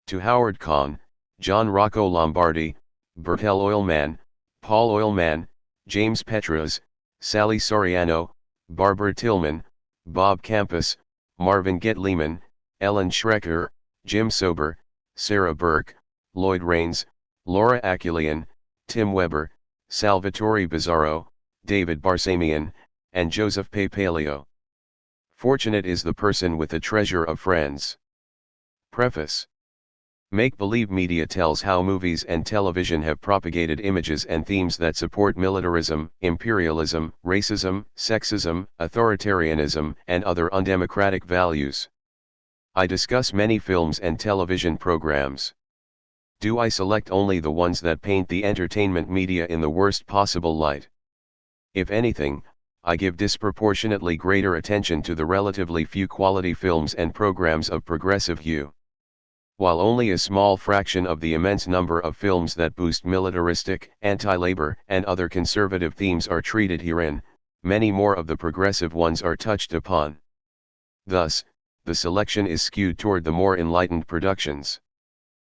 To Howard Kahn, John Rocco Lombardi, Bertel Oilman, Paul Oilman, James Petras, Sally Soriano, Barbara Tillman, Bob Campus, Marvin Getleman, Ellen Schrecker, Jim Sober, Sarah Burke, Lloyd Rains, Laura Aculian, Tim Weber, Salvatore Bizzarro, David Barsamian, and Joseph Papaleo. Fortunate is the person with a treasure of friends. Preface. Make-believe media tells how movies and television have propagated images and themes that support militarism, imperialism, racism, sexism, authoritarianism, and other undemocratic values. I discuss many films and television programs. Do I select only the ones that paint the entertainment media in the worst possible light? If anything, I give disproportionately greater attention to the relatively few quality films and programs of progressive hue. While only a small fraction of the immense number of films that boost militaristic, anti-labor, and other conservative themes are treated herein, many more of the progressive ones are touched upon. Thus, the selection is skewed toward the more enlightened productions.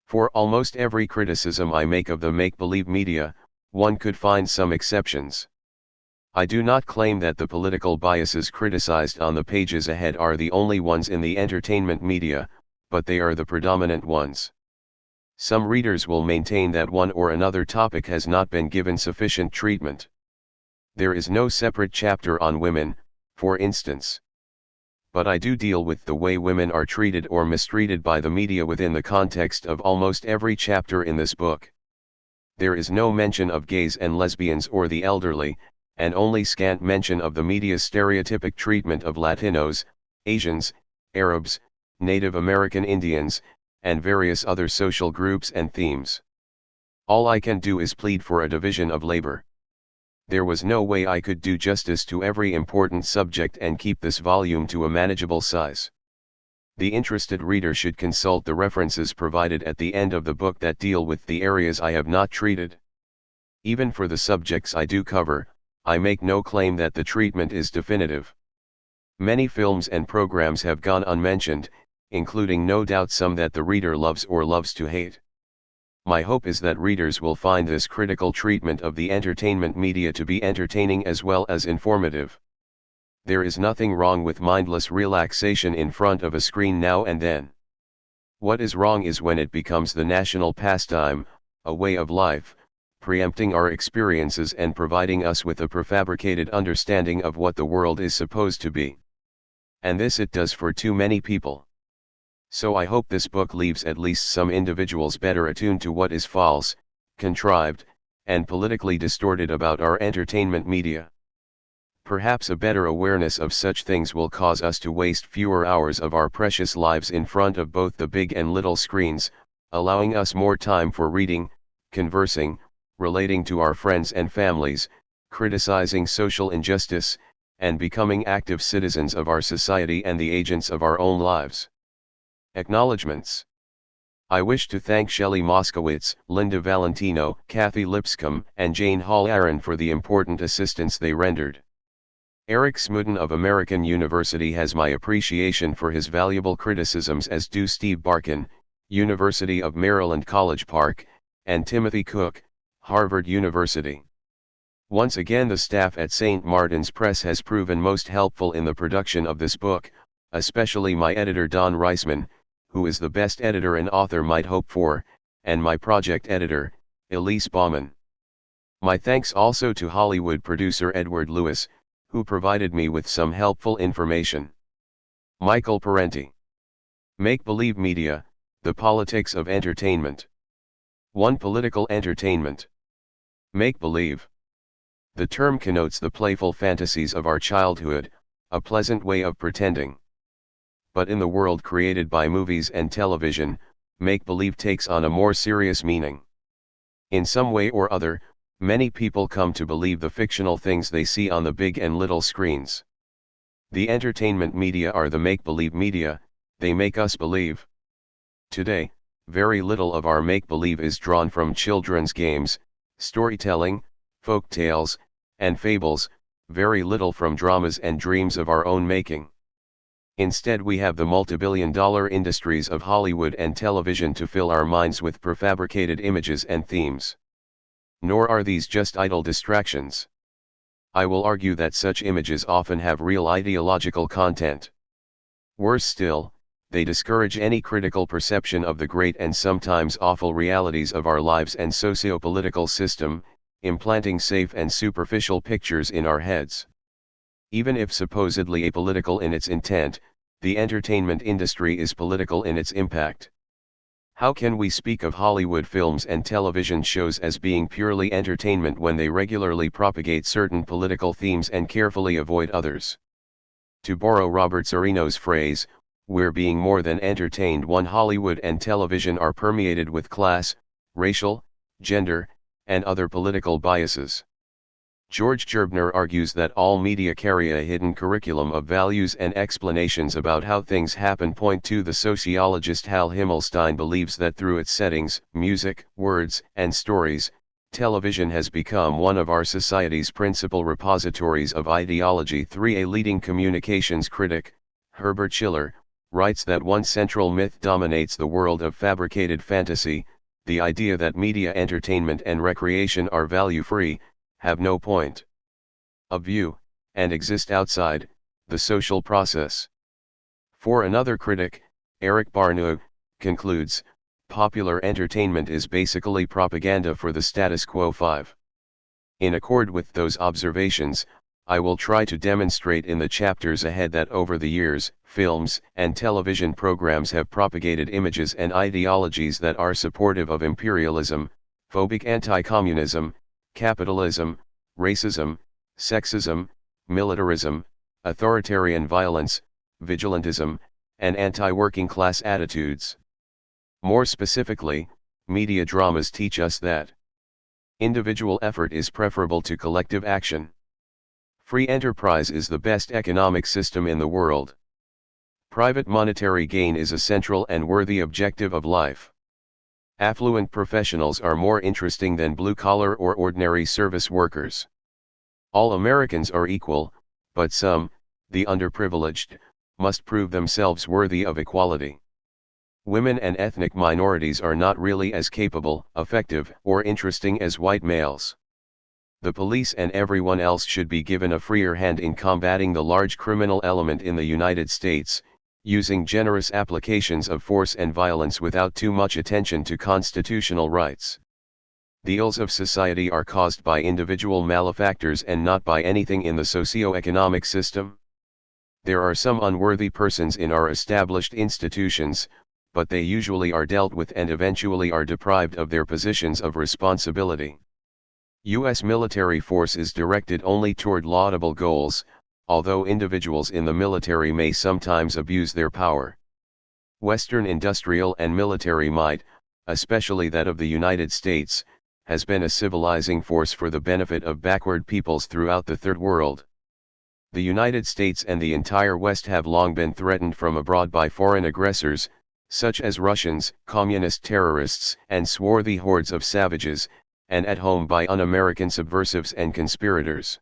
For almost every criticism I make of the make-believe media, one could find some exceptions. I do not claim that the political biases criticized on the pages ahead are the only ones in the entertainment media, but they are the predominant ones. Some readers will maintain that one or another topic has not been given sufficient treatment. There is no separate chapter on women, for instance. But I do deal with the way women are treated or mistreated by the media within the context of almost every chapter in this book. There is no mention of gays and lesbians or the elderly, and only scant mention of the media's stereotypic treatment of Latinos, Asians, Arabs, Native American Indians, and various other social groups and themes. All I can do is plead for a division of labor. There was no way I could do justice to every important subject and keep this volume to a manageable size. The interested reader should consult the references provided at the end of the book that deal with the areas I have not treated. Even for the subjects I do cover, I make no claim that the treatment is definitive. Many films and programs have gone unmentioned, including no doubt some that the reader loves or loves to hate. My hope is that readers will find this critical treatment of the entertainment media to be entertaining as well as informative. There is nothing wrong with mindless relaxation in front of a screen now and then. What is wrong is when it becomes the national pastime, a way of life, preempting our experiences and providing us with a prefabricated understanding of what the world is supposed to be. And this it does for too many people. So I hope this book leaves at least some individuals better attuned to what is false, contrived, and politically distorted about our entertainment media. Perhaps a better awareness of such things will cause us to waste fewer hours of our precious lives in front of both the big and little screens, allowing us more time for reading, conversing, relating to our friends and families, criticizing social injustice, and becoming active citizens of our society and the agents of our own lives. Acknowledgements. I wish to thank Shelley Moskowitz, Linda Valentino, Kathy Lipscomb, and Jane Hall-Aaron for the important assistance they rendered. Eric Smooden of American University has my appreciation for his valuable criticisms, as do Steve Barkin, University of Maryland College Park, and Timothy Cook, Harvard University. Once again, the staff at St. Martin's Press has proven most helpful in the production of this book, especially my editor Don Reisman, who is the best editor an author might hope for, and my project editor, Elise Baumann. My thanks also to Hollywood producer Edward Lewis, who provided me with some helpful information. Michael Parenti. Make-believe media, the politics of entertainment. 1. Political entertainment. Make-believe. The term connotes the playful fantasies of our childhood, a pleasant way of pretending. But in the world created by movies and television, make-believe takes on a more serious meaning. In some way or other, many people come to believe the fictional things they see on the big and little screens. The entertainment media are the make-believe media, they make us believe. Today, very little of our make-believe is drawn from children's games, storytelling, folk tales, and fables, very little from dramas and dreams of our own making. Instead we have the multibillion-dollar industries of Hollywood and television to fill our minds with prefabricated images and themes. Nor are these just idle distractions. I will argue that such images often have real ideological content. Worse still, they discourage any critical perception of the great and sometimes awful realities of our lives and socio-political system, implanting safe and superficial pictures in our heads. Even if supposedly apolitical in its intent, the entertainment industry is political in its impact. How can we speak of Hollywood films and television shows as being purely entertainment when they regularly propagate certain political themes and carefully avoid others? To borrow Robert Serino's phrase, we're being more than entertained when Hollywood and television are permeated with class, racial, gender, and other political biases. George Gerbner argues that all media carry a hidden curriculum of values and explanations about how things happen. The sociologist Hal Himmelstein believes that through its settings, music, words, and stories, television has become one of our society's principal repositories of ideology. A leading communications critic, Herbert Schiller, writes that one central myth dominates the world of fabricated fantasy, the idea that media entertainment and recreation are value-free, have no point of view, and exist outside the social process. For another critic, Eric Barneau, concludes, popular entertainment is basically propaganda for the status quo. In accord with those observations, I will try to demonstrate in the chapters ahead that over the years, films and television programs have propagated images and ideologies that are supportive of imperialism, phobic anti-communism, capitalism, racism, sexism, militarism, authoritarian violence, vigilantism, and anti-working class attitudes. More specifically, media dramas teach us that individual effort is preferable to collective action. Free enterprise is the best economic system in the world. Private monetary gain is a central and worthy objective of life. Affluent professionals are more interesting than blue-collar or ordinary service workers. All Americans are equal, but some, the underprivileged, must prove themselves worthy of equality. Women and ethnic minorities are not really as capable, effective, or interesting as white males. The police and everyone else should be given a freer hand in combating the large criminal element in the United States, using generous applications of force and violence without too much attention to constitutional rights. The ills of society are caused by individual malefactors and not by anything in the socio-economic system. There are some unworthy persons in our established institutions, but they usually are dealt with and eventually are deprived of their positions of responsibility. U.S. military force is directed only toward laudable goals, although individuals in the military may sometimes abuse their power. Western industrial and military might, especially that of the United States, has been a civilizing force for the benefit of backward peoples throughout the Third World. The United States and the entire West have long been threatened from abroad by foreign aggressors, such as Russians, communist terrorists, and swarthy hordes of savages, and at home by un-American subversives and conspirators.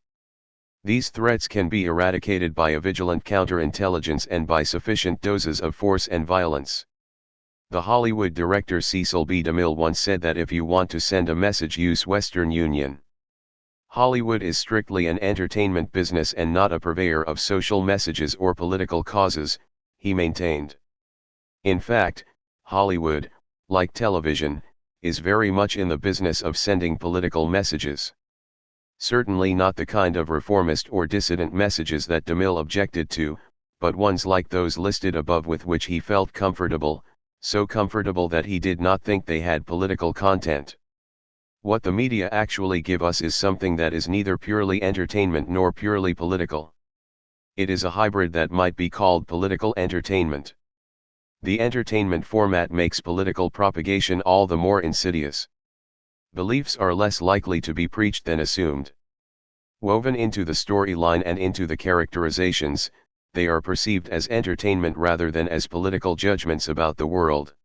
These threats can be eradicated by a vigilant counterintelligence and by sufficient doses of force and violence. The Hollywood director Cecil B. DeMille once said that if you want to send a message, use Western Union. Hollywood is strictly an entertainment business and not a purveyor of social messages or political causes, he maintained. In fact, Hollywood, like television, is very much in the business of sending political messages. Certainly not the kind of reformist or dissident messages that DeMille objected to, but ones like those listed above with which he felt comfortable, so comfortable that he did not think they had political content. What the media actually give us is something that is neither purely entertainment nor purely political. It is a hybrid that might be called political entertainment. The entertainment format makes political propagation all the more insidious. Beliefs are less likely to be preached than assumed. Woven into the storyline and into the characterizations, they are perceived as entertainment rather than as political judgments about the world.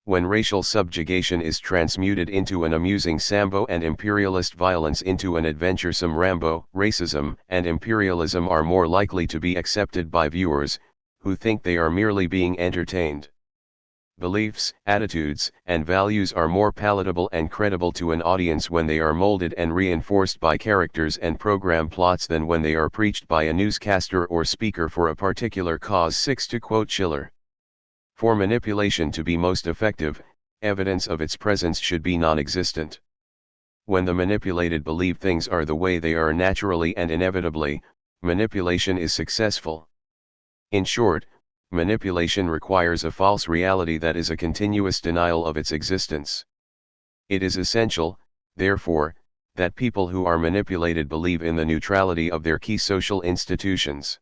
When racial subjugation is transmuted into an amusing Sambo and imperialist violence into an adventuresome Rambo, racism and imperialism are more likely to be accepted by viewers, who think they are merely being entertained. Beliefs, attitudes, and values are more palatable and credible to an audience when they are molded and reinforced by characters and program plots than when they are preached by a newscaster or speaker for a particular cause. 6. To quote Schiller, "For manipulation to be most effective, evidence of its presence should be non-existent. When the manipulated believe things are the way they are naturally and inevitably, manipulation is successful. In short, manipulation requires a false reality that is a continuous denial of its existence. It is essential, therefore, that people who are manipulated believe in the neutrality of their key social institutions.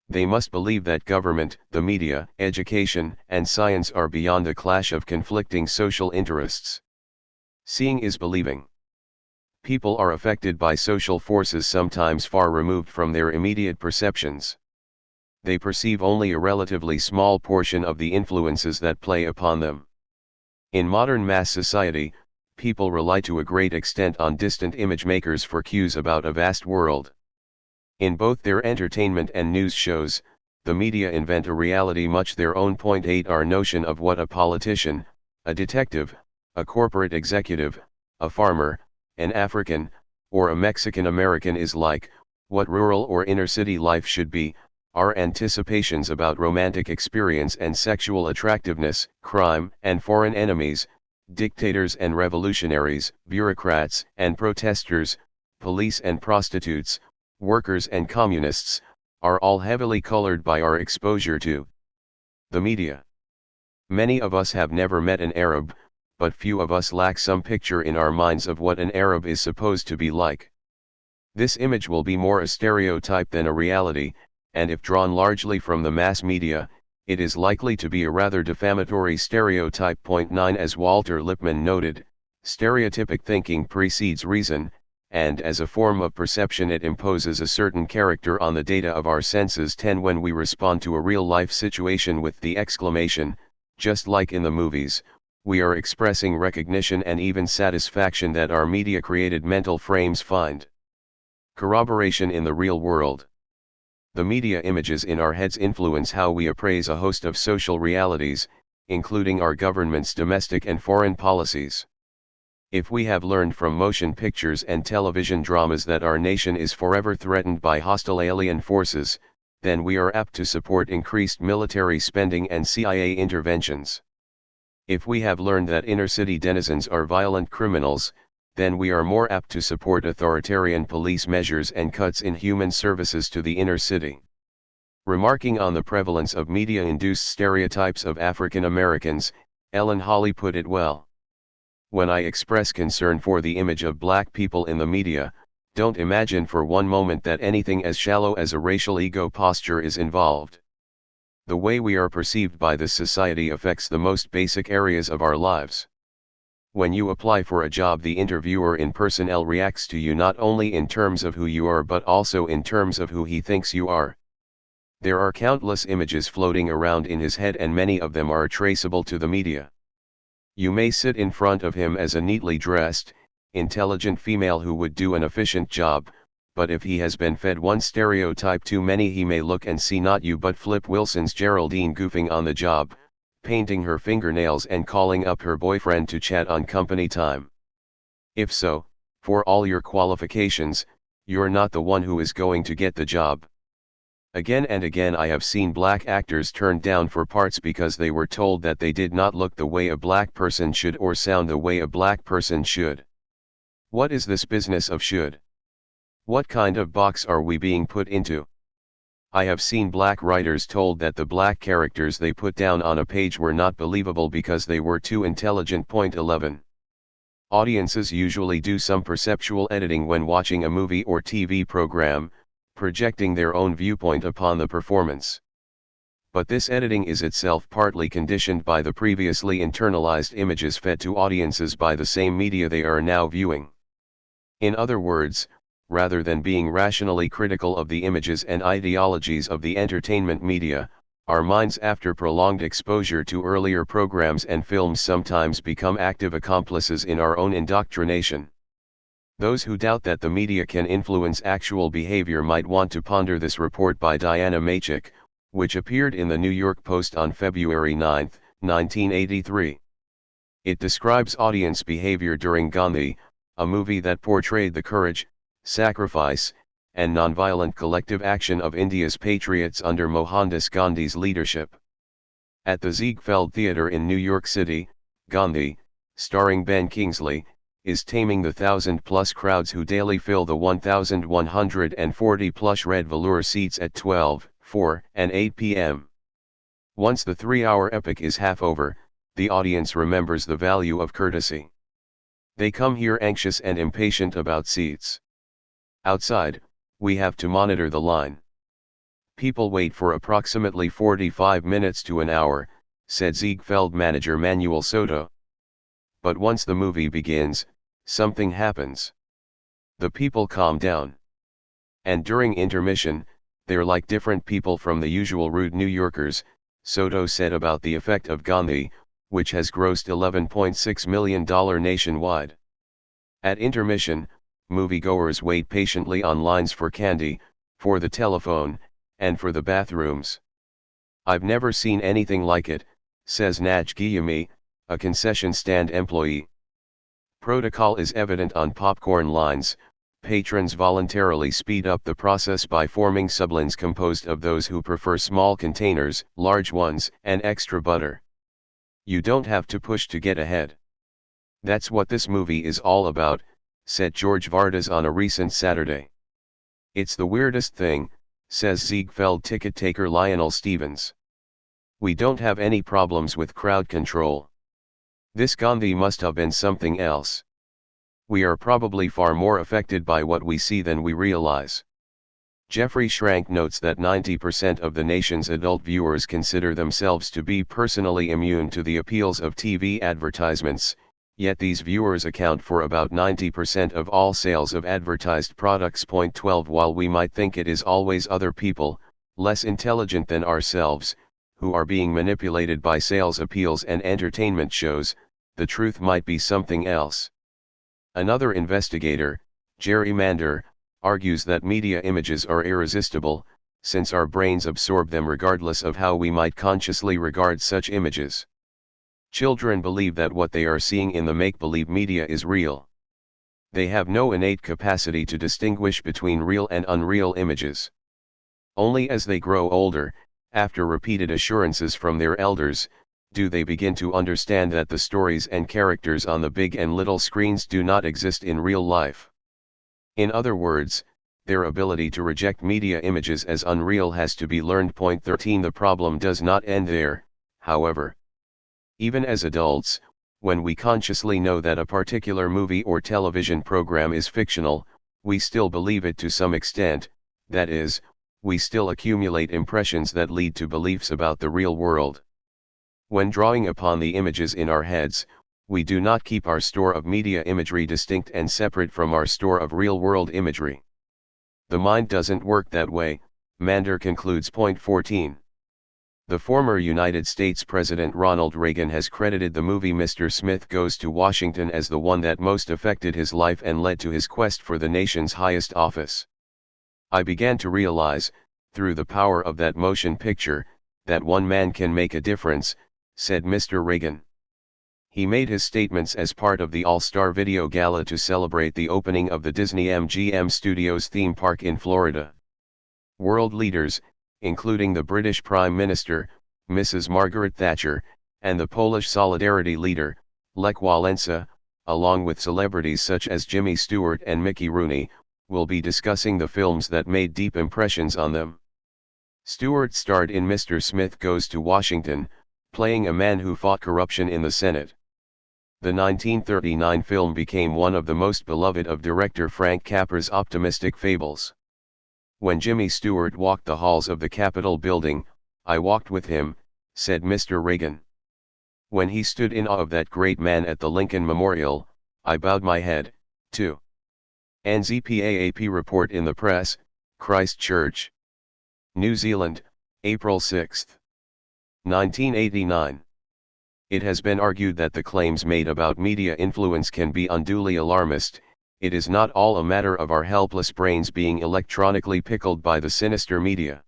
They must believe that government, the media, education, and science are beyond the clash of conflicting social interests. Seeing is believing. People are affected by social forces sometimes far removed from their immediate perceptions. They perceive only a relatively small portion of the influences that play upon them. In modern mass society, people rely to a great extent on distant image makers for cues about a vast world. In both their entertainment and news shows, the media invent a reality much their own. 8. Our notion of what a politician, a detective, a corporate executive, a farmer, an African, or a Mexican American is like, what rural or inner city life should be, our anticipations about romantic experience and sexual attractiveness, crime and foreign enemies, dictators and revolutionaries, bureaucrats and protesters, police and prostitutes, workers and communists, are all heavily colored by our exposure to the media. Many of us have never met an Arab, but few of us lack some picture in our minds of what an Arab is supposed to be like. This image will be more a stereotype than a reality, and if drawn largely from the mass media, it is likely to be a rather defamatory stereotype. 9. As Walter Lippmann noted, stereotypic thinking precedes reason, and as a form of perception it imposes a certain character on the data of our senses. 10. When we respond to a real-life situation with the exclamation, just like in the movies, we are expressing recognition and even satisfaction that our media-created mental frames find corroboration in the real world. The media images in our heads influence how we appraise a host of social realities, including our government's domestic and foreign policies. If we have learned from motion pictures and television dramas that our nation is forever threatened by hostile alien forces, then we are apt to support increased military spending and CIA interventions. If we have learned that inner-city denizens are violent criminals, then we are more apt to support authoritarian police measures and cuts in human services to the inner city. Remarking on the prevalence of media-induced stereotypes of African Americans, Ellen Holly put it well. When I express concern for the image of black people in the media, don't imagine for one moment that anything as shallow as a racial ego posture is involved. The way we are perceived by this society affects the most basic areas of our lives. When you apply for a job, the interviewer in personnel reacts to you not only in terms of who you are but also in terms of who he thinks you are. There are countless images floating around in his head and many of them are traceable to the media. You may sit in front of him as a neatly dressed, intelligent female who would do an efficient job, but if he has been fed one stereotype too many, he may look and see not you but Flip Wilson's Geraldine goofing on the job, painting her fingernails and calling up her boyfriend to chat on company time. If so, for all your qualifications, you're not the one who is going to get the job. Again and again I have seen black actors turned down for parts because they were told that they did not look the way a black person should or sound the way a black person should. What is this business of should? What kind of box are we being put into? I have seen black writers told that the black characters they put down on a page were not believable because they were too intelligent. 11. Audiences usually do some perceptual editing when watching a movie or TV program, projecting their own viewpoint upon the performance. But this editing is itself partly conditioned by the previously internalized images fed to audiences by the same media they are now viewing. In other words, rather than being rationally critical of the images and ideologies of the entertainment media, our minds after prolonged exposure to earlier programs and films sometimes become active accomplices in our own indoctrination. Those who doubt that the media can influence actual behavior might want to ponder this report by Diana Machik, which appeared in the New York Post on February 9, 1983. It describes audience behavior during Gandhi, a movie that portrayed the courage, sacrifice, and nonviolent collective action of India's patriots under Mohandas Gandhi's leadership. At the Ziegfeld Theatre in New York City, Gandhi, starring Ben Kingsley, is taming the 1,000-plus crowds who daily fill the 1,140 plush red velour seats at 12, 4, and 8 p.m. Once the 3-hour epic is half over, the audience remembers the value of courtesy. They come here anxious and impatient about seats. Outside, we have to monitor the line. People wait for approximately 45 minutes to an hour, said Ziegfeld manager Manuel Soto. But once the movie begins, something happens. The people calm down. And during intermission, they're like different people from the usual rude New Yorkers, Soto said about the effect of Gandhi, which has grossed $11.6 million nationwide. At intermission, moviegoers wait patiently on lines for candy, for the telephone, and for the bathrooms. I've never seen anything like it, says Naj Guillaume, a concession stand employee. Protocol is evident on popcorn lines. Patrons voluntarily speed up the process by forming sublines composed of those who prefer small containers, large ones, and extra butter. You don't have to push to get ahead. That's what this movie is all about, said George Vardas on a recent Saturday. It's the weirdest thing, says Ziegfeld ticket taker Lionel Stevens. We don't have any problems with crowd control. This Gandhi must have been something else. We are probably far more affected by what we see than we realize. Jeffrey Schrank notes that 90% of the nation's adult viewers consider themselves to be personally immune to the appeals of TV advertisements, yet these viewers account for about 90% of all sales of advertised products. 12 While we might think it is always other people, less intelligent than ourselves, who are being manipulated by sales appeals and entertainment shows, the truth might be something else. Another investigator, Jerry Mander, argues that media images are irresistible, since our brains absorb them regardless of how we might consciously regard such images. Children believe that what they are seeing in the make-believe media is real. They have no innate capacity to distinguish between real and unreal images. Only as they grow older, after repeated assurances from their elders, do they begin to understand that the stories and characters on the big and little screens do not exist in real life. In other words, their ability to reject media images as unreal has to be learned. 13 The problem does not end there, however. Even as adults, when we consciously know that a particular movie or television program is fictional, we still believe it to some extent, that is, we still accumulate impressions that lead to beliefs about the real world. When drawing upon the images in our heads, we do not keep our store of media imagery distinct and separate from our store of real-world imagery. The mind doesn't work that way, Mander concludes. 14. The former United States President Ronald Reagan has credited the movie Mr. Smith Goes to Washington as the one that most affected his life and led to his quest for the nation's highest office. I began to realize, through the power of that motion picture, that one man can make a difference, said Mr. Reagan. He made his statements as part of the All-Star Video Gala to celebrate the opening of the Disney MGM Studios theme park in Florida. World leaders, including the British Prime Minister, Mrs. Margaret Thatcher, and the Polish Solidarity leader, Lech Walesa, along with celebrities such as Jimmy Stewart and Mickey Rooney, will be discussing the films that made deep impressions on them. Stewart starred in Mr. Smith Goes to Washington, playing a man who fought corruption in the Senate. The 1939 film became one of the most beloved of director Frank Capra's optimistic fables. When Jimmy Stewart walked the halls of the Capitol building, I walked with him, said Mr. Reagan. When he stood in awe of that great man at the Lincoln Memorial, I bowed my head, too. NZPAAP report in the press, Christchurch, New Zealand, April 6, 1989. It has been argued that the claims made about media influence can be unduly alarmist. It is not all a matter of our helpless brains being electronically pickled by the sinister media.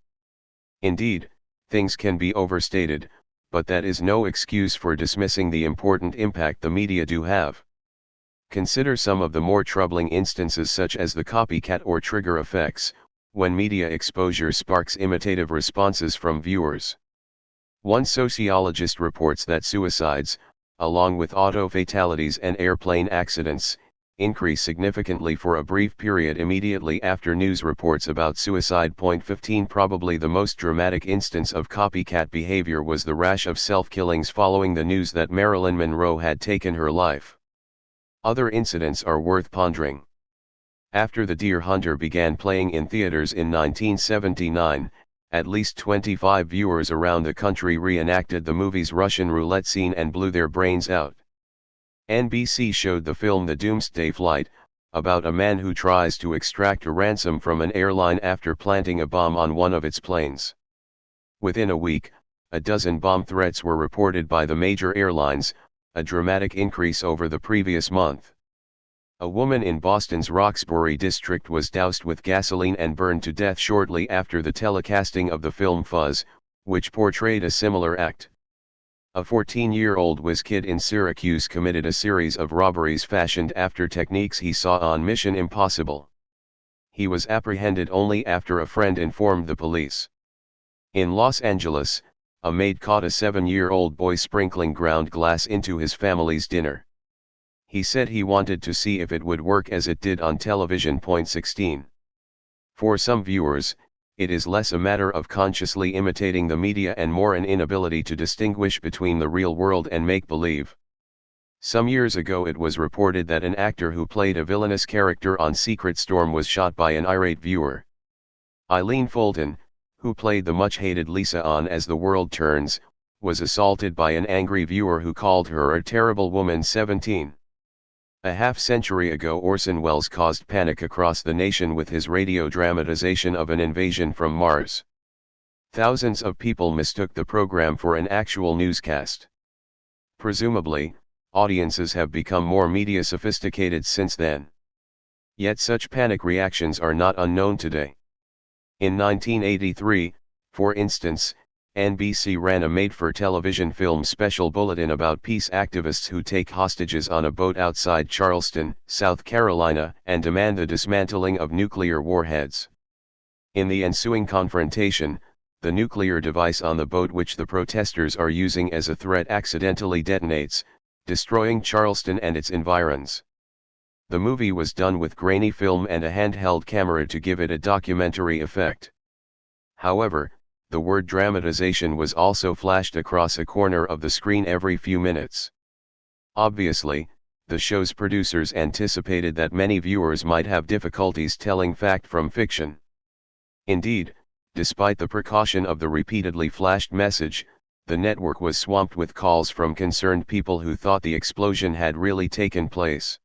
Indeed, things can be overstated, but that is no excuse for dismissing the important impact the media do have. Consider some of the more troubling instances such as the copycat or trigger effects, when media exposure sparks imitative responses from viewers. One sociologist reports that suicides, along with auto fatalities and airplane accidents, increase significantly for a brief period immediately after news reports about suicide. 15 Probably the most dramatic instance of copycat behavior was the rash of self-killings following the news that Marilyn Monroe had taken her life. Other incidents are worth pondering. After The Deer Hunter began playing in theaters in 1979, at least 25 viewers around the country reenacted the movie's Russian roulette scene and blew their brains out. NBC showed the film The Doomsday Flight, about a man who tries to extract a ransom from an airline after planting a bomb on one of its planes. Within a week, a dozen bomb threats were reported by the major airlines, a dramatic increase over the previous month. A woman in Boston's Roxbury district was doused with gasoline and burned to death shortly after the telecasting of the film Fuzz, which portrayed a similar act. A 14-year-old whiz kid in Syracuse committed a series of robberies fashioned after techniques he saw on Mission Impossible. He was apprehended only after a friend informed the police. In Los Angeles, a maid caught a 7-year-old boy sprinkling ground glass into his family's dinner. He said he wanted to see if it would work as it did on television. 16. For some viewers, it is less a matter of consciously imitating the media and more an inability to distinguish between the real world and make-believe. Some years ago it was reported that an actor who played a villainous character on Secret Storm was shot by an irate viewer. Eileen Fulton, who played the much-hated Lisa on As the World Turns, was assaulted by an angry viewer who called her a terrible woman. 17. A half-century ago Orson Welles caused panic across the nation with his radio dramatization of an invasion from Mars. Thousands of people mistook the program for an actual newscast. Presumably, audiences have become more media sophisticated since then. Yet such panic reactions are not unknown today. In 1983, for instance, NBC ran a made-for-television film special bulletin about peace activists who take hostages on a boat outside Charleston, South Carolina, and demand the dismantling of nuclear warheads. In the ensuing confrontation, the nuclear device on the boat which the protesters are using as a threat accidentally detonates, destroying Charleston and its environs. The movie was done with grainy film and a handheld camera to give it a documentary effect. However, the word dramatization was also flashed across a corner of the screen every few minutes. Obviously, the show's producers anticipated that many viewers might have difficulties telling fact from fiction. Indeed, despite the precaution of the repeatedly flashed message, the network was swamped with calls from concerned people who thought the explosion had really taken place.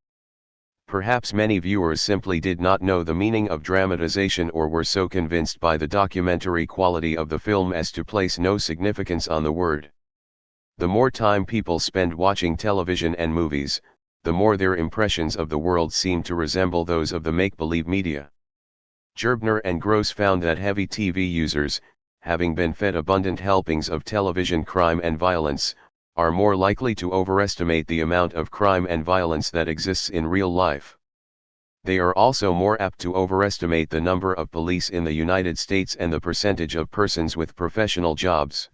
Perhaps many viewers simply did not know the meaning of dramatization or were so convinced by the documentary quality of the film as to place no significance on the word. The more time people spend watching television and movies, the more their impressions of the world seem to resemble those of the make-believe media. Gerbner and Gross found that heavy TV users, having been fed abundant helpings of television crime and violence, are more likely to overestimate the amount of crime and violence that exists in real life. They are also more apt to overestimate the number of police in the United States and the percentage of persons with professional jobs.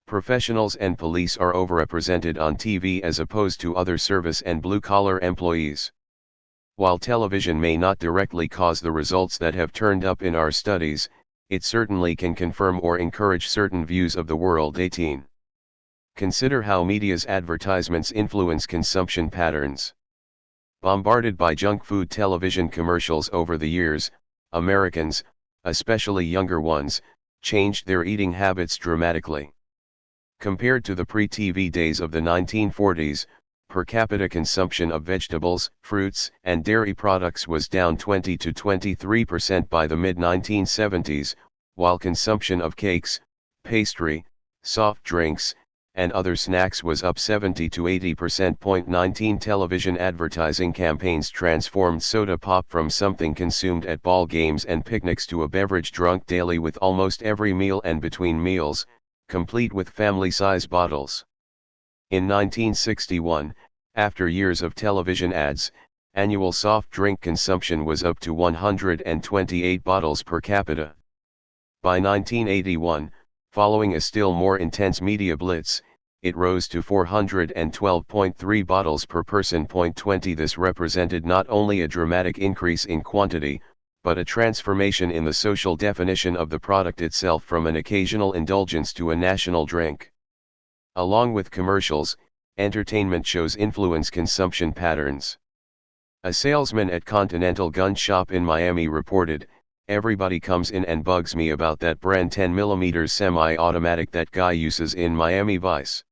Professionals and police are overrepresented on TV as opposed to other service and blue-collar employees. While television may not directly cause the results that have turned up in our studies, it certainly can confirm or encourage certain views of the world. 18. Consider how media's advertisements influence consumption patterns. Bombarded by junk food television commercials over the years, Americans, especially younger ones, changed their eating habits dramatically. Compared to the pre-TV days of the 1940s, per capita consumption of vegetables, fruits, and dairy products was down 20 to 23% by the mid-1970s, while consumption of cakes, pastry, soft drinks, and other snacks was up 70 to 80%. 19 Television advertising campaigns transformed soda pop from something consumed at ball games and picnics to a beverage drunk daily with almost every meal and between meals, complete with family-size bottles. In 1961, after years of television ads, annual soft drink consumption was up to 128 bottles per capita. By 1981, following a still more intense media blitz, it rose to 412.3 bottles per person. 20 This represented not only a dramatic increase in quantity, but a transformation in the social definition of the product itself from an occasional indulgence to a national drink. Along with commercials, entertainment shows influence consumption patterns. A salesman at Continental Gun Shop in Miami reported, "Everybody comes in and bugs me about that brand 10mm semi-automatic that guy uses in Miami Vice.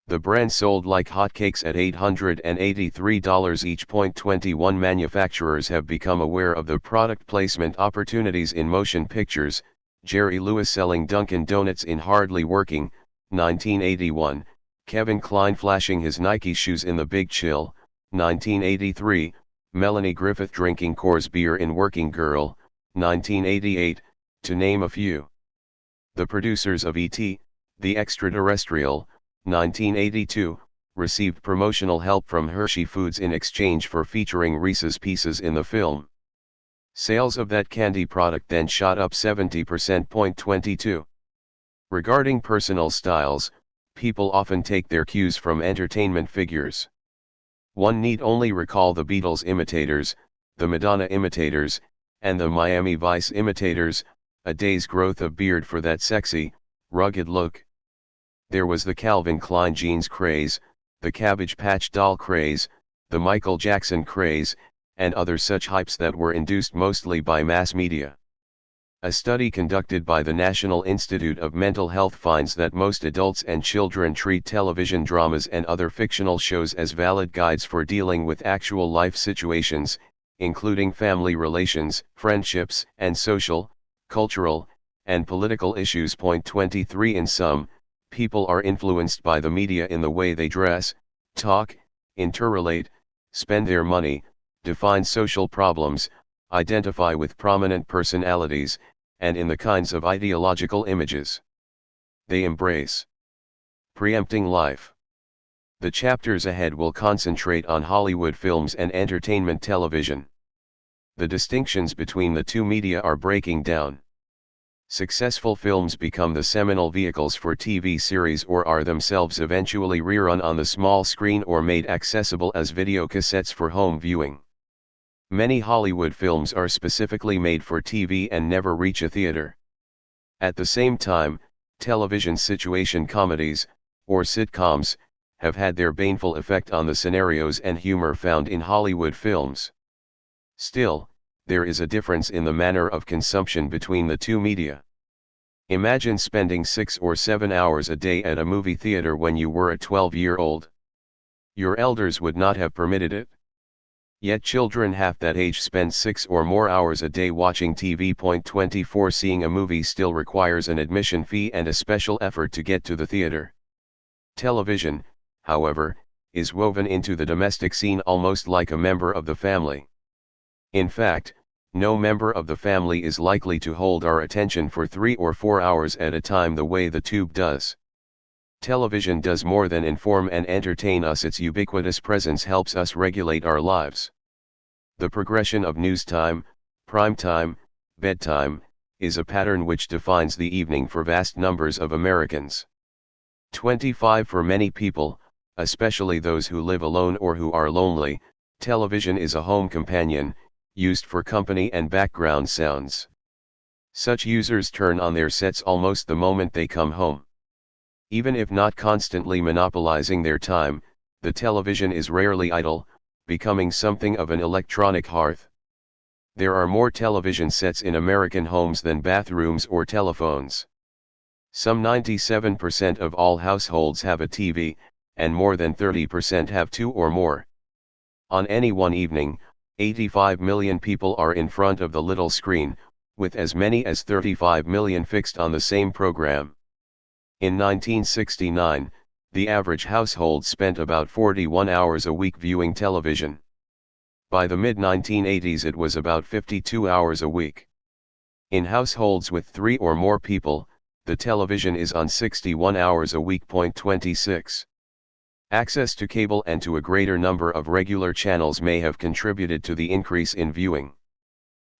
The brand sold like hotcakes at $883 each." 21 Manufacturers have become aware of the product placement opportunities in motion pictures. Jerry Lewis selling Dunkin' Donuts in Hardly Working, 1981, Kevin Kline flashing his Nike shoes in The Big Chill, 1983, Melanie Griffith drinking Coors beer in Working Girl, 1988, to name a few. The producers of E.T., the Extraterrestrial, 1982, received promotional help from Hershey Foods in exchange for featuring Reese's Pieces in the film. Sales of that candy product then shot up 70%. 22. Regarding personal styles, people often take their cues from entertainment figures. One need only recall the Beatles imitators, the Madonna imitators, and the Miami Vice imitators, a day's growth of beard for that sexy, rugged look. There was the Calvin Klein jeans craze, the Cabbage Patch doll craze, the Michael Jackson craze, and other such hypes that were induced mostly by mass media. A study conducted by the National Institute of Mental Health finds that most adults and children treat television dramas and other fictional shows as valid guides for dealing with actual life situations, including family relations, friendships, and social, cultural, and political issues. 23 In sum, people are influenced by the media in the way they dress, talk, interrelate, spend their money, define social problems, identify with prominent personalities, and in the kinds of ideological images they embrace. Preempting life. The chapters ahead will concentrate on Hollywood films and entertainment television. The distinctions between the two media are breaking down. Successful films become the seminal vehicles for TV series or are themselves eventually rerun on the small screen or made accessible as videocassettes for home viewing. Many Hollywood films are specifically made for TV and never reach a theater. At the same time, television situation comedies, or sitcoms, have had their baneful effect on the scenarios and humor found in Hollywood films. Still, there is a difference in the manner of consumption between the two media. Imagine spending 6 or 7 hours a day at a movie theater when you were a 12-year-old. Your elders would not have permitted it. Yet children half that age spend 6 or more hours a day watching TV. 24 Seeing a movie still requires an admission fee and a special effort to get to the theater. Television, however, is woven into the domestic scene almost like a member of the family. In fact, no member of the family is likely to hold our attention for 3 or 4 hours at a time the way the tube does. Television does more than inform and entertain us. Its ubiquitous presence helps us regulate our lives. The progression of news time, prime time, bedtime, is a pattern which defines the evening for vast numbers of Americans. 25 For many people, especially those who live alone or who are lonely, television is a home companion, used for company and background sounds. Such users turn on their sets almost the moment they come home. Even if not constantly monopolizing their time, the television is rarely idle, becoming something of an electronic hearth. There are more television sets in American homes than bathrooms or telephones. Some 97% of all households have a TV, and more than 30% have 2 or more. On any one evening, 85 million people are in front of the little screen, with as many as 35 million fixed on the same program. In 1969, The average household spent about 41 hours a week viewing television. By the mid-1980s it was about 52 hours a week. In households with 3 or more people, the television is on 61 hours a week. 26. Access to cable and to a greater number of regular channels may have contributed to the increase in viewing.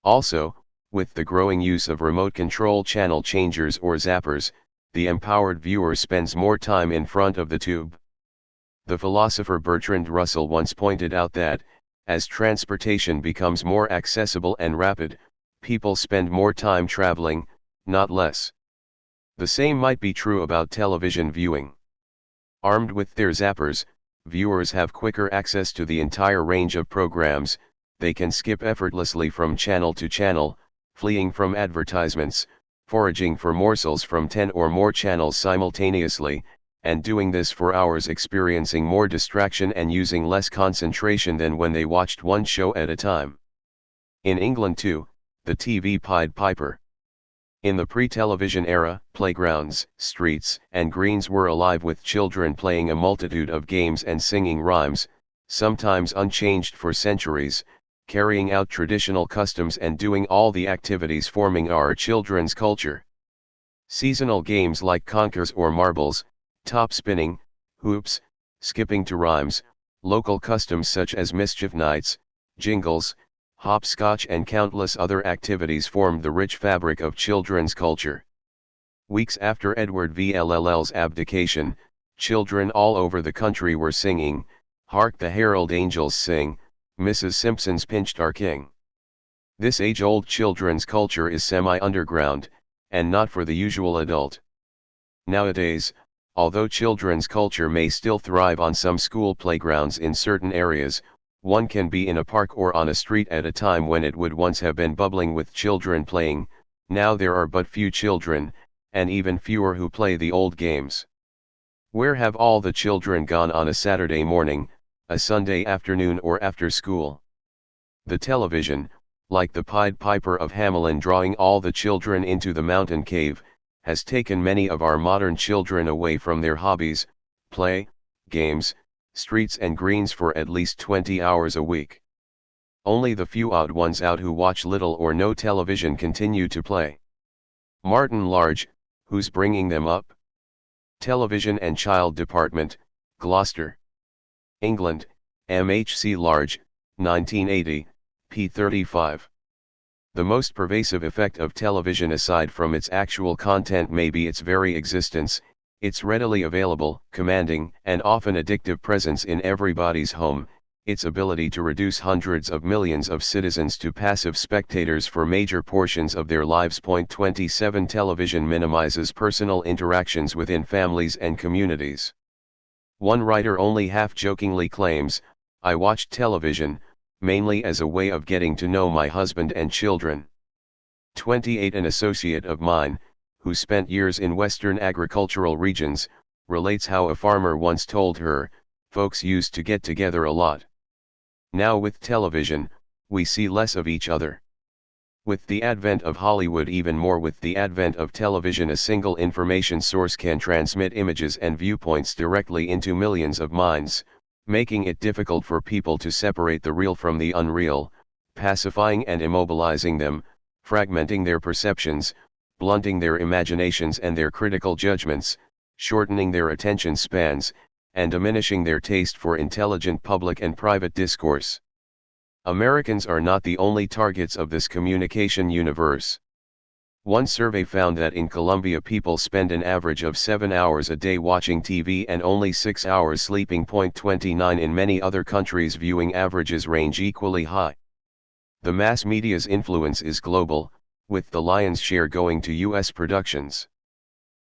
Also, with the growing use of remote control channel changers or zappers, the empowered viewer spends more time in front of the tube. The philosopher Bertrand Russell once pointed out that, as transportation becomes more accessible and rapid, people spend more time traveling, not less. The same might be true about television viewing. Armed with their zappers, viewers have quicker access to the entire range of programs. They can skip effortlessly from channel to channel, fleeing from advertisements, foraging for morsels from 10 or more channels simultaneously, and doing this for hours, experiencing more distraction and using less concentration than when they watched one show at a time. In England too, the TV Pied Piper. In the pre-television era, playgrounds, streets, and greens were alive with children playing a multitude of games and singing rhymes, sometimes unchanged for centuries, carrying out traditional customs and doing all the activities forming our children's culture. Seasonal games like conkers or marbles, top spinning, hoops, skipping to rhymes, local customs such as mischief nights, jingles, hopscotch and countless other activities formed the rich fabric of children's culture. Weeks after Edward VLL's abdication, children all over the country were singing, "Hark the Herald Angels Sing, Mrs. Simpson's pinched our king." This age-old children's culture is semi-underground, and not for the usual adult. Nowadays, although children's culture may still thrive on some school playgrounds in certain areas, one can be in a park or on a street at a time when it would once have been bubbling with children playing. Now there are but few children, and even fewer who play the old games. Where have all the children gone on a Saturday morning, a Sunday afternoon or after school? The television, like the Pied Piper of Hamelin drawing all the children into the mountain cave, has taken many of our modern children away from their hobbies, play, games, streets and greens for at least 20 hours a week. Only the few odd ones out who watch little or no television continue to play. Martin Large, who's bringing them up? Television and Child Department, Gloucester, England, MHC Large, 1980, p. 35. The most pervasive effect of television aside from its actual content may be its very existence, its readily available, commanding, and often addictive presence in everybody's home, its ability to reduce hundreds of millions of citizens to passive spectators for major portions of their lives. 27 Television minimizes personal interactions within families and communities. One writer only half-jokingly claims, "I watched television, mainly as a way of getting to know my husband and children." 28 An associate of mine, who spent years in Western agricultural regions, relates how a farmer once told her, "Folks used to get together a lot. Now with television, we see less of each other." With the advent of Hollywood, even more with the advent of television, a single information source can transmit images and viewpoints directly into millions of minds, making it difficult for people to separate the real from the unreal, pacifying and immobilizing them, fragmenting their perceptions, blunting their imaginations and their critical judgments, shortening their attention spans, and diminishing their taste for intelligent public and private discourse. Americans are not the only targets of this communication universe. One survey found that in Colombia people spend an average of 7 hours a day watching TV and only 6 hours sleeping. 29 In many other countries viewing averages range equally high. The mass media's influence is global, with the lion's share going to U.S. productions.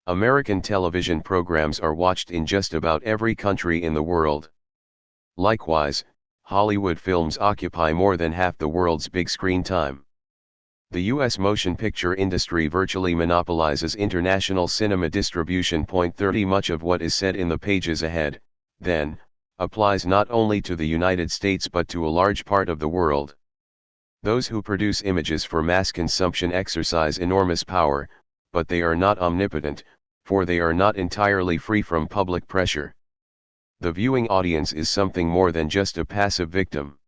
American television programs are watched in just about every country in the world. Likewise, Hollywood films occupy more than half the world's big screen time. The U.S. motion picture industry virtually monopolizes international cinema distribution. 30 Much of what is said in the pages ahead, then, applies not only to the United States but to a large part of the world. Those who produce images for mass consumption exercise enormous power, but they are not omnipotent, for they are not entirely free from public pressure. The viewing audience is something more than just a passive victim.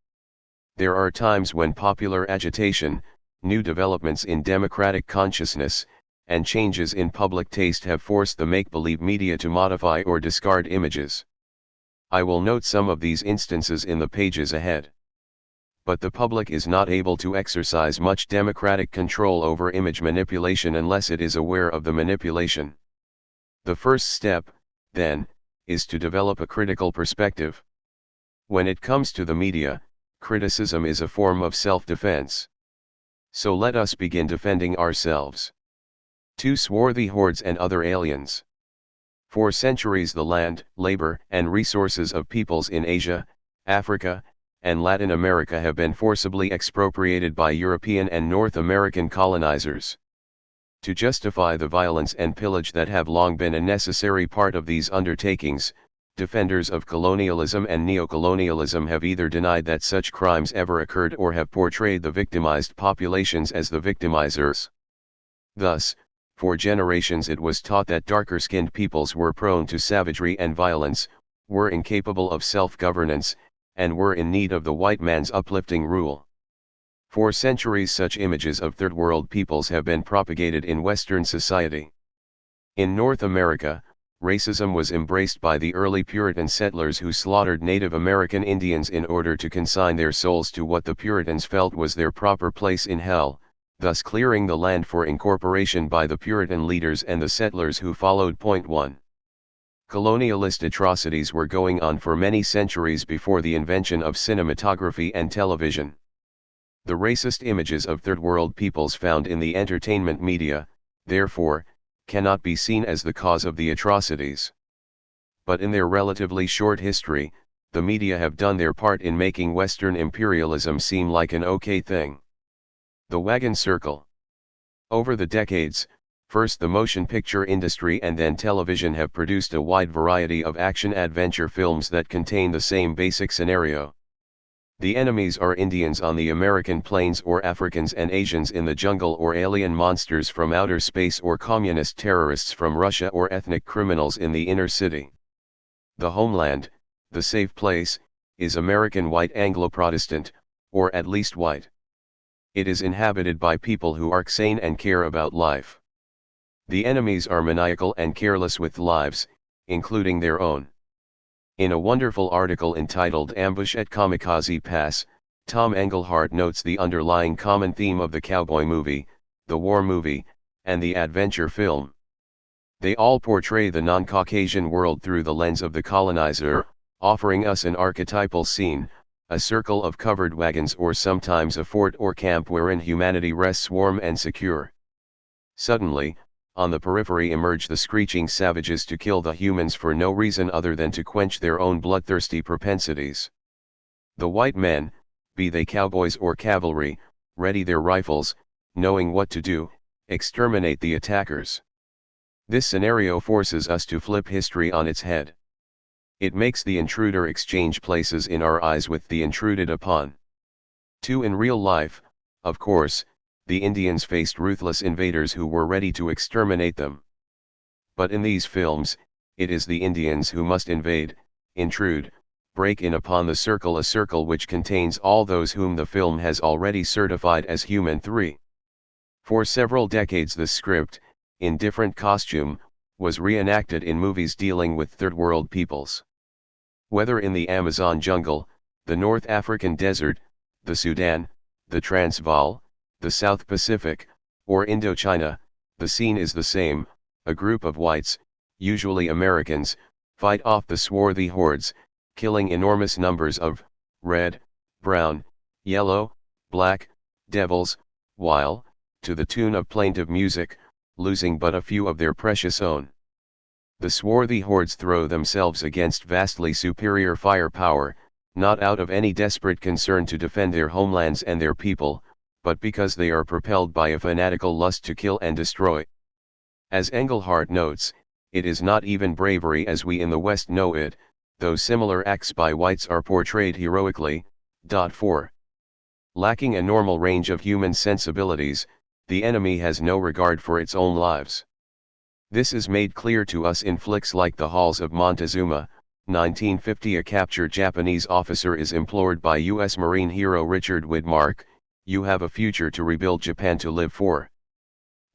There are times when popular agitation, new developments in democratic consciousness, and changes in public taste have forced the make-believe media to modify or discard images. I will note some of these instances in the pages ahead. But the public is not able to exercise much democratic control over image manipulation unless it is aware of the manipulation. The first step, then, is to develop a critical perspective. When it comes to the media, criticism is a form of self-defense. So let us begin defending ourselves. To swarthy hordes and other aliens. For centuries the land, labor, and resources of peoples in Asia, Africa, and Latin America have been forcibly expropriated by European and North American colonizers. To justify the violence and pillage that have long been a necessary part of these undertakings, defenders of colonialism and neocolonialism have either denied that such crimes ever occurred or have portrayed the victimized populations as the victimizers. Thus, for generations it was taught that darker-skinned peoples were prone to savagery and violence, were incapable of self-governance, and were in need of the white man's uplifting rule. For centuries such images of third world peoples have been propagated in Western society. In North America, racism was embraced by the early Puritan settlers who slaughtered Native American Indians in order to consign their souls to what the Puritans felt was their proper place in hell, thus clearing the land for incorporation by the Puritan leaders and the settlers who followed. Point 1. Colonialist atrocities were going on for many centuries before the invention of cinematography and television. The racist images of third world peoples found in the entertainment media, therefore, cannot be seen as the cause of the atrocities. But in their relatively short history, the media have done their part in making Western imperialism seem like an okay thing. The wagon circle. Over the decades, first the motion picture industry and then television have produced a wide variety of action-adventure films that contain the same basic scenario. The enemies are Indians on the American plains or Africans and Asians in the jungle or alien monsters from outer space or communist terrorists from Russia or ethnic criminals in the inner city. The homeland, the safe place, is American white Anglo-Protestant, or at least white. It is inhabited by people who are sane and care about life. The enemies are maniacal and careless with lives, including their own. In a wonderful article entitled Ambush at Kamikaze Pass, Tom Engelhardt notes the underlying common theme of the cowboy movie, the war movie, and the adventure film. They all portray the non-Caucasian world through the lens of the colonizer, offering us an archetypal scene, a circle of covered wagons or sometimes a fort or camp wherein humanity rests warm and secure. Suddenly, on the periphery emerge the screeching savages to kill the humans for no reason other than to quench their own bloodthirsty propensities. The white men, be they cowboys or cavalry, ready their rifles, knowing what to do, exterminate the attackers. This scenario forces us to flip history on its head. It makes the intruder exchange places in our eyes with the intruded upon. In real life, of course, the Indians faced ruthless invaders who were ready to exterminate them. But in these films, it is the Indians who must invade, intrude, break in upon the circle, a circle which contains all those whom the film has already certified as human. 3. For several decades the script, in different costume, was reenacted in movies dealing with third world peoples. Whether in the Amazon jungle, the North African desert, the Sudan, the Transvaal, the South Pacific, or Indochina, the scene is the same: a group of whites, usually Americans, fight off the swarthy hordes, killing enormous numbers of red, brown, yellow, black devils, while, to the tune of plaintive music, losing but a few of their precious own. The swarthy hordes throw themselves against vastly superior firepower, not out of any desperate concern to defend their homelands and their people, but because they are propelled by a fanatical lust to kill and destroy. As Engelhardt notes, it is not even bravery as we in the West know it, though similar acts by whites are portrayed heroically. 4. Lacking a normal range of human sensibilities, the enemy has no regard for its own lives. This is made clear to us in flicks like The Halls of Montezuma, 1950. A captured Japanese officer is implored by U.S. Marine hero Richard Widmark, "You have a future to rebuild Japan to live for."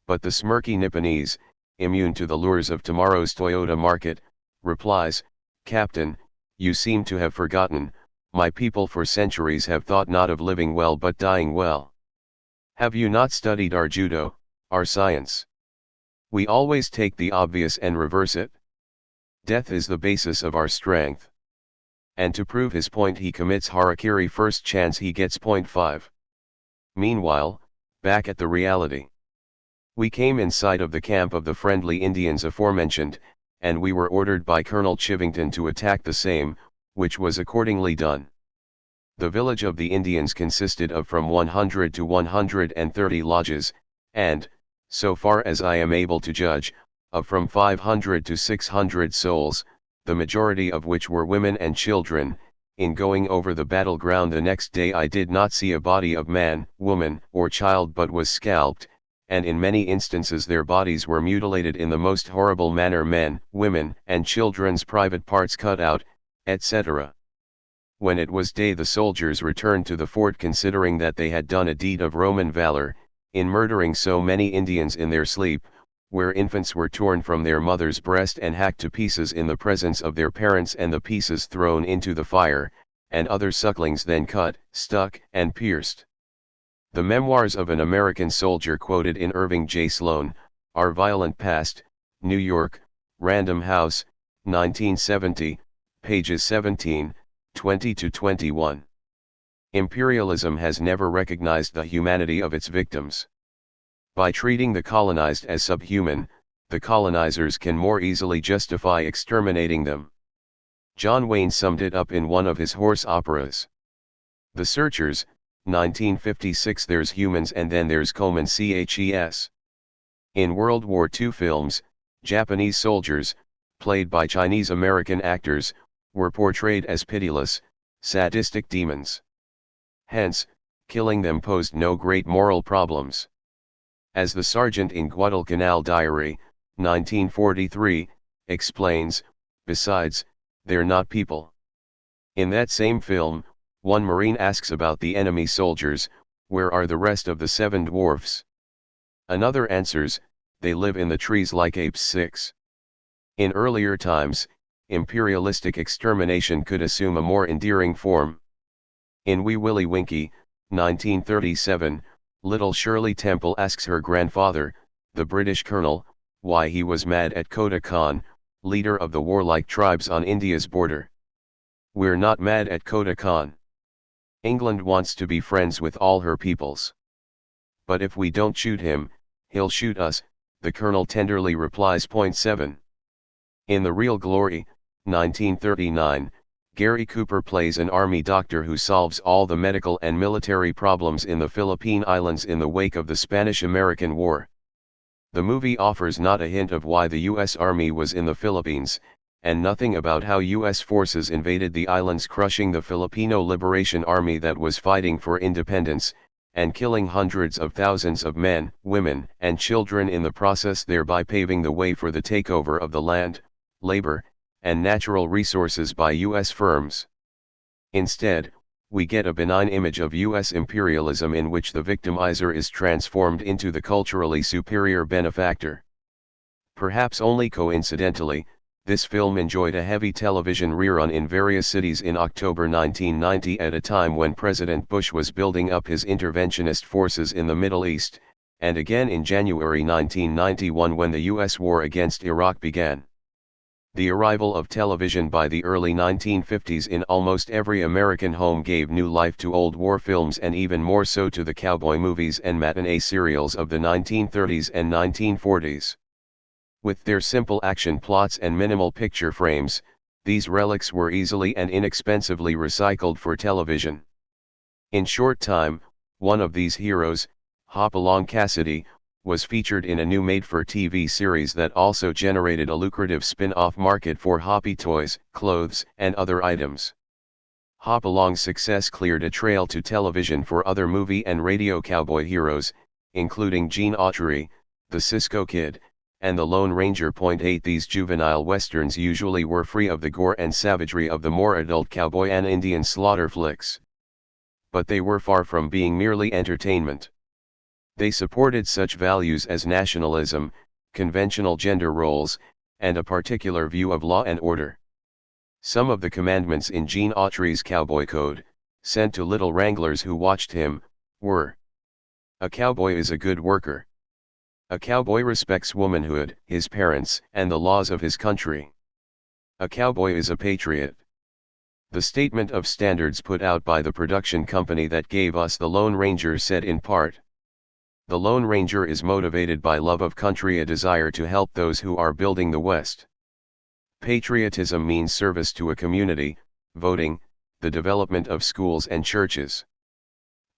But the smirky Nipponese, immune to the lures of tomorrow's Toyota market, replies, "Captain, you seem to have forgotten, my people for centuries have thought not of living well but dying well. Have you not studied our judo, our science? We always take the obvious and reverse it. Death is the basis of our strength." And to prove his point he commits harakiri first chance he gets. 5. Meanwhile, back at the reality. We came in sight of the camp of the friendly Indians aforementioned, and we were ordered by Colonel Chivington to attack the same, which was accordingly done. The village of the Indians consisted of from 100 to 130 lodges, and, so far as I am able to judge, of from 500 to 600 souls, the majority of which were women and children. In going over the battleground the next day I did not see a body of man, woman, or child but was scalped, and in many instances their bodies were mutilated in the most horrible manner, men, women, and children's private parts cut out, etc. When it was day the soldiers returned to the fort considering that they had done a deed of Roman valor, in murdering so many Indians in their sleep, where infants were torn from their mother's breast and hacked to pieces in the presence of their parents and the pieces thrown into the fire, and other sucklings then cut, stuck, and pierced. The memoirs of an American soldier quoted in Irving J. Sloan, Our Violent Past, New York, Random House, 1970, pages 17, 20-21. Imperialism has never recognized the humanity of its victims. By treating the colonized as subhuman, the colonizers can more easily justify exterminating them. John Wayne summed it up in one of his horse operas. The Searchers, 1956. There's humans and then there's Coleman Ches. In World War II films, Japanese soldiers, played by Chinese American actors, were portrayed as pitiless, sadistic demons. Hence, killing them posed no great moral problems. As the sergeant in Guadalcanal Diary, 1943, explains, besides, they're not people. In that same film, one Marine asks about the enemy soldiers, where are the rest of the 7 dwarfs? Another answers, they live in the trees like apes. 6. In earlier times, imperialistic extermination could assume a more endearing form. In Wee Willie Winkie, 1937, little Shirley Temple asks her grandfather, the British colonel, why he was mad at Kota Khan, leader of the warlike tribes on India's border. We're not mad at Kota Khan. England wants to be friends with all her peoples. But if we don't shoot him, he'll shoot us, the colonel tenderly replies. 7. In The Real Glory, 1939, Gary Cooper plays an army doctor who solves all the medical and military problems in the Philippine Islands in the wake of the Spanish-American War. The movie offers not a hint of why the U.S. Army was in the Philippines, and nothing about how U.S. forces invaded the islands, crushing the Filipino Liberation Army that was fighting for independence, and killing hundreds of thousands of men, women, and children in the process, thereby paving the way for the takeover of the land, labor, and natural resources by U.S. firms. Instead, we get a benign image of U.S. imperialism in which the victimizer is transformed into the culturally superior benefactor. Perhaps only coincidentally, this film enjoyed a heavy television rerun in various cities in October 1990 at a time when President Bush was building up his interventionist forces in the Middle East, and again in January 1991 when the U.S. war against Iraq began. The arrival of television by the early 1950s in almost every American home gave new life to old war films, and even more so to the cowboy movies and matinee serials of the 1930s and 1940s. With their simple action plots and minimal picture frames, these relics were easily and inexpensively recycled for television. In short time, one of these heroes, Hopalong Cassidy, was featured in a new made-for-TV series that also generated a lucrative spin-off market for Hoppy toys, clothes, and other items. Hopalong's success cleared a trail to television for other movie and radio cowboy heroes, including Gene Autry, the Cisco Kid, and the Lone Ranger. 8 These juvenile westerns usually were free of the gore and savagery of the more adult cowboy and Indian slaughter flicks. But they were far from being merely entertainment. They supported such values as nationalism, conventional gender roles, and a particular view of law and order. Some of the commandments in Gene Autry's Cowboy Code, sent to little wranglers who watched him, were: a cowboy is a good worker. A cowboy respects womanhood, his parents, and the laws of his country. A cowboy is a patriot. The statement of standards put out by the production company that gave us The Lone Ranger said in part, "The Lone Ranger is motivated by love of country, a desire to help those who are building the West. Patriotism means service to a community, voting, the development of schools and churches.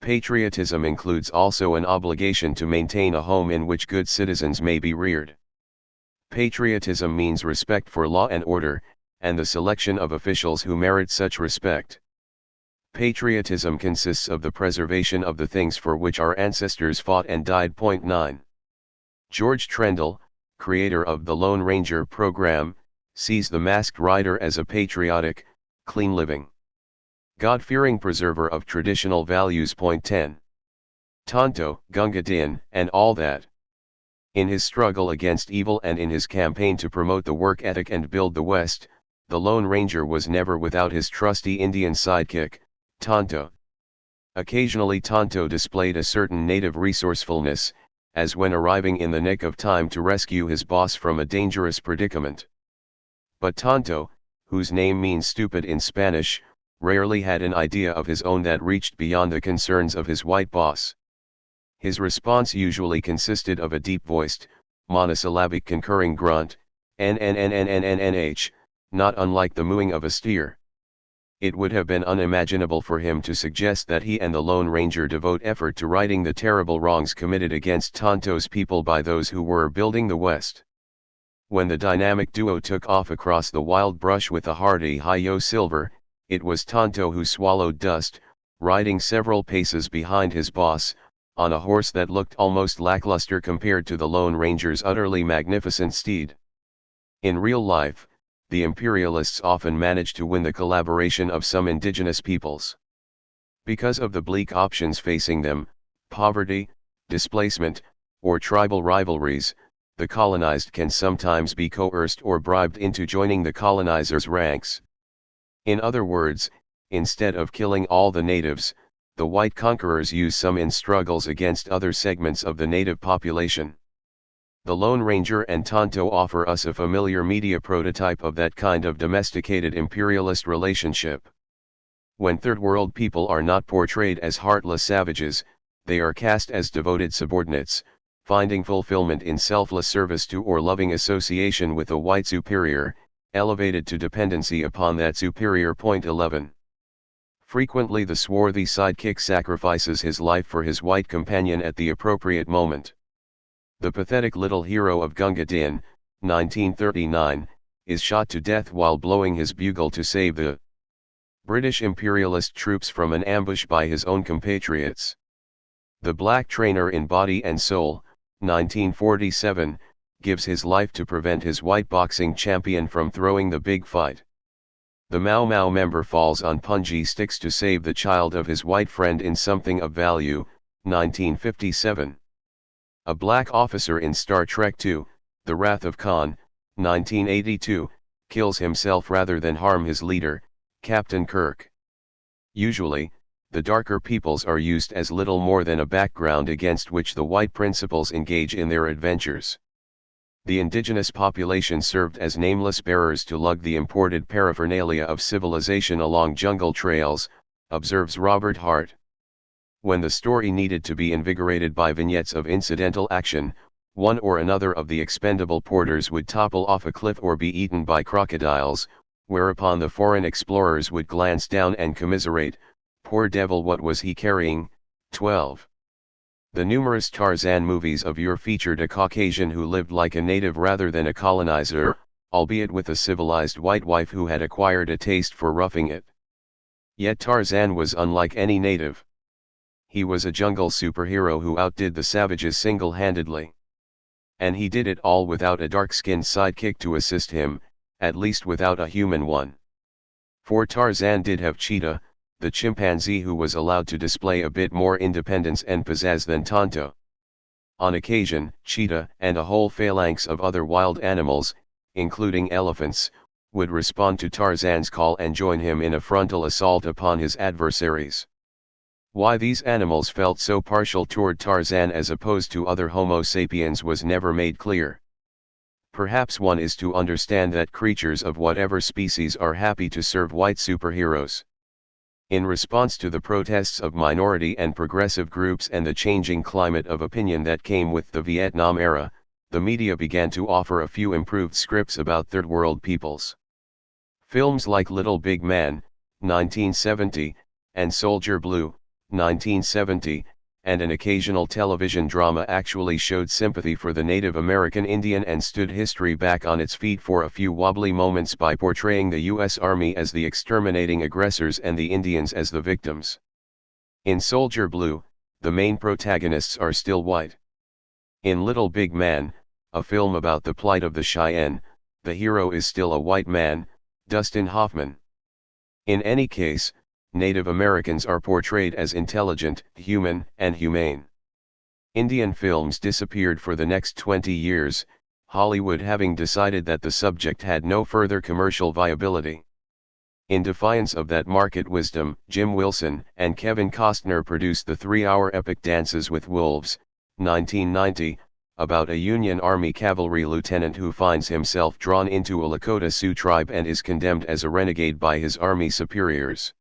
Patriotism includes also an obligation to maintain a home in which good citizens may be reared. Patriotism means respect for law and order, and the selection of officials who merit such respect. Patriotism consists of the preservation of the things for which our ancestors fought and died." 9. George Trendle, creator of the Lone Ranger program, sees the Masked Rider as a patriotic, clean-living, God-fearing preserver of traditional values. 10. Tonto, Gunga Din, and all that. In his struggle against evil and in his campaign to promote the work ethic and build the West, the Lone Ranger was never without his trusty Indian sidekick, Tonto. Occasionally Tonto displayed a certain native resourcefulness, as when arriving in the nick of time to rescue his boss from a dangerous predicament. But Tonto, whose name means stupid in Spanish, rarely had an idea of his own that reached beyond the concerns of his white boss. His response usually consisted of a deep-voiced, monosyllabic concurring grunt, NNNNNNNH, not unlike the mooing of a steer. It would have been unimaginable for him to suggest that he and the Lone Ranger devote effort to righting the terrible wrongs committed against Tonto's people by those who were building the West. When the dynamic duo took off across the wild brush with a hearty "Hi-yo Silver," it was Tonto who swallowed dust, riding several paces behind his boss, on a horse that looked almost lackluster compared to the Lone Ranger's utterly magnificent steed. In real life, the imperialists often managed to win the collaboration of some indigenous peoples. Because of the bleak options facing them, poverty, displacement, or tribal rivalries, the colonized can sometimes be coerced or bribed into joining the colonizers' ranks. In other words, instead of killing all the natives, the white conquerors use some in struggles against other segments of the native population. The Lone Ranger and Tonto offer us a familiar media prototype of that kind of domesticated imperialist relationship. When Third World people are not portrayed as heartless savages, they are cast as devoted subordinates, finding fulfillment in selfless service to or loving association with a white superior, elevated to dependency upon that superior. 11. Frequently the swarthy sidekick sacrifices his life for his white companion at the appropriate moment. The pathetic little hero of Gunga Din, 1939, is shot to death while blowing his bugle to save the British imperialist troops from an ambush by his own compatriots. The black trainer in Body and Soul, 1947, gives his life to prevent his white boxing champion from throwing the big fight. The Mau Mau member falls on punji sticks to save the child of his white friend in Something of Value, 1957. A black officer in Star Trek II, The Wrath of Khan, 1982, kills himself rather than harm his leader, Captain Kirk. Usually, the darker peoples are used as little more than a background against which the white principals engage in their adventures. The indigenous population served as nameless bearers to lug the imported paraphernalia of civilization along jungle trails, observes Robert Hart. When the story needed to be invigorated by vignettes of incidental action, one or another of the expendable porters would topple off a cliff or be eaten by crocodiles, whereupon the foreign explorers would glance down and commiserate, "Poor devil, what was he carrying?" 12. The numerous Tarzan movies of yore featured a Caucasian who lived like a native rather than a colonizer, albeit with a civilized white wife who had acquired a taste for roughing it. Yet Tarzan was unlike any native. He was a jungle superhero who outdid the savages single-handedly. And he did it all without a dark-skinned sidekick to assist him, at least without a human one. For Tarzan did have Cheetah, the chimpanzee, who was allowed to display a bit more independence and pizzazz than Tonto. On occasion, Cheetah and a whole phalanx of other wild animals, including elephants, would respond to Tarzan's call and join him in a frontal assault upon his adversaries. Why these animals felt so partial toward Tarzan as opposed to other Homo sapiens was never made clear. Perhaps one is to understand that creatures of whatever species are happy to serve white superheroes. In response to the protests of minority and progressive groups and the changing climate of opinion that came with the Vietnam era, the media began to offer a few improved scripts about third world peoples. Films like Little Big Man, 1970, and Soldier Blue, 1970, and an occasional television drama actually showed sympathy for the Native American Indian and stood history back on its feet for a few wobbly moments by portraying the U.S. Army as the exterminating aggressors and the Indians as the victims. In Soldier Blue, the main protagonists are still white. In Little Big Man, a film about the plight of the Cheyenne, the hero is still a white man, Dustin Hoffman. In any case, Native Americans are portrayed as intelligent, human, and humane. Indian films disappeared for the next 20 years, Hollywood having decided that the subject had no further commercial viability. In defiance of that market wisdom, Jim Wilson and Kevin Costner produced the 3-hour epic Dances with Wolves, 1990, about a Union Army cavalry lieutenant who finds himself drawn into a Lakota Sioux tribe and is condemned as a renegade by his army superiors.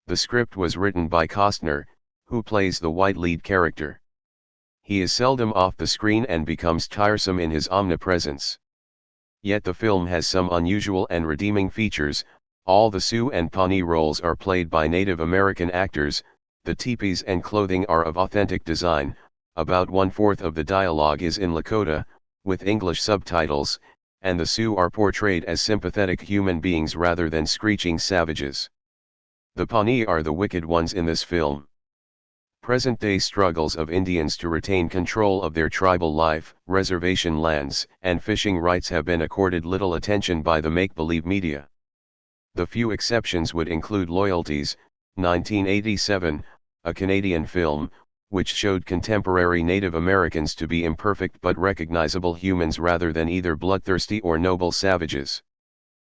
The script was written by Costner, who plays the white lead character. He is seldom off the screen and becomes tiresome in his omnipresence. Yet the film has some unusual and redeeming features. All the Sioux and Pawnee roles are played by Native American actors, the teepees and clothing are of authentic design, about 1/4 of the dialogue is in Lakota, with English subtitles, and the Sioux are portrayed as sympathetic human beings rather than screeching savages. The Pawnee are the wicked ones in this film. Present-day struggles of Indians to retain control of their tribal life, reservation lands, and fishing rights have been accorded little attention by the make-believe media. The few exceptions would include Loyalties, 1987, a Canadian film, which showed contemporary Native Americans to be imperfect but recognizable humans rather than either bloodthirsty or noble savages.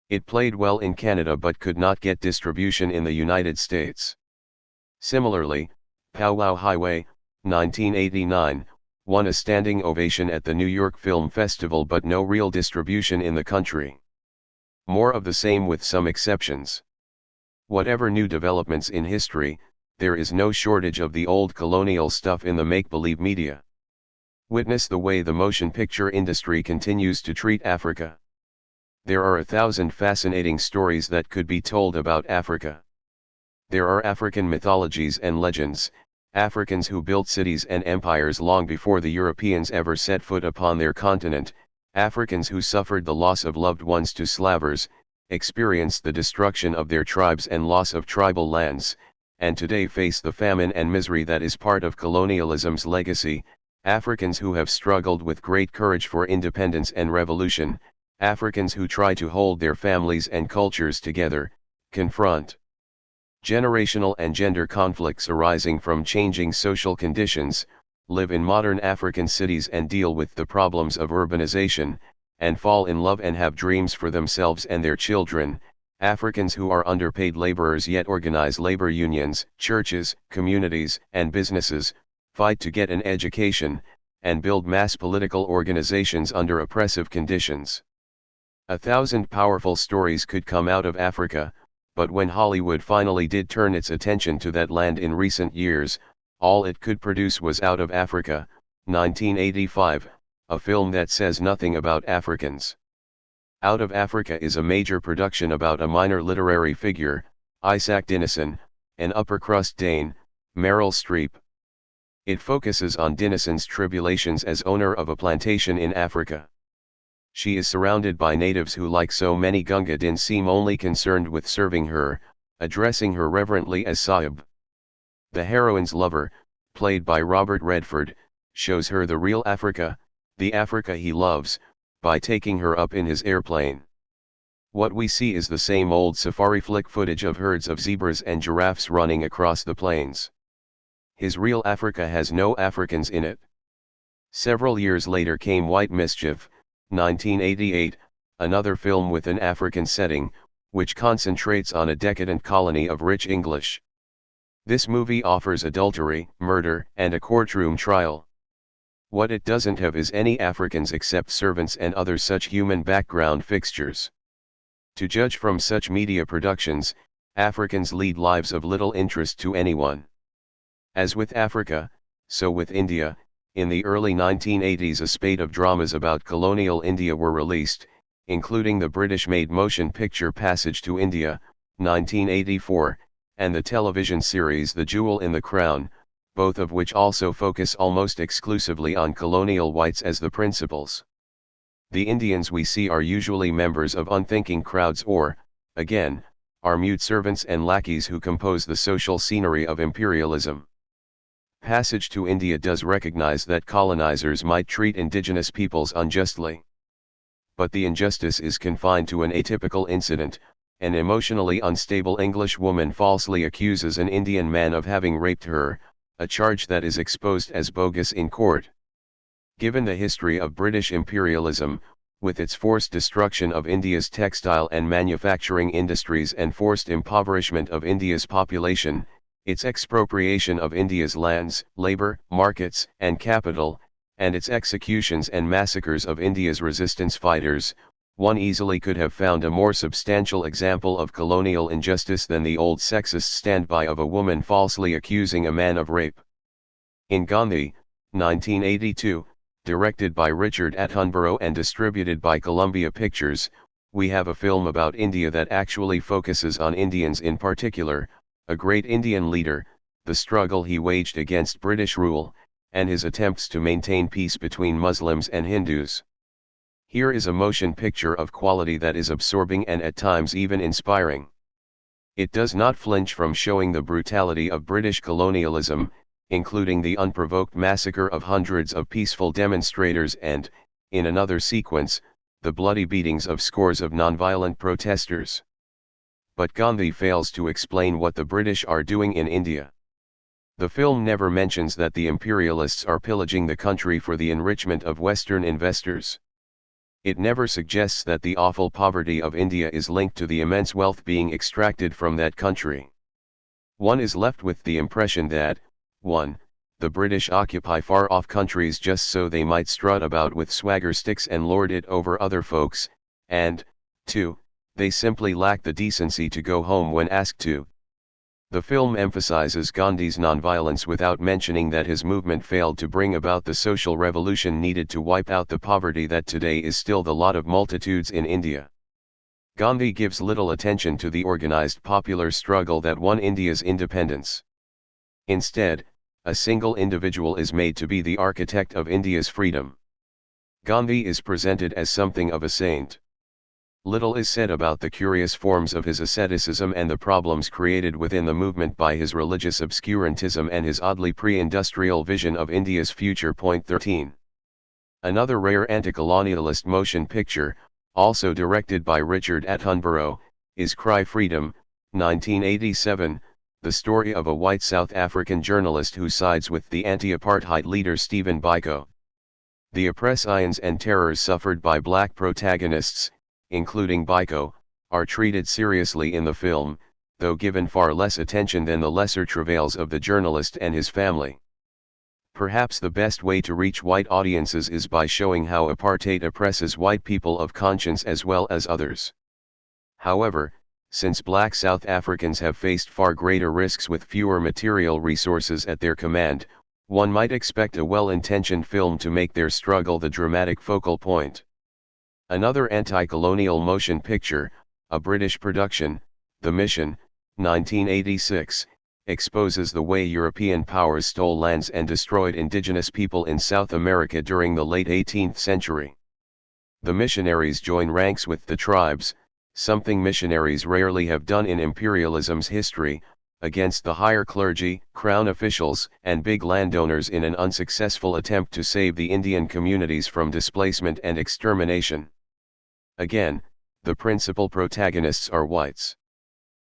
It played well in Canada but could not get distribution in the United States. Similarly, Powwow Highway, 1989, won a standing ovation at the New York Film Festival but no real distribution in the country. More of the same with some exceptions. Whatever new developments in history, there is no shortage of the old colonial stuff in the make-believe media. Witness the way the motion picture industry continues to treat Africa. There are 1,000 fascinating stories that could be told about Africa. There are African mythologies and legends, Africans who built cities and empires long before the Europeans ever set foot upon their continent, Africans who suffered the loss of loved ones to slavers, experienced the destruction of their tribes and loss of tribal lands, and today face the famine and misery that is part of colonialism's legacy, Africans who have struggled with great courage for independence and revolution, Africans who try to hold their families and cultures together, confront generational and gender conflicts arising from changing social conditions, live in modern African cities and deal with the problems of urbanization, and fall in love and have dreams for themselves and their children, Africans who are underpaid laborers yet organize labor unions, churches, communities, and businesses, fight to get an education, and build mass political organizations under oppressive conditions. 1,000 powerful stories could come out of Africa, but when Hollywood finally did turn its attention to that land in recent years, all it could produce was Out of Africa, 1985, a film that says nothing about Africans. Out of Africa is a major production about a minor literary figure, Isaac Dinesen, an upper-crust Dane, Meryl Streep. It focuses on Dineson's tribulations as owner of a plantation in Africa. She is surrounded by natives who, like so many Gunga Din, seem only concerned with serving her, addressing her reverently as Sahib. The heroine's lover, played by Robert Redford, shows her the real Africa, the Africa he loves, by taking her up in his airplane. What we see is the same old safari flick footage of herds of zebras and giraffes running across the plains. His real Africa has no Africans in it. Several years later came White Mischief, 1988, another film with an African setting, which concentrates on a decadent colony of rich English. This movie offers adultery, murder, and a courtroom trial. What it doesn't have is any Africans except servants and other such human background fixtures. To judge from such media productions, Africans lead lives of little interest to anyone. As with Africa, so with India, in the early 1980s a spate of dramas about colonial India were released, including the British-made motion picture Passage to India, 1984, and the television series The Jewel in the Crown, both of which also focus almost exclusively on colonial whites as the principals. The Indians we see are usually members of unthinking crowds or, again, are mute servants and lackeys who compose the social scenery of imperialism. Passage to India does recognize that colonizers might treat indigenous peoples unjustly. But the injustice is confined to an atypical incident. An emotionally unstable English woman falsely accuses an Indian man of having raped her, a charge that is exposed as bogus in court. Given the history of British imperialism, with its forced destruction of India's textile and manufacturing industries and forced impoverishment of India's population, its expropriation of India's lands, labor, markets, and capital, and its executions and massacres of India's resistance fighters, one easily could have found a more substantial example of colonial injustice than the old sexist standby of a woman falsely accusing a man of rape. In Gandhi, 1982, directed by Richard Attenborough and distributed by Columbia Pictures, we have a film about India that actually focuses on Indians in particular, a great Indian leader, the struggle he waged against British rule, and his attempts to maintain peace between Muslims and Hindus. Here is a motion picture of quality that is absorbing and at times even inspiring. It does not flinch from showing the brutality of British colonialism, including the unprovoked massacre of hundreds of peaceful demonstrators and, in another sequence, the bloody beatings of scores of nonviolent protesters. But Gandhi fails to explain what the British are doing in India. The film never mentions that the imperialists are pillaging the country for the enrichment of Western investors. It never suggests that the awful poverty of India is linked to the immense wealth being extracted from that country. One is left with the impression that, 1. The British occupy far-off countries just so they might strut about with swagger sticks and lord it over other folks, and, 2. They simply lack the decency to go home when asked to. The film emphasizes Gandhi's nonviolence without mentioning that his movement failed to bring about the social revolution needed to wipe out the poverty that today is still the lot of multitudes in India. Gandhi gives little attention to the organized popular struggle that won India's independence. Instead, a single individual is made to be the architect of India's freedom. Gandhi is presented as something of a saint. Little is said about the curious forms of his asceticism and the problems created within the movement by his religious obscurantism and his oddly pre-industrial vision of India's future. 13. Another rare anti-colonialist motion picture, also directed by Richard Attenborough, is Cry Freedom, 1987, the story of a white South African journalist who sides with the anti-apartheid leader Stephen Biko. The oppressions and terrors suffered by black protagonists, including Biko, are treated seriously in the film, though given far less attention than the lesser travails of the journalist and his family. Perhaps the best way to reach white audiences is by showing how apartheid oppresses white people of conscience as well as others. However, since black South Africans have faced far greater risks with fewer material resources at their command, one might expect a well-intentioned film to make their struggle the dramatic focal point. Another anti-colonial motion picture, a British production, The Mission, 1986, exposes the way European powers stole lands and destroyed indigenous people in South America during the late 18th century. The missionaries join ranks with the tribes, something missionaries rarely have done in imperialism's history, against the higher clergy, crown officials, and big landowners in an unsuccessful attempt to save the Indian communities from displacement and extermination. Again, the principal protagonists are whites.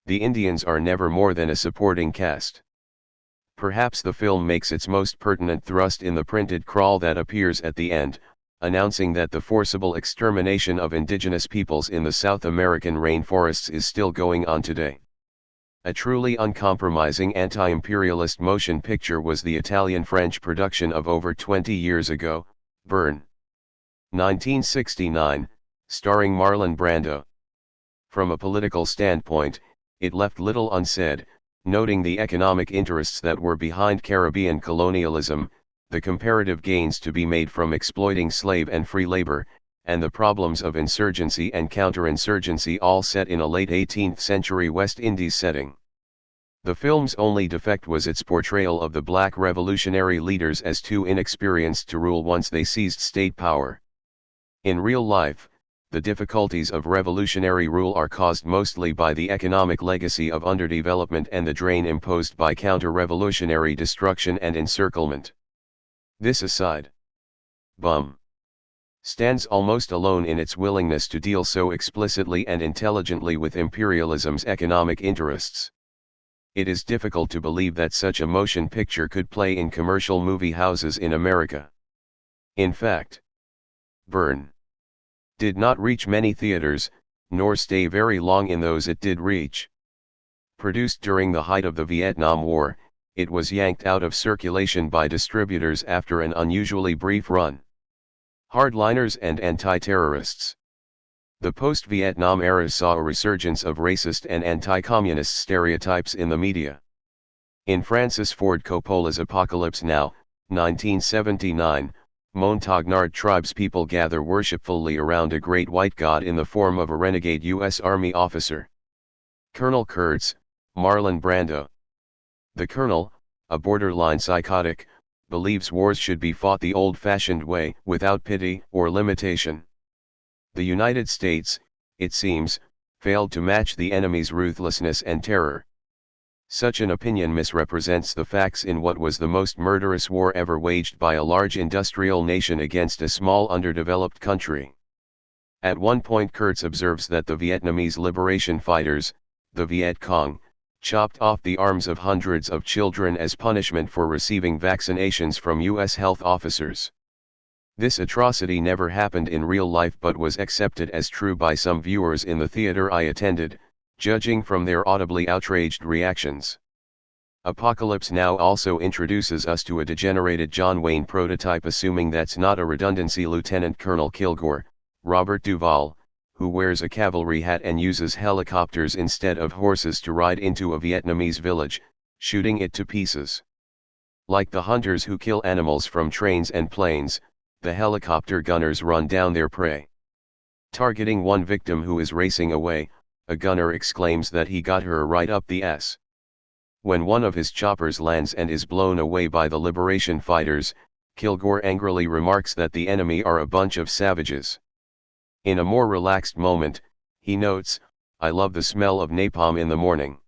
The Indians are never more than a supporting cast. Perhaps the film makes its most pertinent thrust in the printed crawl that appears at the end, announcing that the forcible extermination of indigenous peoples in the South American rainforests is still going on today. A truly uncompromising anti-imperialist motion picture was the Italian-French production of over 20 years ago, Burn. 1969, starring Marlon Brando. From a political standpoint, it left little unsaid, noting the economic interests that were behind Caribbean colonialism, the comparative gains to be made from exploiting slave and free labor, and the problems of insurgency and counterinsurgency, all set in a late 18th century West Indies setting. The film's only defect was its portrayal of the black revolutionary leaders as too inexperienced to rule once they seized state power. In real life, the difficulties of revolutionary rule are caused mostly by the economic legacy of underdevelopment and the drain imposed by counter-revolutionary destruction and encirclement. This aside, Bum stands almost alone in its willingness to deal so explicitly and intelligently with imperialism's economic interests. It is difficult to believe that such a motion picture could play in commercial movie houses in America. In fact, Burn did not reach many theaters, nor stay very long in those it did reach. Produced during the height of the Vietnam War, it was yanked out of circulation by distributors after an unusually brief run. Hardliners and anti-terrorists. The post-Vietnam era saw a resurgence of racist and anti-communist stereotypes in the media. In Francis Ford Coppola's Apocalypse Now, 1979, Montagnard tribespeople gather worshipfully around a great white god in the form of a renegade U.S. Army officer. Colonel Kurtz, Marlon Brando. The colonel, a borderline psychotic, believes wars should be fought the old-fashioned way, without pity or limitation. The United States, it seems, failed to match the enemy's ruthlessness and terror. Such an opinion misrepresents the facts in what was the most murderous war ever waged by a large industrial nation against a small underdeveloped country. At one point Kurtz observes that the Vietnamese liberation fighters, the Viet Cong, chopped off the arms of hundreds of children as punishment for receiving vaccinations from U.S. health officers. This atrocity never happened in real life but was accepted as true by some viewers in the theater I attended, judging from their audibly outraged reactions. Apocalypse Now also introduces us to a degenerated John Wayne prototype, assuming that's not a redundancy. Lieutenant Colonel Kilgore, Robert Duvall, who wears a cavalry hat and uses helicopters instead of horses to ride into a Vietnamese village, shooting it to pieces. Like the hunters who kill animals from trains and planes, the helicopter gunners run down their prey. Targeting one victim who is racing away, a gunner exclaims that he got her right up the ass. When one of his choppers lands and is blown away by the liberation fighters, Kilgore angrily remarks that the enemy are a bunch of savages. In a more relaxed moment, he notes, "I love the smell of napalm in the morning."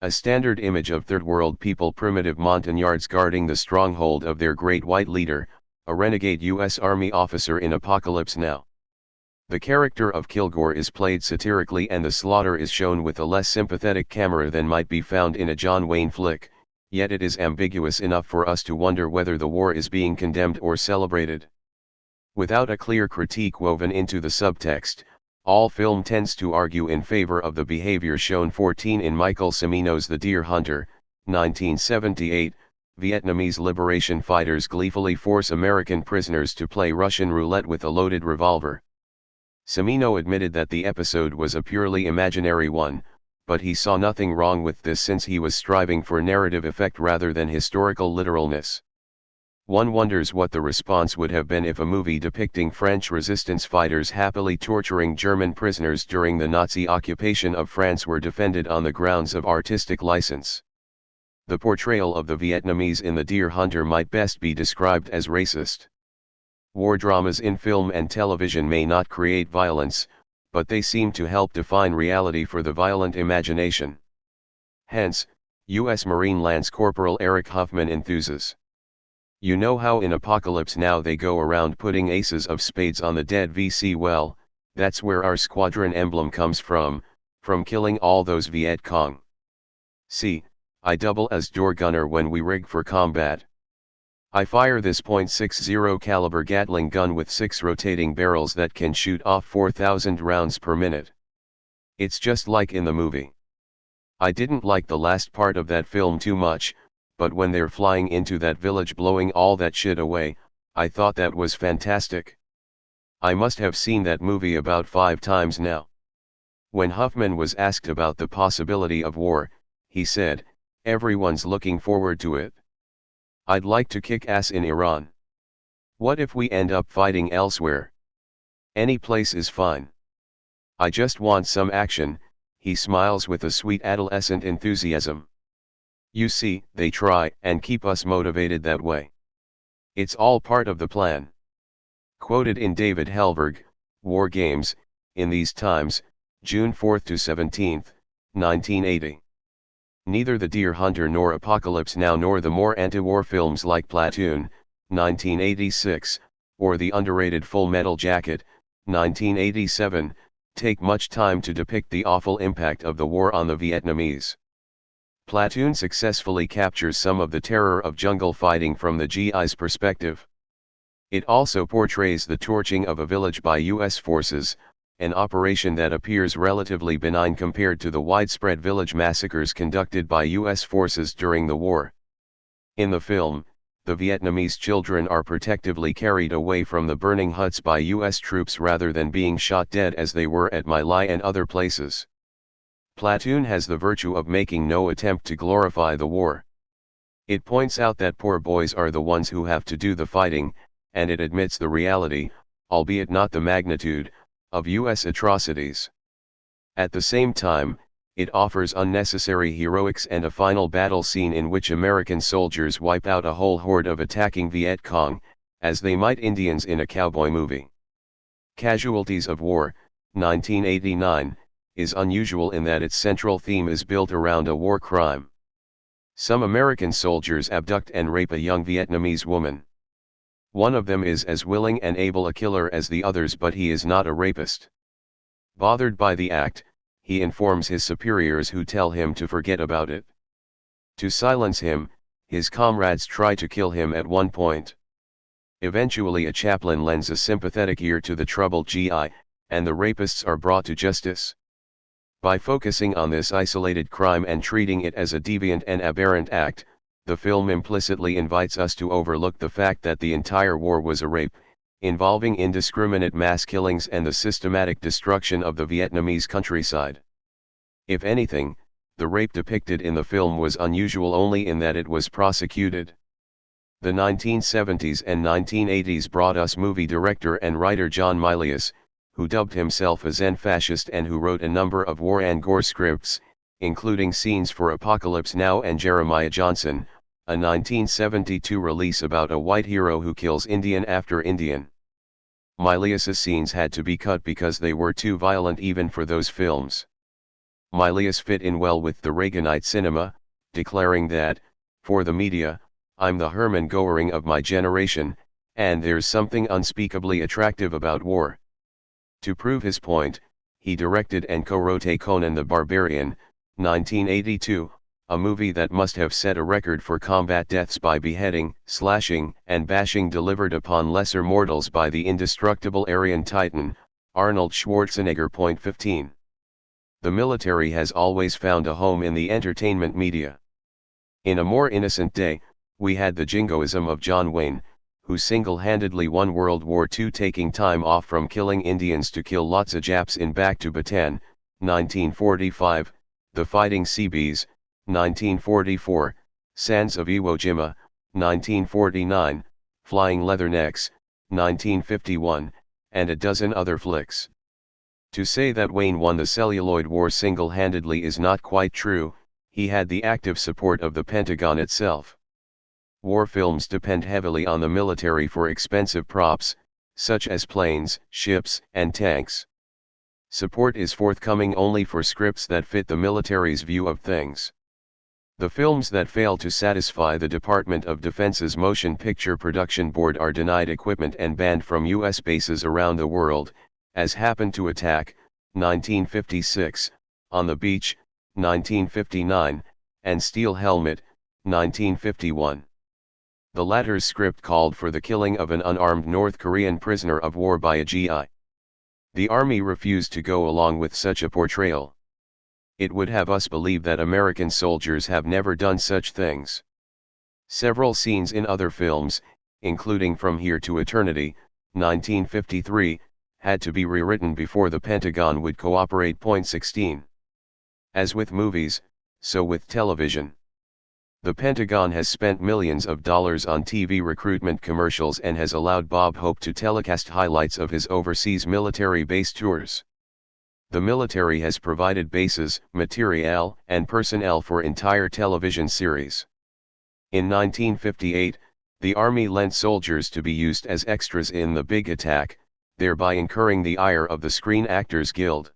A standard image of third world people, primitive montagnards guarding the stronghold of their great white leader, a renegade U.S. Army officer in Apocalypse Now. The character of Kilgore is played satirically and the slaughter is shown with a less sympathetic camera than might be found in a John Wayne flick, yet it is ambiguous enough for us to wonder whether the war is being condemned or celebrated. Without a clear critique woven into the subtext, all film tends to argue in favor of the behavior shown. 14 In Michael Cimino's The Deer Hunter, 1978, Vietnamese liberation fighters gleefully force American prisoners to play Russian roulette with a loaded revolver. Cimino admitted that the episode was a purely imaginary one, but he saw nothing wrong with this since he was striving for narrative effect rather than historical literalness. One wonders what the response would have been if a movie depicting French resistance fighters happily torturing German prisoners during the Nazi occupation of France were defended on the grounds of artistic license. The portrayal of the Vietnamese in The Deer Hunter might best be described as racist. War dramas in film and television may not create violence, but they seem to help define reality for the violent imagination. Hence, U.S. Marine Lance Corporal Eric Huffman enthuses. You know how in Apocalypse Now they go around putting aces of spades on the dead VC? Well, that's where our squadron emblem comes from killing all those Viet Cong. See, I double as door gunner when we rig for combat. I fire this .60 caliber Gatling gun with 6 rotating barrels that can shoot off 4,000 rounds per minute. It's just like in the movie. I didn't like the last part of that film too much, but when they're flying into that village blowing all that shit away, I thought that was fantastic. I must have seen that movie about 5 times now. When Huffman was asked about the possibility of war, he said, "Everyone's looking forward to it. I'd like to kick ass in Iran. What if we end up fighting elsewhere? Any place is fine. I just want some action." He smiles with a sweet adolescent enthusiasm. You see, they try and keep us motivated that way. It's all part of the plan. Quoted in David Helberg, War Games, in These Times, June 4 to 17, 1980. Neither The Deer Hunter nor Apocalypse Now nor the more anti-war films like Platoon, 1986, or the underrated Full Metal Jacket, 1987, take much time to depict the awful impact of the war on the Vietnamese. Platoon successfully captures some of the terror of jungle fighting from the GI's perspective. It also portrays the torching of a village by U.S. forces, an operation that appears relatively benign compared to the widespread village massacres conducted by U.S. forces during the war. In the film, the Vietnamese children are protectively carried away from the burning huts by U.S. troops rather than being shot dead as they were at My Lai and other places. Platoon has the virtue of making no attempt to glorify the war. It points out that poor boys are the ones who have to do the fighting, and it admits the reality, albeit not the magnitude, of U.S. atrocities. At the same time, it offers unnecessary heroics and a final battle scene in which American soldiers wipe out a whole horde of attacking Viet Cong, as they might Indians in a cowboy movie. Casualties of War, 1989, is unusual in that its central theme is built around a war crime. Some American soldiers abduct and rape a young Vietnamese woman. One of them is as willing and able a killer as the others, but he is not a rapist. Bothered by the act, he informs his superiors, who tell him to forget about it. To silence him, his comrades try to kill him at one point. Eventually a chaplain lends a sympathetic ear to the troubled GI, and the rapists are brought to justice. By focusing on this isolated crime and treating it as a deviant and aberrant act, the film implicitly invites us to overlook the fact that the entire war was a rape, involving indiscriminate mass killings and the systematic destruction of the Vietnamese countryside. If anything, the rape depicted in the film was unusual only in that it was prosecuted. The 1970s and 1980s brought us movie director and writer John Milius, who dubbed himself a Zen fascist and who wrote a number of war and gore scripts, including scenes for Apocalypse Now and Jeremiah Johnson, a 1972 release about a white hero who kills Indian after Indian. Milius's scenes had to be cut because they were too violent even for those films. Milius fit in well with the Reaganite cinema, declaring that, for the media, I'm the Hermann Goering of my generation, and there's something unspeakably attractive about war. To prove his point, he directed and co-wrote A Conan the Barbarian, 1982, a movie that must have set a record for combat deaths by beheading, slashing, and bashing delivered upon lesser mortals by the indestructible Aryan Titan, Arnold Schwarzenegger. 15. The military has always found a home in the entertainment media. In A More Innocent Day, we had the jingoism of John Wayne, who single-handedly won World War II, taking time off from killing Indians to kill lots of Japs in Back to Bataan, 1945, The Fighting Seabees, 1944, Sands of Iwo Jima, 1949, Flying Leathernecks, 1951, and a dozen other flicks. To say that Wayne won the Celluloid War single-handedly is not quite true. He had the active support of the Pentagon itself. War films depend heavily on the military for expensive props, such as planes, ships, and tanks. Support is forthcoming only for scripts that fit the military's view of things. The films that fail to satisfy the Department of Defense's Motion Picture Production Board are denied equipment and banned from U.S. bases around the world, as happened to Attack, 1956, On the Beach, 1959, and Steel Helmet, 1951. The latter's script called for the killing of an unarmed North Korean prisoner of war by a GI. The Army refused to go along with such a portrayal. It would have us believe that American soldiers have never done such things. Several scenes in other films, including From Here to Eternity, 1953, had to be rewritten before the Pentagon would cooperate. 16. As with movies, so with television. The Pentagon has spent millions of dollars on TV recruitment commercials and has allowed Bob Hope to telecast highlights of his overseas military base tours. The military has provided bases, materiel, and personnel for entire television series. In 1958, the Army lent soldiers to be used as extras in The Big Attack, thereby incurring the ire of the Screen Actors Guild.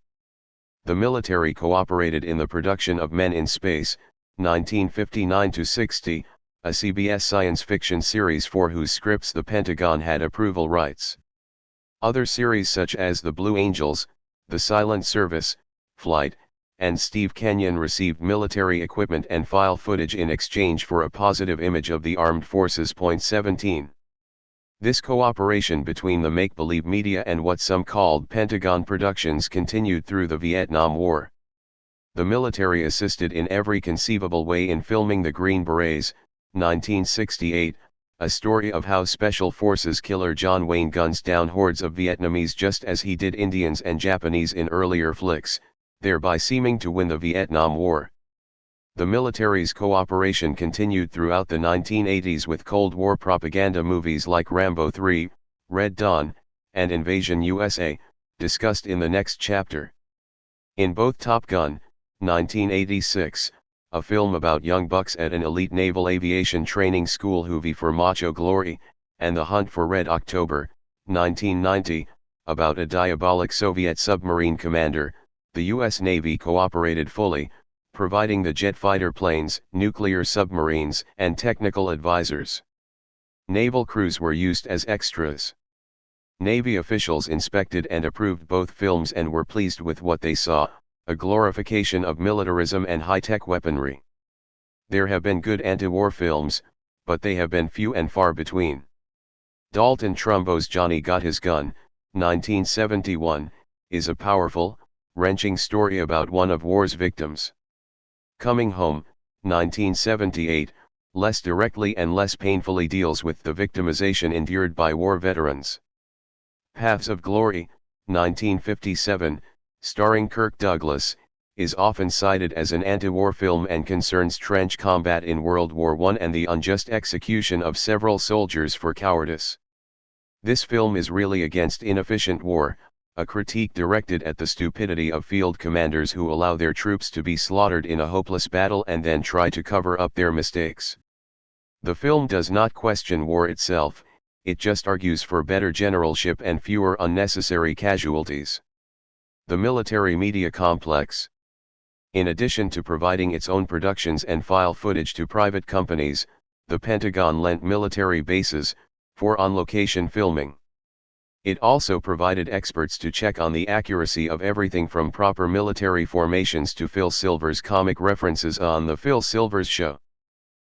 The military cooperated in the production of Men in Space, 1959-60, a CBS science fiction series for whose scripts the Pentagon had approval rights. Other series such as The Blue Angels, The Silent Service, Flight, and Steve Kenyon received military equipment and file footage in exchange for a positive image of the armed forces. 17. This cooperation between the make-believe media and what some called Pentagon Productions continued through the Vietnam War. The military assisted in every conceivable way in filming The Green Berets, 1968, a story of how Special Forces killer John Wayne guns down hordes of Vietnamese just as he did Indians and Japanese in earlier flicks, thereby seeming to win the Vietnam War. The military's cooperation continued throughout the 1980s with Cold War propaganda movies like Rambo 3, Red Dawn, and Invasion USA, discussed in the next chapter. In both Top Gun, 1986, a film about young bucks at an elite naval aviation training school who vie for macho glory, and The Hunt for Red October, 1990, about a diabolic Soviet submarine commander, the U.S. Navy cooperated fully, providing the jet fighter planes, nuclear submarines, and technical advisors. Naval crews were used as extras. Navy officials inspected and approved both films and were pleased with what they saw, a glorification of militarism and high-tech weaponry. There have been good anti-war films, but they have been few and far between. Dalton Trumbo's Johnny Got His Gun, 1971, is a powerful, wrenching story about one of war's victims. Coming Home, 1978, less directly and less painfully deals with the victimization endured by war veterans. Paths of Glory, 1957, starring Kirk Douglas, is often cited as an anti-war film and concerns trench combat in World War I and the unjust execution of several soldiers for cowardice. This film is really against inefficient war, a critique directed at the stupidity of field commanders who allow their troops to be slaughtered in a hopeless battle and then try to cover up their mistakes. The film does not question war itself, it just argues for better generalship and fewer unnecessary casualties. The military media complex. In addition to providing its own productions and file footage to private companies, the Pentagon lent military bases for on-location filming. It also provided experts to check on the accuracy of everything from proper military formations to Phil Silver's comic references on The Phil Silvers Show.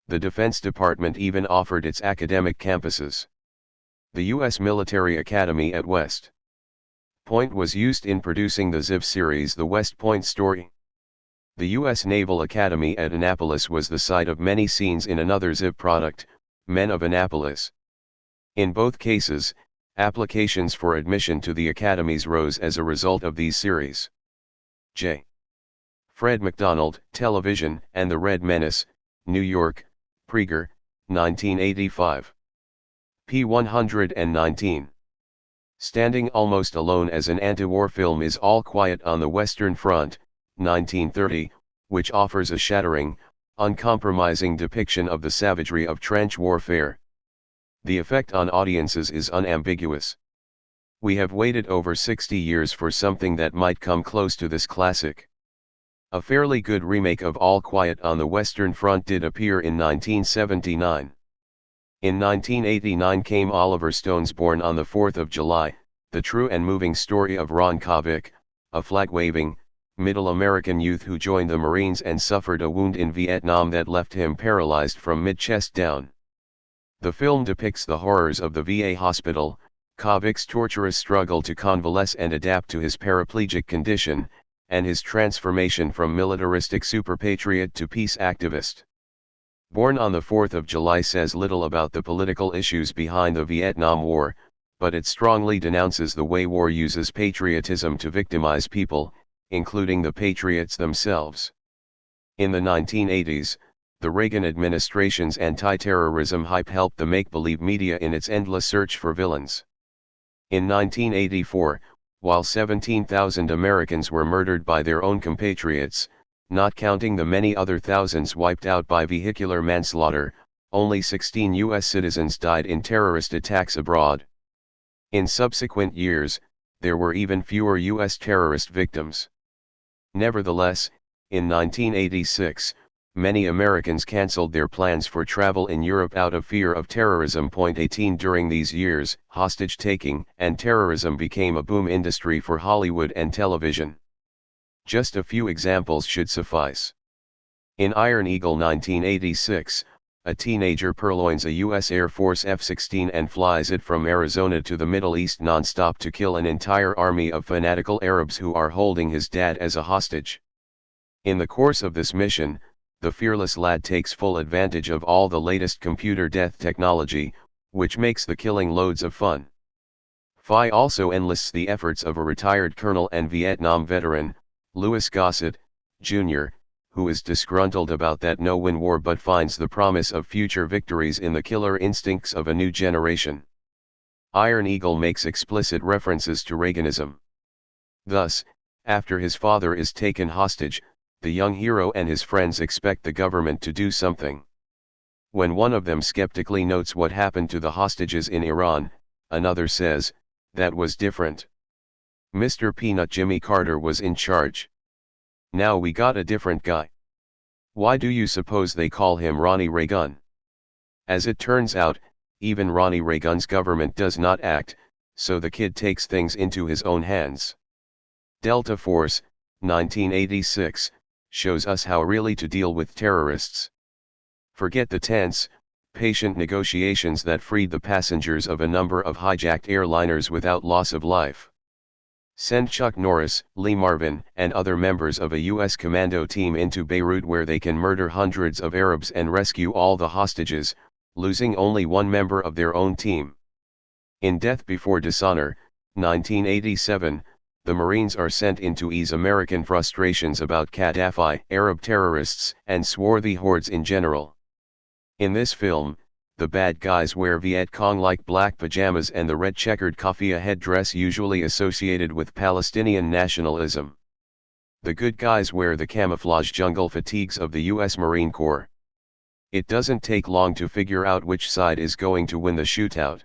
The Defense Department even offered its academic campuses. The U.S. Military Academy at West Point was used in producing the Ziv series The West Point Story. The U.S. Naval Academy at Annapolis was the site of many scenes in another Ziv product, Men of Annapolis. In both cases, applications for admission to the academies rose as a result of these series. J. Fred MacDonald, Television and the Red Menace, New York, Praeger, 1985. p. 119. Standing almost alone as an anti-war film is All Quiet on the Western Front, 1930, which offers a shattering, uncompromising depiction of the savagery of trench warfare. The effect on audiences is unambiguous. We have waited over 60 years for something that might come close to this classic. A fairly good remake of All Quiet on the Western Front did appear in 1979. In 1989 came Oliver Stone's Born on the 4th of July, the true and moving story of Ron Kovic, a flag-waving, Middle American youth who joined the Marines and suffered a wound in Vietnam that left him paralyzed from mid-chest down. The film depicts the horrors of the VA hospital, Kovic's torturous struggle to convalesce and adapt to his paraplegic condition, and his transformation from militaristic super-patriot to peace activist. Born on the 4th of July says little about the political issues behind the Vietnam War, but it strongly denounces the way war uses patriotism to victimize people, including the patriots themselves. In the 1980s, the Reagan administration's anti-terrorism hype helped the make-believe media in its endless search for villains. In 1984, while 17,000 Americans were murdered by their own compatriots, not counting the many other thousands wiped out by vehicular manslaughter, only 16 U.S. citizens died in terrorist attacks abroad. In subsequent years, there were even fewer U.S. terrorist victims. Nevertheless, in 1986, many Americans canceled their plans for travel in Europe out of fear of terrorism. 18 During these years, hostage-taking and terrorism became a boom industry for Hollywood and television. Just a few examples should suffice. In Iron Eagle 1986, a teenager purloins a U.S. Air Force F-16 and flies it from Arizona to the Middle East non-stop to kill an entire army of fanatical Arabs who are holding his dad as a hostage. In the course of this mission, the fearless lad takes full advantage of all the latest computer death technology, which makes the killing loads of fun. FI also enlists the efforts of a retired colonel and Vietnam veteran, Louis Gossett, Jr., who is disgruntled about that no-win war but finds the promise of future victories in the killer instincts of a new generation. Iron Eagle makes explicit references to Reaganism. Thus, after his father is taken hostage, the young hero and his friends expect the government to do something. When one of them skeptically notes what happened to the hostages in Iran, another says, "That was different. Mr. Peanut Jimmy Carter was in charge. Now we got a different guy. Why do you suppose they call him Ronnie Reagan?" As it turns out, even Ronnie Reagan's government does not act, so the kid takes things into his own hands. Delta Force, 1986, shows us how really to deal with terrorists. Forget the tense, patient negotiations that freed the passengers of a number of hijacked airliners without loss of life. Send Chuck Norris, Lee Marvin, and other members of a U.S. commando team into Beirut where they can murder hundreds of Arabs and rescue all the hostages, losing only one member of their own team. In Death Before Dishonor, 1987, the Marines are sent in to ease American frustrations about Gaddafi, Arab terrorists, and swarthy hordes in general. In this film, the bad guys wear Viet Cong-like black pajamas and the red checkered keffiyeh headdress usually associated with Palestinian nationalism. The good guys wear the camouflage jungle fatigues of the U.S. Marine Corps. It doesn't take long to figure out which side is going to win the shootout.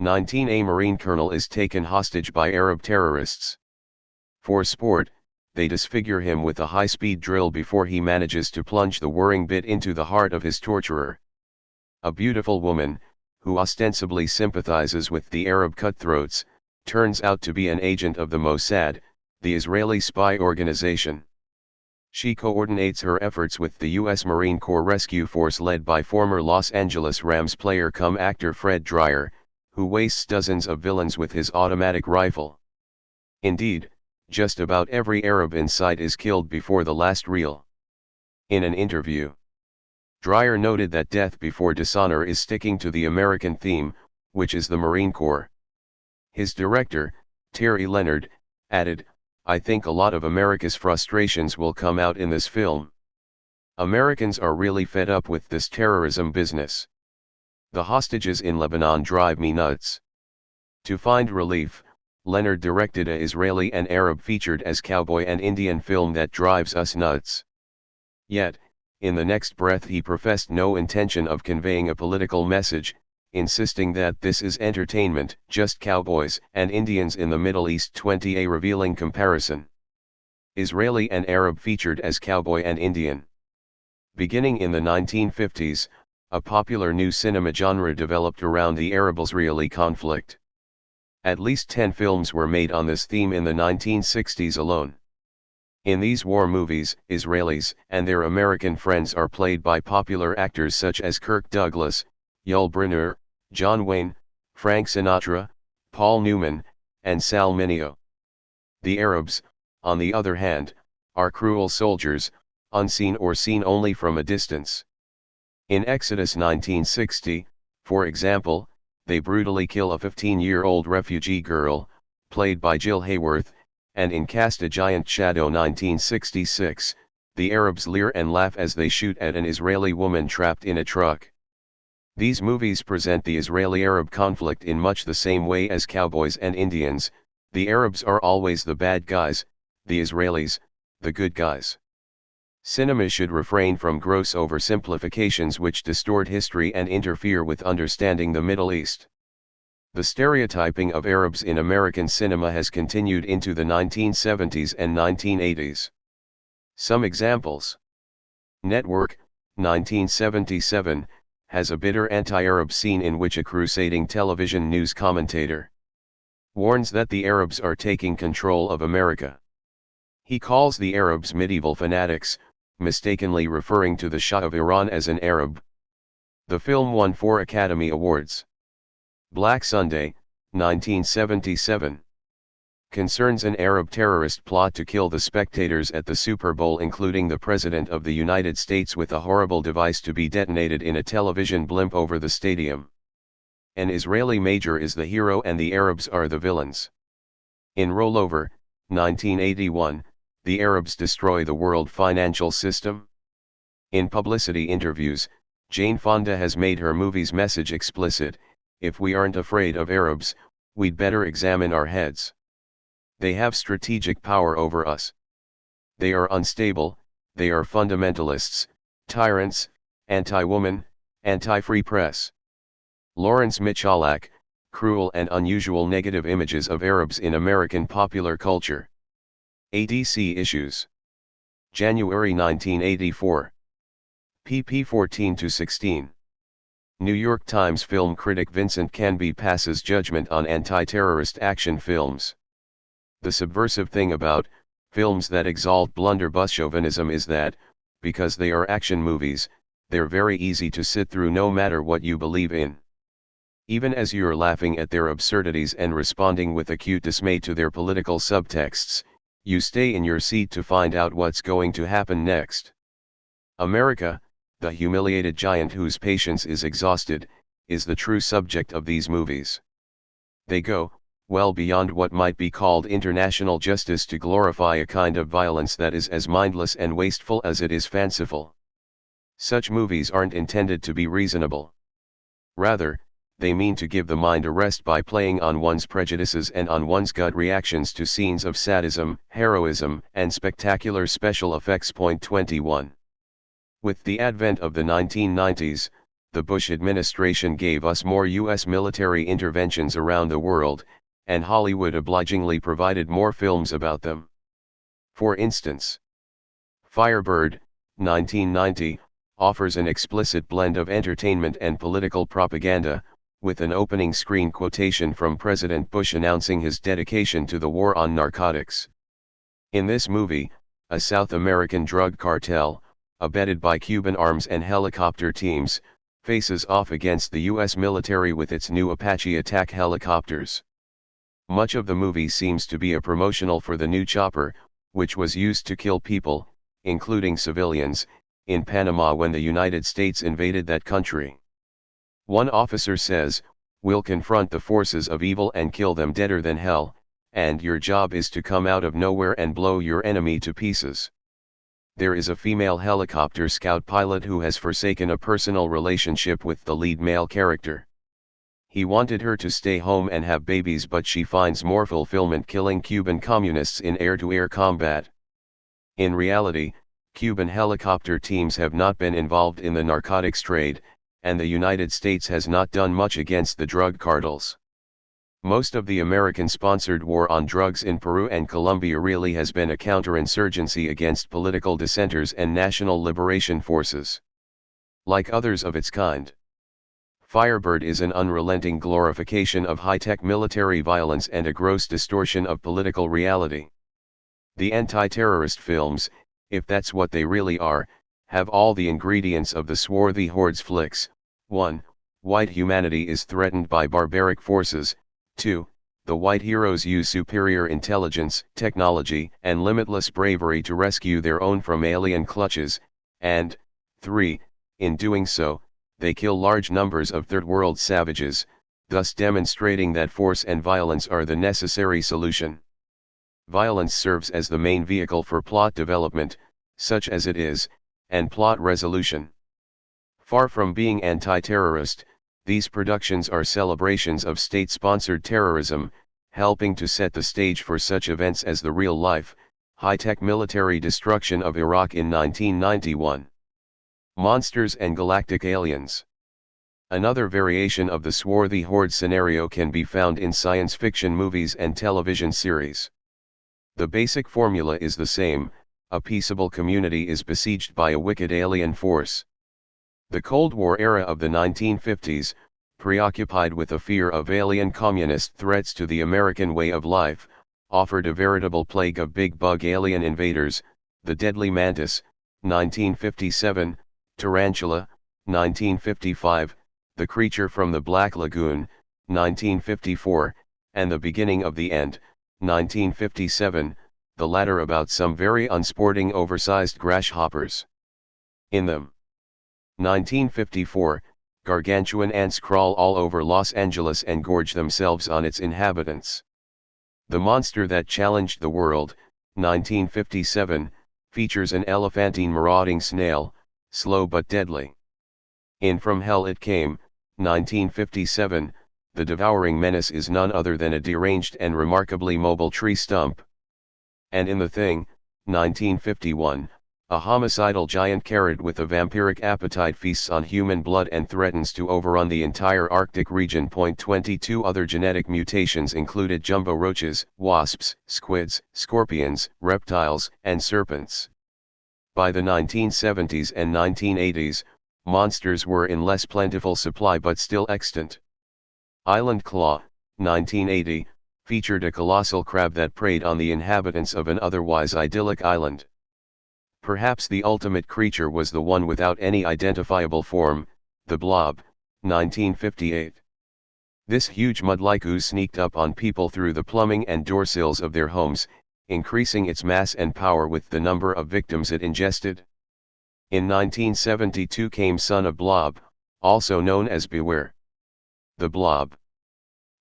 19A Marine colonel is taken hostage by Arab terrorists. For sport, they disfigure him with a high-speed drill before he manages to plunge the whirring bit into the heart of his torturer. A beautiful woman, who ostensibly sympathizes with the Arab cutthroats, turns out to be an agent of the Mossad, the Israeli spy organization. She coordinates her efforts with the U.S. Marine Corps Rescue Force led by former Los Angeles Rams player-cum-actor Fred Dreyer, who wastes dozens of villains with his automatic rifle. Indeed, just about every Arab in sight is killed before the last reel. In an interview, Dreyer noted that Death Before Dishonor is sticking to the American theme, which is the Marine Corps. His director, Terry Leonard, added, "I think a lot of America's frustrations will come out in this film. Americans are really fed up with this terrorism business. The hostages in Lebanon drive me nuts." To find relief, Leonard directed a Israeli and Arab featured as cowboy and Indian film that drives us nuts. Yet, in the next breath he professed no intention of conveying a political message, insisting that this is entertainment, just cowboys and Indians in the Middle East. 20A revealing comparison. Israeli and Arab featured as cowboy and Indian. Beginning in the 1950s, a popular new cinema genre developed around the Arab-Israeli conflict. At least 10 films were made on this theme in the 1960s alone. In these war movies, Israelis and their American friends are played by popular actors such as Kirk Douglas, Yul Brynner, John Wayne, Frank Sinatra, Paul Newman, and Sal Mineo. The Arabs, on the other hand, are cruel soldiers, unseen or seen only from a distance. In Exodus 1960, for example, they brutally kill a 15-year-old refugee girl, played by Jill Hayworth, and in Cast a Giant Shadow 1966, the Arabs leer and laugh as they shoot at an Israeli woman trapped in a truck. These movies present the Israeli-Arab conflict in much the same way as cowboys and Indians. The Arabs are always the bad guys, the Israelis, the good guys. Cinema should refrain from gross oversimplifications which distort history and interfere with understanding the Middle East. The stereotyping of Arabs in American cinema has continued into the 1970s and 1980s. Some examples. Network, 1977, has a bitter anti-Arab scene in which a crusading television news commentator warns that the Arabs are taking control of America. He calls the Arabs medieval fanatics, mistakenly referring to the Shah of Iran as an Arab. The film won 4 Academy Awards. Black Sunday, 1977. Concerns an Arab terrorist plot to kill the spectators at the Super Bowl, including the President of the United States, with a horrible device to be detonated in a television blimp over the stadium. An Israeli major is the hero and the Arabs are the villains. In Rollover, 1981, the Arabs destroy the world financial system. In publicity interviews, Jane Fonda has made her movie's message explicit: if we aren't afraid of Arabs, we'd better examine our heads. They have strategic power over us. They are unstable, they are fundamentalists, tyrants, anti-woman, anti-free press. Lawrence Michalak, Cruel and Unusual Negative Images of Arabs in American Popular Culture. ADC Issues. January 1984. pp 14-16. New York Times film critic Vincent Canby passes judgment on anti-terrorist action films. The subversive thing about films that exalt blunderbuss chauvinism is that, because they are action movies, they're very easy to sit through no matter what you believe in. Even as you're laughing at their absurdities and responding with acute dismay to their political subtexts, you stay in your seat to find out what's going to happen next. America, the humiliated giant whose patience is exhausted, is the true subject of these movies. They go well beyond what might be called international justice to glorify a kind of violence that is as mindless and wasteful as it is fanciful. Such movies aren't intended to be reasonable. Rather, they mean to give the mind a rest by playing on one's prejudices and on one's gut reactions to scenes of sadism, heroism, and spectacular special effects. Point 21. With the advent of the 1990s, the Bush administration gave us more U.S. military interventions around the world, and Hollywood obligingly provided more films about them. For instance, Firebird, 1990, offers an explicit blend of entertainment and political propaganda, with an opening screen quotation from President Bush announcing his dedication to the war on narcotics. In this movie, a South American drug cartel, abetted by Cuban arms and helicopter teams, faces off against the U.S. military with its new Apache attack helicopters. Much of the movie seems to be a promotional for the new chopper, which was used to kill people, including civilians, in Panama when the United States invaded that country. One officer says, "We'll confront the forces of evil and kill them deader than hell, and your job is to come out of nowhere and blow your enemy to pieces." There is a female helicopter scout pilot who has forsaken a personal relationship with the lead male character. He wanted her to stay home and have babies, but she finds more fulfillment killing Cuban communists in air-to-air combat. In reality, Cuban helicopter teams have not been involved in the narcotics trade, and the United States has not done much against the drug cartels. Most of the American-sponsored war on drugs in Peru and Colombia really has been a counterinsurgency against political dissenters and national liberation forces. Like others of its kind, Firebird is an unrelenting glorification of high-tech military violence and a gross distortion of political reality. The anti-terrorist films, if that's what they really are, have all the ingredients of the swarthy hordes flicks. 1. White humanity is threatened by barbaric forces. 2. The white heroes use superior intelligence, technology, and limitless bravery to rescue their own from alien clutches, and 3. In doing so, they kill large numbers of third-world savages, thus demonstrating that force and violence are the necessary solution. Violence serves as the main vehicle for plot development, such as it is, and plot resolution. Far from being anti-terrorist, these productions are celebrations of state-sponsored terrorism, helping to set the stage for such events as the real-life, high-tech military destruction of Iraq in 1991. Monsters and galactic aliens. Another variation of the swarthy horde scenario can be found in science fiction movies and television series. The basic formula is the same: a peaceable community is besieged by a wicked alien force. The Cold War era of the 1950s, preoccupied with the fear of alien communist threats to the American way of life, offered a veritable plague of big bug alien invaders: the deadly mantis, 1957, tarantula, 1955, the creature from the Black Lagoon, 1954, and the beginning of the end, 1957, the latter about some very unsporting oversized grasshoppers. In them, 1954, gargantuan ants crawl all over Los Angeles and gorge themselves on its inhabitants. The Monster That Challenged the World, 1957, features an elephantine marauding snail, slow but deadly. In From Hell It Came, 1957, the devouring menace is none other than a deranged and remarkably mobile tree stump. And in The Thing, 1951, a homicidal giant carrot with a vampiric appetite feasts on human blood and threatens to overrun the entire Arctic region. 22 other genetic mutations included jumbo roaches, wasps, squids, scorpions, reptiles, and serpents. By the 1970s and 1980s, monsters were in less plentiful supply but still extant. Island Claw, 1980, featured a colossal crab that preyed on the inhabitants of an otherwise idyllic island. Perhaps the ultimate creature was the one without any identifiable form, the Blob, 1958. This huge mud-like ooze sneaked up on people through the plumbing and door sills of their homes, increasing its mass and power with the number of victims it ingested. In 1972 came Son of Blob, also known as Beware the Blob.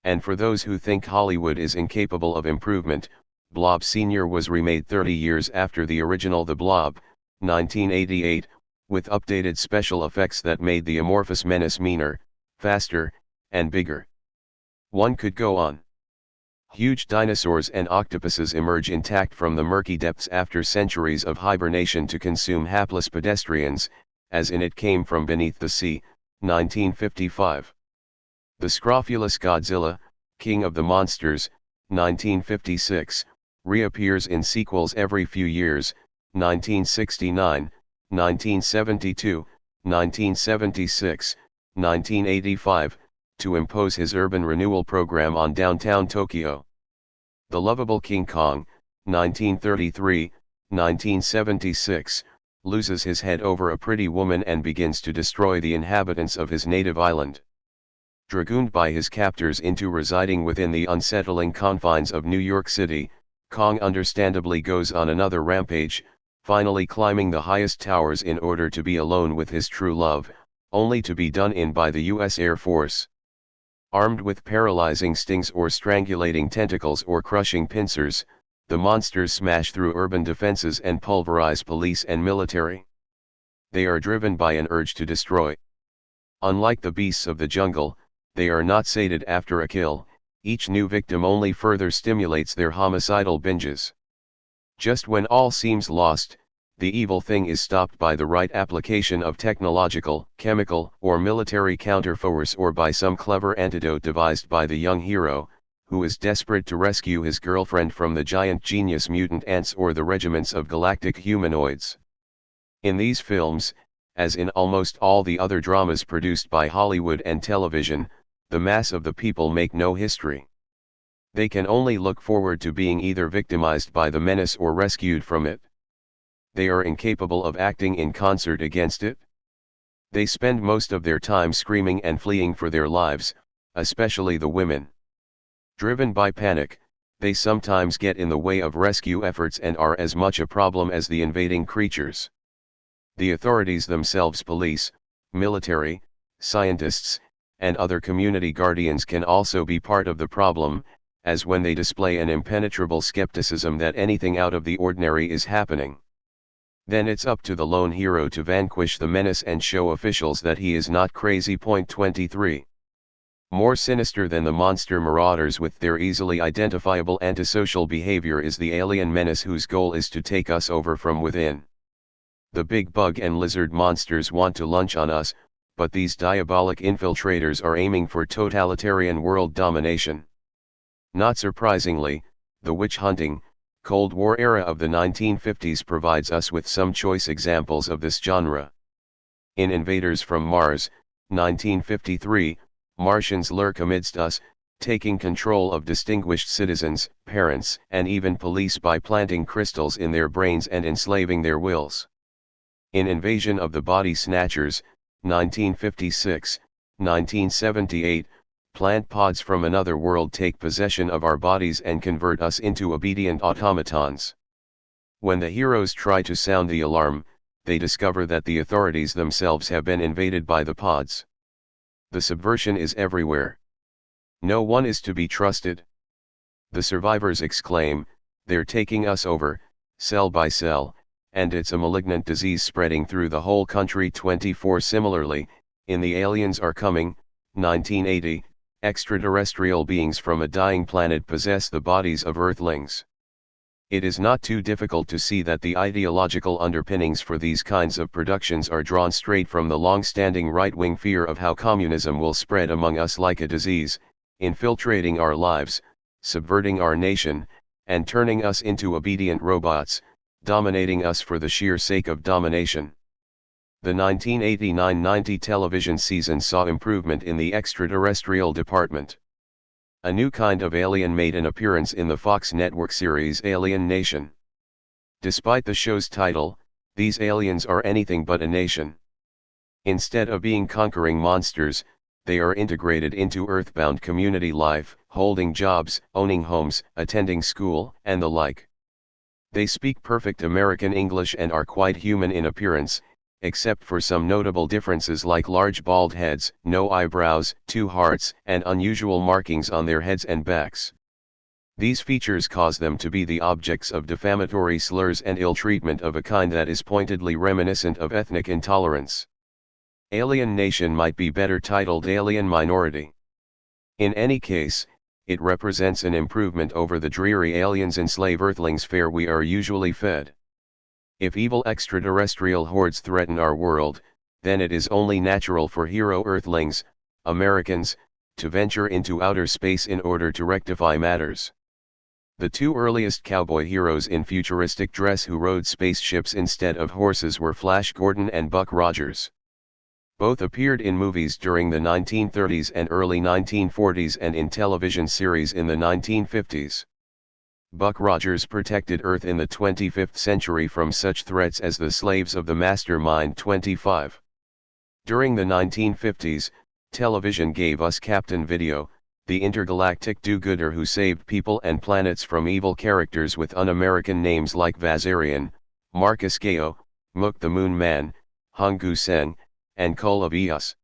And for those who think Hollywood is incapable of improvement, Blob Sr. was remade 30 years after the original The Blob, 1988, with updated special effects that made the amorphous menace meaner, faster, and bigger. One could go on. Huge dinosaurs and octopuses emerge intact from the murky depths after centuries of hibernation to consume hapless pedestrians, as in It Came From Beneath the Sea, 1955. The scrofulous Godzilla, King of the Monsters, 1956, reappears in sequels every few years, 1969, 1972, 1976, 1985, to impose his urban renewal program on downtown Tokyo. The lovable King Kong, 1933, 1976, loses his head over a pretty woman and begins to destroy the inhabitants of his native island. Dragooned by his captors into residing within the unsettling confines of New York City, Kong understandably goes on another rampage, finally climbing the highest towers in order to be alone with his true love, only to be done in by the U.S. Air Force. Armed with paralyzing stings or strangulating tentacles or crushing pincers, the monsters smash through urban defenses and pulverize police and military. They are driven by an urge to destroy. Unlike the beasts of the jungle, they are not sated after a kill. Each new victim only further stimulates their homicidal binges. Just when all seems lost, the evil thing is stopped by the right application of technological, chemical, or military counterforce, or by some clever antidote devised by the young hero, who is desperate to rescue his girlfriend from the giant genius mutant ants or the regiments of galactic humanoids. In these films, as in almost all the other dramas produced by Hollywood and television, the mass of the people make no history. They can only look forward to being either victimized by the menace or rescued from it. They are incapable of acting in concert against it. They spend most of their time screaming and fleeing for their lives, especially the women. Driven by panic, they sometimes get in the way of rescue efforts and are as much a problem as the invading creatures. The authorities themselves, police, military, scientists, and other community guardians can also be part of the problem, as when they display an impenetrable skepticism that anything out of the ordinary is happening. Then it's up to the lone hero to vanquish the menace and show officials that he is not crazy. 23. More sinister than the monster marauders with their easily identifiable antisocial behavior is the alien menace whose goal is to take us over from within. The big bug and lizard monsters want to lunch on us, but these diabolic infiltrators are aiming for totalitarian world domination. Not surprisingly, the witch-hunting, Cold War era of the 1950s provides us with some choice examples of this genre. In Invaders from Mars, 1953, Martians lurk amidst us, taking control of distinguished citizens, parents, and even police by planting crystals in their brains and enslaving their wills. In Invasion of the Body Snatchers, 1956, 1978, plant pods from another world take possession of our bodies and convert us into obedient automatons. When the heroes try to sound the alarm, they discover that the authorities themselves have been invaded by the pods. The subversion is everywhere. No one is to be trusted. The survivors exclaim, "They're taking us over, cell by cell, and it's a malignant disease spreading through the whole country." 24. Similarly, in The Aliens Are Coming, 1980, extraterrestrial beings from a dying planet possess the bodies of Earthlings. It is not too difficult to see that the ideological underpinnings for these kinds of productions are drawn straight from the long-standing right-wing fear of how communism will spread among us like a disease, infiltrating our lives, subverting our nation, and turning us into obedient robots, dominating us for the sheer sake of domination. The 1989-90 television season saw improvement in the extraterrestrial department. A new kind of alien made an appearance in the Fox network series Alien Nation. Despite the show's title, these aliens are anything but a nation. Instead of being conquering monsters, they are integrated into earthbound community life, holding jobs, owning homes, attending school, and the like. They speak perfect American English and are quite human in appearance, except for some notable differences like large bald heads, no eyebrows, 2 hearts, and unusual markings on their heads and backs. These features cause them to be the objects of defamatory slurs and ill treatment of a kind that is pointedly reminiscent of ethnic intolerance. Alien Nation might be better titled Alien Minority. In any case, it represents an improvement over the dreary aliens enslave Earthlings fare we are usually fed. If evil extraterrestrial hordes threaten our world, then it is only natural for hero Earthlings, Americans, to venture into outer space in order to rectify matters. The two earliest cowboy heroes in futuristic dress who rode spaceships instead of horses were Flash Gordon and Buck Rogers. Both appeared in movies during the 1930s and early 1940s and in television series in the 1950s. Buck Rogers protected Earth in the 25th century from such threats as the slaves of the mastermind 25. During the 1950s, television gave us Captain Video, the intergalactic do-gooder who saved people and planets from evil characters with un-American names like Vazarian, Marcus Gao, Mook the Moon Man, Hungu Seng, and Kul of Eos.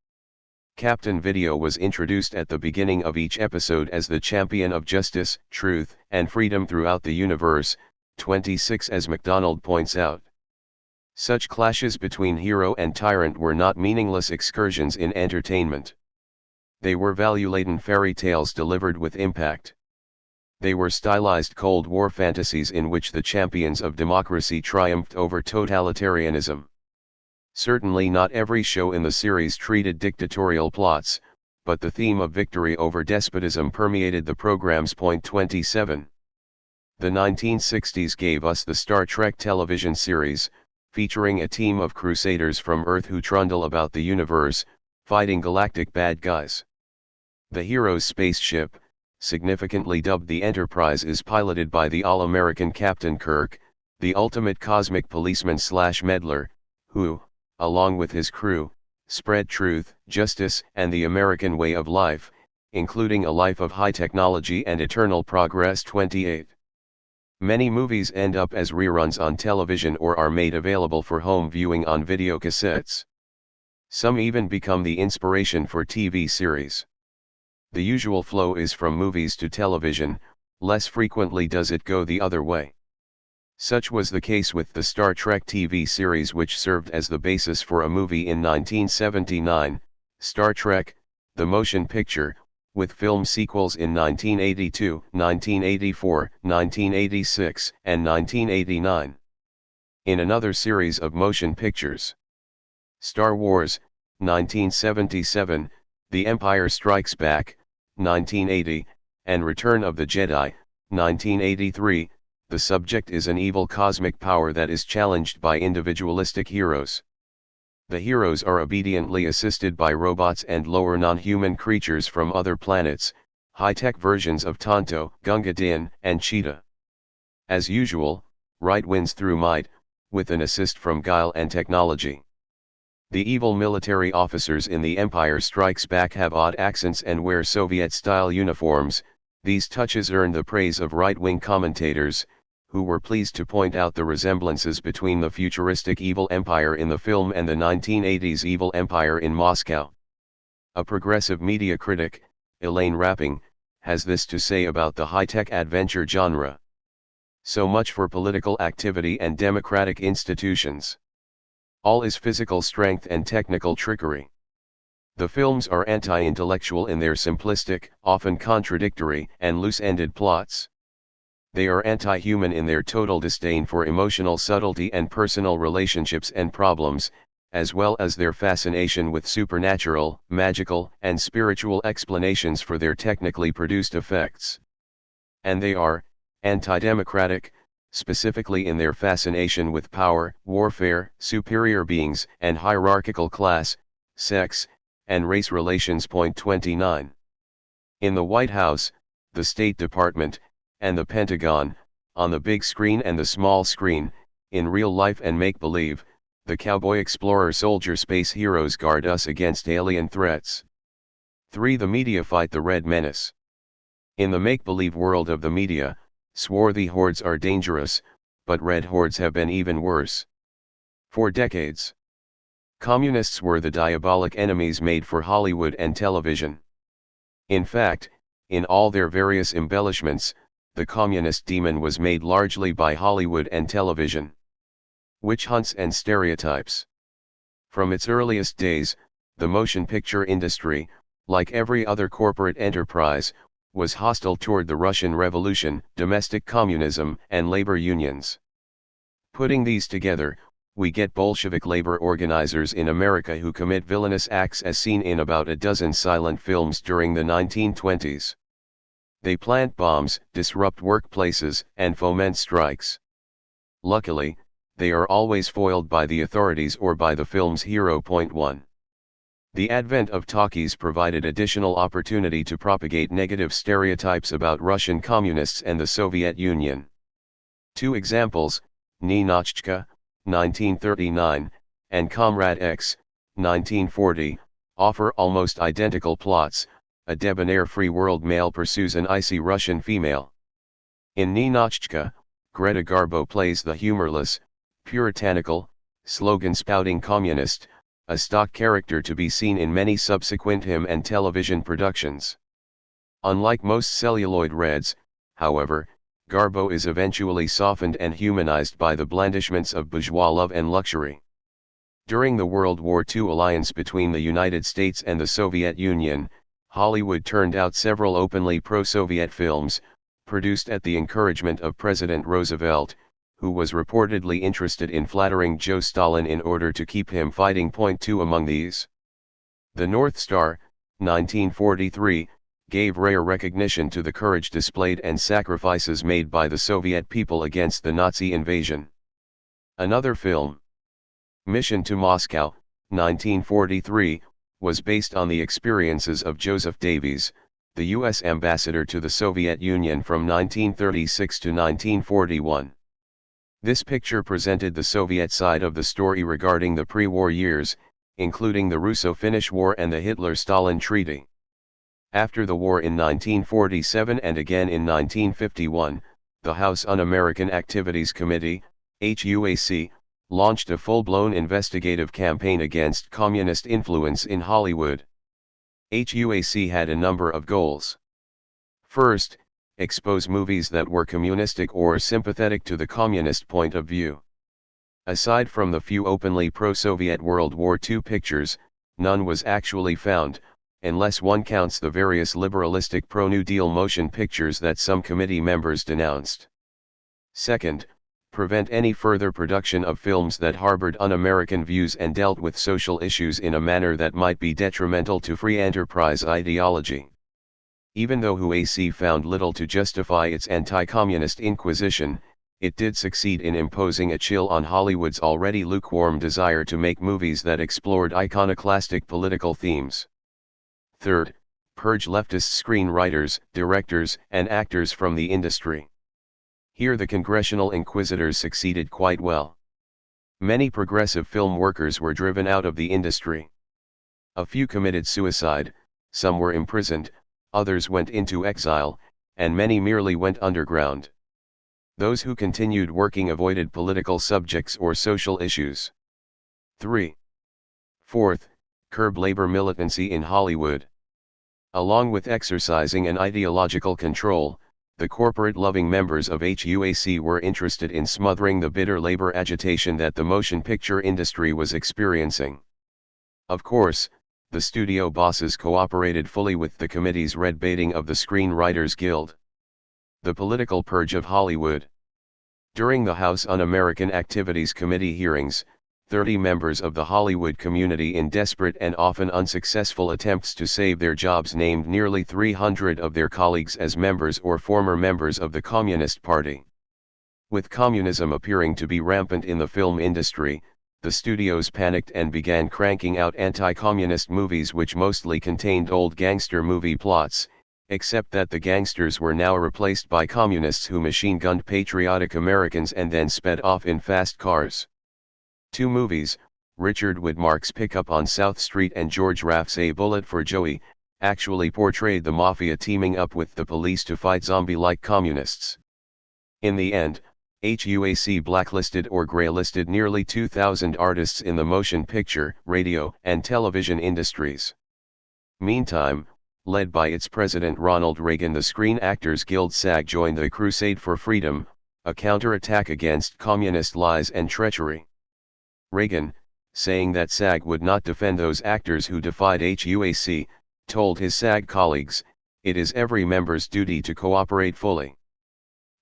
Captain Video was introduced at the beginning of each episode as the champion of justice, truth, and freedom throughout the universe. 26. As MacDonald points out, such clashes between hero and tyrant were not meaningless excursions in entertainment. They were value-laden fairy tales delivered with impact. They were stylized Cold War fantasies in which the champions of democracy triumphed over totalitarianism. Certainly not every show in the series treated dictatorial plots, but the theme of victory over despotism permeated the program's. Point 27. The 1960s gave us the Star Trek television series, featuring a team of crusaders from Earth who trundle about the universe, fighting galactic bad guys. The hero's spaceship, significantly dubbed the Enterprise, is piloted by the all-American Captain Kirk, the ultimate cosmic policeman/meddler, who, along with his crew, spread truth, justice, and the American way of life, including a life of high technology and eternal progress. 28. Many movies end up as reruns on television or are made available for home viewing on videocassettes. Some even become the inspiration for TV series. The usual flow is from movies to television, less frequently does it go the other way. Such was the case with the Star Trek TV series, which served as the basis for a movie in 1979, Star Trek, the Motion Picture, with film sequels in 1982, 1984, 1986, and 1989. In another series of motion pictures, Star Wars, 1977, The Empire Strikes Back, 1980, and Return of the Jedi, 1983, the subject is an evil cosmic power that is challenged by individualistic heroes. The heroes are obediently assisted by robots and lower non-human creatures from other planets, high-tech versions of Tonto, Gunga Din, and Cheetah. As usual, right wins through might, with an assist from guile and technology. The evil military officers in The Empire Strikes Back have odd accents and wear Soviet-style uniforms. These touches earned the praise of right-wing commentators, who were pleased to point out the resemblances between the futuristic evil empire in the film and the 1980s evil empire in Moscow. A progressive media critic, Elaine Rapping, has this to say about the high-tech adventure genre. So much for political activity and democratic institutions. All is physical strength and technical trickery. The films are anti-intellectual in their simplistic, often contradictory, and loose-ended plots. They are anti-human in their total disdain for emotional subtlety and personal relationships and problems, as well as their fascination with supernatural, magical, and spiritual explanations for their technically produced effects. And they are anti-democratic, specifically in their fascination with power, warfare, superior beings, and hierarchical class, sex, and race relations. Point 29. In the White House, the State Department, and the Pentagon, on the big screen and the small screen, in real life and make-believe, the cowboy explorer soldier space heroes guard us against alien threats. 3. The media fight the Red Menace. In the make-believe world of the media, swarthy hordes are dangerous, but red hordes have been even worse. For decades, communists were the diabolic enemies made for Hollywood and television. In fact, in all their various embellishments, the communist demon was made largely by Hollywood and television. Witch hunts and stereotypes. From its earliest days, the motion picture industry, like every other corporate enterprise, was hostile toward the Russian Revolution, domestic communism, and labor unions. Putting these together, we get Bolshevik labor organizers in America who commit villainous acts as seen in about a dozen silent films during the 1920s. They plant bombs, disrupt workplaces, and foment strikes. Luckily, they are always foiled by the authorities or by the film's hero. Point 1. The advent of talkies provided additional opportunity to propagate negative stereotypes about Russian communists and the Soviet Union. 2 examples, Ninotchka, 1939, and Comrade X, 1940, offer almost identical plots. A debonair free world male pursues an icy Russian female. In Ninotchka, Greta Garbo plays the humorless, puritanical, slogan-spouting communist, a stock character to be seen in many subsequent hymn and television productions. Unlike most celluloid reds, however, Garbo is eventually softened and humanized by the blandishments of bourgeois love and luxury. During the World War II alliance between the United States and the Soviet Union, Hollywood turned out several openly pro-Soviet films, produced at the encouragement of President Roosevelt, who was reportedly interested in flattering Joe Stalin in order to keep him fighting. Point 2. Among these, The North Star, 1943, gave rare recognition to the courage displayed and sacrifices made by the Soviet people against the Nazi invasion. Another film, Mission to Moscow, 1943, was based on the experiences of Joseph Davies, the U.S. ambassador to the Soviet Union from 1936 to 1941. This picture presented the Soviet side of the story regarding the pre-war years, including the Russo-Finnish War and the Hitler-Stalin Treaty. After the war in 1947 and again in 1951, the House Un-American Activities Committee, HUAC, launched a full-blown investigative campaign against communist influence in Hollywood. HUAC had a number of goals. First, expose movies that were communistic or sympathetic to the communist point of view. Aside from the few openly pro-Soviet World War II pictures, none was actually found, unless one counts the various liberalistic pro-New Deal motion pictures that some committee members denounced. Second, prevent any further production of films that harbored un-American views and dealt with social issues in a manner that might be detrimental to free enterprise ideology. Even though HUAC found little to justify its anti-communist inquisition, it did succeed in imposing a chill on Hollywood's already lukewarm desire to make movies that explored iconoclastic political themes. Third, purge leftist screenwriters, directors, and actors from the industry. Here the congressional inquisitors succeeded quite well. Many progressive film workers were driven out of the industry. A few committed suicide, some were imprisoned, others went into exile, and many merely went underground. Those who continued working avoided political subjects or social issues. 3. Fourth, curb labor militancy in Hollywood. Along with exercising an ideological control, the corporate-loving members of HUAC were interested in smothering the bitter labor agitation that the motion picture industry was experiencing. Of course, the studio bosses cooperated fully with the committee's red baiting of the Screenwriters Guild. The political purge of Hollywood. During the House Un-American Activities Committee hearings, 30 members of the Hollywood community in desperate and often unsuccessful attempts to save their jobs named nearly 300 of their colleagues as members or former members of the Communist Party. With communism appearing to be rampant in the film industry, the studios panicked and began cranking out anti-communist movies which mostly contained old gangster movie plots, except that the gangsters were now replaced by communists who machine-gunned patriotic Americans and then sped off in fast cars. 2 movies, Richard Widmark's Pickup on South Street and George Raff's A Bullet for Joey, actually portrayed the mafia teaming up with the police to fight zombie-like communists. In the end, HUAC blacklisted or graylisted nearly 2,000 artists in the motion picture, radio, and television industries. Meantime, led by its president Ronald Reagan, the Screen Actors Guild SAG joined the Crusade for Freedom, a counterattack against communist lies and treachery. Reagan, saying that SAG would not defend those actors who defied HUAC, told his SAG colleagues, "It is every member's duty to cooperate fully."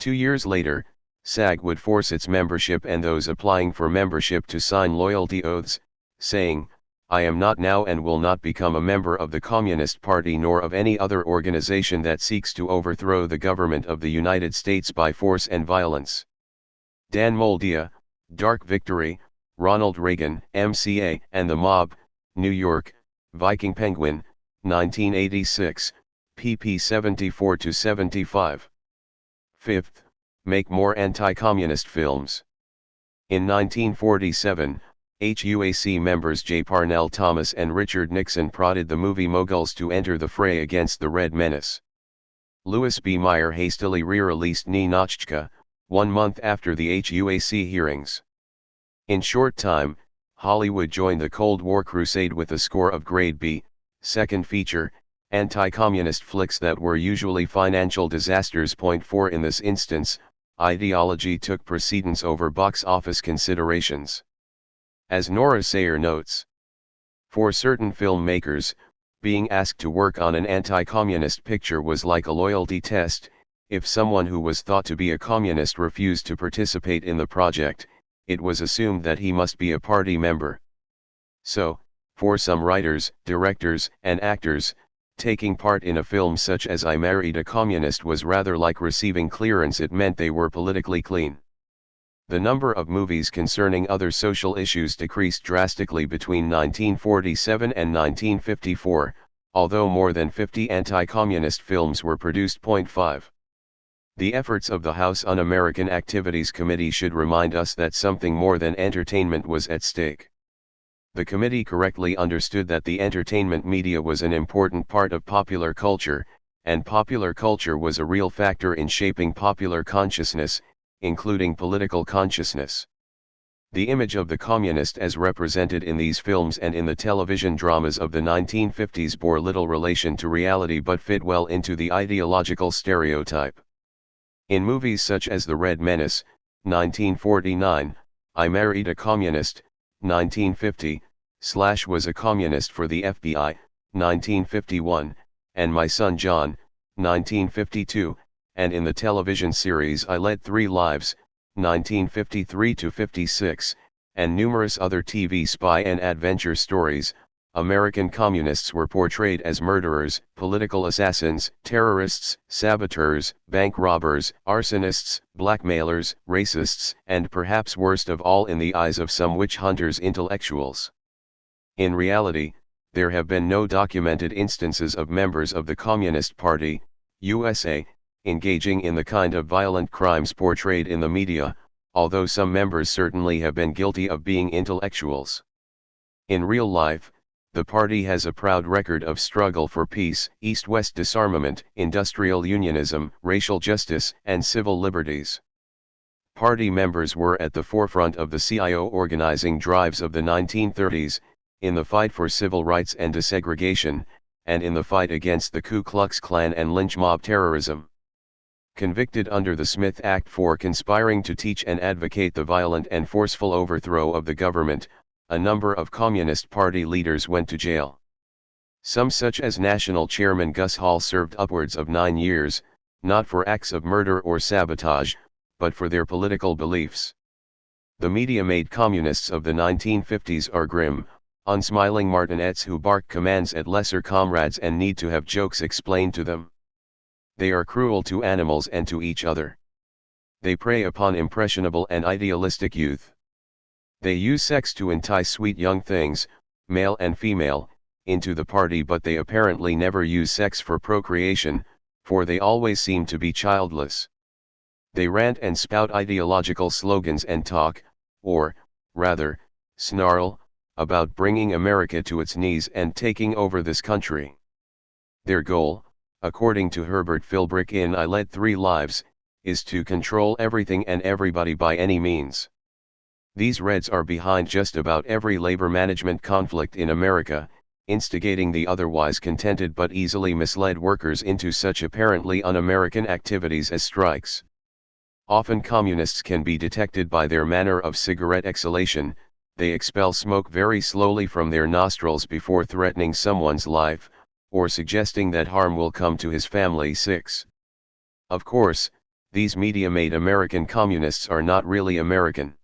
2 years later, SAG would force its membership and those applying for membership to sign loyalty oaths, saying, "I am not now and will not become a member of the Communist Party nor of any other organization that seeks to overthrow the government of the United States by force and violence." Dan Moldia, Dark Victory, Ronald Reagan, MCA, and the Mob, New York, Viking Penguin, 1986, pp 74-75. Fifth, make more anti-communist films. In 1947, HUAC members J. Parnell Thomas and Richard Nixon prodded the movie moguls to enter the fray against the Red Menace. Louis B. Mayer hastily re-released Ninotchka, 1 month after the HUAC hearings. In short time, Hollywood joined the Cold War crusade with a score of grade B, second feature, anti-communist flicks that were usually financial disasters. 4 In this instance, ideology took precedence over box office considerations. As Nora Sayer notes, for certain filmmakers, being asked to work on an anti-communist picture was like a loyalty test. If someone who was thought to be a communist refused to participate in the project, it was assumed that he must be a party member. So, for some writers, directors, and actors, Taking part in a film such as I Married a Communist was rather like receiving clearance. It meant they were politically clean. The number of movies concerning other social issues decreased drastically between 1947 and 1954, although more than 50 anti-communist films were produced. 5. The efforts of the House Un-American Activities Committee should remind us that something more than entertainment was at stake. The committee correctly understood that the entertainment media was an important part of popular culture, and popular culture was a real factor in shaping popular consciousness, including political consciousness. The image of the communist as represented in these films and in the television dramas of the 1950s bore little relation to reality but fit well into the ideological stereotype. In movies such as The Red Menace, 1949, I Married a Communist, 1950, Slash was a communist for the FBI, 1951, and My Son John, 1952, and in the television series I Led Three Lives, 1953-56, and numerous other TV spy and adventure stories, American communists were portrayed as murderers, political assassins, terrorists, saboteurs, bank robbers, arsonists, blackmailers, racists, and perhaps worst of all in the eyes of some witch hunters, intellectuals. In reality, there have been no documented instances of members of the Communist Party, USA, engaging in the kind of violent crimes portrayed in the media, although some members certainly have been guilty of being intellectuals. In real life, the party has a proud record of struggle for peace, East-West disarmament, industrial unionism, racial justice, and civil liberties. Party members were at the forefront of the CIO organizing drives of the 1930s, in the fight for civil rights and desegregation, and in the fight against the Ku Klux Klan and lynch mob terrorism. Convicted under the Smith Act for conspiring to teach and advocate the violent and forceful overthrow of the government, a number of Communist Party leaders went to jail. Some, such as National Chairman Gus Hall, served upwards of 9 years, not for acts of murder or sabotage, but for their political beliefs. The media-made communists of the 1950s are grim, unsmiling martinets who bark commands at lesser comrades and need to have jokes explained to them. They are cruel to animals and to each other. They prey upon impressionable and idealistic youth. They use sex to entice sweet young things, male and female, into the party, but they apparently never use sex for procreation, for they always seem to be childless. They rant and spout ideological slogans and talk, or, rather, snarl, about bringing America to its knees and taking over this country. Their goal, according to Herbert Philbrick in I Led Three Lives, is to control everything and everybody by any means. These Reds are behind just about every labor management conflict in America, instigating the otherwise contented but easily misled workers into such apparently un-American activities as strikes. Often communists can be detected by their manner of cigarette exhalation. They expel smoke very slowly from their nostrils before threatening someone's life, or suggesting that harm will come to his family. 6. Of course, these media-made American communists are not really American.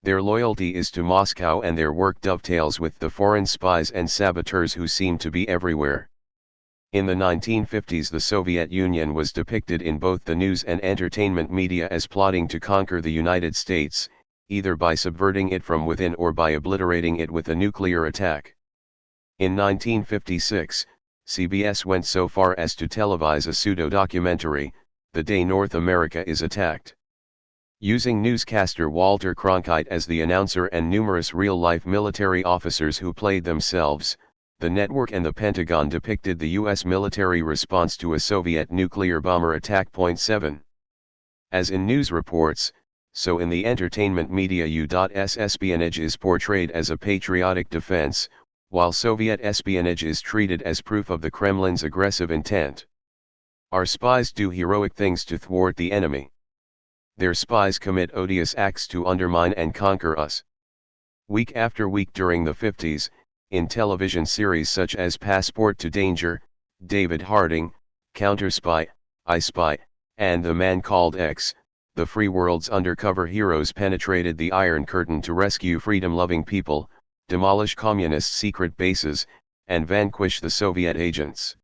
Their loyalty is to Moscow, and their work dovetails with the foreign spies and saboteurs who seem to be everywhere. In the 1950s, the Soviet Union was depicted in both the news and entertainment media as plotting to conquer the United States, either by subverting it from within or by obliterating it with a nuclear attack. In 1956, CBS went so far as to televise a pseudo-documentary, The Day North America is Attacked. Using newscaster Walter Cronkite as the announcer and numerous real-life military officers who played themselves, the network and the Pentagon depicted the U.S. military response to a Soviet nuclear bomber attack. 7. As in news reports, so in the entertainment media U.S. espionage is portrayed as a patriotic defense, while Soviet espionage is treated as proof of the Kremlin's aggressive intent. Our spies do heroic things to thwart the enemy. Their spies commit odious acts to undermine and conquer us. Week after week during the 50s, in television series such as Passport to Danger, David Harding, Counter Spy, I Spy, and The Man Called X, the free world's undercover heroes penetrated the Iron Curtain to rescue freedom-loving people, demolish communist secret bases, and vanquish the Soviet agents.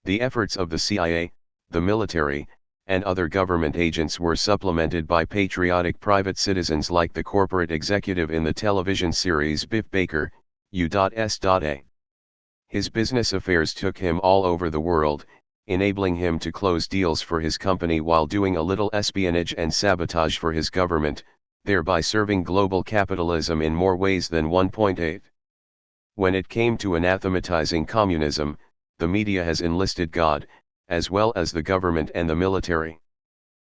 The efforts of the CIA, the military, and other government agents were supplemented by patriotic private citizens like the corporate executive in the television series Biff Baker, U.S.A. His business affairs took him all over the world, enabling him to close deals for his company while doing a little espionage and sabotage for his government, thereby serving global capitalism in more ways than 1.8. When it came to anathematizing communism, the media has enlisted God, as well as the government and the military.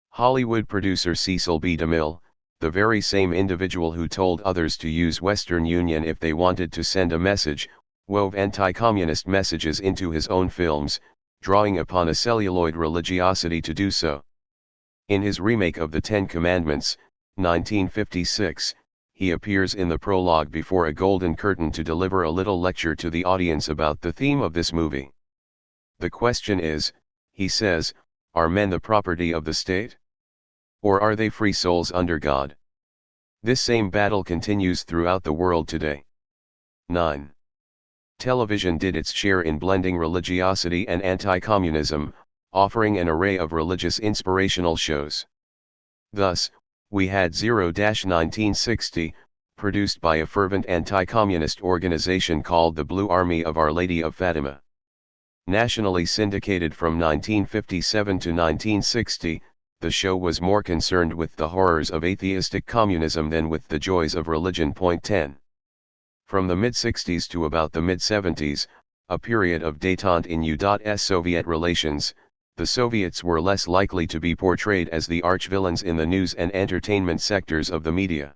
Hollywood producer Cecil B. DeMille, the very same individual who told others to use Western Union if they wanted to send a message, wove anti-communist messages into his own films, drawing upon a celluloid religiosity to do so. In his remake of the Ten Commandments, 1956, he appears in the prologue before a golden curtain to deliver a little lecture to the audience about the theme of this movie. The question is, he says, are men the property of the state? Or are they free souls under God? This same battle continues throughout the world today. 9. Television did its share in blending religiosity and anti-communism, offering an array of religious inspirational shows. Thus, we had 0-1960, produced by a fervent anti-communist organization called the Blue Army of Our Lady of Fatima. Nationally syndicated from 1957 to 1960, the show was more concerned with the horrors of atheistic communism than with the joys of religion. 10. From the mid-60s to about the mid-70s, a period of détente in U.S.-Soviet relations, the Soviets were less likely to be portrayed as the arch-villains in the news and entertainment sectors of the media.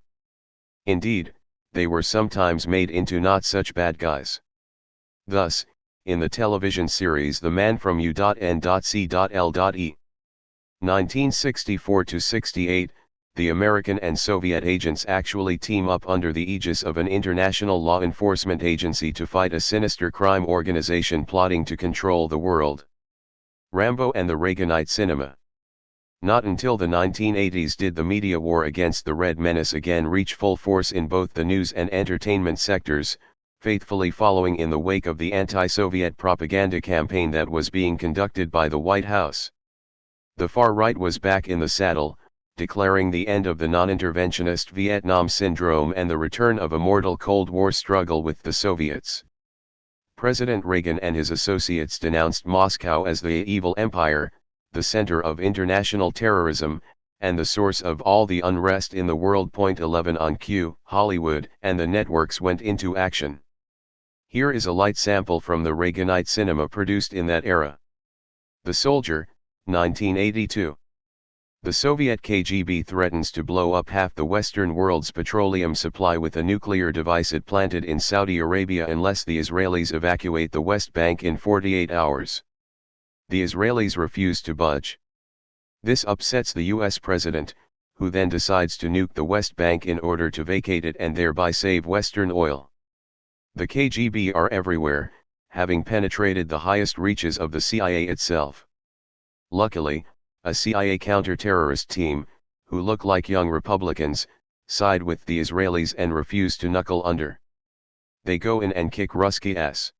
Indeed, they were sometimes made into not such bad guys. Thus, in the television series The Man from U.N.C.L.E. 1964-68, the American and Soviet agents actually team up under the aegis of an international law enforcement agency to fight a sinister crime organization plotting to control the world. Rambo and the Reaganite cinema. Not until the 1980s did the media war against the Red Menace again reach full force in both the news and entertainment sectors, faithfully following in the wake of the anti-Soviet propaganda campaign that was being conducted by the White House. The far right was back in the saddle, declaring the end of the non-interventionist Vietnam syndrome and the return of a mortal Cold War struggle with the Soviets. President Reagan and his associates denounced Moscow as the evil empire, the center of international terrorism, and the source of all the unrest in the world. 11 On cue, Hollywood and the networks went into action. Here is a light sample from the Reaganite cinema produced in that era. The Soldier, 1982. The Soviet KGB threatens to blow up half the Western world's petroleum supply with a nuclear device it planted in Saudi Arabia unless the Israelis evacuate the West Bank in 48 hours. The Israelis refuse to budge. This upsets the US president, who then decides to nuke the West Bank in order to vacate it and thereby save Western oil. The KGB are everywhere, having penetrated the highest reaches of the CIA itself. Luckily, a CIA counter-terrorist team, who look like young Republicans, side with the Israelis and refuse to knuckle under. They go in and kick Ruski's ass.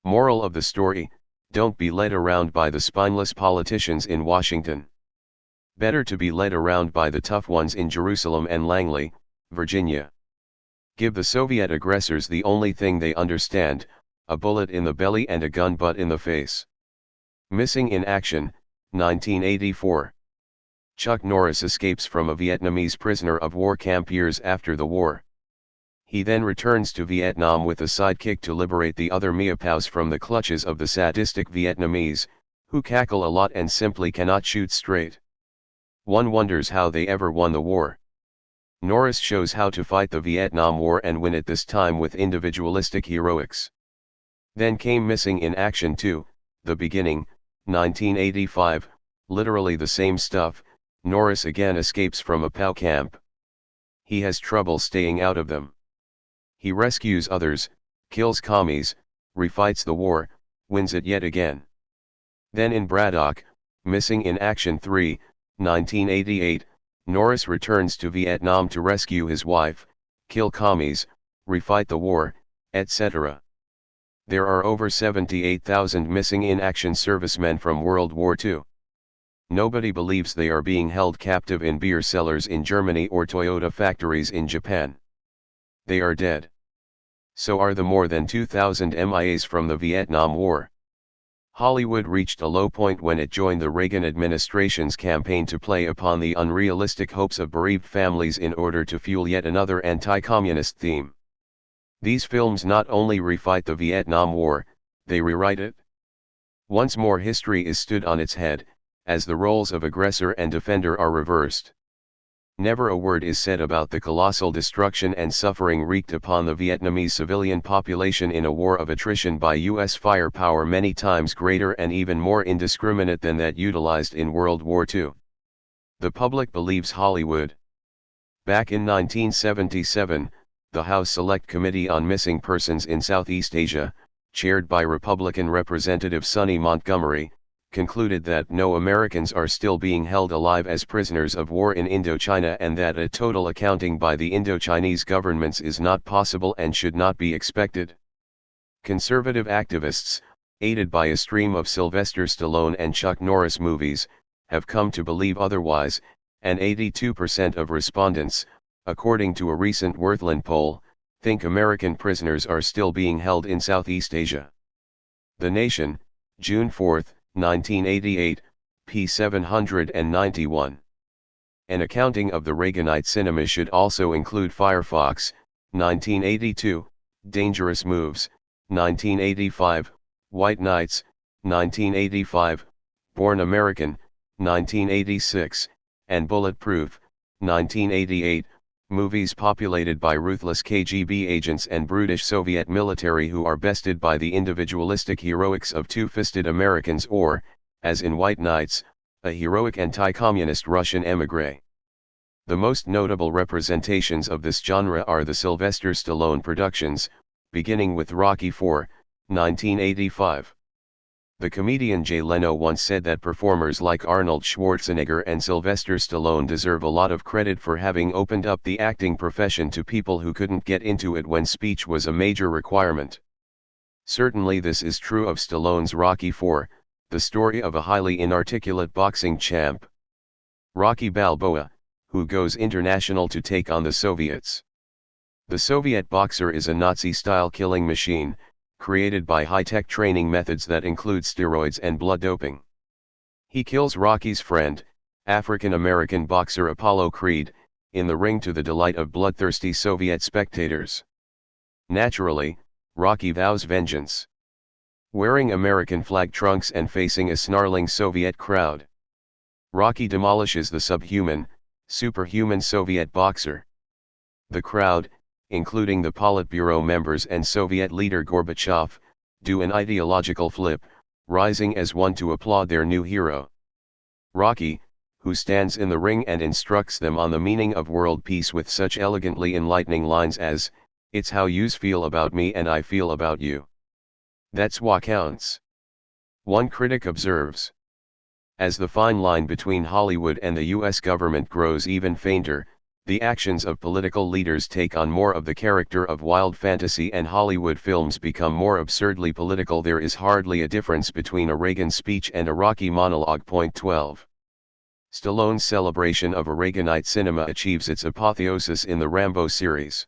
Moral of the story, don't be led around by the spineless politicians in Washington. Better to be led around by the tough ones in Jerusalem and Langley, Virginia. Give the Soviet aggressors the only thing they understand, a bullet in the belly and a gun butt in the face. Missing in action, 1984. Chuck Norris escapes from a Vietnamese prisoner of war camp years after the war. He then returns to Vietnam with a sidekick to liberate the other Miapows from the clutches of the sadistic Vietnamese, who cackle a lot and simply cannot shoot straight. One wonders how they ever won the war. Norris shows how to fight the Vietnam War and win it, this time with individualistic heroics. Then came Missing in Action 2, The Beginning, 1985, literally the same stuff. Norris again escapes from a POW camp. He has trouble staying out of them. He rescues others, kills commies, refights the war, wins it yet again. Then in Braddock, Missing in Action 3, 1988, Norris returns to Vietnam to rescue his wife, kill commies, refight the war, etc. There are over 78,000 missing in action servicemen from World War II. Nobody believes they are being held captive in beer cellars in Germany or Toyota factories in Japan. They are dead. So are the more than 2,000 MIAs from the Vietnam War. Hollywood reached a low point when it joined the Reagan administration's campaign to play upon the unrealistic hopes of bereaved families in order to fuel yet another anti-communist theme. These films not only refight the Vietnam War, they rewrite it. Once more history is stood on its head, as the roles of aggressor and defender are reversed. Never a word is said about the colossal destruction and suffering wreaked upon the Vietnamese civilian population in a war of attrition by U.S. firepower many times greater and even more indiscriminate than that utilized in World War II. The public believes Hollywood. Back in 1977, the House Select Committee on Missing Persons in Southeast Asia, chaired by Republican Representative Sonny Montgomery, concluded that no Americans are still being held alive as prisoners of war in Indochina and that a total accounting by the Indochinese governments is not possible and should not be expected. Conservative activists, aided by a stream of Sylvester Stallone and Chuck Norris movies, have come to believe otherwise, and 82% of respondents, according to a recent Worthland poll, think American prisoners are still being held in Southeast Asia. The Nation, June 4, 1988, p. 791. An accounting of the Reaganite cinema should also include Firefox, 1982, Dangerous Moves, 1985, White Knights, 1985, Born American, 1986, and Bulletproof, 1988, movies populated by ruthless KGB agents and brutish Soviet military who are bested by the individualistic heroics of two-fisted Americans or, as in White Knights, a heroic anti-communist Russian émigré. The most notable representations of this genre are the Sylvester Stallone productions, beginning with Rocky IV, 1985. The comedian Jay Leno once said that performers like Arnold Schwarzenegger and Sylvester Stallone deserve a lot of credit for having opened up the acting profession to people who couldn't get into it when speech was a major requirement. Certainly this is true of Stallone's Rocky IV, the story of a highly inarticulate boxing champ, Rocky Balboa, who goes international to take on the Soviets. The Soviet boxer is a Nazi-style killing machine, created by high-tech training methods that include steroids and blood doping. He kills Rocky's friend, African-American boxer Apollo Creed, in the ring to the delight of bloodthirsty Soviet spectators. Naturally, Rocky vows vengeance. Wearing American flag trunks and facing a snarling Soviet crowd, Rocky demolishes the superhuman Soviet boxer. The crowd, including the Politburo members and Soviet leader Gorbachev, do an ideological flip, rising as one to applaud their new hero. Rocky, who stands in the ring and instructs them on the meaning of world peace with such elegantly enlightening lines as, "It's how yous feel about me and I feel about you. That's what counts." One critic observes. As the fine line between Hollywood and the US government grows even fainter, the actions of political leaders take on more of the character of wild fantasy and Hollywood films become more absurdly political. There is hardly a difference between a Reagan speech and a Rocky monologue. Point 12. Stallone's celebration of a Reaganite cinema achieves its apotheosis in the Rambo series.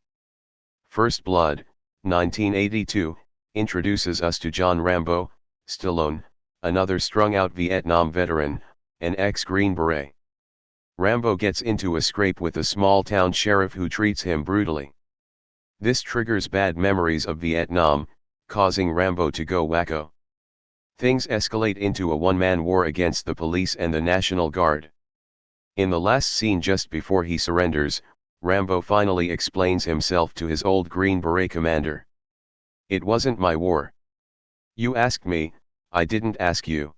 First Blood, 1982, introduces us to John Rambo, Stallone, another strung-out Vietnam veteran, an ex-Green Beret. Rambo gets into a scrape with a small-town sheriff who treats him brutally. This triggers bad memories of Vietnam, causing Rambo to go wacko. Things escalate into a one-man war against the police and the National Guard. In the last scene just before he surrenders, Rambo finally explains himself to his old Green Beret commander. "It wasn't my war. You asked me, I didn't ask you.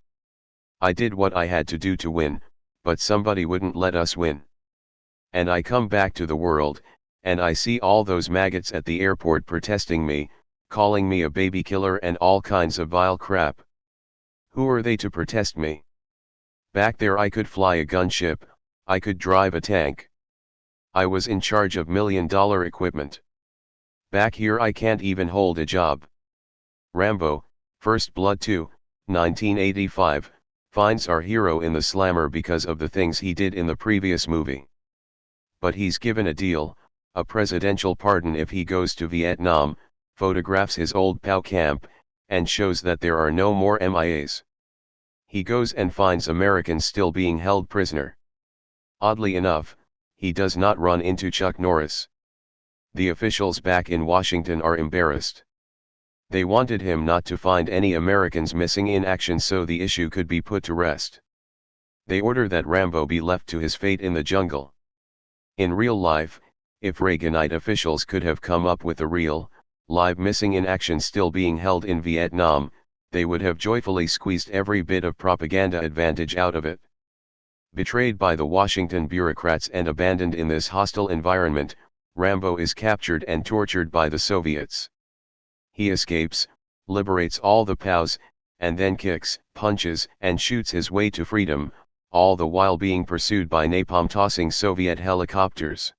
I did what I had to do to win, but somebody wouldn't let us win. And I come back to the world, and I see all those maggots at the airport protesting me, calling me a baby killer and all kinds of vile crap. Who are they to protest me? Back there I could fly a gunship, I could drive a tank. I was in charge of $1 million equipment. Back here I can't even hold a job." Rambo, First Blood 2, 1985, finds our hero in the slammer because of the things he did in the previous movie. But he's given a deal, a presidential pardon if he goes to Vietnam, photographs his old POW camp, and shows that there are no more MIAs. He goes and finds Americans still being held prisoner. Oddly enough, he does not run into Chuck Norris. The officials back in Washington are embarrassed. They wanted him not to find any Americans missing in action so the issue could be put to rest. They order that Rambo be left to his fate in the jungle. In real life, if Reaganite officials could have come up with a real, live missing in action still being held in Vietnam, they would have joyfully squeezed every bit of propaganda advantage out of it. Betrayed by the Washington bureaucrats and abandoned in this hostile environment, Rambo is captured and tortured by the Soviets. He escapes, liberates all the POWs, and then kicks, punches, and shoots his way to freedom, all the while being pursued by napalm-tossing Soviet helicopters.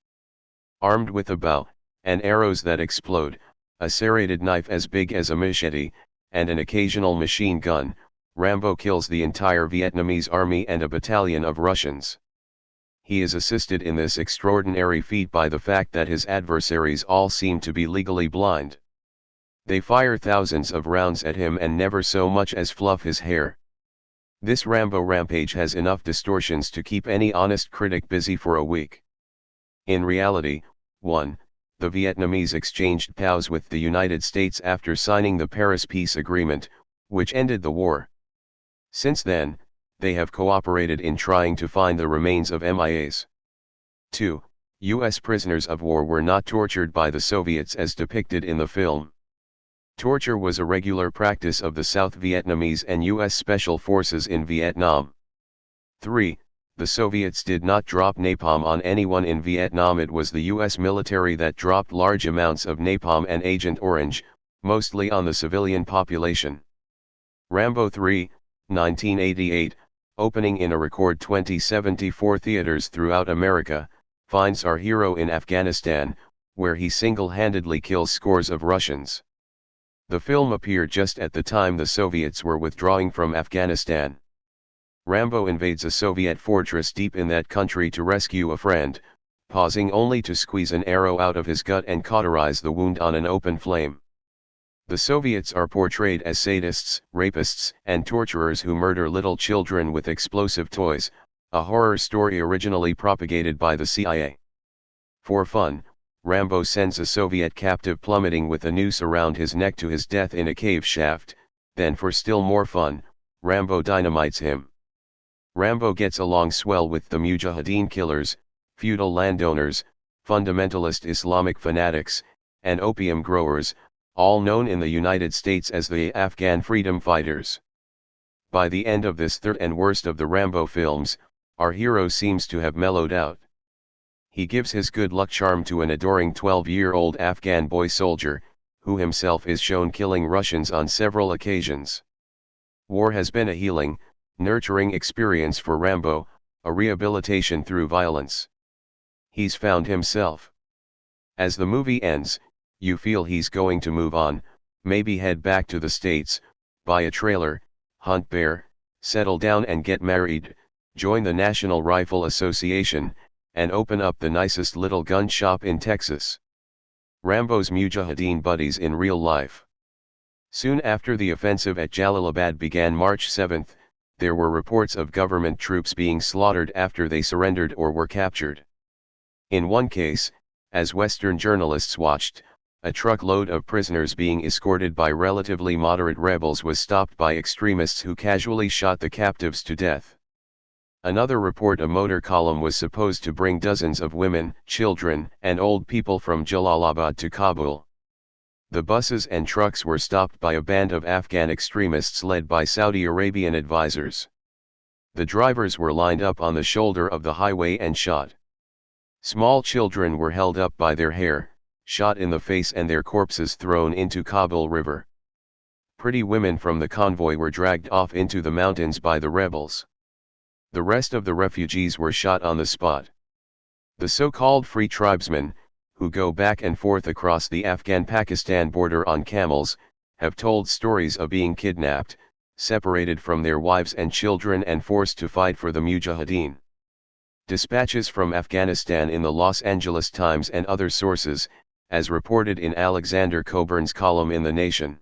Armed with a bow, and arrows that explode, a serrated knife as big as a machete, and an occasional machine gun, Rambo kills the entire Vietnamese army and a battalion of Russians. He is assisted in this extraordinary feat by the fact that his adversaries all seem to be legally blind. They fire thousands of rounds at him and never so much as fluff his hair. This Rambo rampage has enough distortions to keep any honest critic busy for a week. In reality, 1. The Vietnamese exchanged POWs with the United States after signing the Paris Peace Agreement, which ended the war. Since then, they have cooperated in trying to find the remains of MIAs. 2. U.S. prisoners of war were not tortured by the Soviets as depicted in the film. Torture was a regular practice of the South Vietnamese and U.S. Special Forces in Vietnam. 3. The Soviets did not drop napalm on anyone in Vietnam. It was the U.S. military that dropped large amounts of napalm and Agent Orange, mostly on the civilian population. Rambo 3, 1988, opening in a record 2074 theaters throughout America, finds our hero in Afghanistan, where he single-handedly kills scores of Russians. The film appeared just at the time the Soviets were withdrawing from Afghanistan. Rambo invades a Soviet fortress deep in that country to rescue a friend, pausing only to squeeze an arrow out of his gut and cauterize the wound on an open flame. The Soviets are portrayed as sadists, rapists, and torturers who murder little children with explosive toys, a horror story originally propagated by the CIA. For fun, Rambo sends a Soviet captive plummeting with a noose around his neck to his death in a cave shaft, then for still more fun, Rambo dynamites him. Rambo gets along swell with the Mujahideen killers, feudal landowners, fundamentalist Islamic fanatics, and opium growers, all known in the United States as the Afghan freedom fighters. By the end of this third and worst of the Rambo films, our hero seems to have mellowed out. He gives his good luck charm to an adoring 12-year-old Afghan boy soldier, who himself is shown killing Russians on several occasions. War has been a healing, nurturing experience for Rambo, a rehabilitation through violence. He's found himself. As the movie ends, you feel he's going to move on, maybe head back to the States, buy a trailer, hunt bear, settle down and get married, join the National Rifle Association, and open up the nicest little gun shop in Texas. Rambo's Mujahideen buddies in real life. Soon after the offensive at Jalalabad began March 7, there were reports of government troops being slaughtered after they surrendered or were captured. In one case, as Western journalists watched, a truckload of prisoners being escorted by relatively moderate rebels was stopped by extremists who casually shot the captives to death. Another report, a motor column was supposed to bring dozens of women, children, and old people from Jalalabad to Kabul. The buses and trucks were stopped by a band of Afghan extremists led by Saudi Arabian advisors. The drivers were lined up on the shoulder of the highway and shot. Small children were held up by their hair, shot in the face, and their corpses thrown into Kabul River. Pretty women from the convoy were dragged off into the mountains by the rebels. The rest of the refugees were shot on the spot. The so-called free tribesmen, who go back and forth across the Afghan-Pakistan border on camels, have told stories of being kidnapped, separated from their wives and children and forced to fight for the Mujahideen. Dispatches from Afghanistan in the Los Angeles Times and other sources, as reported in Alexander Coburn's column in The Nation.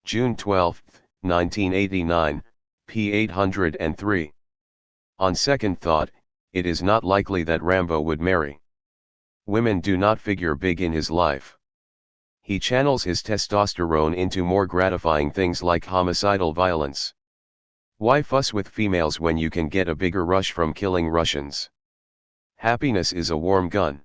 June 12, 1989, p. 803. On second thought, it is not likely that Rambo would marry. Women do not figure big in his life. He channels his testosterone into more gratifying things like homicidal violence. Why fuss with females when you can get a bigger rush from killing Russians? Happiness is a warm gun.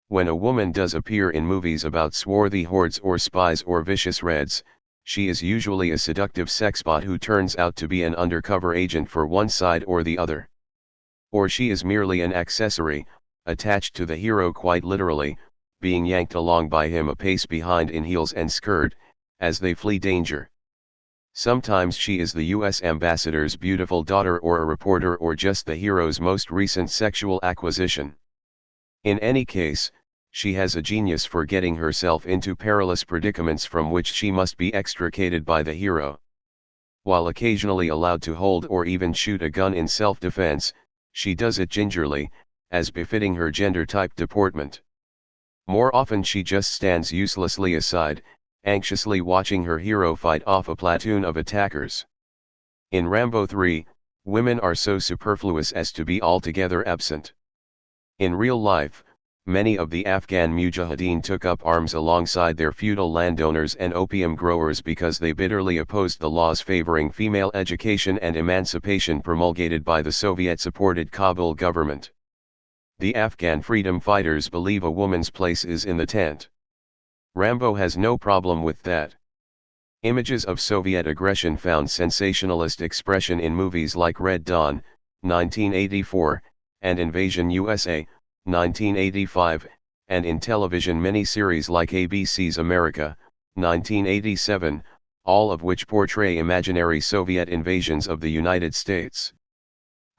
When a woman does appear in movies about swarthy hordes or spies or vicious reds, she is usually a seductive sexbot who turns out to be an undercover agent for one side or the other. Or she is merely an accessory, attached to the hero quite literally, being yanked along by him a pace behind in heels and skirt, as they flee danger. Sometimes she is the U.S. ambassador's beautiful daughter or a reporter or just the hero's most recent sexual acquisition. In any case, she has a genius for getting herself into perilous predicaments from which she must be extricated by the hero. While occasionally allowed to hold or even shoot a gun in self-defense, she does it gingerly, as befitting her gender-type deportment. More often she just stands uselessly aside, anxiously watching her hero fight off a platoon of attackers. In Rambo 3, women are so superfluous as to be altogether absent. In real life, many of the Afghan Mujahideen took up arms alongside their feudal landowners and opium growers because they bitterly opposed the laws favoring female education and emancipation promulgated by the Soviet-supported Kabul government. The Afghan freedom fighters believe a woman's place is in the tent. Rambo has no problem with that. Images of Soviet aggression found sensationalist expression in movies like Red Dawn, 1984, and Invasion USA, 1985, and in television miniseries like ABC's America, 1987, all of which portray imaginary Soviet invasions of the United States.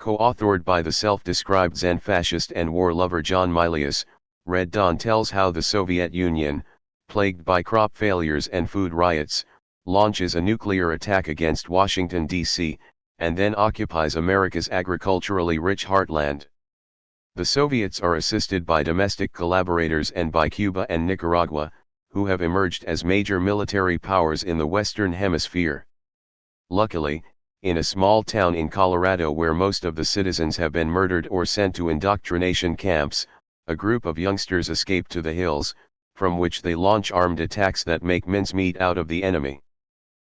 Co-authored by the self-described Zen fascist and war lover John Milius, Red Dawn tells how the Soviet Union, plagued by crop failures and food riots, launches a nuclear attack against Washington, D.C., and then occupies America's agriculturally rich heartland. The Soviets are assisted by domestic collaborators and by Cuba and Nicaragua, who have emerged as major military powers in the Western Hemisphere. Luckily, in a small town in Colorado where most of the citizens have been murdered or sent to indoctrination camps, a group of youngsters escape to the hills, from which they launch armed attacks that make mincemeat out of the enemy.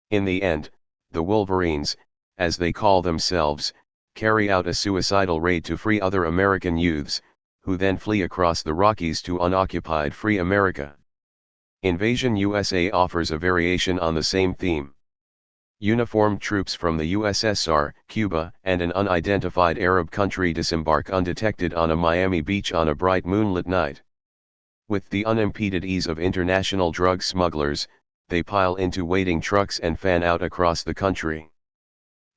In the end, the Wolverines, as they call themselves, carry out a suicidal raid to free other American youths, who then flee across the Rockies to unoccupied free America. Invasion USA offers a variation on the same theme. Uniformed troops from the USSR, Cuba, and an unidentified Arab country disembark undetected on a Miami beach on a bright moonlit night. With the unimpeded ease of international drug smugglers, they pile into waiting trucks and fan out across the country.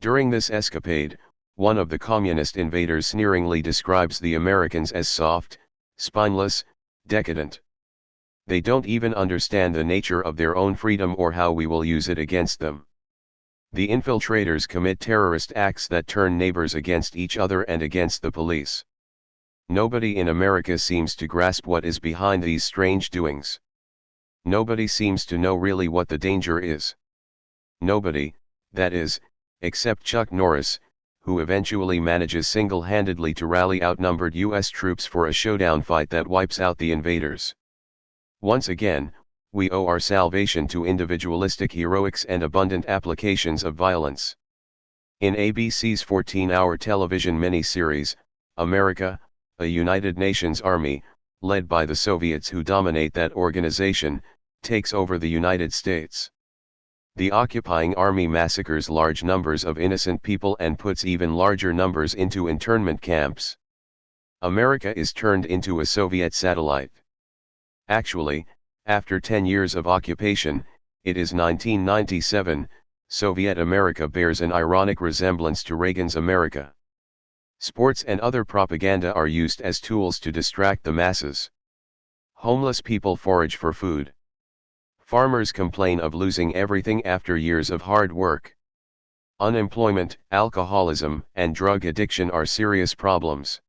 During this escapade, one of the communist invaders sneeringly describes the Americans as soft, spineless, decadent. They don't even understand the nature of their own freedom or how we will use it against them. The infiltrators commit terrorist acts that turn neighbors against each other and against the police. Nobody in America seems to grasp what is behind these strange doings. Nobody seems to know really what the danger is. Nobody, that is, except Chuck Norris, who eventually manages single-handedly to rally outnumbered U.S. troops for a showdown fight that wipes out the invaders. Once again, we owe our salvation to individualistic heroics and abundant applications of violence. In ABC's 14-hour television miniseries, America, a United Nations army, led by the Soviets who dominate that organization, takes over the United States. The occupying army massacres large numbers of innocent people and puts even larger numbers into internment camps. America is turned into a Soviet satellite. Actually, after 10 years of occupation, it is 1997, Soviet America bears an ironic resemblance to Reagan's America. Sports and other propaganda are used as tools to distract the masses. Homeless people forage for food. Farmers complain of losing everything after years of hard work. Unemployment, alcoholism, and drug addiction are serious problems.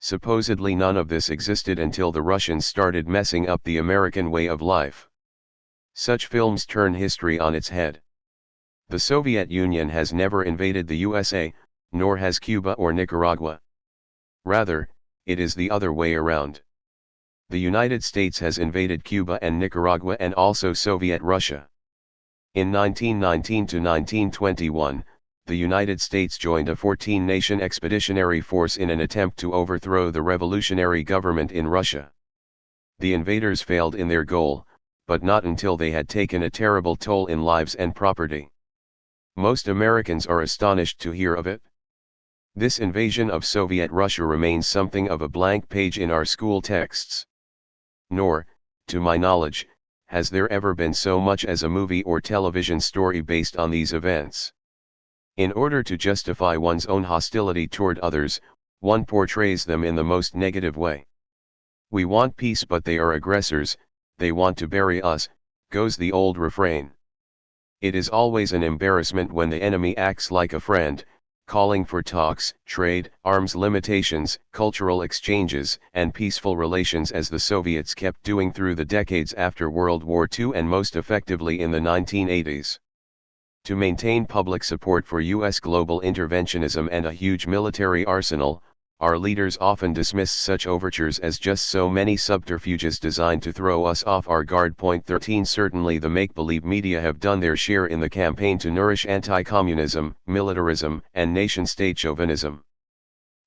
Supposedly none of this existed until the Russians started messing up the American way of life. Such films turn history on its head. The Soviet Union has never invaded the USA, nor has Cuba or Nicaragua. Rather, it is the other way around. The United States has invaded Cuba and Nicaragua and also Soviet Russia. In 1919 to 1921, the United States joined a 14-nation expeditionary force in an attempt to overthrow the revolutionary government in Russia. The invaders failed in their goal, but not until they had taken a terrible toll in lives and property. Most Americans are astonished to hear of it. This invasion of Soviet Russia remains something of a blank page in our school texts. Nor, to my knowledge, has there ever been so much as a movie or television story based on these events. In order to justify one's own hostility toward others, one portrays them in the most negative way. We want peace but they are aggressors, they want to bury us, goes the old refrain. It is always an embarrassment when the enemy acts like a friend, calling for talks, trade, arms limitations, cultural exchanges, and peaceful relations as the Soviets kept doing through the decades after World War II and most effectively in the 1980s. To maintain public support for U.S. global interventionism and a huge military arsenal, our leaders often dismiss such overtures as just so many subterfuges designed to throw us off our guard. 13 Certainly the make-believe media have done their share in the campaign to nourish anti-communism, militarism, and nation-state chauvinism.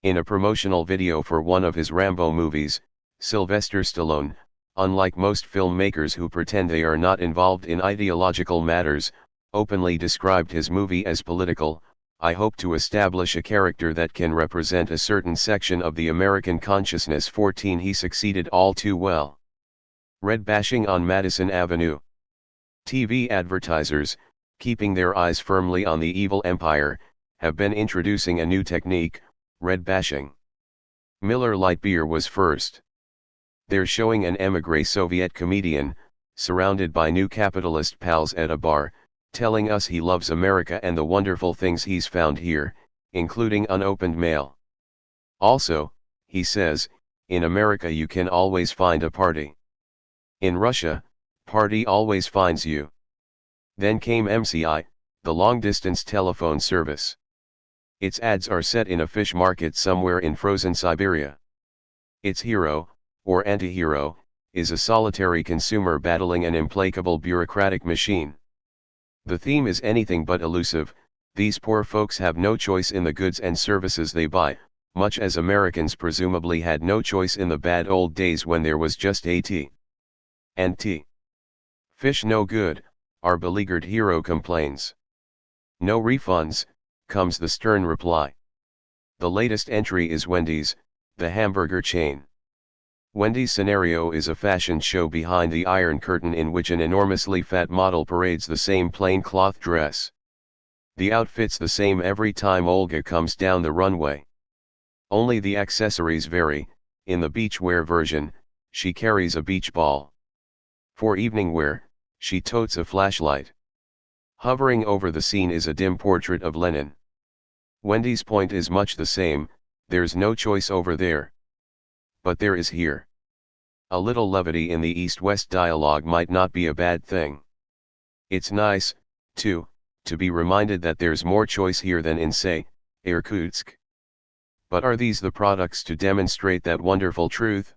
In a promotional video for one of his Rambo movies, Sylvester Stallone, unlike most filmmakers who pretend they are not involved in ideological matters, openly described his movie as political. I hope to establish a character that can represent a certain section of the American consciousness. 14 He succeeded all too well. Red bashing on Madison Avenue. TV advertisers, keeping their eyes firmly on the evil empire, have been introducing a new technique, red bashing. Miller Lite beer was first. They're showing an émigré Soviet comedian, surrounded by new capitalist pals at a bar, telling us he loves America and the wonderful things he's found here, including unopened mail. Also, he says, in America you can always find a party. In Russia, party always finds you. Then came MCI, the long-distance telephone service. Its ads are set in a fish market somewhere in frozen Siberia. Its hero, or anti-hero, is a solitary consumer battling an implacable bureaucratic machine. The theme is anything but elusive. These poor folks have no choice in the goods and services they buy, much as Americans presumably had no choice in the bad old days when there was just AT&T. Fish no good, our beleaguered hero complains. No refunds, comes the stern reply. The latest entry is Wendy's, the hamburger chain. Wendy's scenario is a fashion show behind the Iron Curtain in which an enormously fat model parades the same plain cloth dress. The outfit's the same every time Olga comes down the runway. Only the accessories vary. In the beachwear version, she carries a beach ball. For evening wear, she totes a flashlight. Hovering over the scene is a dim portrait of Lenin. Wendy's point is much the same, there's no choice over there. But there is here. A little levity in the East-West dialogue might not be a bad thing. It's nice, too, to be reminded that there's more choice here than in, say, Irkutsk. But are these the products to demonstrate that wonderful truth?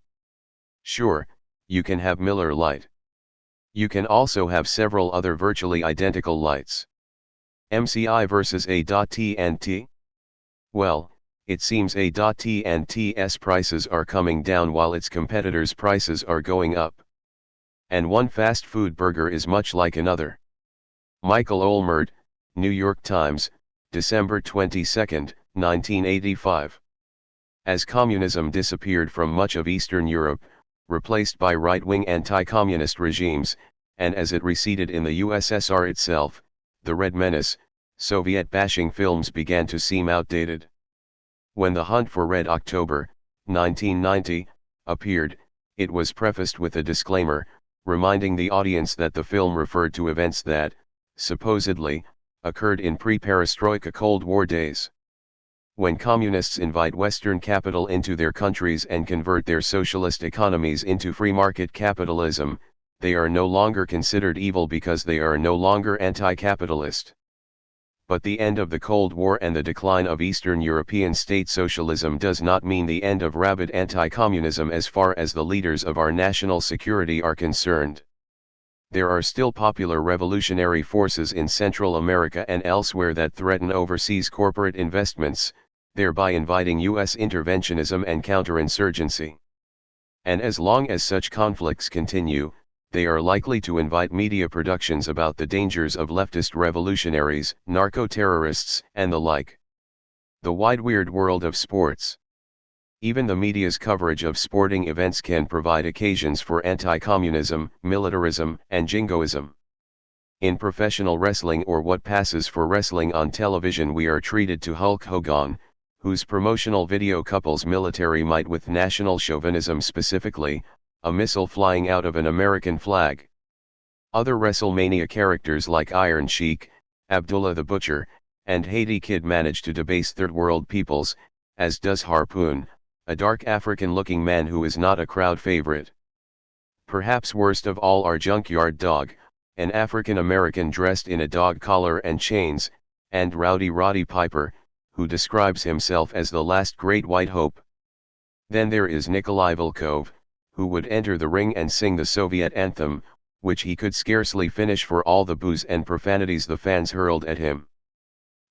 Sure, you can have Miller Lite. You can also have several other virtually identical lights. MCI versus A.T&T? Well, it seems A.T&T's prices are coming down while its competitors' prices are going up. And one fast food burger is much like another. Michael Olmert, New York Times, December 22, 1985. As communism disappeared from much of Eastern Europe, replaced by right-wing anti-communist regimes, and as it receded in the USSR itself, the Red Menace, Soviet-bashing films began to seem outdated. When The Hunt for Red October, 1990, appeared, it was prefaced with a disclaimer, reminding the audience that the film referred to events that, supposedly, occurred in pre-perestroika Cold War days. When communists invite Western capital into their countries and convert their socialist economies into free market capitalism, they are no longer considered evil because they are no longer anti-capitalist. But the end of the Cold War and the decline of Eastern European state socialism does not mean the end of rabid anti-communism as far as the leaders of our national security are concerned. There are still popular revolutionary forces in Central America and elsewhere that threaten overseas corporate investments, thereby inviting U.S. interventionism and counterinsurgency. And as long as such conflicts continue, they are likely to invite media productions about the dangers of leftist revolutionaries, narco-terrorists, and the like. The wide weird world of sports. Even the media's coverage of sporting events can provide occasions for anti-communism, militarism, and jingoism. In professional wrestling or what passes for wrestling on television, we are treated to Hulk Hogan, whose promotional video couples military might with national chauvinism, specifically, a missile flying out of an American flag. Other WrestleMania characters like Iron Sheik, Abdullah the Butcher, and Haiti Kid manage to debase third world peoples, as does Harpoon, a dark African-looking man who is not a crowd favorite. Perhaps worst of all are Junkyard Dog, an African-American dressed in a dog collar and chains, and Rowdy Roddy Piper, who describes himself as the last great white hope. Then there is Nikolai Volkov, who would enter the ring and sing the Soviet anthem, which he could scarcely finish for all the boos and profanities the fans hurled at him.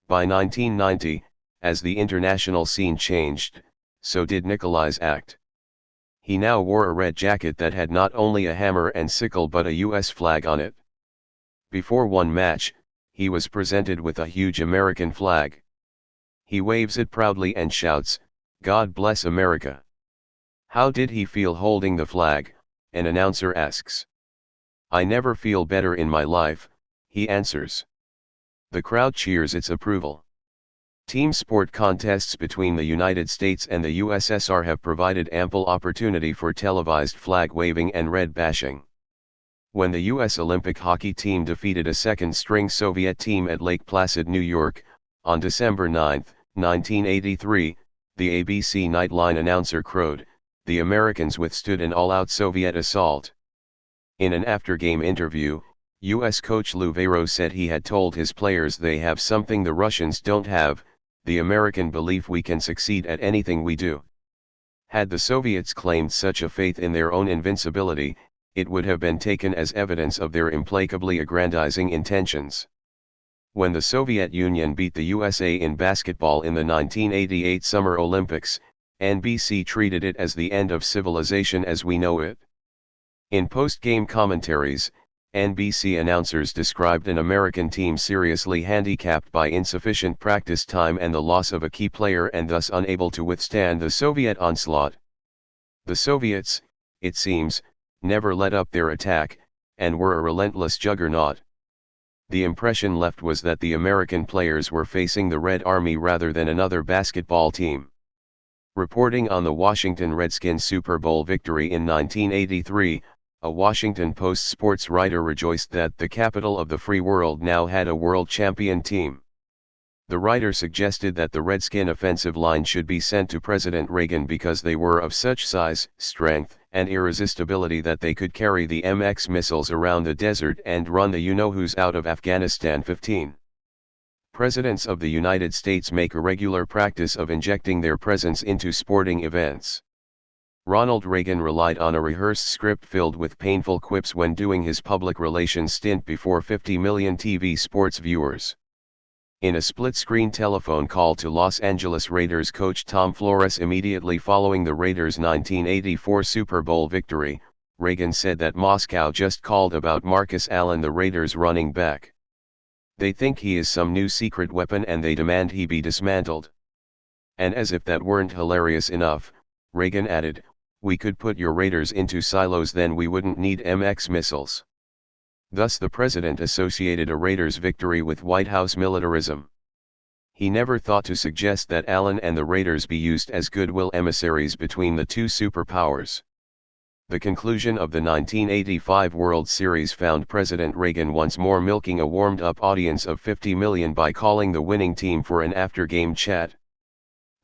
By 1990, as the international scene changed, so did Nikolai's act. He now wore a red jacket that had not only a hammer and sickle but a US flag on it. Before one match, he was presented with a huge American flag. He waves it proudly and shouts, "God bless America." How did he feel holding the flag? An announcer asks. "I never feel better in my life," he answers. The crowd cheers its approval. Team sport contests between the United States and the USSR have provided ample opportunity for televised flag waving and red bashing. When the U.S. Olympic hockey team defeated a second-string Soviet team at Lake Placid, New York, on December 9, 1983, the ABC Nightline announcer crowed, "The Americans withstood an all-out Soviet assault." In an after-game interview, U.S. coach Lou Vairo said he had told his players they have something the Russians don't have, the American belief we can succeed at anything we do. Had the Soviets claimed such a faith in their own invincibility, it would have been taken as evidence of their implacably aggrandizing intentions. When the Soviet Union beat the USA in basketball in the 1988 Summer Olympics, NBC treated it as the end of civilization as we know it. In post-game commentaries, NBC announcers described an American team seriously handicapped by insufficient practice time and the loss of a key player and thus unable to withstand the Soviet onslaught. The Soviets, it seems, never let up their attack, and were a relentless juggernaut. The impression left was that the American players were facing the Red Army rather than another basketball team. Reporting on the Washington Redskins Super Bowl victory in 1983, a Washington Post sports writer rejoiced that the capital of the free world now had a world champion team. The writer suggested that the Redskin offensive line should be sent to President Reagan because they were of such size, strength, and irresistibility that they could carry the MX missiles around the desert and run the you-know-who's out of Afghanistan. 15. Presidents of the United States make a regular practice of injecting their presence into sporting events. Ronald Reagan relied on a rehearsed script filled with painful quips when doing his public relations stint before 50 million TV sports viewers. In a split-screen telephone call to Los Angeles Raiders coach Tom Flores immediately following the Raiders' 1984 Super Bowl victory, Reagan said that Moscow just called about Marcus Allen, the Raiders' running back. They think he is some new secret weapon and they demand he be dismantled. And as if that weren't hilarious enough, Reagan added, "We could put your Raiders into silos, then we wouldn't need MX missiles." Thus the president associated a Raiders victory with White House militarism. He never thought to suggest that Allen and the Raiders be used as goodwill emissaries between the two superpowers. The conclusion of the 1985 World Series found President Reagan once more milking a warmed-up audience of 50 million by calling the winning team for an after-game chat.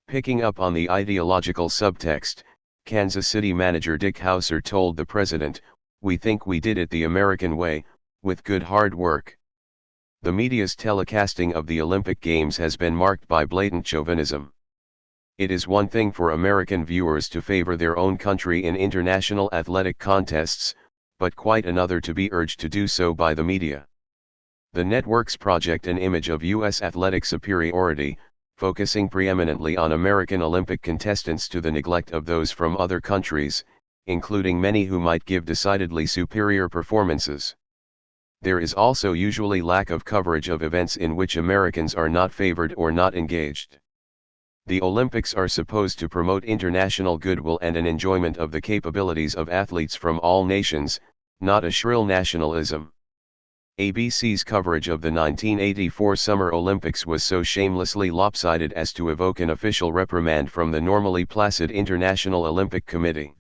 Picking up on the ideological subtext, Kansas City manager Dick Hauser told the president, "We think we did it the American way, with good hard work." The media's telecasting of the Olympic Games has been marked by blatant chauvinism. It is one thing for American viewers to favor their own country in international athletic contests, but quite another to be urged to do so by the media. The networks project an image of U.S. athletic superiority, focusing preeminently on American Olympic contestants to the neglect of those from other countries, including many who might give decidedly superior performances. There is also usually lack of coverage of events in which Americans are not favored or not engaged. The Olympics are supposed to promote international goodwill and an enjoyment of the capabilities of athletes from all nations, not a shrill nationalism. ABC's coverage of the 1984 Summer Olympics was so shamelessly lopsided as to evoke an official reprimand from the normally placid International Olympic Committee.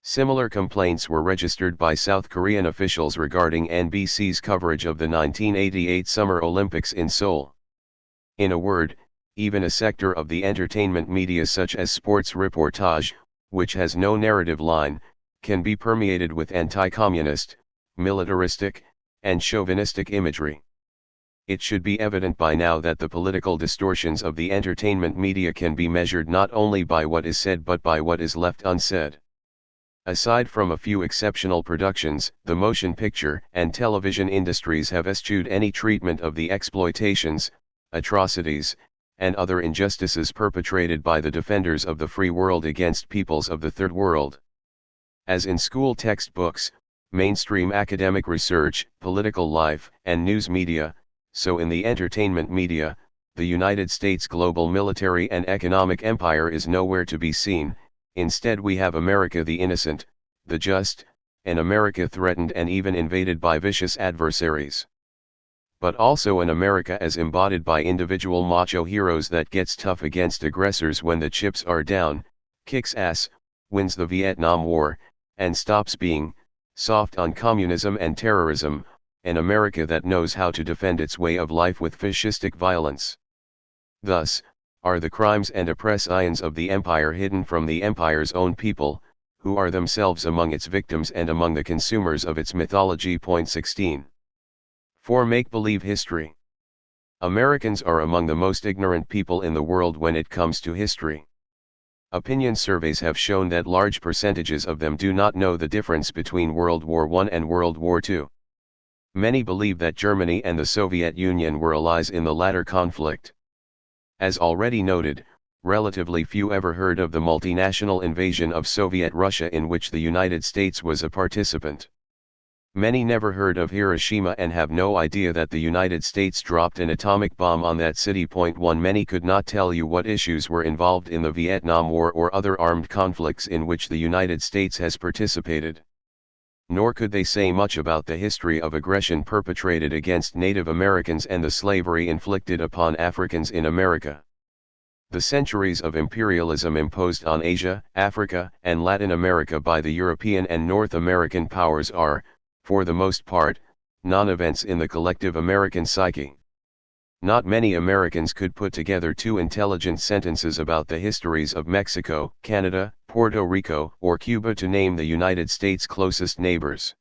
Similar complaints were registered by South Korean officials regarding NBC's coverage of the 1988 Summer Olympics in Seoul. In a word, even a sector of the entertainment media such as sports reportage, which has no narrative line, can be permeated with anti-communist, militaristic, and chauvinistic imagery. It should be evident by now that the political distortions of the entertainment media can be measured not only by what is said but by what is left unsaid. Aside from a few exceptional productions, the motion picture and television industries have eschewed any treatment of the exploitations, atrocities, and other injustices perpetrated by the defenders of the free world against peoples of the Third World. As in school textbooks, mainstream academic research, political life, and news media, so in the entertainment media, the United States global military and economic empire is nowhere to be seen. Instead we have America the innocent, the just, an America threatened and even invaded by vicious adversaries. But also an America as embodied by individual macho heroes that gets tough against aggressors when the chips are down, kicks ass, wins the Vietnam War, and stops being soft on communism and terrorism, an America that knows how to defend its way of life with fascistic violence. Thus, are the crimes and oppressions of the empire hidden from the empire's own people, who are themselves among its victims and among the consumers of its mythology. 16. For make-believe history. Americans are among the most ignorant people in the world when it comes to history. Opinion surveys have shown that large percentages of them do not know the difference between World War I and World War II. Many believe that Germany and the Soviet Union were allies in the latter conflict. As already noted, relatively few ever heard of the multinational invasion of Soviet Russia in which the United States was a participant. Many never heard of Hiroshima and have no idea that the United States dropped an atomic bomb on that city. 1 Many could not tell you what issues were involved in the Vietnam War or other armed conflicts in which the United States has participated. Nor could they say much about the history of aggression perpetrated against Native Americans and the slavery inflicted upon Africans in America. The centuries of imperialism imposed on Asia, Africa, and Latin America by the European and North American powers are, for the most part, non-events in the collective American psyche. Not many Americans could put together two intelligent sentences about the histories of Mexico, Canada, Puerto Rico, or Cuba, to name the United States' closest neighbors.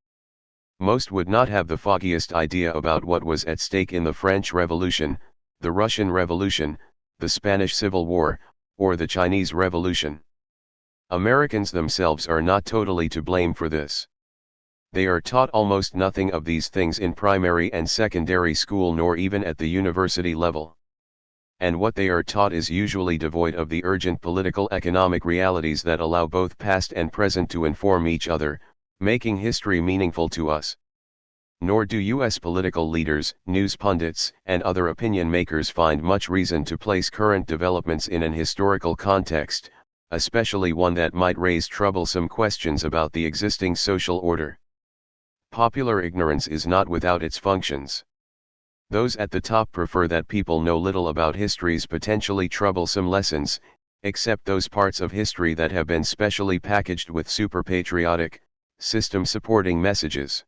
Most would not have the foggiest idea about what was at stake in the French Revolution, the Russian Revolution, the Spanish Civil War, or the Chinese Revolution. Americans themselves are not totally to blame for this. They are taught almost nothing of these things in primary and secondary school, nor even at the university level. And what they are taught is usually devoid of the urgent political economic realities that allow both past and present to inform each other, making history meaningful to us. Nor do U.S. political leaders, news pundits, and other opinion makers find much reason to place current developments in an historical context, especially one that might raise troublesome questions about the existing social order. Popular ignorance is not without its functions. Those at the top prefer that people know little about history's potentially troublesome lessons, except those parts of history that have been specially packaged with super-patriotic, system-supporting messages.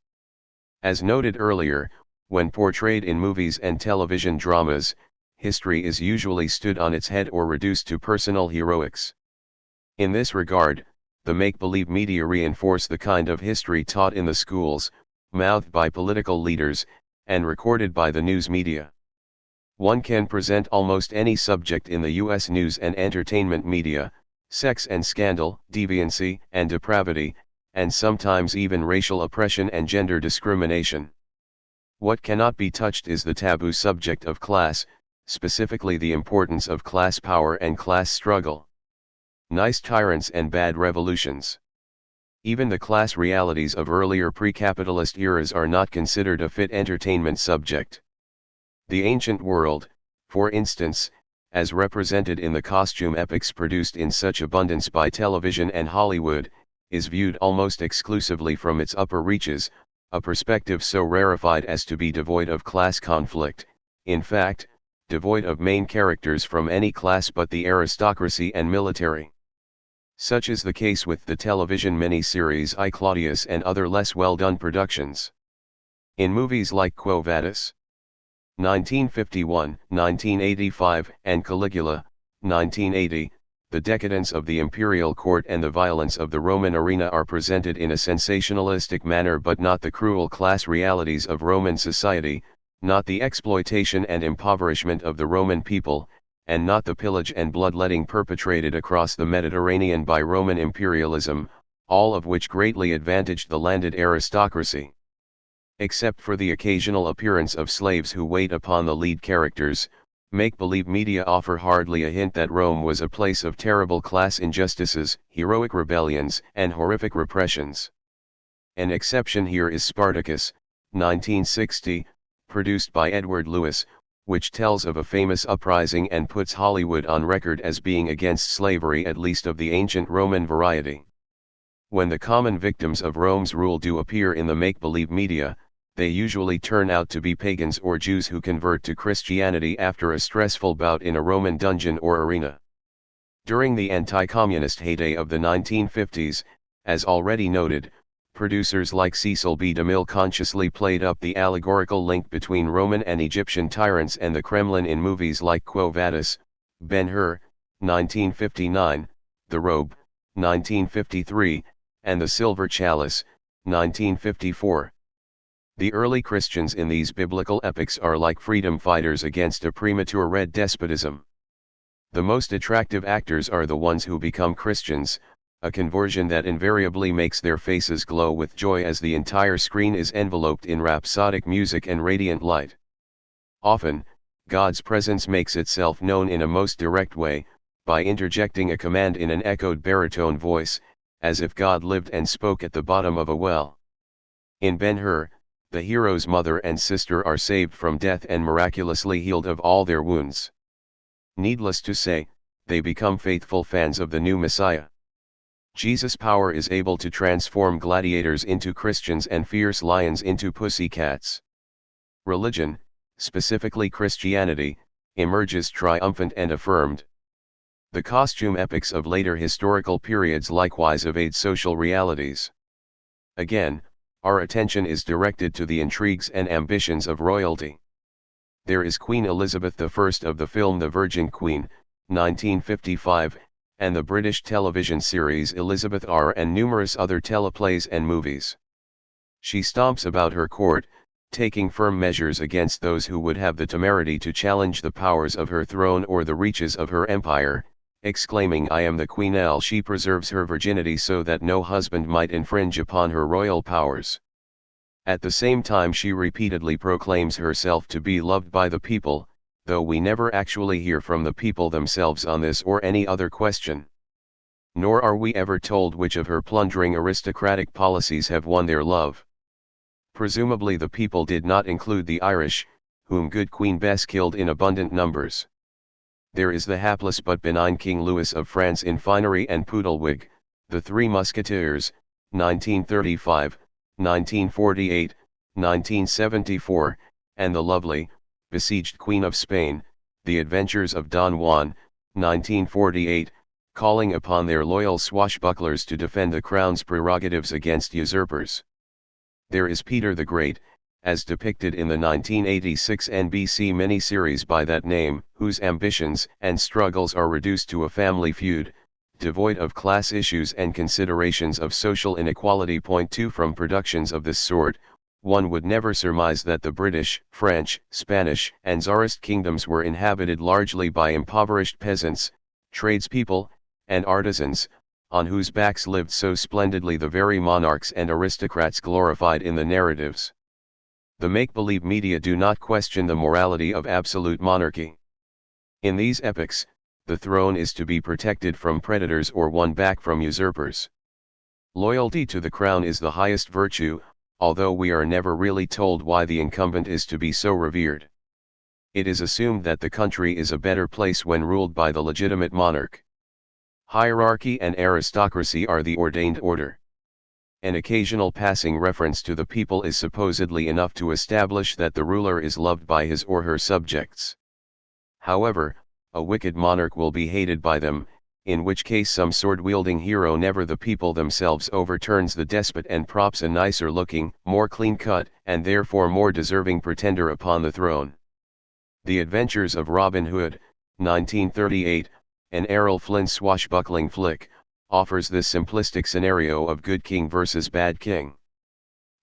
As noted earlier, when portrayed in movies and television dramas, history is usually stood on its head or reduced to personal heroics. In this regard, the make-believe media reinforce the kind of history taught in the schools, mouthed by political leaders, and recorded by the news media. One can present almost any subject in the U.S. news and entertainment media: sex and scandal, deviancy and depravity, and sometimes even racial oppression and gender discrimination. What cannot be touched is the taboo subject of class, specifically the importance of class power and class struggle. Nice tyrants and bad revolutions. Even the class realities of earlier pre-capitalist eras are not considered a fit entertainment subject. The ancient world, for instance, as represented in the costume epics produced in such abundance by television and Hollywood, is viewed almost exclusively from its upper reaches, a perspective so rarefied as to be devoid of class conflict, in fact, devoid of main characters from any class but the aristocracy and military. Such is the case with the television miniseries I, Claudius and other less well-done productions. In movies like Quo Vadis? 1951, 1985, and Caligula, 1980, the decadence of the imperial court and the violence of the Roman arena are presented in a sensationalistic manner, but not the cruel class realities of Roman society, not the exploitation and impoverishment of the Roman people, and not the pillage and bloodletting perpetrated across the Mediterranean by Roman imperialism, all of which greatly advantaged the landed aristocracy. Except for the occasional appearance of slaves who wait upon the lead characters, make-believe media offer hardly a hint that Rome was a place of terrible class injustices, heroic rebellions, and horrific repressions. An exception here is Spartacus, 1960, produced by Edward Lewis, which tells of a famous uprising and puts Hollywood on record as being against slavery, at least of the ancient Roman variety. When the common victims of Rome's rule do appear in the make-believe media, they usually turn out to be pagans or Jews who convert to Christianity after a stressful bout in a Roman dungeon or arena. During the anti-communist heyday of the 1950s, as already noted, producers like Cecil B. DeMille consciously played up the allegorical link between Roman and Egyptian tyrants and the Kremlin in movies like Quo Vadis, Ben-Hur, 1959, The Robe, 1953, and The Silver Chalice, 1954. The early Christians in these biblical epics are like freedom fighters against a premature red despotism. The most attractive actors are the ones who become Christians, a conversion that invariably makes their faces glow with joy as the entire screen is enveloped in rhapsodic music and radiant light. Often, God's presence makes itself known in a most direct way, by interjecting a command in an echoed baritone voice, as if God lived and spoke at the bottom of a well. In Ben-Hur, the hero's mother and sister are saved from death and miraculously healed of all their wounds. Needless to say, they become faithful fans of the new Messiah. Jesus' power is able to transform gladiators into Christians and fierce lions into pussycats. Religion, specifically Christianity, emerges triumphant and affirmed. The costume epics of later historical periods likewise evade social realities. Again, our attention is directed to the intrigues and ambitions of royalty. There is Queen Elizabeth I of the film The Virgin Queen, 1955, and the British television series Elizabeth R, and numerous other teleplays and movies. She stomps about her court, taking firm measures against those who would have the temerity to challenge the powers of her throne or the reaches of her empire, exclaiming, "I am the Queen." She preserves her virginity so that no husband might infringe upon her royal powers. At the same time she repeatedly proclaims herself to be loved by the people, though we never actually hear from the people themselves on this or any other question. Nor are we ever told which of her plundering aristocratic policies have won their love. Presumably the people did not include the Irish, whom good Queen Bess killed in abundant numbers. There is the hapless but benign King Louis of France in finery and poodle-wig, the Three Musketeers, 1935, 1948, 1974, and the lovely, besieged Queen of Spain, The Adventures of Don Juan, 1948, calling upon their loyal swashbucklers to defend the crown's prerogatives against usurpers. There is Peter the Great, as depicted in the 1986 NBC miniseries by that name, whose ambitions and struggles are reduced to a family feud, devoid of class issues and considerations of social inequality. 2 From productions of this sort, one would never surmise that the British, French, Spanish, and Tsarist kingdoms were inhabited largely by impoverished peasants, tradespeople, and artisans, on whose backs lived so splendidly the very monarchs and aristocrats glorified in the narratives. The make-believe media do not question the morality of absolute monarchy. In these epics, the throne is to be protected from predators or won back from usurpers. Loyalty to the crown is the highest virtue, although we are never really told why the incumbent is to be so revered. It is assumed that the country is a better place when ruled by the legitimate monarch. Hierarchy and aristocracy are the ordained order. An occasional passing reference to the people is supposedly enough to establish that the ruler is loved by his or her subjects. However, a wicked monarch will be hated by them, in which case some sword-wielding hero, never the people themselves, overturns the despot and props a nicer-looking, more clean-cut, and therefore more deserving pretender upon the throne. The Adventures of Robin Hood, 1938, an Errol Flynn swashbuckling flick, offers this simplistic scenario of good king versus bad king.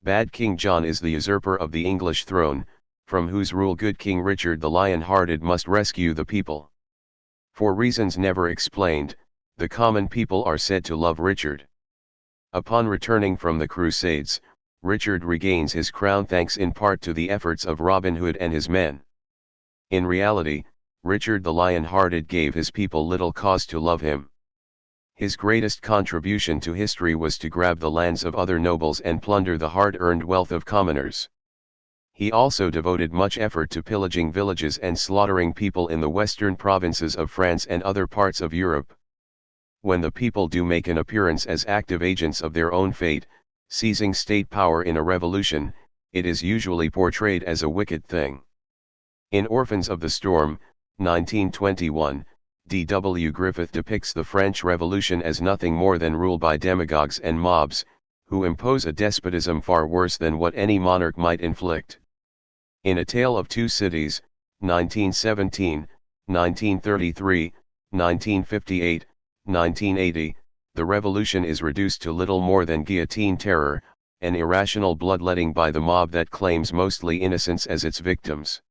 Bad King John is the usurper of the English throne, from whose rule good King Richard the Lion-Hearted must rescue the people. For reasons never explained, the common people are said to love Richard. Upon returning from the Crusades, Richard regains his crown thanks in part to the efforts of Robin Hood and his men. In reality, Richard the Lion-Hearted gave his people little cause to love him. His greatest contribution to history was to grab the lands of other nobles and plunder the hard-earned wealth of commoners. He also devoted much effort to pillaging villages and slaughtering people in the western provinces of France and other parts of Europe. When the people do make an appearance as active agents of their own fate, seizing state power in a revolution, it is usually portrayed as a wicked thing. In Orphans of the Storm, 1921, D.W. Griffith depicts the French Revolution as nothing more than rule by demagogues and mobs, who impose a despotism far worse than what any monarch might inflict. In A Tale of Two Cities, 1917, 1933, 1958, 1980, the revolution is reduced to little more than guillotine terror, an irrational bloodletting by the mob that claims mostly innocents as its victims.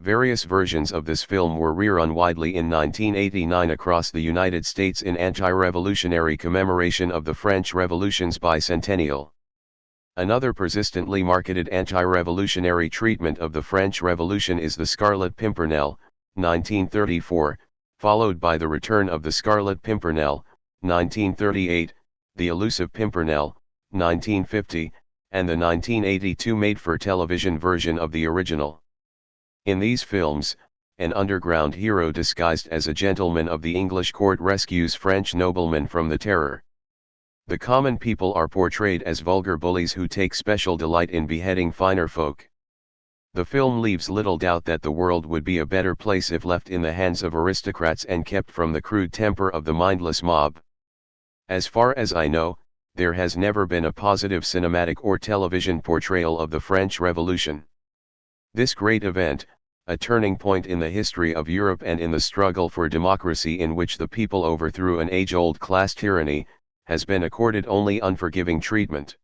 Various versions of this film were rerun widely in 1989 across the United States in anti-revolutionary commemoration of the French Revolution's bicentennial. Another persistently marketed anti-revolutionary treatment of the French Revolution is The Scarlet Pimpernel, 1934, followed by The Return of the Scarlet Pimpernel, 1938, The Elusive Pimpernel, 1950, and the 1982 made-for-television version of the original. In these films, an underground hero disguised as a gentleman of the English court rescues French noblemen from the terror. The common people are portrayed as vulgar bullies who take special delight in beheading finer folk. The film leaves little doubt that the world would be a better place if left in the hands of aristocrats and kept from the crude temper of the mindless mob. As far as I know, there has never been a positive cinematic or television portrayal of the French Revolution. This great event, a turning point in the history of Europe and in the struggle for democracy in which the people overthrew an age-old class tyranny, has been accorded only unforgiving treatment.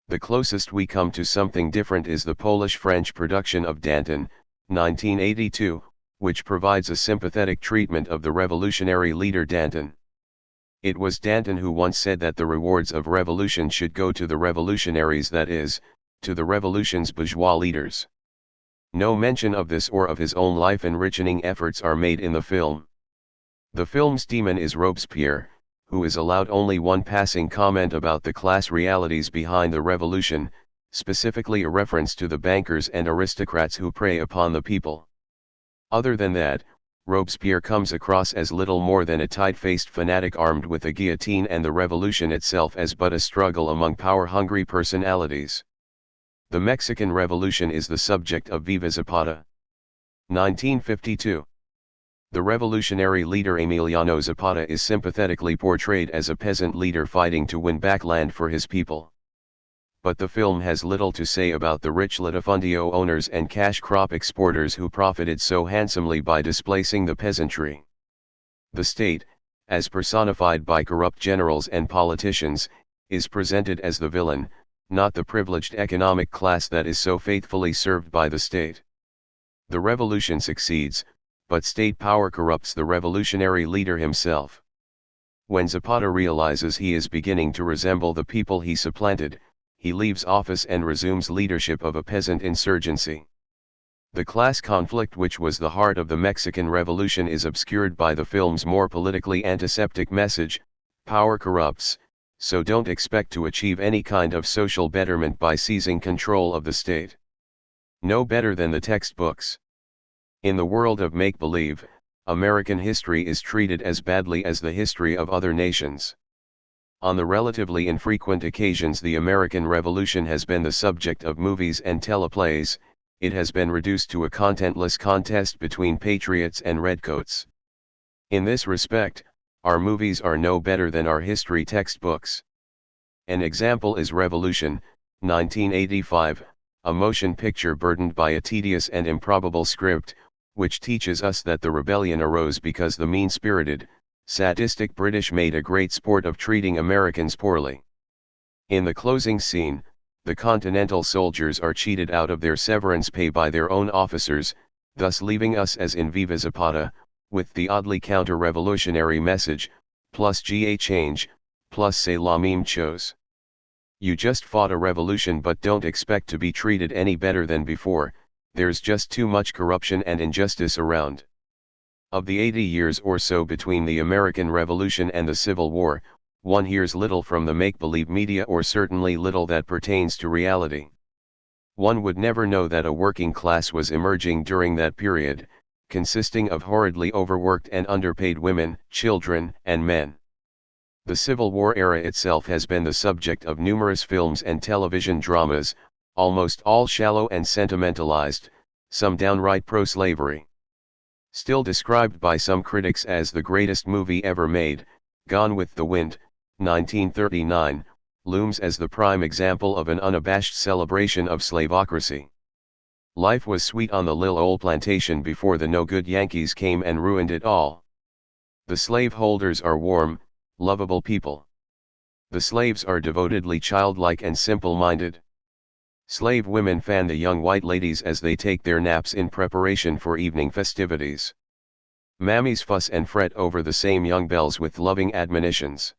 The closest we come to something different is the Polish-French production of Danton, 1982, which provides a sympathetic treatment of the revolutionary leader Danton. It was Danton who once said that the rewards of revolution should go to the revolutionaries, that is, to the revolution's bourgeois leaders. No mention of this or of his own life-enrichening efforts are made in the film. The film's demon is Robespierre, who is allowed only one passing comment about the class realities behind the revolution, specifically a reference to the bankers and aristocrats who prey upon the people. Other than that, Robespierre comes across as little more than a tight-faced fanatic armed with a guillotine, and the revolution itself as but a struggle among power-hungry personalities. The Mexican Revolution is the subject of Viva Zapata, 1952. The revolutionary leader Emiliano Zapata is sympathetically portrayed as a peasant leader fighting to win back land for his people. But the film has little to say about the rich latifundio owners and cash crop exporters who profited so handsomely by displacing the peasantry. The state, as personified by corrupt generals and politicians, is presented as the villain, not the privileged economic class that is so faithfully served by the state. The revolution succeeds, but state power corrupts the revolutionary leader himself. When Zapata realizes he is beginning to resemble the people he supplanted, he leaves office and resumes leadership of a peasant insurgency. The class conflict, which was the heart of the Mexican Revolution, is obscured by the film's more politically antiseptic message: power corrupts, so don't expect to achieve any kind of social betterment by seizing control of the state. No better than the textbooks. In the world of make-believe, American history is treated as badly as the history of other nations. On the relatively infrequent occasions the American Revolution has been the subject of movies and teleplays, it has been reduced to a contentless contest between patriots and redcoats. In this respect, our movies are no better than our history textbooks. An example is Revolution, 1985, a motion picture burdened by a tedious and improbable script, which teaches us that the rebellion arose because the mean-spirited, sadistic British made a great sport of treating Americans poorly. In the closing scene, the Continental soldiers are cheated out of their severance pay by their own officers, thus leaving us as in Viva Zapata, with the oddly counter-revolutionary message, plus GA change, plus c'est la même chose. You just fought a revolution but don't expect to be treated any better than before, there's just too much corruption and injustice around. Of the 80 years or so between the American Revolution and the Civil War, one hears little from the make-believe media, or certainly little that pertains to reality. One would never know that a working class was emerging during that period, consisting of horridly overworked and underpaid women, children, and men. The Civil War era itself has been the subject of numerous films and television dramas, almost all shallow and sentimentalized, some downright pro-slavery. Still described by some critics as the greatest movie ever made, Gone with the Wind, 1939, looms as the prime example of an unabashed celebration of slavocracy. Life was sweet on the lil' ol' plantation before the no-good Yankees came and ruined it all. The slaveholders are warm, lovable people. The slaves are devotedly childlike and simple-minded. Slave women fan the young white ladies as they take their naps in preparation for evening festivities. Mammies fuss and fret over the same young belles with loving admonitions.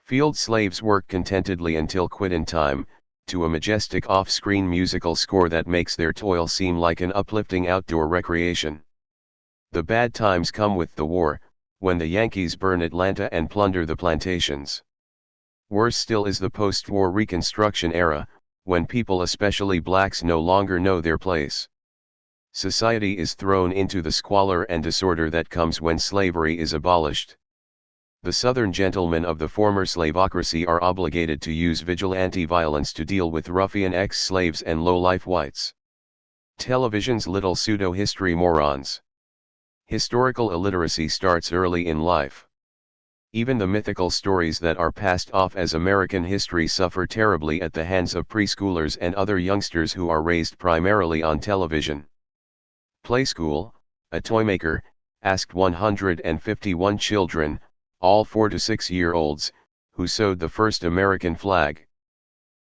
Field slaves work contentedly until quit-in time, to a majestic off-screen musical score that makes their toil seem like an uplifting outdoor recreation. The bad times come with the war, when the Yankees burn Atlanta and plunder the plantations. Worse still is the post-war Reconstruction era, when people, especially blacks, no longer know their place. Society is thrown into the squalor and disorder that comes when slavery is abolished. The Southern gentlemen of the former slavocracy are obligated to use vigilante violence to deal with ruffian ex-slaves and low-life whites. Television's little pseudo-history morons. Historical illiteracy starts early in life. Even the mythical stories that are passed off as American history suffer terribly at the hands of preschoolers and other youngsters who are raised primarily on television. Playschool, a toymaker, asked 151 children, all 4 to 6-year-olds, who sewed the first American flag.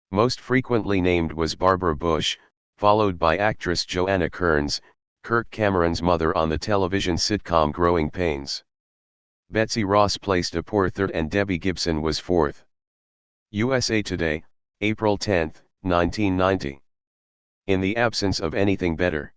Most frequently named was Barbara Bush, followed by actress Joanna Kearns, Kirk Cameron's mother on the television sitcom Growing Pains. Betsy Ross placed a poor third and Debbie Gibson was fourth. USA Today, April 10, 1990. In the absence of anything better,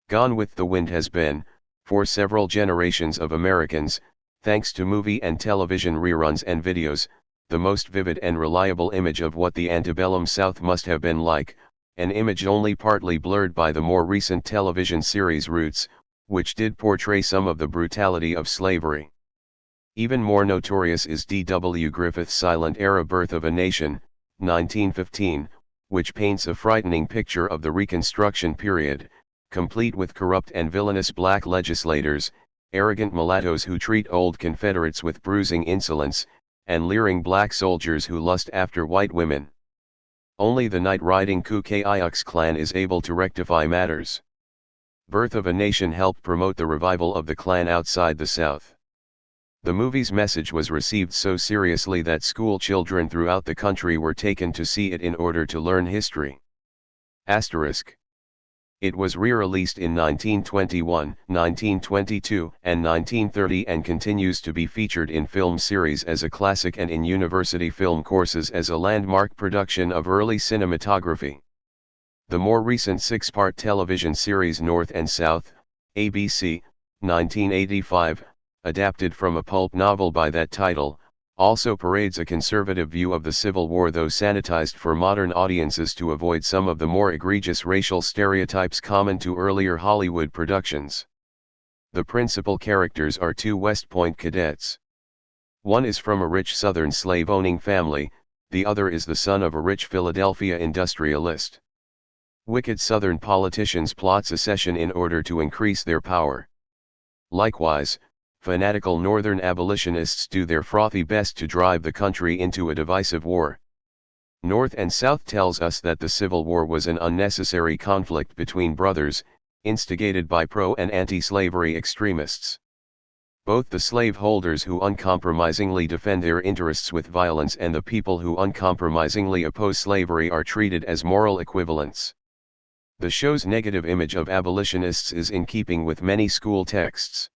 Gone with the Wind has been, for several generations of Americans, thanks to movie and television reruns and videos, the most vivid and reliable image of what the antebellum South must have been like, an image only partly blurred by the more recent television series Roots, which did portray some of the brutality of slavery. Even more notorious is D.W. Griffith's silent-era Birth of a Nation, 1915, which paints a frightening picture of the Reconstruction period, complete with corrupt and villainous black legislators, arrogant mulattoes who treat old Confederates with bruising insolence, and leering black soldiers who lust after white women. Only the night-riding Ku Klux Klan is able to rectify matters. Birth of a Nation helped promote the revival of the Klan outside the South. The movie's message was received so seriously that school children throughout the country were taken to see it in order to learn history. Asterisk. It was re-released in 1921, 1922, and 1930 and continues to be featured in film series as a classic and in university film courses as a landmark production of early cinematography. The more recent six-part television series North and South, ABC, 1985, adapted from a pulp novel by that title, also parades a conservative view of the Civil War, though sanitized for modern audiences to avoid some of the more egregious racial stereotypes common to earlier Hollywood productions. The principal characters are two West Point cadets. One is from a rich Southern slave-owning family, the other is the son of a rich Philadelphia industrialist. Wicked Southern politicians plot secession in order to increase their power. Likewise, fanatical Northern abolitionists do their frothy best to drive the country into a divisive war. North and South tells us that the Civil War was an unnecessary conflict between brothers, instigated by pro- and anti-slavery extremists. Both the slaveholders who uncompromisingly defend their interests with violence and the people who uncompromisingly oppose slavery are treated as moral equivalents. The show's negative image of abolitionists is in keeping with many school texts.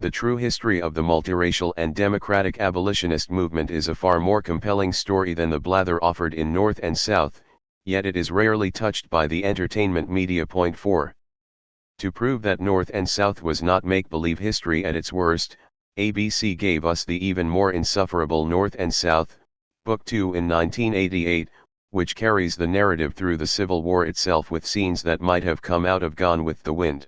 The true history of the multiracial and democratic abolitionist movement is a far more compelling story than the blather offered in North and South, yet it is rarely touched by the entertainment media. Point 4. To prove that North and South was not make-believe history at its worst, ABC gave us the even more insufferable North and South, Book 2 in 1988, which carries the narrative through the Civil War itself with scenes that might have come out of Gone with the Wind.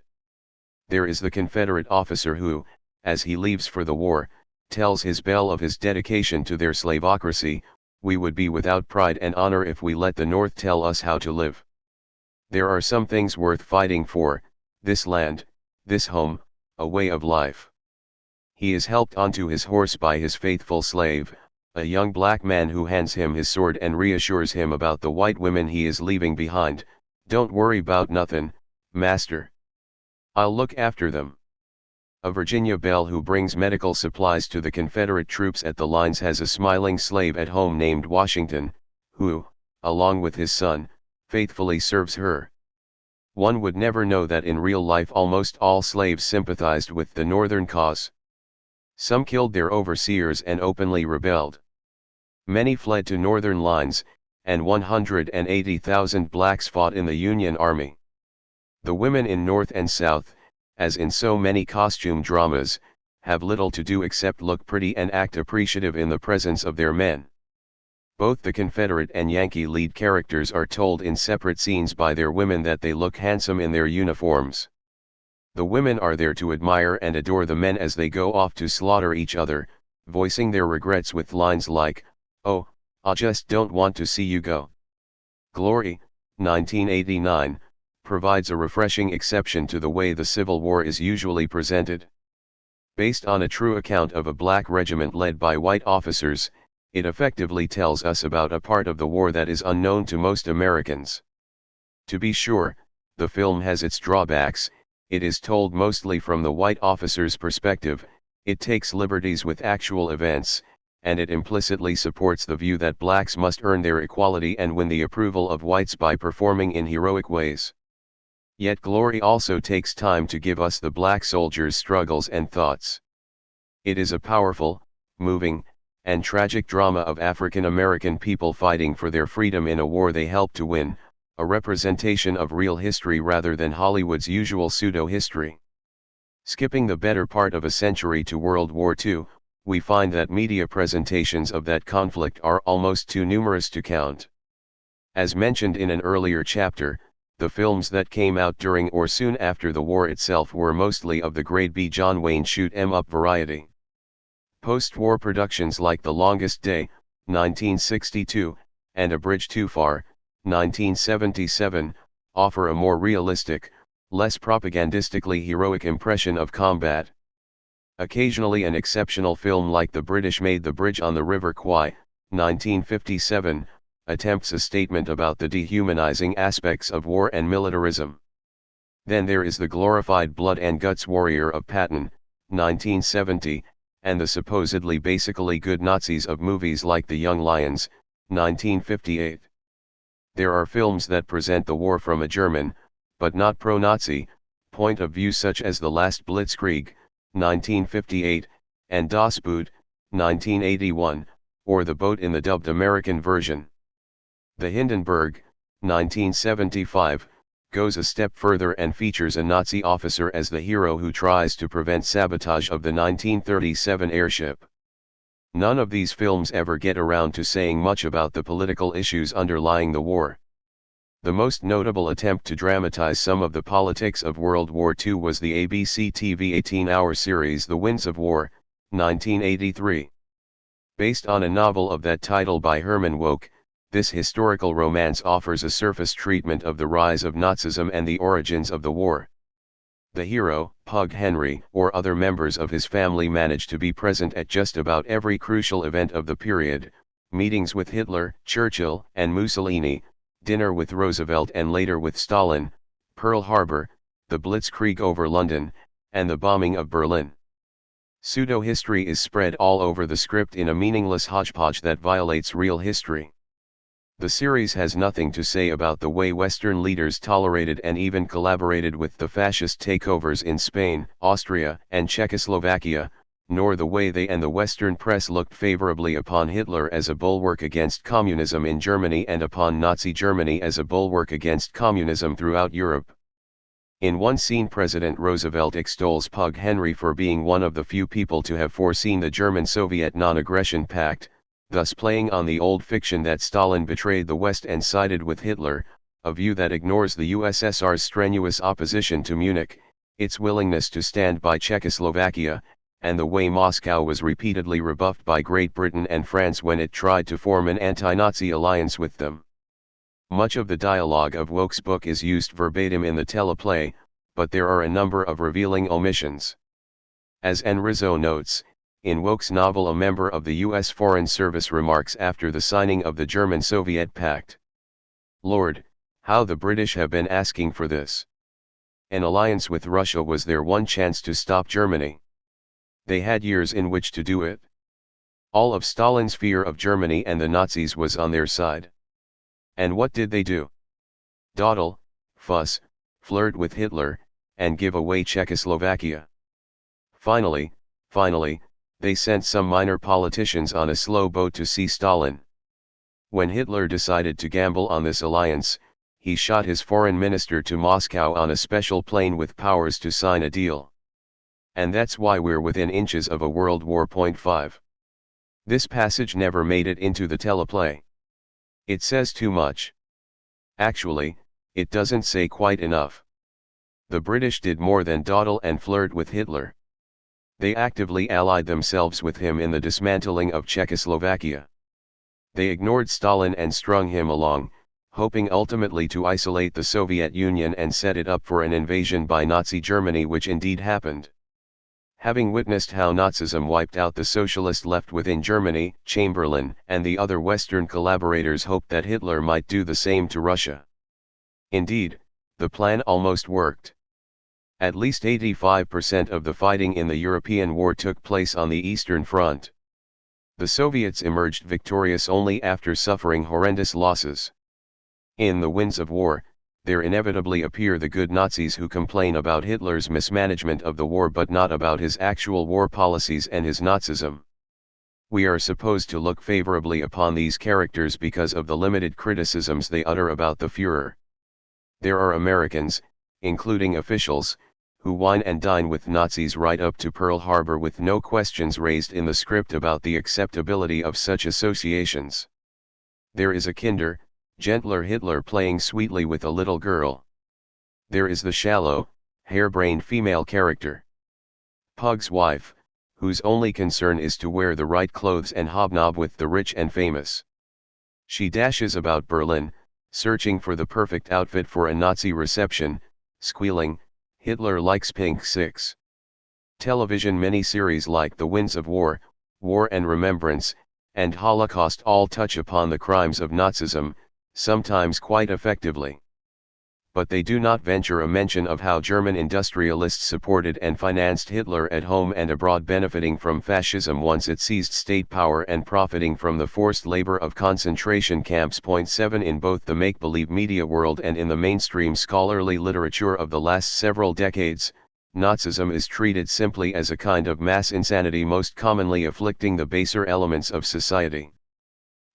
There is the Confederate officer who, as he leaves for the war, tells his belle of his dedication to their slavocracy, "We would be without pride and honor if we let the North tell us how to live. There are some things worth fighting for, this land, this home, a way of life." He is helped onto his horse by his faithful slave, a young black man who hands him his sword and reassures him about the white women he is leaving behind. "Don't worry 'bout nothin', master. I'll look after them." A Virginia belle who brings medical supplies to the Confederate troops at the lines has a smiling slave at home named Washington, who, along with his son, faithfully serves her. One would never know that in real life almost all slaves sympathized with the Northern cause. Some killed their overseers and openly rebelled. Many fled to Northern lines, and 180,000 blacks fought in the Union Army. The women in North and South, as in so many costume dramas, have little to do except look pretty and act appreciative in the presence of their men. Both the Confederate and Yankee lead characters are told in separate scenes by their women that they look handsome in their uniforms. The women are there to admire and adore the men as they go off to slaughter each other, voicing their regrets with lines like, "Oh, I just don't want to see you go." Glory, 1989, provides a refreshing exception to the way the Civil War is usually presented. Based on a true account of a black regiment led by white officers, it effectively tells us about a part of the war that is unknown to most Americans. To be sure, the film has its drawbacks. It is told mostly from the white officer's perspective, it takes liberties with actual events, and it implicitly supports the view that blacks must earn their equality and win the approval of whites by performing in heroic ways. Yet Glory also takes time to give us the black soldier's struggles and thoughts. It is a powerful, moving, and tragic drama of African American people fighting for their freedom in a war they helped to win, a representation of real history rather than Hollywood's usual pseudo-history. Skipping the better part of a century to World War II, we find that media presentations of that conflict are almost too numerous to count. As mentioned in an earlier chapter, the films that came out during or soon after the war itself were mostly of the grade B John Wayne shoot 'em up variety. Post-war productions like The Longest Day, 1962, and A Bridge Too Far, 1977, offer a more realistic, less propagandistically heroic impression of combat. Occasionally an exceptional film like The British Made the Bridge on the River Kwai, 1957, attempts a statement about the dehumanizing aspects of war and militarism. Then there is the glorified blood and guts warrior of Patton, 1970, and the supposedly basically good Nazis of movies like The Young Lions, 1958. There are films that present the war from a German, but not pro-Nazi, point of view, such as The Last Blitzkrieg, 1958, and Das Boot, 1981, or The Boat in the dubbed American version. The Hindenburg, 1975, goes a step further and features a Nazi officer as the hero who tries to prevent sabotage of the 1937 airship. None of these films ever get around to saying much about the political issues underlying the war. The most notable attempt to dramatize some of the politics of World War II was the ABC TV 18-hour series The Winds of War, 1983. Based on a novel of that title by Herman Wouk, this historical romance offers a surface treatment of the rise of Nazism and the origins of the war. The hero, Pug Henry, or other members of his family manage to be present at just about every crucial event of the period: meetings with Hitler, Churchill, and Mussolini, dinner with Roosevelt and later with Stalin, Pearl Harbor, the Blitzkrieg over London, and the bombing of Berlin. Pseudo-history is spread all over the script in a meaningless hodgepodge that violates real history. The series has nothing to say about the way Western leaders tolerated and even collaborated with the fascist takeovers in Spain, Austria, and Czechoslovakia, nor the way they and the Western press looked favorably upon Hitler as a bulwark against communism in Germany and upon Nazi Germany as a bulwark against communism throughout Europe. In one scene, President Roosevelt extols Pug Henry for being one of the few people to have foreseen the German-Soviet non-aggression pact, thus playing on the old fiction that Stalin betrayed the West and sided with Hitler, a view that ignores the USSR's strenuous opposition to Munich, its willingness to stand by Czechoslovakia, and the way Moscow was repeatedly rebuffed by Great Britain and France when it tried to form an anti-Nazi alliance with them. Much of the dialogue of Wouk's book is used verbatim in the teleplay, but there are a number of revealing omissions. As N. Rizzo notes, in Wouk's novel, a member of the U.S. Foreign Service remarks after the signing of the German-Soviet Pact, "Lord, how the British have been asking for this. An alliance with Russia was their one chance to stop Germany. They had years in which to do it. All of Stalin's fear of Germany and the Nazis was on their side. And what did they do? Dawdle, fuss, flirt with Hitler, and give away Czechoslovakia. Finally, they sent some minor politicians on a slow boat to see Stalin. When Hitler decided to gamble on this alliance, he shot his foreign minister to Moscow on a special plane with powers to sign a deal. And that's why we're within inches of a World War. 5. This passage never made it into the teleplay. It says too much. Actually, it doesn't say quite enough. The British did more than dawdle and flirt with Hitler. They actively allied themselves with him in the dismantling of Czechoslovakia. They ignored Stalin and strung him along, hoping ultimately to isolate the Soviet Union and set it up for an invasion by Nazi Germany, which indeed happened. Having witnessed how Nazism wiped out the socialist left within Germany, Chamberlain and the other Western collaborators hoped that Hitler might do the same to Russia. Indeed, the plan almost worked. At least 85% of the fighting in the European war took place on the Eastern Front. The Soviets emerged victorious only after suffering horrendous losses. In The Winds of War, there inevitably appear the good Nazis who complain about Hitler's mismanagement of the war but not about his actual war policies and his Nazism. We are supposed to look favorably upon these characters because of the limited criticisms they utter about the Führer. There are Americans, including officials, who wine and dine with Nazis right up to Pearl Harbor with no questions raised in the script about the acceptability of such associations. There is a kinder, gentler Hitler playing sweetly with a little girl. There is the shallow, harebrained female character, Pug's wife, whose only concern is to wear the right clothes and hobnob with the rich and famous. She dashes about Berlin, searching for the perfect outfit for a Nazi reception, squealing, "Hitler likes pink 6." Television miniseries like The Winds of War, War and Remembrance, and Holocaust all touch upon the crimes of Nazism, sometimes quite effectively. But they do not venture a mention of how German industrialists supported and financed Hitler at home and abroad, benefiting from fascism once it seized state power and profiting from the forced labor of concentration camps. 7 In both the make-believe media world and in the mainstream scholarly literature of the last several decades, Nazism is treated simply as a kind of mass insanity most commonly afflicting the baser elements of society.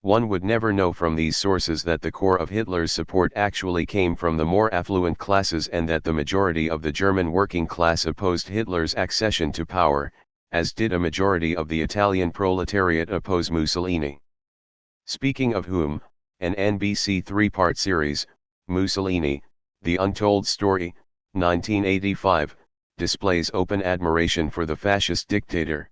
One would never know from these sources that the core of Hitler's support actually came from the more affluent classes and that the majority of the German working class opposed Hitler's accession to power, as did a majority of the Italian proletariat oppose Mussolini. Speaking of whom, an NBC three-part series, Mussolini, The Untold Story, 1985, displays open admiration for the fascist dictator.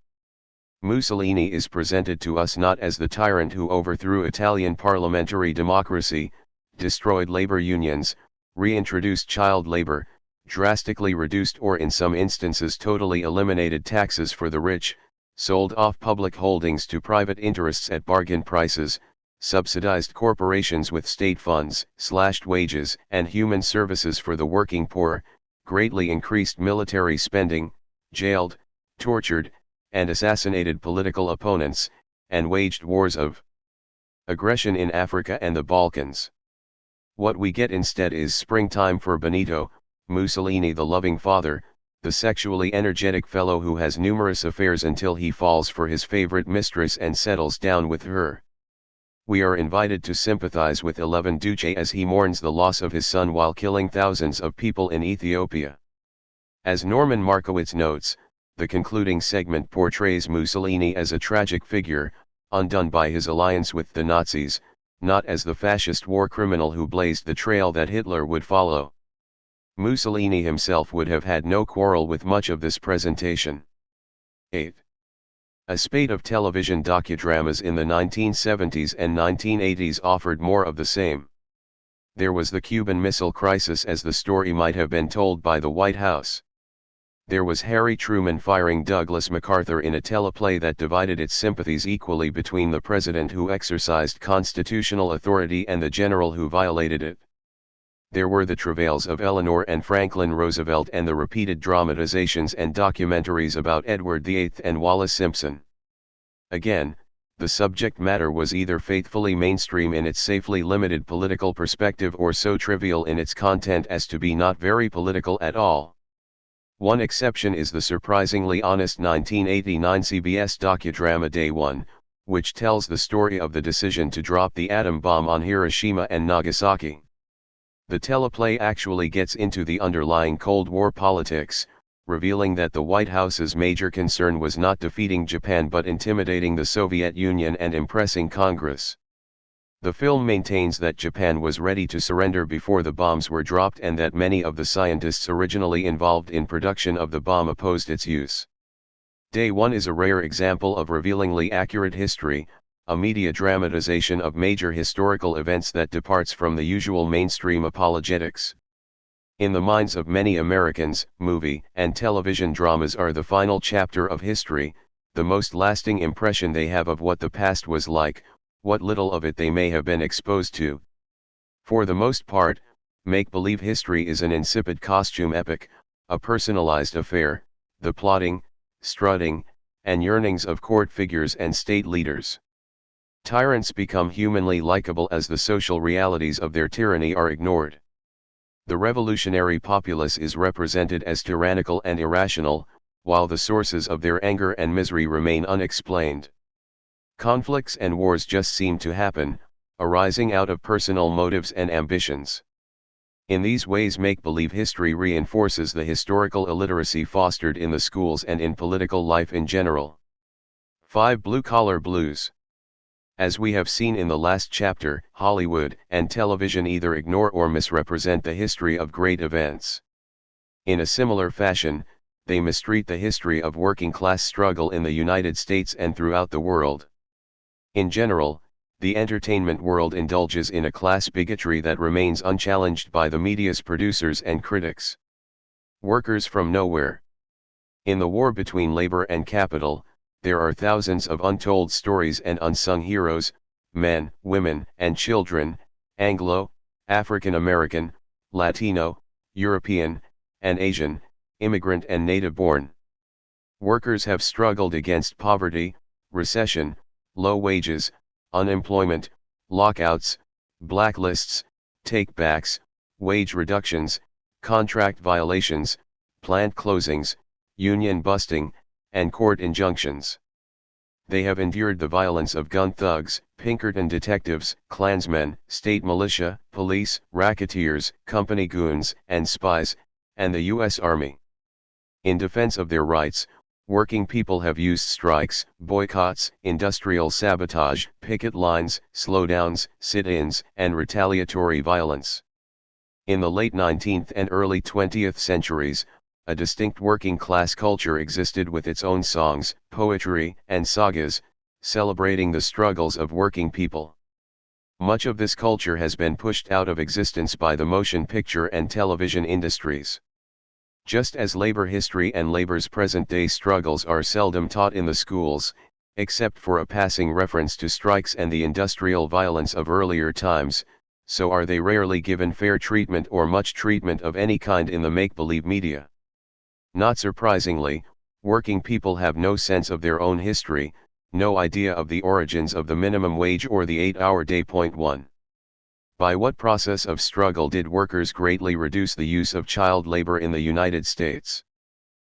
Mussolini is presented to us not as the tyrant who overthrew Italian parliamentary democracy, destroyed labor unions, reintroduced child labor, drastically reduced or in some instances totally eliminated taxes for the rich, sold off public holdings to private interests at bargain prices, subsidized corporations with state funds, slashed wages and human services for the working poor, greatly increased military spending, jailed, tortured, and assassinated political opponents, and waged wars of aggression in Africa and the Balkans. What we get instead is springtime for Benito, Mussolini the loving father, the sexually energetic fellow who has numerous affairs until he falls for his favorite mistress and settles down with her. We are invited to sympathize with Eleven Duce as he mourns the loss of his son while killing thousands of people in Ethiopia. As Norman Markowitz notes, the concluding segment portrays Mussolini as a tragic figure, undone by his alliance with the Nazis, not as the fascist war criminal who blazed the trail that Hitler would follow. Mussolini himself would have had no quarrel with much of this presentation. 8. A spate of television docudramas in the 1970s and 1980s offered more of the same. There was the Cuban Missile Crisis as the story might have been told by the White House. There was Harry Truman firing Douglas MacArthur in a teleplay that divided its sympathies equally between the president who exercised constitutional authority and the general who violated it. There were the travails of Eleanor and Franklin Roosevelt and the repeated dramatizations and documentaries about Edward VIII and Wallace Simpson. Again, the subject matter was either faithfully mainstream in its safely limited political perspective or so trivial in its content as to be not very political at all. One exception is the surprisingly honest 1989 CBS docudrama Day One, which tells the story of the decision to drop the atom bomb on Hiroshima and Nagasaki. The teleplay actually gets into the underlying Cold War politics, revealing that the White House's major concern was not defeating Japan but intimidating the Soviet Union and impressing Congress. The film maintains that Japan was ready to surrender before the bombs were dropped and that many of the scientists originally involved in production of the bomb opposed its use. Day One is a rare example of revealingly accurate history, a media dramatization of major historical events that departs from the usual mainstream apologetics. In the minds of many Americans, movie and television dramas are the final chapter of history, the most lasting impression they have of what the past was like, what little of it they may have been exposed to. For the most part, make-believe history is an insipid costume epic, a personalized affair, the plotting, strutting, and yearnings of court figures and state leaders. Tyrants become humanly likable as the social realities of their tyranny are ignored. The revolutionary populace is represented as tyrannical and irrational, while the sources of their anger and misery remain unexplained. Conflicts and wars just seem to happen, arising out of personal motives and ambitions. In these ways make-believe history reinforces the historical illiteracy fostered in the schools and in political life in general. 5. Blue-collar blues. As we have seen in the last chapter, Hollywood and television either ignore or misrepresent the history of great events. In a similar fashion, they mistreat the history of working-class struggle in the United States and throughout the world. In general, the entertainment world indulges in a class bigotry that remains unchallenged by the media's producers and critics. Workers from nowhere. In the war between labor and capital, there are thousands of untold stories and unsung heroes, men, women, and children, Anglo, African American, Latino, European, and Asian, immigrant and native-born. Workers have struggled against poverty, recession, low wages, unemployment, lockouts, blacklists, take-backs, wage reductions, contract violations, plant closings, union busting, and court injunctions. They have endured the violence of gun thugs, Pinkerton detectives, Klansmen, state militia, police, racketeers, company goons, and spies, and the U.S. Army. In defense of their rights, working people have used strikes, boycotts, industrial sabotage, picket lines, slowdowns, sit-ins, and retaliatory violence. In the late 19th and early 20th centuries, a distinct working-class culture existed with its own songs, poetry, and sagas, celebrating the struggles of working people. Much of this culture has been pushed out of existence by the motion picture and television industries. Just as labor history and labor's present-day struggles are seldom taught in the schools, except for a passing reference to strikes and the industrial violence of earlier times, so are they rarely given fair treatment or much treatment of any kind in the make-believe media. Not surprisingly, working people have no sense of their own history, no idea of the origins of the minimum wage or the 8-hour day. 1. By what process of struggle did workers greatly reduce the use of child labor in the United States?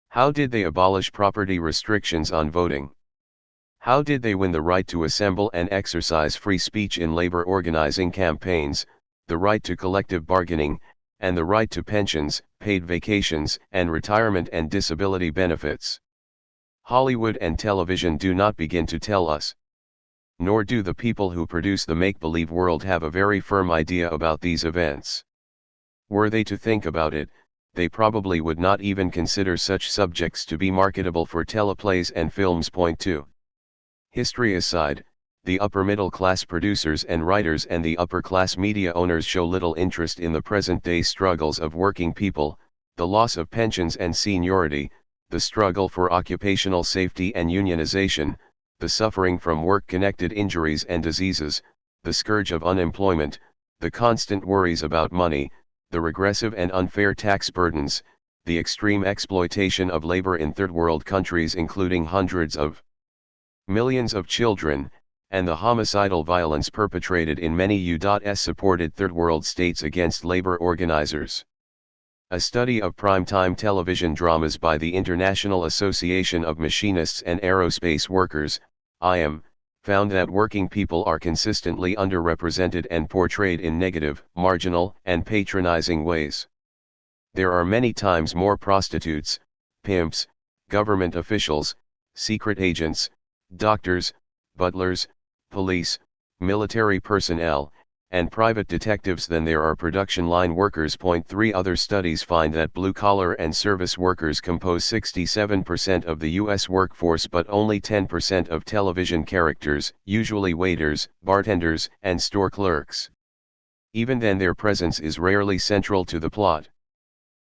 How did they abolish property restrictions on voting? How did they win the right to assemble and exercise free speech in labor organizing campaigns, the right to collective bargaining, and the right to pensions, paid vacations, and retirement and disability benefits? Hollywood and television do not begin to tell us. Nor do the people who produce the make-believe world have a very firm idea about these events. Were they to think about it, they probably would not even consider such subjects to be marketable for teleplays and films. 2. History aside, the upper-middle-class producers and writers and the upper-class media owners show little interest in the present-day struggles of working people, the loss of pensions and seniority, the struggle for occupational safety and unionization, the suffering from work-connected injuries and diseases, the scourge of unemployment, the constant worries about money, the regressive and unfair tax burdens, the extreme exploitation of labor in third-world countries including hundreds of millions of children, and the homicidal violence perpetrated in many U.S.-supported third-world states against labor organizers. A study of primetime television dramas by the International Association of Machinists and Aerospace Workers, IAM, found that working people are consistently underrepresented and portrayed in negative, marginal, and patronizing ways. There are many times more prostitutes, pimps, government officials, secret agents, doctors, butlers, police, military personnel, and private detectives than there are production line workers. 3 Other studies find that blue-collar and service workers compose 67% of the U.S. workforce but only 10% of television characters, usually waiters, bartenders, and store clerks. Even then their presence is rarely central to the plot.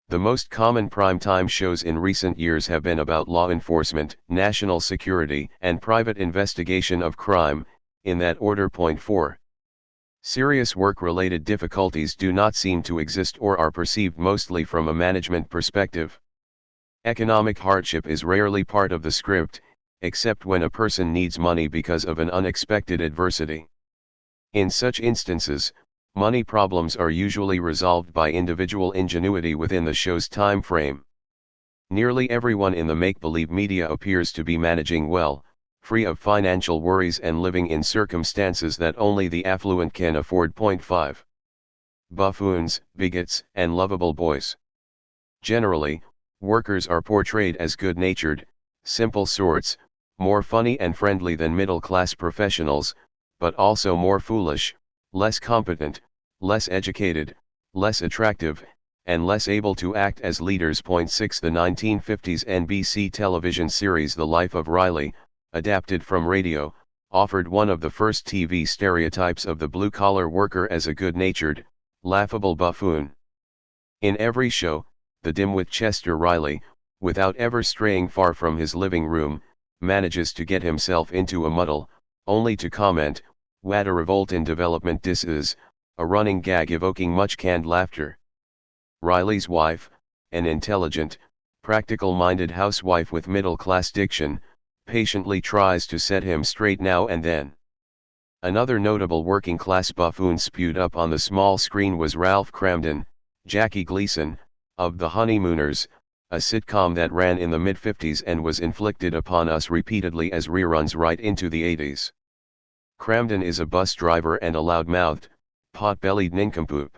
The most common primetime shows in recent years have been about law enforcement, national security, and private investigation of crime, in that order. 4. Serious work-related difficulties do not seem to exist or are perceived mostly from a management perspective. Economic hardship is rarely part of the script, except when a person needs money because of an unexpected adversity. In such instances, money problems are usually resolved by individual ingenuity within the show's time frame. Nearly everyone in the make-believe media appears to be managing well, free of financial worries and living in circumstances that only the affluent can afford. 5. Buffoons, bigots, and lovable boys. Generally, workers are portrayed as good-natured, simple sorts, more funny and friendly than middle-class professionals, but also more foolish, less competent, less educated, less attractive, and less able to act as leaders. 6 The 1950s NBC television series The Life of Riley, adapted from radio, offered one of the first TV stereotypes of the blue-collar worker as a good-natured, laughable buffoon. In every show, the dimwit Chester Riley, without ever straying far from his living room, manages to get himself into a muddle, only to comment, "What a revolt in development this is," a running gag evoking much canned laughter. Riley's wife, an intelligent, practical-minded housewife with middle-class diction, patiently tries to set him straight now and then. Another notable working-class buffoon spewed up on the small screen was Ralph Cramden, Jackie Gleason, of The Honeymooners, a sitcom that ran in the mid-50s and was inflicted upon us repeatedly as reruns right into the 80s. Cramden is a bus driver and a loud-mouthed, pot-bellied nincompoop.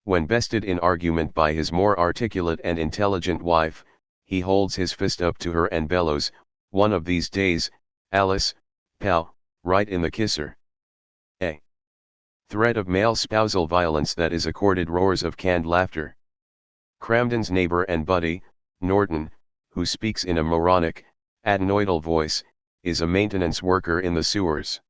When bested in argument by his more articulate and intelligent wife, he holds his fist up to her and bellows, "One of these days, Alice, pow, right in the kisser." A threat of male spousal violence that is accorded roars of canned laughter. Cramden's neighbor and buddy, Norton, who speaks in a moronic, adenoidal voice, is a maintenance worker in the sewers.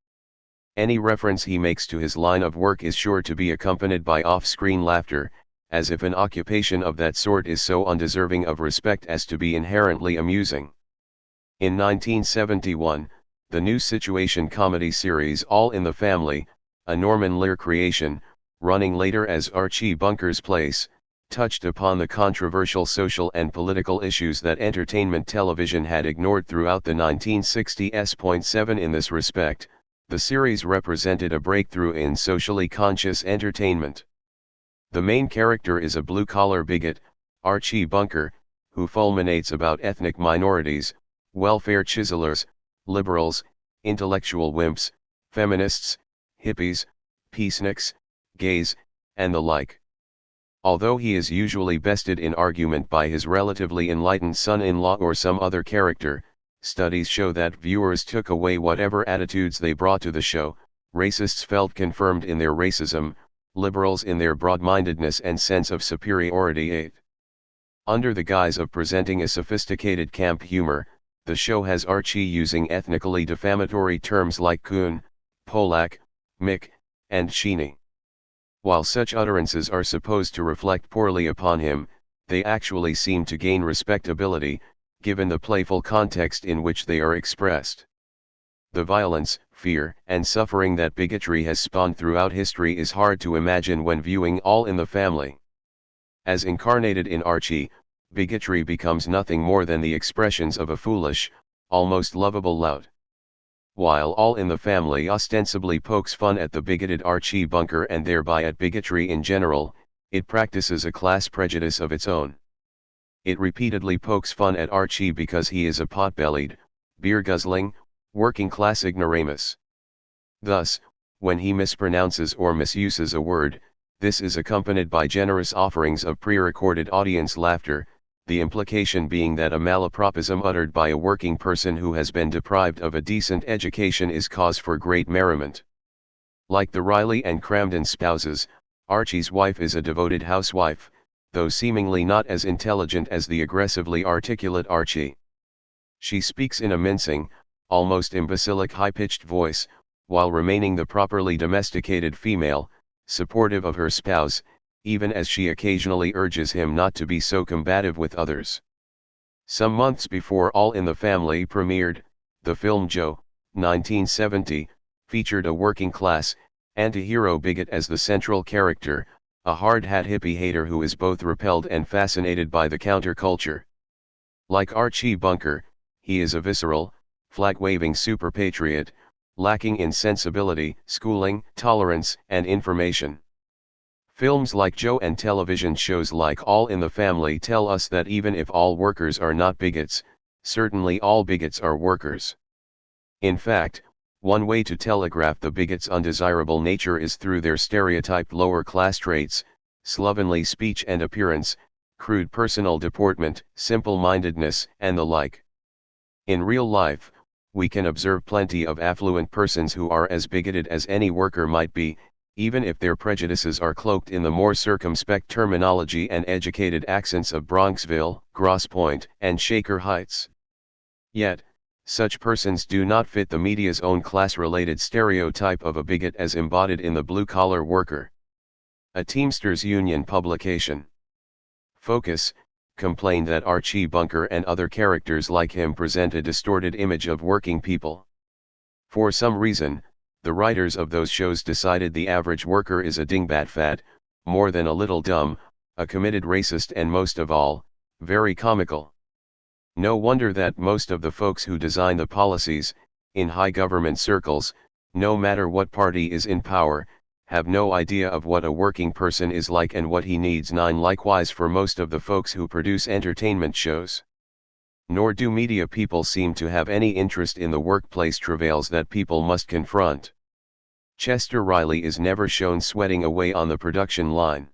Any reference he makes to his line of work is sure to be accompanied by off-screen laughter, as if an occupation of that sort is so undeserving of respect as to be inherently amusing. In 1971, the new situation comedy series All in the Family, a Norman Lear creation, running later as Archie Bunker's Place, touched upon the controversial social and political issues that entertainment television had ignored throughout the 1960s. In this respect, the series represented a breakthrough in socially conscious entertainment. The main character is a blue-collar bigot, Archie Bunker, who fulminates about ethnic minorities, welfare chiselers, liberals, intellectual wimps, feminists, hippies, peaceniks, gays, and the like. Although he is usually bested in argument by his relatively enlightened son-in-law or some other character, studies show that viewers took away whatever attitudes they brought to the show. Racists felt confirmed in their racism, liberals in their broad-mindedness and sense of superiority. Under the guise of presenting a sophisticated camp humor, the show has Archie using ethnically defamatory terms like coon, Polak, Mick, and Sheeny. While such utterances are supposed to reflect poorly upon him, they actually seem to gain respectability, given the playful context in which they are expressed. The violence, fear, and suffering that bigotry has spawned throughout history is hard to imagine when viewing All in the Family. As incarnated in Archie, bigotry becomes nothing more than the expressions of a foolish, almost lovable lout. While All in the Family ostensibly pokes fun at the bigoted Archie Bunker and thereby at bigotry in general, it practices a class prejudice of its own. It repeatedly pokes fun at Archie because he is a pot-bellied, beer-guzzling, working-class ignoramus. Thus, when he mispronounces or misuses a word, this is accompanied by generous offerings of pre-recorded audience laughter, the implication being that a malapropism uttered by a working person who has been deprived of a decent education is cause for great merriment. Like the Riley and Cramden spouses, Archie's wife is a devoted housewife, though seemingly not as intelligent as the aggressively articulate Archie. She speaks in a mincing, almost imbecilic high-pitched voice, while remaining the properly domesticated female, supportive of her spouse, even as she occasionally urges him not to be so combative with others. Some months before All in the Family premiered, the film Joe, 1970, featured a working-class, anti-hero bigot as the central character, a hard-hat hippie hater who is both repelled and fascinated by the counterculture. Like Archie Bunker, he is a visceral, flag-waving super-patriot, lacking in sensibility, schooling, tolerance, and information. Films like Joe and television shows like All in the Family tell us that even if all workers are not bigots, certainly all bigots are workers. In fact, one way to telegraph the bigots' undesirable nature is through their stereotyped lower-class traits, slovenly speech and appearance, crude personal deportment, simple-mindedness, and the like. In real life, we can observe plenty of affluent persons who are as bigoted as any worker might be, even if their prejudices are cloaked in the more circumspect terminology and educated accents of Bronxville, Grosse Pointe, and Shaker Heights. Yet, such persons do not fit the media's own class-related stereotype of a bigot as embodied in the blue-collar worker. A Teamsters Union publication. Focus, complained that Archie Bunker and other characters like him present a distorted image of working people. For some reason, the writers of those shows decided the average worker is a dingbat fat, more than a little dumb, a committed racist, and most of all, very comical. No wonder that most of the folks who design the policies, in high government circles, no matter what party is in power, have no idea of what a working person is like and what he needs. 9. Likewise for most of the folks who produce entertainment shows. Nor do media people seem to have any interest in the workplace travails that people must confront. Chester Riley is never shown sweating away on the production line.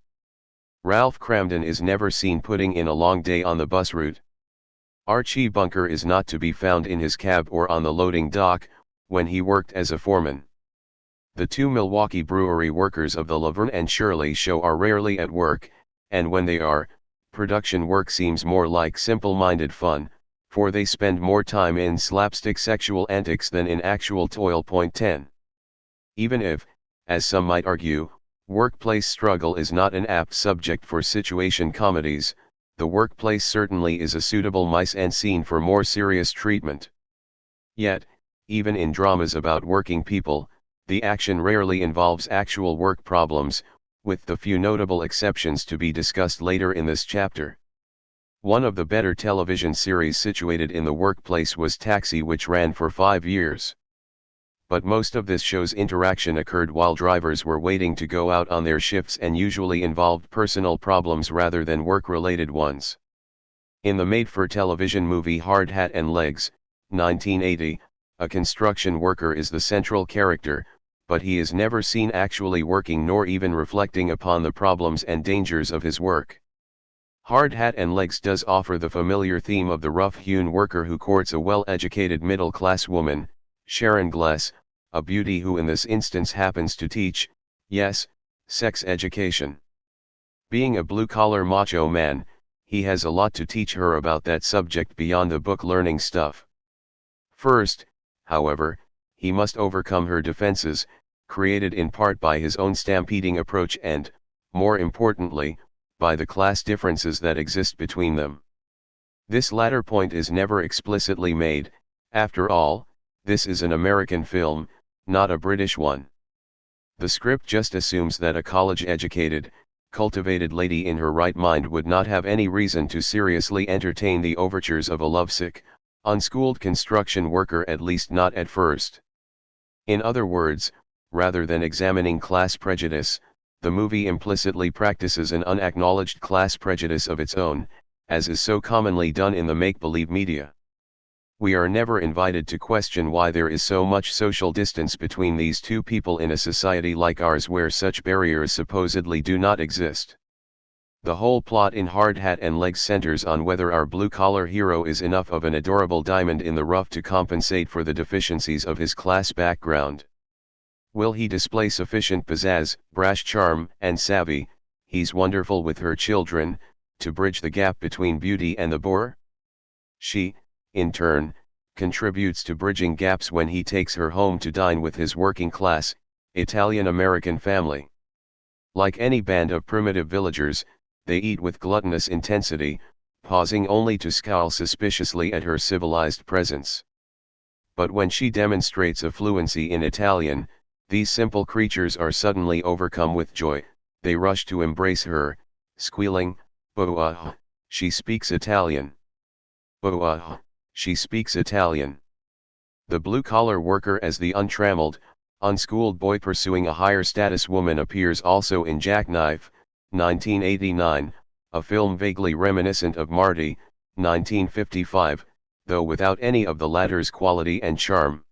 Ralph Cramden is never seen putting in a long day on the bus route. Archie Bunker is not to be found in his cab or on the loading dock, when he worked as a foreman. The two Milwaukee brewery workers of the Laverne and Shirley show are rarely at work, and when they are, production work seems more like simple-minded fun, for they spend more time in slapstick sexual antics than in actual toil. 10. Even if, as some might argue, workplace struggle is not an apt subject for situation comedies, the workplace certainly is a suitable mise-en-scene for more serious treatment. Yet, even in dramas about working people, the action rarely involves actual work problems, with the few notable exceptions to be discussed later in this chapter. One of the better television series situated in the workplace was Taxi, which ran for 5 years. But most of this show's interaction occurred while drivers were waiting to go out on their shifts and usually involved personal problems rather than work-related ones. In the made-for-television movie Hard Hat and Legs, 1980, a construction worker is the central character, but he is never seen actually working nor even reflecting upon the problems and dangers of his work. Hard Hat and Legs does offer the familiar theme of the rough-hewn worker who courts a well-educated middle-class woman, Sharon Gless, a beauty who in this instance happens to teach, yes, sex education. Being a blue-collar macho man, he has a lot to teach her about that subject beyond the book-learning stuff. First, however, he must overcome her defenses, created in part by his own stampeding approach and, more importantly, by the class differences that exist between them. This latter point is never explicitly made. After all, this is an American film, not a British one. The script just assumes that a college-educated, cultivated lady in her right mind would not have any reason to seriously entertain the overtures of a lovesick, unschooled construction worker, at least not at first. In other words, rather than examining class prejudice, the movie implicitly practices an unacknowledged class prejudice of its own, as is so commonly done in the make-believe media. We are never invited to question why there is so much social distance between these two people in a society like ours where such barriers supposedly do not exist. The whole plot in Hard Hat and Legs centers on whether our blue-collar hero is enough of an adorable diamond in the rough to compensate for the deficiencies of his class background. Will he display sufficient pizzazz, brash charm, and savvy, he's wonderful with her children, to bridge the gap between beauty and the bore? She, in turn, contributes to bridging gaps when he takes her home to dine with his working-class, Italian-American family. Like any band of primitive villagers, they eat with gluttonous intensity, pausing only to scowl suspiciously at her civilized presence. But when she demonstrates a fluency in Italian, these simple creatures are suddenly overcome with joy. They rush to embrace her, squealing, "Oh, she speaks Italian! Oh, she speaks Italian!" The blue-collar worker as the untrammeled, unschooled boy pursuing a higher status woman appears also in Jackknife, 1989, a film vaguely reminiscent of Marty, 1955, though without any of the latter's quality and charm.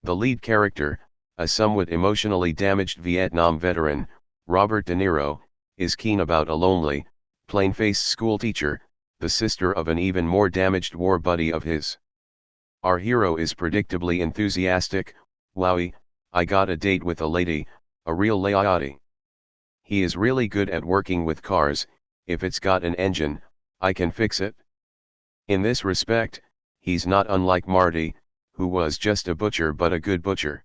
The lead character, a somewhat emotionally damaged Vietnam veteran, Robert De Niro, is keen about a lonely, plain-faced schoolteacher, the sister of an even more damaged war buddy of his. Our hero is predictably enthusiastic. "Wowie, I got a date with a lady, a real lady. He is really good at working with cars. If it's got an engine, I can fix it." In this respect, he's not unlike Marty, who was just a butcher but a good butcher.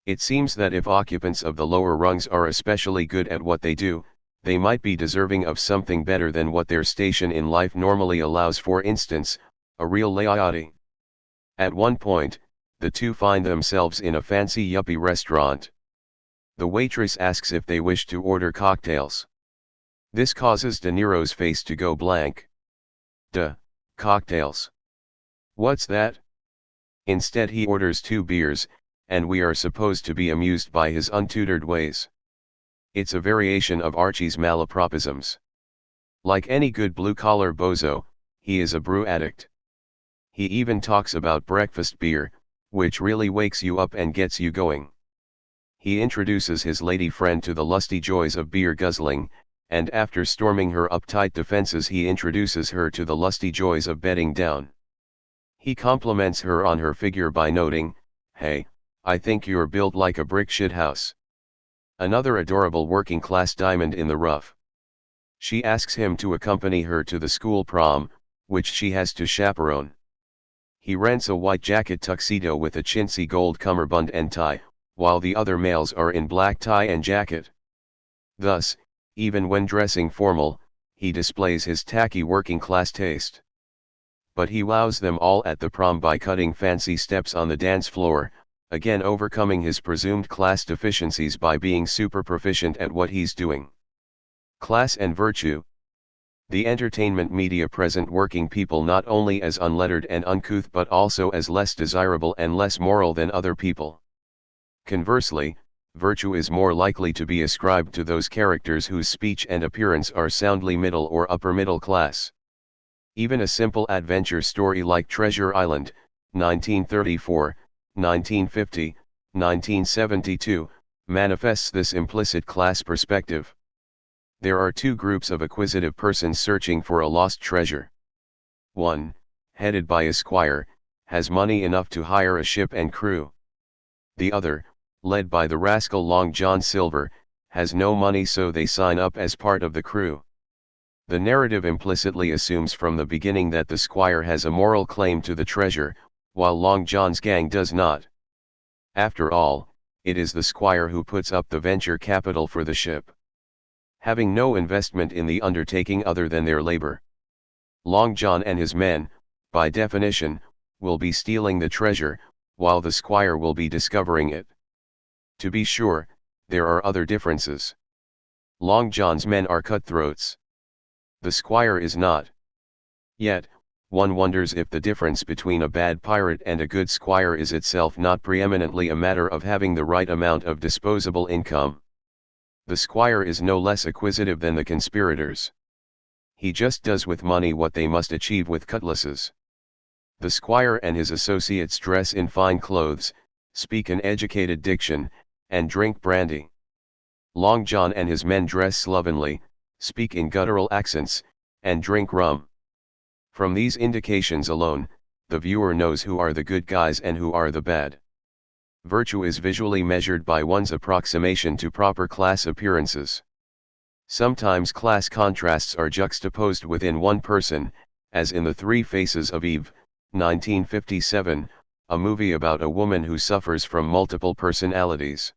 It seems that if occupants of the lower rungs are especially good at what they do, they might be deserving of something better than what their station in life normally allows, for instance, a real latte. At one point, the two find themselves in a fancy yuppie restaurant. The waitress asks if they wish to order cocktails. This causes De Niro's face to go blank. Duh, cocktails. What's that? Instead he orders 2 beers, and we are supposed to be amused by his untutored ways. It's a variation of Archie's malapropisms. Like any good blue-collar bozo, he is a brew addict. He even talks about breakfast beer, which really wakes you up and gets you going. He introduces his lady friend to the lusty joys of beer guzzling, and after storming her uptight defenses he introduces her to the lusty joys of bedding down. He compliments her on her figure by noting, "Hey, I think you're built like a brick shithouse." Another adorable working-class diamond in the rough. She asks him to accompany her to the school prom, which she has to chaperone. He rents a white jacket tuxedo with a chintzy gold cummerbund and tie, while the other males are in black tie and jacket. Thus, even when dressing formal, he displays his tacky working-class taste. But he wows them all at the prom by cutting fancy steps on the dance floor, again overcoming his presumed class deficiencies by being super proficient at what he's doing. Class and virtue. The entertainment media present working people not only as unlettered and uncouth but also as less desirable and less moral than other people. Conversely, virtue is more likely to be ascribed to those characters whose speech and appearance are soundly middle or upper middle class. Even a simple adventure story like Treasure Island, 1934, 1950, 1972, manifests this implicit class perspective. There are 2 groups of acquisitive persons searching for a lost treasure. One, headed by a squire, has money enough to hire a ship and crew. The other, led by the rascal Long John Silver, has no money, so they sign up as part of the crew. The narrative implicitly assumes from the beginning that the squire has a moral claim to the treasure, while Long John's gang does not. After all, it is the squire who puts up the venture capital for the ship. Having no investment in the undertaking other than their labor, Long John and his men, by definition, will be stealing the treasure, while the squire will be discovering it. To be sure, there are other differences. Long John's men are cutthroats. The squire is not. Yet, one wonders if the difference between a bad pirate and a good squire is itself not preeminently a matter of having the right amount of disposable income. The squire is no less acquisitive than the conspirators. He just does with money what they must achieve with cutlasses. The squire and his associates dress in fine clothes, speak an educated diction, and drink brandy. Long John and his men dress slovenly, speak in guttural accents, and drink rum. From these indications alone, the viewer knows who are the good guys and who are the bad. Virtue is visually measured by one's approximation to proper class appearances. Sometimes class contrasts are juxtaposed within one person, as in The 3 Faces of Eve, 1957, a movie about a woman who suffers from multiple personalities.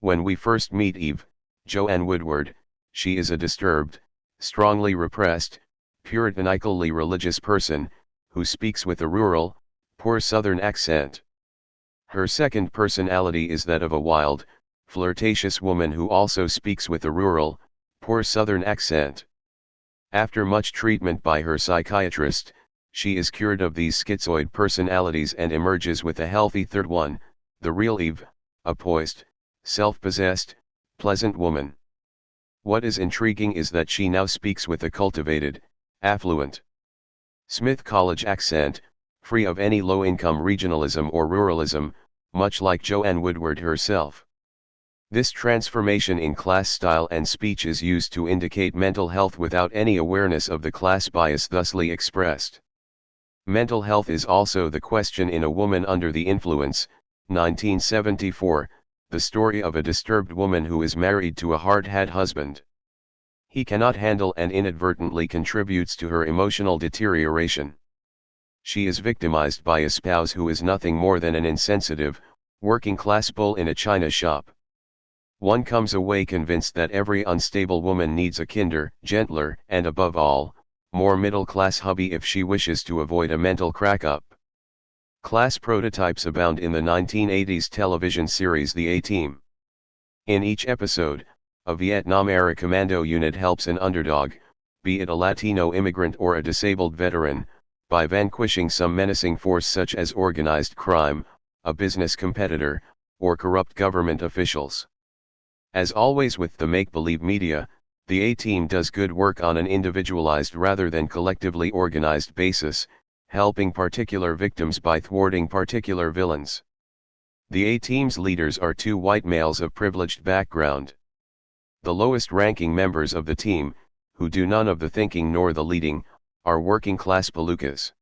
When we first meet Eve, Joanne Woodward, she is a disturbed, strongly repressed, puritanically religious person, who speaks with a rural, poor Southern accent. Her second personality is that of a wild, flirtatious woman who also speaks with a rural, poor Southern accent. After much treatment by her psychiatrist, she is cured of these schizoid personalities and emerges with a healthy third one, the real Eve, a poised, self-possessed, pleasant woman. What is intriguing is that she now speaks with a cultivated, affluent Smith College accent, free of any low-income regionalism or ruralism, much like Joanne Woodward herself. This transformation in class style and speech is used to indicate mental health without any awareness of the class bias thusly expressed. Mental health is also the question in A Woman Under the Influence, 1974, the story of a disturbed woman who is married to a hard-had husband. He cannot handle and inadvertently contributes to her emotional deterioration. She is victimized by a spouse who is nothing more than an insensitive, working-class bull in a china shop. One comes away convinced that every unstable woman needs a kinder, gentler, and above all, more middle-class hubby if she wishes to avoid a mental crack-up. Class prototypes abound in the 1980s television series The A-Team. In each episode, a Vietnam-era commando unit helps an underdog, be it a Latino immigrant or a disabled veteran, by vanquishing some menacing force such as organized crime, a business competitor, or corrupt government officials. As always with the make-believe media, the A-Team does good work on an individualized rather than collectively organized basis, helping particular victims by thwarting particular villains. The A-Team's leaders are two white males of privileged background. The lowest-ranking members of the team, who do none of the thinking nor the leading, are working-class palookas.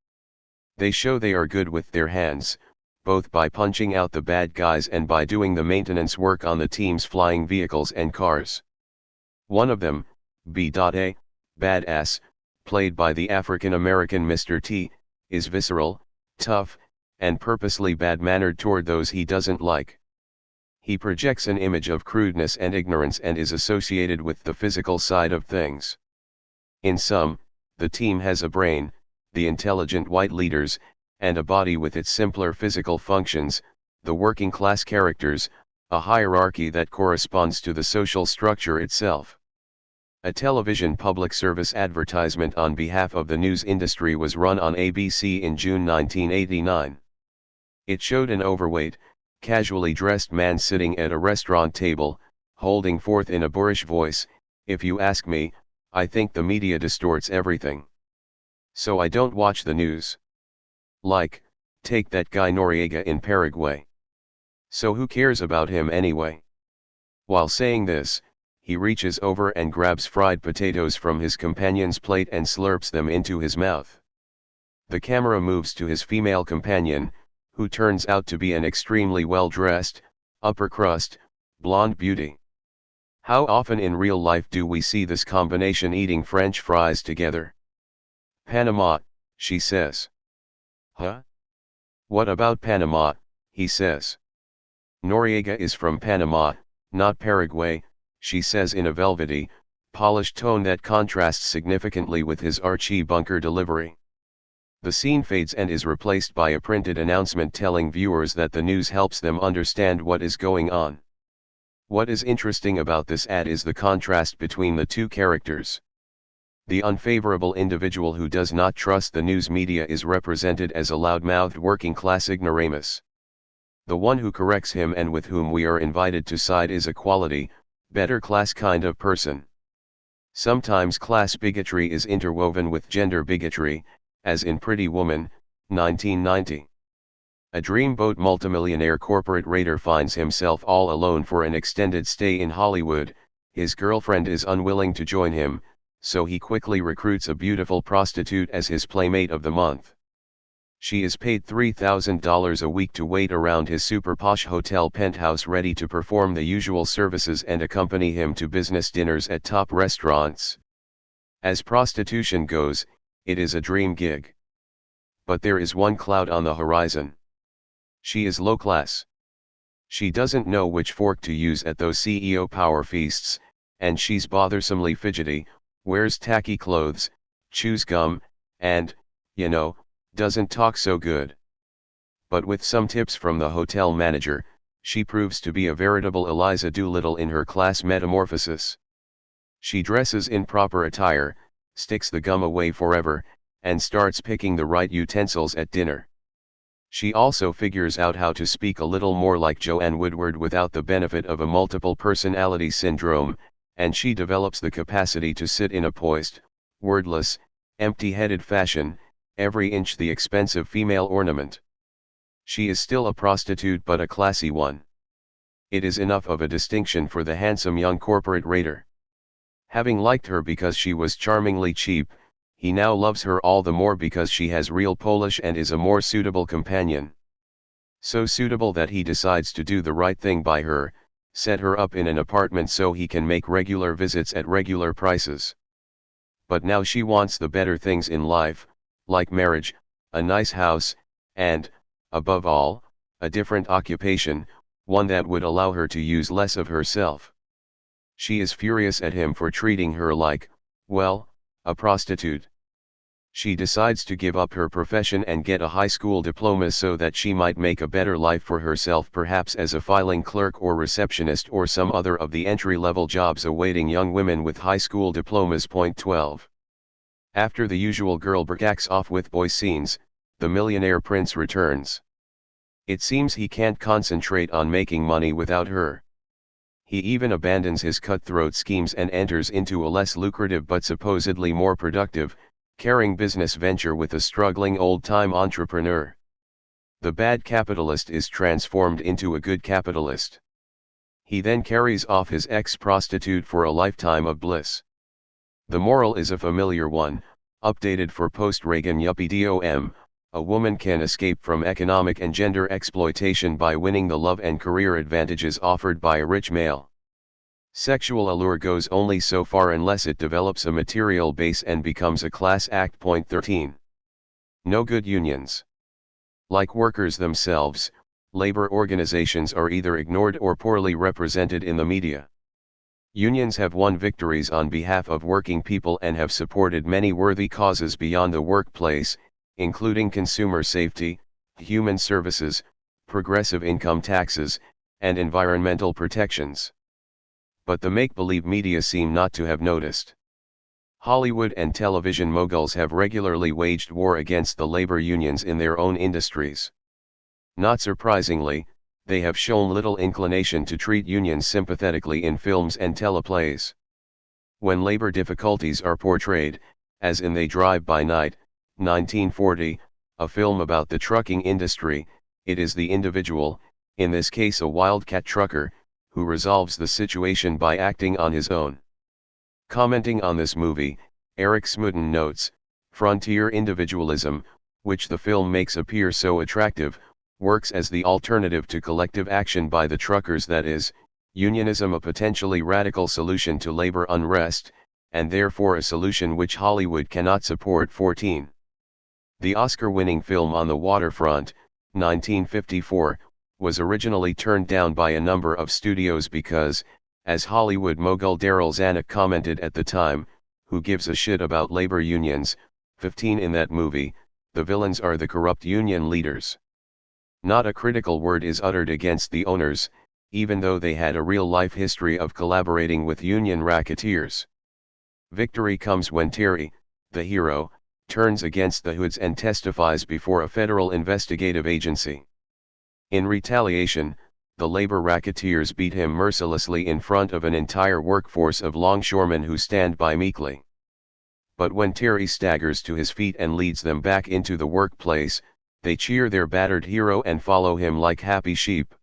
They show they are good with their hands, both by punching out the bad guys and by doing the maintenance work on the team's flying vehicles and cars. One of them, B.A., Badass, played by the African-American Mr. T, is visceral, tough, and purposely bad-mannered toward those he doesn't like. He projects an image of crudeness and ignorance and is associated with the physical side of things. In sum, the team has a brain, the intelligent white leaders, and a body with its simpler physical functions, the working class characters, a hierarchy that corresponds to the social structure itself. A television public service advertisement on behalf of the news industry was run on ABC in June 1989. It showed an overweight, casually dressed man sitting at a restaurant table, holding forth in a boorish voice, "If you ask me, I think the media distorts everything. So I don't watch the news. Like, take that guy Noriega in Paraguay. So who cares about him anyway?" While saying this, he reaches over and grabs fried potatoes from his companion's plate and slurps them into his mouth. The camera moves to his female companion, who turns out to be an extremely well-dressed, upper-crust, blonde beauty. How often in real life do we see this combination eating French fries together? "Panama," she says. "Huh? What about Panama?" he says. "Noriega is from Panama, not Paraguay," she says in a velvety, polished tone that contrasts significantly with his Archie Bunker delivery. The scene fades and is replaced by a printed announcement telling viewers that the news helps them understand what is going on. What is interesting about this ad is the contrast between the two characters. The unfavorable individual who does not trust the news media is represented as a loud-mouthed working-class ignoramus. The one who corrects him and with whom we are invited to side is a quality, better class kind of person. Sometimes class bigotry is interwoven with gender bigotry, as in Pretty Woman, 1990. A dreamboat multimillionaire corporate raider finds himself all alone for an extended stay in Hollywood. His girlfriend is unwilling to join him, so he quickly recruits a beautiful prostitute as his playmate of the month. She is paid $3,000 a week to wait around his super posh hotel penthouse ready to perform the usual services and accompany him to business dinners at top restaurants. As prostitution goes, it is a dream gig. But there is one cloud on the horizon. She is low class. She doesn't know which fork to use at those CEO power feasts, and she's bothersomely fidgety, wears tacky clothes, chews gum, and, doesn't talk so good. But with some tips from the hotel manager, she proves to be a veritable Eliza Doolittle in her class metamorphosis. She dresses in proper attire, sticks the gum away forever, and starts picking the right utensils at dinner. She also figures out how to speak a little more like Joanne Woodward without the benefit of a multiple personality syndrome, and she develops the capacity to sit in a poised, wordless, empty-headed fashion, every inch the expensive female ornament. She is still a prostitute but a classy one. It is enough of a distinction for the handsome young corporate raider. Having liked her because she was charmingly cheap, he now loves her all the more because she has real Polish and is a more suitable companion. So suitable that he decides to do the right thing by her, set her up in an apartment so he can make regular visits at regular prices. But now she wants the better things in life, like marriage, a nice house, and, above all, a different occupation, one that would allow her to use less of herself. She is furious at him for treating her like, well, a prostitute. She decides to give up her profession and get a high school diploma so that she might make a better life for herself, perhaps as a filing clerk or receptionist or some other of the entry-level jobs awaiting young women with high school diplomas. Point 12. After the usual girl breaks off with boy scenes, the millionaire prince returns. It seems he can't concentrate on making money without her. He even abandons his cutthroat schemes and enters into a less lucrative but supposedly more productive, caring business venture with a struggling old-time entrepreneur. The bad capitalist is transformed into a good capitalist. He then carries off his ex-prostitute for a lifetime of bliss. The moral is a familiar one, updated for post-Reagan yuppie. A woman can escape from economic and gender exploitation by winning the love and career advantages offered by a rich male. Sexual allure goes only so far unless it develops a material base and becomes a class act. Point 13. No good unions. Like workers themselves, labor organizations are either ignored or poorly represented in the media. Unions have won victories on behalf of working people and have supported many worthy causes beyond the workplace, including consumer safety, human services, progressive income taxes, and environmental protections. But the make-believe media seem not to have noticed. Hollywood and television moguls have regularly waged war against the labor unions in their own industries. Not surprisingly, they have shown little inclination to treat unions sympathetically in films and teleplays. When labor difficulties are portrayed, as in They Drive By Night, 1940, a film about the trucking industry, it is the individual, in this case a wildcat trucker, who resolves the situation by acting on his own. Commenting on this movie, Eric Smooten notes, frontier individualism, which the film makes appear so attractive, works as the alternative to collective action by the truckers, that is, unionism, a potentially radical solution to labor unrest, and therefore a solution which Hollywood cannot support. 14. The Oscar-winning film On the Waterfront, 1954, was originally turned down by a number of studios because, as Hollywood mogul Darryl Zanuck commented at the time, who gives a shit about labor unions? 15. In that movie, the villains are the corrupt union leaders. Not a critical word is uttered against the owners, even though they had a real-life history of collaborating with union racketeers. Victory comes when Terry, the hero, turns against the hoods and testifies before a federal investigative agency. In retaliation, the labor racketeers beat him mercilessly in front of an entire workforce of longshoremen who stand by meekly. But when Terry staggers to his feet and leads them back into the workplace, they cheer their battered hero and follow him like happy sheep.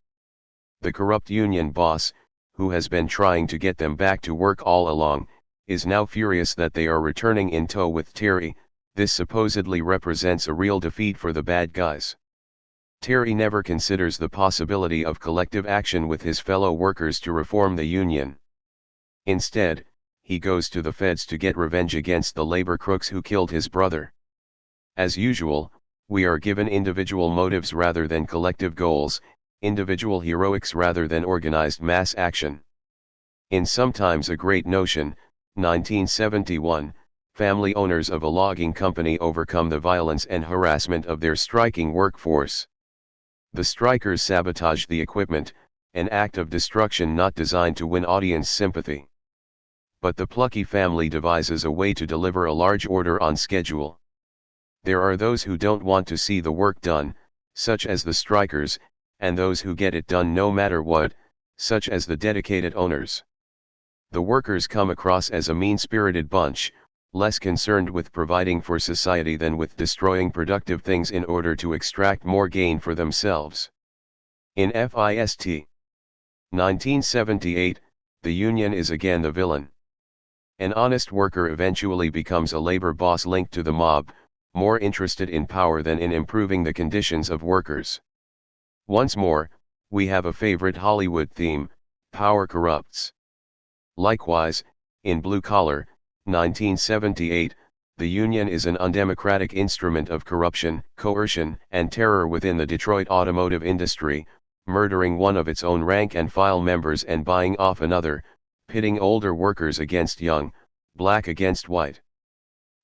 The corrupt union boss, who has been trying to get them back to work all along, is now furious that they are returning in tow with Terry. This supposedly represents a real defeat for the bad guys. Terry never considers the possibility of collective action with his fellow workers to reform the union. Instead, he goes to the feds to get revenge against the labor crooks who killed his brother. As usual, we are given individual motives rather than collective goals, individual heroics rather than organized mass action. In Sometimes a Great Notion, 1971, family owners of a logging company overcome the violence and harassment of their striking workforce. The strikers sabotage the equipment, an act of destruction not designed to win audience sympathy. But the plucky family devises a way to deliver a large order on schedule. There are those who don't want to see the work done, such as the strikers, and those who get it done no matter what, such as the dedicated owners. The workers come across as a mean-spirited bunch, less concerned with providing for society than with destroying productive things in order to extract more gain for themselves. In FIST 1978, the union is again the villain. An honest worker eventually becomes a labor boss linked to the mob, more interested in power than in improving the conditions of workers. Once more, we have a favorite Hollywood theme: power corrupts. Likewise, in Blue Collar, 1978, the union is an undemocratic instrument of corruption, coercion, and terror within the Detroit automotive industry, murdering one of its own rank and file members and buying off another, pitting older workers against young, black against white.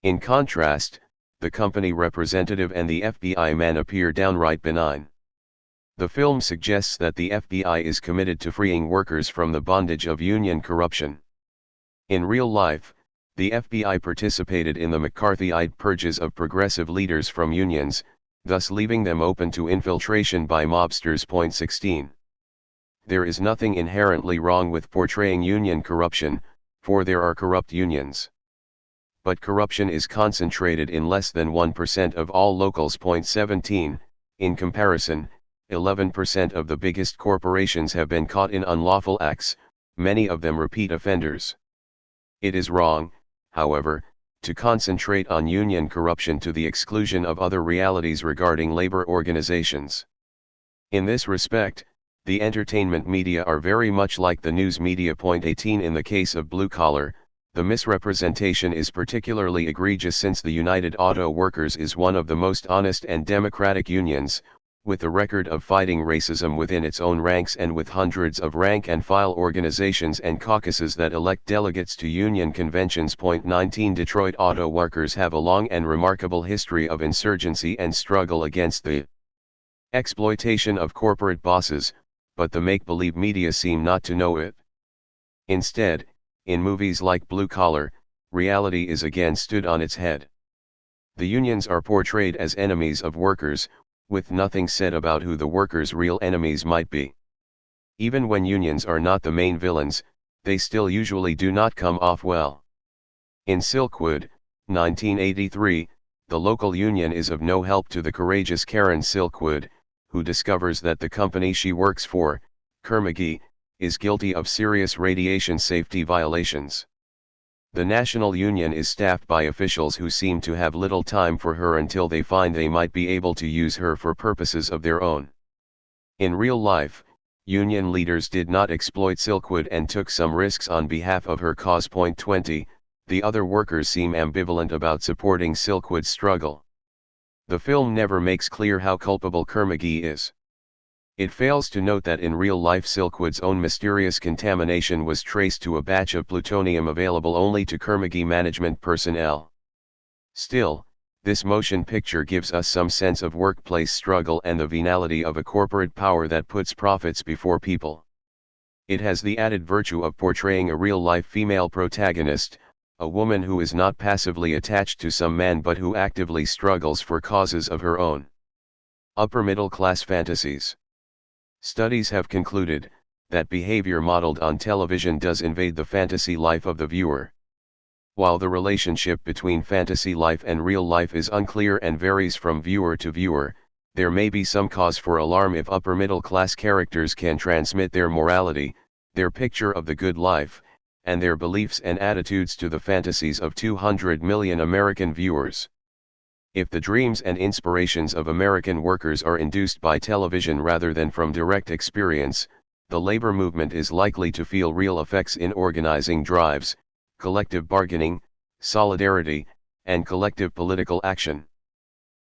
In contrast, the company representative and the FBI man appear downright benign. The film suggests that the FBI is committed to freeing workers from the bondage of union corruption. In real life, the FBI participated in the McCarthyite purges of progressive leaders from unions, thus leaving them open to infiltration by mobsters. 16. There is nothing inherently wrong with portraying union corruption, for there are corrupt unions. But corruption is concentrated in less than 1% of all locals. 17. In comparison, 11% of the biggest corporations have been caught in unlawful acts, many of them repeat offenders. It is wrong, however, to concentrate on union corruption to the exclusion of other realities regarding labor organizations. In this respect, the entertainment media are very much like the news media. 18. In the case of blue collar, the misrepresentation is particularly egregious since the United Auto Workers is one of the most honest and democratic unions, with a record of fighting racism within its own ranks and with hundreds of rank-and-file organizations and caucuses that elect delegates to union conventions. 19. Detroit Auto Workers have a long and remarkable history of insurgency and struggle against the exploitation of corporate bosses, but the make-believe media seem not to know it. Instead, in movies like Blue Collar, reality is again stood on its head. The unions are portrayed as enemies of workers, with nothing said about who the workers' real enemies might be. Even when unions are not the main villains, they still usually do not come off well. In Silkwood, 1983, the local union is of no help to the courageous Karen Silkwood, who discovers that the company she works for, Kerr-McGee, is guilty of serious radiation safety violations. The national union is staffed by officials who seem to have little time for her until they find they might be able to use her for purposes of their own. In real life, union leaders did not exploit Silkwood and took some risks on behalf of her cause. 20. The other workers seem ambivalent about supporting Silkwood's struggle. The film never makes clear how culpable Kerr-McGee is. It fails to note that in real life Silkwood's own mysterious contamination was traced to a batch of plutonium available only to Kerr-McGee management personnel. Still, this motion picture gives us some sense of workplace struggle and the venality of a corporate power that puts profits before people. It has the added virtue of portraying a real-life female protagonist, a woman who is not passively attached to some man but who actively struggles for causes of her own. Upper middle class fantasies. Studies have concluded that behavior modeled on television does invade the fantasy life of the viewer. While the relationship between fantasy life and real life is unclear and varies from viewer to viewer, there may be some cause for alarm if upper middle class characters can transmit their morality, their picture of the good life, and their beliefs and attitudes to the fantasies of 200 million American viewers. If the dreams and inspirations of American workers are induced by television rather than from direct experience, the labor movement is likely to feel real effects in organizing drives, collective bargaining, solidarity, and collective political action.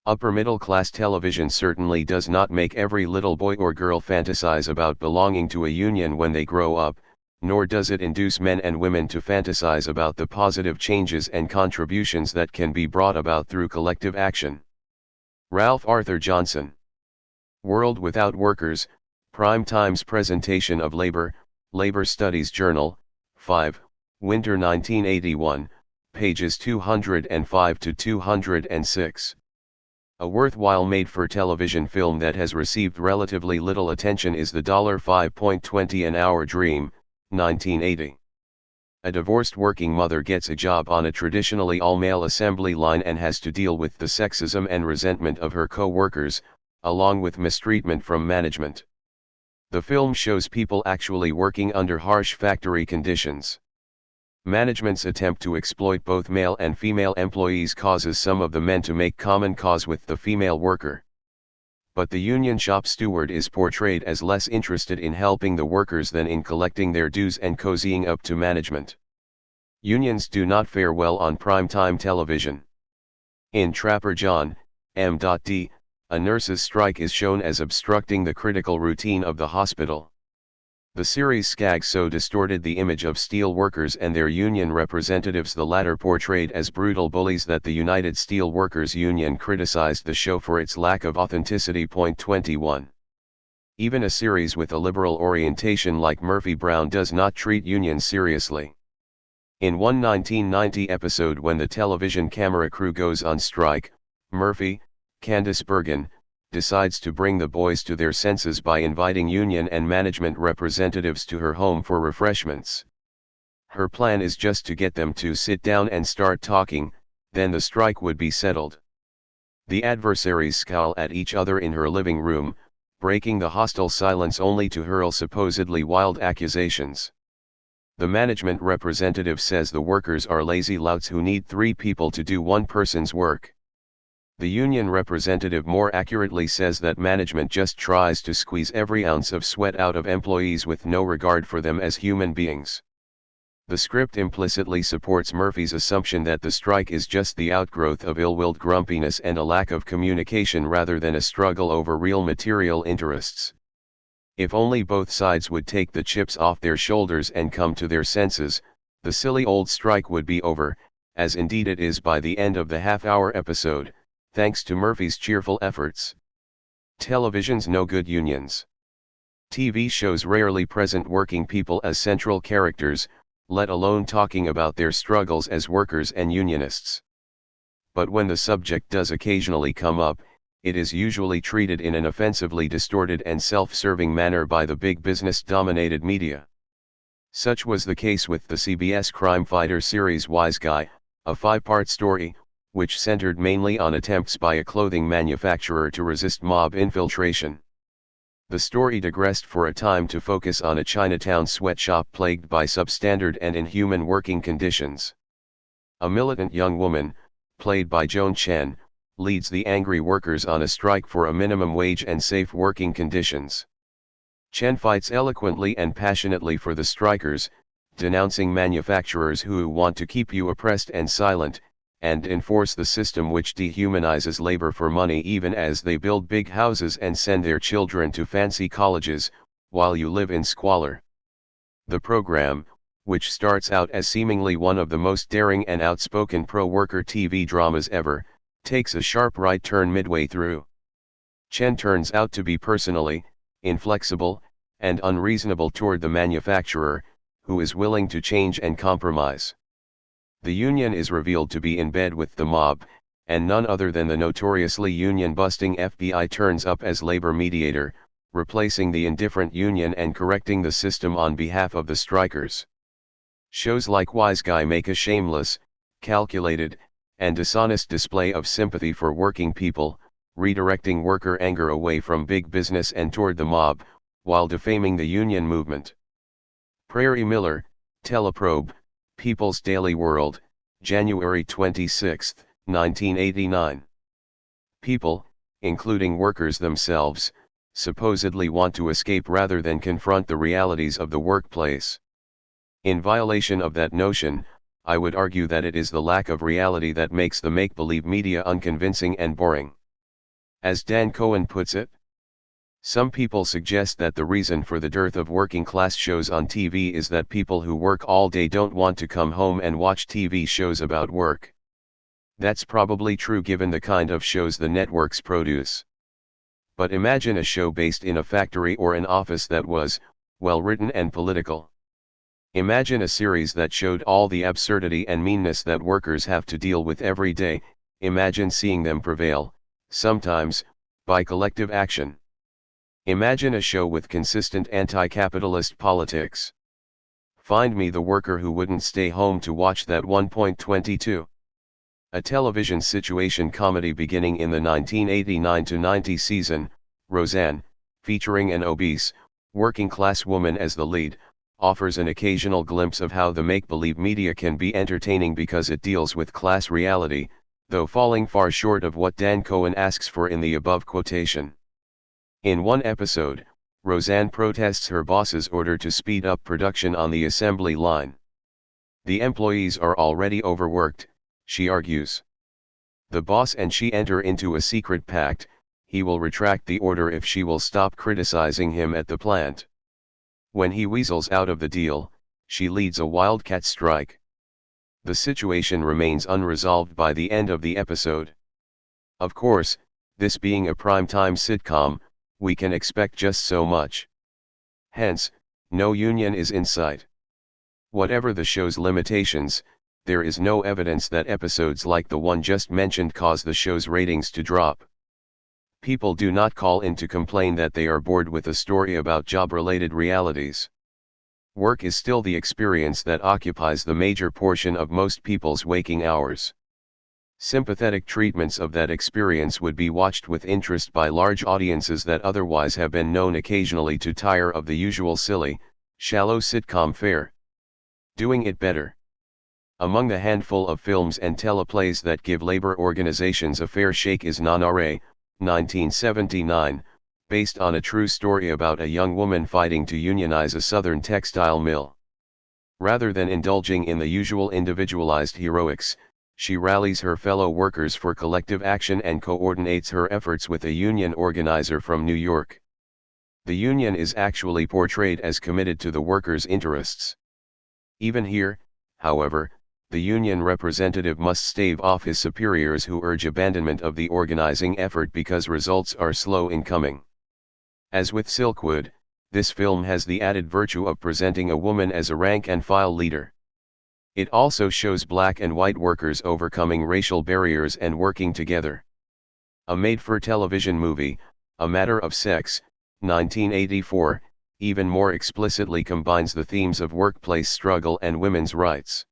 Upper middle class television certainly does not make every little boy or girl fantasize about belonging to a union when they grow up, nor does it induce men and women to fantasize about the positive changes and contributions that can be brought about through collective action. Ralph Arthur Johnson. World Without Workers, Prime Time's Presentation of Labor, Labor Studies Journal, 5, Winter 1981, pages 205 to 206. A worthwhile made-for-television film that has received relatively little attention is the $5.20 an hour Dream, 1980. A divorced working mother gets a job on a traditionally all-male assembly line and has to deal with the sexism and resentment of her co-workers, along with mistreatment from management. The film shows people actually working under harsh factory conditions. Management's attempt to exploit both male and female employees causes some of the men to make common cause with the female worker. But the union shop steward is portrayed as less interested in helping the workers than in collecting their dues and cozying up to management. Unions do not fare well on prime-time television. In Trapper John, M.D., A nurse's strike is shown as obstructing the critical routine of the hospital. The series Skag so distorted the image of steel workers and their union representatives, the latter portrayed as brutal bullies, that the United Steel Workers Union criticized the show for its lack of authenticity. 21. Even a series with a liberal orientation like Murphy Brown does not treat unions seriously. In one 1990 episode, when the television camera crew goes on strike, Murphy, Candice Bergen, decides to bring the boys to their senses by inviting union and management representatives to her home for refreshments. Her plan is just to get them to sit down and start talking, then the strike would be settled. The adversaries scowl at each other in her living room, breaking the hostile silence only to hurl supposedly wild accusations. The management representative says the workers are lazy louts who need 3 people to do one person's work. The union representative more accurately says that management just tries to squeeze every ounce of sweat out of employees with no regard for them as human beings. The script implicitly supports Murphy's assumption that the strike is just the outgrowth of ill-willed grumpiness and a lack of communication rather than a struggle over real material interests. If only both sides would take the chips off their shoulders and come to their senses, the silly old strike would be over, as indeed it is by the end of the half-hour episode, thanks to Murphy's cheerful efforts. Television's no good unions. TV shows rarely present working people as central characters, let alone talking about their struggles as workers and unionists. But when the subject does occasionally come up, it is usually treated in an offensively distorted and self-serving manner by the big business-dominated media. Such was the case with the CBS crime fighter series Wise Guy, a 5-part story, which centered mainly on attempts by a clothing manufacturer to resist mob infiltration. The story digressed for a time to focus on a Chinatown sweatshop plagued by substandard and inhuman working conditions. A militant young woman, played by Joan Chen, leads the angry workers on a strike for a minimum wage and safe working conditions. Chen fights eloquently and passionately for the strikers, denouncing manufacturers who want to keep you oppressed and silent, and enforce the system which dehumanizes labor for money, even as they build big houses and send their children to fancy colleges, while you live in squalor. The program, which starts out as seemingly one of the most daring and outspoken pro-worker TV dramas ever, takes a sharp right turn midway through. Chen turns out to be personally inflexible and unreasonable toward the manufacturer, who is willing to change and compromise. The union is revealed to be in bed with the mob, and none other than the notoriously union-busting FBI turns up as labor mediator, replacing the indifferent union and correcting the system on behalf of the strikers. Shows like Wise Guy make a shameless, calculated, and dishonest display of sympathy for working people, redirecting worker anger away from big business and toward the mob, while defaming the union movement. Prairie Miller, Teleprobe, People's Daily World, January 26, 1989. People, including workers themselves, supposedly want to escape rather than confront the realities of the workplace. In violation of that notion, I would argue that it is the lack of reality that makes the make-believe media unconvincing and boring. As Dan Cohen puts it, some people suggest that the reason for the dearth of working-class shows on TV is that people who work all day don't want to come home and watch TV shows about work. That's probably true given the kind of shows the networks produce. But imagine a show based in a factory or an office that was, well written and political. Imagine a series that showed all the absurdity and meanness that workers have to deal with every day. Imagine seeing them prevail, sometimes, by collective action. Imagine a show with consistent anti-capitalist politics. Find me the worker who wouldn't stay home to watch that. 1.22. A television situation comedy beginning in the 1989-90 season, Roseanne, featuring an obese, working-class woman as the lead, offers an occasional glimpse of how the make-believe media can be entertaining because it deals with class reality, though falling far short of what Dan Cohen asks for in the above quotation. In one episode, Roseanne protests her boss's order to speed up production on the assembly line. The employees are already overworked, she argues. The boss and she enter into a secret pact, he will retract the order if she will stop criticizing him at the plant. When he weasels out of the deal, she leads a wildcat strike. The situation remains unresolved by the end of the episode. Of course, this being a primetime sitcom, we can expect just so much. Hence, no union is in sight. Whatever the show's limitations, there is no evidence that episodes like the one just mentioned cause the show's ratings to drop. People do not call in to complain that they are bored with a story about job-related realities. Work is still the experience that occupies the major portion of most people's waking hours. Sympathetic treatments of that experience would be watched with interest by large audiences that otherwise have been known occasionally to tire of the usual silly, shallow sitcom fare. Doing it better. Among the handful of films and teleplays that give labor organizations a fair shake is Non-RA, 1979, based on a true story about a young woman fighting to unionize a southern textile mill. Rather than indulging in the usual individualized heroics, she rallies her fellow workers for collective action and coordinates her efforts with a union organizer from New York. The union is actually portrayed as committed to the workers' interests. Even here, however, the union representative must stave off his superiors who urge abandonment of the organizing effort because results are slow in coming. As with Silkwood, this film has the added virtue of presenting a woman as a rank-and-file leader. It also shows black and white workers overcoming racial barriers and working together. A made-for-television movie, A Matter of Sex, 1984, even more explicitly combines the themes of workplace struggle and women's rights.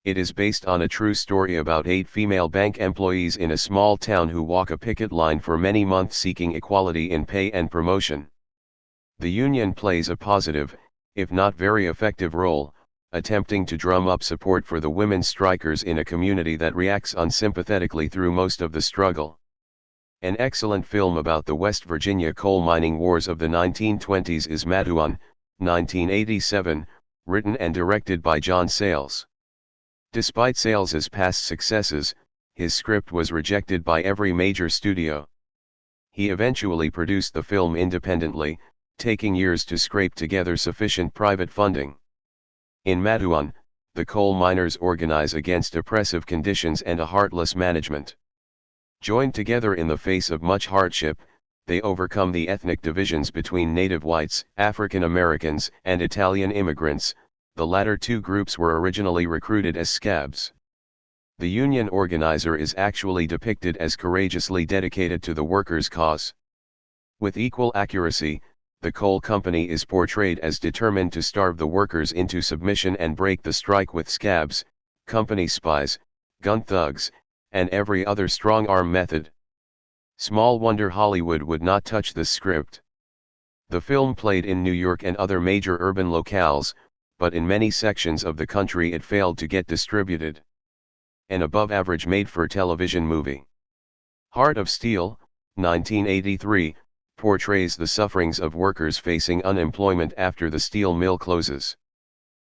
It is based on a true story about 8 female bank employees in a small town who walk a picket line for many months seeking equality in pay and promotion. The union plays a positive, if not very effective role, attempting to drum up support for the women strikers in a community that reacts unsympathetically through most of the struggle. An excellent film about the West Virginia coal mining wars of the 1920s is Mattuon, 1987, written and directed by John Sayles. Despite Sayles' past successes, his script was rejected by every major studio. He eventually produced the film independently, taking years to scrape together sufficient private funding. In Mattuon, the coal miners organize against oppressive conditions and a heartless management. Joined together in the face of much hardship, they overcome the ethnic divisions between native whites, African Americans, and Italian immigrants. The latter two groups were originally recruited as scabs. The union organizer is actually depicted as courageously dedicated to the workers' cause. With equal accuracy, the coal company is portrayed as determined to starve the workers into submission and break the strike with scabs, company spies, gun thugs, and every other strong-arm method. Small wonder Hollywood would not touch this script. The film played in New York and other major urban locales, but in many sections of the country it failed to get distributed. An above-average made-for-television movie. Heart of Steel, 1983, portrays the sufferings of workers facing unemployment after the steel mill closes.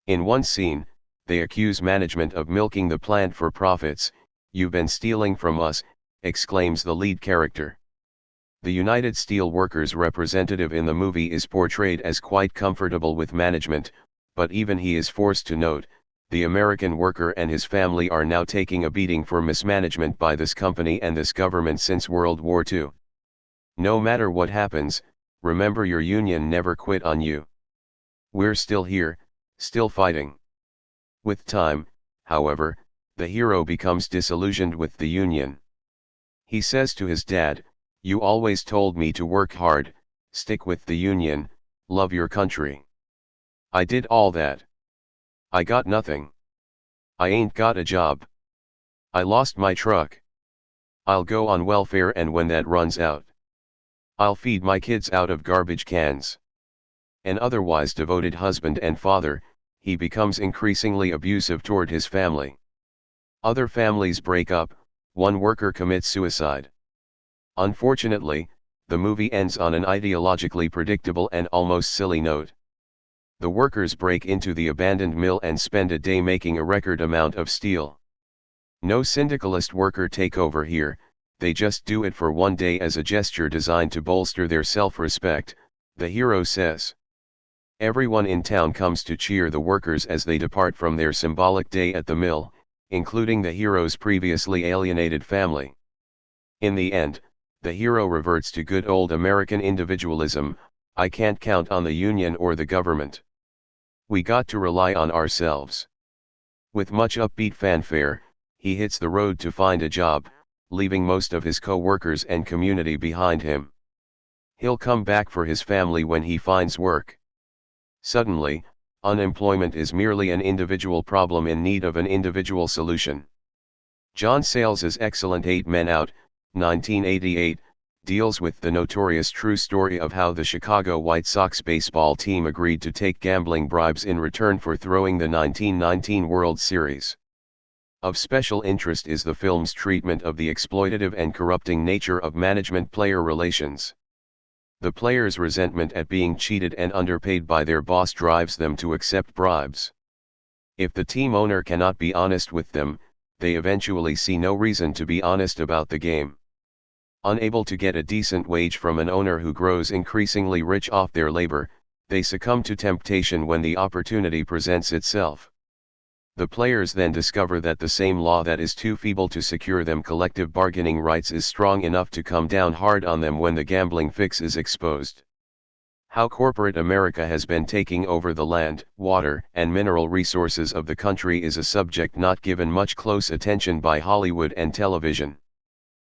In one scene, they accuse management of milking the plant for profits. "You've been stealing from us," exclaims the lead character. The United Steel Workers representative in the movie is portrayed as quite comfortable with management, but even he is forced to note, the American worker and his family are now taking a beating for mismanagement by this company and this government since World War II. No matter what happens, remember your union never quit on you. We're still here, still fighting. With time, however, the hero becomes disillusioned with the union. He says to his dad, "You always told me to work hard, stick with the union, love your country. I did all that. I got nothing. I ain't got a job. I lost my truck. I'll go on welfare, and when that runs out, I'll feed my kids out of garbage cans." An otherwise devoted husband and father, he becomes increasingly abusive toward his family. Other families break up, one worker commits suicide. Unfortunately, the movie ends on an ideologically predictable and almost silly note. The workers break into the abandoned mill and spend a day making a record amount of steel. No syndicalist worker takeover here, they just do it for one day as a gesture designed to bolster their self-respect, the hero says. Everyone in town comes to cheer the workers as they depart from their symbolic day at the mill, including the hero's previously alienated family. In the end, the hero reverts to good old American individualism. I can't count on the union or the government. We got to rely on ourselves. With much upbeat fanfare, he hits the road to find a job, leaving most of his co-workers and community behind him. He'll come back for his family when he finds work. Suddenly, unemployment is merely an individual problem in need of an individual solution. John Sayles' excellent 8 Men Out, 1988, deals with the notorious true story of how the Chicago White Sox baseball team agreed to take gambling bribes in return for throwing the 1919 World Series. Of special interest is the film's treatment of the exploitative and corrupting nature of management-player relations. The players' resentment at being cheated and underpaid by their boss drives them to accept bribes. If the team owner cannot be honest with them, they eventually see no reason to be honest about the game. Unable to get a decent wage from an owner who grows increasingly rich off their labor, they succumb to temptation when the opportunity presents itself. The players then discover that the same law that is too feeble to secure them collective bargaining rights is strong enough to come down hard on them when the gambling fix is exposed. How corporate America has been taking over the land, water, and mineral resources of the country is a subject not given much close attention by Hollywood and television.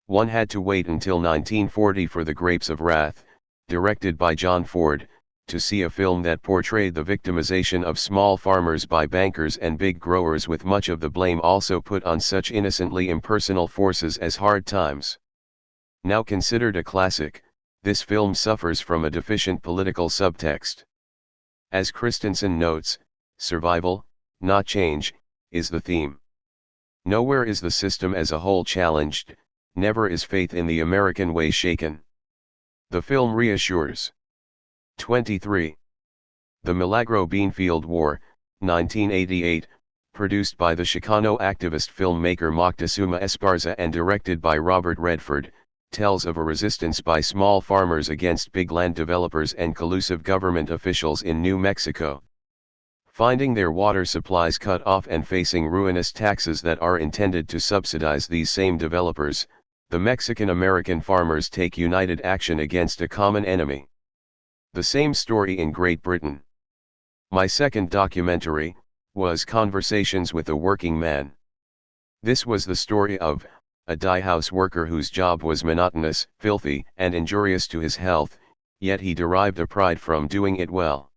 One had to wait until 1940 for The Grapes of Wrath, directed by John Ford, to see a film that portrayed the victimization of small farmers by bankers and big growers, with much of the blame also put on such innocently impersonal forces as hard times. Now considered a classic, this film suffers from a deficient political subtext. As Christensen notes, survival, not change, is the theme. Nowhere is the system as a whole challenged, never is faith in the American way shaken. The film reassures. 23. The Milagro Beanfield War, 1988, produced by the Chicano activist filmmaker Moctezuma Esparza and directed by Robert Redford, tells of a resistance by small farmers against big land developers and collusive government officials in New Mexico. Finding their water supplies cut off and facing ruinous taxes that are intended to subsidize these same developers, the Mexican-American farmers take united action against a common enemy. The same story in Great Britain. My second documentary was Conversations with a Working Man. This was the story of a dye-house worker whose job was monotonous, filthy, and injurious to his health, yet he derived a pride from doing it well.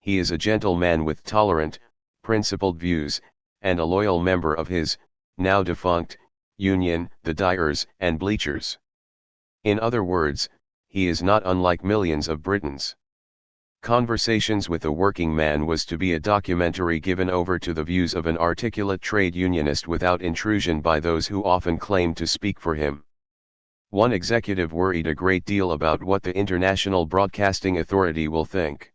He is a gentle man with tolerant, principled views, and a loyal member of his, now defunct, union, the dyers and bleachers. In other words, he is not unlike millions of Britons. Conversations with a Working Man was to be a documentary given over to the views of an articulate trade unionist without intrusion by those who often claimed to speak for him. One executive worried a great deal about what the International Broadcasting Authority will think.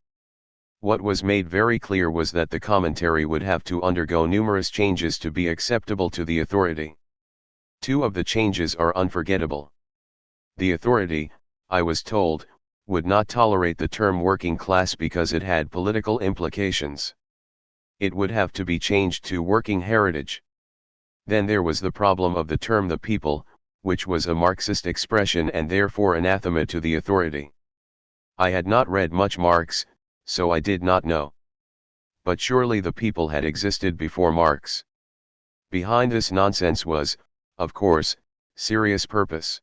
What was made very clear was that the commentary would have to undergo numerous changes to be acceptable to the authority. 2 of the changes are unforgettable. The authority, I was told, would not tolerate the term working class because it had political implications. It would have to be changed to working heritage. Then there was the problem of the term the people, which was a Marxist expression and therefore anathema to the authority. I had not read much Marx, so I did not know. But surely the people had existed before Marx. Behind this nonsense was, of course, serious purpose.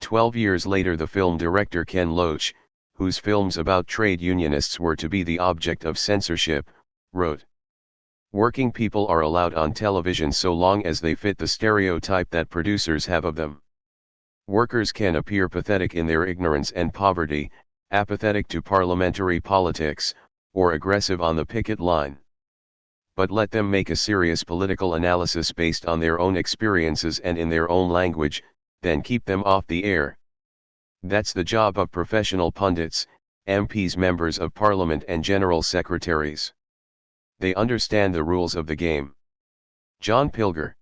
12 years later the film director Ken Loach, whose films about trade unionists were to be the object of censorship, wrote, "Working people are allowed on television so long as they fit the stereotype that producers have of them. Workers can appear pathetic in their ignorance and poverty, apathetic to parliamentary politics, or aggressive on the picket line. But let them make a serious political analysis based on their own experiences and in their own language, then keep them off the air. That's the job of professional pundits, MPs, members of parliament and general secretaries. They understand the rules of the game." John Pilger.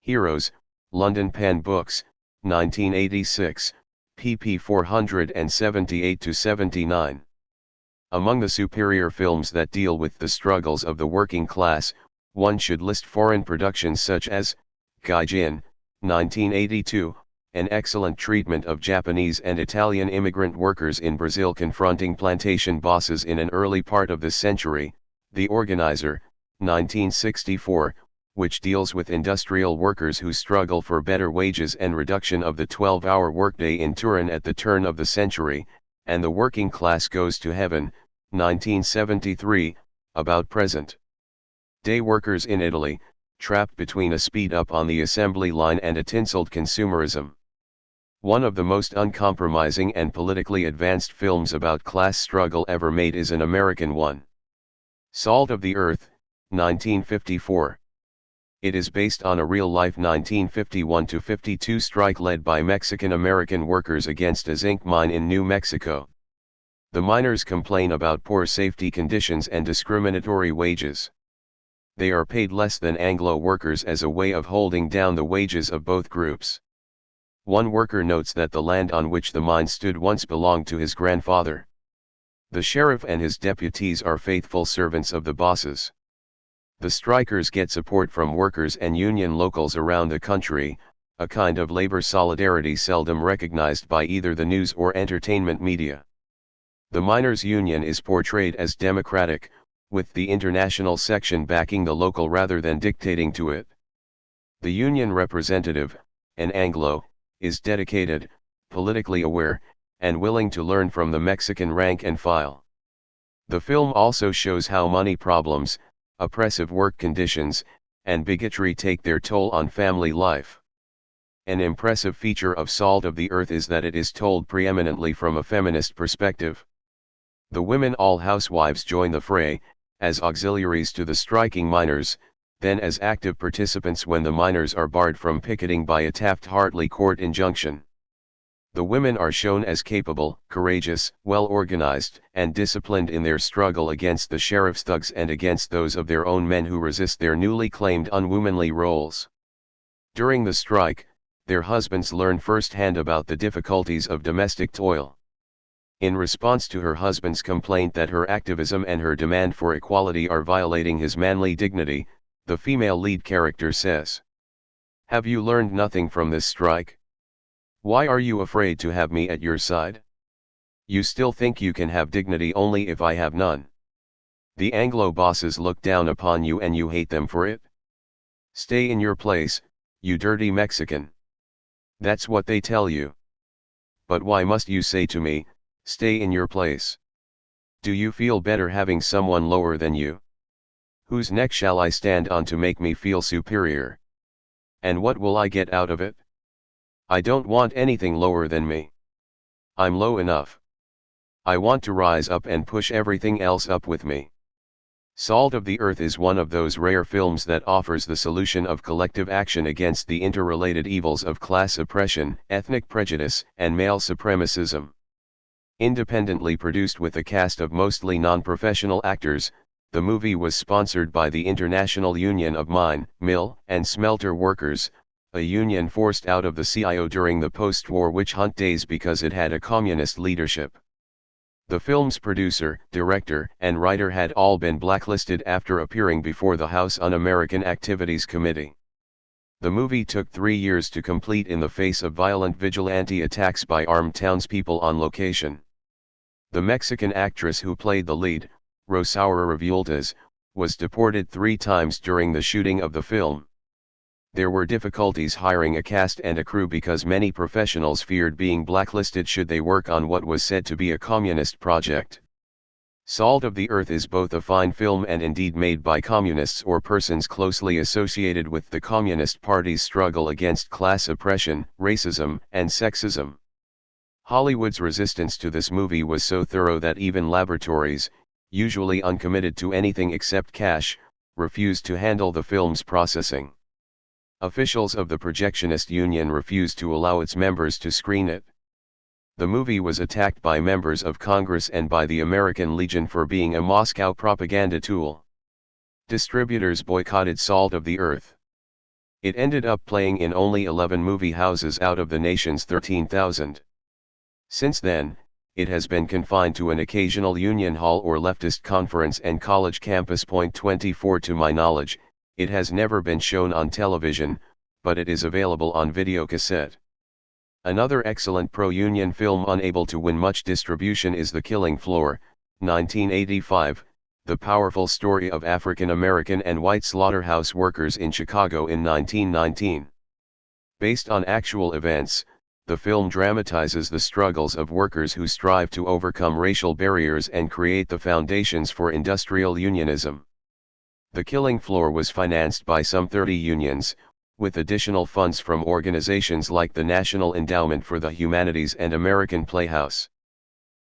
Heroes, London Pen Books, 1986, pp 478-79. Among the superior films that deal with the struggles of the working class, one should list foreign productions such as Gaijin, 1982, an excellent treatment of Japanese and Italian immigrant workers in Brazil confronting plantation bosses in an early part of this century, The Organizer, 1964, which deals with industrial workers who struggle for better wages and reduction of the 12-hour workday in Turin at the turn of the century, and The Working Class Goes to Heaven, 1973, about present-day workers in Italy, trapped between a speed-up on the assembly line and a tinseled consumerism. One of the most uncompromising and politically advanced films about class struggle ever made is an American one. Salt of the Earth, 1954. It is based on a real-life 1951-52 strike led by Mexican-American workers against a zinc mine in New Mexico. The miners complain about poor safety conditions and discriminatory wages. They are paid less than Anglo workers as a way of holding down the wages of both groups. One worker notes that the land on which the mine stood once belonged to his grandfather. The sheriff and his deputies are faithful servants of the bosses. The strikers get support from workers and union locals around the country, a kind of labor solidarity seldom recognized by either the news or entertainment media. The miners' union is portrayed as democratic, with the international section backing the local rather than dictating to it. The union representative, an Anglo, is dedicated, politically aware, and willing to learn from the Mexican rank and file. The film also shows how money problems, oppressive work conditions, and bigotry take their toll on family life. An impressive feature of Salt of the Earth is that it is told preeminently from a feminist perspective. The women, all housewives, join the fray, as auxiliaries to the striking miners, then as active participants when the miners are barred from picketing by a Taft-Hartley court injunction. The women are shown as capable, courageous, well-organized, and disciplined in their struggle against the sheriff's thugs and against those of their own men who resist their newly claimed unwomanly roles. During the strike, their husbands learn firsthand about the difficulties of domestic toil. In response to her husband's complaint that her activism and her demand for equality are violating his manly dignity, the female lead character says, "Have you learned nothing from this strike? Why are you afraid to have me at your side? You still think you can have dignity only if I have none. The Anglo bosses look down upon you and you hate them for it? Stay in your place, you dirty Mexican. That's what they tell you. But why must you say to me, stay in your place? Do you feel better having someone lower than you? Whose neck shall I stand on to make me feel superior? And what will I get out of it? I don't want anything lower than me. I'm low enough. I want to rise up and push everything else up with me." Salt of the Earth is one of those rare films that offers the solution of collective action against the interrelated evils of class oppression, ethnic prejudice, and male supremacism. Independently produced with a cast of mostly non-professional actors, the movie was sponsored by the International Union of Mine, Mill, and Smelter Workers, a union forced out of the CIO during the post-war witch hunt days because it had a communist leadership. The film's producer, director, and writer had all been blacklisted after appearing before the House Un-American Activities Committee. The movie took 3 years to complete in the face of violent vigilante attacks by armed townspeople on location. The Mexican actress who played the lead, Rosaura Revueltas, was deported 3 times during the shooting of the film. There were difficulties hiring a cast and a crew because many professionals feared being blacklisted should they work on what was said to be a communist project. Salt of the Earth is both a fine film and indeed made by communists or persons closely associated with the Communist Party's struggle against class oppression, racism, and sexism. Hollywood's resistance to this movie was so thorough that even laboratories, usually uncommitted to anything except cash, refused to handle the film's processing. Officials of the projectionist union refused to allow its members to screen it. The movie was attacked by members of Congress and by the American Legion for being a Moscow propaganda tool. Distributors boycotted Salt of the Earth. It ended up playing in only 11 movie houses out of the nation's 13,000. Since then, it has been confined to an occasional union hall or leftist conference and college campus. 24 To my knowledge, it has never been shown on television, but it is available on videocassette. Another excellent pro-union film unable to win much distribution is The Killing Floor, 1985, the powerful story of African American and white slaughterhouse workers in Chicago in 1919. Based on actual events, the film dramatizes the struggles of workers who strive to overcome racial barriers and create the foundations for industrial unionism. The Killing Floor was financed by some 30 unions, with additional funds from organizations like the National Endowment for the Humanities and American Playhouse.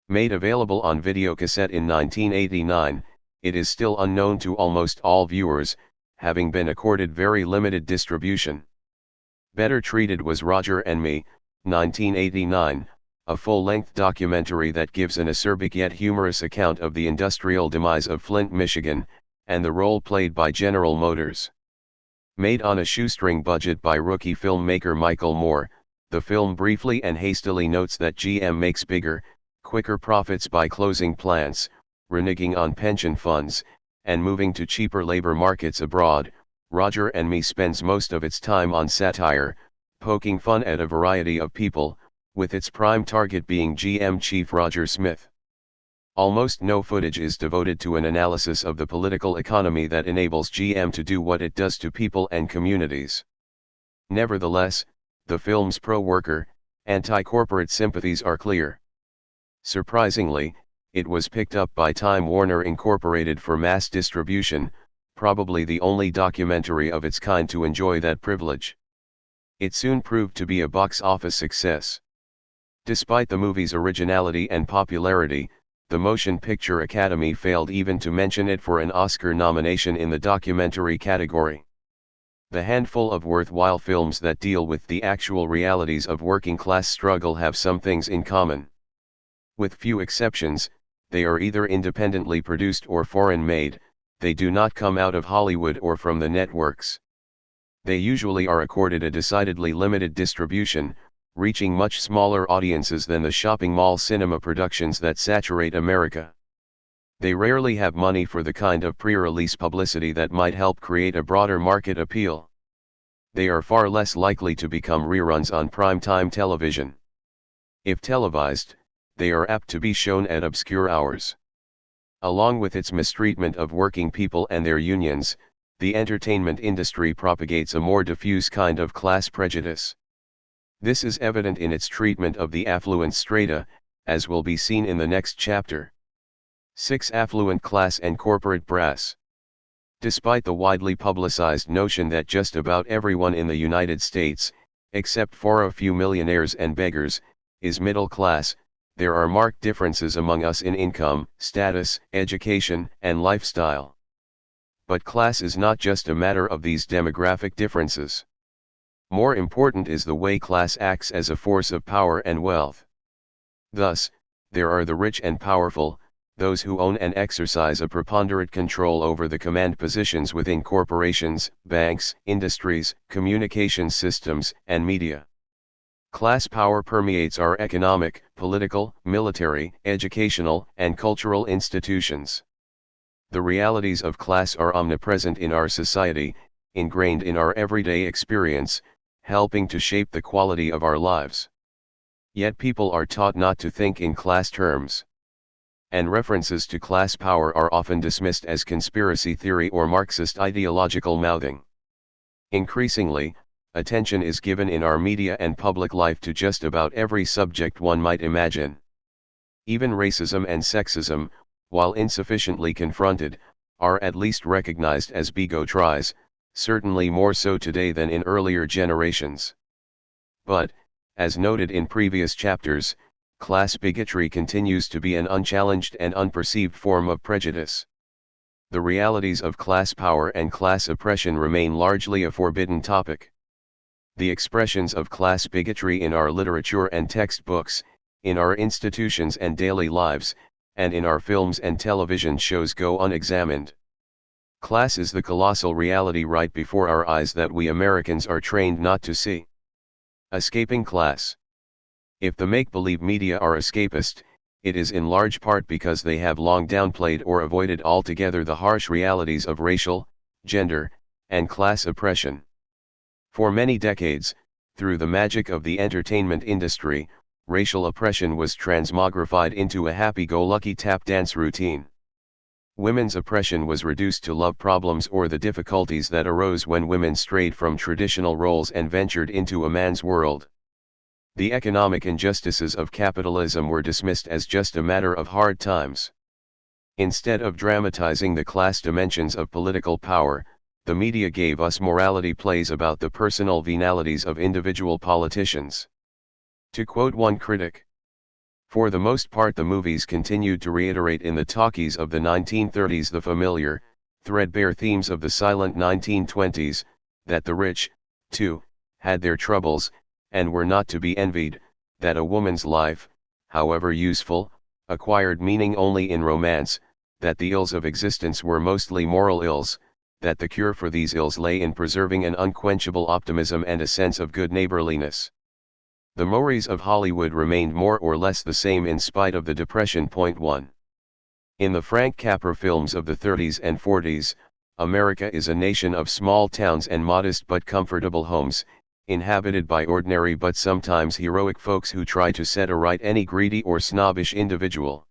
Made available on videocassette in 1989, it is still unknown to almost all viewers, having been accorded very limited distribution. Better Treated was Roger and Me, 1989, a full-length documentary that gives an acerbic yet humorous account of the industrial demise of Flint, Michigan, and the role played by General Motors. Made on a shoestring budget by rookie filmmaker Michael Moore, the film briefly and hastily notes that GM makes bigger, quicker profits by closing plants, reneging on pension funds, and moving to cheaper labor markets abroad. Roger and Me spends most of its time on satire, poking fun at a variety of people, with its prime target being GM chief Roger Smith. Almost no footage is devoted to an analysis of the political economy that enables GM to do what it does to people and communities. Nevertheless, the film's pro-worker, anti-corporate sympathies are clear. Surprisingly, it was picked up by Time Warner Incorporated for mass distribution, probably the only documentary of its kind to enjoy that privilege. It soon proved to be a box office success. Despite the movie's originality and popularity, the Motion Picture Academy failed even to mention it for an Oscar nomination in the documentary category. The handful of worthwhile films that deal with the actual realities of working-class struggle have some things in common. With few exceptions, they are either independently produced or foreign-made, they do not come out of Hollywood or from the networks. They usually are accorded a decidedly limited distribution, reaching much smaller audiences than the shopping mall cinema productions that saturate America. They rarely have money for the kind of pre-release publicity that might help create a broader market appeal. They are far less likely to become reruns on primetime television. If televised, they are apt to be shown at obscure hours. Along with its mistreatment of working people and their unions, the entertainment industry propagates a more diffuse kind of class prejudice. This is evident in its treatment of the affluent strata, as will be seen in the next chapter. 6. Affluent class and corporate brass. Despite the widely publicized notion that just about everyone in the United States, except for a few millionaires and beggars, is middle class, there are marked differences among us in income, status, education, and lifestyle. But class is not just a matter of these demographic differences. More important is the way class acts as a force of power and wealth. Thus, there are the rich and powerful, those who own and exercise a preponderant control over the command positions within corporations, banks, industries, communications systems, and media. Class power permeates our economic, political, military, educational, and cultural institutions. The realities of class are omnipresent in our society, ingrained in our everyday experience, helping to shape the quality of our lives. Yet people are taught not to think in class terms. And references to class power are often dismissed as conspiracy theory or Marxist ideological mouthing. Increasingly, attention is given in our media and public life to just about every subject one might imagine. Even racism and sexism, while insufficiently confronted, are at least recognized as bigotries, certainly more so today than in earlier generations. But, as noted in previous chapters, class bigotry continues to be an unchallenged and unperceived form of prejudice. The realities of class power and class oppression remain largely a forbidden topic. The expressions of class bigotry in our literature and textbooks, in our institutions and daily lives, and in our films and television shows go unexamined. Class is the colossal reality right before our eyes that we Americans are trained not to see. Escaping class. If the make-believe media are escapist, it is in large part because they have long downplayed or avoided altogether the harsh realities of racial, gender, and class oppression. For many decades, through the magic of the entertainment industry, racial oppression was transmogrified into a happy-go-lucky tap dance routine. Women's oppression was reduced to love problems or the difficulties that arose when women strayed from traditional roles and ventured into a man's world. The economic injustices of capitalism were dismissed as just a matter of hard times. Instead of dramatizing the class dimensions of political power, the media gave us morality plays about the personal venalities of individual politicians. To quote one critic, "For the most part the movies continued to reiterate in the talkies of the 1930s the familiar, threadbare themes of the silent 1920s, that the rich, too, had their troubles, and were not to be envied, that a woman's life, however useful, acquired meaning only in romance, that the ills of existence were mostly moral ills, that the cure for these ills lay in preserving an unquenchable optimism and a sense of good neighborliness." The mores of Hollywood remained more or less the same in spite of the Depression. 1. In the Frank Capra films of the 30s and 40s, America is a nation of small towns and modest but comfortable homes, inhabited by ordinary but sometimes heroic folks who try to set aright any greedy or snobbish individual.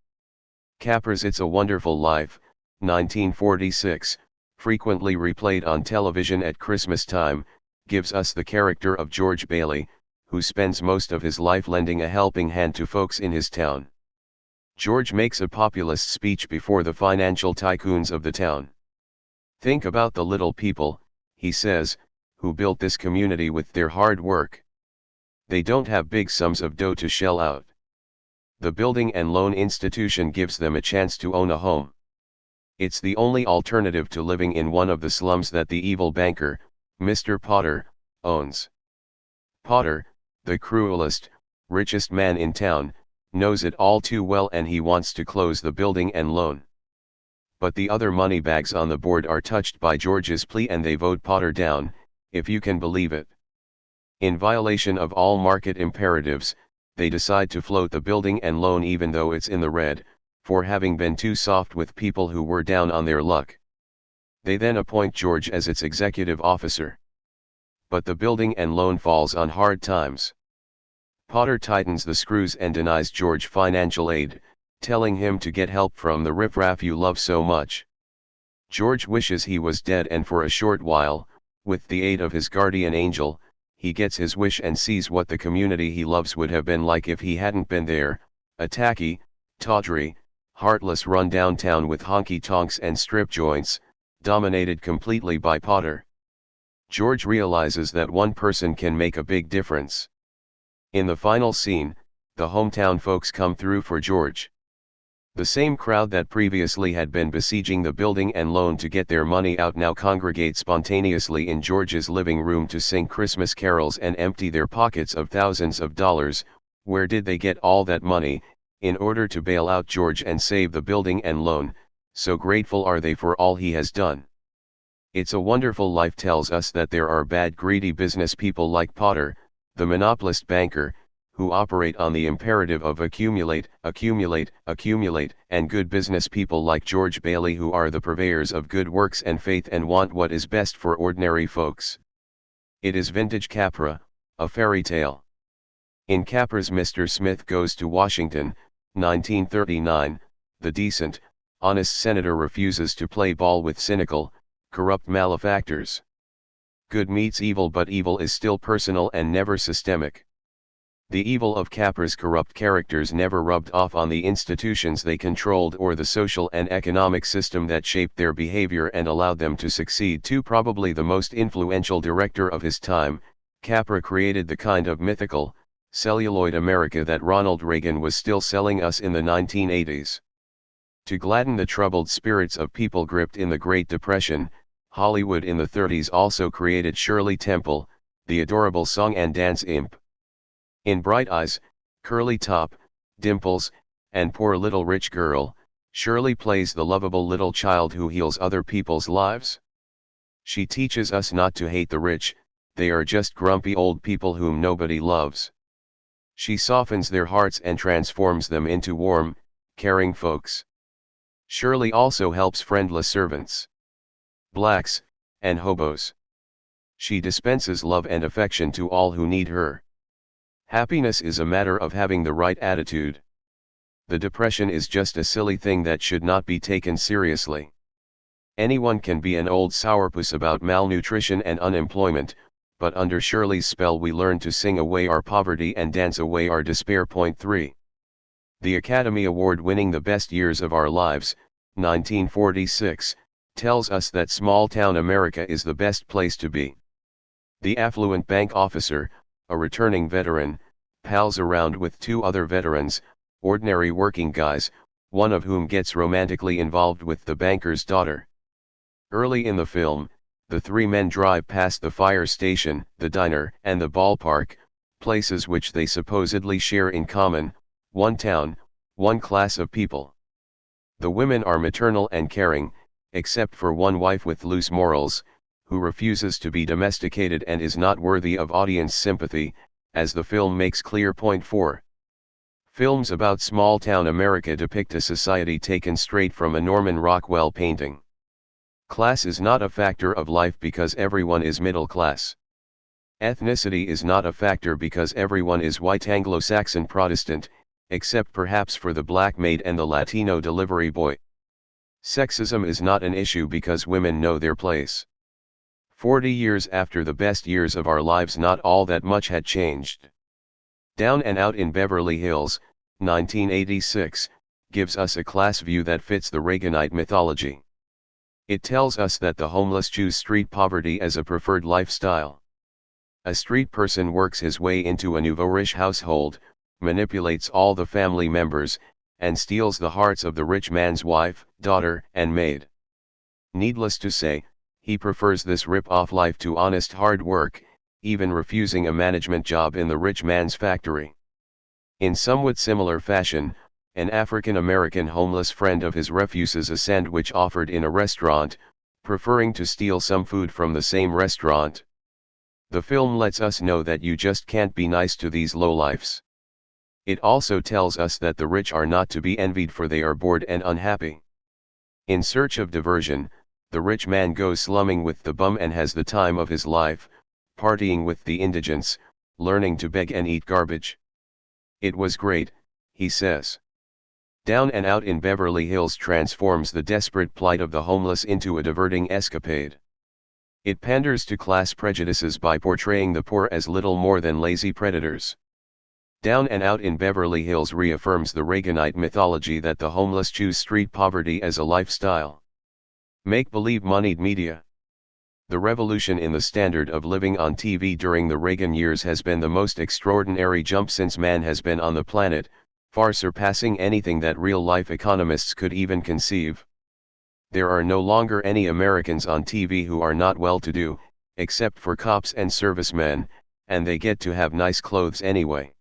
Capra's It's a Wonderful Life, 1946, frequently replayed on television at Christmas time, gives us the character of George Bailey, who spends most of his life lending a helping hand to folks in his town. George makes a populist speech before the financial tycoons of the town. "Think about the little people," he says, "who built this community with their hard work. They don't have big sums of dough to shell out. The building and loan institution gives them a chance to own a home. It's the only alternative to living in one of the slums that the evil banker, Mr. Potter, owns. Potter, the cruelest, richest man in town, knows it all too well and he wants to close the building and loan. But the other moneybags on the board are touched by George's plea and they vote Potter down, if you can believe it. In violation of all market imperatives, they decide to float the building and loan even though it's in the red, for having been too soft with people who were down on their luck. They then appoint George as its executive officer. But the building and loan falls on hard times. Potter tightens the screws and denies George financial aid, telling him to get help from the riffraff you love so much. George wishes he was dead and for a short while, with the aid of his guardian angel, he gets his wish and sees what the community he loves would have been like if he hadn't been there, a tacky, tawdry, heartless run-down town with honky-tonks and strip joints, dominated completely by Potter. George realizes that one person can make a big difference. In the final scene, the hometown folks come through for George. The same crowd that previously had been besieging the building and loan to get their money out now congregate spontaneously in George's living room to sing Christmas carols and empty their pockets of thousands of dollars. Where did they get all that money, in order to bail out George and save the building and loan? So grateful are they for all he has done. It's a Wonderful Life tells us that there are bad greedy business people like Potter, the monopolist banker, who operate on the imperative of accumulate, accumulate, accumulate, and good business people like George Bailey who are the purveyors of good works and faith and want what is best for ordinary folks. It is vintage Capra, a fairy tale. In Capra's Mr. Smith Goes to Washington, 1939, the decent, honest senator refuses to play ball with cynical, corrupt malefactors. Good meets evil, but evil is still personal and never systemic. The evil of Capra's corrupt characters never rubbed off on the institutions they controlled or the social and economic system that shaped their behavior and allowed them to succeed. Probably the most influential director of his time, Capra created the kind of mythical, celluloid America that Ronald Reagan was still selling us in the 1980s. To gladden the troubled spirits of people gripped in the Great Depression, Hollywood in the 30s also created Shirley Temple, the adorable song and dance imp. In Bright Eyes, Curly Top, Dimples, and Poor Little Rich Girl, Shirley plays the lovable little child who heals other people's lives. She teaches us not to hate the rich, they are just grumpy old people whom nobody loves. She softens their hearts and transforms them into warm, caring folks. Shirley also helps friendless servants, blacks, and hobos. She dispenses love and affection to all who need her. Happiness is a matter of having the right attitude. The depression is just a silly thing that should not be taken seriously. Anyone can be an old sourpuss about malnutrition and unemployment, but under Shirley's spell we learn to sing away our poverty and dance away our despair. Point 3. The Academy Award winning The Best Years of Our Lives, 1946, tells us that small-town America is the best place to be. The affluent bank officer, a returning veteran, pals around with two other veterans, ordinary working guys, one of whom gets romantically involved with the banker's daughter. Early in the film, the three men drive past the fire station, the diner, and the ballpark, places which they supposedly share in common: one town, one class of people. The women are maternal and caring, except for one wife with loose morals, who refuses to be domesticated and is not worthy of audience sympathy, as the film makes clear. Point 4. Films about small-town America depict a society taken straight from a Norman Rockwell painting. Class is not a factor of life because everyone is middle class. Ethnicity is not a factor because everyone is white Anglo-Saxon Protestant, except perhaps for the black maid and the Latino delivery boy. Sexism is not an issue because women know their place. 40 years after The Best Years of Our Lives, not all that much had changed. Down and Out in Beverly Hills, 1986, gives us a class view that fits the Reaganite mythology. It tells us that the homeless choose street poverty as a preferred lifestyle. A street person works his way into a nouveau-riche household, manipulates all the family members, and steals the hearts of the rich man's wife, daughter, and maid. Needless to say, he prefers this rip-off life to honest hard work, even refusing a management job in the rich man's factory. In somewhat similar fashion, an African-American homeless friend of his refuses a sandwich offered in a restaurant, preferring to steal some food from the same restaurant. The film lets us know that you just can't be nice to these lowlifes. It also tells us that the rich are not to be envied, for they are bored and unhappy. In search of diversion, the rich man goes slumming with the bum and has the time of his life, partying with the indigents, learning to beg and eat garbage. "It was great," he says. Down and Out in Beverly Hills transforms the desperate plight of the homeless into a diverting escapade. It panders to class prejudices by portraying the poor as little more than lazy predators. Down and Out in Beverly Hills reaffirms the Reaganite mythology that the homeless choose street poverty as a lifestyle. Make-believe moneyed media. The revolution in the standard of living on TV during the Reagan years has been the most extraordinary jump since man has been on the planet, far surpassing anything that real-life economists could even conceive. There are no longer any Americans on TV who are not well-to-do, except for cops and servicemen, and they get to have nice clothes anyway.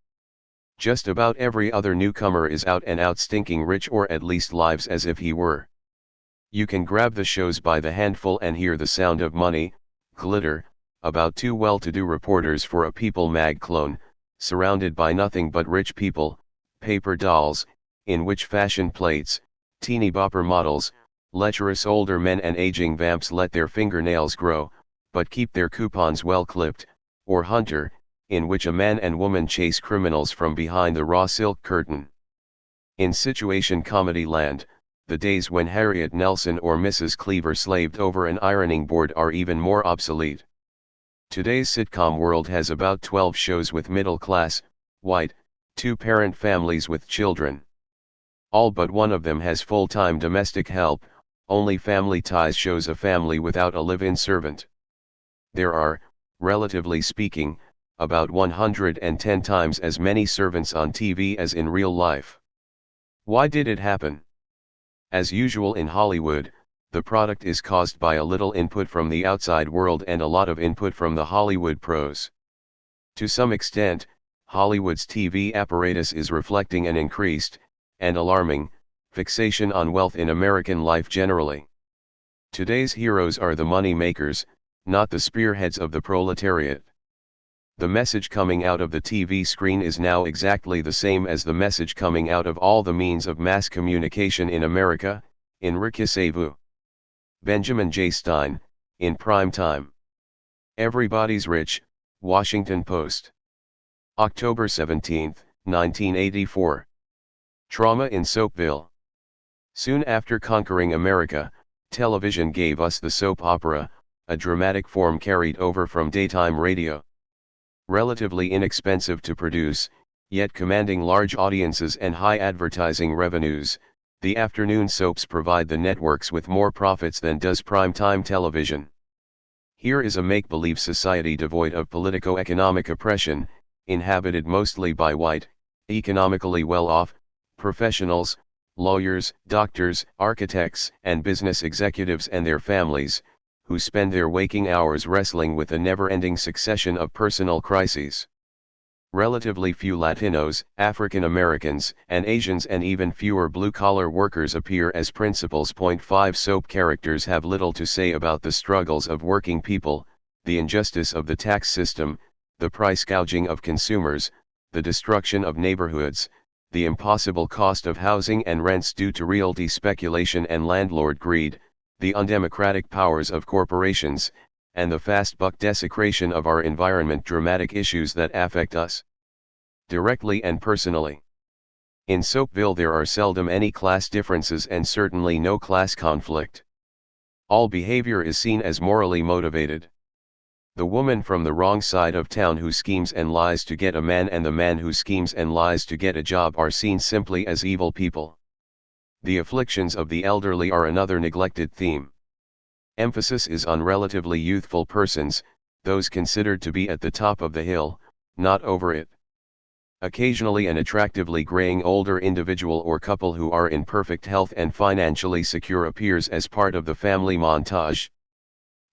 Just about every other newcomer is out and out stinking rich, or at least lives as if he were. You can grab the shows by the handful and hear the sound of money, glitter, about two well-to-do reporters for a People mag clone, surrounded by nothing but rich people, paper dolls, in which fashion plates, teeny bopper models, lecherous older men and aging vamps let their fingernails grow, but keep their coupons well clipped, or Hunter, in which a man and woman chase criminals from behind the raw silk curtain. In situation comedy land, the days when Harriet Nelson or Mrs. Cleaver slaved over an ironing board are even more obsolete. Today's sitcom world has about 12 shows with middle-class, white, two-parent families with children. All but one of them has full-time domestic help. Only Family Ties shows a family without a live-in servant. There are, relatively speaking, about 110 times as many servants on TV as in real life. Why did it happen? As usual in Hollywood, the product is caused by a little input from the outside world and a lot of input from the Hollywood pros. To some extent, Hollywood's TV apparatus is reflecting an increased, and alarming, Fixation on wealth in American life generally. Today's heroes are the money makers, not the spearheads of the proletariat. The message coming out of the TV screen is now exactly the same as the message coming out of all the means of mass communication in America. Enriquez-vous. Benjamin J. Stein, in prime time. Everybody's Rich, Washington Post. October 17, 1984. Trauma in Soapville. Soon after conquering America, television gave us the soap opera, a dramatic form carried over from daytime radio. Relatively inexpensive to produce, yet commanding large audiences and high advertising revenues, the afternoon soaps provide the networks with more profits than does prime-time television. Here is a make-believe society devoid of politico-economic oppression, inhabited mostly by white, economically well-off, professionals, lawyers, doctors, architects, and business executives and their families, who spend their waking hours wrestling with a never-ending succession of personal crises. Relatively few Latinos, African Americans, and Asians, and even fewer blue-collar workers appear as principals. 5 Soap characters have little to say about the struggles of working people, the injustice of the tax system, the price gouging of consumers, the destruction of neighborhoods, the impossible cost of housing and rents due to realty speculation and landlord greed, the undemocratic powers of corporations, and the fast buck desecration of our environment. Dramatic issues that affect us directly and personally. In Soapville there are seldom any class differences and certainly no class conflict. All behavior is seen as morally motivated. The woman from the wrong side of town who schemes and lies to get a man and the man who schemes and lies to get a job are seen simply as evil people. The afflictions of the elderly are another neglected theme. Emphasis is on relatively youthful persons, those considered to be at the top of the hill, not over it. Occasionally an attractively graying older individual or couple who are in perfect health and financially secure appears as part of the family montage.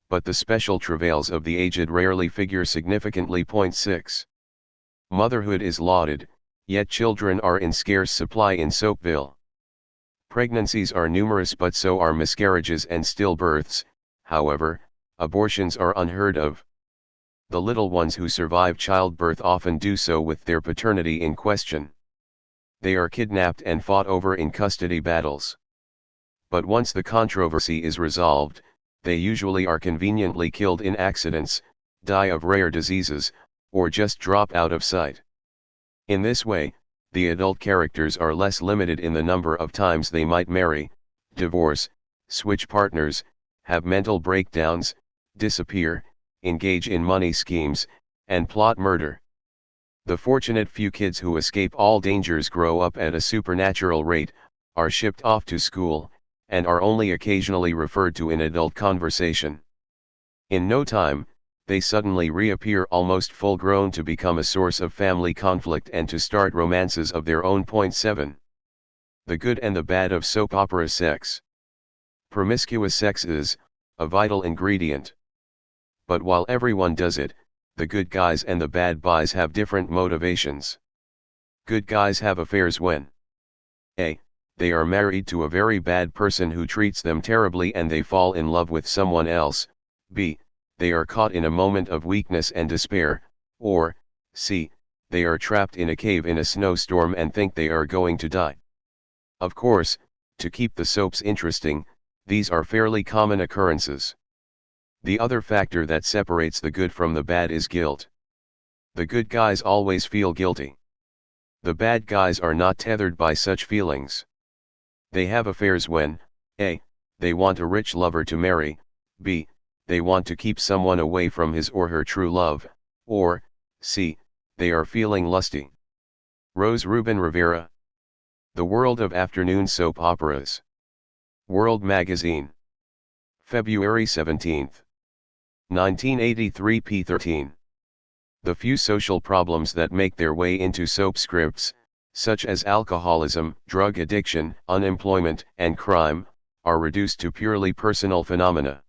But the special travails of the aged rarely figure significantly. 6. Motherhood is lauded, yet children are in scarce supply in Soapville. Pregnancies are numerous but so are miscarriages and stillbirths. However, abortions are unheard of. The little ones who survive childbirth often do so with their paternity in question. They are kidnapped and fought over in custody battles. But once the controversy is resolved, they usually are conveniently killed in accidents, die of rare diseases, or just drop out of sight. In this way, the adult characters are less limited in the number of times they might marry, divorce, switch partners, have mental breakdowns, disappear, engage in money schemes, and plot murder. The fortunate few kids who escape all dangers grow up at a supernatural rate, are shipped off to school, and are only occasionally referred to in adult conversation. In no time, they suddenly reappear almost full-grown to become a source of family conflict and to start romances of their own. 7. The good and the bad of soap opera sex. Promiscuous sex is a vital ingredient. But while everyone does it, the good guys and the bad boys have different motivations. Good guys have affairs when a. They are married to a very bad person who treats them terribly and they fall in love with someone else, b. They are caught in a moment of weakness and despair, or c. They are trapped in a cave in a snowstorm and think they are going to die. Of course, to keep the soaps interesting, these are fairly common occurrences. The other factor that separates the good from the bad is guilt. The good guys always feel guilty. The bad guys are not tethered by such feelings. They have affairs when a. They want a rich lover to marry, b. They want to keep someone away from his or her true love, or c. They are feeling lusty. Rose Rubin Rivera. The World of Afternoon Soap Operas. World Magazine. February 17, 1983. p. 13. The few social problems that make their way into soap scripts, such as alcoholism, drug addiction, unemployment, and crime, are reduced to purely personal phenomena.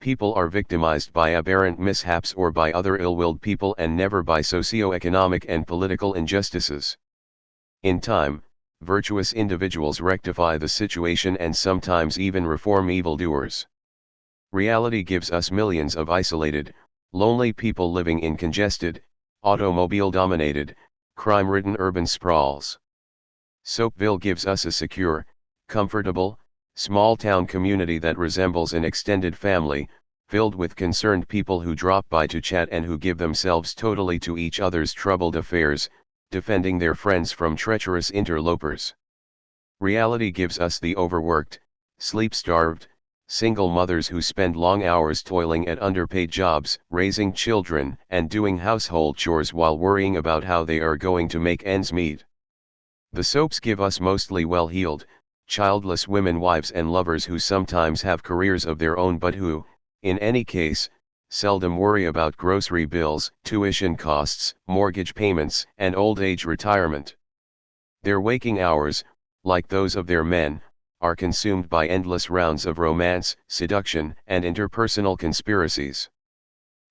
People are victimized by aberrant mishaps or by other ill-willed people and never by socio-economic and political injustices. In time, virtuous individuals rectify the situation and sometimes even reform evildoers. Reality gives us millions of isolated, lonely people living in congested, automobile-dominated, crime-ridden urban sprawls. Soapville gives us a secure, comfortable, small-town community that resembles an extended family, filled with concerned people who drop by to chat and who give themselves totally to each other's troubled affairs, defending their friends from treacherous interlopers. Reality gives us the overworked, sleep-starved, single mothers who spend long hours toiling at underpaid jobs, raising children and doing household chores while worrying about how they are going to make ends meet. The soaps give us mostly well-heeled, childless women, wives and lovers who sometimes have careers of their own but who, in any case, seldom worry about grocery bills, tuition costs, mortgage payments, and old age retirement. Their waking hours, like those of their men, are consumed by endless rounds of romance, seduction, and interpersonal conspiracies.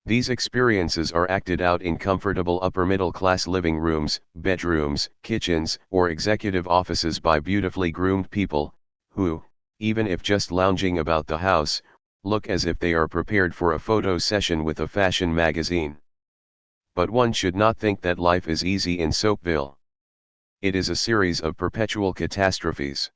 These experiences are acted out in comfortable upper-middle-class living rooms, bedrooms, kitchens, or executive offices by beautifully groomed people, who, even if just lounging about the house, look as if they are prepared for a photo session with a fashion magazine. But one should not think that life is easy in Soapville. It is a series of perpetual catastrophes.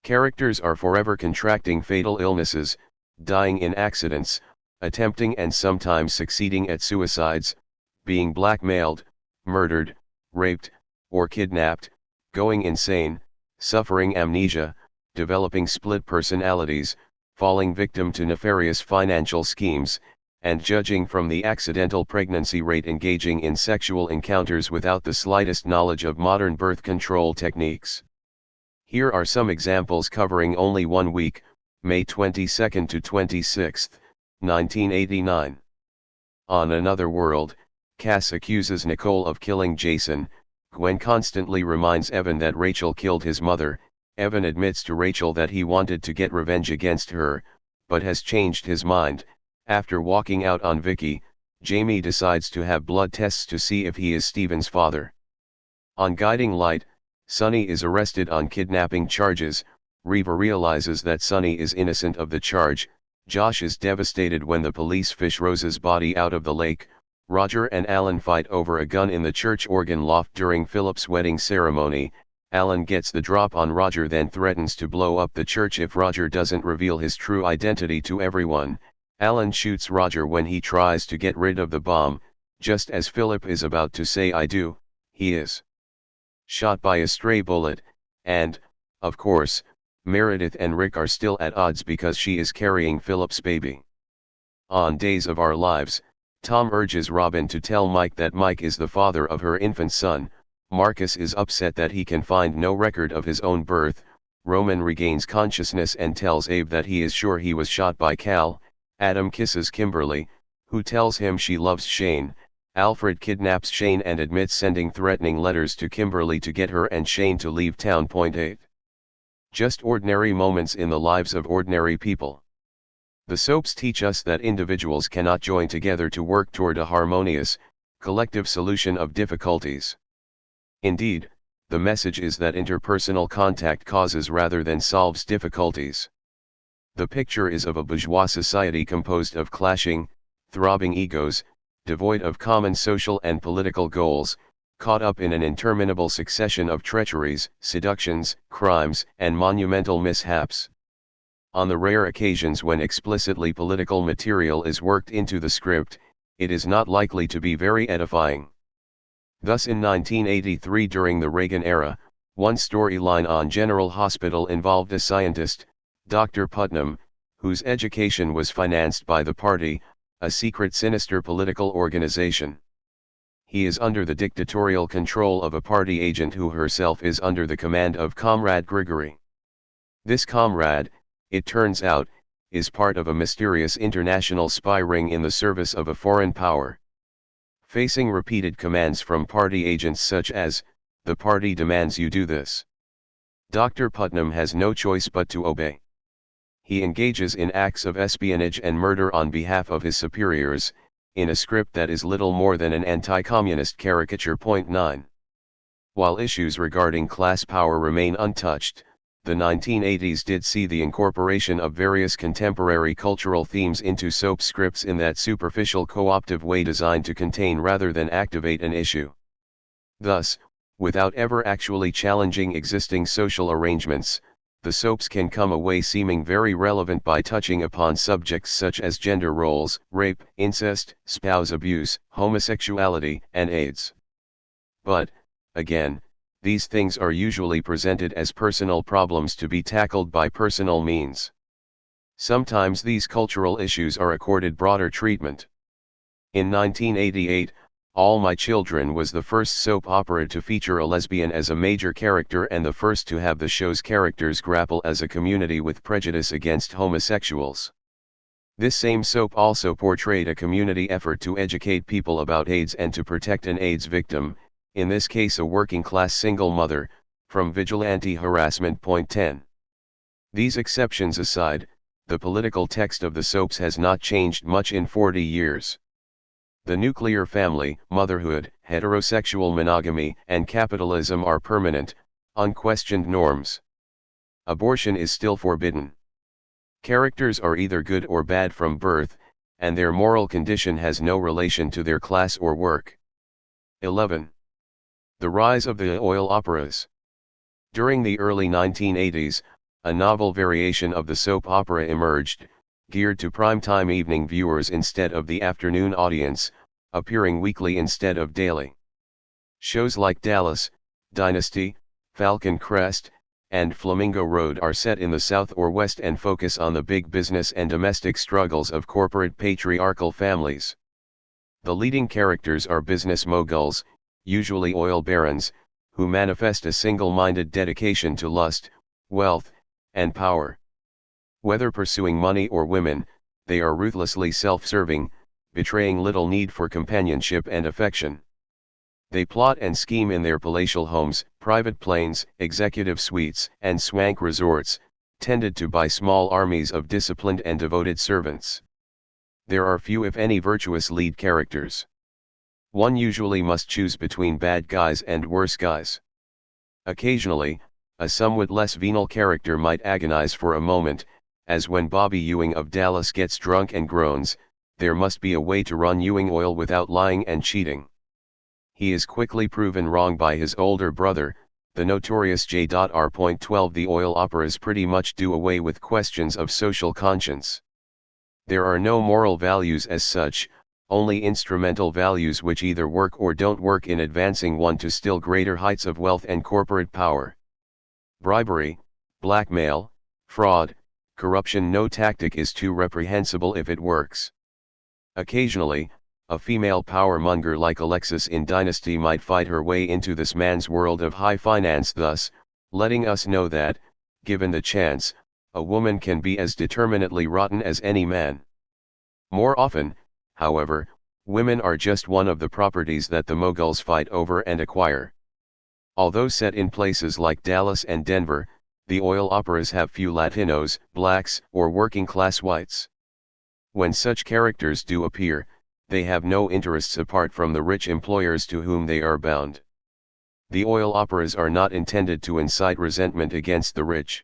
Characters are forever contracting fatal illnesses, dying in accidents, attempting and sometimes succeeding at suicides, being blackmailed, murdered, raped, or kidnapped, going insane, suffering amnesia, developing split personalities, falling victim to nefarious financial schemes, and judging from the accidental pregnancy rate engaging in sexual encounters without the slightest knowledge of modern birth control techniques. Here are some examples covering only 1 week, May 22 to 26, 1989. On Another World, Cass accuses Nicole of killing Jason. Gwen constantly reminds Evan that Rachel killed his mother. Evan admits to Rachel that he wanted to get revenge against her, but has changed his mind. After walking out on Vicky, Jamie decides to have blood tests to see if he is Steven's father. On Guiding Light, Sonny is arrested on kidnapping charges. Reva realizes that Sonny is innocent of the charge. Josh is devastated when the police fish Rose's body out of the lake. Roger and Alan fight over a gun in the church organ loft during Philip's wedding ceremony. Alan gets the drop on Roger, then threatens to blow up the church if Roger doesn't reveal his true identity to everyone. Alan shoots Roger when he tries to get rid of the bomb. Just as Philip is about to say "I do," he is shot by a stray bullet, and, of course, Meredith and Rick are still at odds because she is carrying Philip's baby. On Days of Our Lives, Tom urges Robin to tell Mike that Mike is the father of her infant son. Marcus is upset that he can find no record of his own birth. Roman regains consciousness and tells Abe that he is sure he was shot by Cal. Adam kisses Kimberly, who tells him she loves Shane. Alfred kidnaps Shane and admits sending threatening letters to Kimberly to get her and Shane to leave town. 8. Just ordinary moments in the lives of ordinary people. The soaps teach us that individuals cannot join together to work toward a harmonious, collective solution of difficulties. Indeed, the message is that interpersonal contact causes rather than solves difficulties. The picture is of a bourgeois society composed of clashing, throbbing egos, devoid of common social and political goals, caught up in an interminable succession of treacheries, seductions, crimes, and monumental mishaps. On the rare occasions when explicitly political material is worked into the script, it is not likely to be very edifying. Thus in 1983, during the Reagan era, one storyline on General Hospital involved a scientist, Dr. Putnam, whose education was financed by the party, a secret sinister political organization. He is under the dictatorial control of a party agent who herself is under the command of Comrade Grigory. This comrade, it turns out, is part of a mysterious international spy ring in the service of a foreign power. Facing repeated commands from party agents such as, "The party demands you do this," Dr. Putnam has no choice but to obey. He engages in acts of espionage and murder on behalf of his superiors, in a script that is little more than an anti-communist caricature. 9. While issues regarding class power remain untouched, the 1980s did see the incorporation of various contemporary cultural themes into soap scripts in that superficial co-optive way designed to contain rather than activate an issue. Thus, without ever actually challenging existing social arrangements, the soaps can come away seeming very relevant by touching upon subjects such as gender roles, rape, incest, spouse abuse, homosexuality, and AIDS. But, again, these things are usually presented as personal problems to be tackled by personal means. Sometimes these cultural issues are accorded broader treatment. In 1988, All My Children was the first soap opera to feature a lesbian as a major character and the first to have the show's characters grapple as a community with prejudice against homosexuals. This same soap also portrayed a community effort to educate people about AIDS and to protect an AIDS victim, in this case a working-class single mother, from vigilante harassment. 10. These exceptions aside, the political text of the soaps has not changed much in 40 years. The nuclear family, motherhood, heterosexual monogamy, and capitalism are permanent, unquestioned norms. Abortion is still forbidden. Characters are either good or bad from birth, and their moral condition has no relation to their class or work. 11. The rise of the oil operas. During the early 1980s, a novel variation of the soap opera emerged, geared to prime-time evening viewers instead of the afternoon audience, appearing weekly instead of daily. Shows like Dallas, Dynasty, Falcon Crest, and Flamingo Road are set in the South or West and focus on the big business and domestic struggles of corporate patriarchal families. The leading characters are business moguls, usually oil barons, who manifest a single-minded dedication to lust, wealth, and power. Whether pursuing money or women, they are ruthlessly self-serving, betraying little need for companionship and affection. They plot and scheme in their palatial homes, private planes, executive suites, and swank resorts, tended to by small armies of disciplined and devoted servants. There are few if any virtuous lead characters. One usually must choose between bad guys and worse guys. Occasionally, a somewhat less venal character might agonize for a moment, as when Bobby Ewing of Dallas gets drunk and groans, "There must be a way to run Ewing Oil without lying and cheating." He is quickly proven wrong by his older brother, the notorious J.R. 12. The oil operas pretty much do away with questions of social conscience. There are no moral values as such, only instrumental values which either work or don't work in advancing one to still greater heights of wealth and corporate power. Bribery, blackmail, fraud, corruption. No tactic is too reprehensible if it works. Occasionally, a female power monger like Alexis in Dynasty might fight her way into this man's world of high finance, thus letting us know that, given the chance, a woman can be as determinately rotten as any man. More often, however, women are just one of the properties that the moguls fight over and acquire. Although set in places like Dallas and Denver, the oil operas have few Latinos, blacks, or working-class whites. When such characters do appear, they have no interests apart from the rich employers to whom they are bound. The oil operas are not intended to incite resentment against the rich.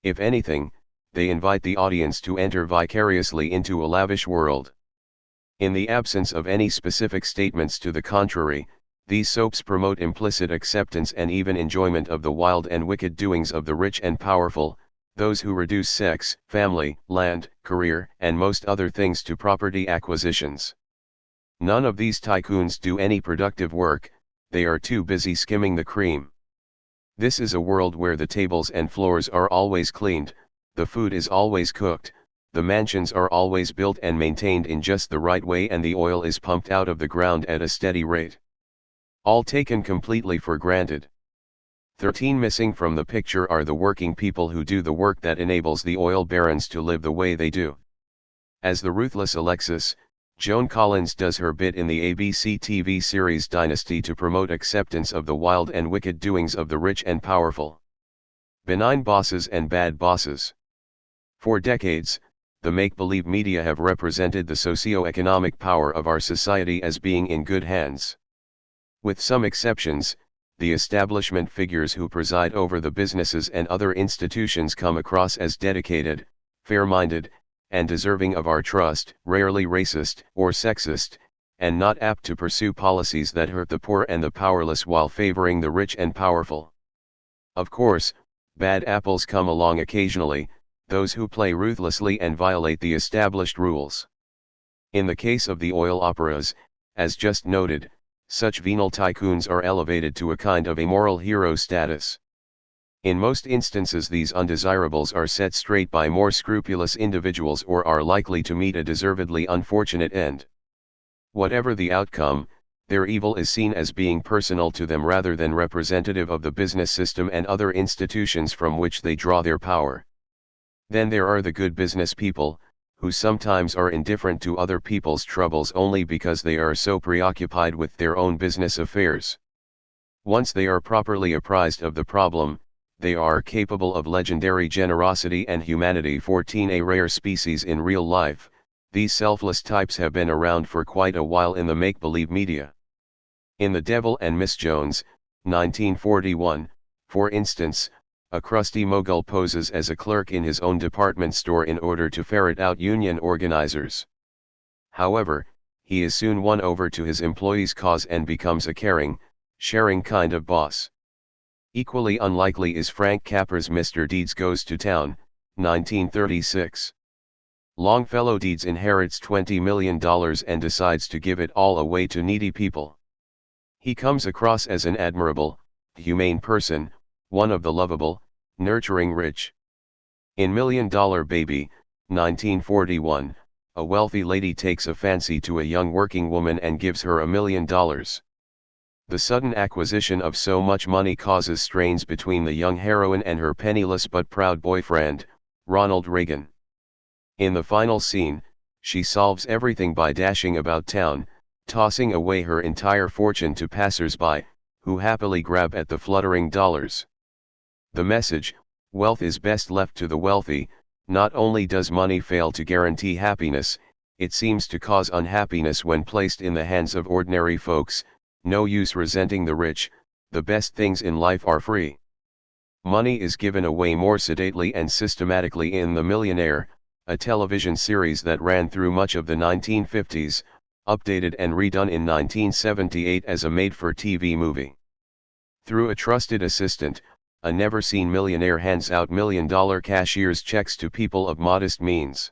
If anything, they invite the audience to enter vicariously into a lavish world. In the absence of any specific statements to the contrary, these soaps promote implicit acceptance and even enjoyment of the wild and wicked doings of the rich and powerful, those who reduce sex, family, land, career, and most other things to property acquisitions. None of these tycoons do any productive work, they are too busy skimming the cream. This is a world where the tables and floors are always cleaned, the food is always cooked, the mansions are always built and maintained in just the right way, and the oil is pumped out of the ground at a steady rate. All taken completely for granted. 13. Missing from the picture are the working people who do the work that enables the oil barons to live the way they do. As the ruthless Alexis, Joan Collins does her bit in the ABC TV series Dynasty to promote acceptance of the wild and wicked doings of the rich and powerful. Benign bosses and bad bosses. For decades, the make-believe media have represented the socio-economic power of our society as being in good hands. With some exceptions, the establishment figures who preside over the businesses and other institutions come across as dedicated, fair-minded, and deserving of our trust, rarely racist or sexist, and not apt to pursue policies that hurt the poor and the powerless while favoring the rich and powerful. Of course, bad apples come along occasionally, those who play ruthlessly and violate the established rules. In the case of the oil operas, as just noted, such venal tycoons are elevated to a kind of amoral hero status. In most instances these undesirables are set straight by more scrupulous individuals or are likely to meet a deservedly unfortunate end. Whatever the outcome, their evil is seen as being personal to them rather than representative of the business system and other institutions from which they draw their power. Then there are the good business people, who sometimes are indifferent to other people's troubles only because they are so preoccupied with their own business affairs. Once they are properly apprised of the problem, they are capable of legendary generosity and humanity. 14 A rare species in real life, these selfless types have been around for quite a while in the make-believe media. In The Devil and Miss Jones, 1941, for instance, a crusty mogul poses as a clerk in his own department store in order to ferret out union organizers. However, he is soon won over to his employees' cause and becomes a caring, sharing kind of boss. Equally unlikely is Frank Capra's Mr. Deeds Goes to Town, 1936. Longfellow Deeds inherits $20 million and decides to give it all away to needy people. He comes across as an admirable, humane person, one of the lovable, nurturing rich. In $1 Million Baby, 1941, a wealthy lady takes a fancy to a young working woman and gives her $1 million. The sudden acquisition of so much money causes strains between the young heroine and her penniless but proud boyfriend, Ronald Reagan. In the final scene, she solves everything by dashing about town, tossing away her entire fortune to passers-by, who happily grab at the fluttering dollars. The message, wealth is best left to the wealthy. Not only does money fail to guarantee happiness, it seems to cause unhappiness when placed in the hands of ordinary folks. No use resenting the rich, the best things in life are free. Money is given away more sedately and systematically in The Millionaire, a television series that ran through much of the 1950s, updated and redone in 1978 as a made-for-TV movie. Through a trusted assistant, a never-seen millionaire hands out $1 million cashier's checks to people of modest means.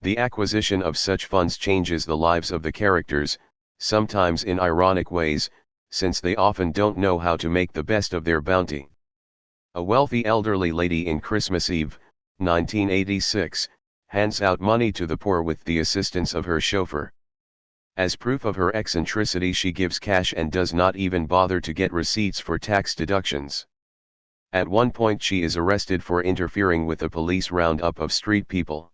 The acquisition of such funds changes the lives of the characters, sometimes in ironic ways, since they often don't know how to make the best of their bounty. A wealthy elderly lady in Christmas Eve, 1986, hands out money to the poor with the assistance of her chauffeur. As proof of her eccentricity, she gives cash and does not even bother to get receipts for tax deductions. At one point she is arrested for interfering with a police roundup of street people.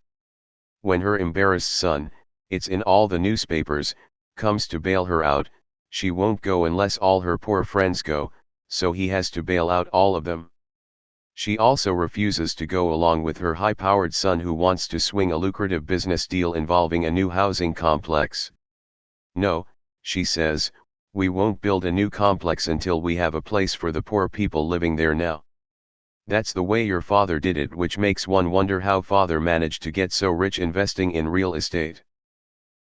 When her embarrassed son, it's in all the newspapers, comes to bail her out, she won't go unless all her poor friends go, so he has to bail out all of them. She also refuses to go along with her high-powered son who wants to swing a lucrative business deal involving a new housing complex. No, she says, we won't build a new complex until we have a place for the poor people living there now. That's the way your father did it, which makes one wonder how father managed to get so rich investing in real estate.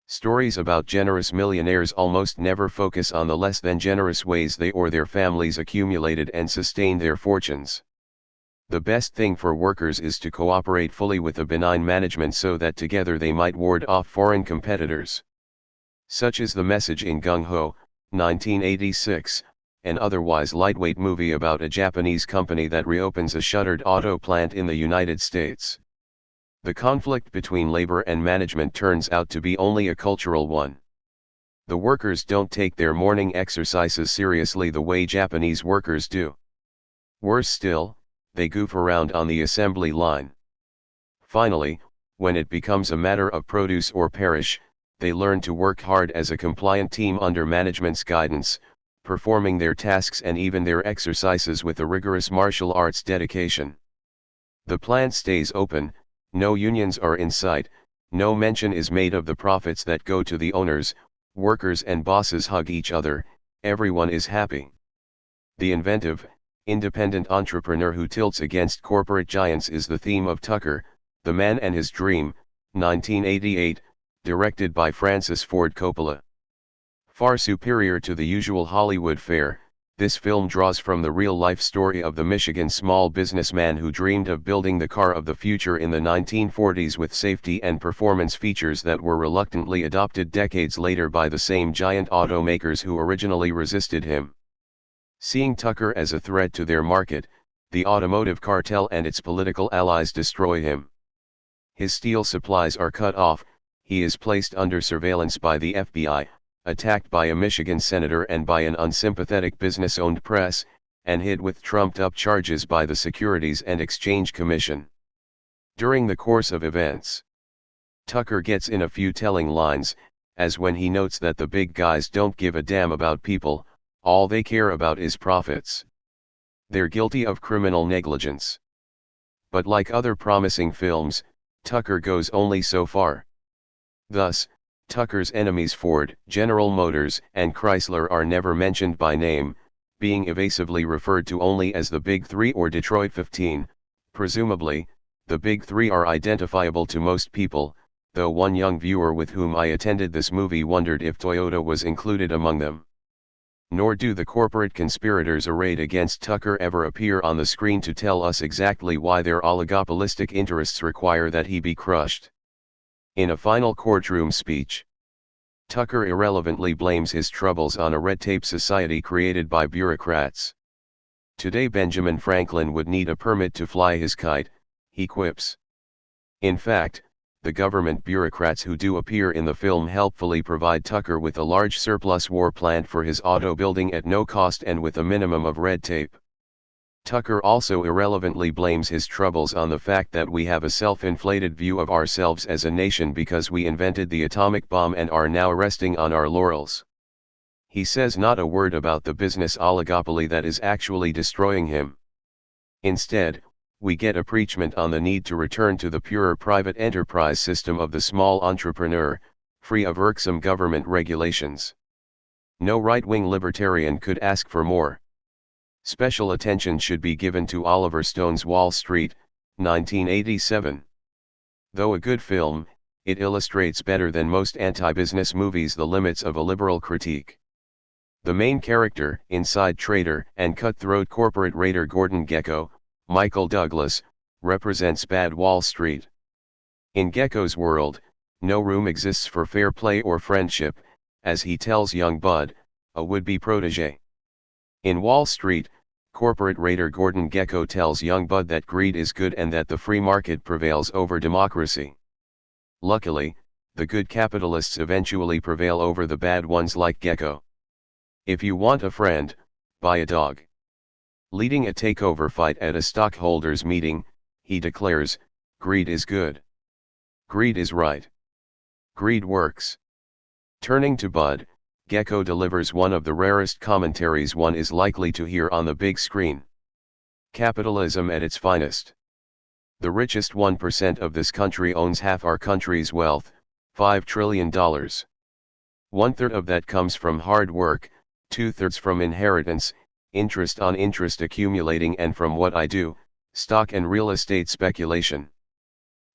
Stories about generous millionaires almost never focus on the less than generous ways they or their families accumulated and sustained their fortunes. The best thing for workers is to cooperate fully with a benign management so that together they might ward off foreign competitors. Such is the message in Gung Ho, 1986, an otherwise lightweight movie about a Japanese company that reopens a shuttered auto plant in the United States. The conflict between labor and management turns out to be only a cultural one. The workers don't take their morning exercises seriously the way Japanese workers do. Worse still, they goof around on the assembly line. Finally, when it becomes a matter of produce or perish, they learn to work hard as a compliant team under management's guidance, performing their tasks and even their exercises with a rigorous martial arts dedication. The plant stays open, no unions are in sight, no mention is made of the profits that go to the owners, workers and bosses hug each other, everyone is happy. The inventive, independent entrepreneur who tilts against corporate giants is the theme of Tucker, The Man and His Dream, 1988, directed by Francis Ford Coppola. Far superior to the usual Hollywood fare, this film draws from the real-life story of the Michigan small businessman who dreamed of building the car of the future in the 1940s with safety and performance features that were reluctantly adopted decades later by the same giant automakers who originally resisted him. Seeing Tucker as a threat to their market, the automotive cartel and its political allies destroy him. His steel supplies are cut off, he is placed under surveillance by the FBI, attacked by a Michigan senator and by an unsympathetic business-owned press, and hit with trumped-up charges by the Securities and Exchange Commission. During the course of events, Tucker gets in a few telling lines, as when he notes that the big guys don't give a damn about people, all they care about is profits. They're guilty of criminal negligence. But like other promising films, Tucker goes only so far. Thus, Tucker's enemies Ford, General Motors, and Chrysler are never mentioned by name, being evasively referred to only as the Big Three or Detroit 15. Presumably, the Big Three are identifiable to most people, though one young viewer with whom I attended this movie wondered if Toyota was included among them. Nor do the corporate conspirators arrayed against Tucker ever appear on the screen to tell us exactly why their oligopolistic interests require that he be crushed. In a final courtroom speech, Tucker irrelevantly blames his troubles on a red tape society created by bureaucrats. Today Benjamin Franklin would need a permit to fly his kite, he quips. In fact, the government bureaucrats who do appear in the film helpfully provide Tucker with a large surplus war plant for his auto building at no cost and with a minimum of red tape. Tucker also irrelevantly blames his troubles on the fact that we have a self-inflated view of ourselves as a nation because we invented the atomic bomb and are now resting on our laurels. He says not a word about the business oligopoly that is actually destroying him. Instead, we get a preachment on the need to return to the purer private enterprise system of the small entrepreneur, free of irksome government regulations. No right-wing libertarian could ask for more. Special attention should be given to Oliver Stone's Wall Street, 1987. Though a good film, it illustrates better than most anti-business movies the limits of a liberal critique. The main character, inside trader and cutthroat corporate raider Gordon Gekko, Michael Douglas, represents bad Wall Street. In Gekko's world, no room exists for fair play or friendship, as he tells young Bud, a would-be protege. In Wall Street, corporate raider Gordon Gekko tells young Bud that greed is good and that the free market prevails over democracy. Luckily, the good capitalists eventually prevail over the bad ones like Gekko. If you want a friend, buy a dog. Leading a takeover fight at a stockholders' meeting, he declares, greed is good. Greed is right. Greed works. Turning to Bud, Gekko delivers one of the rarest commentaries one is likely to hear on the big screen. Capitalism at its finest. The richest 1% of this country owns half our country's wealth, $5 trillion. 1/3 of that comes from hard work, 2/3 from inheritance, interest on interest accumulating and from what I do, stock and real estate speculation.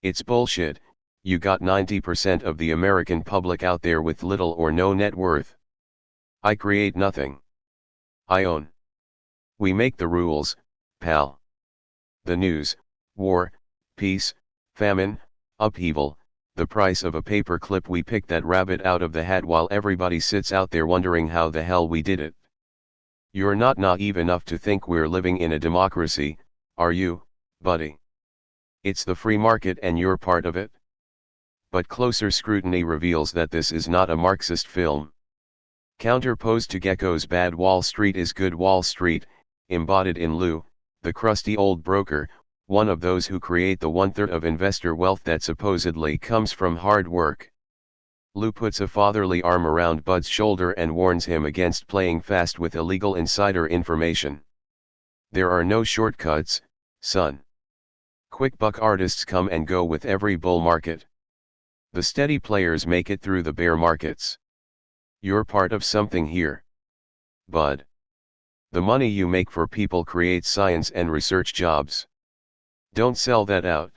It's bullshit, you got 90% of the American public out there with little or no net worth. I create nothing. I own. We make the rules, pal. The news, war, peace, famine, upheaval, the price of a paper clip, we picked that rabbit out of the hat while everybody sits out there wondering how the hell we did it. You're not naive enough to think we're living in a democracy, are you, buddy? It's the free market and you're part of it. But closer scrutiny reveals that this is not a Marxist film. Counterposed to Gekko's bad Wall Street is good Wall Street, embodied in Lou, the crusty old broker, one of those who create the 1/3 of investor wealth that supposedly comes from hard work. Lou puts a fatherly arm around Bud's shoulder and warns him against playing fast with illegal insider information. There are no shortcuts, son. Quick buck artists come and go with every bull market. The steady players make it through the bear markets. You're part of something here, Bud. The money you make for people creates science and research jobs. Don't sell that out.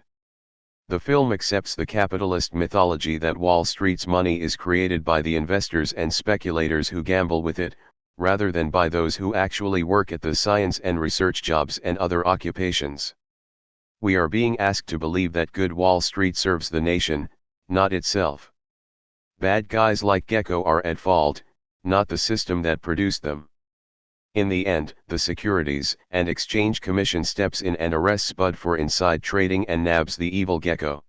The film accepts the capitalist mythology that Wall Street's money is created by the investors and speculators who gamble with it, rather than by those who actually work at the science and research jobs and other occupations. We are being asked to believe that good Wall Street serves the nation, not itself. Bad guys like Gecko are at fault, not the system that produced them. In the end, the Securities and Exchange Commission steps in and arrests Bud for inside trading and nabs the evil Gecko.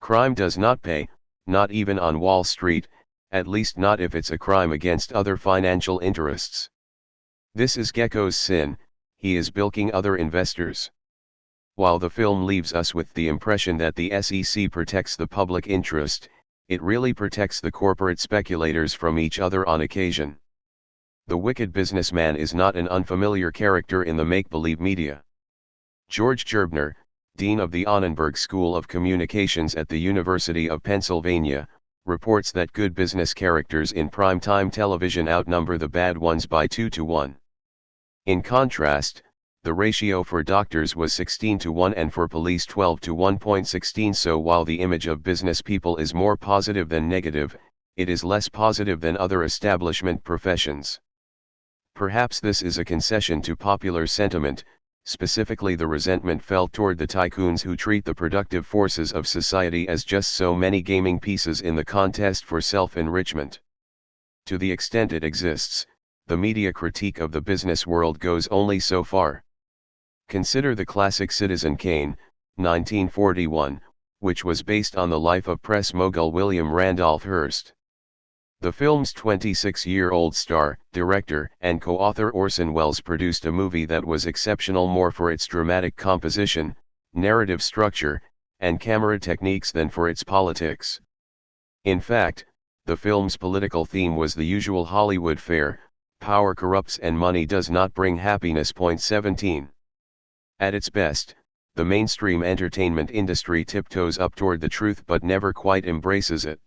Crime does not pay, not even on Wall Street, at least not if it's a crime against other financial interests. This is Gecko's sin, he is bilking other investors. While the film leaves us with the impression that the SEC protects the public interest, it really protects the corporate speculators from each other on occasion. The wicked businessman is not an unfamiliar character in the make-believe media. George Gerbner, dean of the Annenberg School of Communications at the University of Pennsylvania, reports that good business characters in primetime television outnumber the bad ones by 2 to 1. In contrast, the ratio for doctors was 16 to 1 and for police 12 to 1.16. So while the image of business people is more positive than negative, it is less positive than other establishment professions. Perhaps this is a concession to popular sentiment, specifically the resentment felt toward the tycoons who treat the productive forces of society as just so many gaming pieces in the contest for self-enrichment. To the extent it exists, the media critique of the business world goes only so far. Consider the classic Citizen Kane, 1941, which was based on the life of press mogul William Randolph Hearst. The film's 26-year-old star, director, and co-author Orson Welles produced a movie that was exceptional more for its dramatic composition, narrative structure, and camera techniques than for its politics. In fact, the film's political theme was the usual Hollywood fare: power corrupts and money does not bring happiness. 17. At its best, the mainstream entertainment industry tiptoes up toward the truth but never quite embraces it.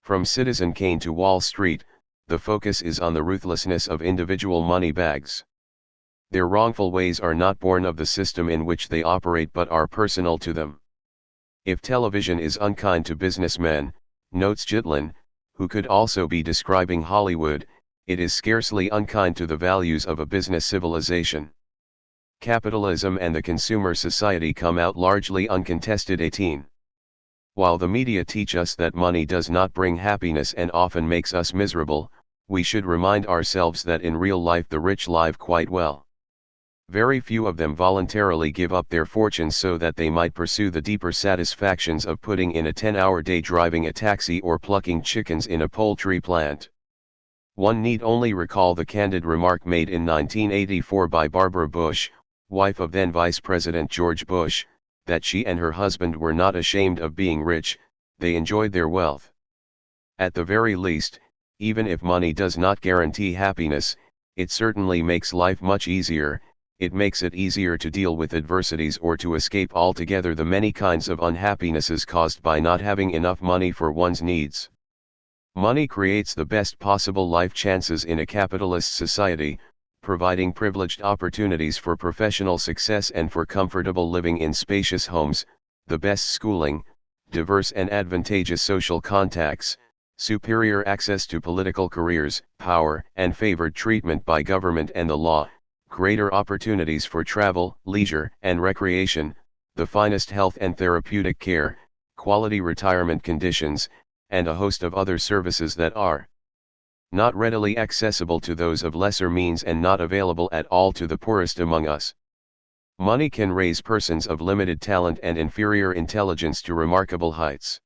From Citizen Kane to Wall Street, the focus is on the ruthlessness of individual moneybags. Their wrongful ways are not born of the system in which they operate but are personal to them. If television is unkind to businessmen, notes Gitlin, who could also be describing Hollywood, it is scarcely unkind to the values of a business civilization. Capitalism and the consumer society come out largely uncontested. 18. While the media teach us that money does not bring happiness and often makes us miserable, we should remind ourselves that in real life the rich live quite well. Very few of them voluntarily give up their fortunes so that they might pursue the deeper satisfactions of putting in a 10-hour day driving a taxi or plucking chickens in a poultry plant. One need only recall the candid remark made in 1984 by Barbara Bush, wife of then Vice President George Bush, that she and her husband were not ashamed of being rich, they enjoyed their wealth. At the very least, even if money does not guarantee happiness, it certainly makes life much easier. It makes it easier to deal with adversities or to escape altogether the many kinds of unhappinesses caused by not having enough money for one's needs. Money creates the best possible life chances in a capitalist society, providing privileged opportunities for professional success and for comfortable living in spacious homes, the best schooling, diverse and advantageous social contacts, superior access to political careers, power and favored treatment by government and the law, greater opportunities for travel, leisure and recreation, the finest health and therapeutic care, quality retirement conditions, and a host of other services that are not readily accessible to those of lesser means and not available at all to the poorest among us. Money can raise persons of limited talent and inferior intelligence to remarkable heights.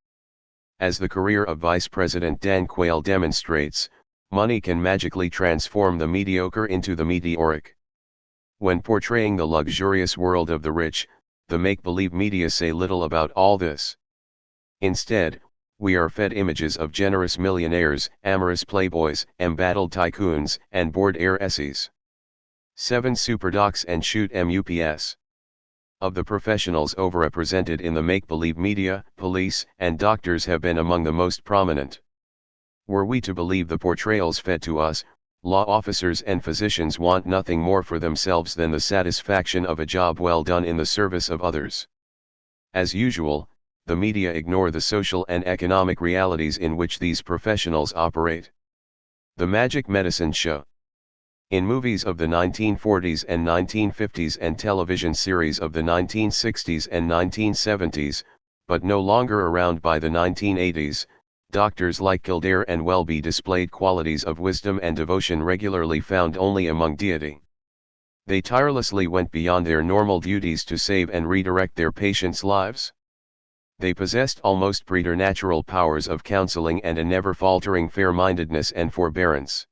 As the career of Vice President Dan Quayle demonstrates, money can magically transform the mediocre into the meteoric. When portraying the luxurious world of the rich, the make-believe media say little about all this. Instead, we are fed images of generous millionaires, amorous playboys, embattled tycoons, and bored heiresses. 7 Superdocs and shoot MUPS. Of the professionals overrepresented in the make-believe media, police and doctors have been among the most prominent. Were we to believe the portrayals fed to us, Law officers and physicians want nothing more for themselves than the satisfaction of a job well done in the service of others. As usual, the media ignore the social and economic realities in which these professionals operate. The Magic Medicine Show. In movies of the 1940s and 1950s and television series of the 1960s and 1970s, but no longer around by the 1980s, doctors like Kildare and Welby displayed qualities of wisdom and devotion regularly found only among deity. They tirelessly went beyond their normal duties to save and redirect their patients' lives. They possessed almost preternatural powers of counseling and a never-faltering fair-mindedness and forbearance.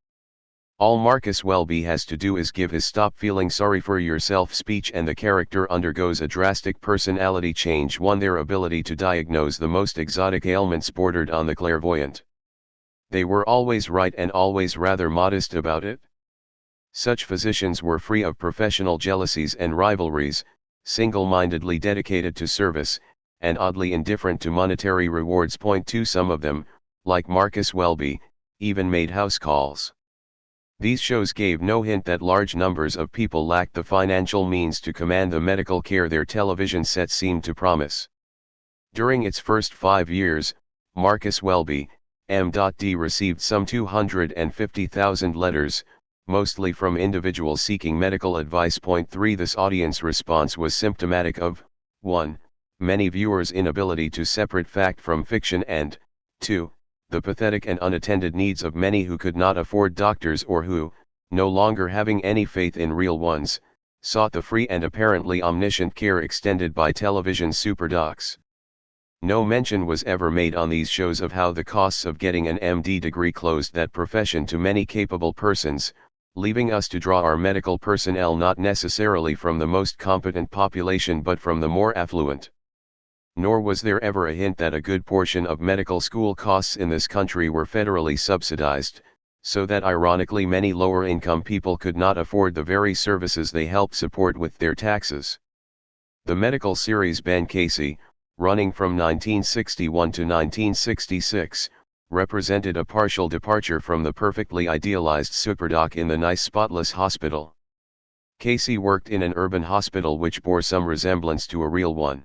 All Marcus Welby has to do is give his "stop feeling sorry for yourself" speech and the character undergoes a drastic personality change. Their ability to diagnose the most exotic ailments bordered on the clairvoyant. They were always right and always rather modest about it. Such physicians were free of professional jealousies and rivalries, single-mindedly dedicated to service, and oddly indifferent to monetary rewards. Point 2. Some of them, like Marcus Welby, even made house calls. These shows gave no hint that large numbers of people lacked the financial means to command the medical care their television sets seemed to promise. During its first 5 years, Marcus Welby, M.D. received some 250,000 letters, mostly from individuals seeking medical advice. Point 3. This audience response was symptomatic of 1. Many viewers' inability to separate fact from fiction and 2. The pathetic and unattended needs of many who could not afford doctors or who, no longer having any faith in real ones, sought the free and apparently omniscient care extended by television superdocs. No mention was ever made on these shows of how the costs of getting an MD degree closed that profession to many capable persons, leaving us to draw our medical personnel not necessarily from the most competent population but from the more affluent. Nor was there ever a hint that a good portion of medical school costs in this country were federally subsidized, so that ironically many lower-income people could not afford the very services they helped support with their taxes. The medical series Ben Casey, running from 1961 to 1966, represented a partial departure from the perfectly idealized superdoc in the nice spotless hospital. Casey worked in an urban hospital which bore some resemblance to a real one.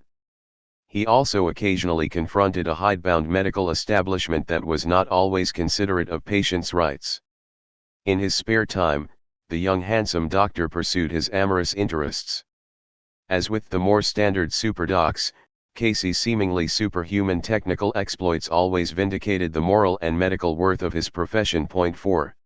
He also occasionally confronted a hidebound medical establishment that was not always considerate of patients' rights. In his spare time, the young handsome doctor pursued his amorous interests. As with the more standard superdocs, Casey's seemingly superhuman technical exploits always vindicated the moral and medical worth of his profession. Point 4.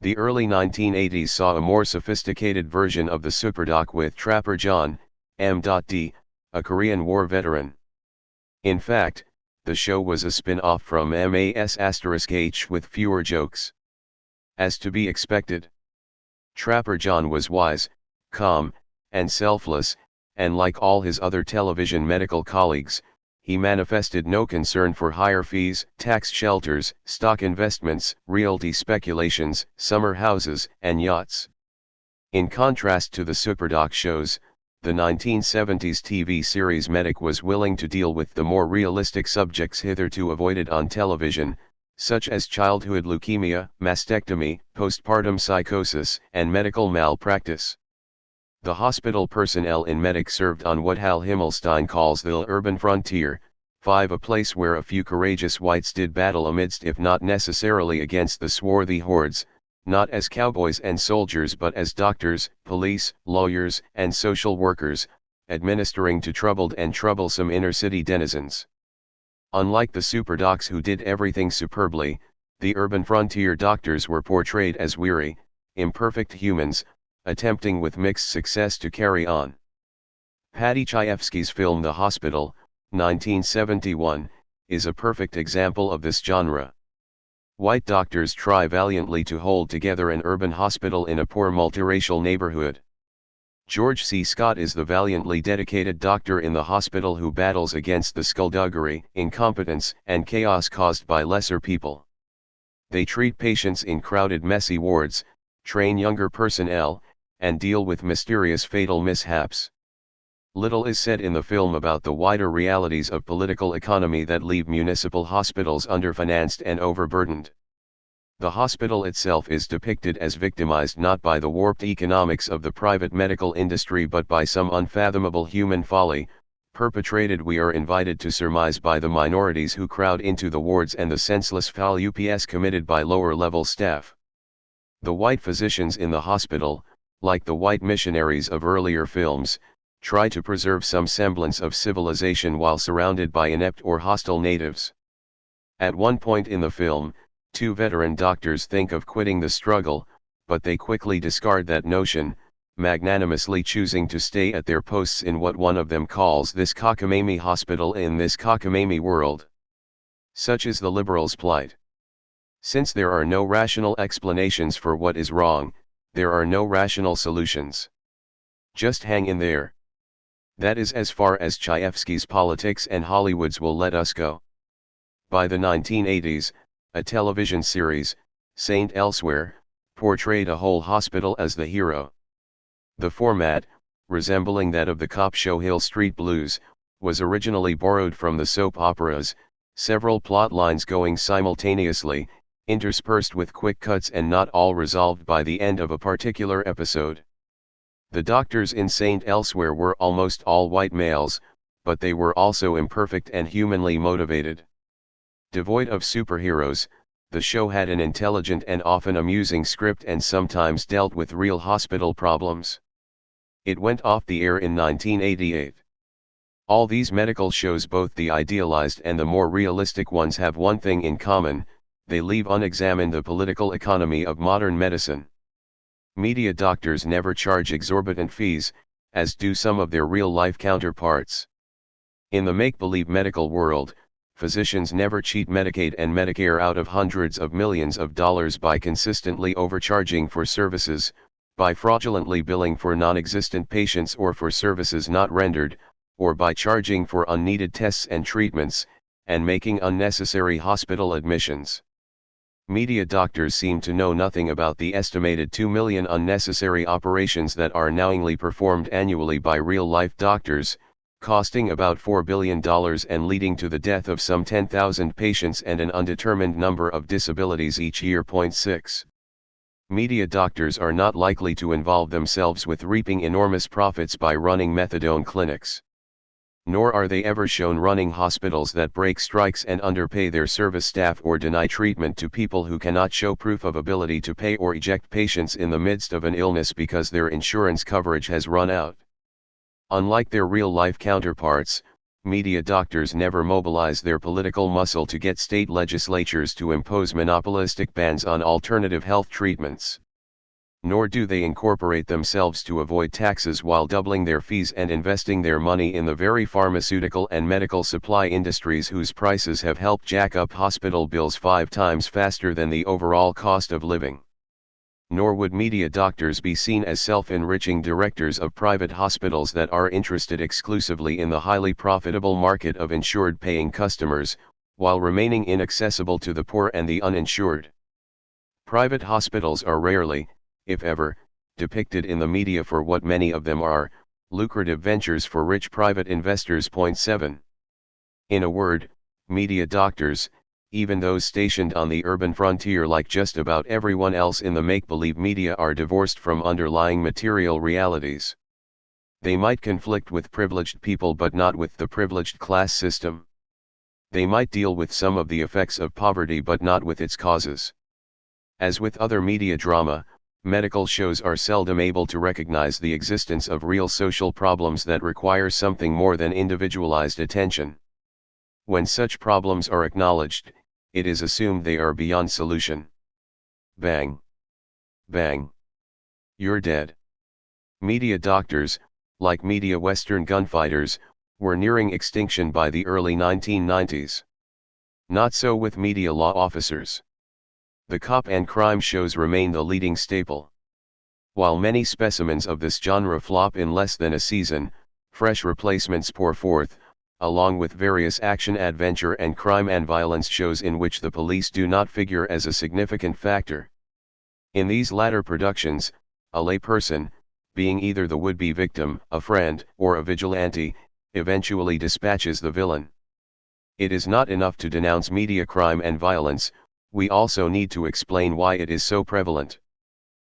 The early 1980s saw a more sophisticated version of the superdoc with Trapper John, M.D., a Korean War veteran. In fact, the show was a spin-off from MAS*H with fewer jokes. As to be expected, Trapper John was wise, calm, and selfless, and like all his other television medical colleagues, he manifested no concern for higher fees, tax shelters, stock investments, realty speculations, summer houses, and yachts. In contrast to the superdoc shows, the 1970s TV series Medic was willing to deal with the more realistic subjects hitherto avoided on television, such as childhood leukemia, mastectomy, postpartum psychosis, and medical malpractice. The hospital personnel in Medic served on what Hal Himmelstein calls the urban frontier, a place where a few courageous whites did battle amidst if not necessarily against the swarthy hordes, not as cowboys and soldiers but as doctors, police, lawyers, and social workers, administering to troubled and troublesome inner-city denizens. Unlike the superdocs who did everything superbly, the urban frontier doctors were portrayed as weary, imperfect humans, attempting with mixed success to carry on. Paddy Chayefsky's film The Hospital, 1971, is a perfect example of this genre. White doctors try valiantly to hold together an urban hospital in a poor multiracial neighborhood. George C. Scott is the valiantly dedicated doctor in the hospital who battles against the skullduggery, incompetence, and chaos caused by lesser people. They treat patients in crowded messy wards, train younger personnel, and deal with mysterious fatal mishaps. Little is said in the film about the wider realities of political economy that leave municipal hospitals underfinanced and overburdened. The hospital itself is depicted as victimized not by the warped economics of the private medical industry but by some unfathomable human folly, perpetrated we are invited to surmise by the minorities who crowd into the wards and the senseless foul ups committed by lower-level staff. The white physicians in the hospital, like the white missionaries of earlier films, try to preserve some semblance of civilization while surrounded by inept or hostile natives. At one point in the film, two veteran doctors think of quitting the struggle, but they quickly discard that notion, magnanimously choosing to stay at their posts in what one of them calls this cockamamie hospital in this cockamamie world. Such is the liberals' plight. Since there are no rational explanations for what is wrong, there are no rational solutions. Just hang in there. That is as far as Chayefsky's politics and Hollywood's will let us go. By the 1980s, a television series, Saint Elsewhere, portrayed a whole hospital as the hero. The format, resembling that of the cop show Hill Street Blues, was originally borrowed from the soap operas, several plot lines going simultaneously, interspersed with quick cuts and not all resolved by the end of a particular episode. The doctors in Saint Elsewhere were almost all white males, but they were also imperfect and humanly motivated. Devoid of superheroes, the show had an intelligent and often amusing script and sometimes dealt with real hospital problems. It went off the air in 1988. All these medical shows, both the idealized and the more realistic ones, have one thing in common: they leave unexamined the political economy of modern medicine. Media doctors never charge exorbitant fees, as do some of their real-life counterparts. In the make-believe medical world, physicians never cheat Medicaid and Medicare out of hundreds of millions of dollars by consistently overcharging for services, by fraudulently billing for non-existent patients or for services not rendered, or by charging for unneeded tests and treatments, and making unnecessary hospital admissions. Media doctors seem to know nothing about the estimated 2 million unnecessary operations that are knowingly performed annually by real-life doctors, costing about $4 billion and leading to the death of some 10,000 patients and an undetermined number of disabilities each year. 6. Media doctors are not likely to involve themselves with reaping enormous profits by running methadone clinics. Nor are they ever shown running hospitals that break strikes and underpay their service staff or deny treatment to people who cannot show proof of ability to pay, or eject patients in the midst of an illness because their insurance coverage has run out. Unlike their real-life counterparts, media doctors never mobilize their political muscle to get state legislatures to impose monopolistic bans on alternative health treatments. Nor do they incorporate themselves to avoid taxes while doubling their fees and investing their money in the very pharmaceutical and medical supply industries whose prices have helped jack up hospital bills 5 times faster than the overall cost of living. Nor would media doctors be seen as self-enriching directors of private hospitals that are interested exclusively in the highly profitable market of insured paying customers, while remaining inaccessible to the poor and the uninsured. Private hospitals are rarely, if ever, depicted in the media for what many of them are: lucrative ventures for rich private investors. 7. In a word, media doctors, even those stationed on the urban frontier like just about everyone else in the make-believe media, are divorced from underlying material realities. They might conflict with privileged people but not with the privileged class system. They might deal with some of the effects of poverty but not with its causes. As with other media drama, medical shows are seldom able to recognize the existence of real social problems that require something more than individualized attention. When such problems are acknowledged, it is assumed they are beyond solution. Bang. Bang. You're dead. Media doctors, like media Western gunfighters, were nearing extinction by the early 1990s. Not so with media law officers. The cop and crime shows remain the leading staple. While many specimens of this genre flop in less than a season, fresh replacements pour forth, along with various action, adventure and crime and violence shows in which the police do not figure as a significant factor. In these latter productions, a layperson, being either the would-be victim, a friend, or a vigilante, eventually dispatches the villain. It is not enough to denounce media crime and violence, we also need to explain why it is so prevalent.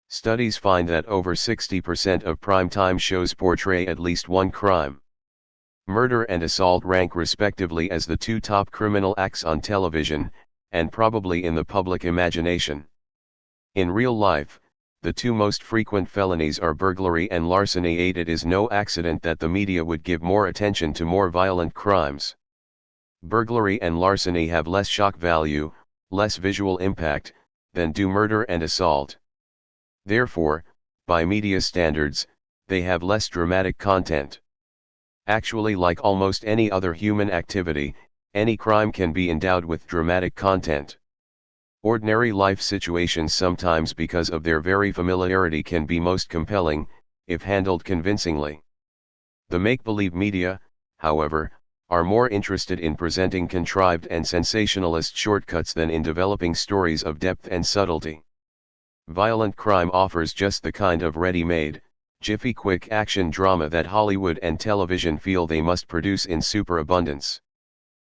Studies find that over 60% of primetime shows portray at least one crime. Murder and assault rank respectively as the two top criminal acts on television, and probably in the public imagination. In real life, the two most frequent felonies are burglary and larceny. It is no accident that the media would give more attention to more violent crimes. Burglary and larceny have less shock value, less visual impact, than do murder and assault. Therefore, by media standards, they have less dramatic content. Actually, like almost any other human activity, any crime can be endowed with dramatic content. Ordinary life situations, sometimes because of their very familiarity, can be most compelling, if handled convincingly. The make-believe media, however, are more interested in presenting contrived and sensationalist shortcuts than in developing stories of depth and subtlety. Violent crime offers just the kind of ready-made, jiffy quick action drama that Hollywood and television feel they must produce in superabundance.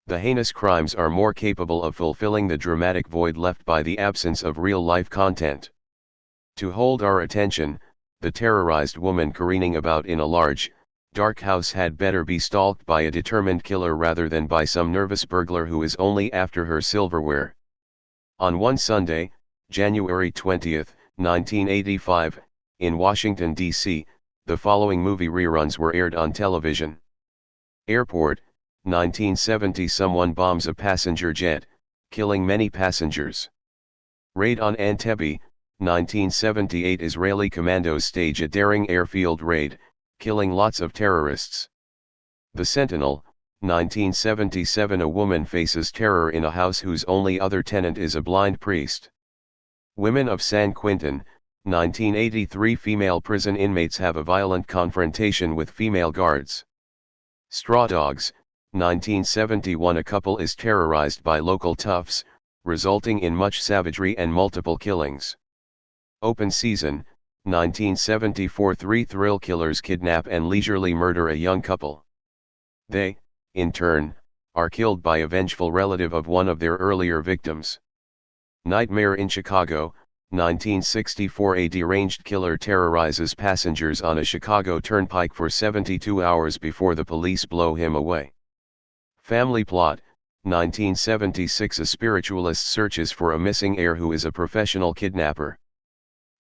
The heinous crimes are more capable of fulfilling the dramatic void left by the absence of real-life content. To hold our attention, the terrorized woman careening about in a large, dark house had better be stalked by a determined killer rather than by some nervous burglar who is only after her silverware. On one Sunday, January 20, 1985, in Washington, D.C., the following movie reruns were aired on television. Airport, 1970. Someone bombs a passenger jet, killing many passengers. Raid on Entebbe, 1978. Israeli commandos stage a daring airfield raid, killing lots of terrorists. The Sentinel, 1977. A woman faces terror in a house whose only other tenant is a blind priest. Women of San Quentin, 1983. Female prison inmates have a violent confrontation with female guards. Straw Dogs, 1971. A couple is terrorized by local toughs, resulting in much savagery and multiple killings. Open Season, 1974. Three thrill killers kidnap and leisurely murder a young couple. They, in turn, are killed by a vengeful relative of one of their earlier victims. Nightmare in Chicago, 1964. A deranged killer terrorizes passengers on a Chicago turnpike for 72 hours before the police blow him away. Family Plot, 1976. A spiritualist searches for a missing heir who is a professional kidnapper.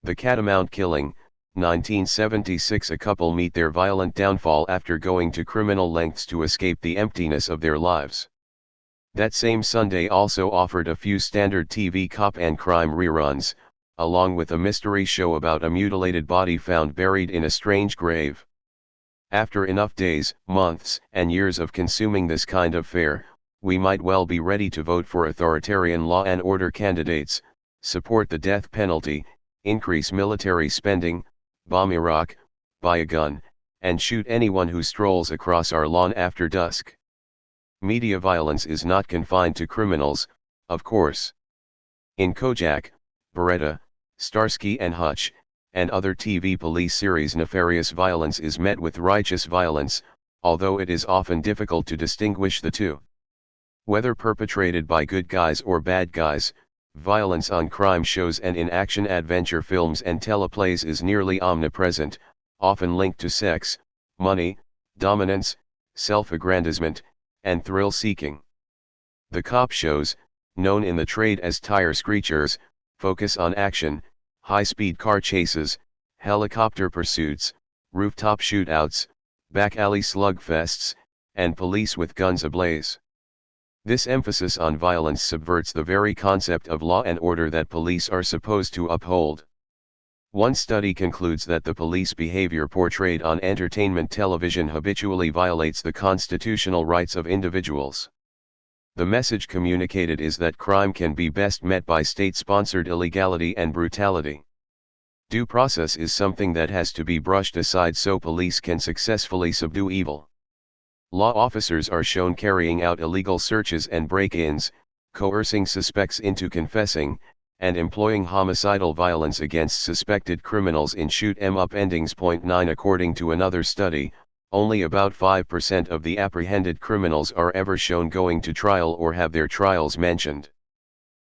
The Catamount Killing, 1976. A couple meet their violent downfall after going to criminal lengths to escape the emptiness of their lives. That same Sunday also offered a few standard TV cop and crime reruns, along with a mystery show about a mutilated body found buried in a strange grave. After enough days, months, and years of consuming this kind of fare, we might well be ready to vote for authoritarian law and order candidates, support the death penalty, increase military spending, bomb Iraq, buy a gun, and shoot anyone who strolls across our lawn after dusk. Media violence is not confined to criminals, of course. In Kojak, Beretta, Starsky and Hutch, and other TV police series, nefarious violence is met with righteous violence, although it is often difficult to distinguish the two. Whether perpetrated by good guys or bad guys, violence on crime shows and in action-adventure films and teleplays is nearly omnipresent, often linked to sex, money, dominance, self-aggrandizement, and thrill-seeking. The cop shows, known in the trade as tire screechers, focus on action, high-speed car chases, helicopter pursuits, rooftop shootouts, back-alley slugfests, and police with guns ablaze. This emphasis on violence subverts the very concept of law and order that police are supposed to uphold. One study concludes that the police behavior portrayed on entertainment television habitually violates the constitutional rights of individuals. The message communicated is that crime can be best met by state-sponsored illegality and brutality. Due process is something that has to be brushed aside so police can successfully subdue evil. Law officers are shown carrying out illegal searches and break-ins, coercing suspects into confessing, and employing homicidal violence against suspected criminals in shoot-'em-up endings. 9 According to another study, only about 5% of the apprehended criminals are ever shown going to trial or have their trials mentioned.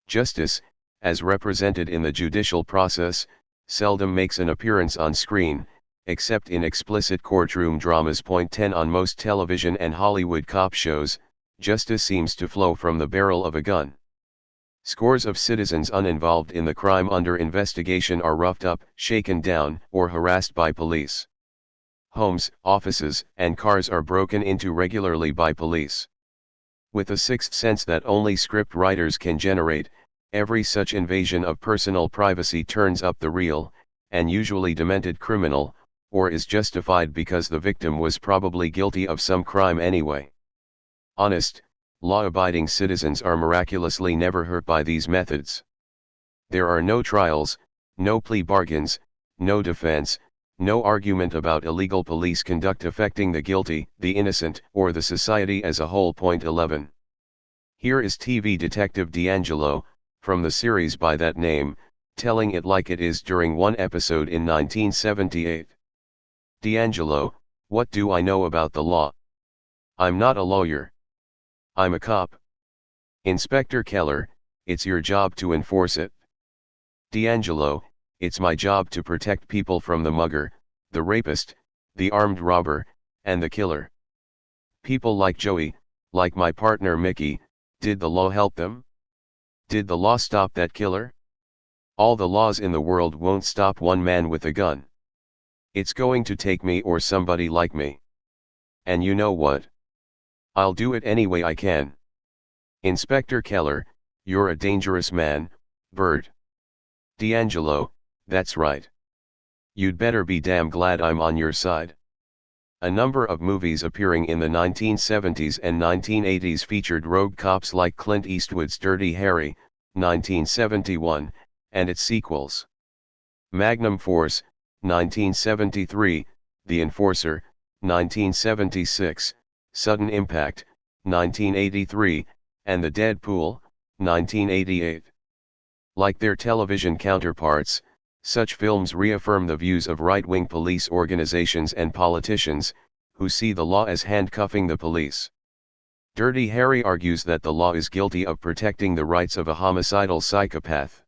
Justice, as represented in the judicial process, seldom makes an appearance on screen, except in explicit courtroom dramas. Point 10 On most television and Hollywood cop shows, justice seems to flow from the barrel of a gun. Scores of citizens uninvolved in the crime under investigation are roughed up, shaken down, or harassed by police. Homes, offices, and cars are broken into regularly by police. With a sixth sense that only script writers can generate, every such invasion of personal privacy turns up the real, and usually demented criminal, or is justified because the victim was probably guilty of some crime anyway. Honest, law-abiding citizens are miraculously never hurt by these methods. There are no trials, no plea bargains, no defense, no argument about illegal police conduct affecting the guilty, the innocent, or the society as a whole. Point 11. Here is TV detective D'Angelo, from the series by that name, telling it like it is during one episode in 1978. D'Angelo, what do I know about the law? I'm not a lawyer. I'm a cop. Inspector Keller, it's your job to enforce it. D'Angelo, it's my job to protect people from the mugger, the rapist, the armed robber, and the killer. People like Joey, like my partner Mickey, did the law help them? Did the law stop that killer? All the laws in the world won't stop one man with a gun. It's going to take me or somebody like me. And you know what? I'll do it any way I can. Inspector Keller, you're a dangerous man, Bert. D'Angelo, that's right. You'd better be damn glad I'm on your side. A number of movies appearing in the 1970s and 1980s featured rogue cops like Clint Eastwood's Dirty Harry, 1971, and its sequels. Magnum Force, 1973, The Enforcer, 1976, Sudden Impact, 1983, and The Deadpool, 1988. Like their television counterparts, such films reaffirm the views of right-wing police organizations and politicians, who see the law as handcuffing the police. Dirty Harry argues that the law is guilty of protecting the rights of a homicidal psychopath.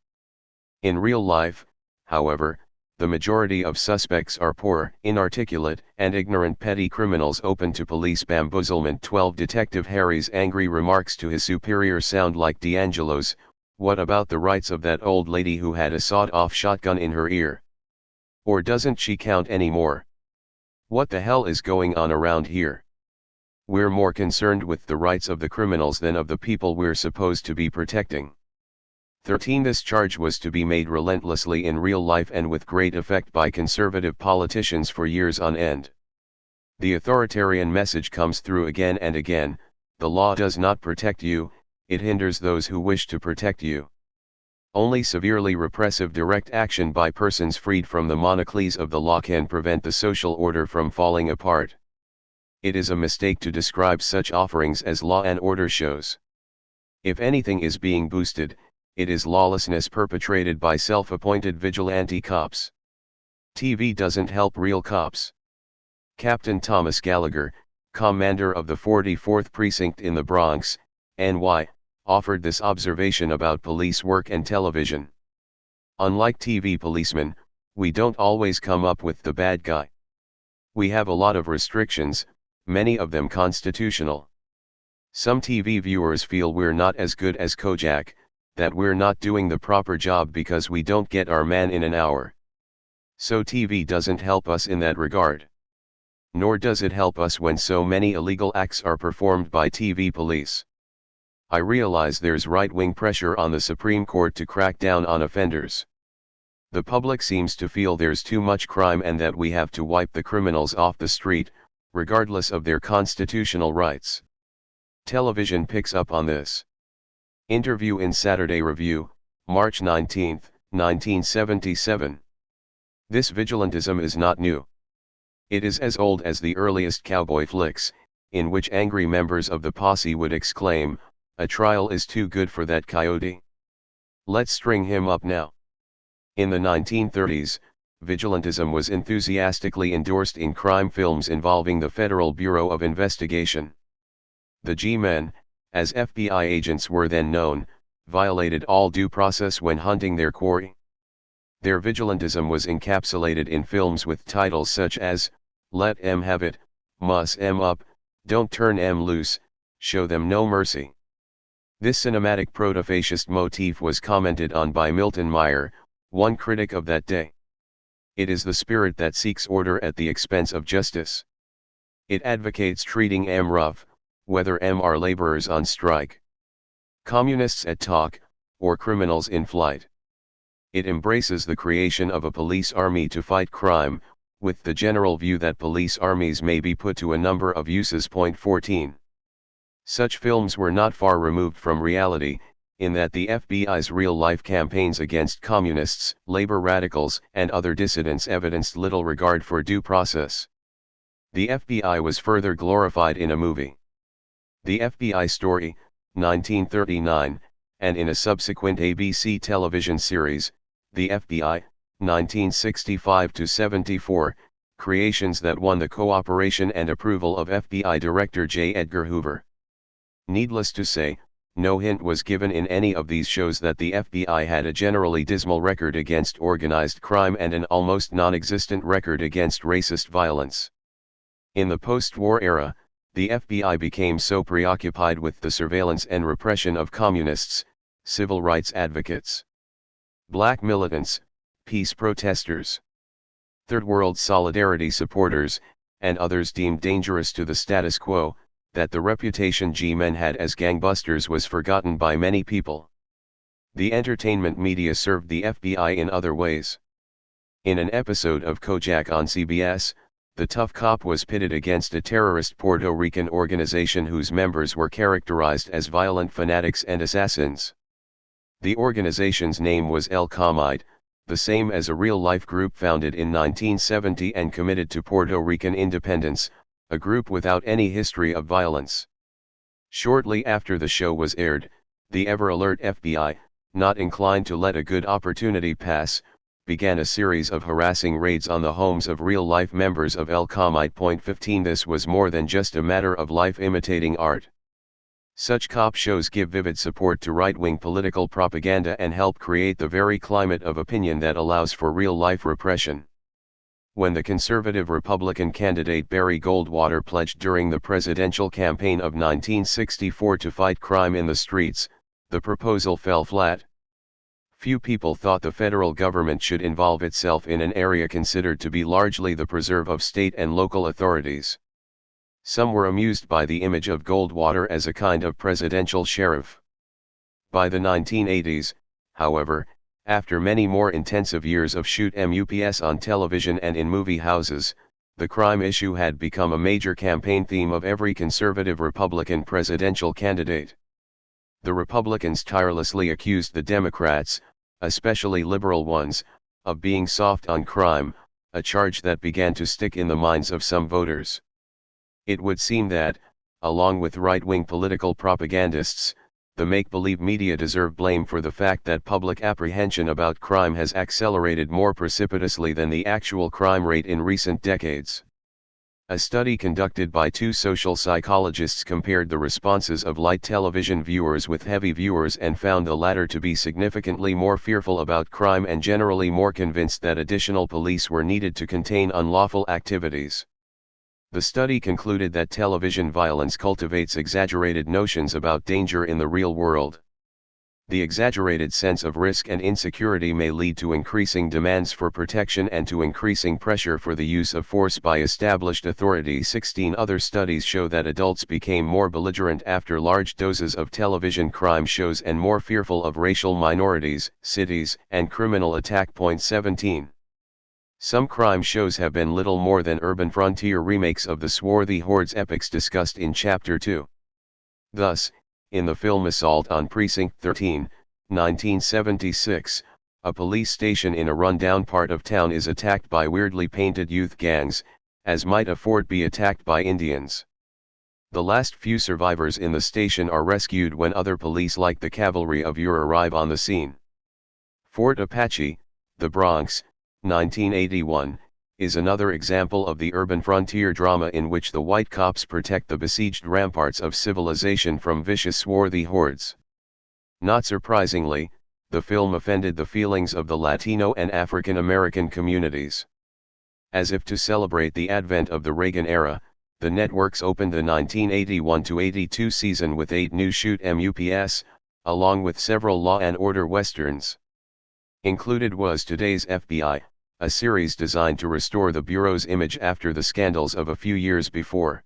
In real life, however, the majority of suspects are poor, inarticulate, and ignorant petty criminals open to police bamboozlement. 12 Detective Harry's angry remarks to his superior sound like D'Angelo's, "What about the rights of that old lady who had a sawed-off shotgun in her ear? Or doesn't she count anymore? What the hell is going on around here? We're more concerned with the rights of the criminals than of the people we're supposed to be protecting." 13 This charge was to be made relentlessly in real life and with great effect by conservative politicians for years on end. The authoritarian message comes through again and again: the law does not protect you, it hinders those who wish to protect you. Only severely repressive direct action by persons freed from the monocles of the law can prevent the social order from falling apart. It is a mistake to describe such offerings as law and order shows. If anything is being boosted, it is lawlessness perpetrated by self-appointed vigilante cops. TV doesn't help real cops. Captain Thomas Gallagher, commander of the 44th Precinct in the Bronx, NY, offered this observation about police work and television. Unlike TV policemen, we don't always come up with the bad guy. We have a lot of restrictions, many of them constitutional. Some TV viewers feel we're not as good as Kojak, that we're not doing the proper job because we don't get our man in an hour. So TV doesn't help us in that regard. Nor does it help us when so many illegal acts are performed by TV police. I realize there's right-wing pressure on the Supreme Court to crack down on offenders. The public seems to feel there's too much crime and that we have to wipe the criminals off the street, regardless of their constitutional rights. Television picks up on this. Interview in Saturday Review, March 19, 1977. This vigilantism is not new. It is as old as the earliest cowboy flicks, in which angry members of the posse would exclaim, "A trial is too good for that coyote. Let's string him up now." In the 1930s, vigilantism was enthusiastically endorsed in crime films involving the Federal Bureau of Investigation. The G-Men, as FBI agents were then known, violated all due process when hunting their quarry. Their vigilantism was encapsulated in films with titles such as, Let 'em have it, Muss 'em up, Don't turn 'em loose, Show them no mercy. This cinematic proto-fascist motif was commented on by Milton Meyer, one critic of that day. It is the spirit that seeks order at the expense of justice. It advocates treating 'em rough, whether 'em are laborers on strike, communists at talk, or criminals in flight. It embraces the creation of a police army to fight crime, with the general view that police armies may be put to a number of uses. 14. Such films were not far removed from reality, in that the FBI's real-life campaigns against communists, labor radicals, and other dissidents evidenced little regard for due process. The FBI was further glorified in a movie, The FBI Story, 1939, and in a subsequent ABC television series, The FBI, 1965-74, creations that won the cooperation and approval of FBI Director J. Edgar Hoover. Needless to say, no hint was given in any of these shows that the FBI had a generally dismal record against organized crime and an almost non-existent record against racist violence. In the post-war era, the FBI became so preoccupied with the surveillance and repression of communists, civil rights advocates, black militants, peace protesters, Third World Solidarity supporters, and others deemed dangerous to the status quo, that the reputation G-men had as gangbusters was forgotten by many people. The entertainment media served the FBI in other ways. In an episode of Kojak on CBS, the tough cop was pitted against a terrorist Puerto Rican organization whose members were characterized as violent fanatics and assassins. The organization's name was El Comite, the same as a real-life group founded in 1970 and committed to Puerto Rican independence, a group without any history of violence. Shortly after the show was aired, the ever-alert FBI, not inclined to let a good opportunity pass, began a series of harassing raids on the homes of real-life members of El Comite. 15 This was more than just a matter of life imitating art. Such cop shows give vivid support to right-wing political propaganda and help create the very climate of opinion that allows for real-life repression. When the conservative Republican candidate Barry Goldwater pledged during the presidential campaign of 1964 to fight crime in the streets, the proposal fell flat. Few people thought the federal government should involve itself in an area considered to be largely the preserve of state and local authorities. Some were amused by the image of Goldwater as a kind of presidential sheriff. By the 1980s, however, after many more intensive years of shoot 'em ups on television and in movie houses, the crime issue had become a major campaign theme of every conservative Republican presidential candidate. The Republicans tirelessly accused the Democrats, especially liberal ones, of being soft on crime, a charge that began to stick in the minds of some voters. It would seem that, along with right-wing political propagandists, the make-believe media deserve blame for the fact that public apprehension about crime has accelerated more precipitously than the actual crime rate in recent decades. A study conducted by two social psychologists compared the responses of light television viewers with heavy viewers and found the latter to be significantly more fearful about crime and generally more convinced that additional police were needed to contain unlawful activities. The study concluded that television violence cultivates exaggerated notions about danger in the real world. The exaggerated sense of risk and insecurity may lead to increasing demands for protection and to increasing pressure for the use of force by established authorities. 16 other studies show that adults became more belligerent after large doses of television crime shows and more fearful of racial minorities, cities, and criminal attack. 17. Some crime shows have been little more than urban frontier remakes of the swarthy hordes epics discussed in Chapter 2. Thus, in the film Assault on Precinct 13, 1976, a police station in a run-down part of town is attacked by weirdly painted youth gangs, as might a fort be attacked by Indians. The last few survivors in the station are rescued when other police like the cavalry of yore arrive on the scene. Fort Apache, The Bronx, 1981, is another example of the urban frontier drama in which the white cops protect the besieged ramparts of civilization from vicious swarthy hordes. Not surprisingly, the film offended the feelings of the Latino and African American communities. As if to celebrate the advent of the Reagan era, the networks opened the 1981-82 season with 8 new shoot MUPs, along with several Law and Order westerns. Included was Today's FBI, a series designed to restore the Bureau's image after the scandals of a few years before.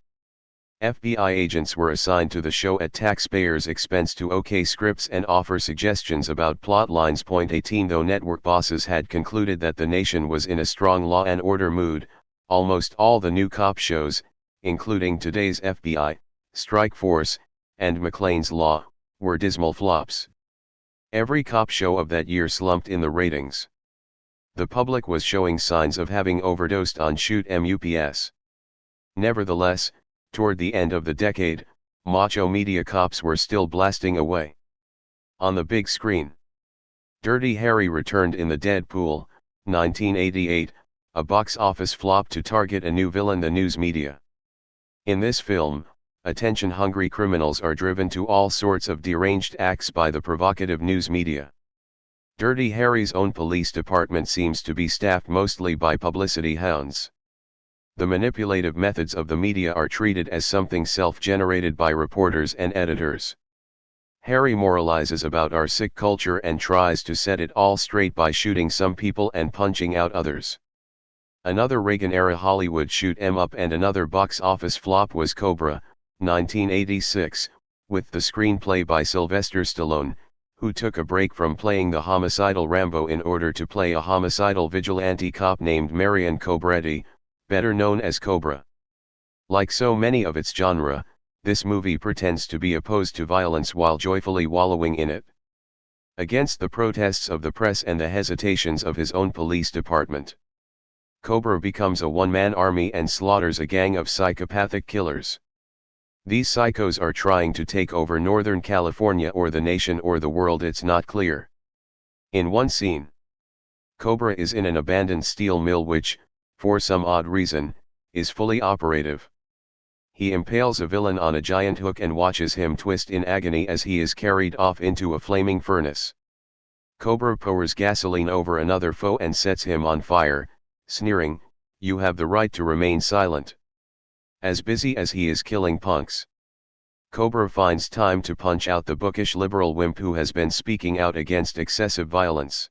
FBI agents were assigned to the show at taxpayers' expense to OK scripts and offer suggestions about plot lines. 18 Though network bosses had concluded that the nation was in a strong law and order mood, almost all the new cop shows, including Today's FBI, Strike Force, and McLean's Law, were dismal flops. Every cop show of that year slumped in the ratings. The public was showing signs of having overdosed on shoot MUPs. Nevertheless, toward the end of the decade, macho media cops were still blasting away. On the big screen, Dirty Harry returned in the Deadpool, 1988, a box office flop to target a new villain, the news media. In this film, attention-hungry criminals are driven to all sorts of deranged acts by the provocative news media. Dirty Harry's own police department seems to be staffed mostly by publicity hounds. The manipulative methods of the media are treated as something self-generated by reporters and editors. Harry moralizes about our sick culture and tries to set it all straight by shooting some people and punching out others. Another Reagan-era Hollywood shoot 'em up and another box office flop was Cobra, 1986, with the screenplay by Sylvester Stallone, who took a break from playing the homicidal Rambo in order to play a homicidal vigilante cop named Marion Cobretti, better known as Cobra. Like so many of its genre, this movie pretends to be opposed to violence while joyfully wallowing in it. Against the protests of the press and the hesitations of his own police department, Cobra becomes a one-man army and slaughters a gang of psychopathic killers. These psychos are trying to take over Northern California or the nation or the world, it's not clear. In one scene, Cobra is in an abandoned steel mill which, for some odd reason, is fully operative. He impales a villain on a giant hook and watches him twist in agony as he is carried off into a flaming furnace. Cobra pours gasoline over another foe and sets him on fire, sneering, "You have the right to remain silent." As busy as he is killing punks, Cobra finds time to punch out the bookish liberal wimp who has been speaking out against excessive violence.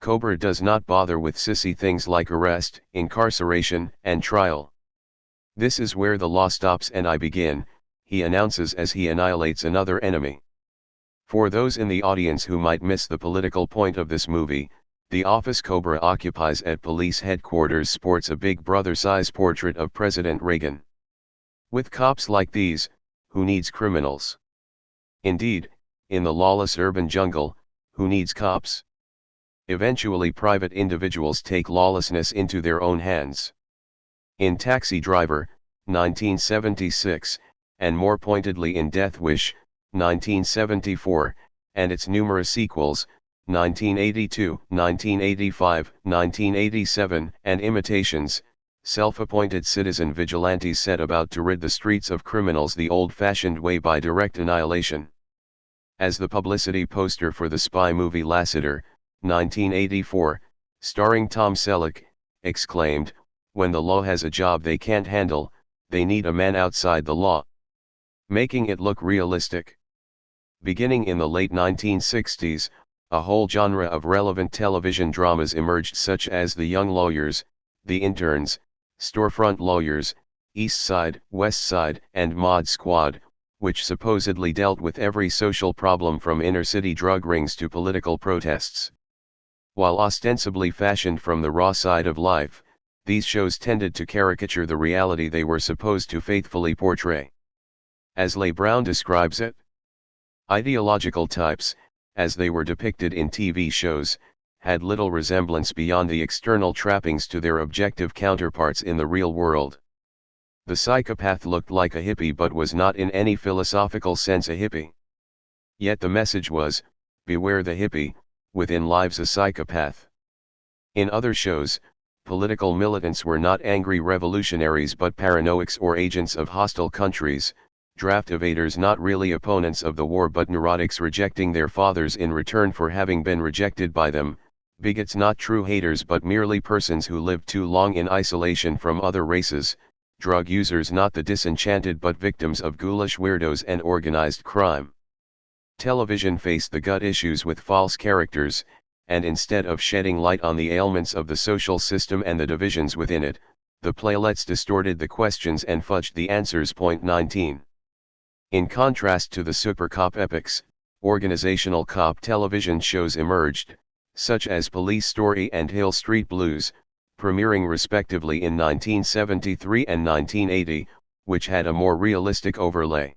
Cobra does not bother with sissy things like arrest, incarceration, and trial. "This is where the law stops and I begin," he announces as he annihilates another enemy. For those in the audience who might miss the political point of this movie, the office Cobra occupies at police headquarters sports a Big Brother-size portrait of President Reagan. With cops like these, who needs criminals? Indeed, in the lawless urban jungle, who needs cops? Eventually private individuals take lawlessness into their own hands. In Taxi Driver, 1976, and more pointedly in Death Wish, 1974, and its numerous sequels, 1982, 1985, 1987, and imitations, self-appointed citizen vigilantes set about to rid the streets of criminals the old-fashioned way by direct annihilation. As the publicity poster for the spy movie Lassiter, 1984, starring Tom Selleck, exclaimed, "When the law has a job they can't handle, they need a man outside the law," making it look realistic. Beginning in the late 1960s, a whole genre of relevant television dramas emerged such as The Young Lawyers, The Interns, Storefront Lawyers, East Side, West Side, and Mod Squad, which supposedly dealt with every social problem from inner-city drug rings to political protests. While ostensibly fashioned from the raw side of life, these shows tended to caricature the reality they were supposed to faithfully portray. As Leigh Brown describes it, ideological types, as they were depicted in TV shows, had little resemblance beyond the external trappings to their objective counterparts in the real world. The psychopath looked like a hippie but was not in any philosophical sense a hippie. Yet the message was, beware the hippie, within lives a psychopath. In other shows, political militants were not angry revolutionaries but paranoics or agents of hostile countries, draft evaders not really opponents of the war but neurotics rejecting their fathers in return for having been rejected by them, bigots not true haters but merely persons who lived too long in isolation from other races, drug users not the disenchanted but victims of ghoulish weirdos and organized crime. Television faced the gut issues with false characters, and instead of shedding light on the ailments of the social system and the divisions within it, the playlets distorted the questions and fudged the answers. 19. In contrast to the super cop epics, organizational cop television shows emerged, such as Police Story and Hill Street Blues, premiering respectively in 1973 and 1980, which had a more realistic overlay.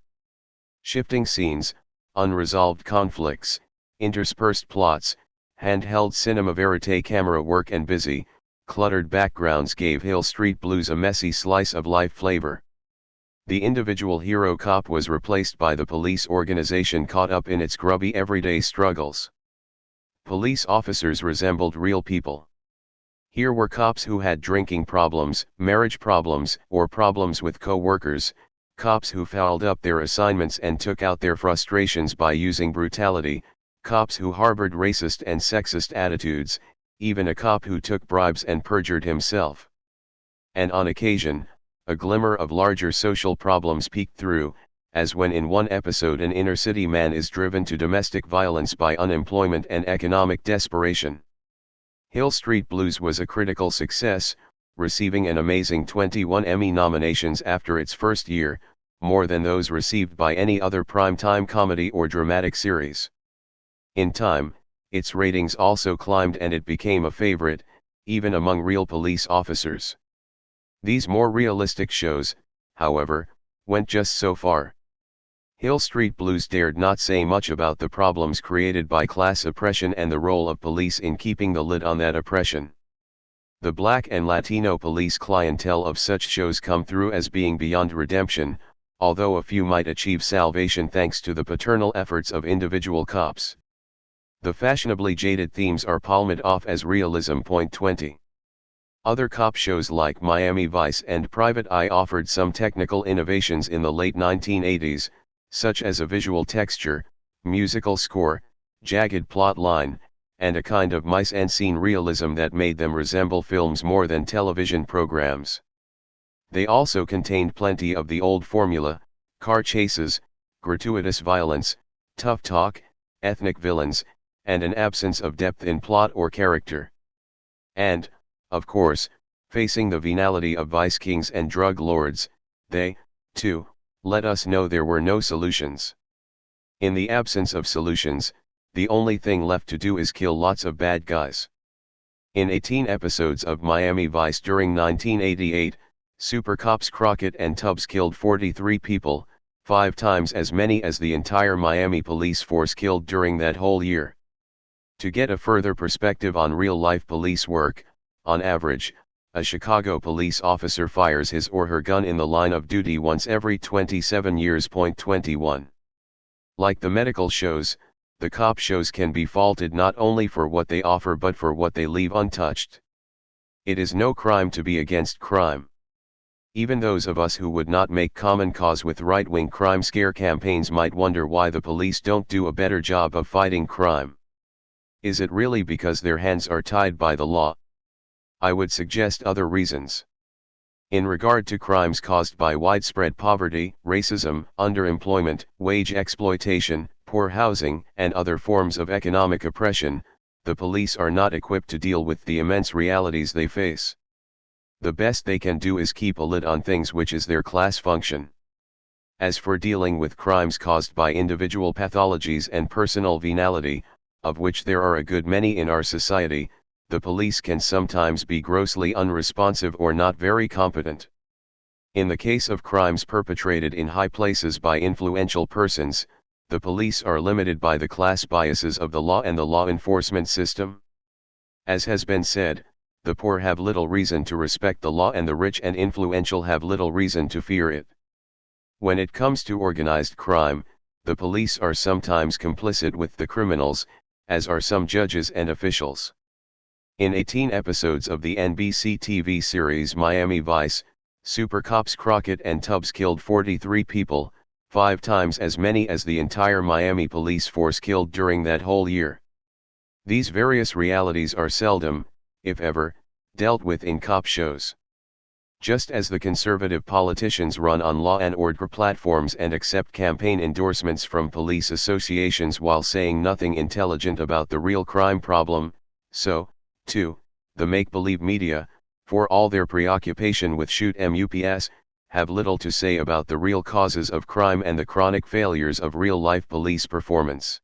Shifting scenes, unresolved conflicts, interspersed plots, handheld cinema verite camera work and busy, cluttered backgrounds gave Hill Street Blues a messy slice of life flavor. The individual hero cop was replaced by the police organization caught up in its grubby everyday struggles. Police officers resembled real people. Here were cops who had drinking problems, marriage problems, or problems with co-workers, cops who fouled up their assignments and took out their frustrations by using brutality, cops who harbored racist and sexist attitudes, even a cop who took bribes and perjured himself. And on occasion, a glimmer of larger social problems peeked through, as when in one episode an inner-city man is driven to domestic violence by unemployment and economic desperation. Hill Street Blues was a critical success, receiving an amazing 21 Emmy nominations after its first year, more than those received by any other primetime comedy or dramatic series. In time, its ratings also climbed and it became a favorite, even among real police officers. These more realistic shows, however, went just so far. Hill Street Blues dared not say much about the problems created by class oppression and the role of police in keeping the lid on that oppression. The Black and Latino police clientele of such shows come through as being beyond redemption, although a few might achieve salvation thanks to the paternal efforts of individual cops. The fashionably jaded themes are palmed off as realism. 20. Other cop shows like Miami Vice and Private Eye offered some technical innovations in the late 1980s, such as a visual texture, musical score, jagged plot line, and a kind of mise-en-scene realism that made them resemble films more than television programs. They also contained plenty of the old formula, car chases, gratuitous violence, tough talk, ethnic villains, and an absence of depth in plot or character. And, of course, facing the venality of vice kings and drug lords, they, too, let us know there were no solutions. In the absence of solutions, the only thing left to do is kill lots of bad guys. In 18 episodes of Miami Vice during 1988, Super Cops Crockett and Tubbs killed 43 people, 5 times as many as the entire Miami police force killed during that whole year. To get a further perspective on real-life police work, on average, a Chicago police officer fires his or her gun in the line of duty once every 27 years. 21. Like the medical shows, the cop shows can be faulted not only for what they offer but for what they leave untouched. It is no crime to be against crime. Even those of us who would not make common cause with right-wing crime scare campaigns might wonder why the police don't do a better job of fighting crime. Is it really because their hands are tied by the law? I would suggest other reasons. In regard to crimes caused by widespread poverty, racism, underemployment, wage exploitation, poor housing, and other forms of economic oppression, the police are not equipped to deal with the immense realities they face. The best they can do is keep a lid on things, which is their class function. As for dealing with crimes caused by individual pathologies and personal venality, of which there are a good many in our society, the police can sometimes be grossly unresponsive or not very competent. In the case of crimes perpetrated in high places by influential persons, the police are limited by the class biases of the law and the law enforcement system. As has been said, the poor have little reason to respect the law and the rich and influential have little reason to fear it. When it comes to organized crime, the police are sometimes complicit with the criminals, as are some judges and officials. In 18 episodes of the NBC TV series Miami Vice, Super Cops Crockett and Tubbs killed 43 people, 5 times as many as the entire Miami police force killed during that whole year. These various realities are seldom, if ever, dealt with in cop shows. Just as the conservative politicians run on law and order platforms and accept campaign endorsements from police associations while saying nothing intelligent about the real crime problem, so, too, the make-believe media, for all their preoccupation with shoot 'em ups, have little to say about the real causes of crime and the chronic failures of real-life police performance.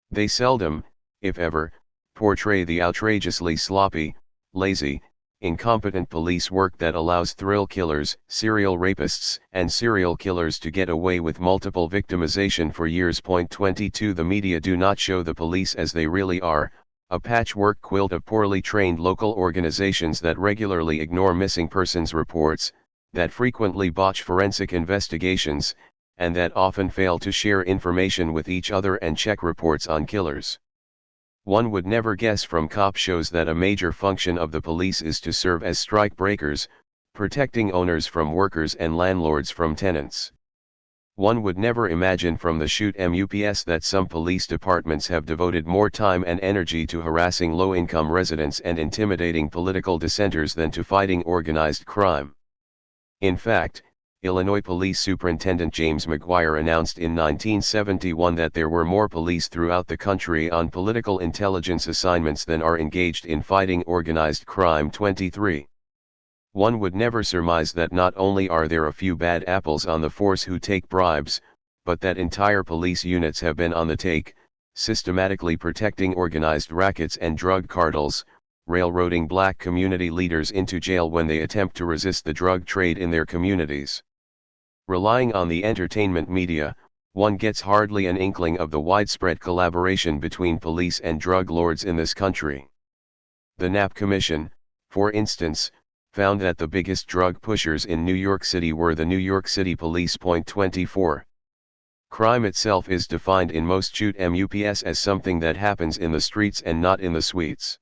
They seldom, if ever, portray the outrageously sloppy, lazy, incompetent police work that allows thrill killers, serial rapists, and serial killers to get away with multiple victimization for years. 22 The media do not show the police as they really are, a patchwork quilt of poorly trained local organizations that regularly ignore missing persons reports, that frequently botch forensic investigations, and that often fail to share information with each other and check reports on killers. One would never guess from cop shows that a major function of the police is to serve as strike breakers, protecting owners from workers and landlords from tenants. One would never imagine from the shoot 'em ups that some police departments have devoted more time and energy to harassing low-income residents and intimidating political dissenters than to fighting organized crime. In fact, Illinois Police Superintendent James McGuire announced in 1971 that there were more police throughout the country on political intelligence assignments than are engaged in fighting organized crime. 23. One would never surmise that not only are there a few bad apples on the force who take bribes, but that entire police units have been on the take, systematically protecting organized rackets and drug cartels, railroading black community leaders into jail when they attempt to resist the drug trade in their communities. Relying on the entertainment media, one gets hardly an inkling of the widespread collaboration between police and drug lords in this country. The Knapp Commission, for instance, found that the biggest drug pushers in New York City were the New York City Police. 24. Crime itself is defined in most shoot 'em ups as something that happens in the streets and not in the suites.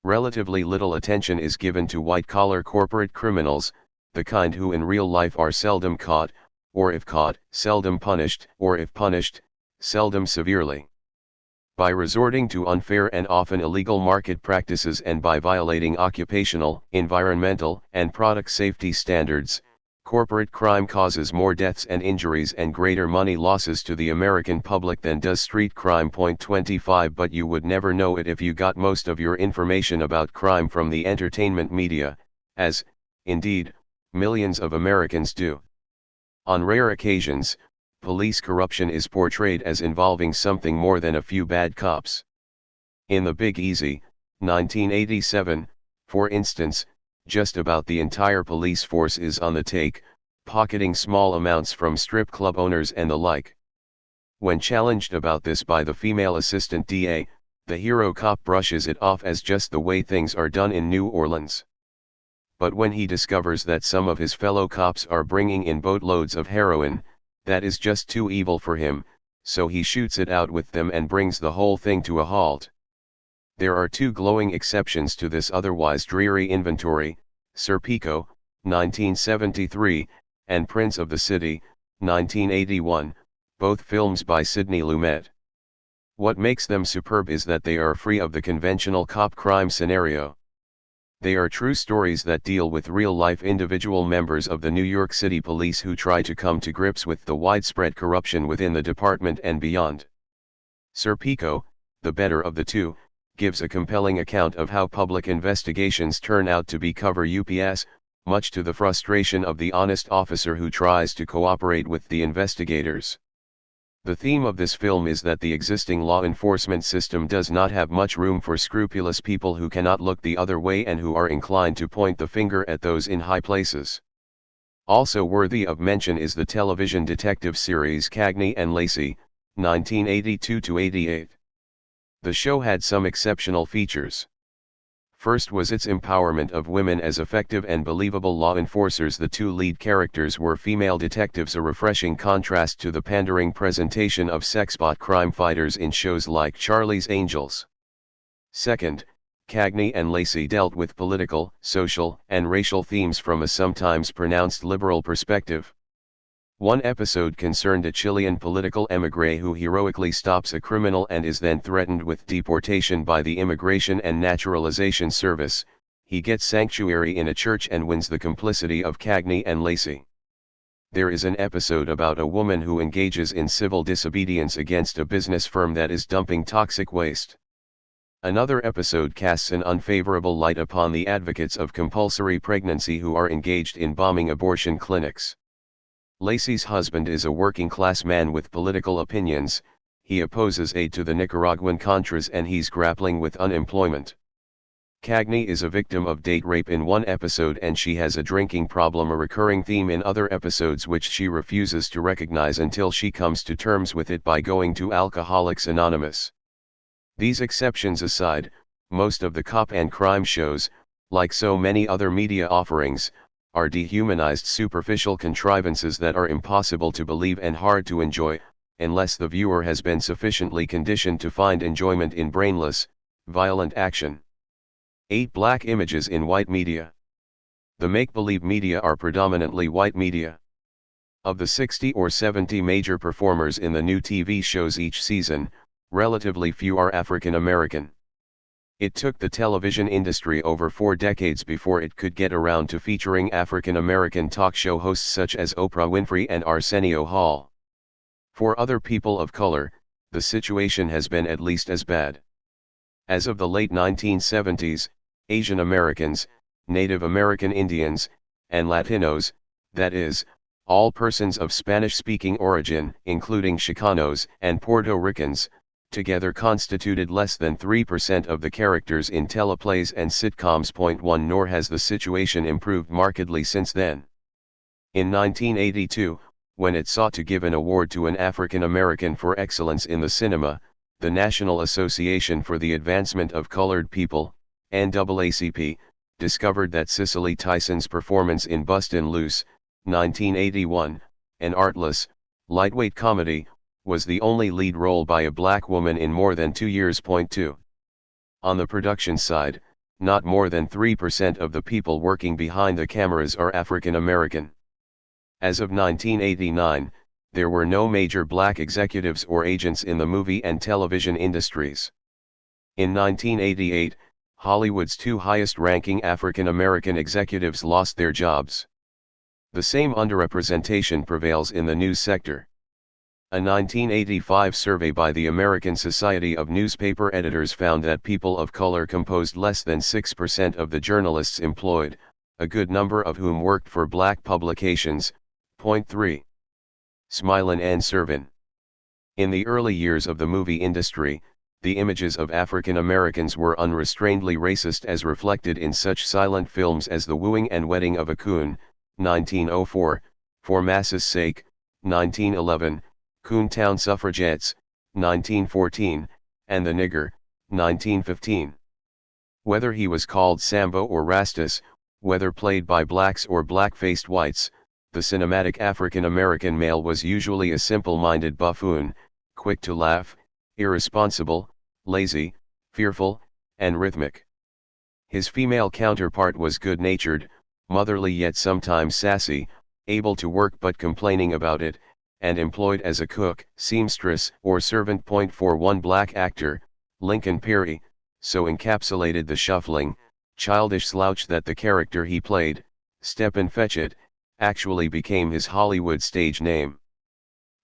Relatively little attention is given to white-collar corporate criminals, the kind who in real life are seldom caught, or if caught, seldom punished, or if punished, seldom severely. By resorting to unfair and often illegal market practices and by violating occupational, environmental, and product safety standards, corporate crime causes more deaths and injuries and greater money losses to the American public than does street crime. 25 But you would never know it if you got most of your information about crime from the entertainment media, as, indeed, millions of Americans do. On rare occasions, police corruption is portrayed as involving something more than a few bad cops. In The Big Easy, 1987, for instance, just about the entire police force is on the take, pocketing small amounts from strip club owners and the like. When challenged about this by the female assistant DA, the hero cop brushes it off as just the way things are done in New Orleans. But when he discovers that some of his fellow cops are bringing in boatloads of heroin, that is just too evil for him, so he shoots it out with them and brings the whole thing to a halt. There are two glowing exceptions to this otherwise dreary inventory, Serpico, 1973, and Prince of the City, 1981, both films by Sidney Lumet. What makes them superb is that they are free of the conventional cop crime scenario. They are true stories that deal with real-life individual members of the New York City Police who try to come to grips with the widespread corruption within the department and beyond. Serpico, the better of the two, gives a compelling account of how public investigations turn out to be cover ups, much to the frustration of the honest officer who tries to cooperate with the investigators. The theme of this film is that the existing law enforcement system does not have much room for scrupulous people who cannot look the other way and who are inclined to point the finger at those in high places. Also worthy of mention is the television detective series Cagney and Lacey, 1982-88. The show had some exceptional features. First was its empowerment of women as effective and believable law enforcers. The two lead characters were female detectives, a refreshing contrast to the pandering presentation of sexbot crime fighters in shows like Charlie's Angels. Second, Cagney and Lacey dealt with political, social, and racial themes from a sometimes pronounced liberal perspective. One episode concerned a Chilean political émigré who heroically stops a criminal and is then threatened with deportation by the Immigration and Naturalization Service. He gets sanctuary in a church and wins the complicity of Cagney and Lacey. There is an episode about a woman who engages in civil disobedience against a business firm that is dumping toxic waste. Another episode casts an unfavorable light upon the advocates of compulsory pregnancy who are engaged in bombing abortion clinics. Lacey's husband is a working-class man with political opinions. He opposes aid to the Nicaraguan Contras and he's grappling with unemployment. Cagney is a victim of date rape in one episode and she has a drinking problem, a recurring theme in other episodes which she refuses to recognize until she comes to terms with it by going to Alcoholics Anonymous. These exceptions aside, most of the cop and crime shows, like so many other media offerings, are dehumanized superficial contrivances that are impossible to believe and hard to enjoy, unless the viewer has been sufficiently conditioned to find enjoyment in brainless, violent action. 8 Black images in white media. The make-believe media are predominantly white media. Of the 60 or 70 major performers in the new TV shows each season, relatively few are African American. It took the television industry over 4 decades before it could get around to featuring African American talk show hosts such as Oprah Winfrey and Arsenio Hall. For other people of color, the situation has been at least as bad. As of the late 1970s, Asian Americans, Native American Indians, and Latinos, that is, all persons of Spanish-speaking origin, including Chicanos and Puerto Ricans, together constituted less than 3% of the characters in teleplays and sitcoms. 1 Nor has the situation improved markedly since then. In 1982, when it sought to give an award to an African American for excellence in the cinema, the National Association for the Advancement of Colored People, NAACP, discovered that Cicely Tyson's performance in Bustin' Loose, 1981, an artless, lightweight comedy, was the only lead role by a black woman in more than 2 years. 2. On the production side, not more than 3% of the people working behind the cameras are African American. As of 1989, there were no major black executives or agents in the movie and television industries. In 1988, Hollywood's 2 highest-ranking African American executives lost their jobs. The same underrepresentation prevails in the news sector. A 1985 survey by the American Society of Newspaper Editors found that people of color composed less than 6% of the journalists employed, a good number of whom worked for black publications. 3. Smilin' and Servin'. In the early years of the movie industry, the images of African Americans were unrestrainedly racist as reflected in such silent films as The Wooing and Wedding of a Coon, 1904, For Massa's Sake, 1911, Coontown Suffragettes, 1914, and The Nigger, 1915. Whether he was called Sambo or Rastus, whether played by blacks or black-faced whites, the cinematic African American male was usually a simple-minded buffoon, quick to laugh, irresponsible, lazy, fearful, and rhythmic. His female counterpart was good-natured, motherly yet sometimes sassy, able to work but complaining about it, and employed as a cook, seamstress, or servant. For one black actor, Lincoln Perry, so encapsulated the shuffling, childish slouch that the character he played, Stepin Fetchit, actually became his Hollywood stage name.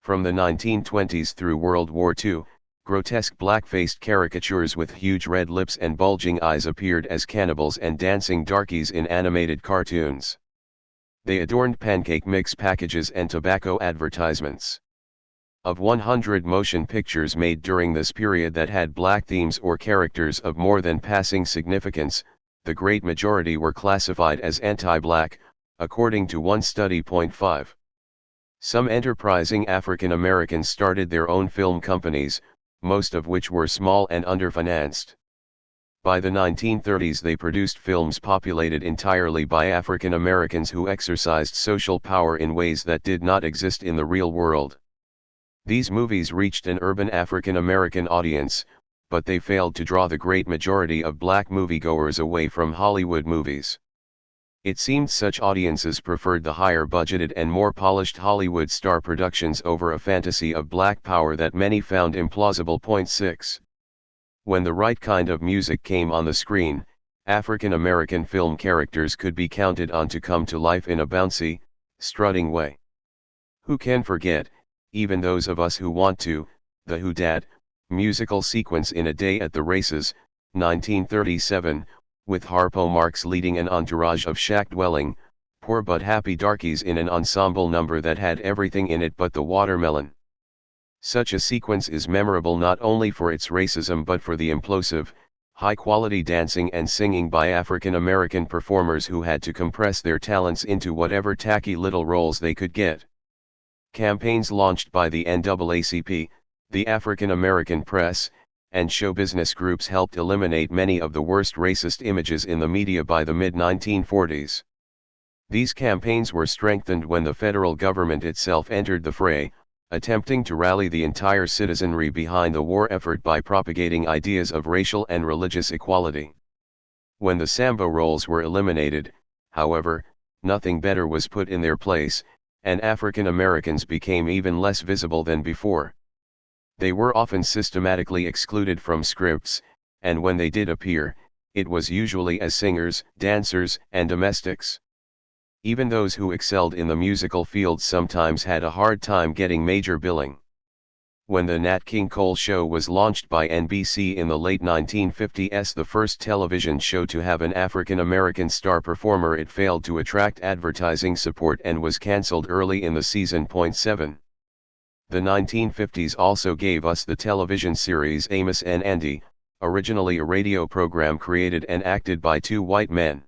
From the 1920s through World War II, grotesque black-faced caricatures with huge red lips and bulging eyes appeared as cannibals and dancing darkies in animated cartoons. They adorned pancake mix packages and tobacco advertisements. Of 100 motion pictures made during this period that had black themes or characters of more than passing significance, the great majority were classified as anti-black, according to one study. 5. Some enterprising African Americans started their own film companies, most of which were small and underfinanced. By the 1930s they produced films populated entirely by African Americans who exercised social power in ways that did not exist in the real world. These movies reached an urban African American audience, but they failed to draw the great majority of black moviegoers away from Hollywood movies. It seemed such audiences preferred the higher-budgeted and more polished Hollywood star productions over a fantasy of black power that many found implausible. 6. When the right kind of music came on the screen, African American film characters could be counted on to come to life in a bouncy, strutting way. Who can forget, even those of us who want to, the Who Dat musical sequence in A Day at the Races, 1937, with Harpo Marx leading an entourage of shack-dwelling, poor but happy darkies in an ensemble number that had everything in it but the watermelon. Such a sequence is memorable not only for its racism but for the implosive, high-quality dancing and singing by African American performers who had to compress their talents into whatever tacky little roles they could get. Campaigns launched by the NAACP, the African American Press, and show business groups helped eliminate many of the worst racist images in the media by the mid-1940s. These campaigns were strengthened when the federal government itself entered the fray, attempting to rally the entire citizenry behind the war effort by propagating ideas of racial and religious equality. When the Sambo roles were eliminated, however, nothing better was put in their place, and African Americans became even less visible than before. They were often systematically excluded from scripts, and when they did appear, it was usually as singers, dancers, and domestics. Even those who excelled in the musical field sometimes had a hard time getting major billing. When the Nat King Cole Show was launched by NBC in the late 1950s, the first television show to have an African American star performer, it failed to attract advertising support and was cancelled early in the season. 7. The 1950s also gave us the television series Amos and Andy, originally a radio program created and acted by two white men.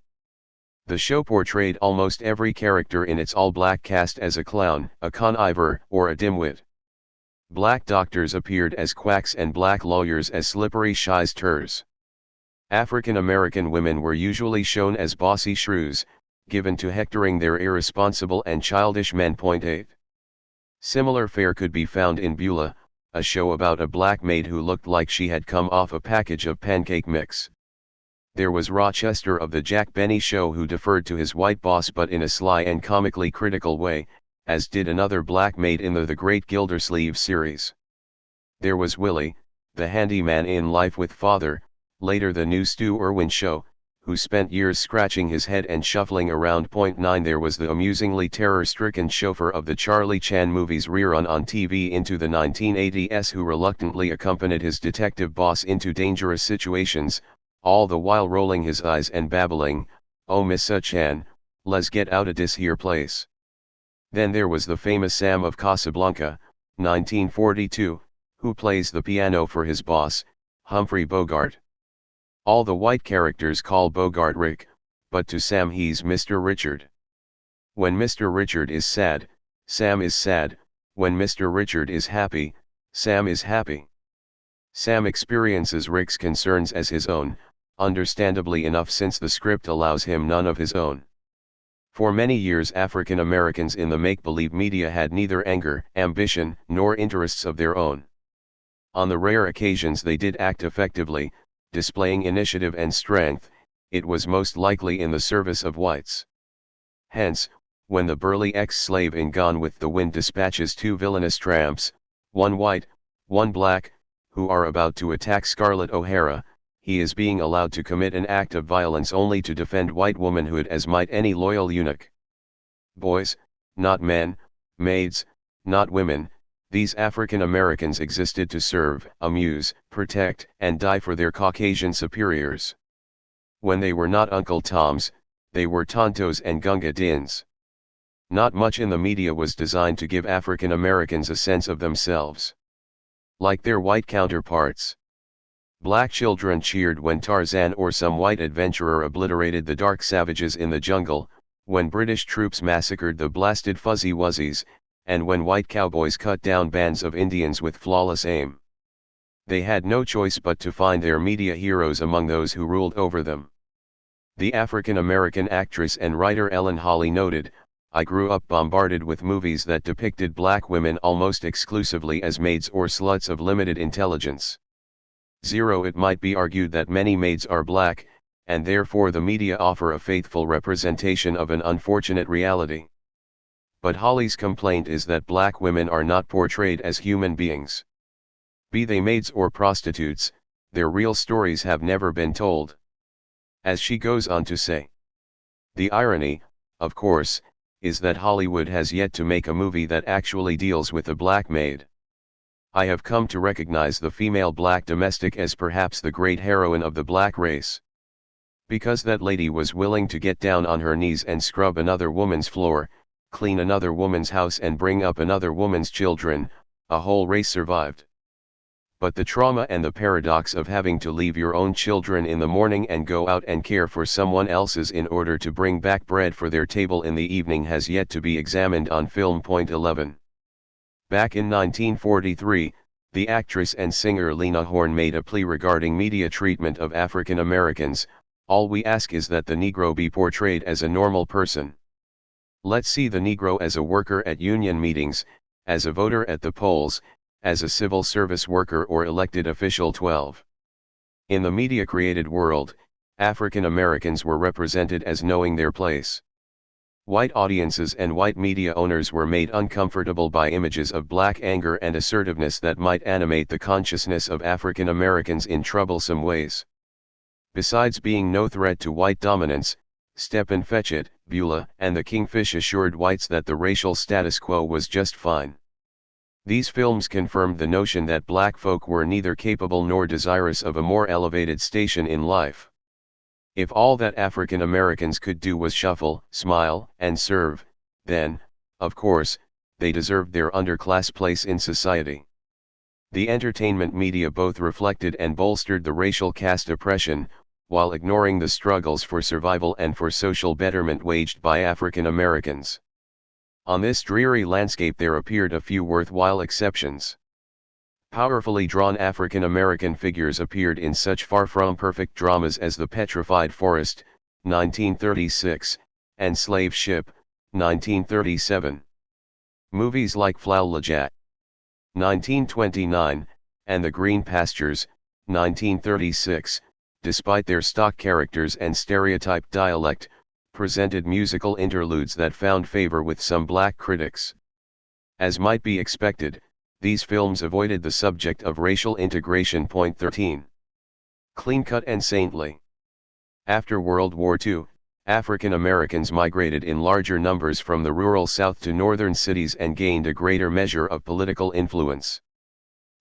The show portrayed almost every character in its all-black cast as a clown, a conniver, or a dimwit. Black doctors appeared as quacks and black lawyers as slippery shysters. African American women were usually shown as bossy shrews, given to hectoring their irresponsible and childish men. 8. Similar fare could be found in Beulah, a show about a black maid who looked like she had come off a package of pancake mix. There was Rochester of the Jack Benny Show, who deferred to his white boss but in a sly and comically critical way, as did another black maid in the Great Gildersleeve series. There was Willie, the handyman in Life with Father, later the new Stu Irwin Show, who spent years scratching his head and shuffling around. 9. There was the amusingly terror-stricken chauffeur of the Charlie Chan movies rerun on TV into the 1980s, who reluctantly accompanied his detective boss into dangerous situations, all the while rolling his eyes and babbling, "Oh Missa Chan, les get out of dis here place." Then there was the famous Sam of Casablanca, 1942, who plays the piano for his boss, Humphrey Bogart. All the white characters call Bogart Rick, but to Sam he's Mr. Richard. When Mr. Richard is sad, Sam is sad, when Mr. Richard is happy, Sam is happy. Sam experiences Rick's concerns as his own, understandably enough since the script allows him none of his own. For many years African Americans in the make-believe media had neither anger, ambition, nor interests of their own. On the rare occasions they did act effectively, displaying initiative and strength, it was most likely in the service of whites. Hence, when the burly ex-slave in Gone with the Wind dispatches two villainous tramps, one white, one black, who are about to attack Scarlett O'Hara, he is being allowed to commit an act of violence only to defend white womanhood as might any loyal eunuch. Boys, not men, maids, not women, these African Americans existed to serve, amuse, protect, and die for their Caucasian superiors. When they were not Uncle Toms, they were Tontos and Gunga Dins. Not much in the media was designed to give African Americans a sense of themselves like their white counterparts. Black children cheered when Tarzan or some white adventurer obliterated the dark savages in the jungle, when British troops massacred the blasted Fuzzy Wuzzies, and when white cowboys cut down bands of Indians with flawless aim. They had no choice but to find their media heroes among those who ruled over them. The African American actress and writer Ellen Holly noted, "I grew up bombarded with movies that depicted black women almost exclusively as maids or sluts of limited intelligence. It might be argued that many maids are black, and therefore the media offer a faithful representation of an unfortunate reality. But Holly's complaint is that black women are not portrayed as human beings. Be they maids or prostitutes, their real stories have never been told. As she goes on to say, the irony, of course, is that Hollywood has yet to make a movie that actually deals with a black maid. I have come to recognize the female black domestic as perhaps the great heroine of the black race. Because that lady was willing to get down on her knees and scrub another woman's floor, clean another woman's house and bring up another woman's children, a whole race survived. But the trauma and the paradox of having to leave your own children in the morning and go out and care for someone else's in order to bring back bread for their table in the evening has yet to be examined on film. 11. Back in 1943, the actress and singer Lena Horne made a plea regarding media treatment of African Americans. All we ask is that the Negro be portrayed as a normal person. Let's see the Negro as a worker at union meetings, as a voter at the polls, as a civil service worker or elected official. 12. In the media-created world, African Americans were represented as knowing their place. White audiences and white media owners were made uncomfortable by images of black anger and assertiveness that might animate the consciousness of African Americans in troublesome ways. Besides being no threat to white dominance, Stepin Fetchit, Beulah, and the Kingfish assured whites that the racial status quo was just fine. These films confirmed the notion that black folk were neither capable nor desirous of a more elevated station in life. If all that African Americans could do was shuffle, smile, and serve, then, of course, they deserved their underclass place in society. The entertainment media both reflected and bolstered the racial caste oppression, while ignoring the struggles for survival and for social betterment waged by African Americans. On this dreary landscape there appeared a few worthwhile exceptions. Powerfully drawn African American figures appeared in such far-from perfect dramas as The Petrified Forest, 1936, and Slave Ship, 1937. Movies like Flauwlejat, 1929, and The Green Pastures, 1936, despite their stock characters and stereotyped dialect, presented musical interludes that found favor with some black critics. As might be expected, these films avoided the subject of racial integration. 13. Clean-cut and saintly. After World War II, African Americans migrated in larger numbers from the rural South to northern cities and gained a greater measure of political influence.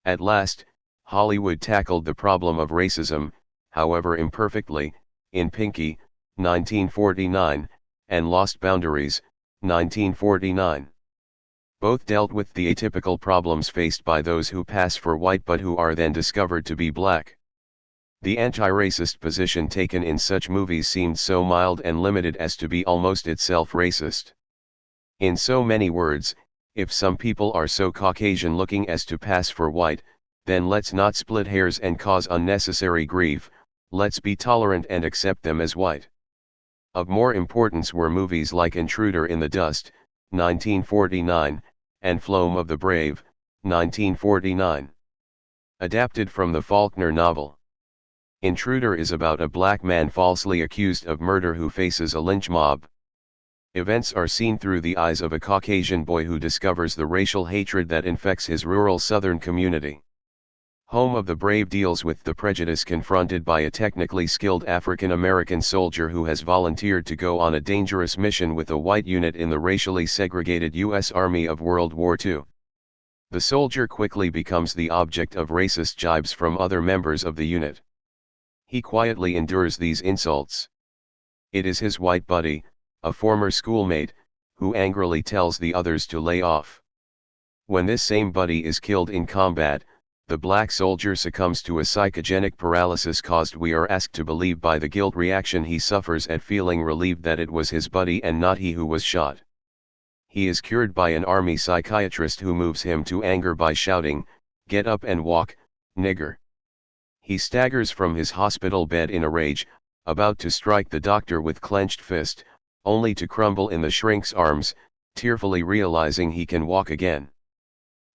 At last, Hollywood tackled the problem of racism, however imperfectly, in Pinky, 1949, and Lost Boundaries, 1949. Both dealt with the atypical problems faced by those who pass for white but who are then discovered to be black. The anti-racist position taken in such movies seemed so mild and limited as to be almost itself racist. In so many words, if some people are so Caucasian-looking as to pass for white, then let's not split hairs and cause unnecessary grief, let's be tolerant and accept them as white. Of more importance were movies like Intruder in the Dust, 1949, and Floam of the Brave, 1949. Adapted from the Faulkner novel. Intruder is about a black man falsely accused of murder who faces a lynch mob. Events are seen through the eyes of a Caucasian boy who discovers the racial hatred that infects his rural Southern community. Home of the Brave deals with the prejudice confronted by a technically skilled African American soldier who has volunteered to go on a dangerous mission with a white unit in the racially segregated U.S. Army of World War II. The soldier quickly becomes the object of racist jibes from other members of the unit. He quietly endures these insults. It is his white buddy, a former schoolmate, who angrily tells the others to lay off. When this same buddy is killed in combat, the black soldier succumbs to a psychogenic paralysis caused, we are asked to believe, by the guilt reaction he suffers at feeling relieved that it was his buddy and not he who was shot. He is cured by an army psychiatrist who moves him to anger by shouting, "Get up and walk, nigger." He staggers from his hospital bed in a rage, about to strike the doctor with clenched fist, only to crumble in the shrink's arms, tearfully realizing he can walk again.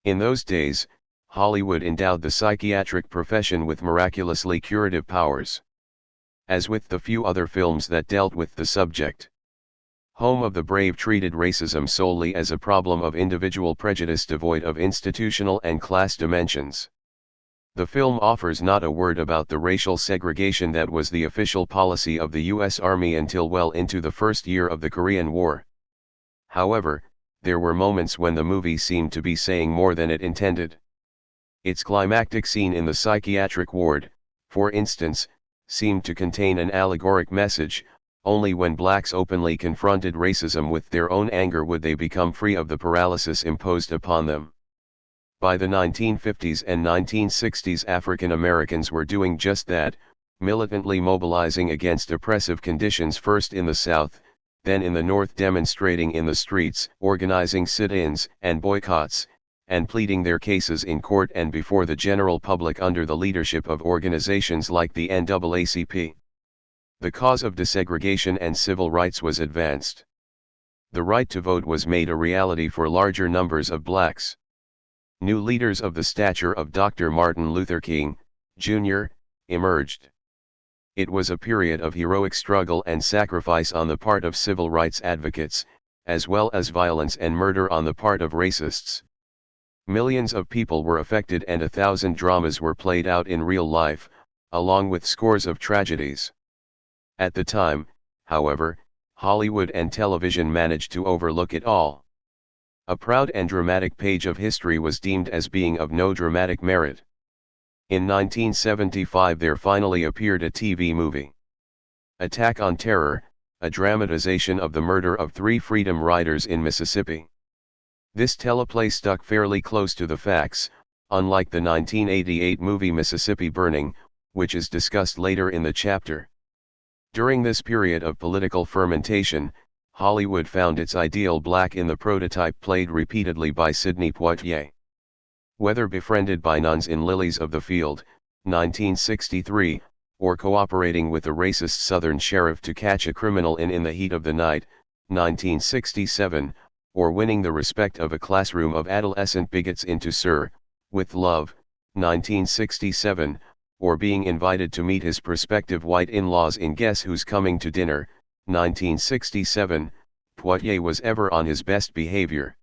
In those days, Hollywood endowed the psychiatric profession with miraculously curative powers. as with the few other films that dealt with the subject. Home of the Brave treated racism solely as a problem of individual prejudice devoid of institutional and class dimensions. The film offers not a word about the racial segregation that was the official policy of the U.S. Army until well into the first year of the Korean War. However, there were moments when the movie seemed to be saying more than it intended. Its climactic scene in the psychiatric ward, for instance, seemed to contain an allegoric message. Only when blacks openly confronted racism with their own anger would they become free of the paralysis imposed upon them. By the 1950s and 1960s, African Americans were doing just that, militantly mobilizing against oppressive conditions first in the South, then in the North, demonstrating in the streets, organizing sit-ins and boycotts, and pleading their cases in court and before the general public under the leadership of organizations like the NAACP. The cause of desegregation and civil rights was advanced. The right to vote was made a reality for larger numbers of blacks. New leaders of the stature of Dr. Martin Luther King, Jr., emerged. It was a period of heroic struggle and sacrifice on the part of civil rights advocates, as well as violence and murder on the part of racists. Millions of people were affected and 1,000 dramas were played out in real life, along with scores of tragedies. At the time, however, Hollywood and television managed to overlook it all. A proud and dramatic page of history was deemed as being of no dramatic merit. In 1975 there finally appeared a TV movie. Attack on Terror, a dramatization of the murder of 3 freedom riders in Mississippi. This teleplay stuck fairly close to the facts, unlike the 1988 movie Mississippi Burning, which is discussed later in the chapter. During this period of political fermentation, Hollywood found its ideal black in the prototype played repeatedly by Sidney Poitier. Whether befriended by nuns in Lilies of the Field, 1963, or cooperating with a racist Southern sheriff to catch a criminal in the heat of the night, 1967, or winning the respect of a classroom of adolescent bigots into Sir, with Love, 1967, or being invited to meet his prospective white in-laws in Guess Who's Coming to Dinner, 1967, Poitier was ever on his best behavior.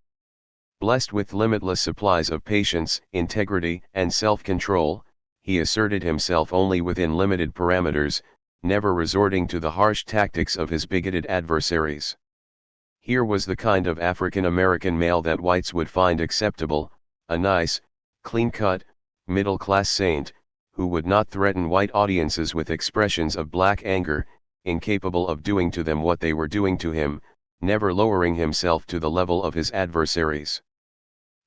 Blessed with limitless supplies of patience, integrity, and self-control, he asserted himself only within limited parameters, never resorting to the harsh tactics of his bigoted adversaries. Here was the kind of African American male that whites would find acceptable, a nice, clean-cut, middle-class saint, who would not threaten white audiences with expressions of black anger, incapable of doing to them what they were doing to him, never lowering himself to the level of his adversaries.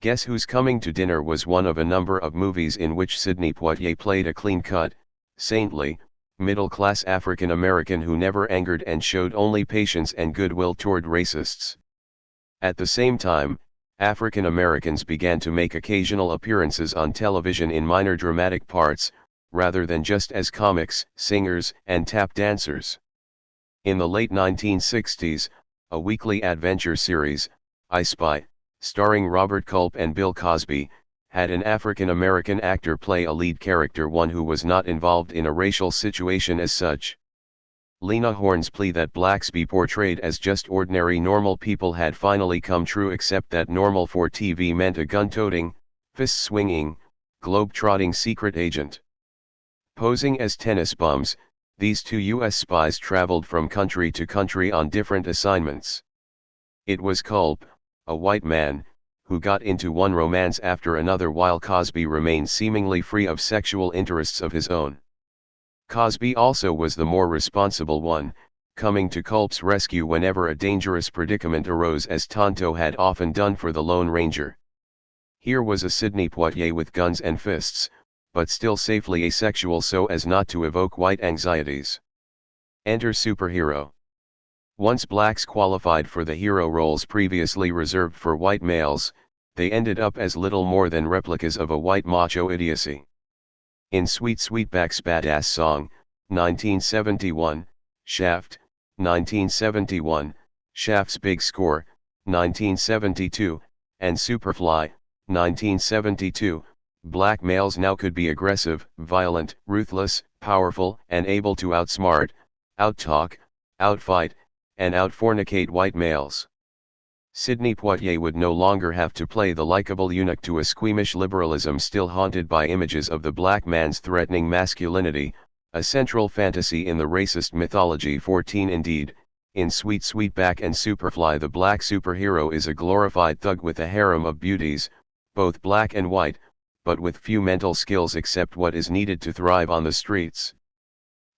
Guess Who's Coming to Dinner was one of a number of movies in which Sidney Poitier played a clean-cut, saintly, middle-class African American who never angered and showed only patience and goodwill toward racists. At the same time, African Americans began to make occasional appearances on television in minor dramatic parts, rather than just as comics, singers, and tap dancers. In the late 1960s, a weekly adventure series, I Spy, starring Robert Culp and Bill Cosby, had an African American actor play a lead character, one who was not involved in a racial situation as such. Lena Horne's plea that blacks be portrayed as just ordinary normal people had finally come true, except that normal for TV meant a gun-toting, fist-swinging, globe-trotting secret agent. Posing as tennis bums, these 2 U.S. spies traveled from country to country on different assignments. It was Culp, a white man, who got into one romance after another while Cosby remained seemingly free of sexual interests of his own. Cosby also was the more responsible one, coming to Culp's rescue whenever a dangerous predicament arose, as Tonto had often done for the Lone Ranger. Here was a Sidney Poitier with guns and fists, but still safely asexual so as not to evoke white anxieties. Enter superhero. Once blacks qualified for the hero roles previously reserved for white males, they ended up as little more than replicas of a white macho idiocy. In Sweet Sweetback's Badass Song, 1971, Shaft, 1971, Shaft's Big Score, 1972, and Superfly, 1972, black males now could be aggressive, violent, ruthless, powerful and able to outsmart, outtalk, outfight, and outfornicate white males. Sidney Poitier would no longer have to play the likable eunuch to a squeamish liberalism still haunted by images of the black man's threatening masculinity, a central fantasy in the racist mythology. 14 Indeed, in Sweet Sweetback and Superfly the black superhero is a glorified thug with a harem of beauties, both black and white, but with few mental skills except what is needed to thrive on the streets.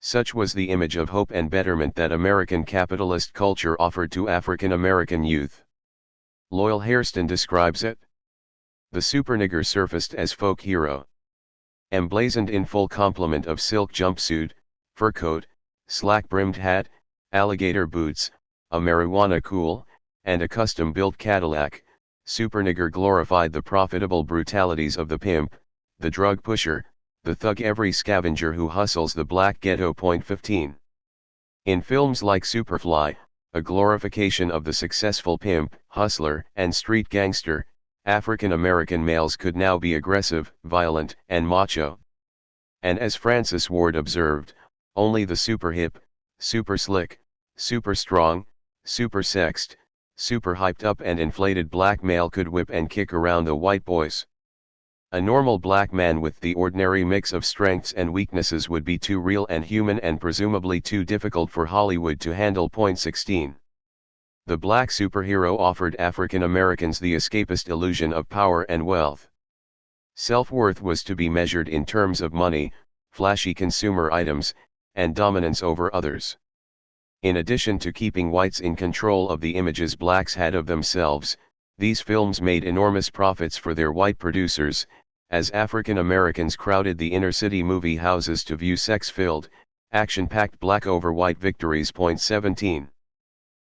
Such was the image of hope and betterment that American capitalist culture offered to African American youth. Loyal Hairston describes it. The supernigger surfaced as folk hero. Emblazoned in full complement of silk jumpsuit, fur coat, slack-brimmed hat, alligator boots, a marijuana cool, and a custom-built Cadillac, supernigger glorified the profitable brutalities of the pimp, the drug pusher, the thug, every scavenger who hustles the black ghetto. 15. In films like Superfly, a glorification of the successful pimp, hustler, and street gangster, African American males could now be aggressive, violent, and macho. And as Francis Ward observed, only the super hip, super slick, super strong, super sexed, super hyped up and inflated black male could whip and kick around the white boys. A normal black man with the ordinary mix of strengths and weaknesses would be too real and human and presumably too difficult for Hollywood to handle. 16. The black superhero offered African Americans the escapist illusion of power and wealth. Self-worth was to be measured in terms of money, flashy consumer items, and dominance over others. In addition to keeping whites in control of the images blacks had of themselves, these films made enormous profits for their white producers, as African Americans crowded the inner-city movie houses to view sex-filled, action-packed black-over-white victories. 17.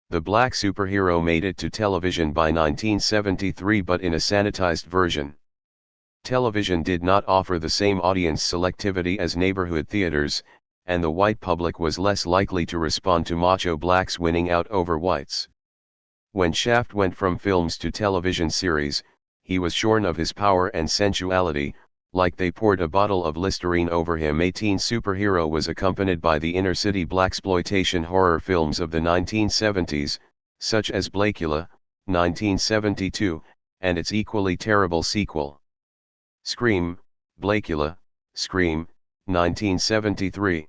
The black superhero made it to television by 1973 but in a sanitized version. Television did not offer the same audience selectivity as neighborhood theaters, and the white public was less likely to respond to macho blacks winning out over whites. When Shaft went from films to television series, he was shorn of his power and sensuality, like they poured a bottle of Listerine over him. 18. Superhero was accompanied by the inner-city blaxploitation horror films of the 1970s, such as Blacula, 1972, and its equally terrible sequel. Scream, Blacula, Scream, 1973.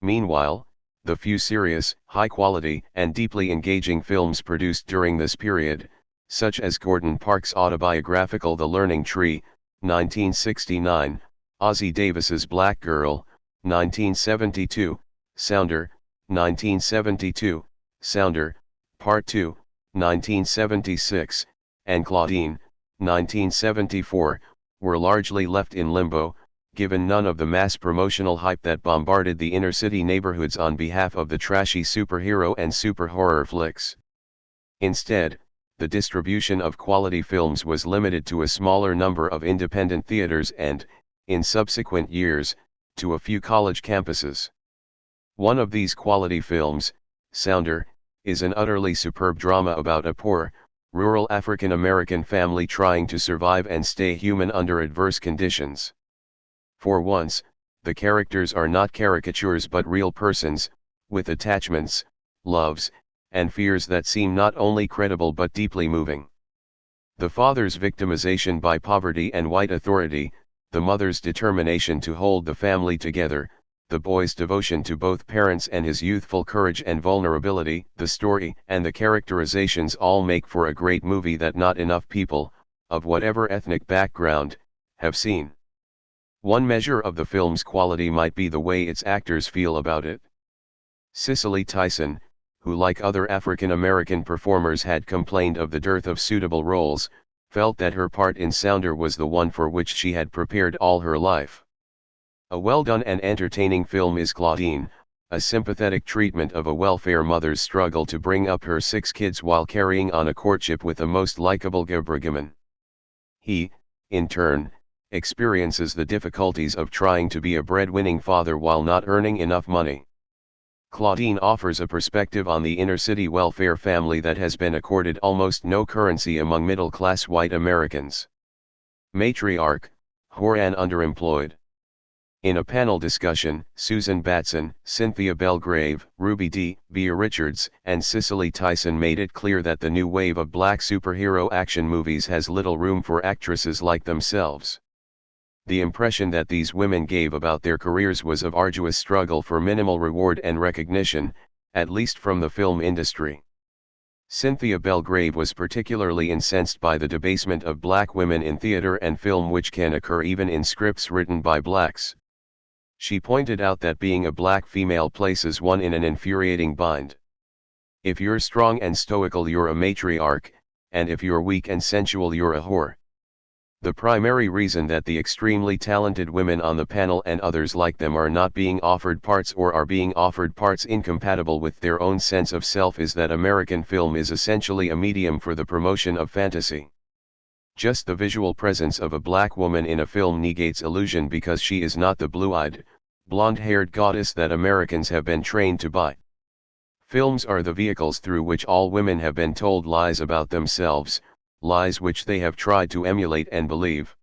Meanwhile, the few serious, high-quality, and deeply engaging films produced during this period, such as Gordon Parks' autobiographical The Learning Tree, 1969, Ozzie Davis's Black Girl, 1972, Sounder, 1972, Sounder, Part 2, 1976, and Claudine, 1974, were largely left in limbo, given none of the mass promotional hype that bombarded the inner-city neighborhoods on behalf of the trashy superhero and super-horror flicks. Instead, the distribution of quality films was limited to a smaller number of independent theaters and, in subsequent years, to a few college campuses. One of these quality films, Sounder, is an utterly superb drama about a poor, rural African American family trying to survive and stay human under adverse conditions. For once, the characters are not caricatures but real persons, with attachments, loves, and fears that seem not only credible but deeply moving. The father's victimization by poverty and white authority, the mother's determination to hold the family together, the boy's devotion to both parents and his youthful courage and vulnerability, the story and the characterizations all make for a great movie that not enough people, of whatever ethnic background, have seen. One measure of the film's quality might be the way its actors feel about it. Cicely Tyson, who like other African American performers had complained of the dearth of suitable roles, felt that her part in Sounder was the one for which she had prepared all her life. A well-done and entertaining film is Claudine, a sympathetic treatment of a welfare mother's struggle to bring up her 6 kids while carrying on a courtship with the most likable Gabrigaman. He, in turn, experiences the difficulties of trying to be a breadwinning father while not earning enough money. Claudine offers a perspective on the inner-city welfare family that has been accorded almost no currency among middle-class white Americans. Matriarch, poor and underemployed. In a panel discussion, Susan Batson, Cynthia Belgrave, Ruby Dee, Bea Richards, and Cicely Tyson made it clear that the new wave of black superhero action movies has little room for actresses like themselves. The impression that these women gave about their careers was of arduous struggle for minimal reward and recognition, at least from the film industry. Cynthia Belgrave was particularly incensed by the debasement of black women in theater and film, which can occur even in scripts written by blacks. She pointed out that being a black female places one in an infuriating bind. If you're strong and stoical, you're a matriarch, and if you're weak and sensual, you're a whore. The primary reason that the extremely talented women on the panel and others like them are not being offered parts, or are being offered parts incompatible with their own sense of self, is that American film is essentially a medium for the promotion of fantasy. Just the visual presence of a black woman in a film negates illusion, because she is not the blue-eyed, blonde-haired goddess that Americans have been trained to buy. Films are the vehicles through which all women have been told lies about themselves, lies which they have tried to emulate and believe.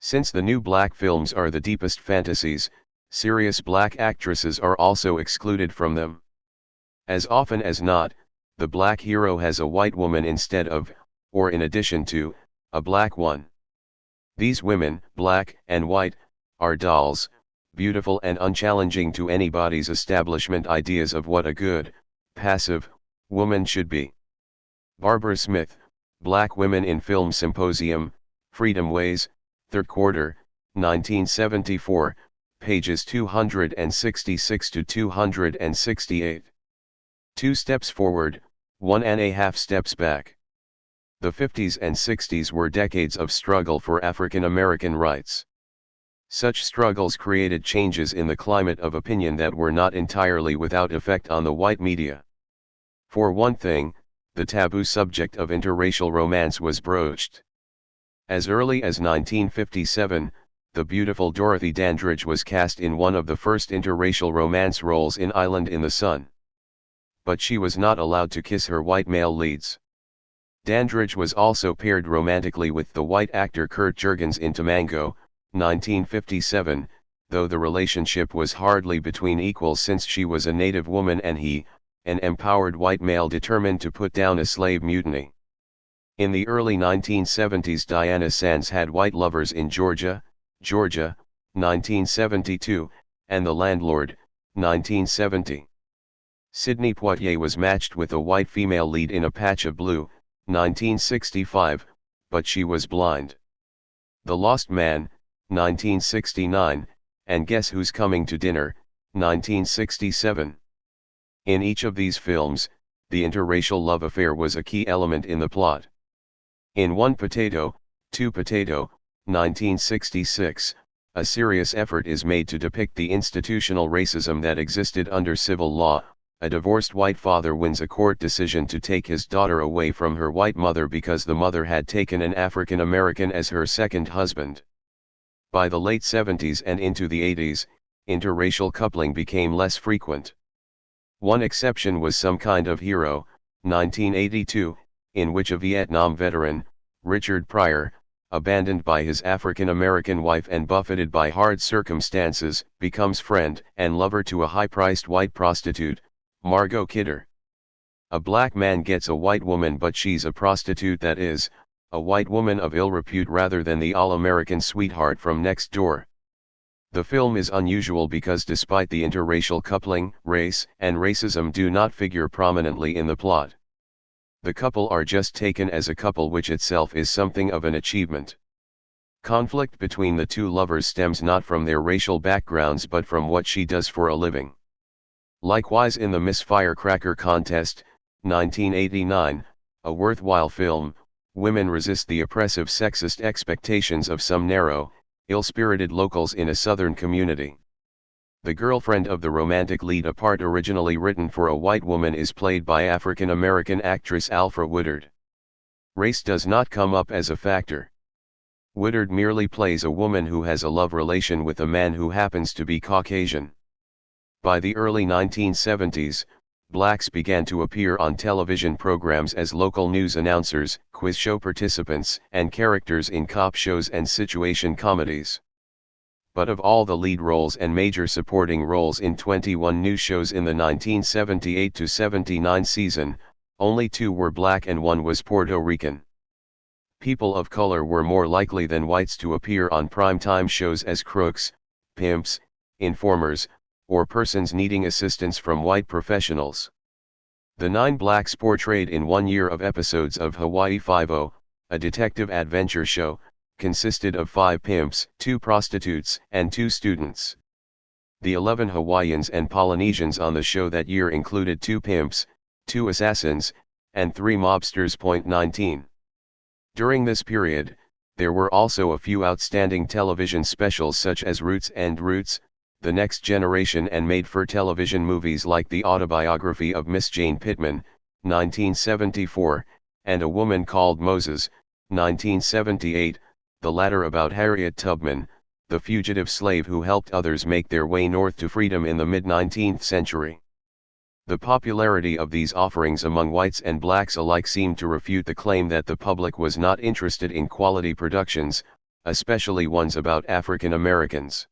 Since the new black films are the deepest fantasies, serious black actresses are also excluded from them. As often as not, the black hero has a white woman instead of, or in addition to, a black one. These women, black and white, are dolls, beautiful and unchallenging to anybody's establishment ideas of what a good, passive, woman should be. Barbara Smith, Black Women in Film Symposium, Freedom Ways, 3rd quarter, 1974, pages 266 to 268. 2 steps forward, 1.5 steps back. The 50s and 60s were decades of struggle for African American rights. Such struggles created changes in the climate of opinion that were not entirely without effect on the white media. For one thing, the taboo subject of interracial romance was broached. As early as 1957, the beautiful Dorothy Dandridge was cast in one of the first interracial romance roles in Island in the Sun. But she was not allowed to kiss her white male leads. Dandridge was also paired romantically with the white actor Kurt Jurgens in Tamango, 1957, though the relationship was hardly between equals, since she was a native woman and he, an empowered white male determined to put down a slave mutiny. In the early 1970s, Diana Sands had white lovers in Georgia, 1972, and The Landlord, 1970. Sidney Poitier was matched with a white female lead in A Patch of Blue, 1965, but she was blind. The Lost Man, 1969, and Guess Who's Coming to Dinner, 1967. In each of these films, the interracial love affair was a key element in the plot. In One Potato, Two Potato, 1966, a serious effort is made to depict the institutional racism that existed under civil law. A divorced white father wins a court decision to take his daughter away from her white mother because the mother had taken an African American as her second husband. By the late 70s and into the 80s, interracial coupling became less frequent. One exception was Some Kind of Hero, 1982, in which a Vietnam veteran, Richard Pryor, abandoned by his African American wife and buffeted by hard circumstances, becomes friend and lover to a high-priced white prostitute, Margot Kidder. A black man gets a white woman, but she's a prostitute, that is, a white woman of ill repute rather than the all-American sweetheart from next door. The film is unusual because despite the interracial coupling, race and racism do not figure prominently in the plot. The couple are just taken as a couple, which itself is something of an achievement. Conflict between the two lovers stems not from their racial backgrounds but from what she does for a living. Likewise, in the Miss Firecracker Contest, 1989, a worthwhile film, women resist the oppressive sexist expectations of some narrow, ill-spirited locals in a southern community. The girlfriend of the romantic lead, a part originally written for a white woman, is played by African-American actress Alfre Woodard. Race does not come up as a factor. Woodard merely plays a woman who has a love relation with a man who happens to be Caucasian. By the early 1970s, blacks began to appear on television programs as local news announcers, quiz show participants, and characters in cop shows and situation comedies. But of all the lead roles and major supporting roles in 21 new shows in the 1978-79 season, only 2 were black and 1 was Puerto Rican. People of color were more likely than whites to appear on primetime shows as crooks, pimps, informers, or persons needing assistance from white professionals. The 9 blacks portrayed in 1 year of episodes of Hawaii Five-0, a detective adventure show, consisted of 5 pimps, 2 prostitutes, and 2 students. The 11 Hawaiians and Polynesians on the show that year included 2 pimps, 2 assassins, and 3 mobsters. 19. During this period, there were also a few outstanding television specials such as Roots and Roots, The Next Generation, and made-for-television movies like The Autobiography of Miss Jane Pittman, 1974, and A Woman Called Moses, 1978, the latter about Harriet Tubman, the fugitive slave who helped others make their way north to freedom in the mid-19th century. The popularity of these offerings among whites and blacks alike seemed to refute the claim that the public was not interested in quality productions, especially ones about African Americans.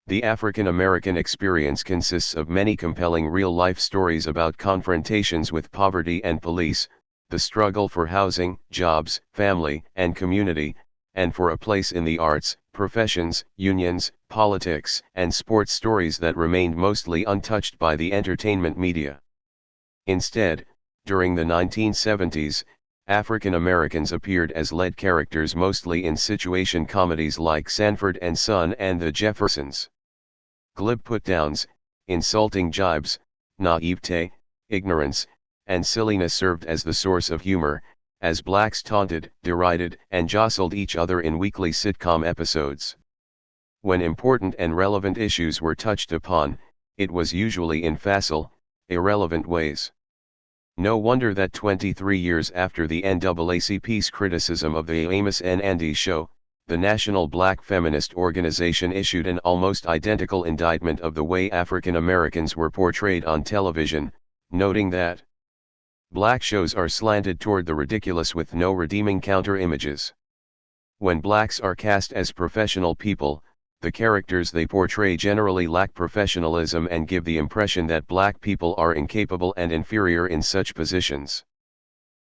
The African American experience consists of many compelling real-life stories about confrontations with poverty and police, the struggle for housing, jobs, family, and community, and for a place in the arts, professions, unions, politics, and sports, stories that remained mostly untouched by the entertainment media. Instead, during the 1970s, African Americans appeared as lead characters mostly in situation comedies like Sanford and Son and The Jeffersons. Glib put-downs, insulting jibes, naivete, ignorance, and silliness served as the source of humor, as blacks taunted, derided, and jostled each other in weekly sitcom episodes. When important and relevant issues were touched upon, it was usually in facile, irrelevant ways. No wonder that 23 years after the NAACP's criticism of the Amos and Andy show, the National Black Feminist Organization issued an almost identical indictment of the way African Americans were portrayed on television, noting that black shows are slanted toward the ridiculous with no redeeming counter-images. When blacks are cast as professional people, the characters they portray generally lack professionalism and give the impression that black people are incapable and inferior in such positions.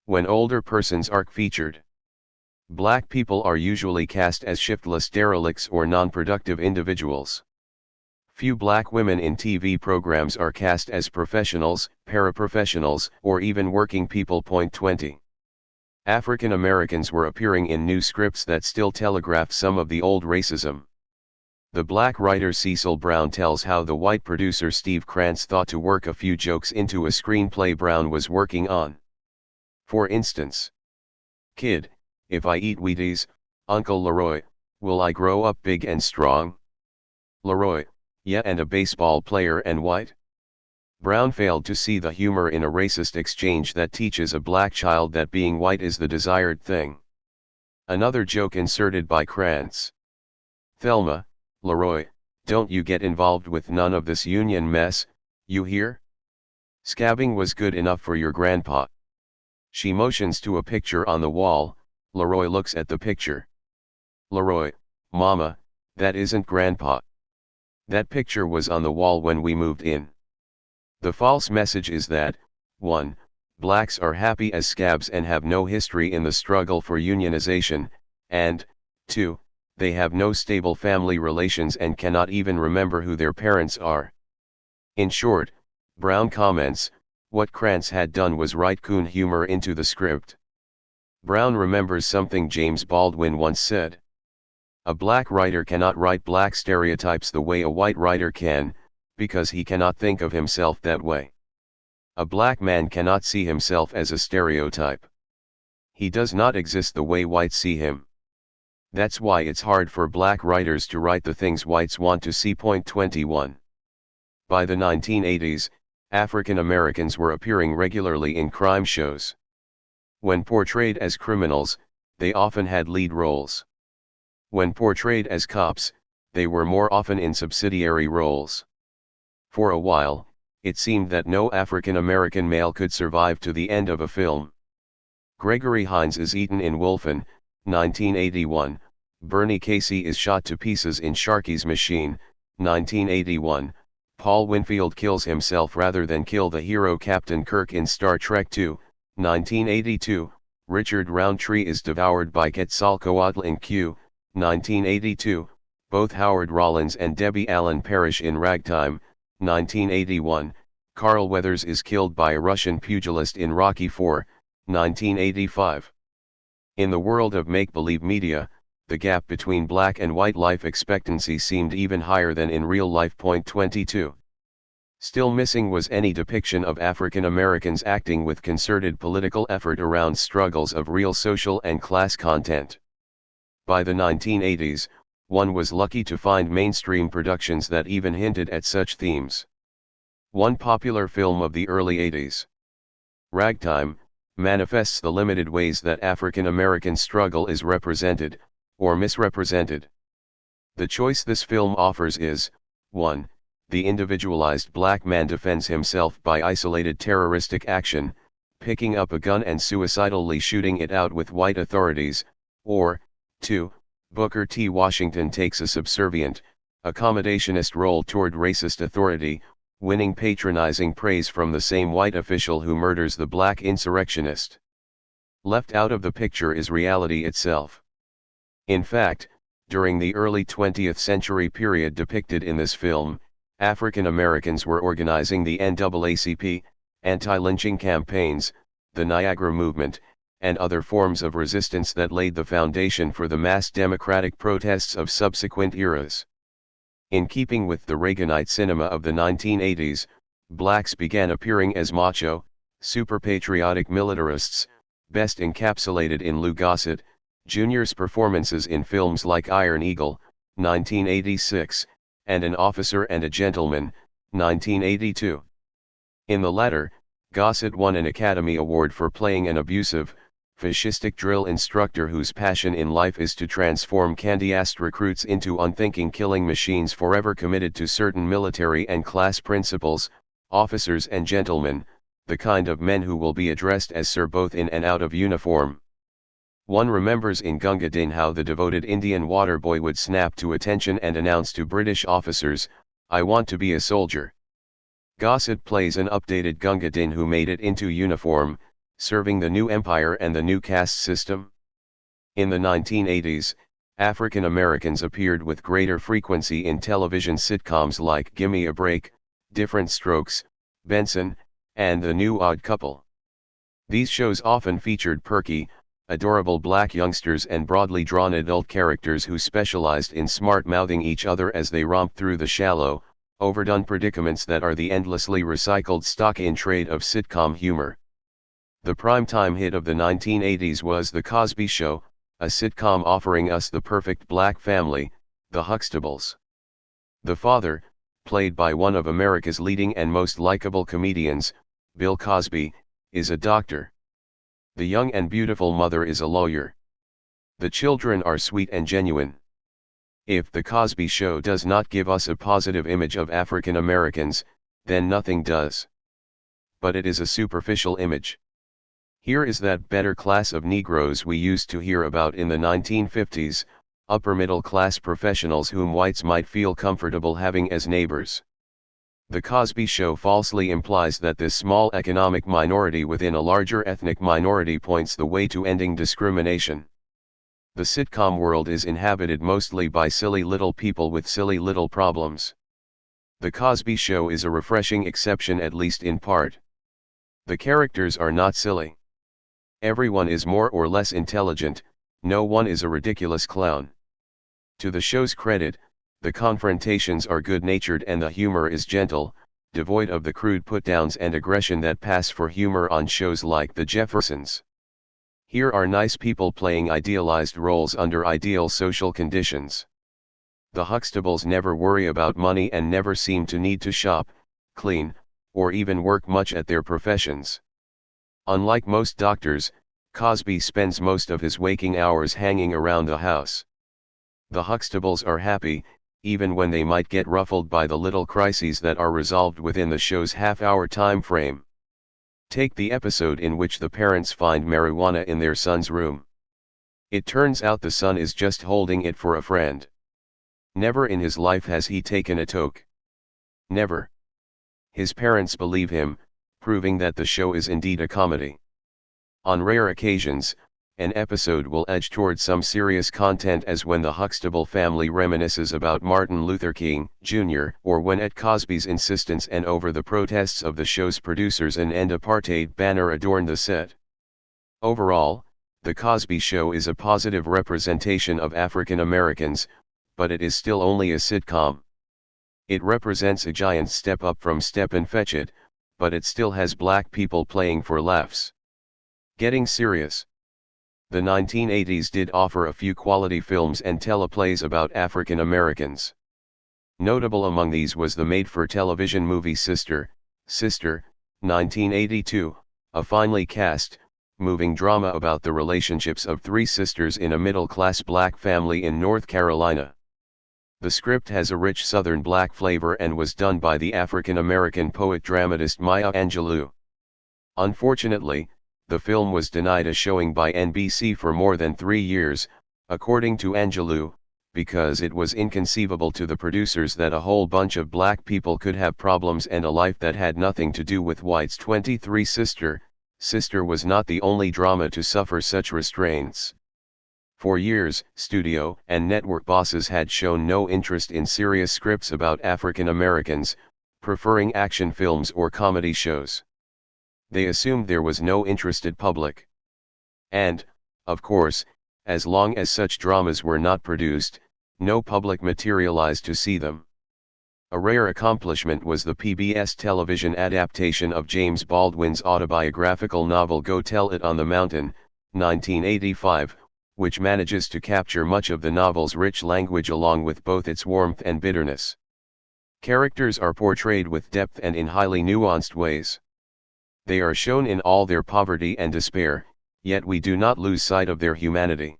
When older persons are featured, black people are usually cast as shiftless derelicts or non-productive individuals. Few black women in TV programs are cast as professionals, paraprofessionals, or even working people. 20. African Americans were appearing in new scripts that still telegraphed some of the old racism. The black writer Cecil Brown tells how the white producer Steve Krantz thought to work a few jokes into a screenplay Brown was working on. For instance, "Kid, if I eat Wheaties, Uncle Leroy, will I grow up big and strong?" Leroy, "Yeah, and a baseball player and white?" Brown failed to see the humor in a racist exchange that teaches a black child that being white is the desired thing. Another joke inserted by Krantz: "Thelma, Leroy, don't you get involved with none of this union mess, you hear? Scabbing was good enough for your grandpa." She motions to a picture on the wall. Leroy looks at the picture. Leroy, "Mama, that isn't grandpa. That picture was on the wall when we moved in." The false message is that, 1. Blacks are happy as scabs and have no history in the struggle for unionization, and, 2. They have no stable family relations and cannot even remember who their parents are. In short, Brown comments, what Krantz had done was write coon humor into the script. Brown remembers something James Baldwin once said: "A black writer cannot write black stereotypes the way a white writer can, because he cannot think of himself that way. A black man cannot see himself as a stereotype. He does not exist the way whites see him. That's why it's hard for black writers to write the things whites want to see." 21. By the 1980s, African Americans were appearing regularly in crime shows. When portrayed as criminals, they often had lead roles. When portrayed as cops, they were more often in subsidiary roles. For a while, it seemed that no African American male could survive to the end of a film. Gregory Hines is Eaton in Wolfen, 1981, Bernie Casey is shot to pieces in Sharky's machine, 1981, Paul Winfield kills himself rather than kill the hero Captain Kirk in Star Trek II, 1982, Richard Roundtree is devoured by Quetzalcoatl in Q, 1982, both Howard Rollins and Debbie Allen perish in Ragtime, 1981, Carl Weathers is killed by a Russian pugilist in Rocky IV, 1985. In the world of make-believe media, the gap between black and white life expectancy seemed even higher than in real life. 22. Still missing was any depiction of African Americans acting with concerted political effort around struggles of real social and class content. By the 1980s, one was lucky to find mainstream productions that even hinted at such themes. One popular film of the early 80s, Ragtime, manifests the limited ways that African American struggle is represented, or misrepresented. The choice this film offers is, 1. The individualized black man defends himself by isolated terroristic action, picking up a gun and suicidally shooting it out with white authorities, or, 2. Booker T. Washington takes a subservient, accommodationist role toward racist authority, winning patronizing praise from the same white official who murders the black insurrectionist. Left out of the picture is reality itself. In fact, during the early 20th century period depicted in this film, African Americans were organizing the NAACP, anti-lynching campaigns, the Niagara Movement, and other forms of resistance that laid the foundation for the mass democratic protests of subsequent eras. In keeping with the Reaganite cinema of the 1980s, blacks began appearing as macho, super-patriotic militarists, best encapsulated in Lou Gossett Jr.'s performances in films like Iron Eagle, 1986, and An Officer and a Gentleman, 1982. In the latter, Gossett won an Academy Award for playing an abusive, fascistic drill instructor whose passion in life is to transform candy-assed recruits into unthinking killing machines forever committed to certain military and class principles, officers and gentlemen, the kind of men who will be addressed as sir both in and out of uniform. One remembers in Gunga Din how the devoted Indian water boy would snap to attention and announce to British officers, "I want to be a soldier." Gossett plays an updated Gunga Din who made it into uniform, serving the new empire and the new caste system. In the 1980s, African Americans appeared with greater frequency in television sitcoms like Gimme a Break, Different Strokes, Benson, and The New Odd Couple. These shows often featured perky, adorable black youngsters and broadly drawn adult characters who specialized in smart-mouthing each other as they romped through the shallow, overdone predicaments that are the endlessly recycled stock-in-trade of sitcom humor. The primetime hit of the 1980s was The Cosby Show, a sitcom offering us the perfect black family, the Huxtables. The father, played by one of America's leading and most likable comedians, Bill Cosby, is a doctor. The young and beautiful mother is a lawyer. The children are sweet and genuine. If The Cosby Show does not give us a positive image of African Americans, then nothing does. But it is a superficial image. Here is that better class of Negroes we used to hear about in the 1950s, upper-middle class professionals whom whites might feel comfortable having as neighbors. The Cosby Show falsely implies that this small economic minority within a larger ethnic minority points the way to ending discrimination. The sitcom world is inhabited mostly by silly little people with silly little problems. The Cosby Show is a refreshing exception, at least in part. The characters are not silly. Everyone is more or less intelligent, no one is a ridiculous clown. To the show's credit, the confrontations are good-natured and the humor is gentle, devoid of the crude put-downs and aggression that pass for humor on shows like The Jeffersons. Here are nice people playing idealized roles under ideal social conditions. The Huxtables never worry about money and never seem to need to shop, clean, or even work much at their professions. Unlike most doctors, Cosby spends most of his waking hours hanging around the house. The Huxtables are happy, even when they might get ruffled by the little crises that are resolved within the show's half-hour time frame. Take the episode in which the parents find marijuana in their son's room. It turns out the son is just holding it for a friend. Never in his life has he taken a toke. Never. His parents believe him, proving that the show is indeed a comedy. On rare occasions, an episode will edge toward some serious content, as when the Huxtable family reminisces about Martin Luther King, Jr., or when at Cosby's insistence and over the protests of the show's producers an End Apartheid banner adorned the set. Overall, The Cosby Show is a positive representation of African Americans, but it is still only a sitcom. It represents a giant step up from Step and Fetch It, but it still has black people playing for laughs. Getting serious. The 1980s did offer a few quality films and teleplays about African Americans. Notable among these was the made-for-television movie Sister, 1982, a finely cast, moving drama about the relationships of three sisters in a middle-class black family in North Carolina. The script has a rich Southern black flavor and was done by the African-American poet-dramatist Maya Angelou. Unfortunately, the film was denied a showing by NBC for more than 3 years, according to Angelou, because it was inconceivable to the producers that a whole bunch of black people could have problems and a life that had nothing to do with whites. 23 Sister was not the only drama to suffer such restraints. For years, studio and network bosses had shown no interest in serious scripts about African Americans, preferring action films or comedy shows. They assumed there was no interested public. And, of course, as long as such dramas were not produced, no public materialized to see them. A rare accomplishment was the PBS television adaptation of James Baldwin's autobiographical novel Go Tell It on the Mountain, 1985, which manages to capture much of the novel's rich language along with both its warmth and bitterness. Characters are portrayed with depth and in highly nuanced ways. They are shown in all their poverty and despair, yet we do not lose sight of their humanity.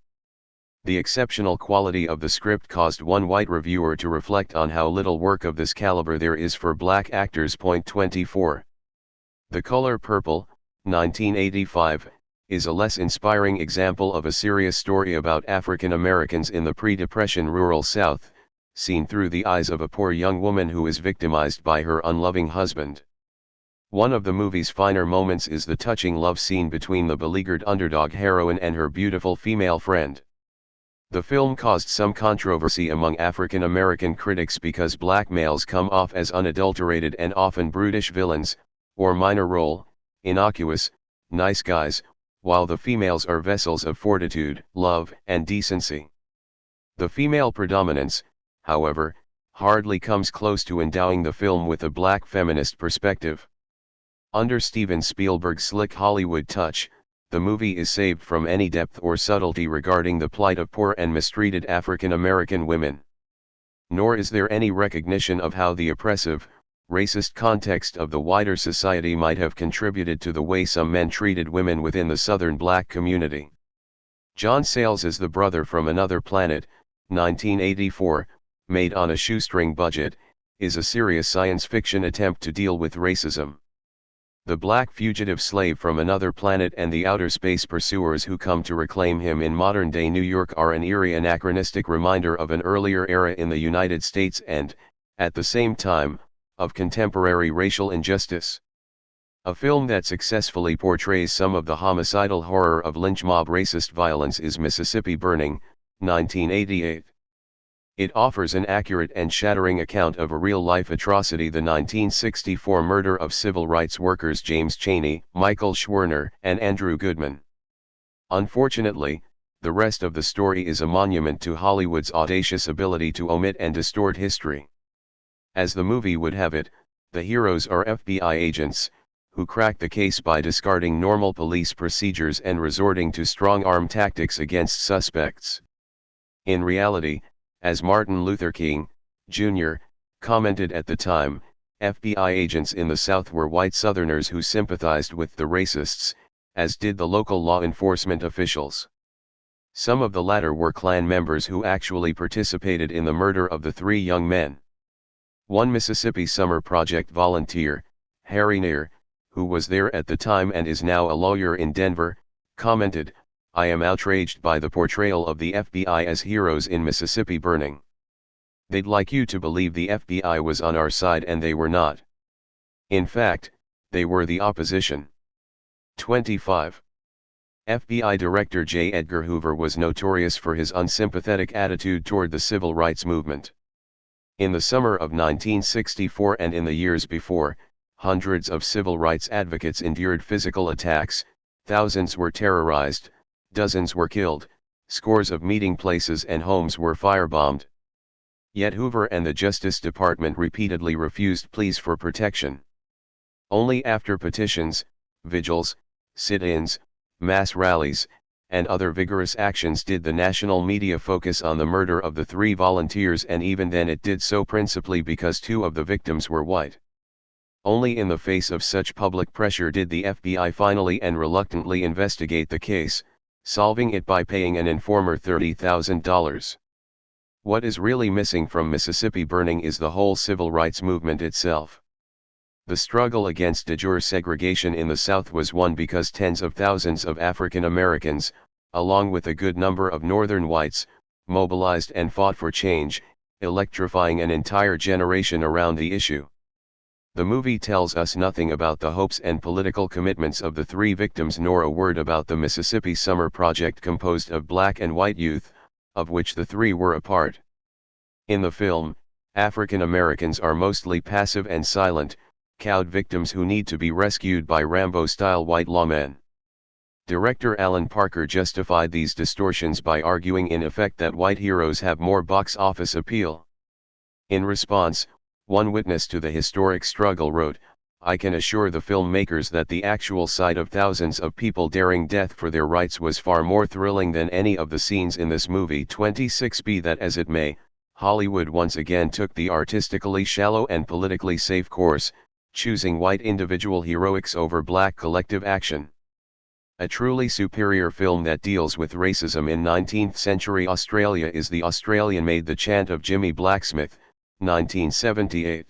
The exceptional quality of the script caused one white reviewer to reflect on how little work of this caliber there is for black actors. 24. The Color Purple, 1985, is a less inspiring example of a serious story about African Americans in the pre-Depression rural South, seen through the eyes of a poor young woman who is victimized by her unloving husband. One of the movie's finer moments is the touching love scene between the beleaguered underdog heroine and her beautiful female friend. The film caused some controversy among African American critics because black males come off as unadulterated and often brutish villains, or minor role, innocuous, nice guys, while the females are vessels of fortitude, love, and decency. The female predominance, however, hardly comes close to endowing the film with a black feminist perspective. Under Steven Spielberg's slick Hollywood touch, the movie is saved from any depth or subtlety regarding the plight of poor and mistreated African American women. Nor is there any recognition of how the oppressive, racist context of the wider society might have contributed to the way some men treated women within the Southern black community. John Sayles is the brother from another planet, 1984, made on a shoestring budget, is a serious science fiction attempt to deal with racism. The black fugitive slave from another planet and the outer space pursuers who come to reclaim him in modern-day New York are an eerie anachronistic reminder of an earlier era in the United States and, at the same time, of contemporary racial injustice. A film that successfully portrays some of the homicidal horror of lynch mob racist violence is Mississippi Burning, 1988. It offers an accurate and shattering account of a real-life atrocity, the 1964 murder of civil rights workers James Chaney, Michael Schwerner, and Andrew Goodman. Unfortunately, the rest of the story is a monument to Hollywood's audacious ability to omit and distort history. As the movie would have it, the heroes are FBI agents, who crack the case by discarding normal police procedures and resorting to strong-arm tactics against suspects. In reality, as Martin Luther King, Jr., commented at the time, FBI agents in the South were white Southerners who sympathized with the racists, as did the local law enforcement officials. Some of the latter were Klan members who actually participated in the murder of the 3 young men. One Mississippi Summer Project volunteer, Harry Neer, who was there at the time and is now a lawyer in Denver, commented, I am outraged by the portrayal of the FBI as heroes in Mississippi burning. They'd like you to believe the FBI was on our side and they were not. In fact, they were the opposition. 25. FBI Director J. Edgar Hoover was notorious for his unsympathetic attitude toward the civil rights movement. In the summer of 1964 and in the years before, hundreds of civil rights advocates endured physical attacks, thousands were terrorized, dozens were killed, scores of meeting places and homes were firebombed. Yet Hoover and the Justice Department repeatedly refused pleas for protection. Only after petitions, vigils, sit-ins, mass rallies, and other vigorous actions did the national media focus on the murder of the 3 volunteers, and even then it did so principally because 2 of the victims were white. Only in the face of such public pressure did the FBI finally and reluctantly investigate the case, solving it by paying an informer $30,000. What is really missing from Mississippi burning is the whole civil rights movement itself. The struggle against de jure segregation in the South was won because tens of thousands of African Americans, along with a good number of Northern whites, mobilized and fought for change, electrifying an entire generation around the issue. The movie tells us nothing about the hopes and political commitments of the 3 victims, nor a word about the Mississippi Summer Project composed of black and white youth, of which the 3 were a part. In the film, African Americans are mostly passive and silent, cowed victims who need to be rescued by Rambo-style white lawmen. Director Alan Parker justified these distortions by arguing in effect that white heroes have more box office appeal. In response, one witness to the historic struggle wrote, "I can assure the filmmakers that the actual sight of thousands of people daring death for their rights was far more thrilling than any of the scenes in this movie." 26. Be that as it may, Hollywood once again took the artistically shallow and politically safe course, choosing white individual heroics over black collective action. A truly superior film that deals with racism in 19th century Australia is The Australian-made The Chant of Jimmy Blacksmith, 1978.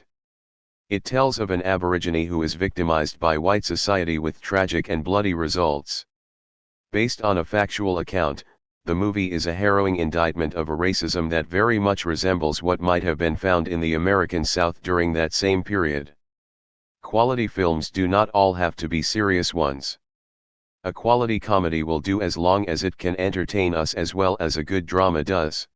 It tells of an Aborigine who is victimized by white society with tragic and bloody results. Based on a factual account, the movie is a harrowing indictment of a racism that very much resembles what might have been found in the American South during that same period. Quality films do not all have to be serious ones. A quality comedy will do as long as it can entertain us as well as a good drama does.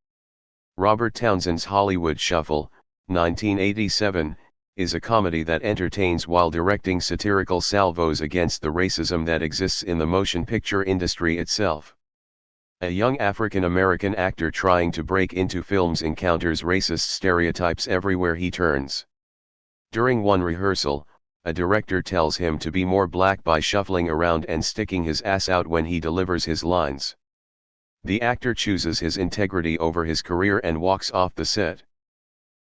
Robert Townsend's Hollywood Shuffle, 1987, is a comedy that entertains while directing satirical salvos against the racism that exists in the motion picture industry itself. A young African American actor trying to break into films encounters racist stereotypes everywhere he turns. During one rehearsal, a director tells him to be more black by shuffling around and sticking his ass out when he delivers his lines. The actor chooses his integrity over his career and walks off the set.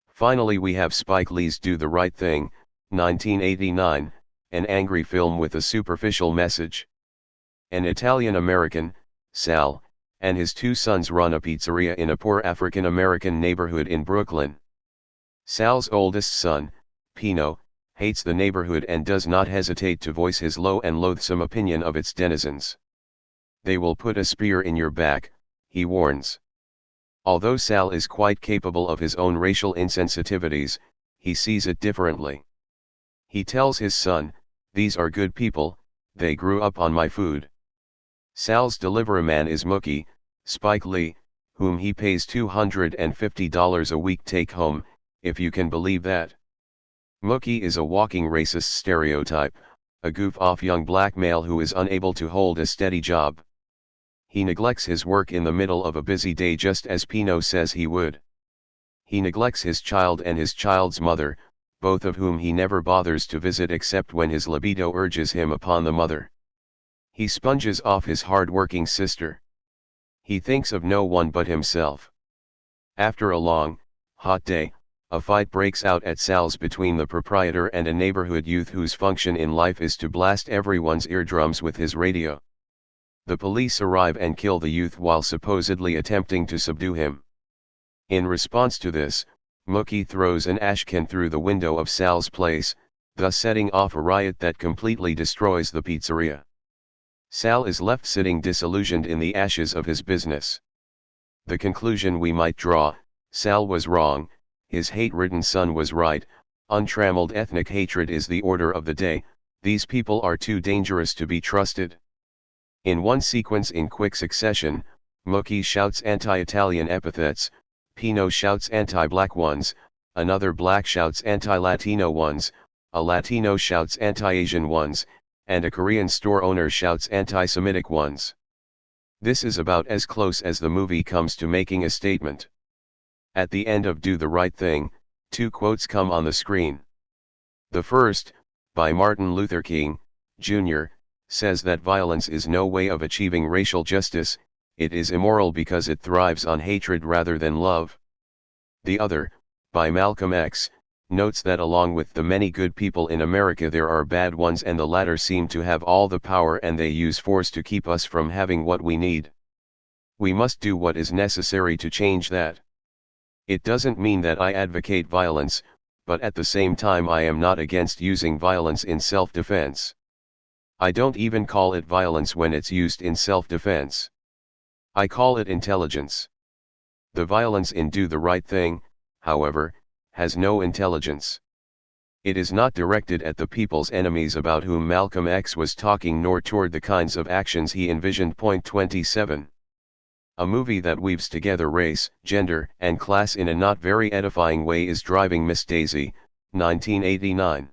Finally, we have Spike Lee's Do the Right Thing, 1989, an angry film with a superficial message. An Italian-American, Sal, and his 2 sons run a pizzeria in a poor African-American neighborhood in Brooklyn. Sal's oldest son, Pino, hates the neighborhood and does not hesitate to voice his low and loathsome opinion of its denizens. "They will put a spear in your back," he warns. Although Sal is quite capable of his own racial insensitivities, he sees it differently. He tells his son, "These are good people, they grew up on my food." Sal's delivery man is Mookie, Spike Lee, whom he pays $250 a week take home, if you can believe that. Mookie is a walking racist stereotype, a goof-off young black male who is unable to hold a steady job. He neglects his work in the middle of a busy day just as Pino says he would. He neglects his child and his child's mother, both of whom he never bothers to visit except when his libido urges him upon the mother. He sponges off his hard-working sister. He thinks of no one but himself. After a long, hot day, a fight breaks out at Sal's between the proprietor and a neighborhood youth whose function in life is to blast everyone's eardrums with his radio. The police arrive and kill the youth while supposedly attempting to subdue him. In response to this, Mookie throws an ash can through the window of Sal's place, thus setting off a riot that completely destroys the pizzeria. Sal is left sitting disillusioned in the ashes of his business. The conclusion we might draw: Sal was wrong, his hate-ridden son was right, untrammeled ethnic hatred is the order of the day, these people are too dangerous to be trusted. In one sequence in quick succession, Mookie shouts anti-Italian epithets, Pino shouts anti-black ones, another black shouts anti-Latino ones, a Latino shouts anti-Asian ones, and a Korean store owner shouts anti-Semitic ones. This is about as close as the movie comes to making a statement. At the end of Do the Right Thing, two quotes come on the screen. The first, by Martin Luther King, Jr., says that violence is no way of achieving racial justice, it is immoral because it thrives on hatred rather than love. The other, by Malcolm X, notes that along with the many good people in America there are bad ones, and the latter seem to have all the power and they use force to keep us from having what we need. We must do what is necessary to change that. It doesn't mean that I advocate violence, but at the same time I am not against using violence in self-defense. I don't even call it violence when it's used in self-defense. I call it intelligence. The violence in Do the Right Thing, however, has no intelligence. It is not directed at the people's enemies about whom Malcolm X was talking, nor toward the kinds of actions he envisioned. Point 27. A movie that weaves together race, gender, and class in a not very edifying way is Driving Miss Daisy, 1989.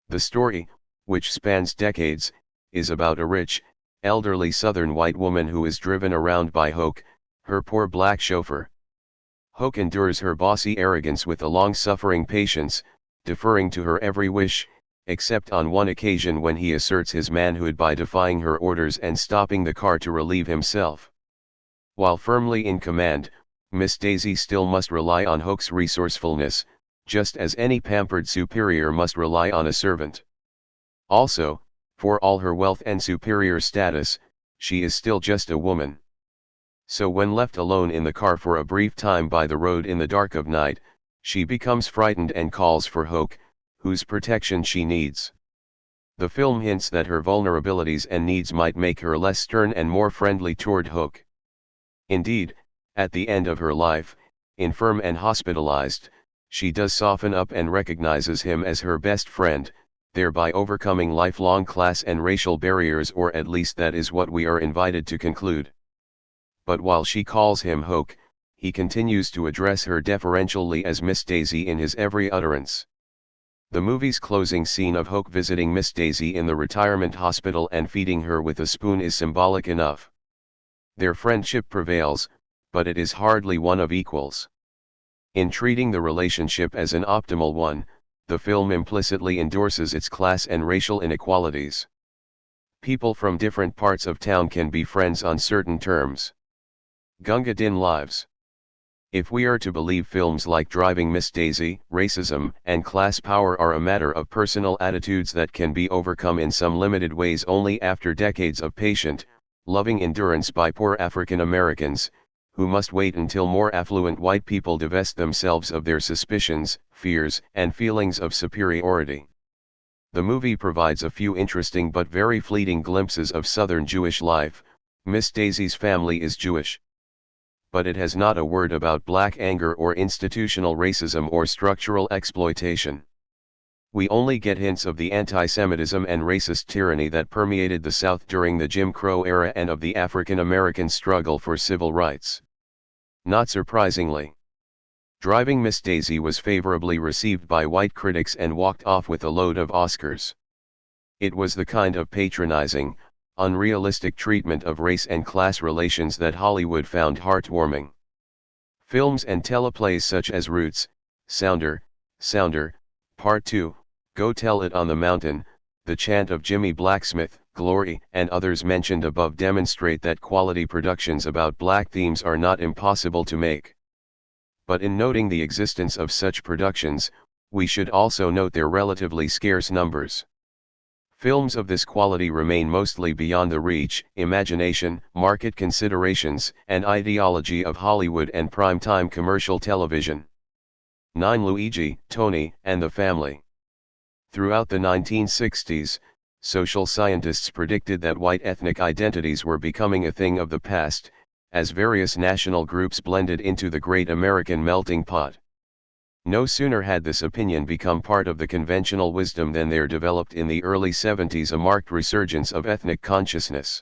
The story, which spans decades, is about a rich, elderly Southern white woman who is driven around by Hoke, her poor black chauffeur. Hoke endures her bossy arrogance with a long-suffering patience, deferring to her every wish, except on one occasion when he asserts his manhood by defying her orders and stopping the car to relieve himself. While firmly in command, Miss Daisy still must rely on Hoke's resourcefulness, just as any pampered superior must rely on a servant. Also, for all her wealth and superior status, she is still just a woman. So when left alone in the car for a brief time by the road in the dark of night, she becomes frightened and calls for Hoke, whose protection she needs. The film hints that her vulnerabilities and needs might make her less stern and more friendly toward Hoke. Indeed, at the end of her life, infirm and hospitalized, she does soften up and recognizes him as her best friend, thereby overcoming lifelong class and racial barriers, or at least that is what we are invited to conclude. But while she calls him Hoke, he continues to address her deferentially as Miss Daisy in his every utterance. The movie's closing scene of Hoke visiting Miss Daisy in the retirement hospital and feeding her with a spoon is symbolic enough. Their friendship prevails, but it is hardly one of equals. In treating the relationship as an optimal one, the film implicitly endorses its class and racial inequalities. People from different parts of town can be friends on certain terms. Gunga Din lives. If we are to believe films like Driving Miss Daisy, racism and class power are a matter of personal attitudes that can be overcome in some limited ways only after decades of patient, loving endurance by poor African Americans, who must wait until more affluent white people divest themselves of their suspicions, fears, and feelings of superiority. The movie provides a few interesting but very fleeting glimpses of Southern Jewish life. Miss Daisy's family is Jewish. But it has not a word about black anger or institutional racism or structural exploitation. We only get hints of the anti-Semitism and racist tyranny that permeated the South during the Jim Crow era and of the African American struggle for civil rights. Not surprisingly, Driving Miss Daisy was favorably received by white critics and walked off with a load of Oscars. It was the kind of patronizing, unrealistic treatment of race and class relations that Hollywood found heartwarming. Films and teleplays such as Roots, Sounder, Part 2, Go Tell It on the Mountain, The Chant of Jimmy Blacksmith, Glory, and others mentioned above demonstrate that quality productions about black themes are not impossible to make. But in noting the existence of such productions, we should also note their relatively scarce numbers. Films of this quality remain mostly beyond the reach, imagination, market considerations, and ideology of Hollywood and prime-time commercial television. 9 Luigi, Tony, and the Family. Throughout the 1960s, Social scientists predicted that white ethnic identities were becoming a thing of the past, as various national groups blended into the great American melting pot. No sooner had this opinion become part of the conventional wisdom than there developed in the early 70s a marked resurgence of ethnic consciousness.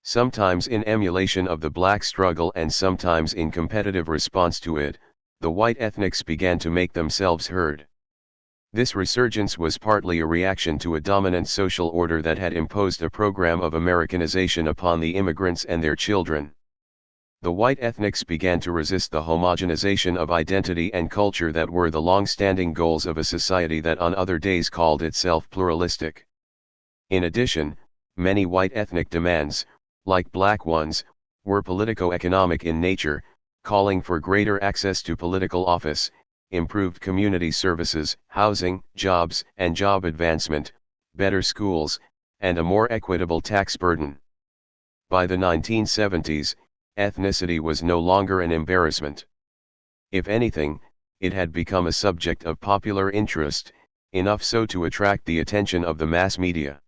Sometimes in emulation of the black struggle and sometimes in competitive response to it, the white ethnics began to make themselves heard. This resurgence was partly a reaction to a dominant social order that had imposed a program of Americanization upon the immigrants and their children. The white ethnics began to resist the homogenization of identity and culture that were the long-standing goals of a society that on other days called itself pluralistic. In addition, many white ethnic demands, like black ones, were politico-economic in nature, calling for greater access to political office, improved community services, housing, jobs and job advancement, better schools, and a more equitable tax burden. By the 1970s, ethnicity was no longer an embarrassment. If anything, it had become a subject of popular interest, enough so to attract the attention of the mass media.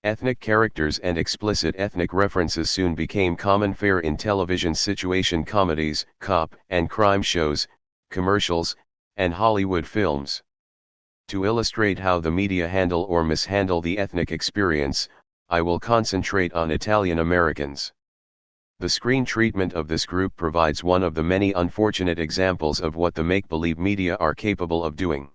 Ethnic characters and explicit ethnic references soon became common fare in television situation comedies, cop and crime shows, commercials, and Hollywood films. To illustrate how the media handle or mishandle the ethnic experience, I will concentrate on Italian Americans. The screen treatment of this group provides one of the many unfortunate examples of what the make-believe media are capable of doing.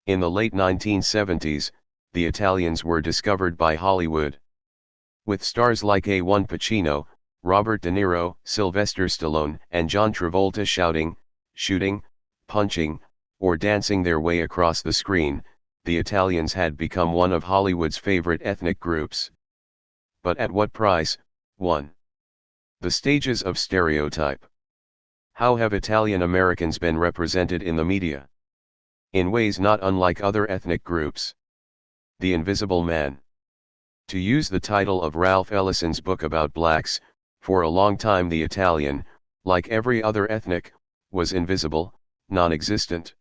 In the late 1970s, the Italians were discovered by Hollywood. With stars like A1 Pacino, Robert De Niro, Sylvester Stallone, and John Travolta shouting, shooting, punching, or dancing their way across the screen, the Italians had become one of Hollywood's favorite ethnic groups. But at what price? 1. The stages of stereotype. How have Italian Americans been represented in the media? In ways not unlike other ethnic groups. The Invisible Man. To use the title of Ralph Ellison's book about blacks, for a long time the Italian, like every other ethnic, was invisible, non-existent.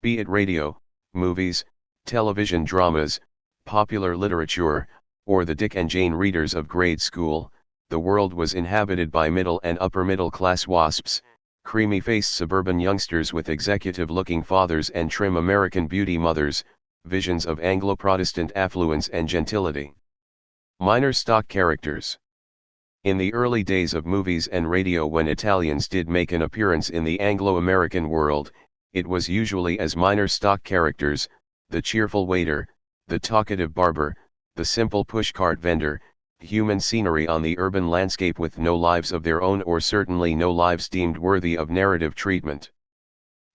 Be it radio, movies, television dramas, popular literature, or the Dick and Jane readers of grade school, the world was inhabited by middle and upper middle class wasps, creamy-faced suburban youngsters with executive-looking fathers and trim American beauty mothers, visions of Anglo-Protestant affluence and gentility. Minor stock characters. In the early days of movies and radio, when Italians did make an appearance in the Anglo-American world, it was usually as minor stock characters: the cheerful waiter, the talkative barber, the simple pushcart vendor, human scenery on the urban landscape with no lives of their own, or certainly no lives deemed worthy of narrative treatment.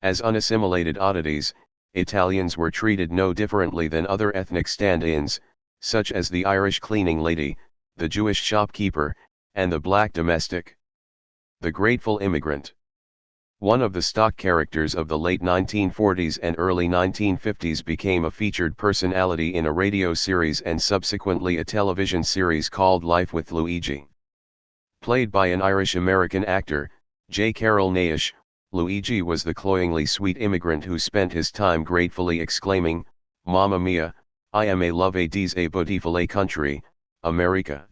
As unassimilated oddities, Italians were treated no differently than other ethnic stand-ins, such as the Irish cleaning lady, the Jewish shopkeeper, and the black domestic. The Grateful Immigrant. One of the stock characters of the late 1940s and early 1950s became a featured personality in a radio series and subsequently a television series called Life with Luigi. Played by an Irish-American actor, J. Carroll Naish, Luigi was the cloyingly sweet immigrant who spent his time gratefully exclaiming, "Mamma mia, I am a love a dis a beautiful country, America."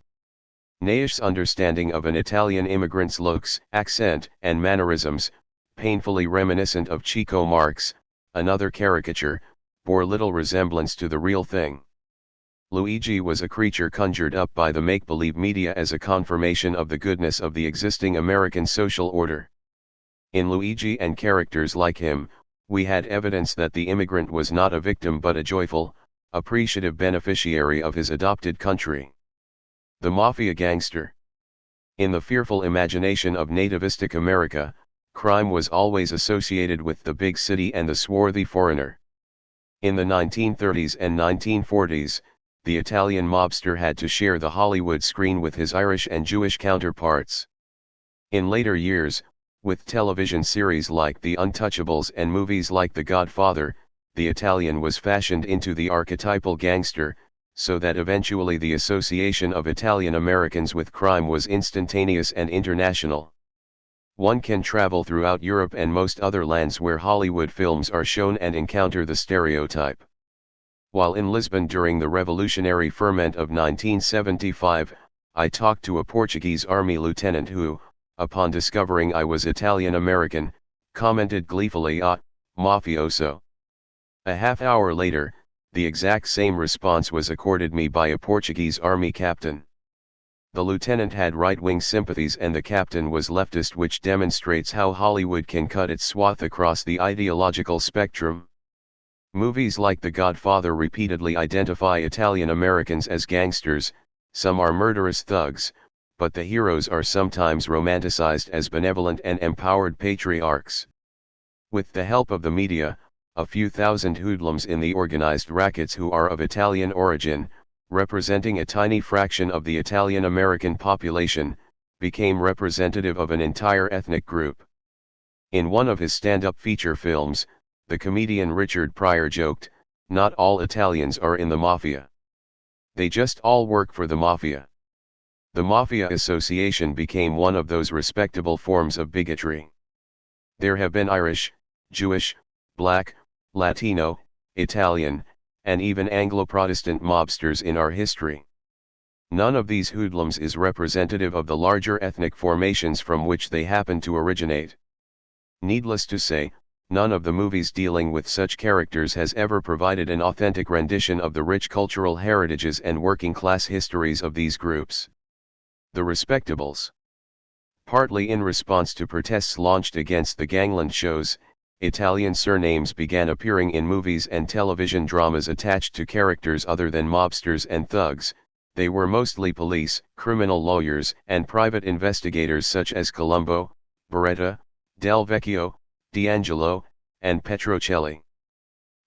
Naish's understanding of an Italian immigrant's looks, accent, and mannerisms, painfully reminiscent of Chico Marx, another caricature, bore little resemblance to the real thing. Luigi was a creature conjured up by the make-believe media as a confirmation of the goodness of the existing American social order. In Luigi and characters like him, we had evidence that the immigrant was not a victim but a joyful, appreciative beneficiary of his adopted country. The Mafia Gangster. In the fearful imagination of nativistic America, crime was always associated with the big city and the swarthy foreigner. In the 1930s and 1940s, the Italian mobster had to share the Hollywood screen with his Irish and Jewish counterparts. In later years, with television series like The Untouchables and movies like The Godfather, the Italian was fashioned into the archetypal gangster, so that eventually the association of Italian Americans with crime was instantaneous and international. One can travel throughout Europe and most other lands where Hollywood films are shown and encounter the stereotype. While in Lisbon during the revolutionary ferment of 1975, I talked to a Portuguese army lieutenant who, upon discovering I was Italian-American, commented gleefully, "Ah, mafioso." A half hour later, the exact same response was accorded me by a Portuguese army captain. The lieutenant had right-wing sympathies and the captain was leftist, which demonstrates how Hollywood can cut its swath across the ideological spectrum. Movies like The Godfather repeatedly identify Italian Americans as gangsters. Some are murderous thugs, but the heroes are sometimes romanticized as benevolent and empowered patriarchs. With the help of the media, a few thousand hoodlums in the organized rackets who are of Italian origin, representing a tiny fraction of the Italian American population, became representative of an entire ethnic group. In one of his stand-up feature films, the comedian Richard Pryor joked, "Not all Italians are in the mafia. They just all work for the mafia." The mafia association became one of those respectable forms of bigotry. There have been Irish, Jewish, Black, Latino, Italian, and even Anglo-Protestant mobsters in our history. None of these hoodlums is representative of the larger ethnic formations from which they happen to originate. Needless to say, none of the movies dealing with such characters has ever provided an authentic rendition of the rich cultural heritages and working-class histories of these groups. The Respectables. Partly in response to protests launched against the gangland shows, Italian surnames began appearing in movies and television dramas attached to characters other than mobsters and thugs. They were mostly police, criminal lawyers, and private investigators such as Colombo, Beretta, Del Vecchio, D'Angelo, and Petrocelli.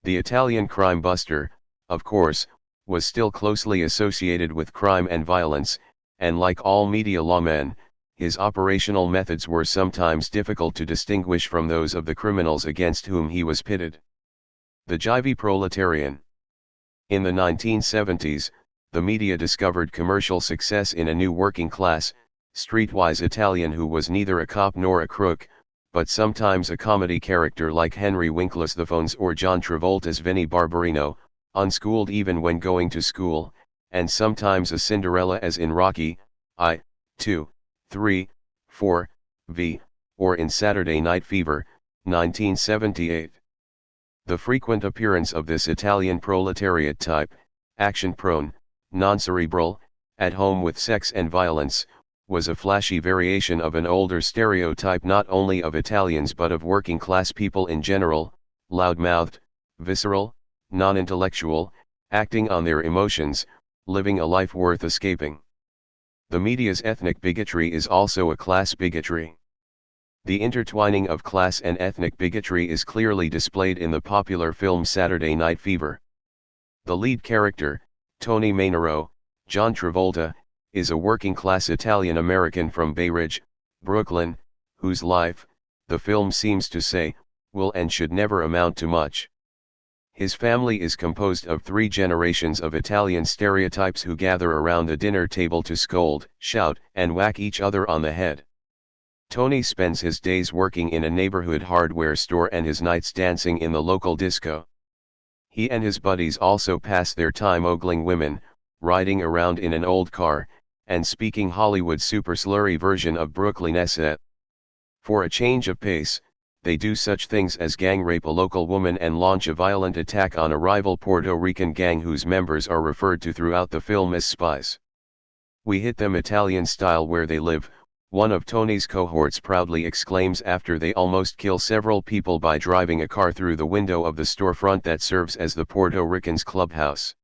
The Italian crime buster, of course, was still closely associated with crime and violence, and like all media lawmen, his operational methods were sometimes difficult to distinguish from those of the criminals against whom he was pitted. The Jive proletarian. In the 1970s, the media discovered commercial success in a new working-class, streetwise Italian who was neither a cop nor a crook, but sometimes a comedy character like Henry Winkler's The Phones or John Travolta's Vinnie Barbarino, unschooled even when going to school, and sometimes a Cinderella as in Rocky, I, 2, 3, 4, V, or in Saturday Night Fever, 1978. The frequent appearance of this Italian proletariat type, action-prone, non-cerebral, at home with sex and violence, was a flashy variation of an older stereotype not only of Italians but of working-class people in general: loud-mouthed, visceral, non-intellectual, acting on their emotions, living a life worth escaping. The media's ethnic bigotry is also a class bigotry. The intertwining of class and ethnic bigotry is clearly displayed in the popular film Saturday Night Fever. The lead character, Tony Manero, John Travolta, is a working-class Italian-American from Bay Ridge, Brooklyn, whose life, the film seems to say, will and should never amount to much. His family is composed of 3 generations of Italian stereotypes who gather around the dinner table to scold, shout, and whack each other on the head. Tony spends his days working in a neighborhood hardware store and his nights dancing in the local disco. He and his buddies also pass their time ogling women, riding around in an old car, and speaking Hollywood's super slurry version of Brooklynese. For a change of pace, they do such things as gang rape a local woman and launch a violent attack on a rival Puerto Rican gang whose members are referred to throughout the film as spies. "We hit them Italian style where they live," one of Tony's cohorts proudly exclaims after they almost kill several people by driving a car through the window of the storefront that serves as the Puerto Ricans' clubhouse.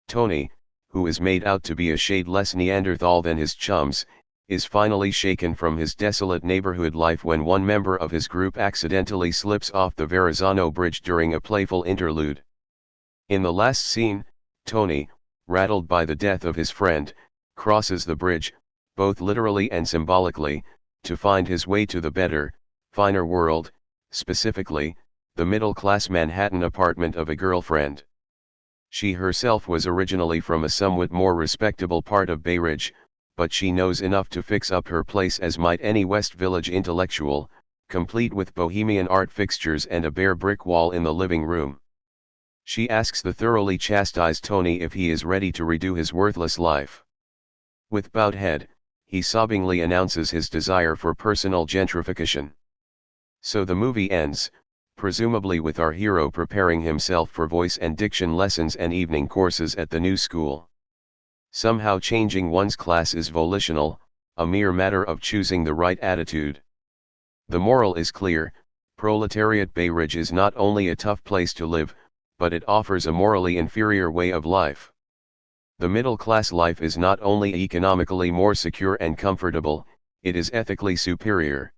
Tony, who is made out to be a shade less Neanderthal than his chums, is finally shaken from his desolate neighborhood life when one member of his group accidentally slips off the Verrazano Bridge during a playful interlude. In the last scene, Tony, rattled by the death of his friend, crosses the bridge, both literally and symbolically, to find his way to the better, finer world, specifically, the middle-class Manhattan apartment of a girlfriend. She herself was originally from a somewhat more respectable part of Bay Ridge, but she knows enough to fix up her place as might any West Village intellectual, complete with bohemian art fixtures and a bare brick wall in the living room. She asks the thoroughly chastised Tony if he is ready to redo his worthless life. With bowed head, he sobbingly announces his desire for personal gentrification. So the movie ends, presumably with our hero preparing himself for voice and diction lessons and evening courses at the new school. Somehow changing one's class is volitional, a mere matter of choosing the right attitude. The moral is clear: proletariat Bay Ridge is not only a tough place to live, but it offers a morally inferior way of life. The middle-class life is not only economically more secure and comfortable, it is ethically superior.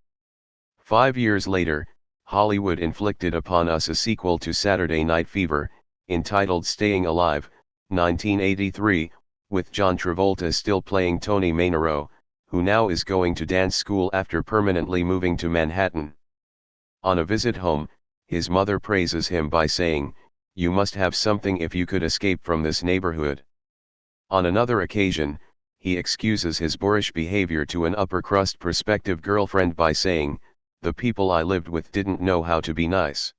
5 years later, Hollywood inflicted upon us a sequel to Saturday Night Fever, entitled Staying Alive, 1983, with John Travolta still playing Tony Manero, who now is going to dance school after permanently moving to Manhattan. On a visit home, his mother praises him by saying, "You must have something if you could escape from this neighborhood." On another occasion, he excuses his boorish behavior to an upper-crust prospective girlfriend by saying, "The people I lived with didn't know how to be nice.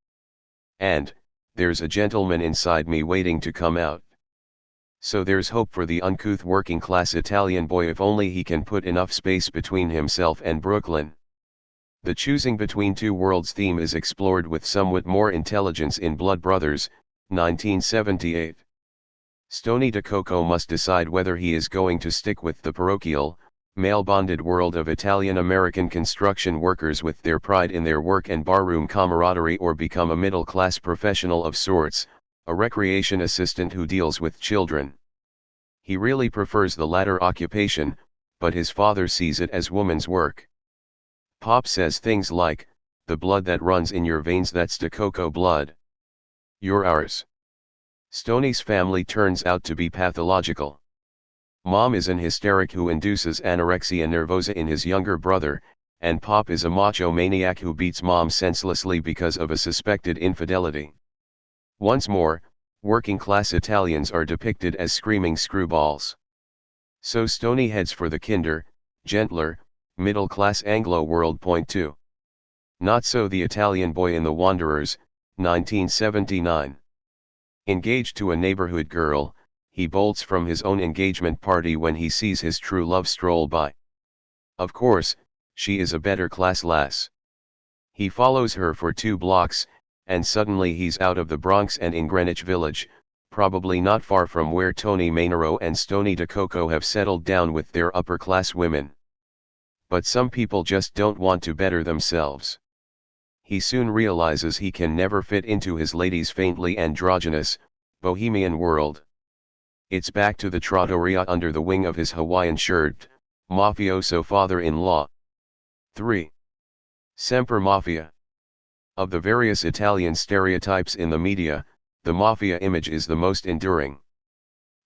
And, there's a gentleman inside me waiting to come out." So there's hope for the uncouth working-class Italian boy if only he can put enough space between himself and Brooklyn. The choosing between two worlds theme is explored with somewhat more intelligence in Blood Brothers, 1978. Stoney DeCoco must decide whether he is going to stick with the parochial, male-bonded world of Italian-American construction workers with their pride in their work and barroom camaraderie, or become a middle-class professional of sorts, a recreation assistant who deals with children. He really prefers the latter occupation, but his father sees it as woman's work. Pop says things like, "The blood that runs in your veins, that's DeCoco blood. You're ours." Stoney's family turns out to be pathological. Mom is an hysteric who induces anorexia nervosa in his younger brother, and Pop is a macho maniac who beats Mom senselessly because of a suspected infidelity. Once more, working-class Italians are depicted as screaming screwballs. So Stoney heads for the kinder, gentler, middle-class Anglo world. Point 2. Not so the Italian boy in The Wanderers, 1979. Engaged to a neighborhood girl, he bolts from his own engagement party when he sees his true love stroll by. Of course, she is a better class lass. He follows her for 2 blocks, and suddenly he's out of the Bronx and in Greenwich Village, probably not far from where Tony Manero and Stoney DeCoco have settled down with their upper-class women. But some people just don't want to better themselves. He soon realizes he can never fit into his lady's faintly androgynous, bohemian world. It's back to the trattoria under the wing of his Hawaiian-shirted, mafioso father-in-law. 3. Semper Mafia. Of the various Italian stereotypes in the media, the mafia image is the most enduring.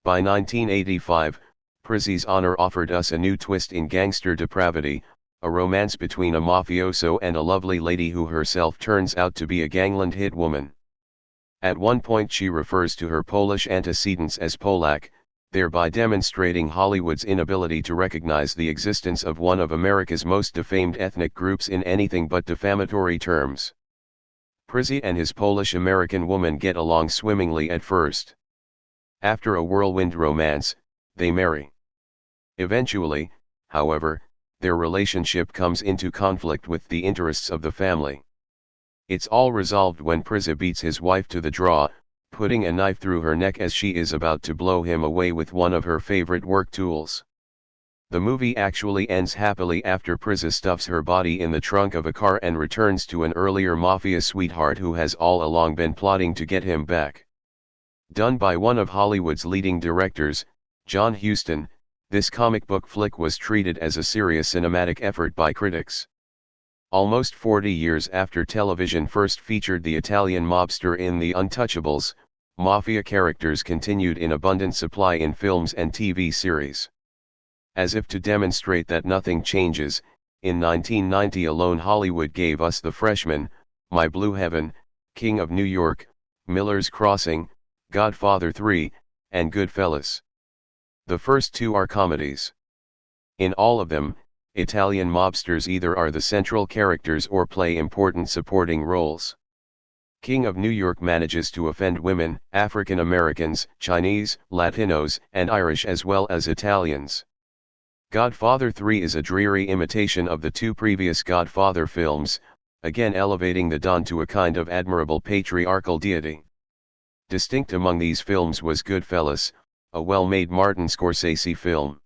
By 1985, Prizzi's Honor offered us a new twist in gangster depravity, a romance between a mafioso and a lovely lady who herself turns out to be a gangland hit woman. At one point she refers to her Polish antecedents as Polak, thereby demonstrating Hollywood's inability to recognize the existence of one of America's most defamed ethnic groups in anything but defamatory terms. Prizzi and his Polish-American woman get along swimmingly at first. After a whirlwind romance, they marry. Eventually, however, their relationship comes into conflict with the interests of the family. It's all resolved when Prizzi beats his wife to the draw, putting a knife through her neck as she is about to blow him away with one of her favorite work tools. The movie actually ends happily after Prizzi stuffs her body in the trunk of a car and returns to an earlier mafia sweetheart who has all along been plotting to get him back. Done by one of Hollywood's leading directors, John Huston, this comic book flick was treated as a serious cinematic effort by critics. Almost 40 years after television first featured the Italian mobster in The Untouchables, mafia characters continued in abundant supply in films and TV series. As if to demonstrate that nothing changes, in 1990 alone Hollywood gave us The Freshman, My Blue Heaven, King of New York, Miller's Crossing, Godfather 3, and Goodfellas. The first 2 are comedies. In all of them, Italian mobsters either are the central characters or play important supporting roles. King of New York manages to offend women, African Americans, Chinese, Latinos, and Irish as well as Italians. Godfather 3 is a dreary imitation of the two previous Godfather films, again elevating the Don to a kind of admirable patriarchal deity. Distinct among these films was Goodfellas, a well-made Martin Scorsese film.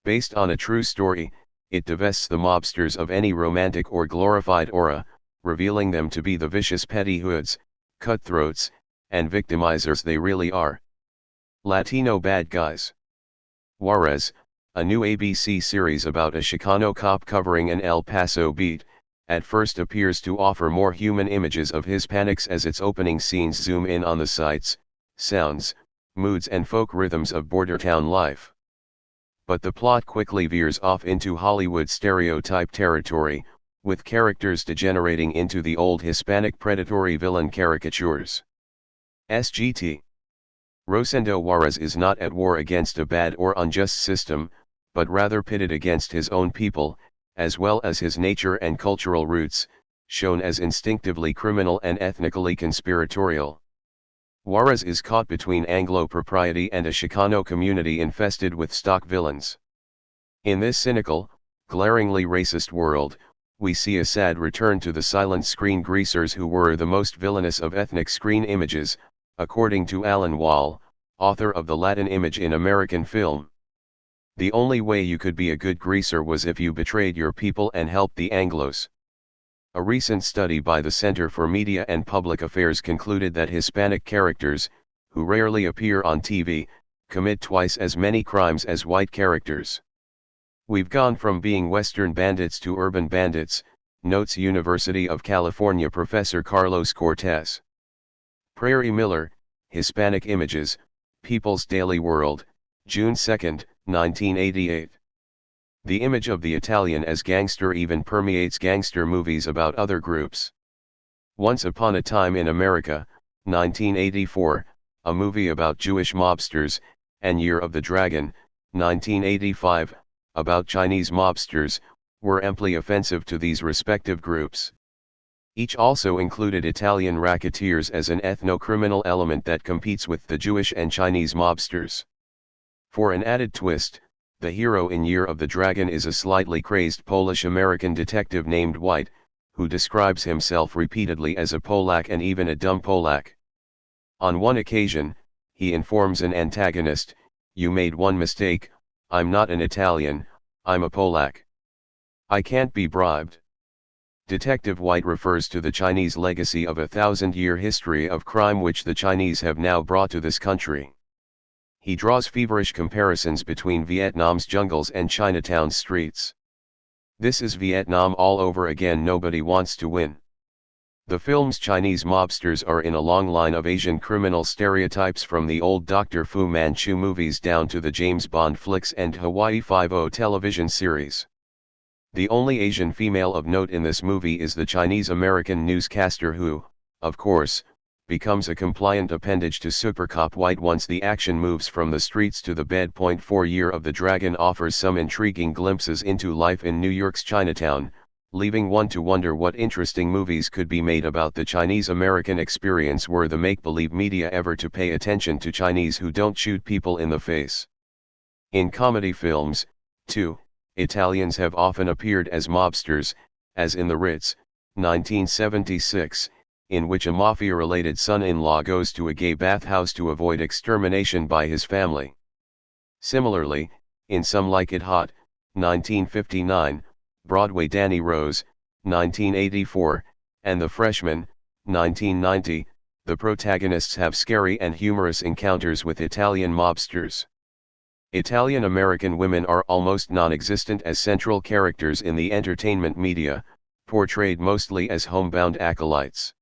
Based on a true story, it divests the mobsters of any romantic or glorified aura, revealing them to be the vicious petty hoods, cutthroats, and victimizers they really are. Latino bad guys. Juarez, a new ABC series about a Chicano cop covering an El Paso beat, at first appears to offer more human images of Hispanics as its opening scenes zoom in on the sights, sounds, moods and folk rhythms of border town life. But the plot quickly veers off into Hollywood stereotype territory, with characters degenerating into the old Hispanic predatory villain caricatures. SGT. Rosendo Juarez is not at war against a bad or unjust system, but rather pitted against his own people, as well as his nature and cultural roots, shown as instinctively criminal and ethnically conspiratorial. Juarez is caught between Anglo propriety and a Chicano community infested with stock villains. In this cynical, glaringly racist world, we see a sad return to the silent screen greasers who were the most villainous of ethnic screen images, according to Alan Wall, author of The Latin Image in American Film. The only way you could be a good greaser was if you betrayed your people and helped the Anglos. A recent study by the Center for Media and Public Affairs concluded that Hispanic characters, who rarely appear on TV, commit twice as many crimes as white characters. We've gone from being Western bandits to urban bandits, notes University of California professor Carlos Cortez. Prairie Miller, Hispanic Images, People's Daily World, June 2, 1988. The image of the Italian as gangster even permeates gangster movies about other groups. Once Upon a Time in America, 1984, a movie about Jewish mobsters, and Year of the Dragon, 1985, about Chinese mobsters, were amply offensive to these respective groups. Each also included Italian racketeers as an ethno-criminal element that competes with the Jewish and Chinese mobsters. For an added twist, the hero in Year of the Dragon is a slightly crazed Polish-American detective named White, who describes himself repeatedly as a Polak and even a dumb Polak. On one occasion, he informs an antagonist, "You made one mistake, I'm not an Italian, I'm a Polak. I can't be bribed." Detective White refers to the Chinese legacy of a 1,000-year history of crime which the Chinese have now brought to this country. He draws feverish comparisons between Vietnam's jungles and Chinatown's streets. This is Vietnam all over again. Nobody wants to win. The film's Chinese mobsters are in a long line of Asian criminal stereotypes from the old Dr. Fu Manchu movies down to the James Bond flicks and Hawaii Five-0 television series. The only Asian female of note in this movie is the Chinese-American newscaster who, of course, becomes a compliant appendage to Supercop White once the action moves from the streets to the bed. Year of the Dragon offers some intriguing glimpses into life in New York's Chinatown, leaving one to wonder what interesting movies could be made about the Chinese-American experience were the make-believe media ever to pay attention to Chinese who don't shoot people in the face. In comedy films, too, Italians have often appeared as mobsters, as in The Ritz, 1976, in which a mafia-related son-in-law goes to a gay bathhouse to avoid extermination by his family. Similarly, in Some Like It Hot, 1959, Broadway Danny Rose, 1984, and The Freshman, 1990, the protagonists have scary and humorous encounters with Italian mobsters. Italian-American women are almost non-existent as central characters in the entertainment media, portrayed mostly as homebound acolytes.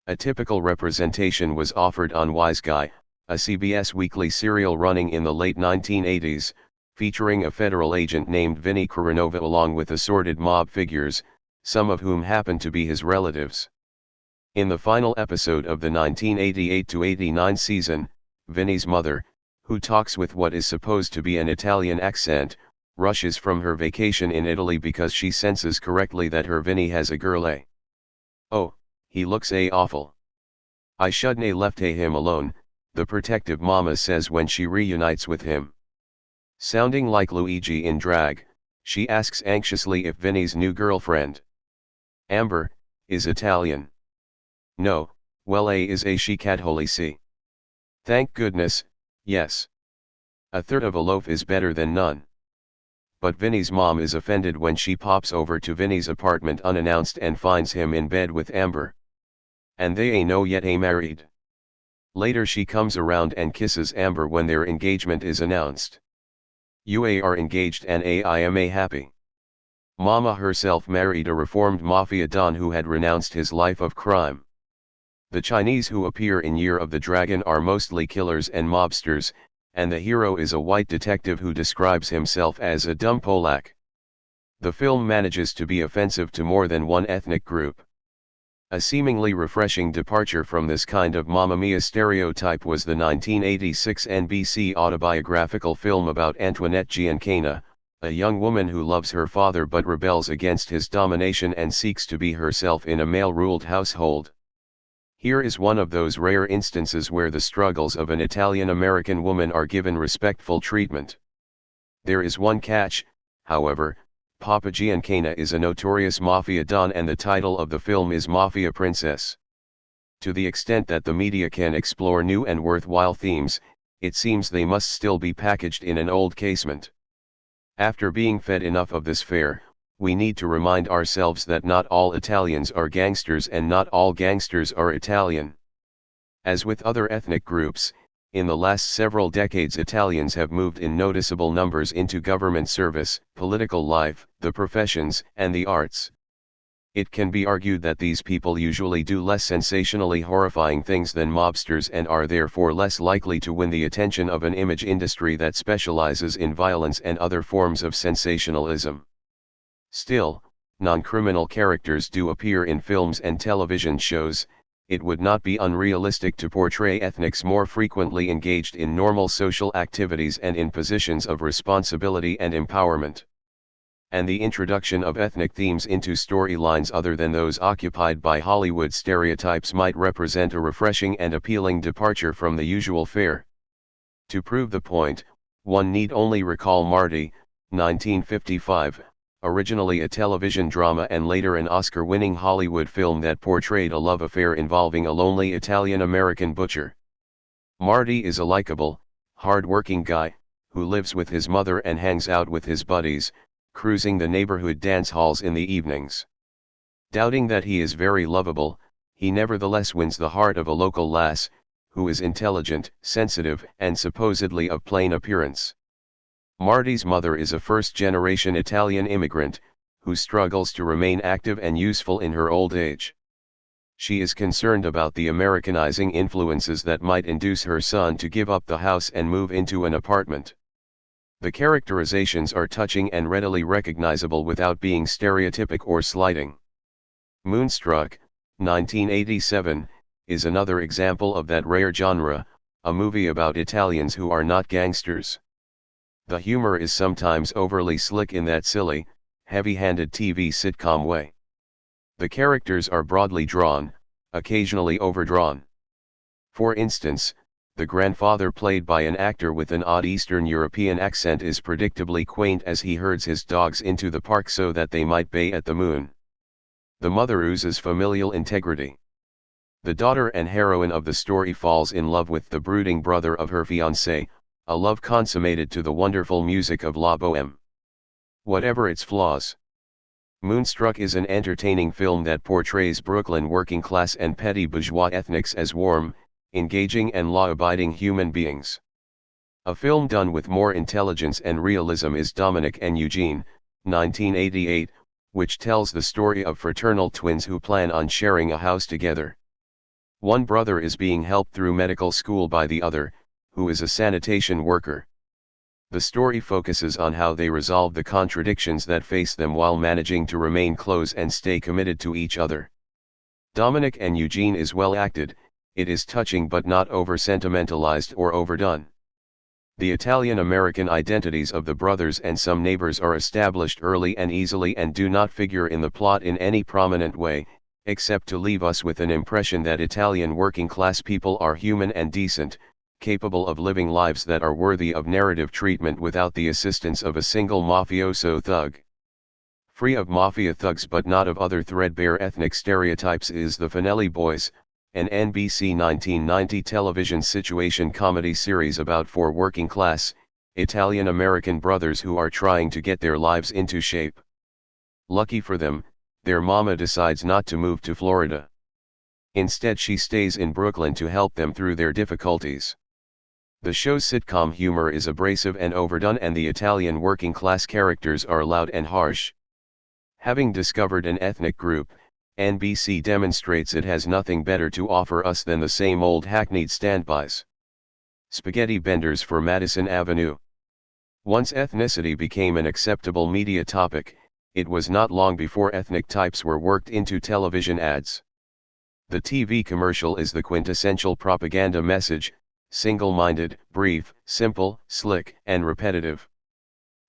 A typical representation was offered on Wise Guy, a CBS weekly serial running in the late 1980s, featuring a federal agent named Vinnie Coronova along with assorted mob figures, some of whom happened to be his relatives. In the final episode of the 1988-89 season, Vinnie's mother, who talks with what is supposed to be an Italian accent, rushes from her vacation in Italy because she senses correctly that her Vinnie has a girl. Oh, he looks awful. I shouldn't left him alone, the protective mama says when she reunites with him. Sounding like Luigi in drag, she asks anxiously if Vinny's new girlfriend, Amber, is Italian. No, well is a she Catholici. Thank goodness, yes. A third of a loaf is better than none. But Vinny's mom is offended when she pops over to Vinny's apartment unannounced and finds him in bed with Amber. And they ain't no yet married. Later she comes around and kisses Amber when their engagement is announced. You are engaged and I am happy. Mama herself married a reformed mafia don who had renounced his life of crime. The Chinese who appear in Year of the Dragon are mostly killers and mobsters, and the hero is a white detective who describes himself as a dumb Polak. The film manages to be offensive to more than one ethnic group. A seemingly refreshing departure from this kind of Mamma Mia stereotype was the 1986 NBC autobiographical film about Antoinette Giancana, a young woman who loves her father but rebels against his domination and seeks to be herself in a male-ruled household. Here is one of those rare instances where the struggles of an Italian-American woman are given respectful treatment. There is one catch, however. Papa Giancana is a notorious mafia don and the title of the film is Mafia Princess. To the extent that the media can explore new and worthwhile themes, it seems they must still be packaged in an old casement. After being fed enough of this fare, we need to remind ourselves that not all Italians are gangsters and not all gangsters are Italian. As with other ethnic groups, in the last several decades Italians have moved in noticeable numbers into government service, political life, the professions, and the arts. It can be argued that these people usually do less sensationally horrifying things than mobsters and are therefore less likely to win the attention of an image industry that specializes in violence and other forms of sensationalism. Still, non-criminal characters do appear in films and television shows. It would not be unrealistic to portray ethnics more frequently engaged in normal social activities and in positions of responsibility and empowerment. And the introduction of ethnic themes into storylines other than those occupied by Hollywood stereotypes might represent a refreshing and appealing departure from the usual fare. To prove the point, one need only recall Marty, 1955, originally a television drama and later an Oscar-winning Hollywood film that portrayed a love affair involving a lonely Italian-American butcher. Marty is a likable, hard-working guy, who lives with his mother and hangs out with his buddies, cruising the neighborhood dance halls in the evenings. Doubting that he is very lovable, he nevertheless wins the heart of a local lass, who is intelligent, sensitive, and supposedly of plain appearance. Marty's mother is a first-generation Italian immigrant, who struggles to remain active and useful in her old age. She is concerned about the Americanizing influences that might induce her son to give up the house and move into an apartment. The characterizations are touching and readily recognizable without being stereotypic or slighting. Moonstruck, 1987, is another example of that rare genre, a movie about Italians who are not gangsters. The humor is sometimes overly slick in that silly, heavy-handed TV sitcom way. The characters are broadly drawn, occasionally overdrawn. For instance, the grandfather played by an actor with an odd Eastern European accent is predictably quaint as he herds his dogs into the park so that they might bay at the moon. The mother oozes familial integrity. The daughter and heroine of the story falls in love with the brooding brother of her fiancé, a love consummated to the wonderful music of La Bohème. Whatever its flaws, Moonstruck is an entertaining film that portrays Brooklyn working class and petty bourgeois ethnics as warm, engaging and law-abiding human beings. A film done with more intelligence and realism is Dominic and Eugene, 1988, which tells the story of fraternal twins who plan on sharing a house together. One brother is being helped through medical school by the other, who is a sanitation worker. The story focuses on how they resolve the contradictions that face them while managing to remain close and stay committed to each other. Dominic and Eugene is well acted, it is touching but not over-sentimentalized or overdone. The Italian-American identities of the brothers and some neighbors are established early and easily and do not figure in the plot in any prominent way, except to leave us with an impression that Italian working-class people are human and decent, capable of living lives that are worthy of narrative treatment without the assistance of a single mafioso thug. Free of mafia thugs but not of other threadbare ethnic stereotypes is The Finelli Boys, an NBC 1990 television situation comedy series about four working-class, Italian-American brothers who are trying to get their lives into shape. Lucky for them, their mama decides not to move to Florida. Instead, she stays in Brooklyn to help them through their difficulties. The show's sitcom humor is abrasive and overdone, and the Italian working-class characters are loud and harsh. Having discovered an ethnic group, NBC demonstrates it has nothing better to offer us than the same old hackneyed standbys. Spaghetti vendors for Madison Avenue. Once ethnicity became an acceptable media topic, it was not long before ethnic types were worked into television ads. The TV commercial is the quintessential propaganda message, single-minded, brief, simple, slick, and repetitive.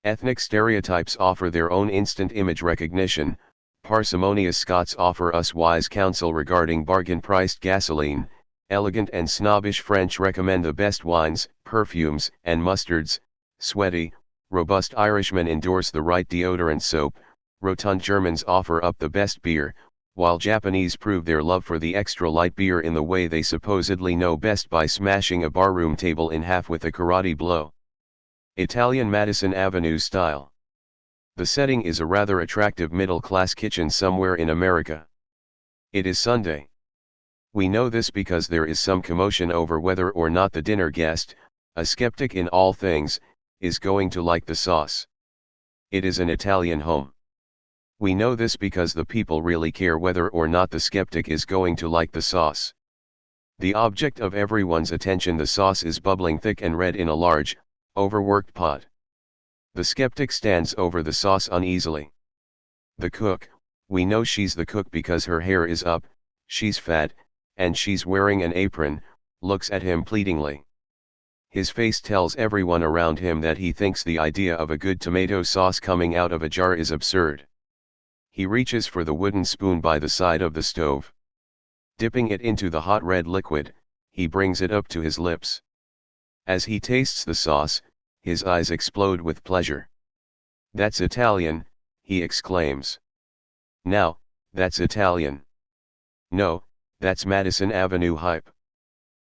Ethnic stereotypes offer their own instant image recognition. Parsimonious Scots offer us wise counsel regarding bargain-priced gasoline. Elegant and snobbish French recommend the best wines, perfumes, and mustards. Sweaty, robust Irishmen endorse the right deodorant soap. Rotund Germans offer up the best beer, while Japanese prove their love for the extra light beer in the way they supposedly know best, by smashing a barroom table in half with a karate blow. Italian Madison Avenue style. The setting is a rather attractive middle-class kitchen somewhere in America. It is Sunday. We know this because there is some commotion over whether or not the dinner guest, a skeptic in all things, is going to like the sauce. It is an Italian home. We know this because the people really care whether or not the skeptic is going to like the sauce. The object of everyone's attention, the sauce, is bubbling thick and red in a large, overworked pot. The skeptic stands over the sauce uneasily. The cook, we know she's the cook because her hair is up, she's fat, and she's wearing an apron, looks at him pleadingly. His face tells everyone around him that he thinks the idea of a good tomato sauce coming out of a jar is absurd. He reaches for the wooden spoon by the side of the stove. Dipping it into the hot red liquid, he brings it up to his lips. As he tastes the sauce, his eyes explode with pleasure. "That's Italian," he exclaims. "Now, that's Italian. No, that's Madison Avenue hype."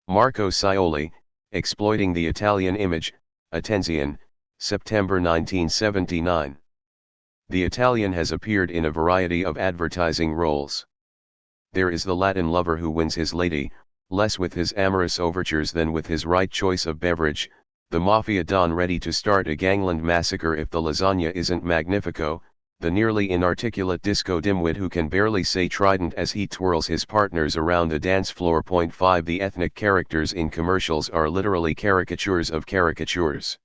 Marco Scioli, Exploiting the Italian Image, Attenzione, September 1979. The Italian has appeared in a variety of advertising roles. There is the Latin lover who wins his lady, less with his amorous overtures than with his right choice of beverage, the mafia don ready to start a gangland massacre if the lasagna isn't magnifico, the nearly inarticulate disco dimwit who can barely say trident as he twirls his partners around the dance floor. 5 The ethnic characters in commercials are literally caricatures of caricatures.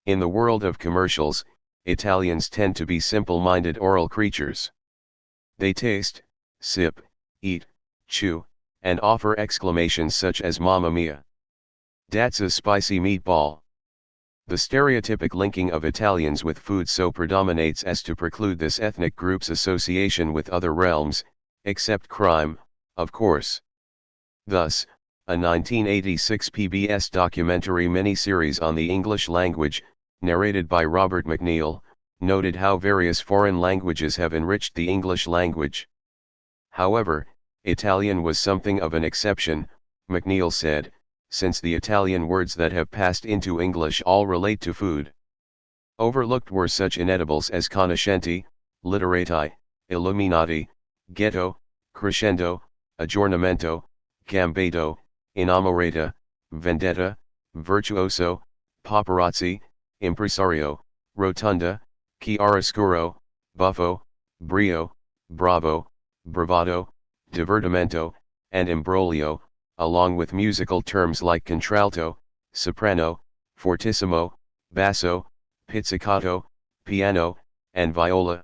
In the world of commercials, Italians tend to be simple-minded oral creatures. They taste, sip, eat, chew, and offer exclamations such as "Mamma mia! That's a spicy meatball." The stereotypic linking of Italians with food so predominates as to preclude this ethnic group's association with other realms, except crime, of course. Thus, a 1986 PBS documentary miniseries on the English language, narrated by Robert McNeil, noted how various foreign languages have enriched the English language. However, Italian was something of an exception, McNeil said, since the Italian words that have passed into English all relate to food. Overlooked were such inedibles as conoscenti, literati, illuminati, ghetto, crescendo, aggiornamento, gambetto, innamorata, vendetta, virtuoso, paparazzi, impresario, rotunda, chiaroscuro, buffo, brio, bravo, bravado, divertimento, and imbroglio, along with musical terms like contralto, soprano, fortissimo, basso, pizzicato, piano, and viola.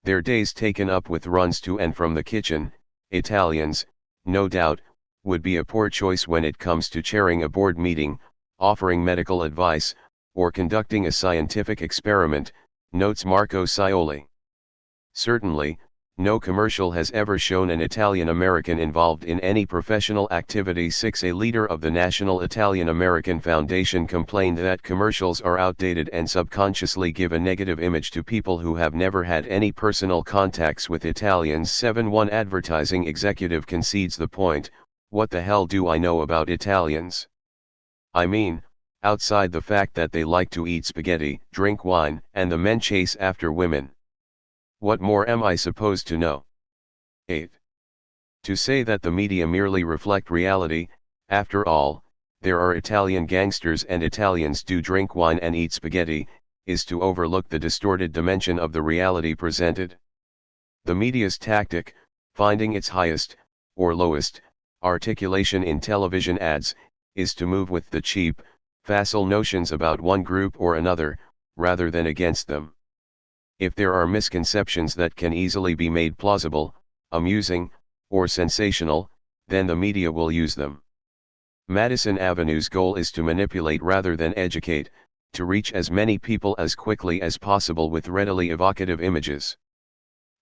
Their days taken up with runs to and from the kitchen, Italians, no doubt, would be a poor choice when it comes to chairing a board meeting, offering medical advice, or conducting a scientific experiment, notes Marco Scioli. Certainly, No commercial has ever shown an Italian American involved in any professional activity. 6. A leader of the National Italian American Foundation complained that commercials are outdated and subconsciously give a negative image to people who have never had any personal contacts with Italians. 7. One advertising executive concedes the point: what the hell do I know about Italians? I mean, outside the fact that they like to eat spaghetti, drink wine, and the men chase after women. What more am I supposed to know? 8. To say that the media merely reflect reality, after all, there are Italian gangsters and Italians do drink wine and eat spaghetti, is to overlook the distorted dimension of the reality presented. The media's tactic, finding its highest, or lowest, articulation in television ads, is to move with the cheap, facile notions about one group or another, rather than against them. If there are misconceptions that can easily be made plausible, amusing, or sensational, then the media will use them. Madison Avenue's goal is to manipulate rather than educate, to reach as many people as quickly as possible with readily evocative images.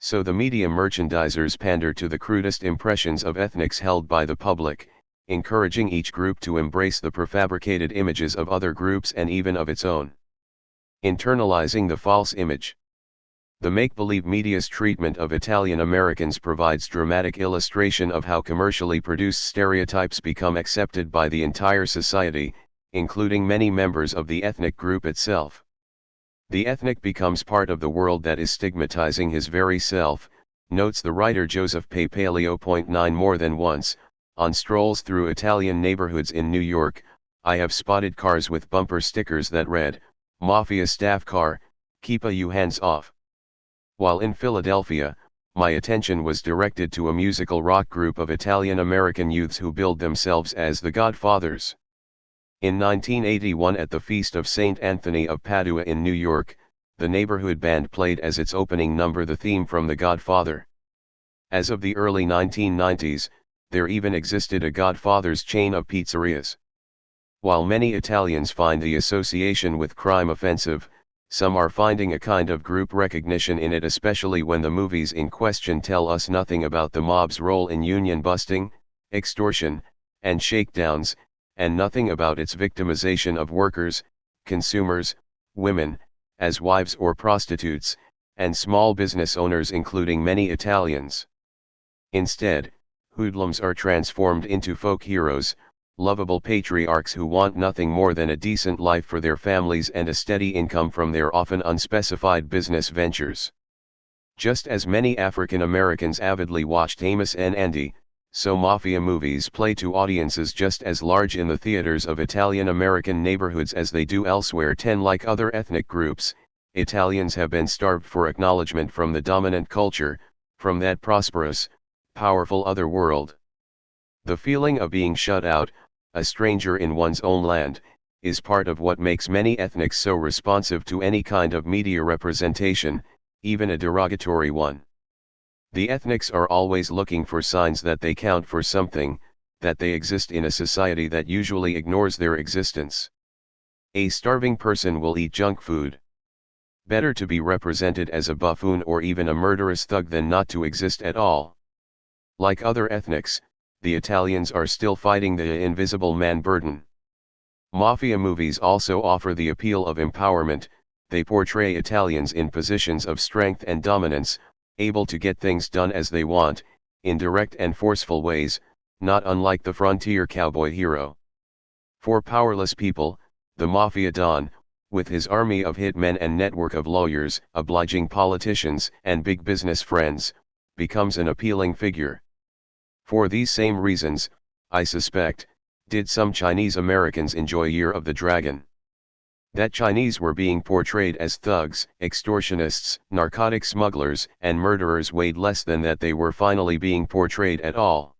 So the media merchandisers pander to the crudest impressions of ethnics held by the public, encouraging each group to embrace the prefabricated images of other groups and even of its own. Internalizing the false image. The make-believe media's treatment of Italian Americans provides dramatic illustration of how commercially produced stereotypes become accepted by the entire society, including many members of the ethnic group itself. The ethnic becomes part of the world that is stigmatizing his very self, notes the writer Joseph Papaleo. 9. More than once, on strolls through Italian neighborhoods in New York, I have spotted cars with bumper stickers that read, "Mafia staff car, keep you hands off." While in Philadelphia, my attention was directed to a musical rock group of Italian-American youths who billed themselves as the Godfathers. In 1981 at the Feast of St. Anthony of Padua in New York, the neighborhood band played as its opening number the theme from The Godfather. As of the early 1990s, there even existed a Godfather's chain of pizzerias. While many Italians find the association with crime offensive, some are finding a kind of group recognition in it, especially when the movies in question tell us nothing about the mob's role in union busting, extortion, and shakedowns, and nothing about its victimization of workers, consumers, women, as wives or prostitutes, and small business owners, including many Italians. Instead, hoodlums are transformed into folk heroes, lovable patriarchs who want nothing more than a decent life for their families and a steady income from their often unspecified business ventures. Just as many African Americans avidly watched Amos and Andy, so mafia movies play to audiences just as large in the theaters of Italian American neighborhoods as they do elsewhere. 10. Like other ethnic groups, Italians have been starved for acknowledgement from the dominant culture, from that prosperous, powerful other world. The feeling of being shut out, a stranger in one's own land, is part of what makes many ethnics so responsive to any kind of media representation, even a derogatory one. The ethnics are always looking for signs that they count for something, that they exist in a society that usually ignores their existence. A starving person will eat junk food. Better to be represented as a buffoon or even a murderous thug than not to exist at all. Like other ethnics, the Italians are still fighting the invisible man burden. Mafia movies also offer the appeal of empowerment. They portray Italians in positions of strength and dominance, able to get things done as they want, in direct and forceful ways, not unlike the frontier cowboy hero. For powerless people, the Mafia Don, with his army of hitmen and network of lawyers, obliging politicians, and big business friends, becomes an appealing figure. For these same reasons, I suspect, did some Chinese Americans enjoy Year of the Dragon. That Chinese were being portrayed as thugs, extortionists, narcotic smugglers, and murderers weighed less than that they were finally being portrayed at all.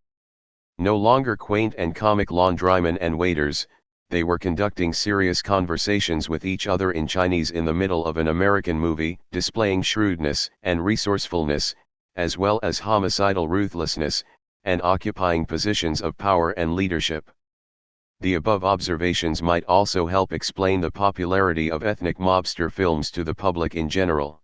No longer quaint and comic laundrymen and waiters, they were conducting serious conversations with each other in Chinese in the middle of an American movie, displaying shrewdness and resourcefulness, as well as homicidal ruthlessness, and occupying positions of power and leadership. The above observations might also help explain the popularity of ethnic mobster films to the public in general.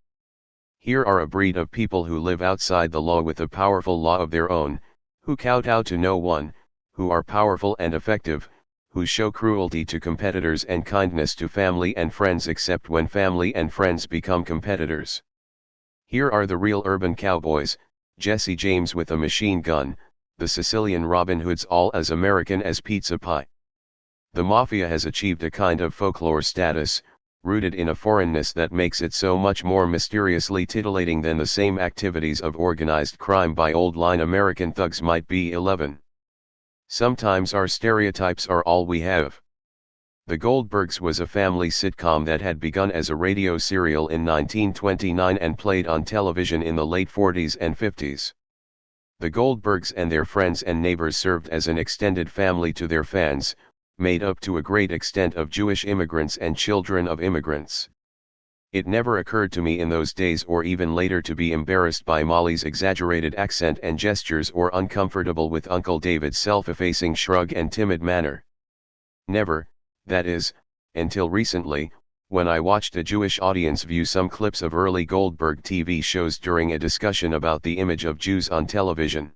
Here are a breed of people who live outside the law with a powerful law of their own, who kowtow to no one, who are powerful and effective, who show cruelty to competitors and kindness to family and friends except when family and friends become competitors. Here are the real urban cowboys, Jesse James with a machine gun, the Sicilian Robin Hoods, all as American as pizza pie. The mafia has achieved a kind of folklore status, rooted in a foreignness that makes it so much more mysteriously titillating than the same activities of organized crime by old-line American thugs might be. 11. Sometimes our stereotypes are all we have. The Goldbergs was a family sitcom that had begun as a radio serial in 1929 and played on television in the late 40s and 50s. The Goldbergs and their friends and neighbors served as an extended family to their fans, made up to a great extent of Jewish immigrants and children of immigrants. It never occurred to me in those days or even later to be embarrassed by Molly's exaggerated accent and gestures or uncomfortable with Uncle David's self-effacing shrug and timid manner. Never, that is, until recently, when I watched a Jewish audience view some clips of early Goldberg TV shows during a discussion about the image of Jews on television.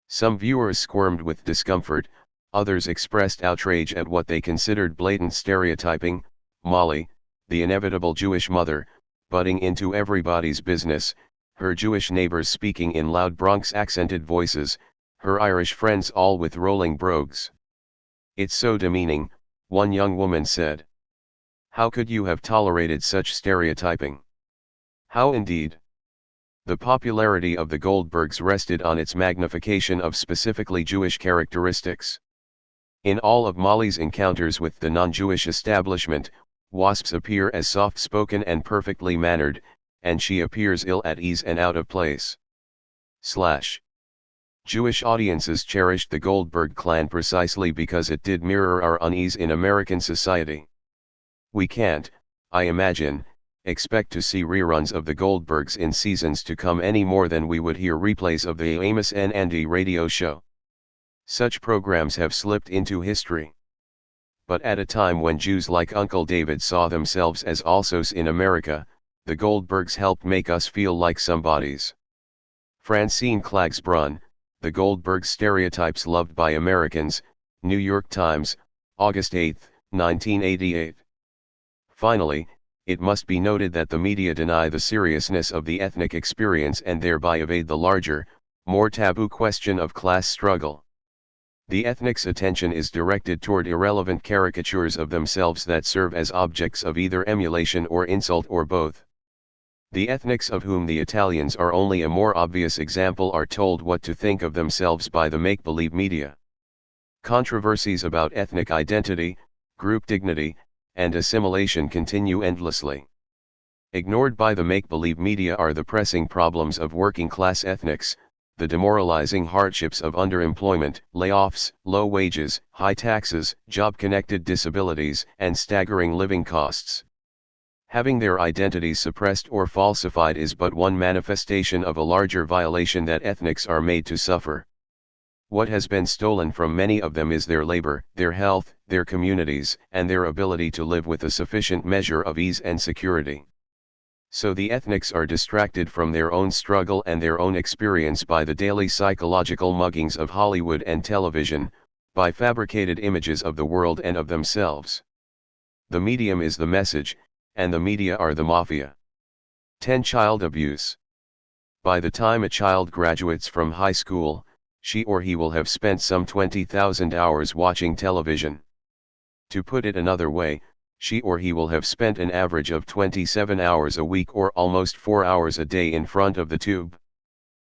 Some viewers squirmed with discomfort, others expressed outrage at what they considered blatant stereotyping. Molly, the inevitable Jewish mother, butting into everybody's business, her Jewish neighbors speaking in loud Bronx-accented voices, her Irish friends all with rolling brogues. "It's so demeaning," one young woman said. "How could you have tolerated such stereotyping?" How indeed? The popularity of the Goldbergs rested on its magnification of specifically Jewish characteristics. In all of Molly's encounters with the non-Jewish establishment, Wasps appear as soft-spoken and perfectly mannered, and she appears ill at ease and out of place. Jewish audiences cherished the Goldberg clan precisely because it did mirror our unease in American society. We can't, I imagine, expect to see reruns of the Goldbergs in seasons to come any more than we would hear replays of the Amos and Andy radio show. Such programs have slipped into history. But at a time when Jews like Uncle David saw themselves as alsos in America, the Goldbergs helped make us feel like somebodies. Francine Clagsbrunn, The Goldberg Stereotypes Loved by Americans, New York Times, August 8, 1988. Finally, it must be noted that the media deny the seriousness of the ethnic experience and thereby evade the larger, more taboo question of class struggle. The ethnic's attention is directed toward irrelevant caricatures of themselves that serve as objects of either emulation or insult or both. The ethnics, of whom the Italians are only a more obvious example, are told what to think of themselves by the make-believe media. Controversies about ethnic identity, group dignity, and assimilation continue endlessly. Ignored by the make-believe media are the pressing problems of working-class ethnics, the demoralizing hardships of underemployment, layoffs, low wages, high taxes, job-connected disabilities, and staggering living costs. Having their identities suppressed or falsified is but one manifestation of a larger violation that ethnics are made to suffer. What has been stolen from many of them is their labor, their health, their communities, and their ability to live with a sufficient measure of ease and security. So the ethnics are distracted from their own struggle and their own experience by the daily psychological muggings of Hollywood and television, by fabricated images of the world and of themselves. The medium is the message, and the media are the mafia. 10. Child abuse. By the time a child graduates from high school, she or he will have spent some 20,000 hours watching television. To put it another way, she or he will have spent an average of 27 hours a week or almost 4 hours a day in front of the tube.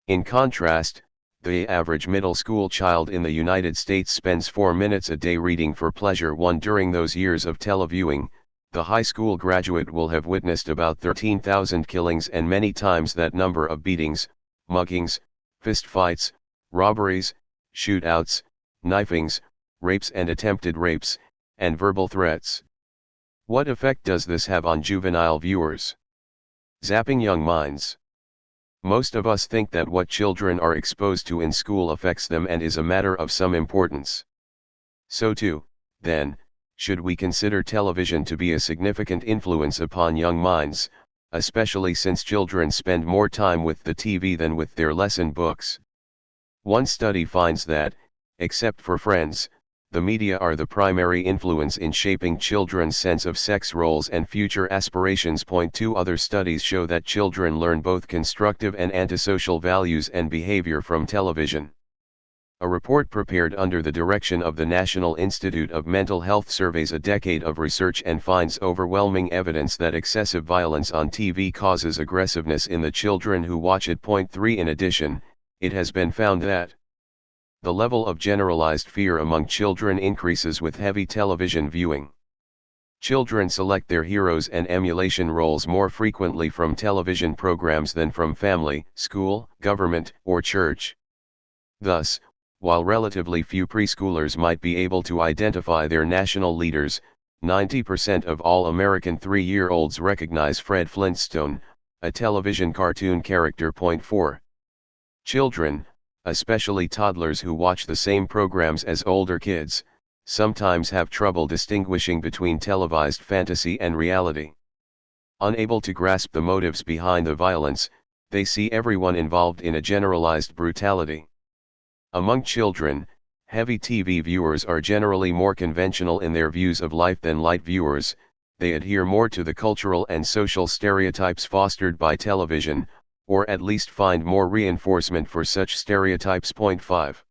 In contrast, the average middle school child in the United States spends 4 minutes a day reading for pleasure. During those years of televiewing, the high school graduate will have witnessed about 13,000 killings and many times that number of beatings, muggings, fistfights, robberies, shootouts, knifings, rapes and attempted rapes, and verbal threats. What effect does this have on juvenile viewers? Zapping young minds. Most of us think that what children are exposed to in school affects them and is a matter of some importance. So too, then, should we consider television to be a significant influence upon young minds, especially since children spend more time with the TV than with their lesson books. One study finds that, except for Friends, the media are the primary influence in shaping children's sense of sex roles and future aspirations. Two other studies show that children learn both constructive and antisocial values and behavior from television. A report prepared under the direction of the National Institute of Mental Health surveys a decade of research and finds overwhelming evidence that excessive violence on TV causes aggressiveness in the children who watch it. 3 In addition, it has been found that the level of generalized fear among children increases with heavy television viewing. Children select their heroes and emulation roles more frequently from television programs than from family, school, government, or church. Thus, while relatively few preschoolers might be able to identify their national leaders, 90% of all American 3-year-olds recognize Fred Flintstone, a television cartoon character. 4. Children, especially toddlers who watch the same programs as older kids, sometimes have trouble distinguishing between televised fantasy and reality. Unable to grasp the motives behind the violence, they see everyone involved in a generalized brutality. Among children, heavy TV viewers are generally more conventional in their views of life than light viewers. They adhere more to the cultural and social stereotypes fostered by television, or at least find more reinforcement for such stereotypes. 5.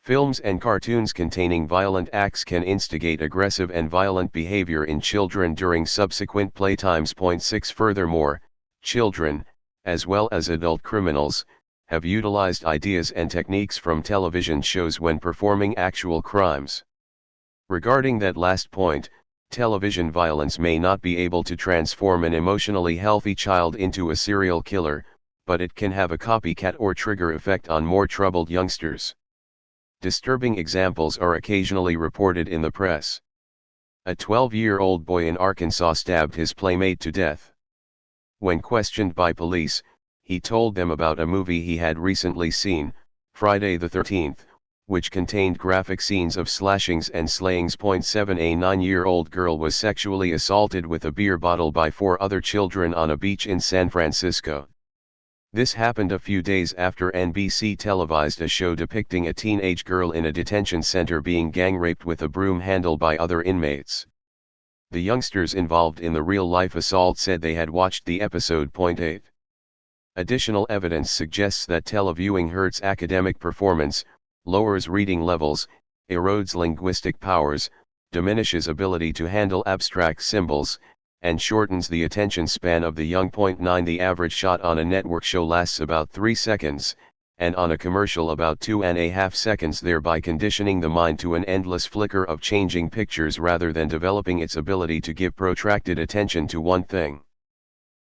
Films and cartoons containing violent acts can instigate aggressive and violent behavior in children during subsequent playtimes. 6. Furthermore, children, as well as adult criminals, have utilized ideas and techniques from television shows when performing actual crimes. Regarding that last point, television violence may not be able to transform an emotionally healthy child into a serial killer, but it can have a copycat or trigger effect on more troubled youngsters. Disturbing examples are occasionally reported in the press. A 12-year-old boy in Arkansas stabbed his playmate to death. When questioned by police, he told them about a movie he had recently seen, Friday the 13th, which contained graphic scenes of slashings and slayings. 7 A 9-year-old girl was sexually assaulted with a beer bottle by 4 other children on a beach in San Francisco. This happened a few days after NBC televised a show depicting a teenage girl in a detention center being gang-raped with a broom handle by other inmates. The youngsters involved in the real-life assault said they had watched the episode. 8. Additional evidence suggests that televiewing hurts academic performance, lowers reading levels, erodes linguistic powers, diminishes ability to handle abstract symbols, and shortens the attention span of the young. 9 The average shot on a network show lasts about 3 seconds, and on a commercial about 2.5 seconds, thereby conditioning the mind to an endless flicker of changing pictures rather than developing its ability to give protracted attention to one thing.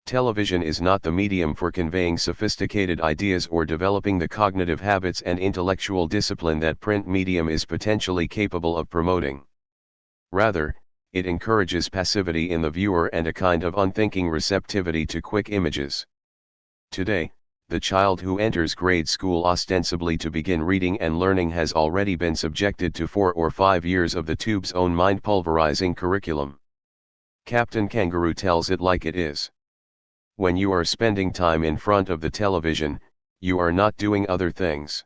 Television is not the medium for conveying sophisticated ideas or developing the cognitive habits and intellectual discipline that print medium is potentially capable of promoting. Rather, it encourages passivity in the viewer and a kind of unthinking receptivity to quick images. Today, the child who enters grade school ostensibly to begin reading and learning has already been subjected to 4 or 5 years of the tube's own mind-pulverizing curriculum. Captain Kangaroo tells it like it is. When you are spending time in front of the television, you are not doing other things.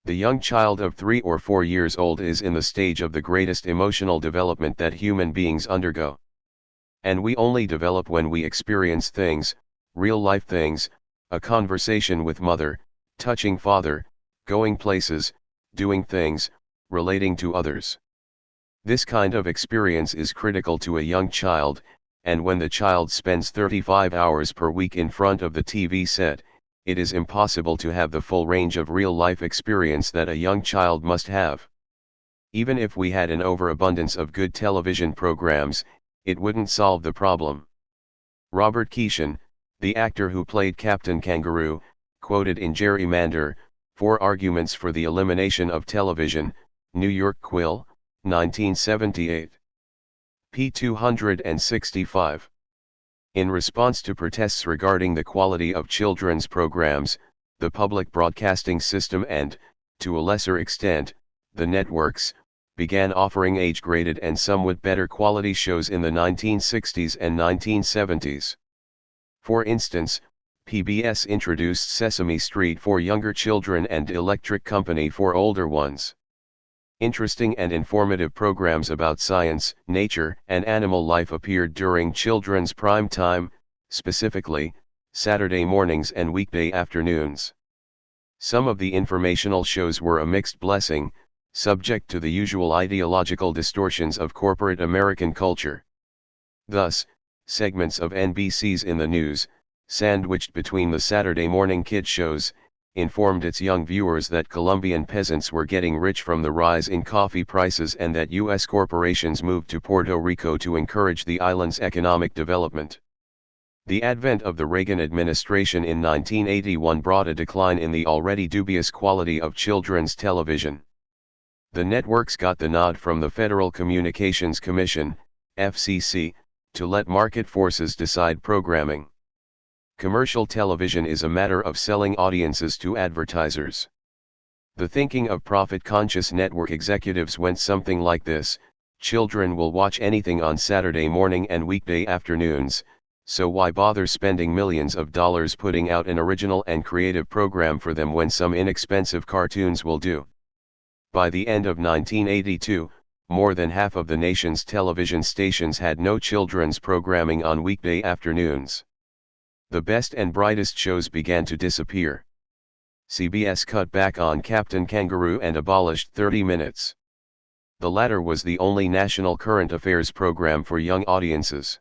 The young child of 3 or 4 years old is in the stage of the greatest emotional development that human beings undergo. And we only develop when we experience things, real-life things, a conversation with mother, touching father, going places, doing things, relating to others. This kind of experience is critical to a young child, and when the child spends 35 hours per week in front of the TV set, it is impossible to have the full range of real-life experience that a young child must have. Even if we had an overabundance of good television programs, it wouldn't solve the problem. Robert Keeshan, the actor who played Captain Kangaroo, quoted in Gerrymander, 4 Arguments for the Elimination of Television, New York Quill, 1978. p. 265. In response to protests regarding the quality of children's programs, the public broadcasting system and, to a lesser extent, the networks, began offering age-graded and somewhat better quality shows in the 1960s and 1970s. For instance, PBS introduced Sesame Street for younger children and Electric Company for older ones. Interesting and informative programs about science, nature, and animal life appeared during children's prime time, specifically, Saturday mornings and weekday afternoons. Some of the informational shows were a mixed blessing, subject to the usual ideological distortions of corporate American culture. Thus, segments of NBC's In the News, sandwiched between the Saturday morning kid shows, informed its young viewers that Colombian peasants were getting rich from the rise in coffee prices and that U.S. corporations moved to Puerto Rico to encourage the island's economic development. The advent of the Reagan administration in 1981 brought a decline in the already dubious quality of children's television. The networks got the nod from the Federal Communications Commission, FCC, to let market forces decide programming. Commercial television is a matter of selling audiences to advertisers. The thinking of profit-conscious network executives went something like this: children will watch anything on Saturday morning and weekday afternoons, so why bother spending millions of dollars putting out an original and creative program for them when some inexpensive cartoons will do? By the end of 1982, more than half of the nation's television stations had no children's programming on weekday afternoons. The best and brightest shows began to disappear. CBS cut back on Captain Kangaroo and abolished 30 Minutes. The latter was the only national current affairs program for young audiences.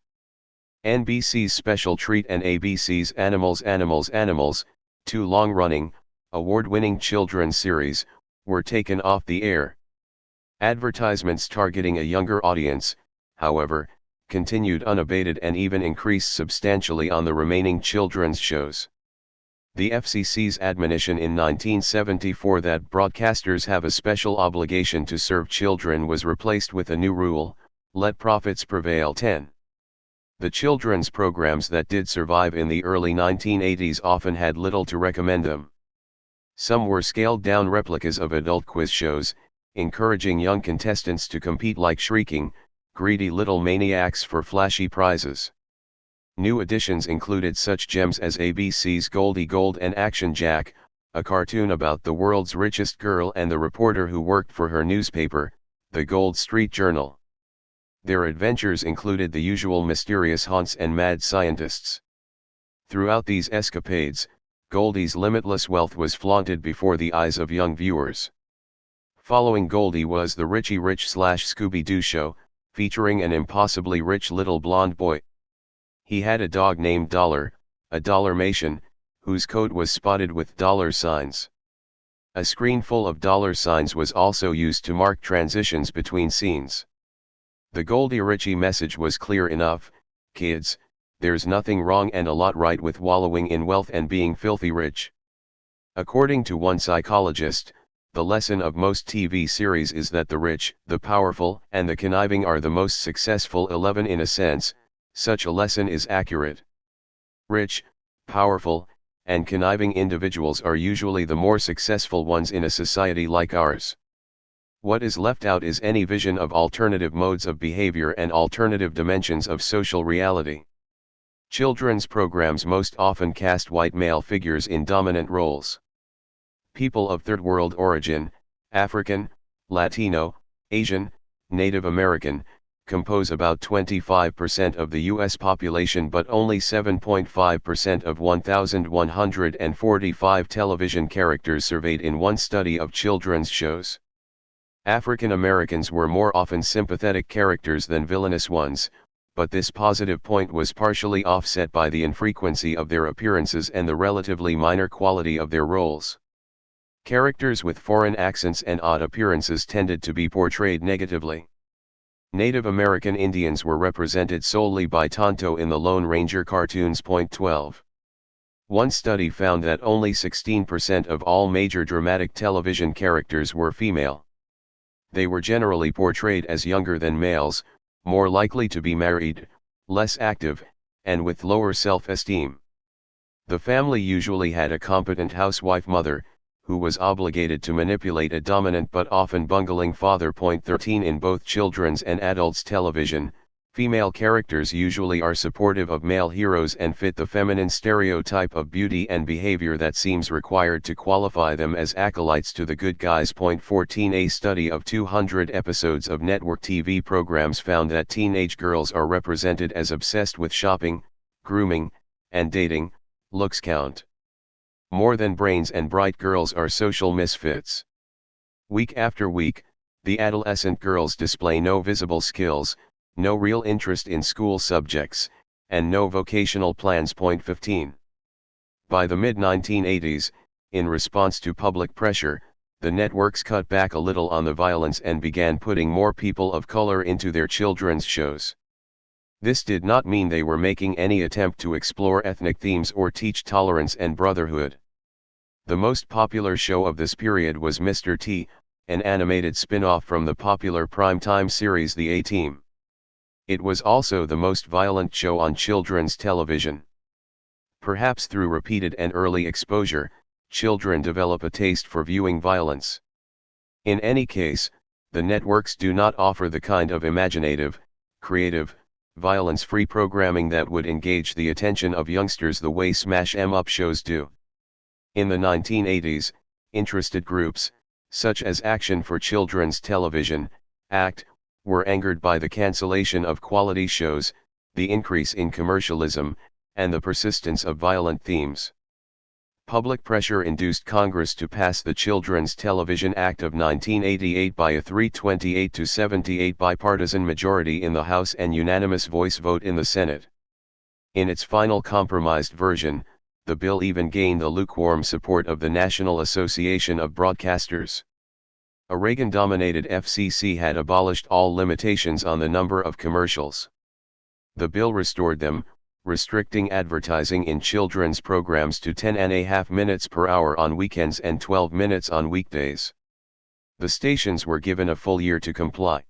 NBC's Special Treat and ABC's Animals Animals Animals, two long-running, award-winning children's series, were taken off the air. Advertisements targeting a younger audience, however, continued unabated and even increased substantially on the remaining children's shows. The FCC's admonition in 1974 that broadcasters have a special obligation to serve children was replaced with a new rule: let profits prevail. 10. The children's programs that did survive in the early 1980s often had little to recommend them. Some were scaled-down replicas of adult quiz shows, encouraging young contestants to compete like shrieking, greedy little maniacs for flashy prizes. New additions included such gems as ABC's Goldie Gold and Action Jack, a cartoon about the world's richest girl and the reporter who worked for her newspaper, the Gold Street Journal. Their adventures included the usual mysterious haunts and mad scientists. Throughout these escapades, Goldie's limitless wealth was flaunted before the eyes of young viewers. Following Goldie was the Richie Rich / Scooby-Doo show, featuring an impossibly rich little blonde boy. He had a dog named Dollar, a Dalmatian, whose coat was spotted with dollar signs. A screen full of dollar signs was also used to mark transitions between scenes. The Goldie Richie message was clear enough: kids, there's nothing wrong and a lot right with wallowing in wealth and being filthy rich. According to one psychologist, the lesson of most TV series is that the rich, the powerful, and the conniving are the most successful. 11. In a sense, such a lesson is accurate. Rich, powerful, and conniving individuals are usually the more successful ones in a society like ours. What is left out is any vision of alternative modes of behavior and alternative dimensions of social reality. Children's programs most often cast white male figures in dominant roles. People of third world origin, African, Latino, Asian, Native American, compose about 25% of the U.S. population, but only 7.5% of 1,145 television characters surveyed in one study of children's shows. African Americans were more often sympathetic characters than villainous ones, but this positive point was partially offset by the infrequency of their appearances and the relatively minor quality of their roles. Characters with foreign accents and odd appearances tended to be portrayed negatively. Native American Indians were represented solely by Tonto in the Lone Ranger cartoons. 12. One study found that only 16% of all major dramatic television characters were female. They were generally portrayed as younger than males, more likely to be married, less active, and with lower self-esteem. The family usually had a competent housewife mother, who was obligated to manipulate a dominant but often bungling father. 13. In both children's and adults' television, Female characters usually are supportive of male heroes and fit the feminine stereotype of beauty and behavior that seems required to qualify them as acolytes to the good guys. Point 14. A study of 200 episodes of network TV programs found that teenage girls are represented as obsessed with shopping, grooming, and dating. Looks count more than brains, and bright girls are social misfits. Week after week, the adolescent girls display no visible skills, no real interest in school subjects, and no vocational plans. Point 15. By the mid-1980s, in response to public pressure, the networks cut back a little on the violence and began putting more people of color into their children's shows. This did not mean they were making any attempt to explore ethnic themes or teach tolerance and brotherhood. The most popular show of this period was Mr. T, an animated spin-off from the popular primetime series The A-Team. It was also the most violent show on children's television. Perhaps through repeated and early exposure, children develop a taste for viewing violence. In any case, the networks do not offer the kind of imaginative, creative, violence-free programming that would engage the attention of youngsters the way Smash 'em Up shows do. In the 1980s, interested groups, such as Action for Children's Television, ACT, were angered by the cancellation of quality shows, the increase in commercialism, and the persistence of violent themes. Public pressure induced Congress to pass the Children's Television Act of 1988 by a 328-78 bipartisan majority in the House and unanimous voice vote in the Senate. In its final compromised version, the bill even gained the lukewarm support of the National Association of Broadcasters. A Reagan-dominated FCC had abolished all limitations on the number of commercials. The bill restored them, restricting advertising in children's programs to 10.5 minutes per hour on weekends and 12 minutes on weekdays. The stations were given a full year to comply.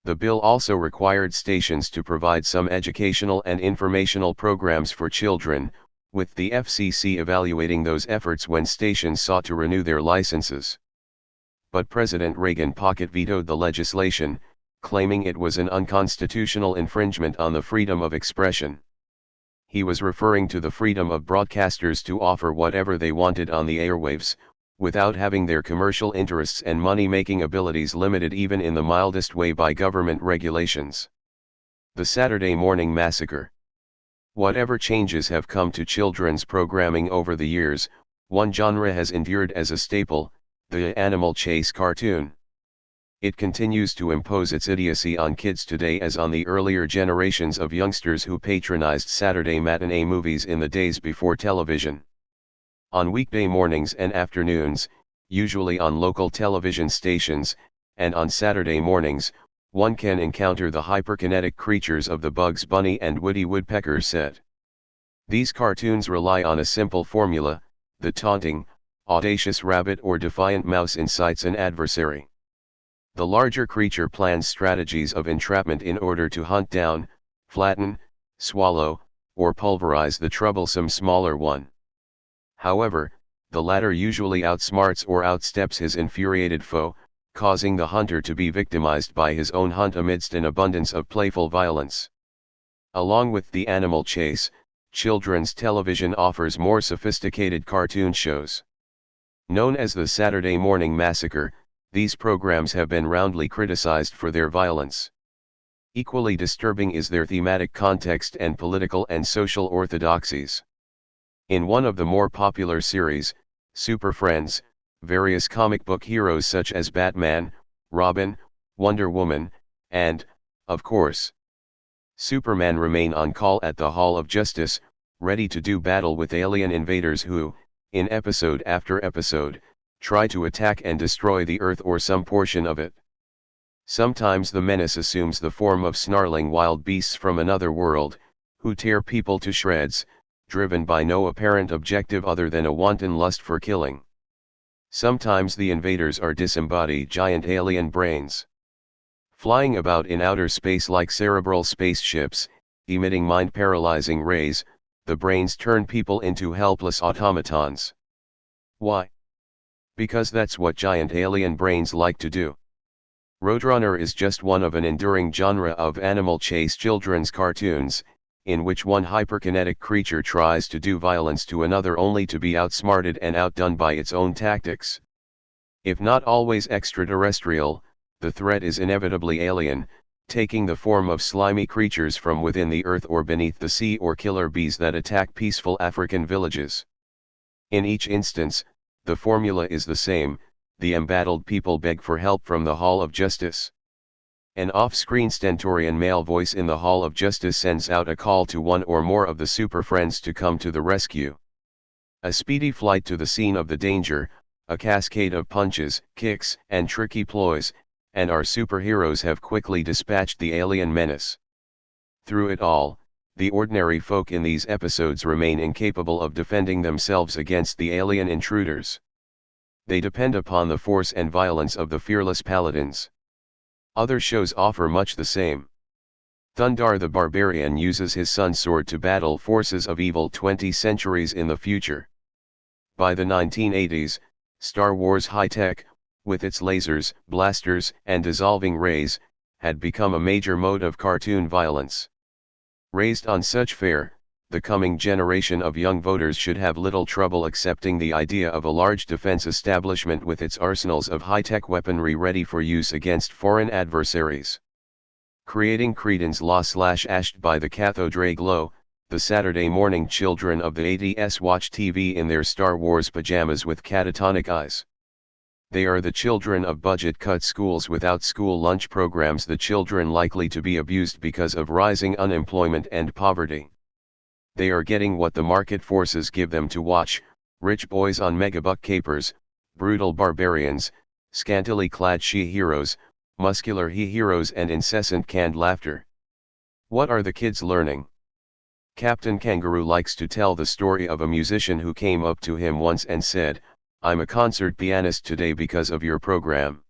The bill also required stations to provide some educational and informational programs for children, with the FCC evaluating those efforts when stations sought to renew their licenses. But President Reagan pocket vetoed the legislation, claiming it was an unconstitutional infringement on the freedom of expression. He was referring to the freedom of broadcasters to offer whatever they wanted on the airwaves, without having their commercial interests and money-making abilities limited even in the mildest way by government regulations. The Saturday Morning Massacre. Whatever changes have come to children's programming over the years, one genre has endured as a staple: the animal chase cartoon. It continues to impose its idiocy on kids today as on the earlier generations of youngsters who patronized Saturday matinee movies in the days before television. On weekday mornings and afternoons, usually on local television stations, and on Saturday mornings, one can encounter the hyperkinetic creatures of the Bugs Bunny and Woody Woodpecker set. These cartoons rely on a simple formula: the taunting, audacious rabbit or defiant mouse incites an adversary. The larger creature plans strategies of entrapment in order to hunt down, flatten, swallow, or pulverize the troublesome smaller one. However, the latter usually outsmarts or outsteps his infuriated foe, causing the hunter to be victimized by his own hunt amidst an abundance of playful violence. Along with the animal chase, children's television offers more sophisticated cartoon shows. Known as the Saturday Morning Massacre, these programs have been roundly criticized for their violence. Equally disturbing is their thematic context and political and social orthodoxies. In one of the more popular series, Super Friends, various comic book heroes such as Batman, Robin, Wonder Woman, and, of course, Superman remain on call at the Hall of Justice, ready to do battle with alien invaders who, in episode after episode, try to attack and destroy the Earth or some portion of it. Sometimes the menace assumes the form of snarling wild beasts from another world, who tear people to shreds, driven by no apparent objective other than a wanton lust for killing. Sometimes the invaders are disembodied giant alien brains. Flying about in outer space like cerebral spaceships, emitting mind-paralyzing rays, the brains turn people into helpless automatons. Why? Because that's what giant alien brains like to do. Roadrunner is just one of an enduring genre of animal chase children's cartoons, in which one hyperkinetic creature tries to do violence to another only to be outsmarted and outdone by its own tactics. If not always extraterrestrial, the threat is inevitably alien, taking the form of slimy creatures from within the earth or beneath the sea, or killer bees that attack peaceful African villages. In each instance, the formula is the same: the embattled people beg for help from the Hall of Justice. An off-screen stentorian male voice in the Hall of Justice sends out a call to one or more of the Super Friends to come to the rescue. A speedy flight to the scene of the danger, a cascade of punches, kicks, and tricky ploys, and our superheroes have quickly dispatched the alien menace. Through it all, the ordinary folk in these episodes remain incapable of defending themselves against the alien intruders. They depend upon the force and violence of the fearless paladins. Other shows offer much the same. Thundar the Barbarian uses his sun sword to battle forces of evil 20 centuries in the future. By the 1980s, Star Wars high-tech, with its lasers, blasters, and dissolving rays, had become a major mode of cartoon violence. Raised on such fare, the coming generation of young voters should have little trouble accepting the idea of a large defense establishment with its arsenals of high-tech weaponry ready for use against foreign adversaries. Creating credence law/ashed by the cathode ray glow, the Saturday morning children of the 80s watch TV in their Star Wars pajamas with catatonic eyes. They are the children of budget-cut schools without school lunch programs, the children likely to be abused because of rising unemployment and poverty. They are getting what the market forces give them to watch: rich boys on megabuck capers, brutal barbarians, scantily clad she-heroes, muscular he-heroes, and incessant canned laughter. What are the kids learning? Captain Kangaroo likes to tell the story of a musician who came up to him once and said, "I'm a concert pianist today because of your program."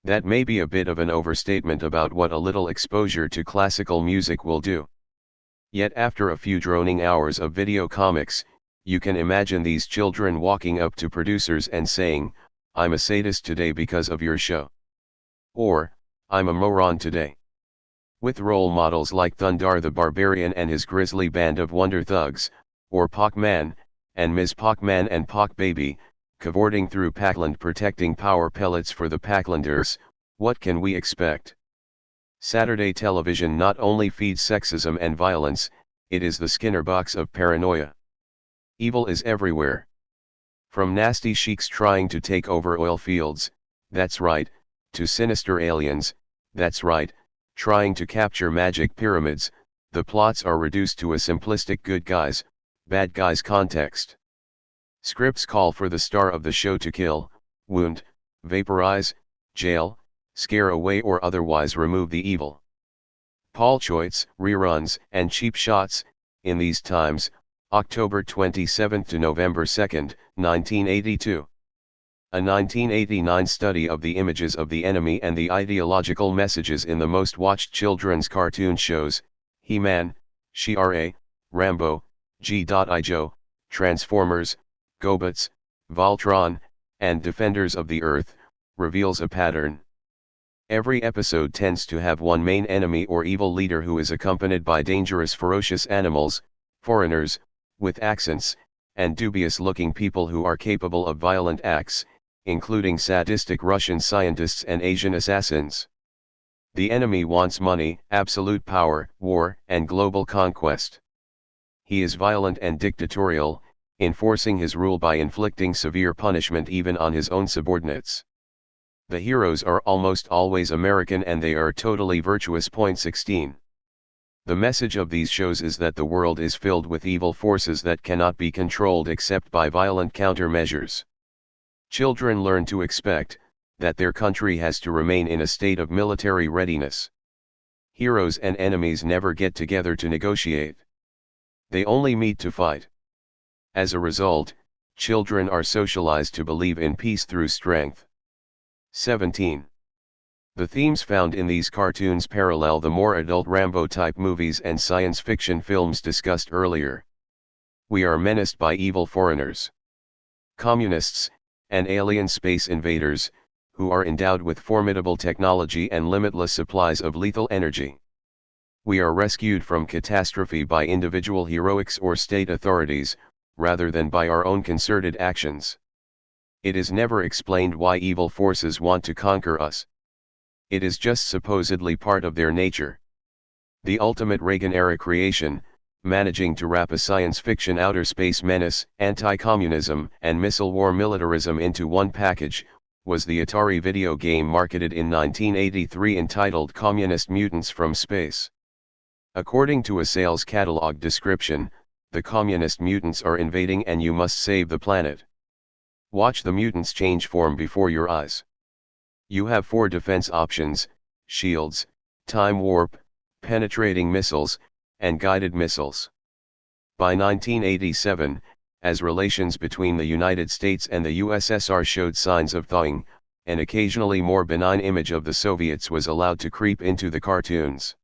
That may be a bit of an overstatement about what a little exposure to classical music will do. Yet after a few droning hours of video comics, you can imagine these children walking up to producers and saying, "I'm a sadist today because of your show." Or, "I'm a moron today." With role models like Thundar the Barbarian and his grisly band of wonder thugs, or Pac-Man, and Ms. Pac-Man and Pac-Baby, cavorting through Pac-Land protecting power pellets for the Pac-Landers, what can we expect? Saturday television not only feeds sexism and violence, it is the Skinner box of paranoia. Evil is everywhere. From nasty sheiks trying to take over oil fields, that's right, to sinister aliens, that's right, trying to capture magic pyramids, the plots are reduced to a simplistic good guys, bad guys context. Scripts call for the star of the show to kill, wound, vaporize, jail, scare away, or otherwise remove the evil. Paul Choites, reruns, and cheap shots. In these times, October 27 to November 2, 1982. A 1989 study of the images of the enemy and the ideological messages in the most watched children's cartoon shows: He-Man, She-Ra, Rambo, G.I. Joe, Transformers, GoBots, Voltron, and Defenders of the Earth, reveals a pattern. Every episode tends to have one main enemy or evil leader who is accompanied by dangerous ferocious animals, foreigners, with accents, and dubious-looking people who are capable of violent acts, including sadistic Russian scientists and Asian assassins. The enemy wants money, absolute power, war, and global conquest. He is violent and dictatorial, enforcing his rule by inflicting severe punishment even on his own subordinates. The heroes are almost always American and they are totally virtuous. 16. The message of these shows is that the world is filled with evil forces that cannot be controlled except by violent countermeasures. Children learn to expect that their country has to remain in a state of military readiness. Heroes and enemies never get together to negotiate. They only meet to fight. As a result, children are socialized to believe in peace through strength. 17. The themes found in these cartoons parallel the more adult Rambo-type movies and science fiction films discussed earlier. We are menaced by evil foreigners, communists, and alien space invaders, who are endowed with formidable technology and limitless supplies of lethal energy. We are rescued from catastrophe by individual heroics or state authorities, rather than by our own concerted actions. It is never explained why evil forces want to conquer us. It is just supposedly part of their nature. The ultimate Reagan-era creation, managing to wrap a science fiction outer space menace, anti-communism, and missile war militarism into one package, was the Atari video game marketed in 1983 entitled Communist Mutants from Space. According to a sales catalog description, the communist mutants are invading and you must save the planet. Watch the mutants change form before your eyes. You have 4 defense options: shields, time warp, penetrating missiles, and guided missiles. By 1987, as relations between the United States and the USSR showed signs of thawing, an occasionally more benign image of the Soviets was allowed to creep into the cartoons.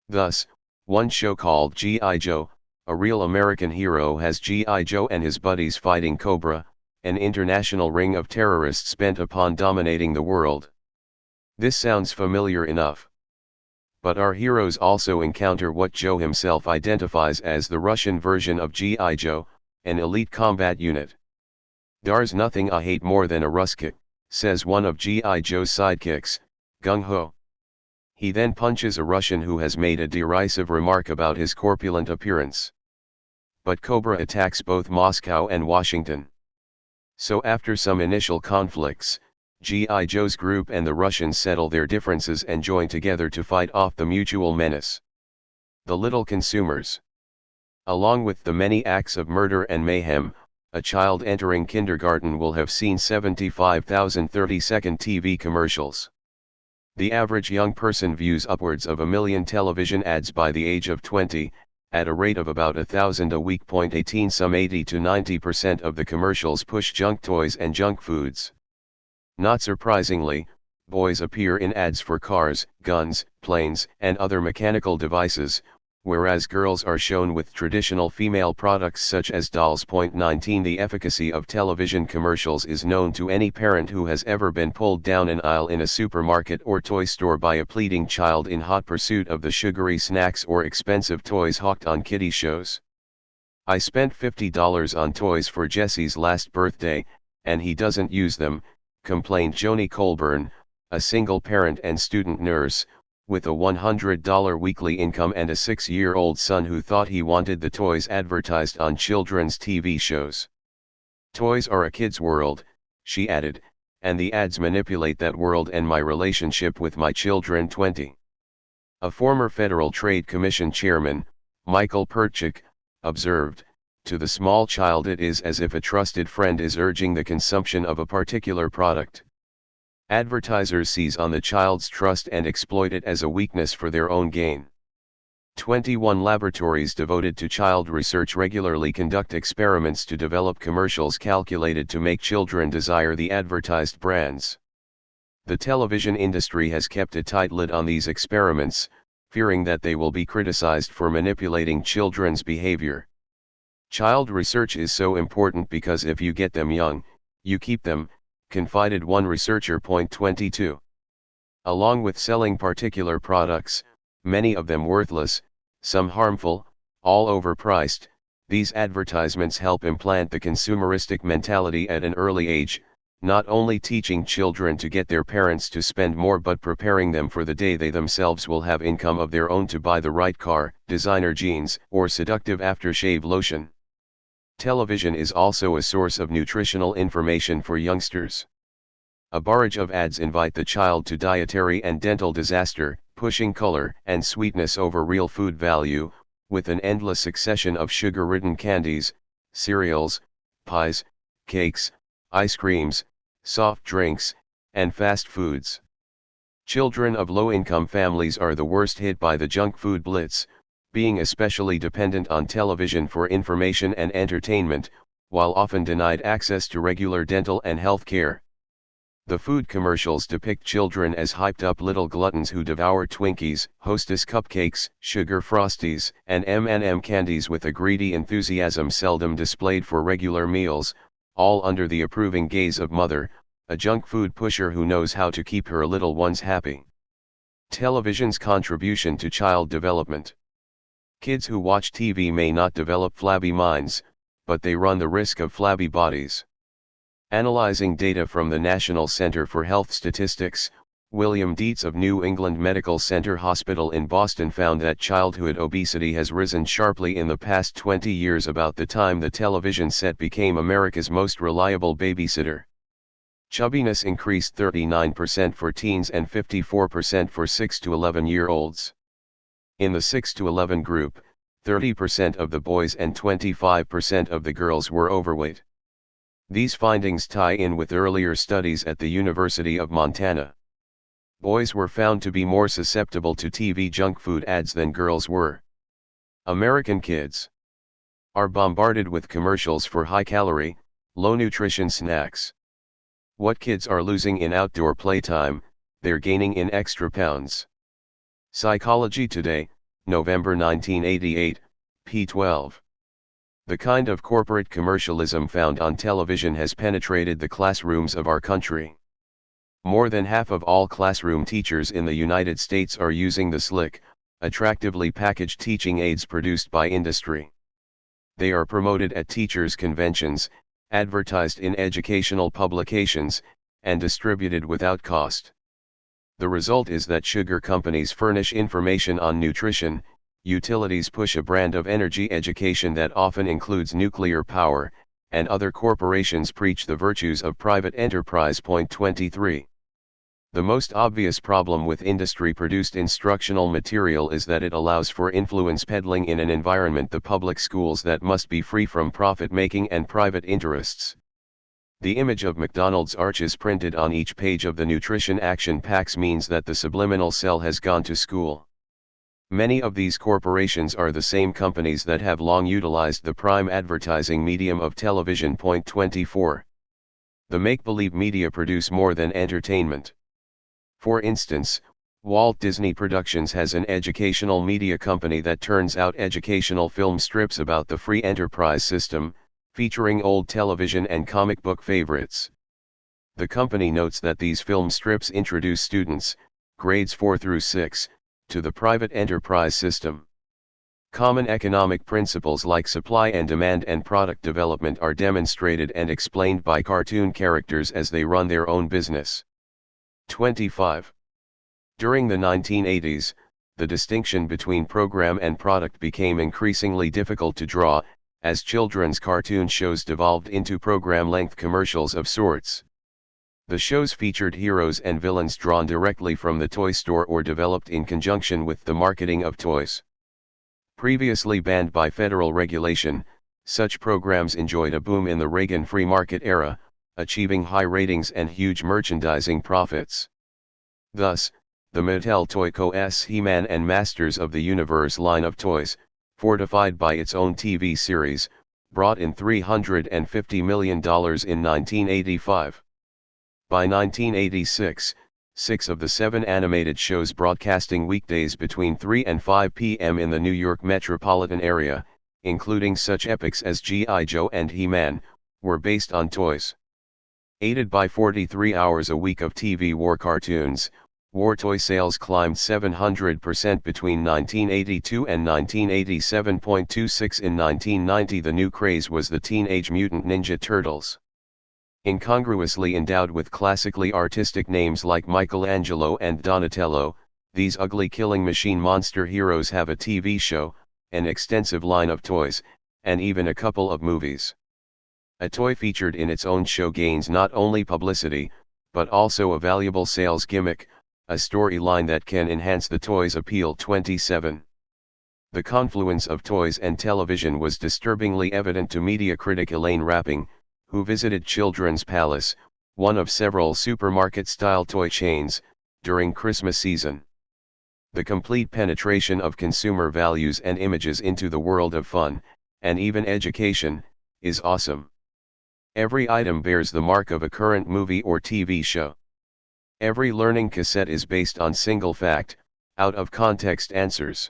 Thus, one show called G.I. Joe, a real American hero, has G.I. Joe and his buddies fighting Cobra, an international ring of terrorists bent upon dominating the world. This sounds familiar enough. But our heroes also encounter what Joe himself identifies as the Russian version of G.I. Joe, an elite combat unit. "There's nothing I hate more than a Ruskick," says one of G.I. Joe's sidekicks, Gung Ho. He then punches a Russian who has made a derisive remark about his corpulent appearance. But Cobra attacks both Moscow and Washington. So after some initial conflicts, G.I. Joe's group and the Russians settle their differences and join together to fight off the mutual menace. The little consumers. Along with the many acts of murder and mayhem, a child entering kindergarten will have seen 75,000 30-second TV commercials. The average young person views upwards of 1 million television ads by the age of 20, at a rate of about 1,000 a week. 18 Some 80 to 90% of the commercials push junk toys and junk foods. Not surprisingly, boys appear in ads for cars, guns, planes, and other mechanical devices, whereas girls are shown with traditional female products such as dolls. 19 The efficacy of television commercials is known to any parent who has ever been pulled down an aisle in a supermarket or toy store by a pleading child in hot pursuit of the sugary snacks or expensive toys hawked on kiddie shows. "I spent $50 on toys for Jesse's last birthday, and he doesn't use them," complained Joni Colburn, a single parent and student nurse, with a $100 weekly income and a 6-year-old son who thought he wanted the toys advertised on children's TV shows. "Toys are a kid's world," she added, "and the ads manipulate that world and my relationship with my children." 20. A former Federal Trade Commission chairman, Michael Pertchik, observed, "To the small child it is as if a trusted friend is urging the consumption of a particular product. Advertisers seize on the child's trust and exploit it as a weakness for their own gain." 21 Laboratories devoted to child research regularly conduct experiments to develop commercials calculated to make children desire the advertised brands. The television industry has kept a tight lid on these experiments, fearing that they will be criticized for manipulating children's behavior. "Child research is so important because if you get them young, you keep them," confided one researcher. 22. Along with selling particular products, many of them worthless, some harmful, all overpriced, these advertisements help implant the consumeristic mentality at an early age, not only teaching children to get their parents to spend more but preparing them for the day they themselves will have income of their own to buy the right car, designer jeans, or seductive aftershave lotion. Television is also a source of nutritional information for youngsters. A barrage of ads invite the child to dietary and dental disaster, pushing color and sweetness over real food value, with an endless succession of sugar-ridden candies, cereals, pies, cakes, ice creams, soft drinks, and fast foods. Children of low-income families are the worst hit by the junk food blitz, being especially dependent on television for information and entertainment, while often denied access to regular dental and health care. The food commercials depict children as hyped-up little gluttons who devour Twinkies, Hostess cupcakes, sugar Frosties, and M&M candies with a greedy enthusiasm seldom displayed for regular meals, all under the approving gaze of mother, a junk food pusher who knows how to keep her little ones happy. Television's contribution to child development. Kids who watch TV may not develop flabby minds, but they run the risk of flabby bodies. Analyzing data from the National Center for Health Statistics, William Dietz of New England Medical Center Hospital in Boston found that childhood obesity has risen sharply in the past 20 years, about the time the television set became America's most reliable babysitter. Chubbiness increased 39% for teens and 54% for 6 to 11-year-olds. In the 6 to 11 group, 30% of the boys and 25% of the girls were overweight. These findings tie in with earlier studies at the University of Montana. Boys were found to be more susceptible to TV junk food ads than girls were. American kids are bombarded with commercials for high-calorie, low-nutrition snacks. What kids are losing in outdoor playtime, they're gaining in extra pounds. Psychology Today, November 1988, p. 12. The kind of corporate commercialism found on television has penetrated the classrooms of our country. More than half of all classroom teachers in the United States are using the slick, attractively packaged teaching aids produced by industry. They are promoted at teachers' conventions, advertised in educational publications, and distributed without cost. The result is that sugar companies furnish information on nutrition, utilities push a brand of energy education that often includes nuclear power, and other corporations preach the virtues of private enterprise. Point 23. The most obvious problem with industry-produced instructional material is that it allows for influence peddling in an environment, the public schools, that must be free from profit-making and private interests. The image of McDonald's arches printed on each page of the nutrition action packs means that the subliminal cell has gone to school. Many of these corporations are the same companies that have long utilized the prime advertising medium of television. Point 24. The make-believe media produce more than entertainment. For instance, Walt Disney Productions has an educational media company that turns out educational film strips about the free enterprise system, featuring old television and comic book favorites. The company notes that these film strips introduce students, grades 4 through 6, to the private enterprise system. Common economic principles like supply and demand and product development are demonstrated and explained by cartoon characters as they run their own business. 25. During the 1980s, the distinction between program and product became increasingly difficult to draw, as children's cartoon shows devolved into program-length commercials of sorts. The shows featured heroes and villains drawn directly from the toy store or developed in conjunction with the marketing of toys. Previously banned by federal regulation, such programs enjoyed a boom in the Reagan free market era, achieving high ratings and huge merchandising profits. Thus, the Mattel Toy Co.'s He-Man and Masters of the Universe line of toys, fortified by its own TV series, brought in $350 million in 1985. By 1986, 6 of the 7 animated shows broadcasting weekdays between 3 and 5 p.m. in the New York metropolitan area, including such epics as G.I. Joe and He-Man, were based on toys. Aided by 43 hours a week of TV war cartoons, war toy sales climbed 700% between 1982 and 1987.26. In 1990, the new craze was the Teenage Mutant Ninja Turtles. Incongruously endowed with classically artistic names like Michelangelo and Donatello, these ugly killing machine monster heroes have a TV show, an extensive line of toys, and even a couple of movies. A toy featured in its own show gains not only publicity, but also a valuable sales gimmick, a storyline that can enhance the toy's appeal. 27. The confluence of toys and television was disturbingly evident to media critic Elaine Rapping, who visited Children's Palace, one of several supermarket-style toy chains, during Christmas season. The complete penetration of consumer values and images into the world of fun, and even education, is awesome. Every item bears the mark of a current movie or TV show. Every learning cassette is based on single fact, out-of-context answers.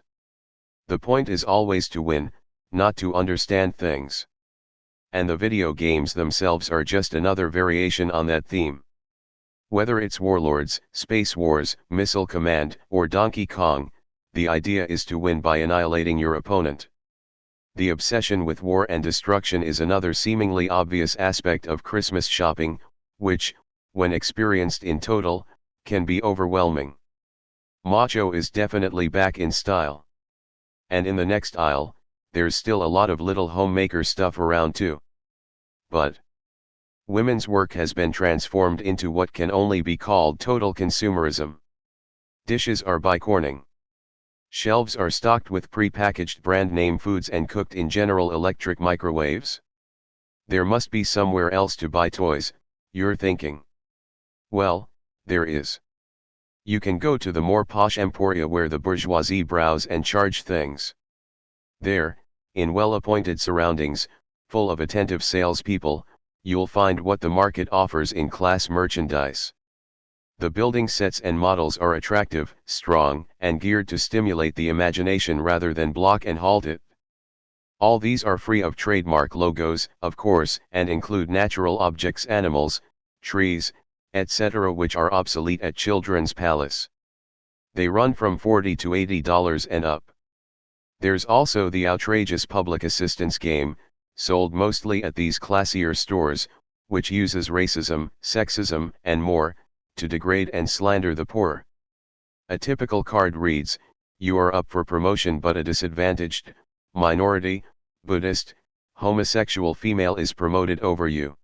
The point is always to win, not to understand things. And the video games themselves are just another variation on that theme. Whether it's Warlords, Space Wars, Missile Command, or Donkey Kong, the idea is to win by annihilating your opponent. The obsession with war and destruction is another seemingly obvious aspect of Christmas shopping, which, when experienced in total, can be overwhelming. Macho is definitely back in style. And in the next aisle, there's still a lot of little homemaker stuff around too. But women's work has been transformed into what can only be called total consumerism. Dishes are by Corning. Shelves are stocked with pre-packaged brand name foods and cooked in General Electric microwaves. There must be somewhere else to buy toys, you're thinking. Well, there is. You can go to the more posh emporia where the bourgeoisie browse and charge things. There, in well-appointed surroundings, full of attentive salespeople, you'll find what the market offers in class merchandise. The building sets and models are attractive, strong, and geared to stimulate the imagination rather than block and halt it. All these are free of trademark logos, of course, and include natural objects, animals, trees, etc., which are obsolete at Children's Palace. They run from $40 to $80 and up. There's also the outrageous public assistance game, sold mostly at these classier stores, which uses racism, sexism, and more, to degrade and slander the poor. A typical card reads, "You are up for promotion but a disadvantaged, minority, Buddhist, homosexual female is promoted over you.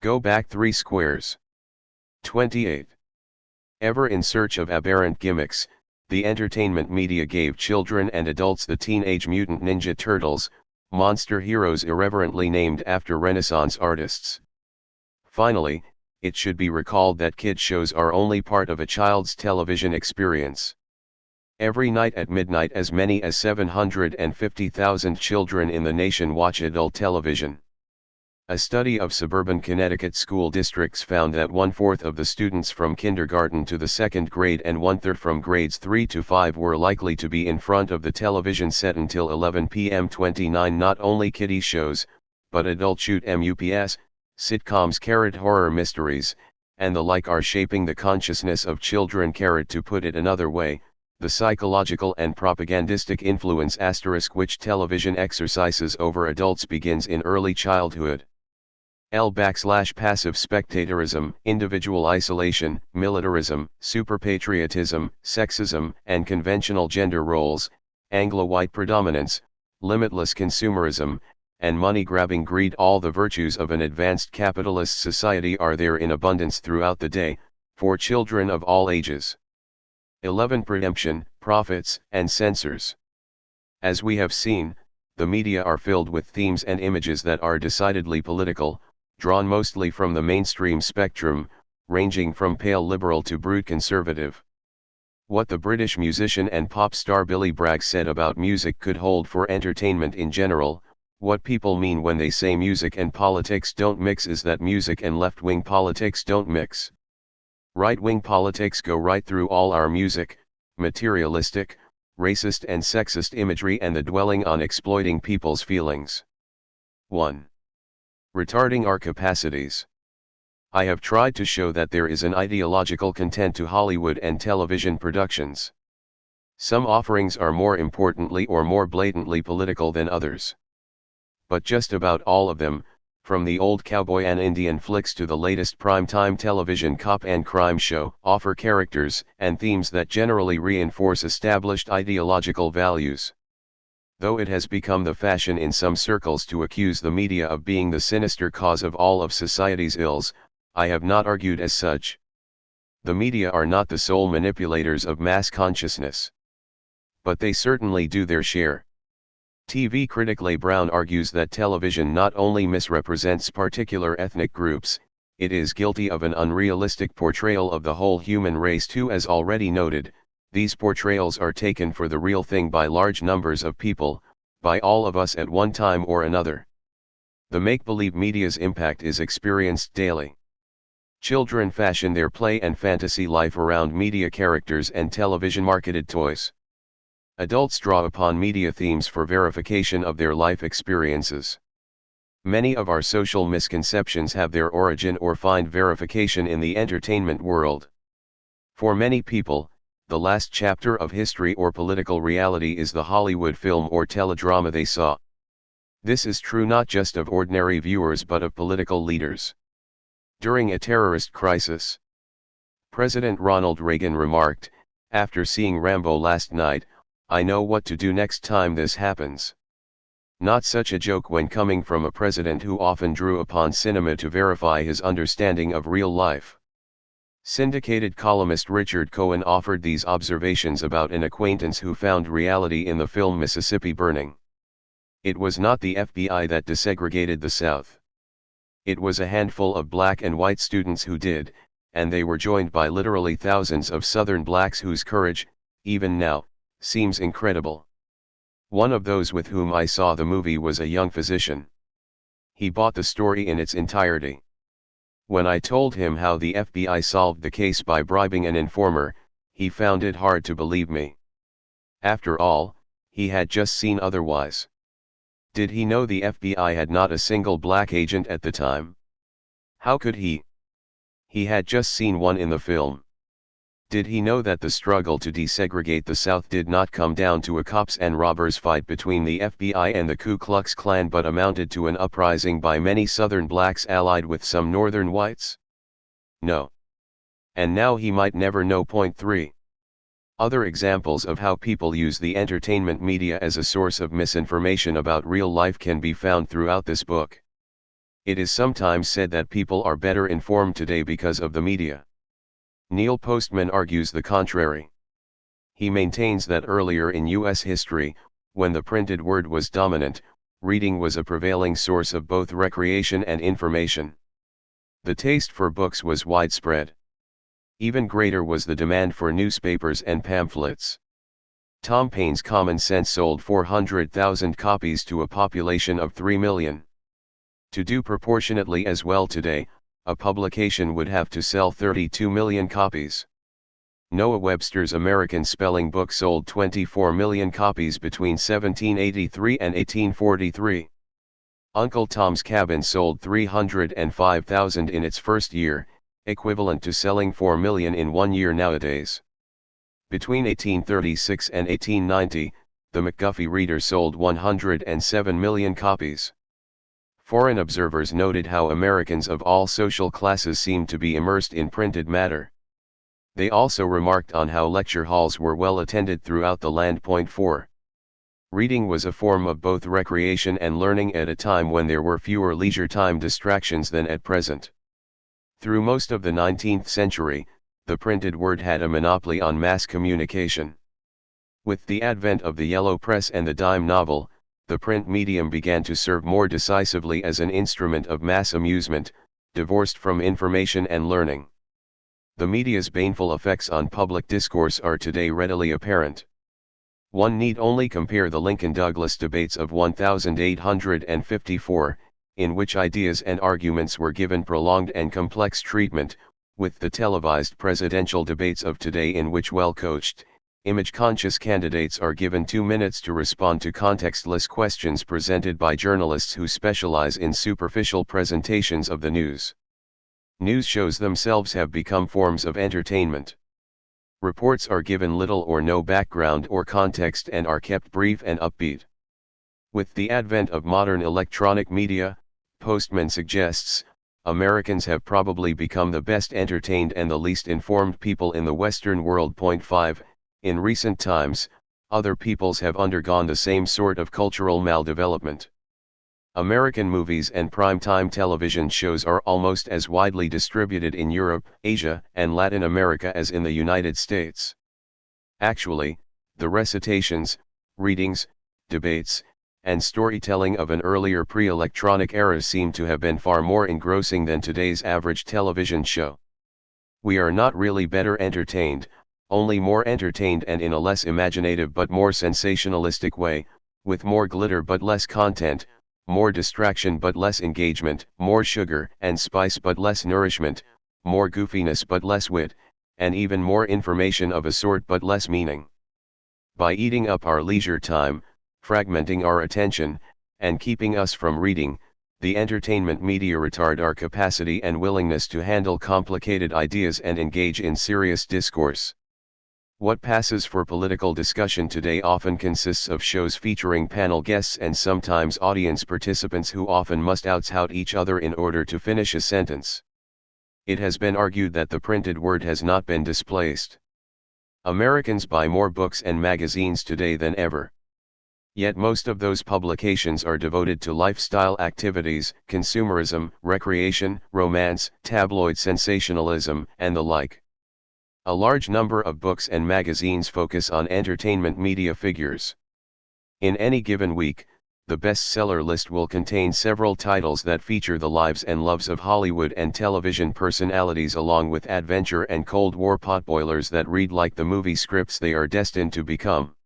Go back 3 squares." 28. Ever in search of aberrant gimmicks, the entertainment media gave children and adults the Teenage Mutant Ninja Turtles, monster heroes irreverently named after Renaissance artists. Finally, it should be recalled that kid shows are only part of a child's television experience. Every night at midnight as many as 750,000 children in the nation watch adult television. A study of suburban Connecticut school districts found that 1/4 of the students from kindergarten to the 2nd grade and 1/3 from grades 3 to 5 were likely to be in front of the television set until 11 p.m. 29 not only kiddie shows, but adult shoot MUPs, sitcoms, horror mysteries, and the like are shaping the consciousness of children. To put it another way, the psychological and propagandistic influence which television exercises over adults begins in early childhood. Passive spectatorism, individual isolation, militarism, superpatriotism, sexism, and conventional gender roles, Anglo-white predominance, limitless consumerism, and money-grabbing greed. All the virtues of an advanced capitalist society are there in abundance throughout the day, for children of all ages. 11. Preemption, profits, and censors. As we have seen, the media are filled with themes and images that are decidedly political, drawn mostly from the mainstream spectrum, ranging from pale liberal to brute conservative. What the British musician and pop star Billy Bragg said about music could hold for entertainment in general. What people mean when they say music and politics don't mix is that music and left-wing politics don't mix. Right-wing politics go right through all our music, materialistic, racist and sexist imagery and the dwelling on exploiting people's feelings. 1. Retarding our capacities. I have tried to show that there is an ideological content to Hollywood and television productions. Some offerings are more importantly or more blatantly political than others. But just about all of them, from the old cowboy and Indian flicks to the latest primetime television cop and crime show, offer characters and themes that generally reinforce established ideological values. Though it has become the fashion in some circles to accuse the media of being the sinister cause of all of society's ills, I have not argued as such. The media are not the sole manipulators of mass consciousness. But they certainly do their share. TV critic Leigh Brown argues that television not only misrepresents particular ethnic groups, it is guilty of an unrealistic portrayal of the whole human race too. As already noted, these portrayals are taken for the real thing by large numbers of people, by all of us at one time or another. The make-believe media's impact is experienced daily. Children fashion their play and fantasy life around media characters and television-marketed toys. Adults draw upon media themes for verification of their life experiences. Many of our social misconceptions have their origin or find verification in the entertainment world. For many people, the last chapter of history or political reality is the Hollywood film or teledrama they saw. This is true not just of ordinary viewers but of political leaders. During a terrorist crisis, President Ronald Reagan remarked, "After seeing Rambo last night, I know what to do next time this happens." Not such a joke when coming from a president who often drew upon cinema to verify his understanding of real life. Syndicated columnist Richard Cohen offered these observations about an acquaintance who found reality in the film Mississippi Burning. It was not the FBI that desegregated the South. It was a handful of black and white students who did, and they were joined by literally thousands of Southern blacks whose courage, even now, seems incredible. One of those with whom I saw the movie was a young physician. He bought the story in its entirety. When I told him how the FBI solved the case by bribing an informer, he found it hard to believe me. After all, he had just seen otherwise. Did he know the FBI had not a single black agent at the time? How could he? He had just seen one in the film. Did he know that the struggle to desegregate the South did not come down to a cops and robbers fight between the FBI and the Ku Klux Klan but amounted to an uprising by many Southern blacks allied with some Northern whites? No. And now he might never know. Point 3. Other examples of how people use the entertainment media as a source of misinformation about real life can be found throughout this book. It is sometimes said that people are better informed today because of the media. Neil Postman argues the contrary. He maintains that earlier in U.S. history, when the printed word was dominant, reading was a prevailing source of both recreation and information. The taste for books was widespread. Even greater was the demand for newspapers and pamphlets. Tom Paine's Common Sense sold 400,000 copies to a population of 3 million. To do proportionately as well today, a publication would have to sell 32 million copies. Noah Webster's American Spelling Book sold 24 million copies between 1783 and 1843. Uncle Tom's Cabin sold 305,000 in its first year, equivalent to selling 4 million in 1 year nowadays. Between 1836 and 1890, the McGuffey Reader sold 107 million copies. Foreign observers noted how Americans of all social classes seemed to be immersed in printed matter. They also remarked on how lecture halls were well attended throughout the land. Point 4. Reading was a form of both recreation and learning at a time when there were fewer leisure time distractions than at present. Through most of the 19th century, the printed word had a monopoly on mass communication. With the advent of the yellow press and the dime novel, the print medium began to serve more decisively as an instrument of mass amusement, divorced from information and learning. The media's baneful effects on public discourse are today readily apparent. One need only compare the Lincoln-Douglas debates of 1854, in which ideas and arguments were given prolonged and complex treatment, with the televised presidential debates of today in which well-coached, image-conscious candidates are given 2 minutes to respond to contextless questions presented by journalists who specialize in superficial presentations of the news. News shows themselves have become forms of entertainment. Reports are given little or no background or context and are kept brief and upbeat. With the advent of modern electronic media, Postman suggests, Americans have probably become the best entertained and the least informed people in the Western world. Point 5. In recent times, other peoples have undergone the same sort of cultural maldevelopment. American movies and prime-time television shows are almost as widely distributed in Europe, Asia, and Latin America as in the United States. Actually, the recitations, readings, debates, and storytelling of an earlier pre-electronic era seem to have been far more engrossing than today's average television show. We are not really better entertained, only more entertained, and in a less imaginative but more sensationalistic way, with more glitter but less content, more distraction but less engagement, more sugar and spice but less nourishment, more goofiness but less wit, and even more information of a sort but less meaning. By eating up our leisure time, fragmenting our attention, and keeping us from reading, The entertainment media retard our capacity and willingness to handle complicated ideas and engage in serious discourse. What passes for political discussion today often consists of shows featuring panel guests and sometimes audience participants who often must out each other in order to finish a sentence. It has been argued that the printed word has not been displaced. Americans buy more books and magazines today than ever. Yet most of those publications are devoted to lifestyle activities, consumerism, recreation, romance, tabloid sensationalism, and the like. A large number of books and magazines focus on entertainment media figures. In any given week, the bestseller list will contain several titles that feature the lives and loves of Hollywood and television personalities, along with adventure and Cold War potboilers that read like the movie scripts they are destined to become.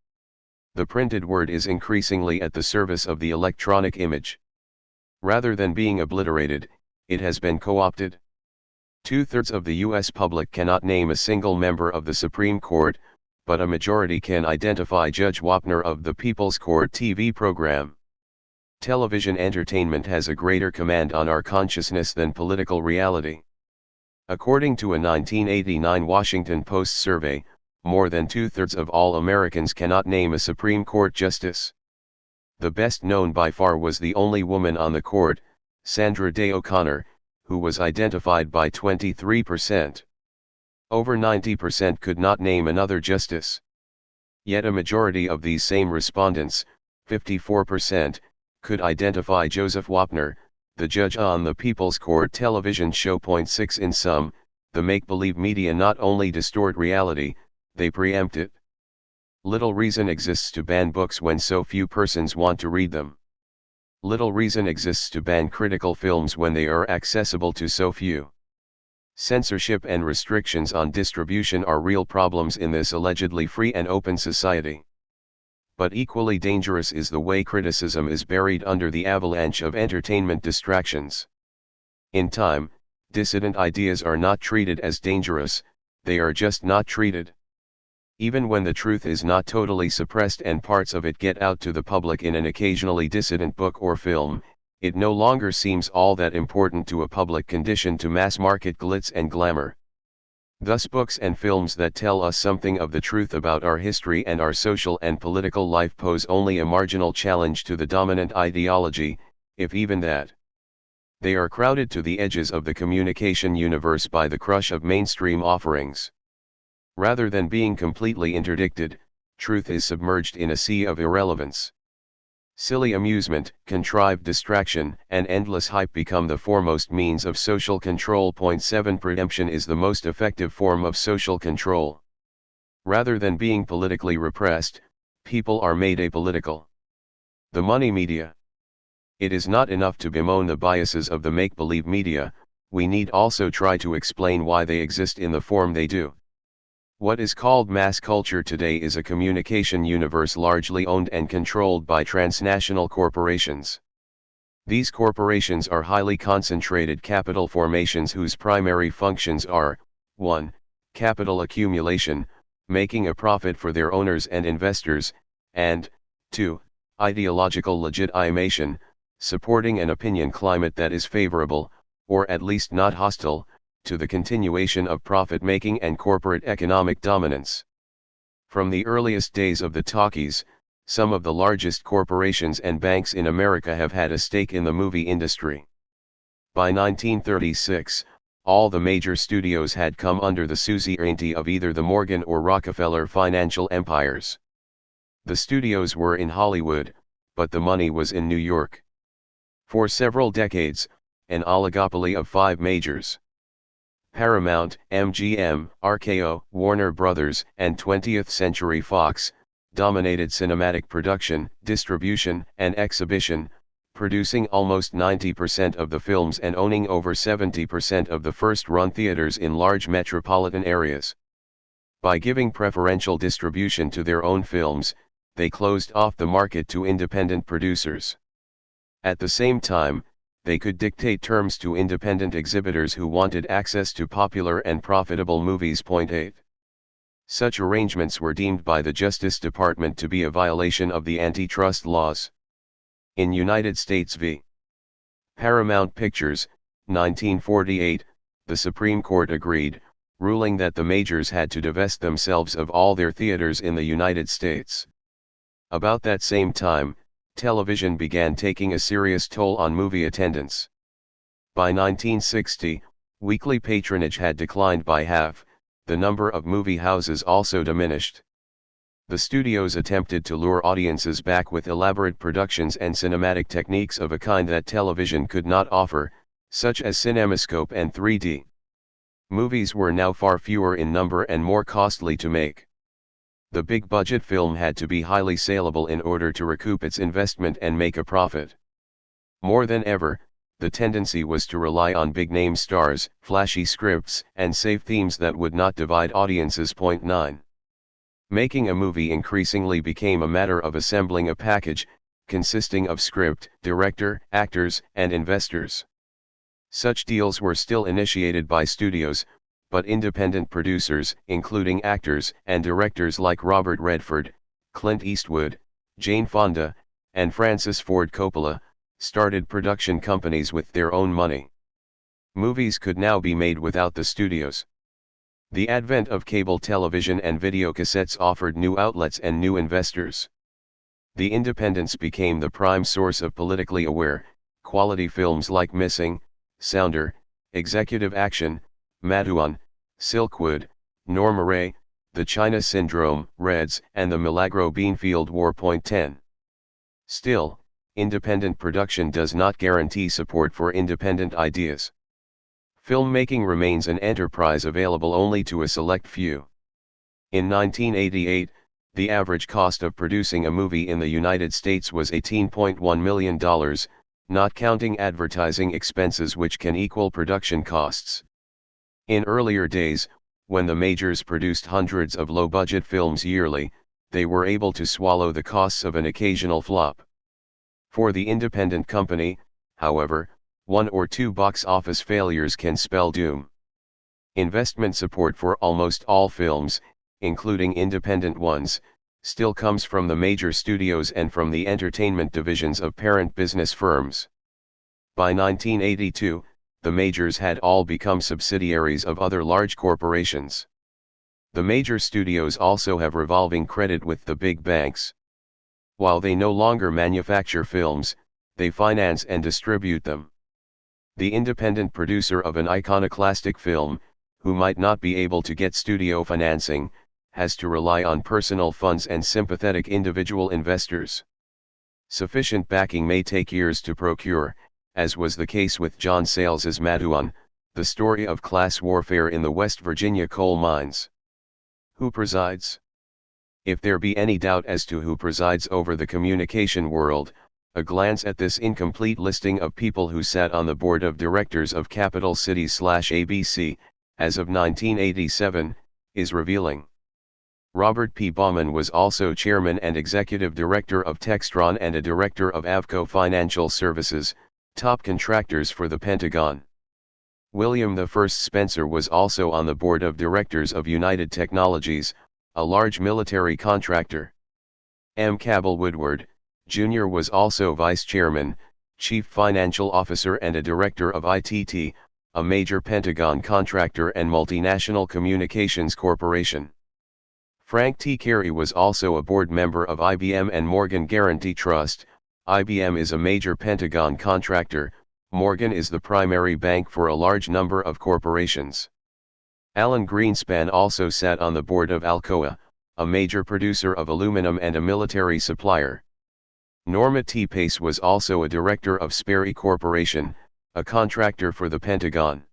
The printed word is increasingly at the service of the electronic image. Rather than being obliterated, it has been co-opted. 2/3 of the U.S. public cannot name a single member of the Supreme Court, but a majority can identify Judge Wapner of the People's Court TV program. Television entertainment has a greater command on our consciousness than political reality. According to a 1989 Washington Post survey, more than 2/3 of all Americans cannot name a Supreme Court justice. The best known by far was the only woman on the court, Sandra Day O'Connor, who was identified by 23%. Over 90% could not name another justice. Yet a majority of these same respondents, 54%, could identify Joseph Wapner, the judge on the People's Court television show. 6 In sum, the make-believe media not only distort reality, they preempt it. Little reason exists to ban books when so few persons want to read them. Little reason exists to ban critical films when they are accessible to so few. Censorship and restrictions on distribution are real problems in this allegedly free and open society. But equally dangerous is the way criticism is buried under the avalanche of entertainment distractions. In time, dissident ideas are not treated as dangerous, they are just not treated. Even when the truth is not totally suppressed and parts of it get out to the public in an occasionally dissident book or film, it no longer seems all that important to a public conditioned to mass-market glitz and glamour. Thus books and films that tell us something of the truth about our history and our social and political life pose only a marginal challenge to the dominant ideology, if even that. They are crowded to the edges of the communication universe by the crush of mainstream offerings. Rather than being completely interdicted, truth is submerged in a sea of irrelevance. Silly amusement, contrived distraction, and endless hype become the foremost means of social control. 7 Preemption is the most effective form of social control. Rather than being politically repressed, people are made apolitical. The money media. It is not enough to bemoan the biases of the make-believe media, we need also try to explain why they exist in the form they do. What is called mass culture today is a communication universe largely owned and controlled by transnational corporations. These corporations are highly concentrated capital formations whose primary functions are, 1. Capital accumulation, making a profit for their owners and investors, and, 2. Ideological legitimation, supporting an opinion climate that is favorable, or at least not hostile, to the continuation of profit-making and corporate economic dominance. From the earliest days of the talkies, some of the largest corporations and banks in America have had a stake in the movie industry. By 1936, all the major studios had come under the suzerainty of either the Morgan or Rockefeller financial empires. The studios were in Hollywood, but the money was in New York. For several decades, an oligopoly of 5 majors, Paramount, MGM, RKO, Warner Brothers, and 20th Century Fox, dominated cinematic production, distribution, and exhibition, producing almost 90% of the films and owning over 70% of the first-run theaters in large metropolitan areas. By giving preferential distribution to their own films, they closed off the market to independent producers. At the same time, they could dictate terms to independent exhibitors who wanted access to popular and profitable movies. 8. Such arrangements were deemed by the Justice Department to be a violation of the antitrust laws. In United States v. Paramount Pictures, 1948, the Supreme Court agreed, ruling that the majors had to divest themselves of all their theaters in the United States. About that same time, television began taking a serious toll on movie attendance. By 1960, weekly patronage had declined by half, the number of movie houses also diminished. The studios attempted to lure audiences back with elaborate productions and cinematic techniques of a kind that television could not offer, such as cinemascope and 3D. Movies were now far fewer in number and more costly to make. The big-budget film had to be highly saleable in order to recoup its investment and make a profit. More than ever, the tendency was to rely on big-name stars, flashy scripts, and safe themes that would not divide audiences. 9. Making a movie increasingly became a matter of assembling a package, consisting of script, director, actors, and investors. Such deals were still initiated by studios, but independent producers, including actors and directors like Robert Redford, Clint Eastwood, Jane Fonda, and Francis Ford Coppola, started production companies with their own money. Movies could now be made without the studios. The advent of cable television and videocassettes offered new outlets and new investors. The independents became the prime source of politically aware, quality films like Missing, Sounder, Executive Action, Maduan, Silkwood, Norma Ray, The China Syndrome, Reds, and The Milagro Beanfield War. 10. Still, independent production does not guarantee support for independent ideas. Filmmaking remains an enterprise available only to a select few. In 1988, the average cost of producing a movie in the United States was $18.1 million, not counting advertising expenses which can equal production costs. In earlier days, when the majors produced hundreds of low-budget films yearly, they were able to swallow the costs of an occasional flop. For the independent company, however, one or two box office failures can spell doom. Investment support for almost all films, including independent ones, still comes from the major studios and from the entertainment divisions of parent business firms. By 1982, the majors had all become subsidiaries of other large corporations. The major studios also have revolving credit with the big banks. While they no longer manufacture films, they finance and distribute them. The independent producer of an iconoclastic film, who might not be able to get studio financing, has to rely on personal funds and sympathetic individual investors. Sufficient backing may take years to procure, as was the case with John Sales's Maduan, the story of class warfare in the West Virginia coal mines. Who presides? If there be any doubt as to who presides over the communication world, a glance at this incomplete listing of people who sat on the board of directors of Capital Cities/ABC, as of 1987, is revealing. Robert P. Baumann was also chairman and executive director of Textron and a director of Avco Financial Services, top contractors for the Pentagon. William I. Spencer was also on the board of directors of United Technologies, a large military contractor. M. Cabell Woodward, Jr. was also vice chairman, chief financial officer and a director of ITT, a major Pentagon contractor and multinational communications corporation. Frank T. Carey was also a board member of IBM and Morgan Guaranty Trust. IBM is a major Pentagon contractor, Morgan is the primary bank for a large number of corporations. Alan Greenspan also sat on the board of Alcoa, a major producer of aluminum and a military supplier. Norma T. Pace was also a director of Sperry Corporation, a contractor for the Pentagon.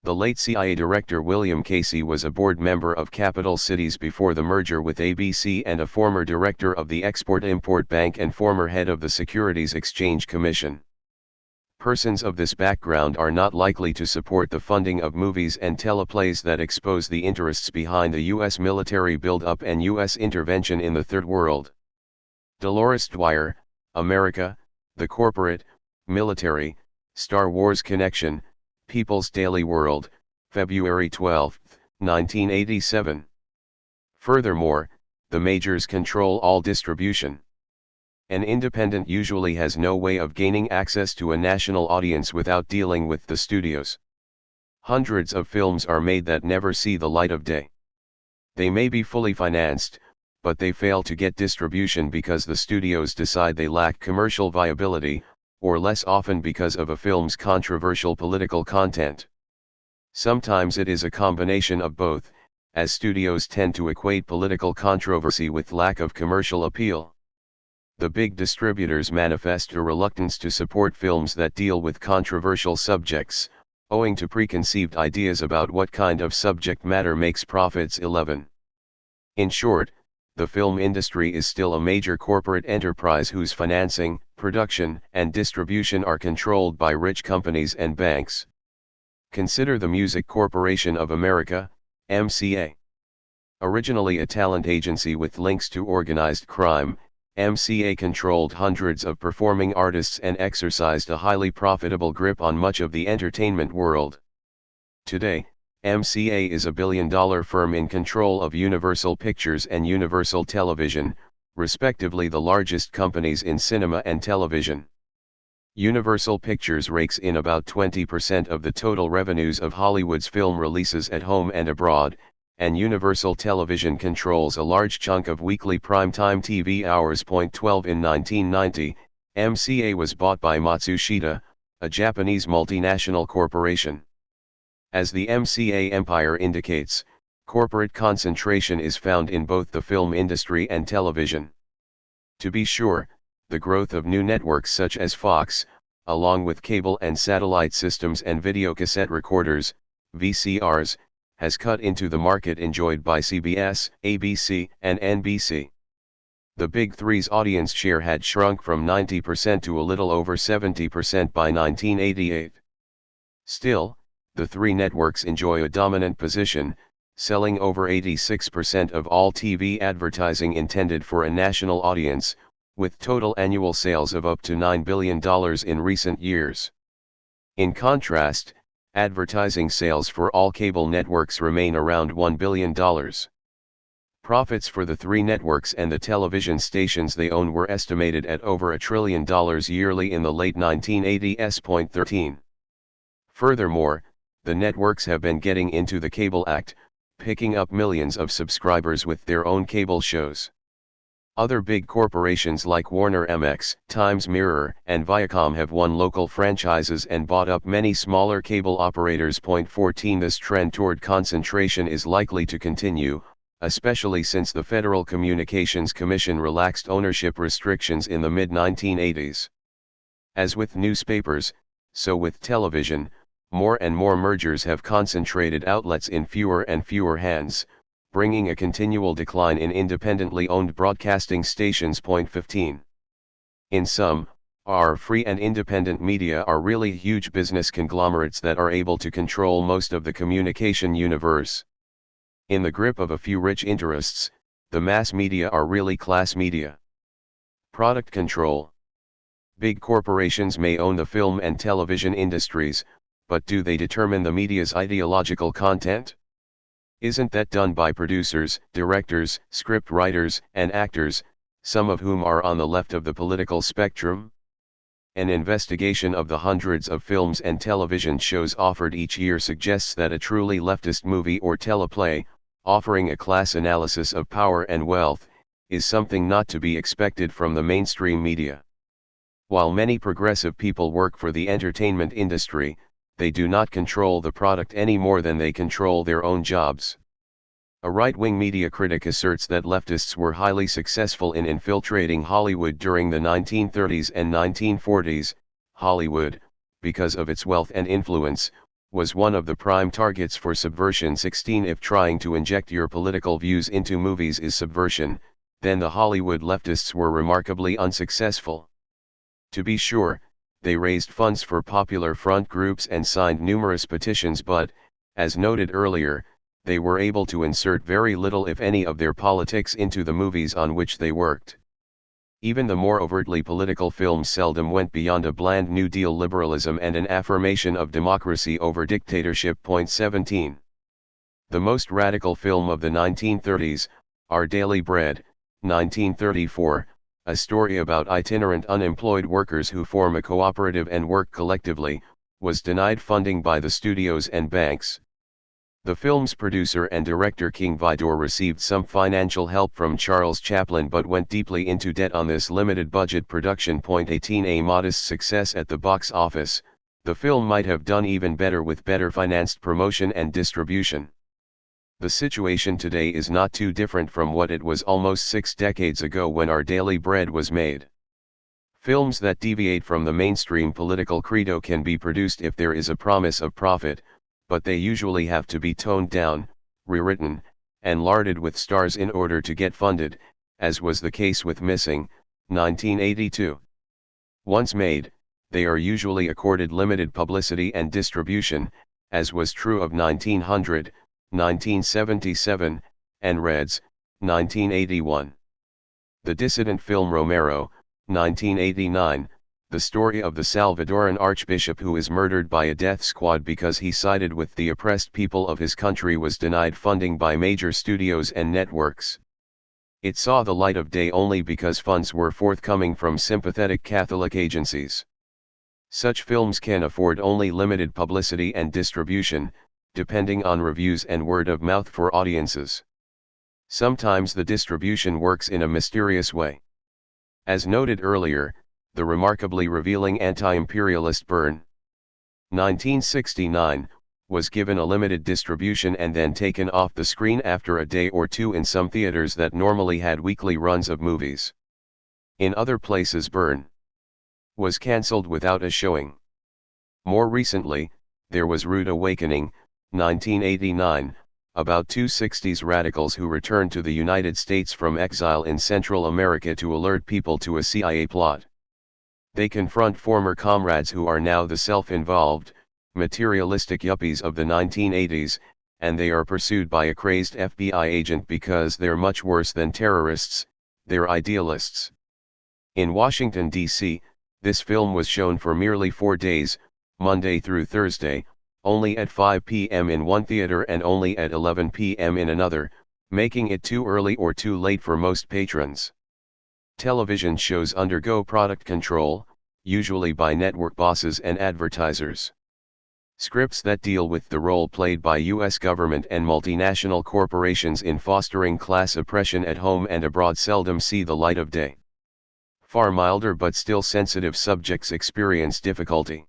The late CIA director William Casey was a board member of Capital Cities before the merger with ABC and a former director of the Export-Import Bank and former head of the Securities Exchange Commission. Persons of this background are not likely to support the funding of movies and teleplays that expose the interests behind the U.S. military buildup and U.S. intervention in the Third World. Dolores Dwyer, America, the Corporate, Military, Star Wars Connection, People's Daily World, February 12, 1987. Furthermore, the majors control all distribution. An independent usually has no way of gaining access to a national audience without dealing with the studios. Hundreds of films are made that never see the light of day. They may be fully financed, but they fail to get distribution because the studios decide they lack commercial viability, or less often because of a film's controversial political content. Sometimes it is a combination of both, as studios tend to equate political controversy with lack of commercial appeal. The big distributors manifest a reluctance to support films that deal with controversial subjects, owing to preconceived ideas about what kind of subject matter makes profits. 11. In short, the film industry is still a major corporate enterprise whose financing, production, and distribution are controlled by rich companies and banks. Consider the Music Corporation of America, MCA. Originally a talent agency with links to organized crime, MCA controlled hundreds of performing artists and exercised a highly profitable grip on much of the entertainment world. Today, MCA is a billion-dollar firm in control of Universal Pictures and Universal Television, respectively the largest companies in cinema and television. Universal Pictures rakes in about 20% of the total revenues of Hollywood's film releases at home and abroad, and Universal Television controls a large chunk of weekly primetime TV hours. 12 In 1990, MCA was bought by Matsushita, a Japanese multinational corporation. As the MCA empire indicates, corporate concentration is found in both the film industry and television. To be sure, the growth of new networks such as Fox, along with cable and satellite systems and videocassette recorders, VCRs, has cut into the market enjoyed by CBS, ABC, and NBC. The Big Three's audience share had shrunk from 90% to a little over 70% by 1988. Still, the three networks enjoy a dominant position, selling over 86% of all TV advertising intended for a national audience, with total annual sales of up to $9 billion in recent years. In contrast, advertising sales for all cable networks remain around $1 billion. Profits for the three networks and the television stations they own were estimated at over $1 trillion yearly in the late 1980s. 13. Furthermore, the networks have been getting into the cable act, picking up millions of subscribers with their own cable shows. Other big corporations like Warner MX, Times Mirror, and Viacom have won local franchises and bought up many smaller cable operators. 14 This trend toward concentration is likely to continue, especially since the Federal Communications Commission relaxed ownership restrictions in the mid-1980s. As with newspapers, so with television, more and more mergers have concentrated outlets in fewer and fewer hands, bringing a continual decline in independently owned broadcasting stations. 15. In sum, our free and independent media are really huge business conglomerates that are able to control most of the communication universe. In the grip of a few rich interests, the mass media are really class media. Product control. Big corporations may own the film and television industries, but do they determine the media's ideological content? Isn't that done by producers, directors, script writers, and actors, some of whom are on the left of the political spectrum? An investigation of the hundreds of films and television shows offered each year suggests that a truly leftist movie or teleplay, offering a class analysis of power and wealth, is something not to be expected from the mainstream media. While many progressive people work for the entertainment industry, they do not control the product any more than they control their own jobs. A right-wing media critic asserts that leftists were highly successful in infiltrating Hollywood during the 1930s and 1940s. Hollywood, because of its wealth and influence, was one of the prime targets for subversion. 16 If trying to inject your political views into movies is subversion, then the Hollywood leftists were remarkably unsuccessful. To be sure, they raised funds for popular front groups and signed numerous petitions, but, as noted earlier, they were able to insert very little if any of their politics into the movies on which they worked. Even the more overtly political films seldom went beyond a bland New Deal liberalism and an affirmation of democracy over dictatorship. 17. The most radical film of the 1930s, Our Daily Bread, 1934, a story about itinerant unemployed workers who form a cooperative and work collectively, was denied funding by the studios and banks. The film's producer and director King Vidor received some financial help from Charles Chaplin but went deeply into debt on this limited-budget production. 18 A modest success at the box office, the film might have done even better with better financed promotion and distribution. The situation today is not too different from what it was almost 6 decades ago when Our Daily Bread was made. Films that deviate from the mainstream political credo can be produced if there is a promise of profit, but they usually have to be toned down, rewritten, and larded with stars in order to get funded, as was the case with Missing, 1982. Once made, they are usually accorded limited publicity and distribution, as was true of 1900, 1977, and Reds, 1981. The dissident film Romero, 1989, the story of the Salvadoran archbishop who is murdered by a death squad because he sided with the oppressed people of his country, was denied funding by major studios and networks. It saw the light of day only because funds were forthcoming from sympathetic Catholic agencies. Such films can afford only limited publicity and distribution, depending on reviews and word of mouth for audiences. Sometimes the distribution works in a mysterious way. As noted earlier, the remarkably revealing anti-imperialist Burn, 1969, was given a limited distribution and then taken off the screen after a day or two in some theaters that normally had weekly runs of movies. In other places Burn was cancelled without a showing. More recently, there was Rude Awakening, 1989, about two 60s radicals who returned to the United States from exile in Central America to alert people to a CIA plot. They confront former comrades who are now the self-involved, materialistic yuppies of the 1980s, and they are pursued by a crazed FBI agent because they're much worse than terrorists, they're idealists. In Washington, D.C., this film was shown for merely 4 days, Monday through Thursday, only at 5 p.m. in one theater and only at 11 p.m. in another, making it too early or too late for most patrons. Television shows undergo product control, usually by network bosses and advertisers. Scripts that deal with the role played by U.S. government and multinational corporations in fostering class oppression at home and abroad seldom see the light of day. Far milder but still sensitive subjects experience difficulty.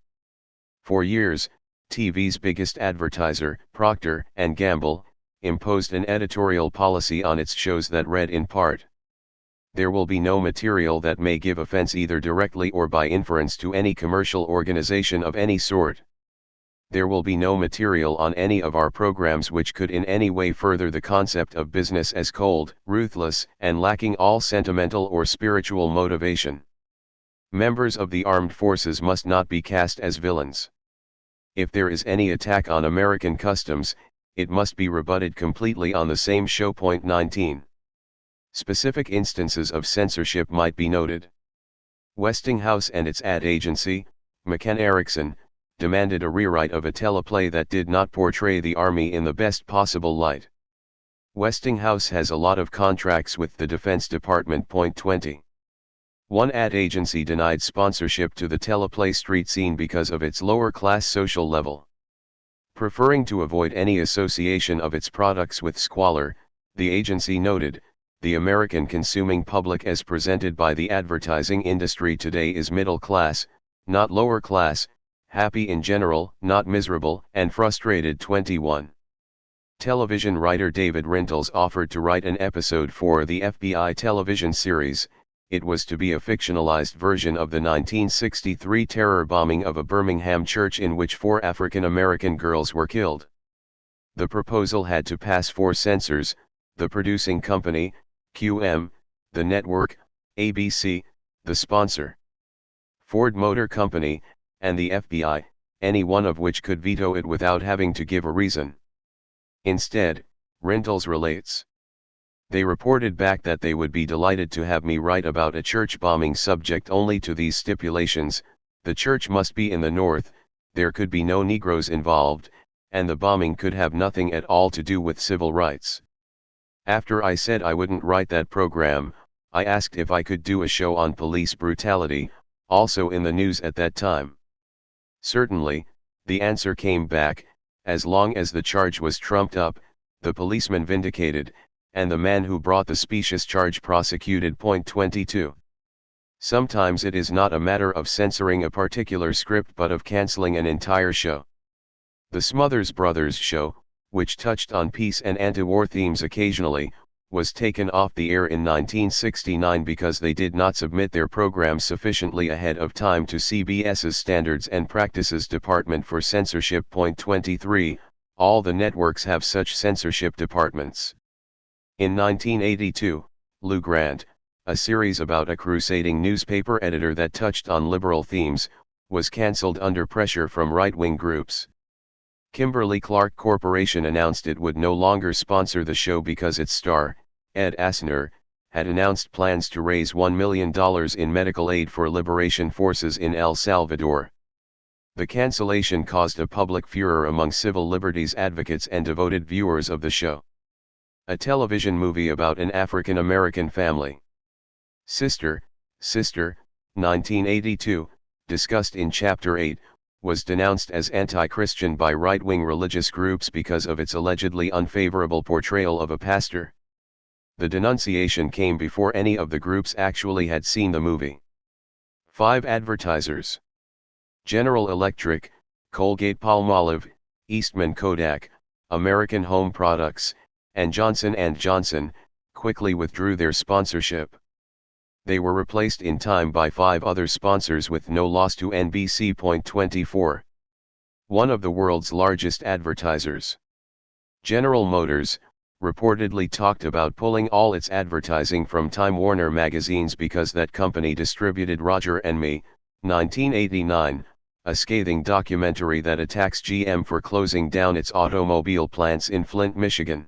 For years, TV's biggest advertiser, Procter & Gamble, imposed an editorial policy on its shows that read in part, "There will be no material that may give offense either directly or by inference to any commercial organization of any sort. There will be no material on any of our programs which could in any way further the concept of business as cold, ruthless, and lacking all sentimental or spiritual motivation. Members of the armed forces must not be cast as villains. If there is any attack on American customs, it must be rebutted completely on the same show." 19. Specific instances of censorship might be noted. Westinghouse and its ad agency, McCann Erickson, demanded a rewrite of a teleplay that did not portray the Army in the best possible light. Westinghouse has a lot of contracts with the Defense Department. 20. One ad agency denied sponsorship to the teleplay Street Scene because of its lower-class social level. Preferring to avoid any association of its products with squalor, the agency noted, "The American consuming public as presented by the advertising industry today is middle class, not lower class, happy in general, not miserable, and frustrated." 21. Television writer David Rintles offered to write an episode for the FBI television series. It was to be a fictionalized version of the 1963 terror bombing of a Birmingham church in which 4 African American girls were killed. The proposal had to pass 4 censors: the producing company, QM, the network, ABC, the sponsor, Ford Motor Company, and the FBI, any one of which could veto it without having to give a reason. Instead, Rintles relates, "They reported back that they would be delighted to have me write about a church bombing subject only to these stipulations: the church must be in the North, there could be no Negroes involved, and the bombing could have nothing at all to do with civil rights." After I said I wouldn't write that program, I asked if I could do a show on police brutality, also in the news at that time. Certainly, the answer came back, as long as the charge was trumped up, the policeman vindicated, and the man who brought the specious charge prosecuted. Point 22. Sometimes it is not a matter of censoring a particular script but of cancelling an entire show. The Smothers Brothers show, which touched on peace and anti-war themes occasionally, was taken off the air in 1969 because they did not submit their programs sufficiently ahead of time to CBS's Standards and Practices Department for censorship. Point 23, all the networks have such censorship departments. In 1982, Lou Grant, a series about a crusading newspaper editor that touched on liberal themes, was cancelled under pressure from right-wing groups. Kimberly-Clark Corporation announced it would no longer sponsor the show because its star, Ed Asner, had announced plans to raise $1 million in medical aid for liberation forces in El Salvador. The cancellation caused a public furor among civil liberties advocates and devoted viewers of the show. A television movie about an African American family. Sister, 1982, discussed in Chapter 8, was denounced as anti-Christian by right-wing religious groups because of its allegedly unfavorable portrayal of a pastor. The denunciation came before any of the groups actually had seen the movie. 5 advertisers: General Electric, Colgate-Palmolive, Eastman Kodak, American Home Products, and Johnson & Johnson, quickly withdrew their sponsorship. They were replaced in time by 5 other sponsors with no loss to NBC. Point 24. One of the world's largest advertisers, General Motors, reportedly talked about pulling all its advertising from Time Warner magazines because that company distributed Roger and Me, 1989, a scathing documentary that attacks GM for closing down its automobile plants in Flint, Michigan.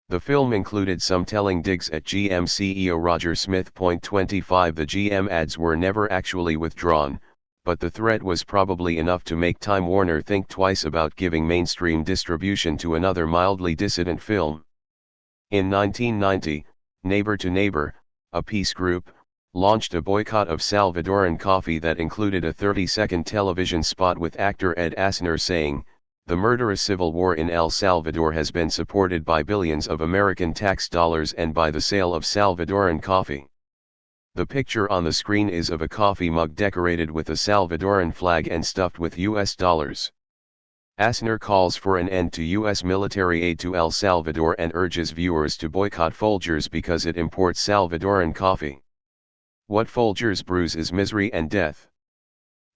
The film included some telling digs at GM CEO Roger Smith. Point 25. The GM ads were never actually withdrawn, but the threat was probably enough to make Time Warner think twice about giving mainstream distribution to another mildly dissident film. In 1990, Neighbor to Neighbor, a peace group, launched a boycott of Salvadoran coffee that included a 30-second television spot with actor Ed Asner saying, "The murderous civil war in El Salvador has been supported by billions of American tax dollars and by the sale of Salvadoran coffee." The picture on the screen is of a coffee mug decorated with a Salvadoran flag and stuffed with US dollars. Asner calls for an end to US military aid to El Salvador and urges viewers to boycott Folgers because it imports Salvadoran coffee. What Folgers brews is misery and death.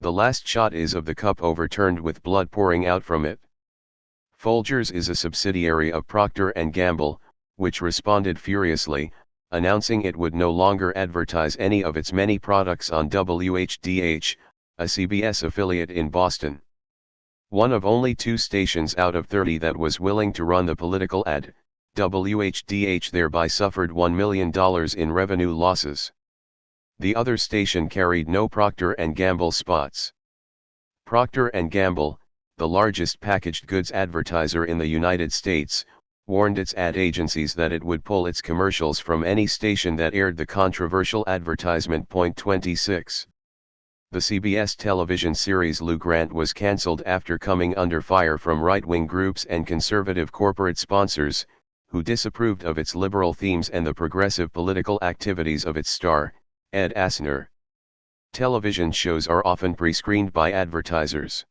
The last shot is of the cup overturned with blood pouring out from it. Folgers is a subsidiary of Procter & Gamble, which responded furiously, announcing it would no longer advertise any of its many products on WHDH, a CBS affiliate in Boston. One of only 2 stations out of 30 that was willing to run the political ad, WHDH thereby suffered $1 million in revenue losses. The other station carried no Procter & Gamble spots. Procter & Gamble, the largest packaged goods advertiser in the United States, warned its ad agencies that it would pull its commercials from any station that aired the controversial advertisement. Point 26. The CBS television series Lou Grant was cancelled after coming under fire from right-wing groups and conservative corporate sponsors, who disapproved of its liberal themes and the progressive political activities of its star, Ed Asner. Television shows are often pre-screened by advertisers.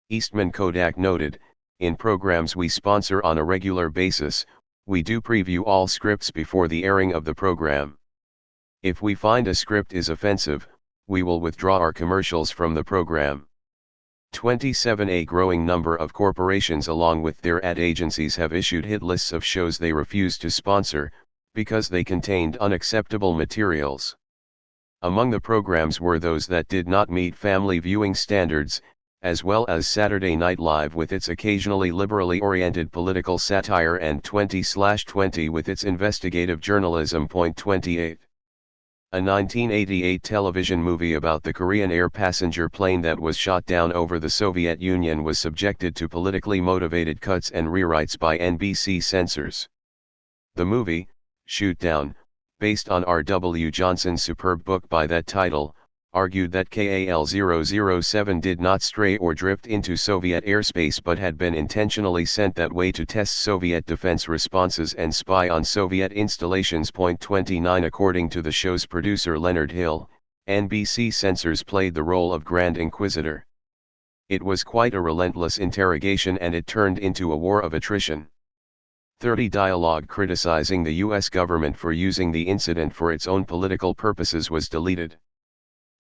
Eastman Kodak noted, "In programs we sponsor on a regular basis, we do preview all scripts before the airing of the program. If we find a script is offensive, we will withdraw our commercials from the program." 27. A growing number of corporations along with their ad agencies have issued hit lists of shows they refuse to sponsor, because they contained unacceptable materials. Among the programs were those that did not meet family viewing standards, as well as Saturday Night Live with its occasionally liberally oriented political satire and 20/20 with its investigative journalism. Point 28. A 1988 television movie about the Korean air passenger plane that was shot down over the Soviet Union was subjected to politically motivated cuts and rewrites by NBC censors. The movie, Shoot Down, based on R.W. Johnson's superb book by that title, argued that KAL-007 did not stray or drift into Soviet airspace but had been intentionally sent that way to test Soviet defense responses and spy on Soviet installations. 29 According to the show's producer Leonard Hill, NBC censors played the role of Grand Inquisitor. It was quite a relentless interrogation and it turned into a war of attrition. 30 Dialogue criticizing the U.S. government for using the incident for its own political purposes was deleted.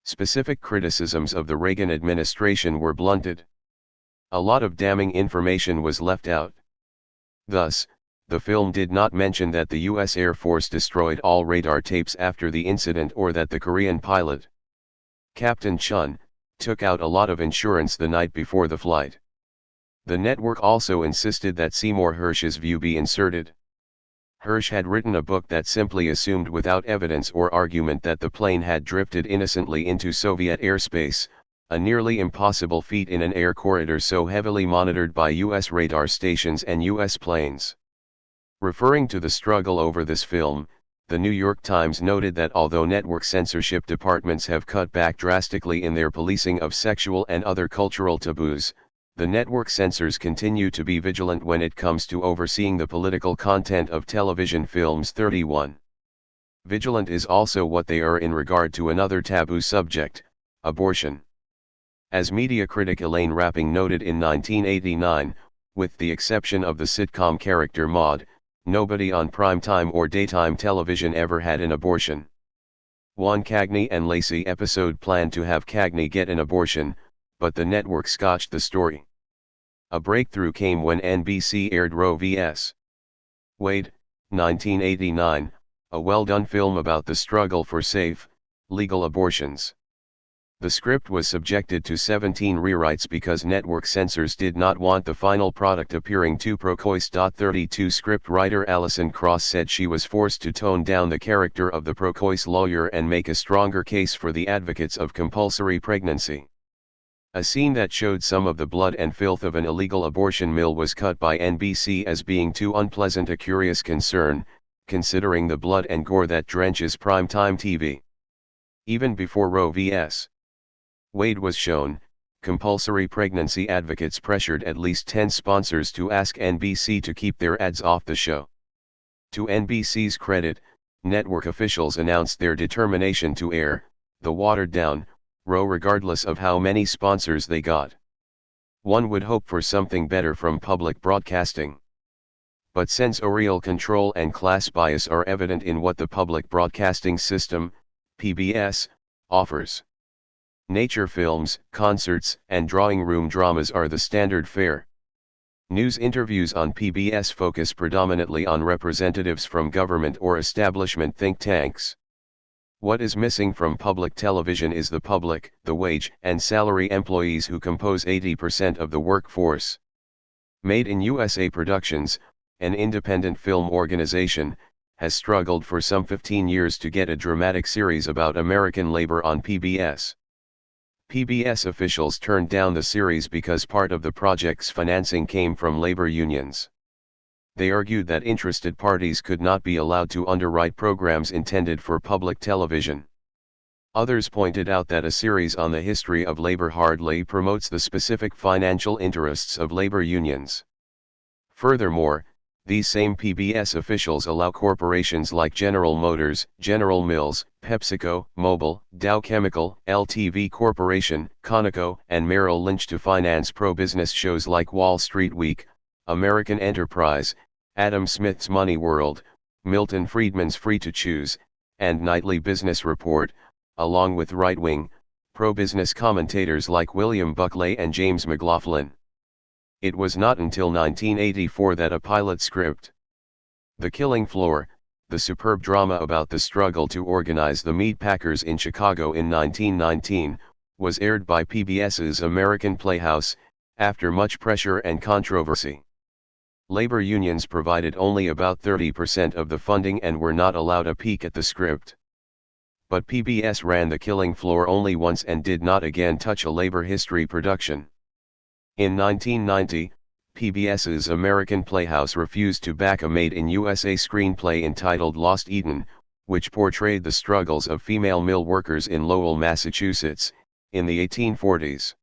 Specific criticisms of the Reagan administration were blunted. A lot of damning information was left out. Thus, the film did not mention that the U.S. Air Force destroyed all radar tapes after the incident or that the Korean pilot, Captain Chun, took out a lot of insurance the night before the flight. The network also insisted that Seymour Hersh's view be inserted. Hersh had written a book that simply assumed without evidence or argument that the plane had drifted innocently into Soviet airspace, a nearly impossible feat in an air corridor so heavily monitored by U.S. radar stations and U.S. planes. Referring to the struggle over this film, the New York Times noted that although network censorship departments have cut back drastically in their policing of sexual and other cultural taboos, the network censors continue to be vigilant when it comes to overseeing the political content of television films. 31. Vigilant is also what they are in regard to another taboo subject, abortion. As media critic Elaine Rapping noted in 1989, with the exception of the sitcom character Maude, nobody on primetime or daytime television ever had an abortion. One Cagney and Lacey episode planned to have Cagney get an abortion, but the network scotched the story. A breakthrough came when NBC aired Roe v. Wade, 1989, a well-done film about the struggle for safe, legal abortions. The script was subjected to 17 rewrites because network censors did not want the final product appearing too pro-choice. 32 Script writer Alison Cross said she was forced to tone down the character of the pro-choice lawyer and make a stronger case for the advocates of compulsory pregnancy. A scene that showed some of the blood and filth of an illegal abortion mill was cut by NBC as being too unpleasant a curious concern, considering the blood and gore that drenches primetime TV. Even before Roe v. Wade was shown, compulsory pregnancy advocates pressured at least 10 sponsors to ask NBC to keep their ads off the show. To NBC's credit, network officials announced their determination to air the watered-down Roe regardless of how many sponsors they got. One would hope for something better from public broadcasting. But censorial control and class bias are evident in what the public broadcasting system, PBS, offers. Nature films, concerts, and drawing room dramas are the standard fare. News interviews on PBS focus predominantly on representatives from government or establishment think tanks. What is missing from public television is the public, the wage and salary employees who compose 80% of the workforce. Made in USA Productions, an independent film organization, has struggled for some 15 years to get a dramatic series about American labor on PBS. PBS officials turned down the series because part of the project's financing came from labor unions. They argued that interested parties could not be allowed to underwrite programs intended for public television. Others pointed out that a series on the history of labor hardly promotes the specific financial interests of labor unions. Furthermore, these same PBS officials allow corporations like General Motors, General Mills, PepsiCo, Mobil, Dow Chemical, LTV Corporation, Conoco, and Merrill Lynch to finance pro-business shows like Wall Street Week, American Enterprise, Adam Smith's Money World, Milton Friedman's Free to Choose, and Nightly Business Report, along with right-wing, pro-business commentators like William Buckley and James McLaughlin. It was not until 1984 that a pilot script, The Killing Floor, the superb drama about the struggle to organize the meatpackers in Chicago in 1919, was aired by PBS's American Playhouse, after much pressure and controversy. Labor unions provided only about 30% of the funding and were not allowed a peek at the script. But PBS ran The Killing Floor only once and did not again touch a labor history production. In 1990, PBS's American Playhouse refused to back a made-in-USA screenplay entitled Lost Eden, which portrayed the struggles of female mill workers in Lowell, Massachusetts, in the 1840s.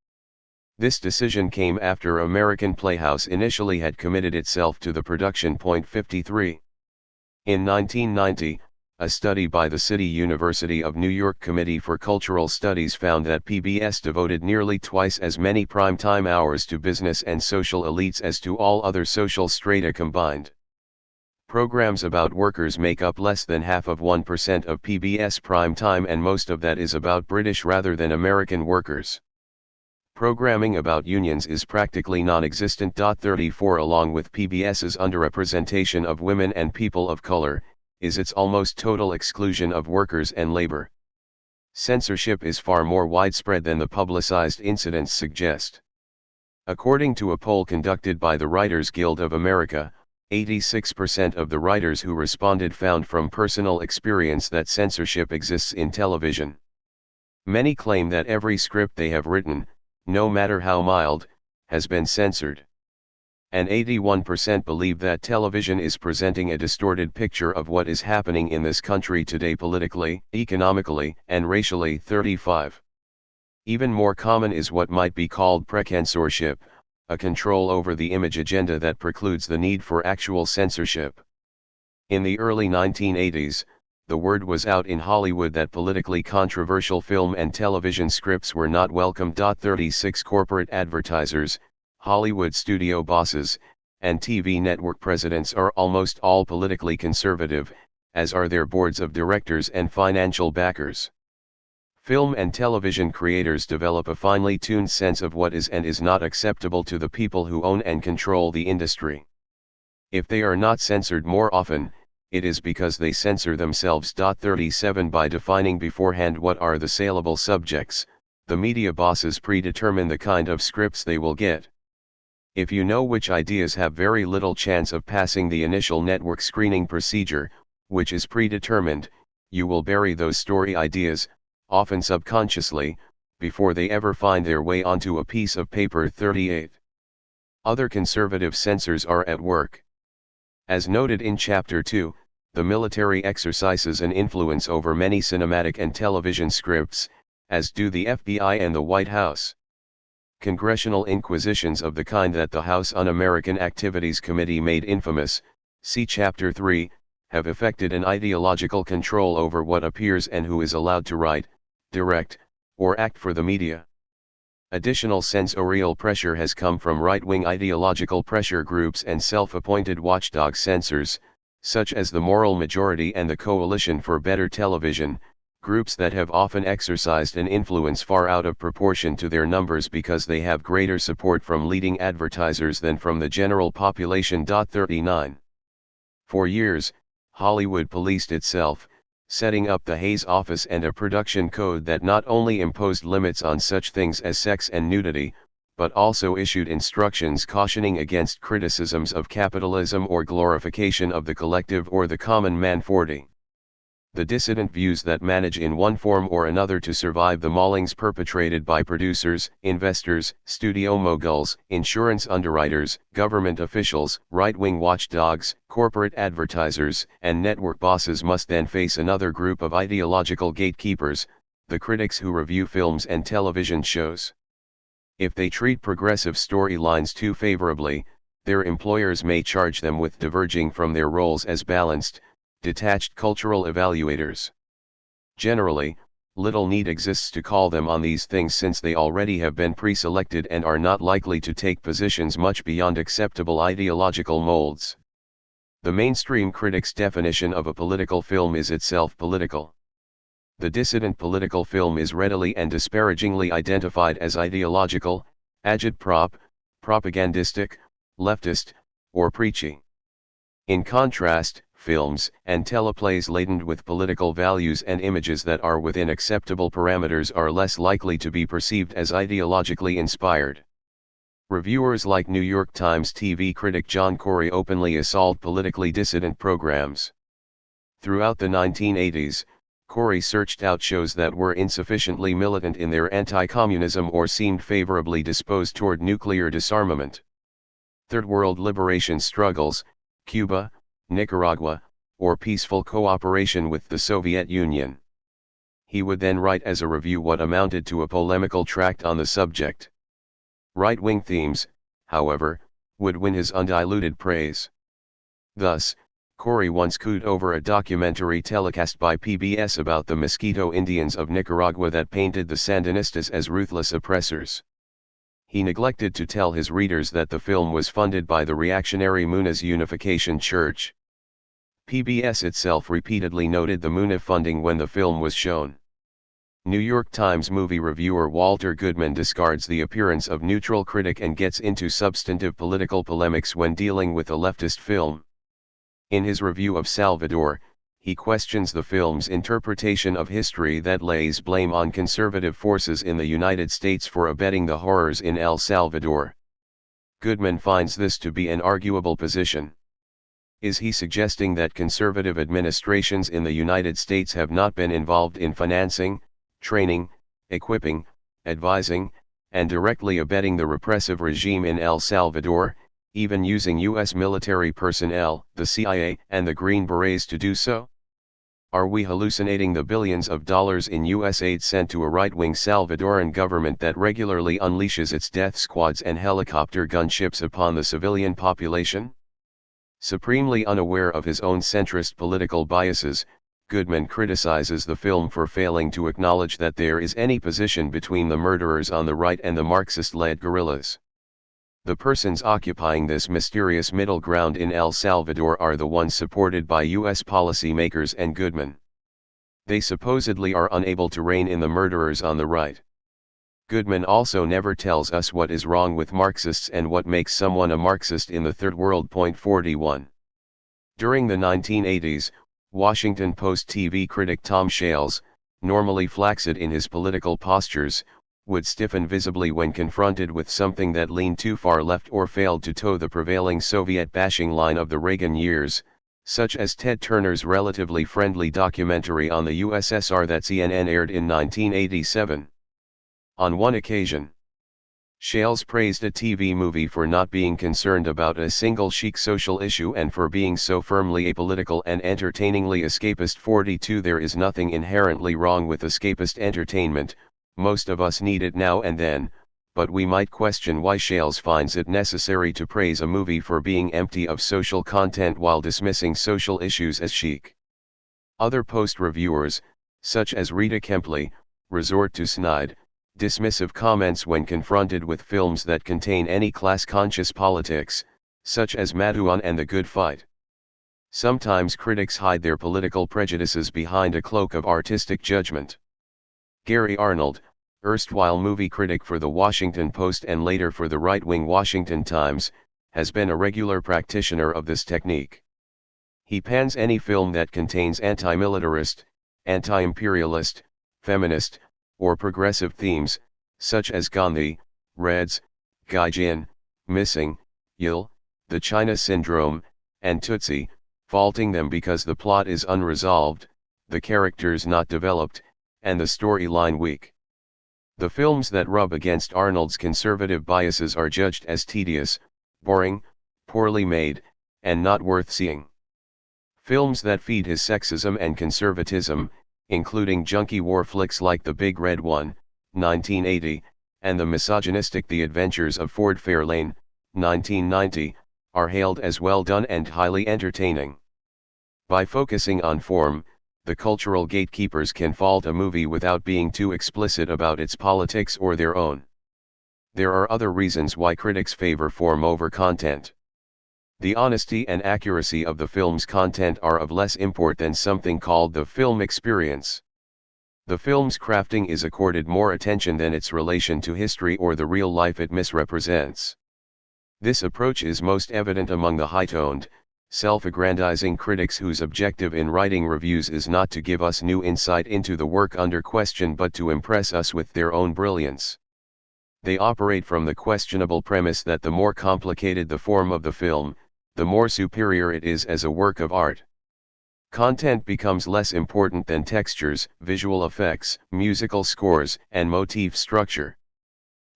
This decision came after American Playhouse initially had committed itself to the production. 53. In 1990, a study by the City University of New York Committee for Cultural Studies found that PBS devoted nearly twice as many prime-time hours to business and social elites as to all other social strata combined. Programs about workers make up less than half of 1% of PBS prime time, and most of that is about British rather than American workers. Programming about unions is practically non-existent. 34 Along with PBS's underrepresentation of women and people of color, is its almost total exclusion of workers and labor. Censorship is far more widespread than the publicized incidents suggest. According to a poll conducted by the Writers Guild of America, 86% of the writers who responded found from personal experience that censorship exists in television. Many claim that every script they have written, no matter how mild, has been censored. And 81% believe that television is presenting a distorted picture of what is happening in this country today politically, economically, and racially. 35. Even more common is what might be called precensorship, a control over the image agenda that precludes the need for actual censorship. In the early 1980s, the word was out in Hollywood that politically controversial film and television scripts were not welcome. 36 Corporate advertisers, Hollywood studio bosses, and TV network presidents are almost all politically conservative, as are their boards of directors and financial backers. Film and television creators develop a finely tuned sense of what is and is not acceptable to the people who own and control the industry. If they are not censored more often, it is because they censor themselves. 37 By defining beforehand what are the saleable subjects, the media bosses predetermine the kind of scripts they will get. If you know which ideas have very little chance of passing the initial network screening procedure, which is predetermined, you will bury those story ideas, often subconsciously, before they ever find their way onto a piece of paper. 38. Other conservative censors are at work. As noted in Chapter 2, the military exercises an influence over many cinematic and television scripts, as do the FBI and the White House. Congressional inquisitions of the kind that the House Un-American Activities Committee made infamous, see Chapter 3, have effected an ideological control over what appears and who is allowed to write, direct, or act for the media. Additional censorial pressure has come from right-wing ideological pressure groups and self-appointed watchdog censors, such as the Moral Majority and the Coalition for Better Television, groups that have often exercised an influence far out of proportion to their numbers because they have greater support from leading advertisers than from the general population. 39. For years, Hollywood policed itself, setting up the Hays Office and a production code that not only imposed limits on such things as sex and nudity, but also issued instructions cautioning against criticisms of capitalism or glorification of the collective or the common man. 40. The dissident views that manage in one form or another to survive the maulings perpetrated by producers, investors, studio moguls, insurance underwriters, government officials, right-wing watchdogs, corporate advertisers, and network bosses must then face another group of ideological gatekeepers, the critics who review films and television shows. If they treat progressive storylines too favorably, their employers may charge them with diverging from their roles as balanced, detached cultural evaluators. Generally, little need exists to call them on these things since they already have been pre-selected and are not likely to take positions much beyond acceptable ideological molds. The mainstream critic's definition of a political film is itself political. The dissident political film is readily and disparagingly identified as ideological, agitprop, propagandistic, leftist, or preachy. In contrast, films and teleplays laden with political values and images that are within acceptable parameters are less likely to be perceived as ideologically inspired. Reviewers like New York Times TV critic John Corey openly assault politically dissident programs. Throughout the 1980s, Corey searched out shows that were insufficiently militant in their anti-communism or seemed favorably disposed toward nuclear disarmament. Third World Liberation Struggles, Cuba, Nicaragua, or peaceful cooperation with the Soviet Union. He would then write as a review what amounted to a polemical tract on the subject. Right-wing themes, however, would win his undiluted praise. Thus, Corey once cooed over a documentary telecast by PBS about the Mosquito Indians of Nicaragua that painted the Sandinistas as ruthless oppressors. He neglected to tell his readers that the film was funded by the reactionary Muna's Unification Church. PBS itself repeatedly noted the Muna funding when the film was shown. New York Times movie reviewer Walter Goodman discards the appearance of neutral critic and gets into substantive political polemics when dealing with a leftist film. In his review of Salvador, he questions the film's interpretation of history that lays blame on conservative forces in the United States for abetting the horrors in El Salvador. Goodman finds this to be an arguable position. Is he suggesting that conservative administrations in the United States have not been involved in financing, training, equipping, advising, and directly abetting the repressive regime in El Salvador, even using U.S. military personnel, the CIA, and the Green Berets to do so? Are we hallucinating the billions of dollars in U.S. aid sent to a right-wing Salvadoran government that regularly unleashes its death squads and helicopter gunships upon the civilian population? Supremely unaware of his own centrist political biases, Goodman criticizes the film for failing to acknowledge that there is any position between the murderers on the right and the Marxist-led guerrillas. The persons occupying this mysterious middle ground in El Salvador are the ones supported by U.S. policymakers and Goodman. They supposedly are unable to rein in the murderers on the right. Goodman also never tells us what is wrong with Marxists and what makes someone a Marxist in the Third World. 41. During the 1980s, Washington Post TV critic Tom Shales, normally flaccid in his political postures, would stiffen visibly when confronted with something that leaned too far left or failed to toe the prevailing Soviet-bashing line of the Reagan years, such as Ted Turner's relatively friendly documentary on the USSR that CNN aired in 1987. On one occasion, Shales praised a TV movie for not being concerned about a single chic social issue and for being so firmly apolitical and entertainingly escapist. 42. There is nothing inherently wrong with escapist entertainment, most of us need it now and then, but we might question why Shales finds it necessary to praise a movie for being empty of social content while dismissing social issues as chic. Other Post reviewers, such as Rita Kempley, resort to snide, dismissive comments when confronted with films that contain any class-conscious politics, such as Maduan and The Good Fight. Sometimes critics hide their political prejudices behind a cloak of artistic judgment. Gary Arnold, erstwhile movie critic for The Washington Post and later for the right-wing Washington Times, has been a regular practitioner of this technique. He pans any film that contains anti-militarist, anti-imperialist, feminist, or progressive themes, such as Gandhi, Reds, Gaijin, Missing, Yil, the China Syndrome, and Tutsi, faulting them because the plot is unresolved, the characters not developed, and the storyline weak. The films that rub against Arnold's conservative biases are judged as tedious, boring, poorly made, and not worth seeing. Films that feed his sexism and conservatism, including junkie war flicks like The Big Red One, 1980, and the misogynistic The Adventures of Ford Fairlane, 1990, are hailed as well done and highly entertaining. By focusing on form, the cultural gatekeepers can fault a movie without being too explicit about its politics or their own. There are other reasons why critics favor form over content. The honesty and accuracy of the film's content are of less import than something called the film experience. The film's crafting is accorded more attention than its relation to history or the real life it misrepresents. This approach is most evident among the high-toned, self-aggrandizing critics whose objective in writing reviews is not to give us new insight into the work under question but to impress us with their own brilliance. They operate from the questionable premise that the more complicated the form of the film, the more superior it is as a work of art. Content becomes less important than textures, visual effects, musical scores, and motif structure.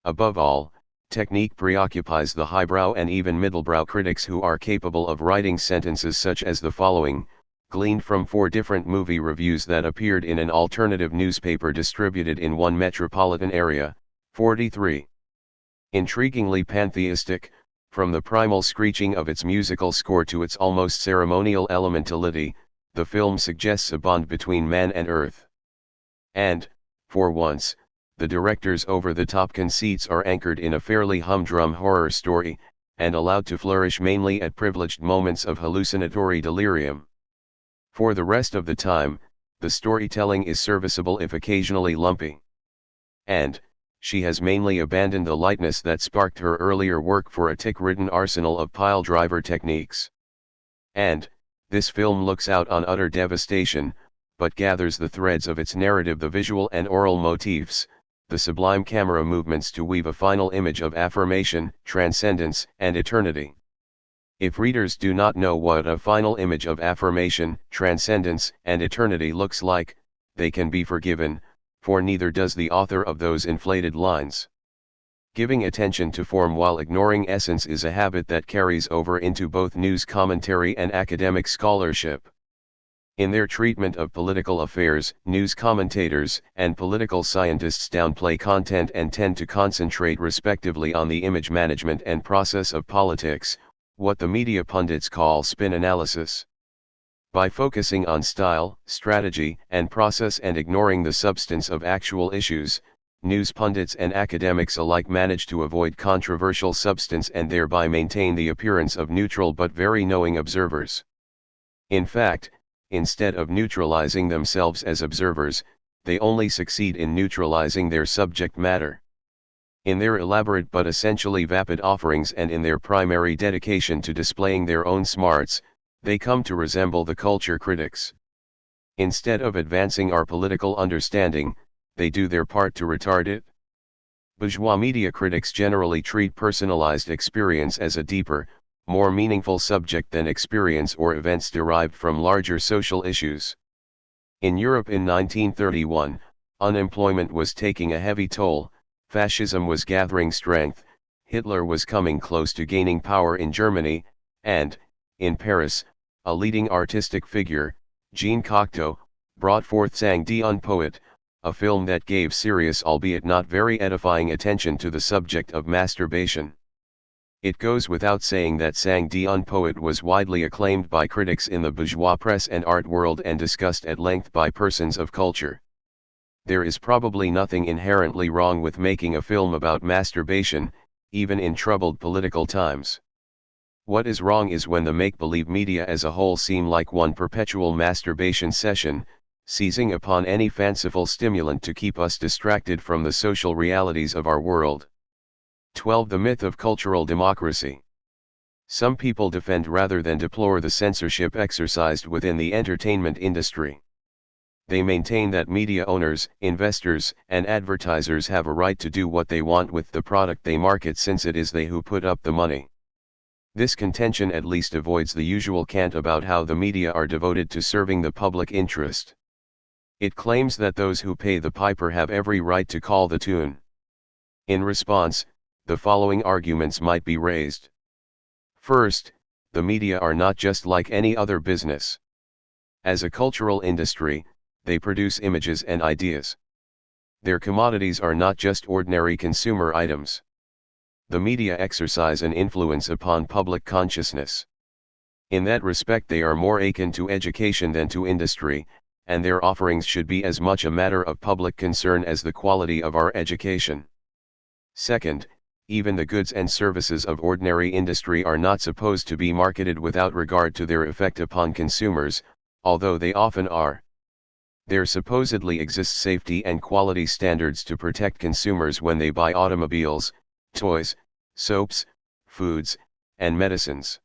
Above all, technique preoccupies the highbrow and even middlebrow critics who are capable of writing sentences such as the following: gleaned from 4 different movie reviews that appeared in an alternative newspaper distributed in one metropolitan area. 43. Intriguingly pantheistic, from the primal screeching of its musical score to its almost ceremonial elementality, the film suggests a bond between man and earth. And, for once, the director's over-the-top conceits are anchored in a fairly humdrum horror story, and allowed to flourish mainly at privileged moments of hallucinatory delirium. For the rest of the time, the storytelling is serviceable if occasionally lumpy. And, she has mainly abandoned the lightness that sparked her earlier work for a tick-ridden arsenal of pile-driver techniques. And, this film looks out on utter devastation, but gathers the threads of its narrative, the visual and oral motifs, the sublime camera movements to weave a final image of affirmation, transcendence, and eternity. If readers do not know what a final image of affirmation, transcendence, and eternity looks like, they can be forgiven, for neither does the author of those inflated lines. Giving attention to form while ignoring essence is a habit that carries over into both news commentary and academic scholarship. In their treatment of political affairs, news commentators and political scientists downplay content and tend to concentrate respectively on the image management and process of politics, what the media pundits call spin analysis. By focusing on style, strategy, and process and ignoring the substance of actual issues, news pundits and academics alike manage to avoid controversial substance and thereby maintain the appearance of neutral but very knowing observers. In fact, instead of neutralizing themselves as observers, they only succeed in neutralizing their subject matter. In their elaborate but essentially vapid offerings and in their primary dedication to displaying their own smarts, they come to resemble the culture critics. Instead of advancing our political understanding, they do their part to retard it. Bourgeois media critics generally treat personalized experience as a deeper, more meaningful subject than experience or events derived from larger social issues. In Europe in 1931, unemployment was taking a heavy toll, fascism was gathering strength, Hitler was coming close to gaining power in Germany, and, in Paris, a leading artistic figure, Jean Cocteau, brought forth Sang d'un Poète, a film that gave serious albeit not very edifying attention to the subject of masturbation. It goes without saying that Sang d'un Poète was widely acclaimed by critics in the bourgeois press and art world and discussed at length by persons of culture. There is probably nothing inherently wrong with making a film about masturbation, even in troubled political times. What is wrong is when the make-believe media as a whole seem like one perpetual masturbation session, seizing upon any fanciful stimulant to keep us distracted from the social realities of our world. 12. The myth of cultural democracy. Some people defend rather than deplore the censorship exercised within the entertainment industry. They maintain that media owners, investors, and advertisers have a right to do what they want with the product they market since it is they who put up the money. This contention at least avoids the usual cant about how the media are devoted to serving the public interest. It claims that those who pay the piper have every right to call the tune. In response, the following arguments might be raised. First, the media are not just like any other business. As a cultural industry, they produce images and ideas. Their commodities are not just ordinary consumer items. The media exercise an influence upon public consciousness. In that respect they are more akin to education than to industry, and their offerings should be as much a matter of public concern as the quality of our education. Second, even the goods and services of ordinary industry are not supposed to be marketed without regard to their effect upon consumers, although they often are. There supposedly exist safety and quality standards to protect consumers when they buy automobiles, toys, soaps, foods, and medicines.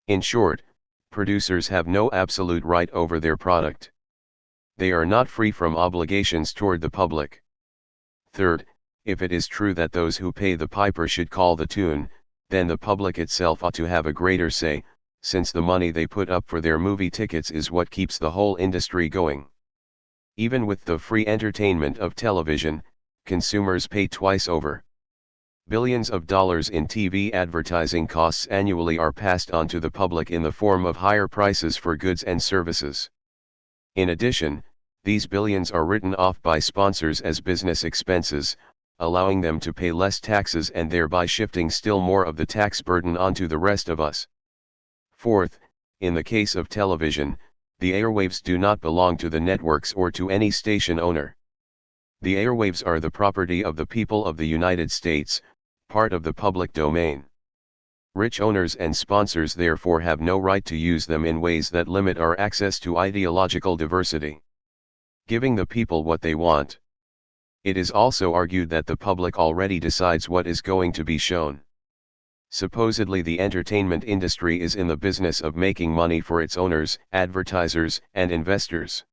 In short, producers have no absolute right over their product. They are not free from obligations toward the public. Third, if it is true that those who pay the piper should call the tune, then the public itself ought to have a greater say, since the money they put up for their movie tickets is what keeps the whole industry going. Even with the free entertainment of television, consumers pay twice over. Billions of dollars in TV advertising costs annually are passed on to the public in the form of higher prices for goods and services. In addition, these billions are written off by sponsors as business expenses, allowing them to pay less taxes and thereby shifting still more of the tax burden onto the rest of us. Fourth, in the case of television, the airwaves do not belong to the networks or to any station owner. The airwaves are the property of the people of the United States, part of the public domain. Rich owners and sponsors therefore have no right to use them in ways that limit our access to ideological diversity. Giving the people what they want. It is also argued that the public already decides what is going to be shown. Supposedly the entertainment industry is in the business of making money for its owners, advertisers, and investors.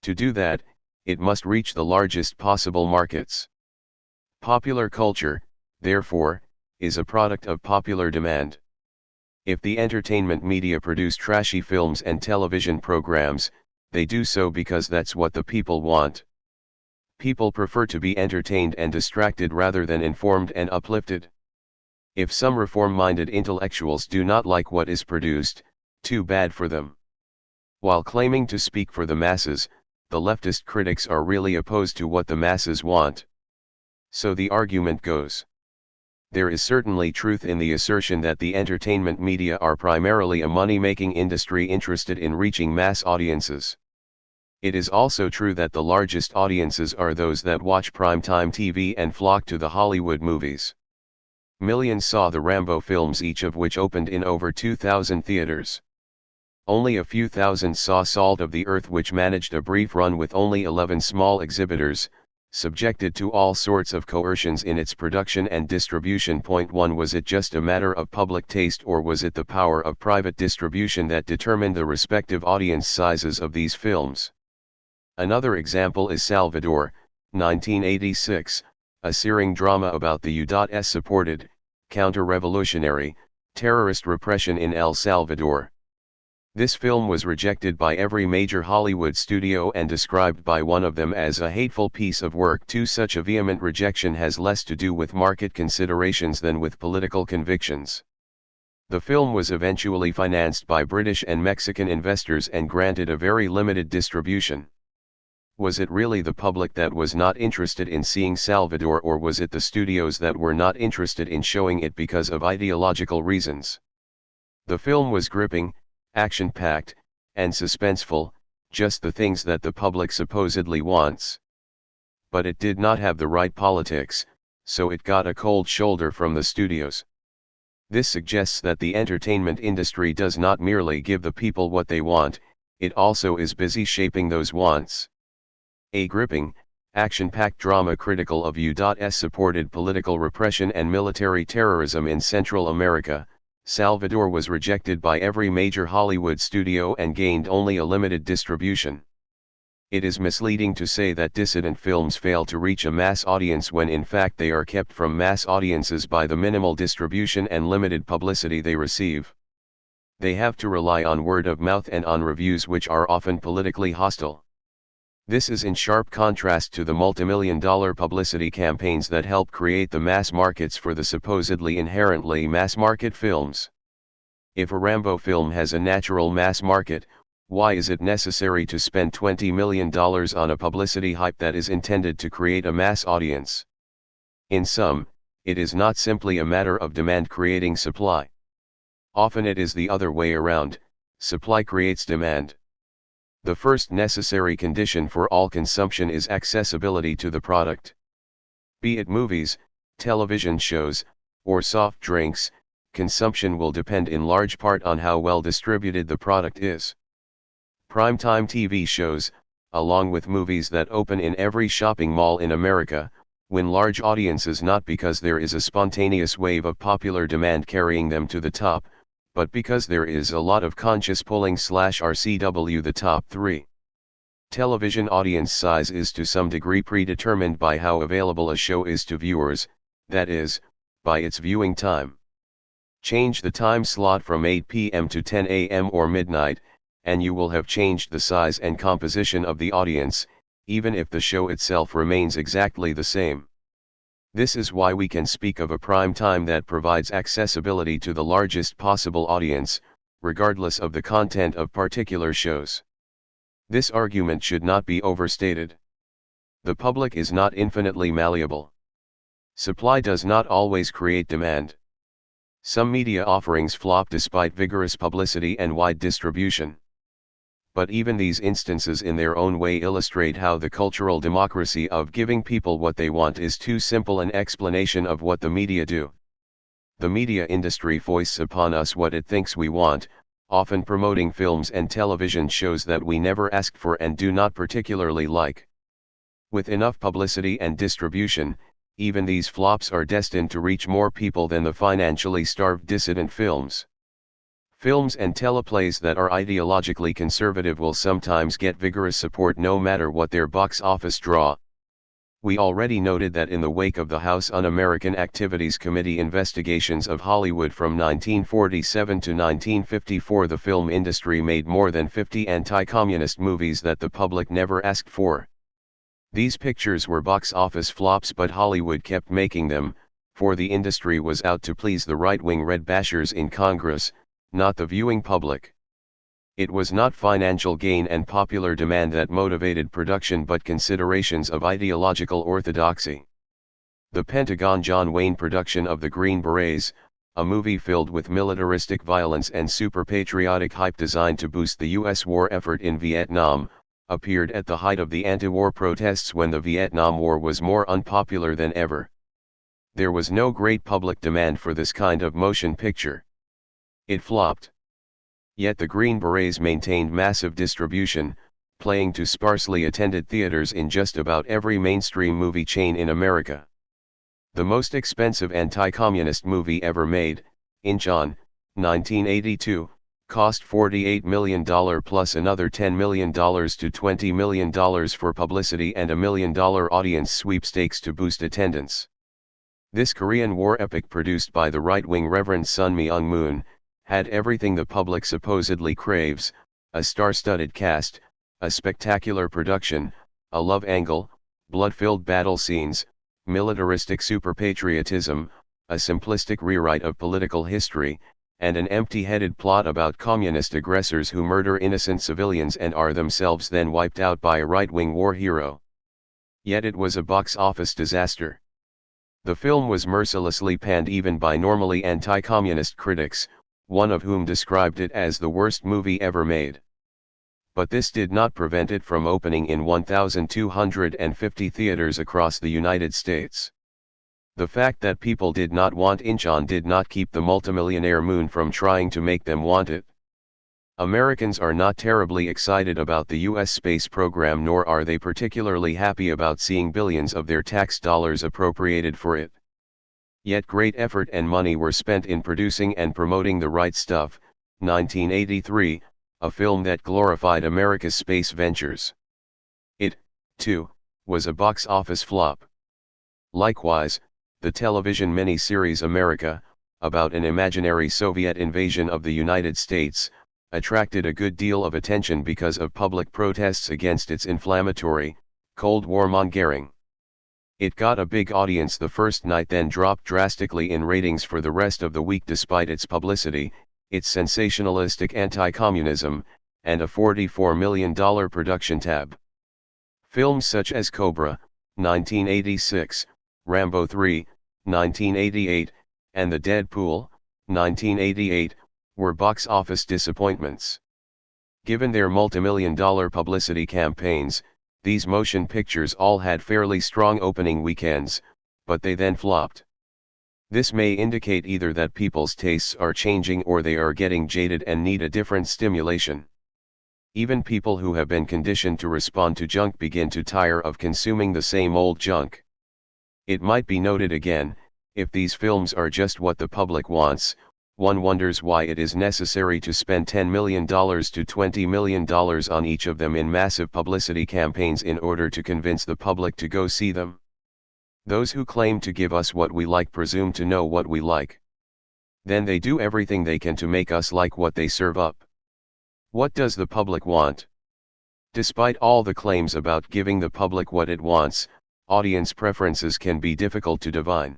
To do that, it must reach the largest possible markets. Popular culture, therefore, is a product of popular demand. If the entertainment media produce trashy films and television programs, they do so because that's what the people want. People prefer to be entertained and distracted rather than informed and uplifted. If some reform-minded intellectuals do not like what is produced, too bad for them. While claiming to speak for the masses, the leftist critics are really opposed to what the masses want. So the argument goes. There is certainly truth in the assertion that the entertainment media are primarily a money-making industry interested in reaching mass audiences. It is also true that the largest audiences are those that watch primetime TV and flock to the Hollywood movies. Millions saw the Rambo films, each of which opened in over 2,000 theaters. Only a few thousand saw Salt of the Earth, which managed a brief run with only 11 small exhibitors, subjected to all sorts of coercions in its production and distribution. Point 1. Was it just a matter of public taste, or was it the power of private distribution that determined the respective audience sizes of these films? Another example is Salvador, 1986, a searing drama about the U.S. supported, counter-revolutionary, terrorist repression in El Salvador. This film was rejected by every major Hollywood studio and described by one of them as a hateful piece of work. Such a vehement rejection has less to do with market considerations than with political convictions. The film was eventually financed by British and Mexican investors and granted a very limited distribution. Was it really the public that was not interested in seeing Salvador, or was it the studios that were not interested in showing it because of ideological reasons? The film was gripping, action-packed, and suspenseful, just the things that the public supposedly wants. But it did not have the right politics, so it got a cold shoulder from the studios. This suggests that the entertainment industry does not merely give the people what they want, it also is busy shaping those wants. A gripping, action-packed drama critical of U.S. supported political repression and military terrorism in Central America, Salvador was rejected by every major Hollywood studio and gained only a limited distribution. It is misleading to say that dissident films fail to reach a mass audience when in fact they are kept from mass audiences by the minimal distribution and limited publicity they receive. They have to rely on word of mouth and on reviews which are often politically hostile. This is in sharp contrast to the multimillion-dollar publicity campaigns that help create the mass markets for the supposedly inherently mass-market films. If a Rambo film has a natural mass market, why is it necessary to spend $20 million on a publicity hype that is intended to create a mass audience? In sum, it is not simply a matter of demand creating supply. Often it is the other way around, supply creates demand. The first necessary condition for all consumption is accessibility to the product. Be it movies, television shows, or soft drinks, consumption will depend in large part on how well distributed the product is. Primetime TV shows, along with movies that open in every shopping mall in America, win large audiences not because there is a spontaneous wave of popular demand carrying them to the top, but because there is a lot of conscious pulling/RCW. The top 3. Television audience size is to some degree predetermined by how available a show is to viewers, that is, by its viewing time. Change the time slot from 8 p.m. to 10 a.m. or midnight, and you will have changed the size and composition of the audience, even if the show itself remains exactly the same. This is why we can speak of a prime time that provides accessibility to the largest possible audience, regardless of the content of particular shows. This argument should not be overstated. The public is not infinitely malleable. Supply does not always create demand. Some media offerings flop despite vigorous publicity and wide distribution. But even these instances in their own way illustrate how the cultural democracy of giving people what they want is too simple an explanation of what the media do. The media industry foists upon us what it thinks we want, often promoting films and television shows that we never asked for and do not particularly like. With enough publicity and distribution, even these flops are destined to reach more people than the financially starved dissident films. Films and teleplays that are ideologically conservative will sometimes get vigorous support no matter what their box office draw. We already noted that in the wake of the House Un-American Activities Committee investigations of Hollywood from 1947 to 1954, the film industry made more than 50 anti-communist movies that the public never asked for. These pictures were box office flops, but Hollywood kept making them, for the industry was out to please the right-wing red bashers in Congress, not the viewing public. It was not financial gain and popular demand that motivated production but considerations of ideological orthodoxy. The Pentagon John Wayne production of The Green Berets, a movie filled with militaristic violence and super-patriotic hype designed to boost the U.S. war effort in Vietnam, appeared at the height of the anti-war protests when the Vietnam War was more unpopular than ever. There was no great public demand for this kind of motion picture. It flopped. Yet the Green Berets maintained massive distribution, playing to sparsely attended theaters in just about every mainstream movie chain in America. The most expensive anti-communist movie ever made, Inchon, 1982, cost $48 million plus another $10 million to $20 million for publicity and $1 million audience sweepstakes to boost attendance. This Korean War epic, produced by the right-wing Reverend Sun Myung-moon, had everything the public supposedly craves: a star-studded cast, a spectacular production, a love angle, blood-filled battle scenes, militaristic super-patriotism, a simplistic rewrite of political history, and an empty-headed plot about communist aggressors who murder innocent civilians and are themselves then wiped out by a right-wing war hero. Yet it was a box office disaster. The film was mercilessly panned even by normally anti-communist critics, one of whom described it as the worst movie ever made. But this did not prevent it from opening in 1,250 theaters across the United States. The fact that people did not want Inchon did not keep the multimillionaire Moon from trying to make them want it. Americans are not terribly excited about the U.S. space program, nor are they particularly happy about seeing billions of their tax dollars appropriated for it. Yet great effort and money were spent in producing and promoting The Right Stuff, 1983, a film that glorified America's space ventures. It, too, was a box office flop. Likewise, the television mini-series America, about an imaginary Soviet invasion of the United States, attracted a good deal of attention because of public protests against its inflammatory, Cold War mongering. It got a big audience the first night, then dropped drastically in ratings for the rest of the week despite its publicity, its sensationalistic anti-communism, and a $44 million production tab. Films such as Cobra, 1986, Rambo 3, 1988, and The Deadpool, 1988, were box office disappointments. Given their multimillion-dollar publicity campaigns, these motion pictures all had fairly strong opening weekends, but they then flopped. This may indicate either that people's tastes are changing or they are getting jaded and need a different stimulation. Even people who have been conditioned to respond to junk begin to tire of consuming the same old junk. It might be noted again, if these films are just what the public wants, one wonders why it is necessary to spend $10 million to $20 million on each of them in massive publicity campaigns in order to convince the public to go see them. Those who claim to give us what we like presume to know what we like. Then they do everything they can to make us like what they serve up. What does the public want? Despite all the claims about giving the public what it wants, audience preferences can be difficult to divine.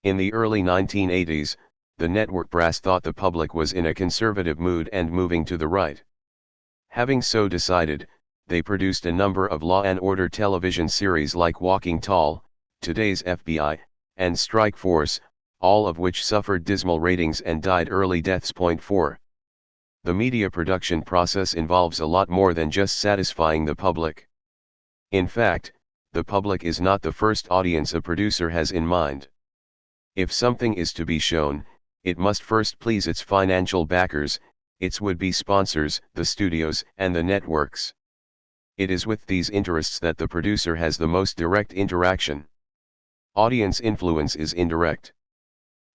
In the early 1980s, the network brass thought the public was in a conservative mood and moving to the right. Having so decided, they produced a number of law and order television series like Walking Tall, Today's FBI, and Strike Force, all of which suffered dismal ratings and died early deaths. 4. The media production process involves a lot more than just satisfying the public. In fact, the public is not the first audience a producer has in mind. If something is to be shown, it must first please its financial backers, its would-be sponsors, the studios, and the networks. It is with these interests that the producer has the most direct interaction. Audience influence is indirect.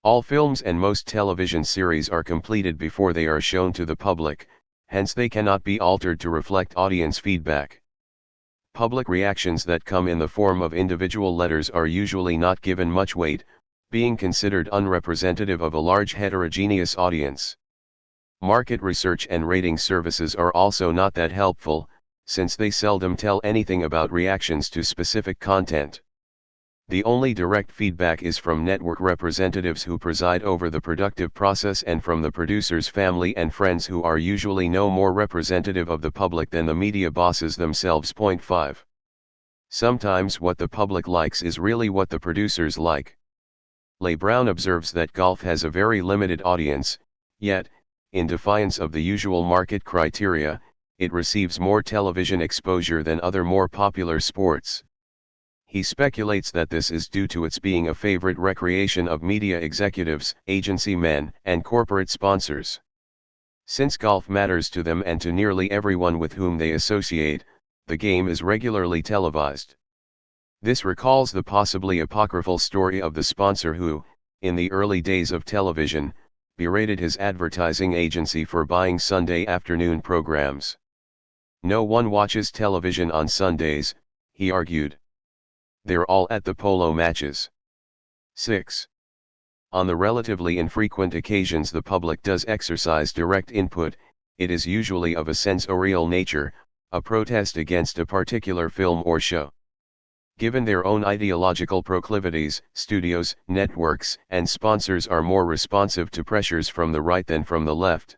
All films and most television series are completed before they are shown to the public, hence they cannot be altered to reflect audience feedback. Public reactions that come in the form of individual letters are usually not given much weight, being considered unrepresentative of a large heterogeneous audience. Market research and rating services are also not that helpful, since they seldom tell anything about reactions to specific content. The only direct feedback is from network representatives who preside over the productive process and from the producer's family and friends, who are usually no more representative of the public than the media bosses themselves. 5. Sometimes what the public likes is really what the producers like. Leigh Brown observes that golf has a very limited audience, yet, in defiance of the usual market criteria, it receives more television exposure than other more popular sports. He speculates that this is due to its being a favorite recreation of media executives, agency men, and corporate sponsors. Since golf matters to them and to nearly everyone with whom they associate, the game is regularly televised. This recalls the possibly apocryphal story of the sponsor who, in the early days of television, berated his advertising agency for buying Sunday afternoon programs. "No one watches television on Sundays," he argued. "They're all at the polo matches." 6. On the relatively infrequent occasions the public does exercise direct input, it is usually of a sensorial nature, a protest against a particular film or show. Given their own ideological proclivities, studios, networks, and sponsors are more responsive to pressures from the right than from the left.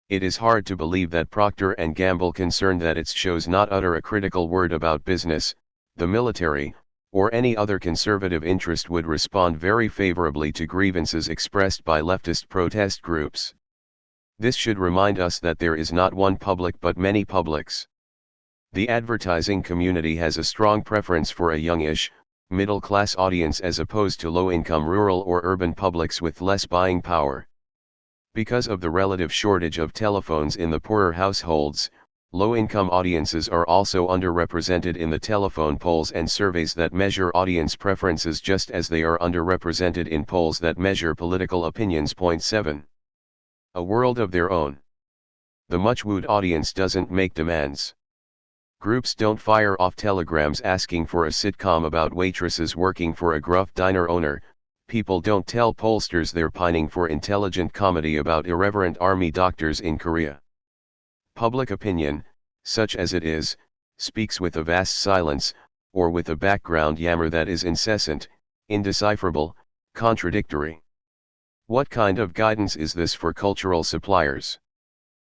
It is hard to believe that Procter & Gamble, concerned that its shows not utter a critical word about business, the military, or any other conservative interest, would respond very favorably to grievances expressed by leftist protest groups. This should remind us that there is not one public but many publics. The advertising community has a strong preference for a youngish, middle-class audience as opposed to low-income rural or urban publics with less buying power. Because of the relative shortage of telephones in the poorer households, low-income audiences are also underrepresented in the telephone polls and surveys that measure audience preferences, just as they are underrepresented in polls that measure political opinions. 7. A world of their own. The much-wooed audience doesn't make demands. Groups don't fire off telegrams asking for a sitcom about waitresses working for a gruff diner owner. People don't tell pollsters they're pining for intelligent comedy about irreverent army doctors in Korea. Public opinion, such as it is, speaks with a vast silence, or with a background yammer that is incessant, indecipherable, contradictory. What kind of guidance is this for cultural suppliers?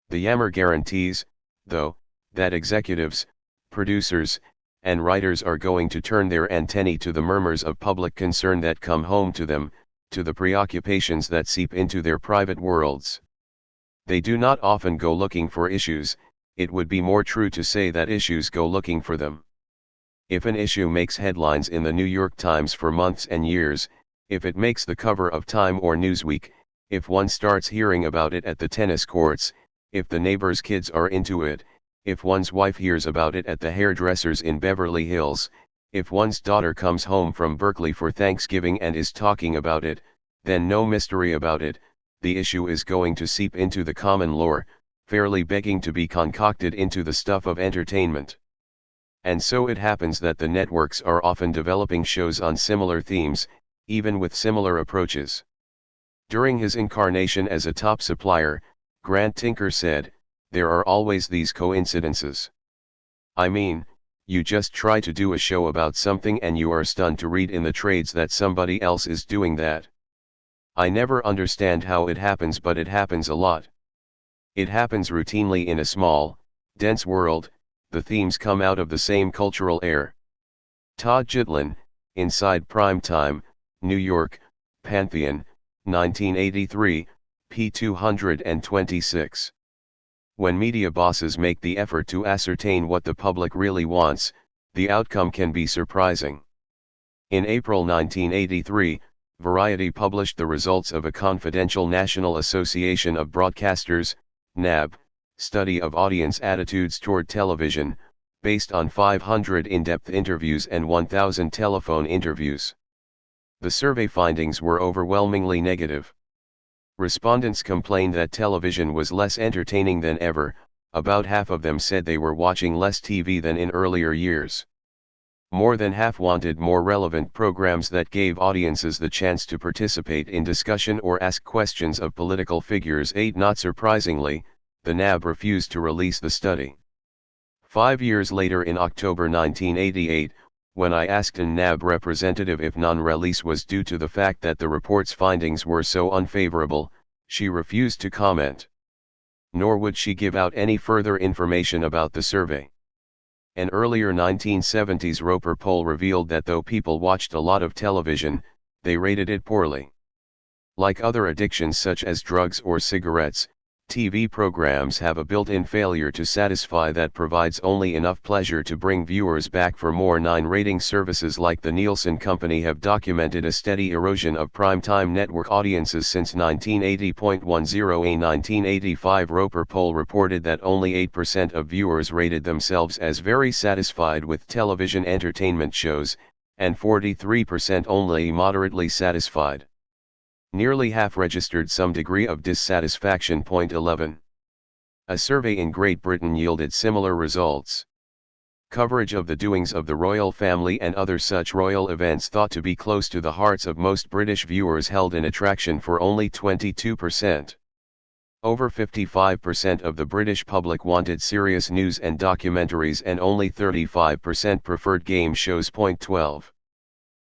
The yammer guarantees, though, that executives, producers, and writers are going to turn their antennae to the murmurs of public concern that come home to them, to the preoccupations that seep into their private worlds. They do not often go looking for issues, it would be more true to say that issues go looking for them. If an issue makes headlines in the New York Times for months and years, if it makes the cover of Time or Newsweek, if one starts hearing about it at the tennis courts, if the neighbor's kids are into it, if one's wife hears about it at the hairdressers in Beverly Hills, if one's daughter comes home from Berkeley for Thanksgiving and is talking about it, then no mystery about it, the issue is going to seep into the common lore, fairly begging to be concocted into the stuff of entertainment. And so it happens that the networks are often developing shows on similar themes, even with similar approaches. During his incarnation as a top supplier, Grant Tinker said, "There are always these coincidences. I mean, You just try to do a show about something and you are stunned to read in the trades that somebody else is doing that. I never understand how it happens, but it happens a lot. It happens routinely in a small, dense world. The themes come out of the same cultural air. Todd Gitlin, Inside Primetime, New York, Pantheon, 1983, p. 226. When media bosses make the effort to ascertain what the public really wants, the outcome can be surprising. In April 1983, Variety published the results of a confidential National Association of Broadcasters, NAB, study of audience attitudes toward television, based on 500 in-depth interviews and 1,000 telephone interviews. The survey findings were overwhelmingly negative. Respondents complained that television was less entertaining than ever. About half of them said they were watching less TV than in earlier years. More than half wanted more relevant programs that gave audiences the chance to participate in discussion or ask questions of political figures. 8. Not surprisingly, the NAB refused to release the study. 5 years later, in October 1988, when I asked a NAB representative if non-release was due to the fact that the report's findings were so unfavorable, she refused to comment. Nor would she give out any further information about the survey. An earlier 1970s Roper poll revealed that though people watched a lot of television, they rated it poorly. Like other addictions such as drugs or cigarettes, TV programs have a built-in failure to satisfy that provides only enough pleasure to bring viewers back for more. 9. Rating services like the Nielsen Company have documented a steady erosion of primetime network audiences since 1980.10. A 1985 Roper poll reported that only 8% of viewers rated themselves as very satisfied with television entertainment shows, and 43% only moderately satisfied. Nearly half registered some degree of dissatisfaction. 11. A survey in Great Britain yielded similar results. Coverage of the doings of the royal family and other such royal events thought to be close to the hearts of most British viewers held an attraction for only 22%. Over 55% of the British public wanted serious news and documentaries, and only 35% preferred game shows. 12.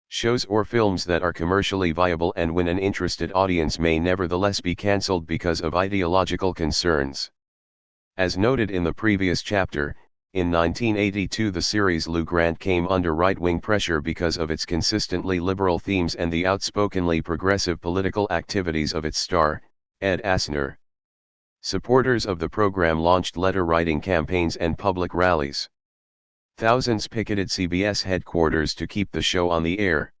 Shows or films that are commercially viable and win an interested audience may nevertheless be cancelled because of ideological concerns. As noted in the previous chapter, in 1982 the series Lou Grant came under right-wing pressure because of its consistently liberal themes and the outspokenly progressive political activities of its star, Ed Asner. Supporters of the program launched letter-writing campaigns and public rallies. Thousands picketed CBS headquarters to keep the show on the air.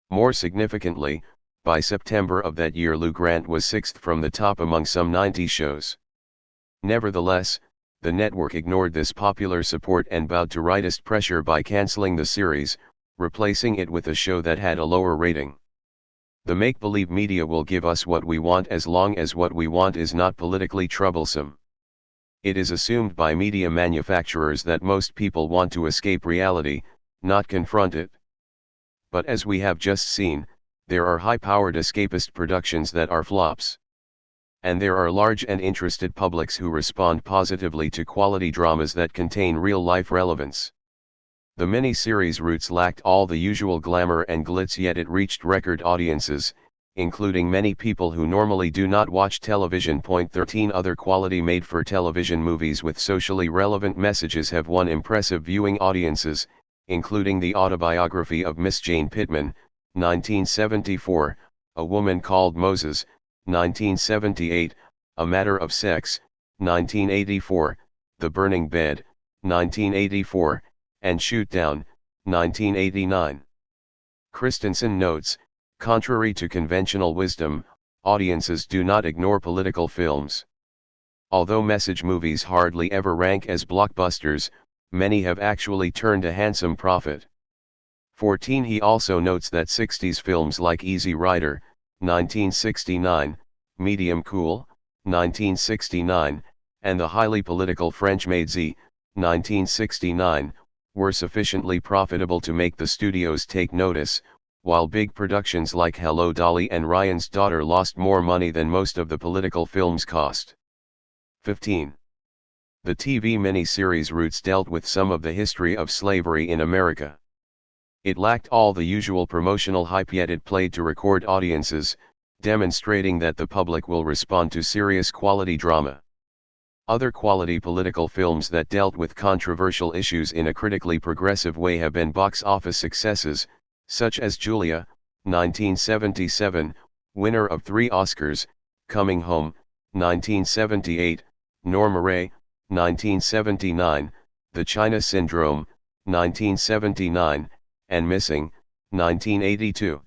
More significantly, by September of that year Lou Grant was sixth from the top among some 90 shows. Nevertheless, the network ignored this popular support and bowed to rightist pressure by canceling the series, replacing it with a show that had a lower rating. The make-believe media will give us what we want as long as what we want is not politically troublesome. It is assumed by media manufacturers that most people want to escape reality, not confront it. But as we have just seen, there are high-powered escapist productions that are flops. And there are large and interested publics who respond positively to quality dramas that contain real-life relevance. The mini-series Roots lacked all the usual glamour and glitz, yet it reached record audiences, including many people who normally do not watch television. 13. Other quality made-for-television movies with socially relevant messages have won impressive viewing audiences, including the autobiography of Miss Jane Pittman, 1974, A Woman Called Moses, 1978, A Matter of Sex, 1984, The Burning Bed, 1984, and Shoot Down, 1989. Christensen notes, contrary to conventional wisdom, audiences do not ignore political films. Although message movies hardly ever rank as blockbusters, many have actually turned a handsome profit. 14. He also notes that 60s films like Easy Rider, 1969, Medium Cool, 1969, and the highly political French Maid Z, 1969, were sufficiently profitable to make the studios take notice, while big productions like Hello Dolly and Ryan's Daughter lost more money than most of the political films cost. 15. The TV miniseries Roots dealt with some of the history of slavery in America. It lacked all the usual promotional hype, yet it played to record audiences, demonstrating that the public will respond to serious quality drama. Other quality political films that dealt with controversial issues in a critically progressive way have been box office successes, such as Julia, 1977, winner of 3 Oscars, Coming Home, 1978, Norma Rae, 1979, The China Syndrome, 1979, and Missing, 1982.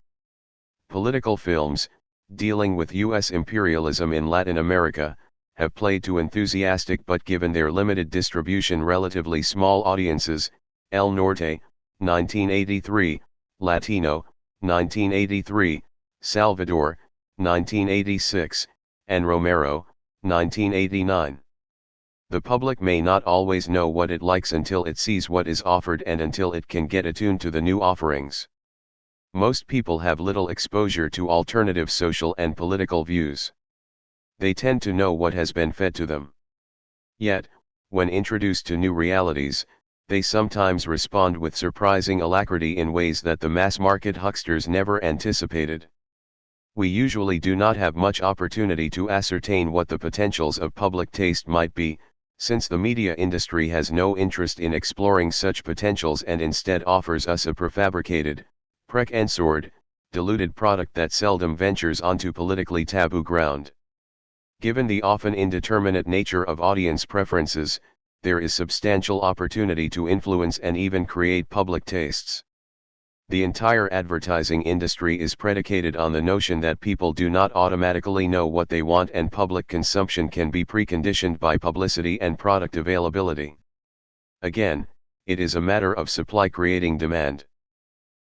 Political films, dealing with U.S. imperialism in Latin America, have played to enthusiastic but given their limited distribution relatively small audiences. El Norte, 1983, Latino, 1983, Salvador, 1986, and Romero, 1989. The public may not always know what it likes until it sees what is offered and until it can get attuned to the new offerings. Most people have little exposure to alternative social and political views. They tend to know what has been fed to them. Yet, when introduced to new realities, they sometimes respond with surprising alacrity in ways that the mass-market hucksters never anticipated. We usually do not have much opportunity to ascertain what the potentials of public taste might be, since the media industry has no interest in exploring such potentials and instead offers us a prefabricated, precensored, diluted product that seldom ventures onto politically taboo ground. Given the often indeterminate nature of audience preferences, there is substantial opportunity to influence and even create public tastes. The entire advertising industry is predicated on the notion that people do not automatically know what they want, and public consumption can be preconditioned by publicity and product availability. Again, it is a matter of supply creating demand.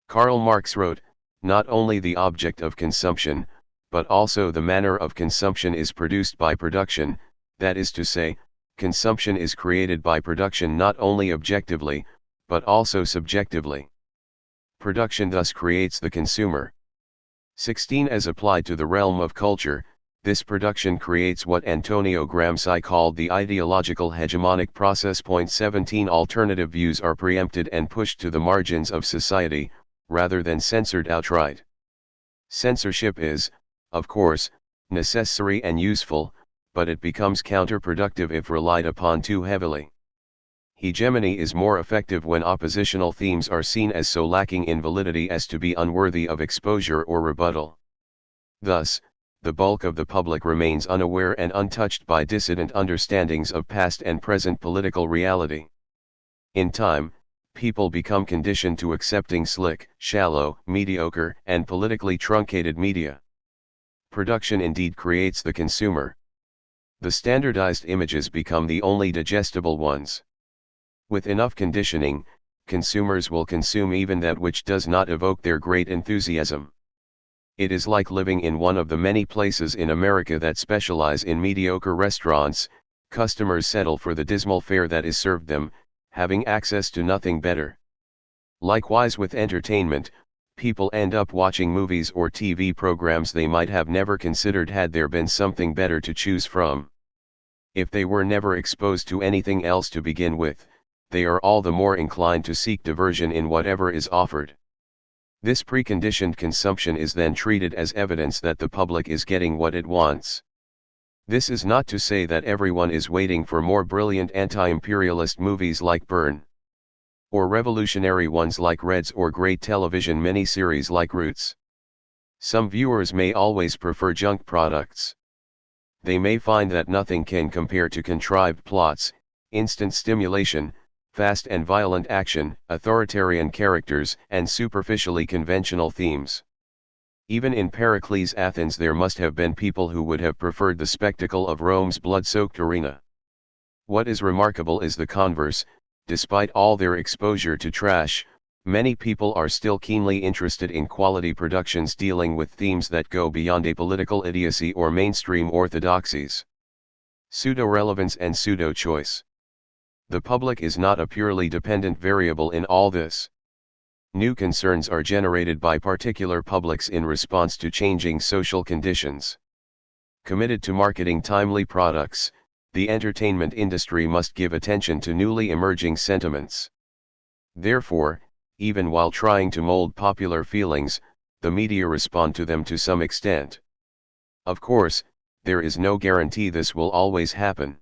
Karl Marx wrote, "Not only the object of consumption, but also the manner of consumption is produced by production, that is to say, consumption is created by production not only objectively, but also subjectively. Production thus creates the consumer." 16. As applied to the realm of culture, this production creates what Antonio Gramsci called the ideological hegemonic process. 17. Alternative views are preempted and pushed to the margins of society, rather than censored outright. Censorship is, of course, necessary and useful, but it becomes counterproductive if relied upon too heavily. Hegemony is more effective when oppositional themes are seen as so lacking in validity as to be unworthy of exposure or rebuttal. Thus, the bulk of the public remains unaware and untouched by dissident understandings of past and present political reality. In time, people become conditioned to accepting slick, shallow, mediocre, and politically truncated media. Production indeed creates the consumer. The standardized images become the only digestible ones. With enough conditioning, consumers will consume even that which does not evoke their great enthusiasm. It is like living in one of the many places in America that specialize in mediocre restaurants. Customers settle for the dismal fare that is served them, having access to nothing better. Likewise with entertainment, people end up watching movies or TV programs they might have never considered had there been something better to choose from. If they were never exposed to anything else to begin with, they are all the more inclined to seek diversion in whatever is offered. This preconditioned consumption is then treated as evidence that the public is getting what it wants. This is not to say that everyone is waiting for more brilliant anti-imperialist movies like Burn, or revolutionary ones like Reds, or great television miniseries like Roots. Some viewers may always prefer junk products. They may find that nothing can compare to contrived plots, instant stimulation, fast and violent action, authoritarian characters, and superficially conventional themes. Even in Pericles' Athens there must have been people who would have preferred the spectacle of Rome's blood-soaked arena. What is remarkable is the converse. Despite all their exposure to trash, many people are still keenly interested in quality productions dealing with themes that go beyond apolitical idiocy or mainstream orthodoxies. Pseudo-relevance and pseudo-choice. The public is not a purely dependent variable in all this. New concerns are generated by particular publics in response to changing social conditions. Committed to marketing timely products, the entertainment industry must give attention to newly emerging sentiments. Therefore, even while trying to mold popular feelings, the media respond to them to some extent. Of course, there is no guarantee this will always happen.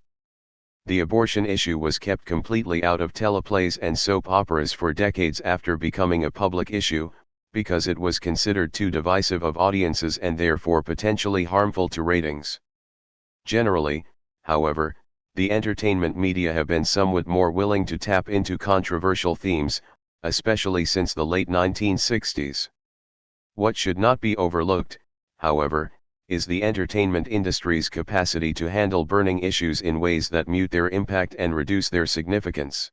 The abortion issue was kept completely out of teleplays and soap operas for decades after becoming a public issue, because it was considered too divisive of audiences and therefore potentially harmful to ratings. Generally, however, the entertainment media have been somewhat more willing to tap into controversial themes, especially since the late 1960s. What should not be overlooked, however, is the entertainment industry's capacity to handle burning issues in ways that mute their impact and reduce their significance.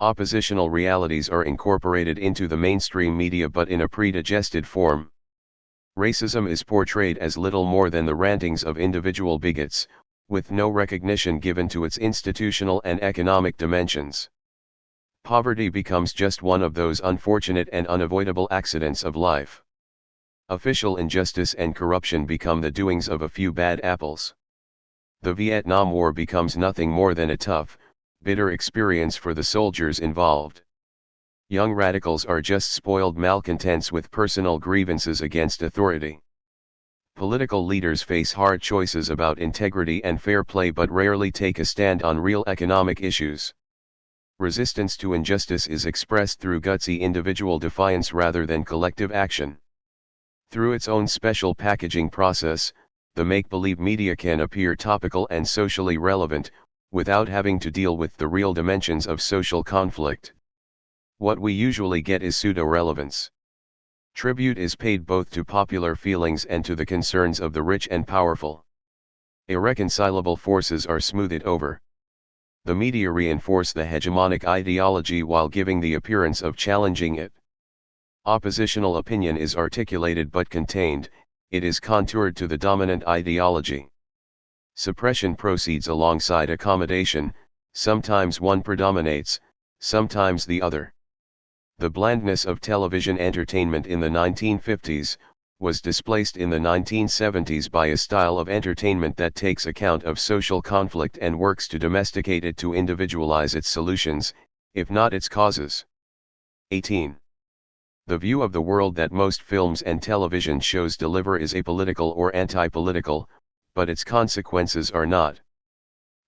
Oppositional realities are incorporated into the mainstream media but in a pre-digested form. Racism is portrayed as little more than the rantings of individual bigots, with no recognition given to its institutional and economic dimensions. Poverty becomes just one of those unfortunate and unavoidable accidents of life. Official injustice and corruption become the doings of a few bad apples. The Vietnam War becomes nothing more than a tough, bitter experience for the soldiers involved. Young radicals are just spoiled malcontents with personal grievances against authority. Political leaders face hard choices about integrity and fair play but rarely take a stand on real economic issues. Resistance to injustice is expressed through gutsy individual defiance rather than collective action. Through its own special packaging process, the make-believe media can appear topical and socially relevant, without having to deal with the real dimensions of social conflict. What we usually get is pseudo-relevance. Tribute is paid both to popular feelings and to the concerns of the rich and powerful. Irreconcilable forces are smoothed over. The media reinforce the hegemonic ideology while giving the appearance of challenging it. Oppositional opinion is articulated but contained, it is contoured to the dominant ideology. Suppression proceeds alongside accommodation, sometimes one predominates, sometimes the other. The blandness of television entertainment in the 1950s, was displaced in the 1970s by a style of entertainment that takes account of social conflict and works to domesticate it to individualize its solutions, if not its causes. 18. The view of the world that most films and television shows deliver is apolitical or anti-political, but its consequences are not.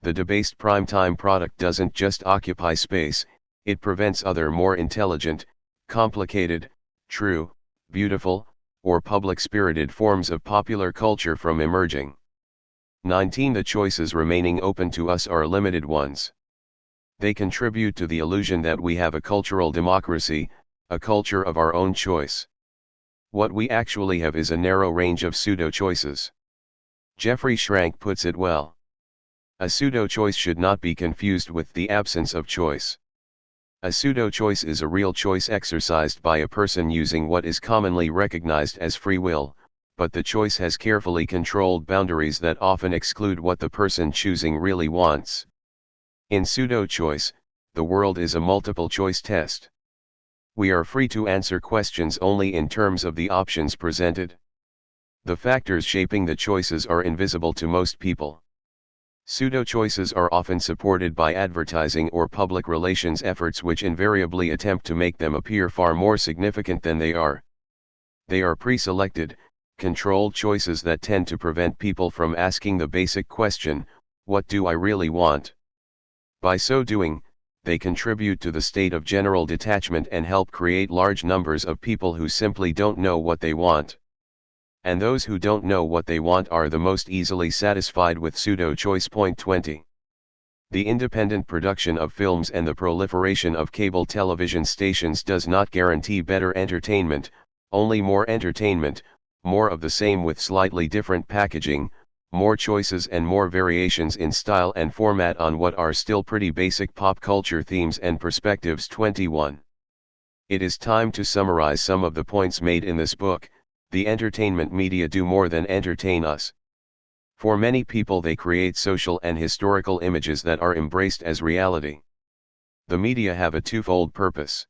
The debased primetime product doesn't just occupy space, it prevents other more intelligent, complicated, true, beautiful, or public-spirited forms of popular culture from emerging. 19. The choices remaining open to us are limited ones. They contribute to the illusion that we have a cultural democracy, a culture of our own choice. What we actually have is a narrow range of pseudo-choices. Jeffrey Schrank puts it well. A pseudo-choice should not be confused with the absence of choice. A pseudo-choice is a real choice exercised by a person using what is commonly recognized as free will, but the choice has carefully controlled boundaries that often exclude what the person choosing really wants. In pseudo-choice, the world is a multiple-choice test. We are free to answer questions only in terms of the options presented. The factors shaping the choices are invisible to most people. Pseudo-choices are often supported by advertising or public relations efforts which invariably attempt to make them appear far more significant than they are. They are pre-selected, controlled choices that tend to prevent people from asking the basic question, what do I really want? By so doing, they contribute to the state of general detachment and help create large numbers of people who simply don't know what they want. And those who don't know what they want are the most easily satisfied with pseudo-choice. 20. The independent production of films and the proliferation of cable television stations does not guarantee better entertainment, only more entertainment, more of the same with slightly different packaging, more choices and more variations in style and format on what are still pretty basic pop culture themes and perspectives. 21. It is time to summarize some of the points made in this book. The entertainment media do more than entertain us. For many people, they create social and historical images that are embraced as reality. The media have a twofold purpose.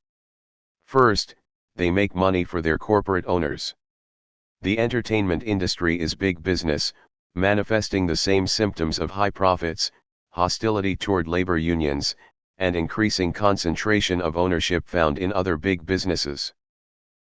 First, they make money for their corporate owners. The entertainment industry is big business, manifesting the same symptoms of high profits, hostility toward labor unions, and increasing concentration of ownership found in other big businesses.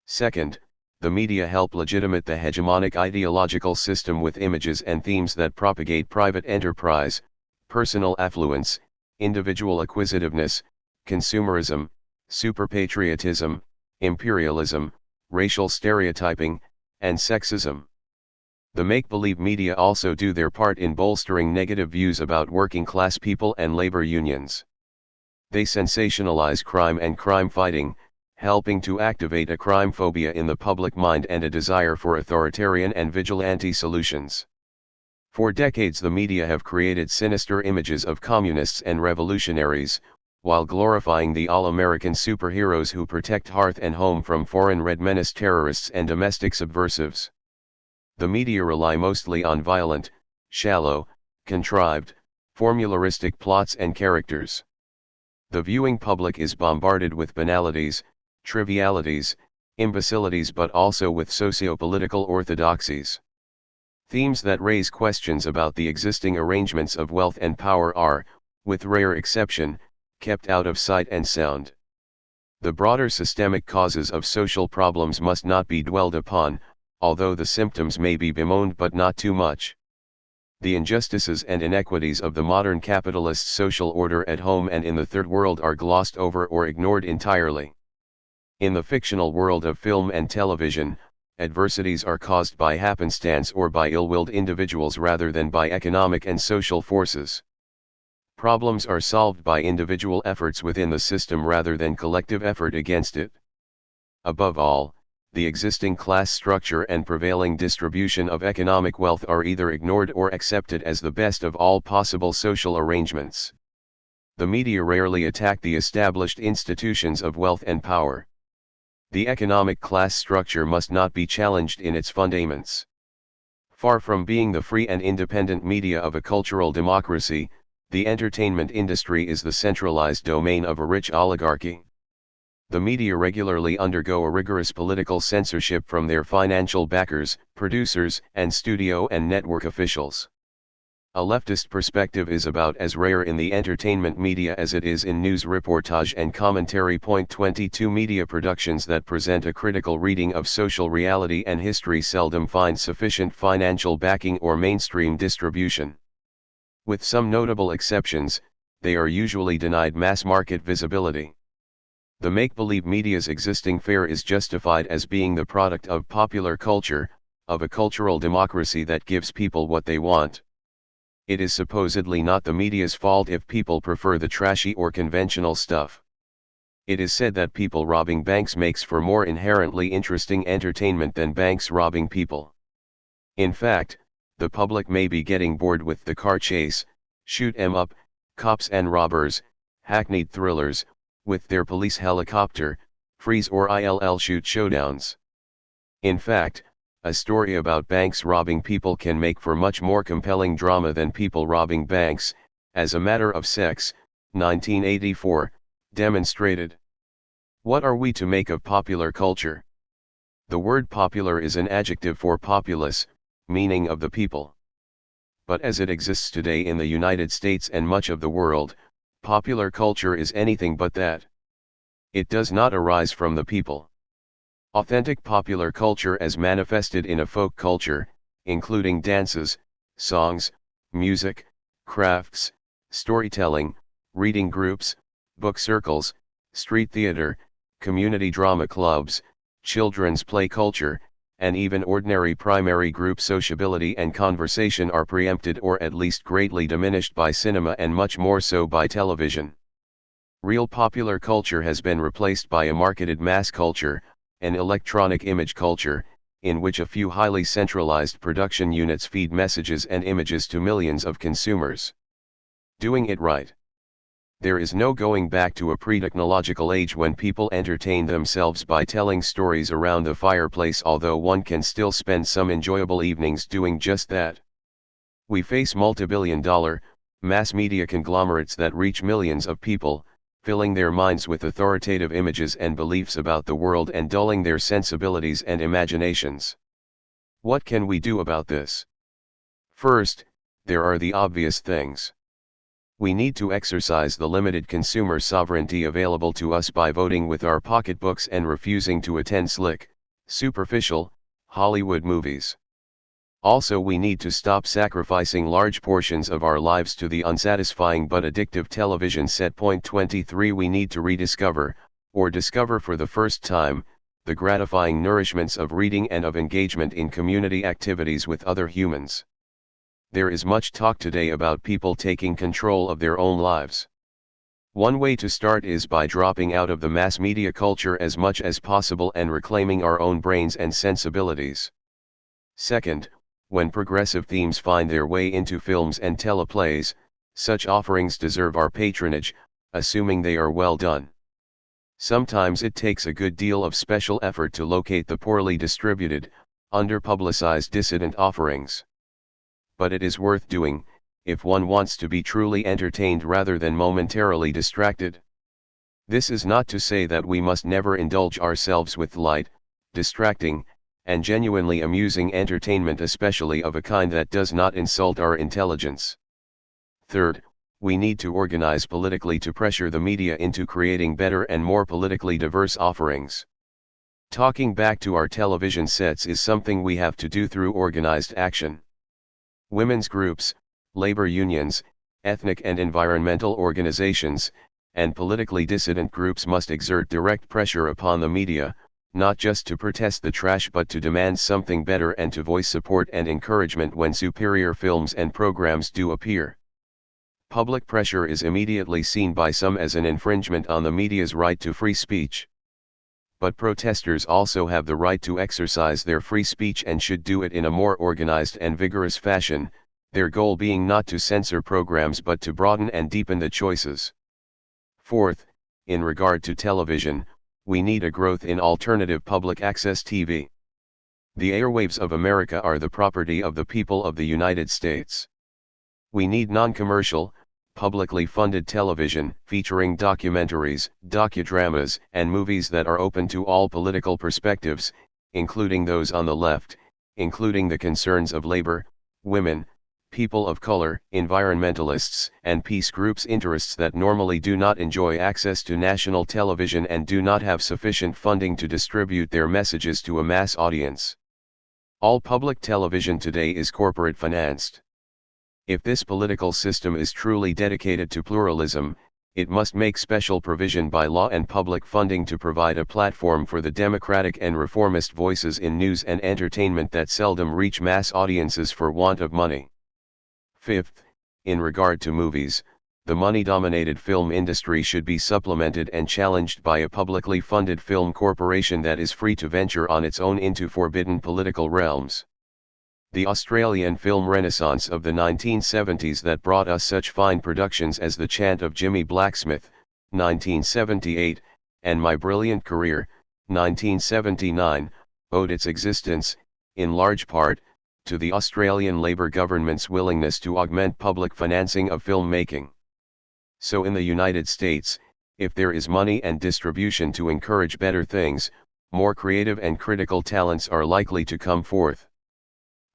Second, the media help legitimate the hegemonic ideological system with images and themes that propagate private enterprise, personal affluence, individual acquisitiveness, consumerism, superpatriotism, imperialism, racial stereotyping, and sexism. The make-believe media also do their part in bolstering negative views about working-class people and labor unions. They sensationalize crime and crime fighting, helping to activate a crime phobia in the public mind and a desire for authoritarian and vigilante solutions. For decades the media have created sinister images of communists and revolutionaries, while glorifying the all-American superheroes who protect hearth and home from foreign red menace terrorists and domestic subversives. The media rely mostly on violent, shallow, contrived, formularistic plots and characters. The viewing public is bombarded with banalities, trivialities, imbecilities, but also with socio-political orthodoxies. Themes that raise questions about the existing arrangements of wealth and power are, with rare exception, kept out of sight and sound. The broader systemic causes of social problems must not be dwelled upon, although the symptoms may be bemoaned but not too much. The injustices and inequities of the modern capitalist social order at home and in the Third World are glossed over or ignored entirely. In the fictional world of film and television, adversities are caused by happenstance or by ill-willed individuals rather than by economic and social forces. Problems are solved by individual efforts within the system rather than collective effort against it. Above all, the existing class structure and prevailing distribution of economic wealth are either ignored or accepted as the best of all possible social arrangements. The media rarely attack the established institutions of wealth and power. The economic class structure must not be challenged in its fundaments. Far from being the free and independent media of a cultural democracy, the entertainment industry is the centralized domain of a rich oligarchy. The media regularly undergo a rigorous political censorship from their financial backers, producers, and studio and network officials. A leftist perspective is about as rare in the entertainment media as it is in news reportage and commentary. 22 Media productions that present a critical reading of social reality and history seldom find sufficient financial backing or mainstream distribution. With some notable exceptions, they are usually denied mass market visibility. The make-believe media's existing fare is justified as being the product of popular culture, of a cultural democracy that gives people what they want. It is supposedly not the media's fault if people prefer the trashy or conventional stuff. It is said that people robbing banks makes for more inherently interesting entertainment than banks robbing people. In fact, the public may be getting bored with the car chase, shoot 'em up, cops and robbers, hackneyed thrillers, with their police helicopter, freeze or ILL shoot showdowns. In fact, a story about banks robbing people can make for much more compelling drama than people robbing banks, as A Matter of Sex, 1984, demonstrated. What are we to make of popular culture? The word popular is an adjective for populace, meaning of the people. But as it exists today in the United States and much of the world, popular culture is anything but that. It does not arise from the people. Authentic popular culture as manifested in a folk culture, including dances, songs, music, crafts, storytelling, reading groups, book circles, street theater, community drama clubs, children's play culture, and even ordinary primary group sociability and conversation are preempted or at least greatly diminished by cinema and much more so by television. Real popular culture has been replaced by a marketed mass culture, an electronic image culture, in which a few highly centralized production units feed messages and images to millions of consumers. Doing it right. There is no going back to a pre-technological age when people entertained themselves by telling stories around the fireplace, although one can still spend some enjoyable evenings doing just that. We face multi-billion-dollar, mass media conglomerates that reach millions of people, filling their minds with authoritative images and beliefs about the world and dulling their sensibilities and imaginations. What can we do about this? First, there are the obvious things. We need to exercise the limited consumer sovereignty available to us by voting with our pocketbooks and refusing to attend slick, superficial, Hollywood movies. Also, we need to stop sacrificing large portions of our lives to the unsatisfying but addictive television set. Point 23. We need to rediscover, or discover for the first time, the gratifying nourishments of reading and of engagement in community activities with other humans. There is much talk today about people taking control of their own lives. One way to start is by dropping out of the mass media culture as much as possible and reclaiming our own brains and sensibilities. Second, when progressive themes find their way into films and teleplays, such offerings deserve our patronage, assuming they are well done. Sometimes it takes a good deal of special effort to locate the poorly distributed, underpublicized dissident offerings. But it is worth doing, if one wants to be truly entertained rather than momentarily distracted. This is not to say that we must never indulge ourselves with light, distracting, and genuinely amusing entertainment, especially of a kind that does not insult our intelligence. Third, we need to organize politically to pressure the media into creating better and more politically diverse offerings. Talking back to our television sets is something we have to do through organized action. Women's groups, labor unions, ethnic and environmental organizations, and politically dissident groups must exert direct pressure upon the media, not just to protest the trash but to demand something better and to voice support and encouragement when superior films and programs do appear. Public pressure is immediately seen by some as an infringement on the media's right to free speech. But protesters also have the right to exercise their free speech and should do it in a more organized and vigorous fashion, their goal being not to censor programs but to broaden and deepen the choices. Fourth, in regard to television, we need a growth in alternative public access TV. The airwaves of America are the property of the people of the United States. We need non-commercial, publicly funded television featuring documentaries, docudramas, and movies that are open to all political perspectives, including those on the left, including the concerns of labor, women, people of color, environmentalists, and peace groups, interests that normally do not enjoy access to national television and do not have sufficient funding to distribute their messages to a mass audience. All public television today is corporate financed. If this political system is truly dedicated to pluralism, it must make special provision by law and public funding to provide a platform for the democratic and reformist voices in news and entertainment that seldom reach mass audiences for want of money. Fifth, in regard to movies, the money-dominated film industry should be supplemented and challenged by a publicly funded film corporation that is free to venture on its own into forbidden political realms. The Australian film renaissance of the 1970s that brought us such fine productions as The Chant of Jimmy Blacksmith, 1978, and My Brilliant Career, 1979, owed its existence, in large part, to the Australian Labor government's willingness to augment public financing of filmmaking. So in the United States, if there is money and distribution to encourage better things, more creative and critical talents are likely to come forth.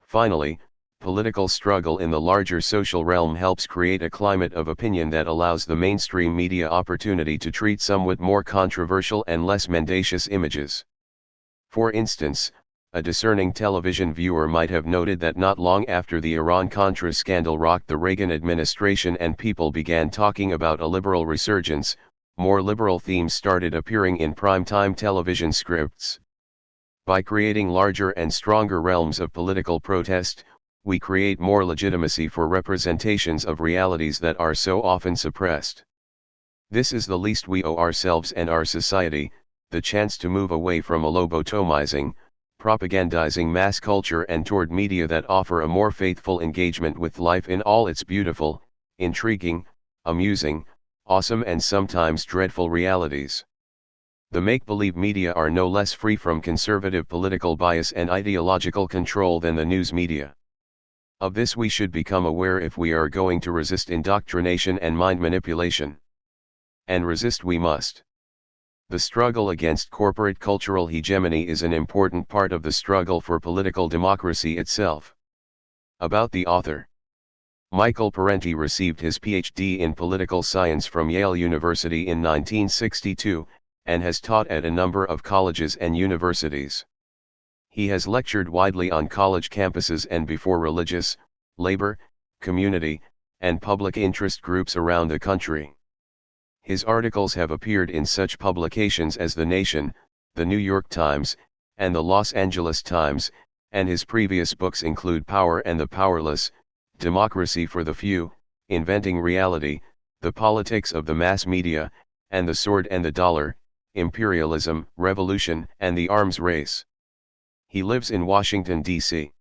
Finally, political struggle in the larger social realm helps create a climate of opinion that allows the mainstream media opportunity to treat somewhat more controversial and less mendacious images. For instance, a discerning television viewer might have noted that not long after the Iran-Contra scandal rocked the Reagan administration and people began talking about a liberal resurgence, more liberal themes started appearing in prime-time television scripts. By creating larger and stronger realms of political protest, we create more legitimacy for representations of realities that are so often suppressed. This is the least we owe ourselves and our society, the chance to move away from a lobotomizing, propagandizing mass culture and toward media that offer a more faithful engagement with life in all its beautiful, intriguing, amusing, awesome and sometimes dreadful realities. The make-believe media are no less free from conservative political bias and ideological control than the news media. Of this we should become aware if we are going to resist indoctrination and mind manipulation. And resist we must. The struggle against corporate cultural hegemony is an important part of the struggle for political democracy itself. About the author. Michael Parenti received his Ph.D. in political science from Yale University in 1962, and has taught at a number of colleges and universities. He has lectured widely on college campuses and before religious, labor, community, and public interest groups around the country. His articles have appeared in such publications as The Nation, The New York Times, and The Los Angeles Times, and his previous books include Power and the Powerless, Democracy for the Few, Inventing Reality, The Politics of the Mass Media, and The Sword and the Dollar, Imperialism, Revolution, and the Arms Race. He lives in Washington, D.C.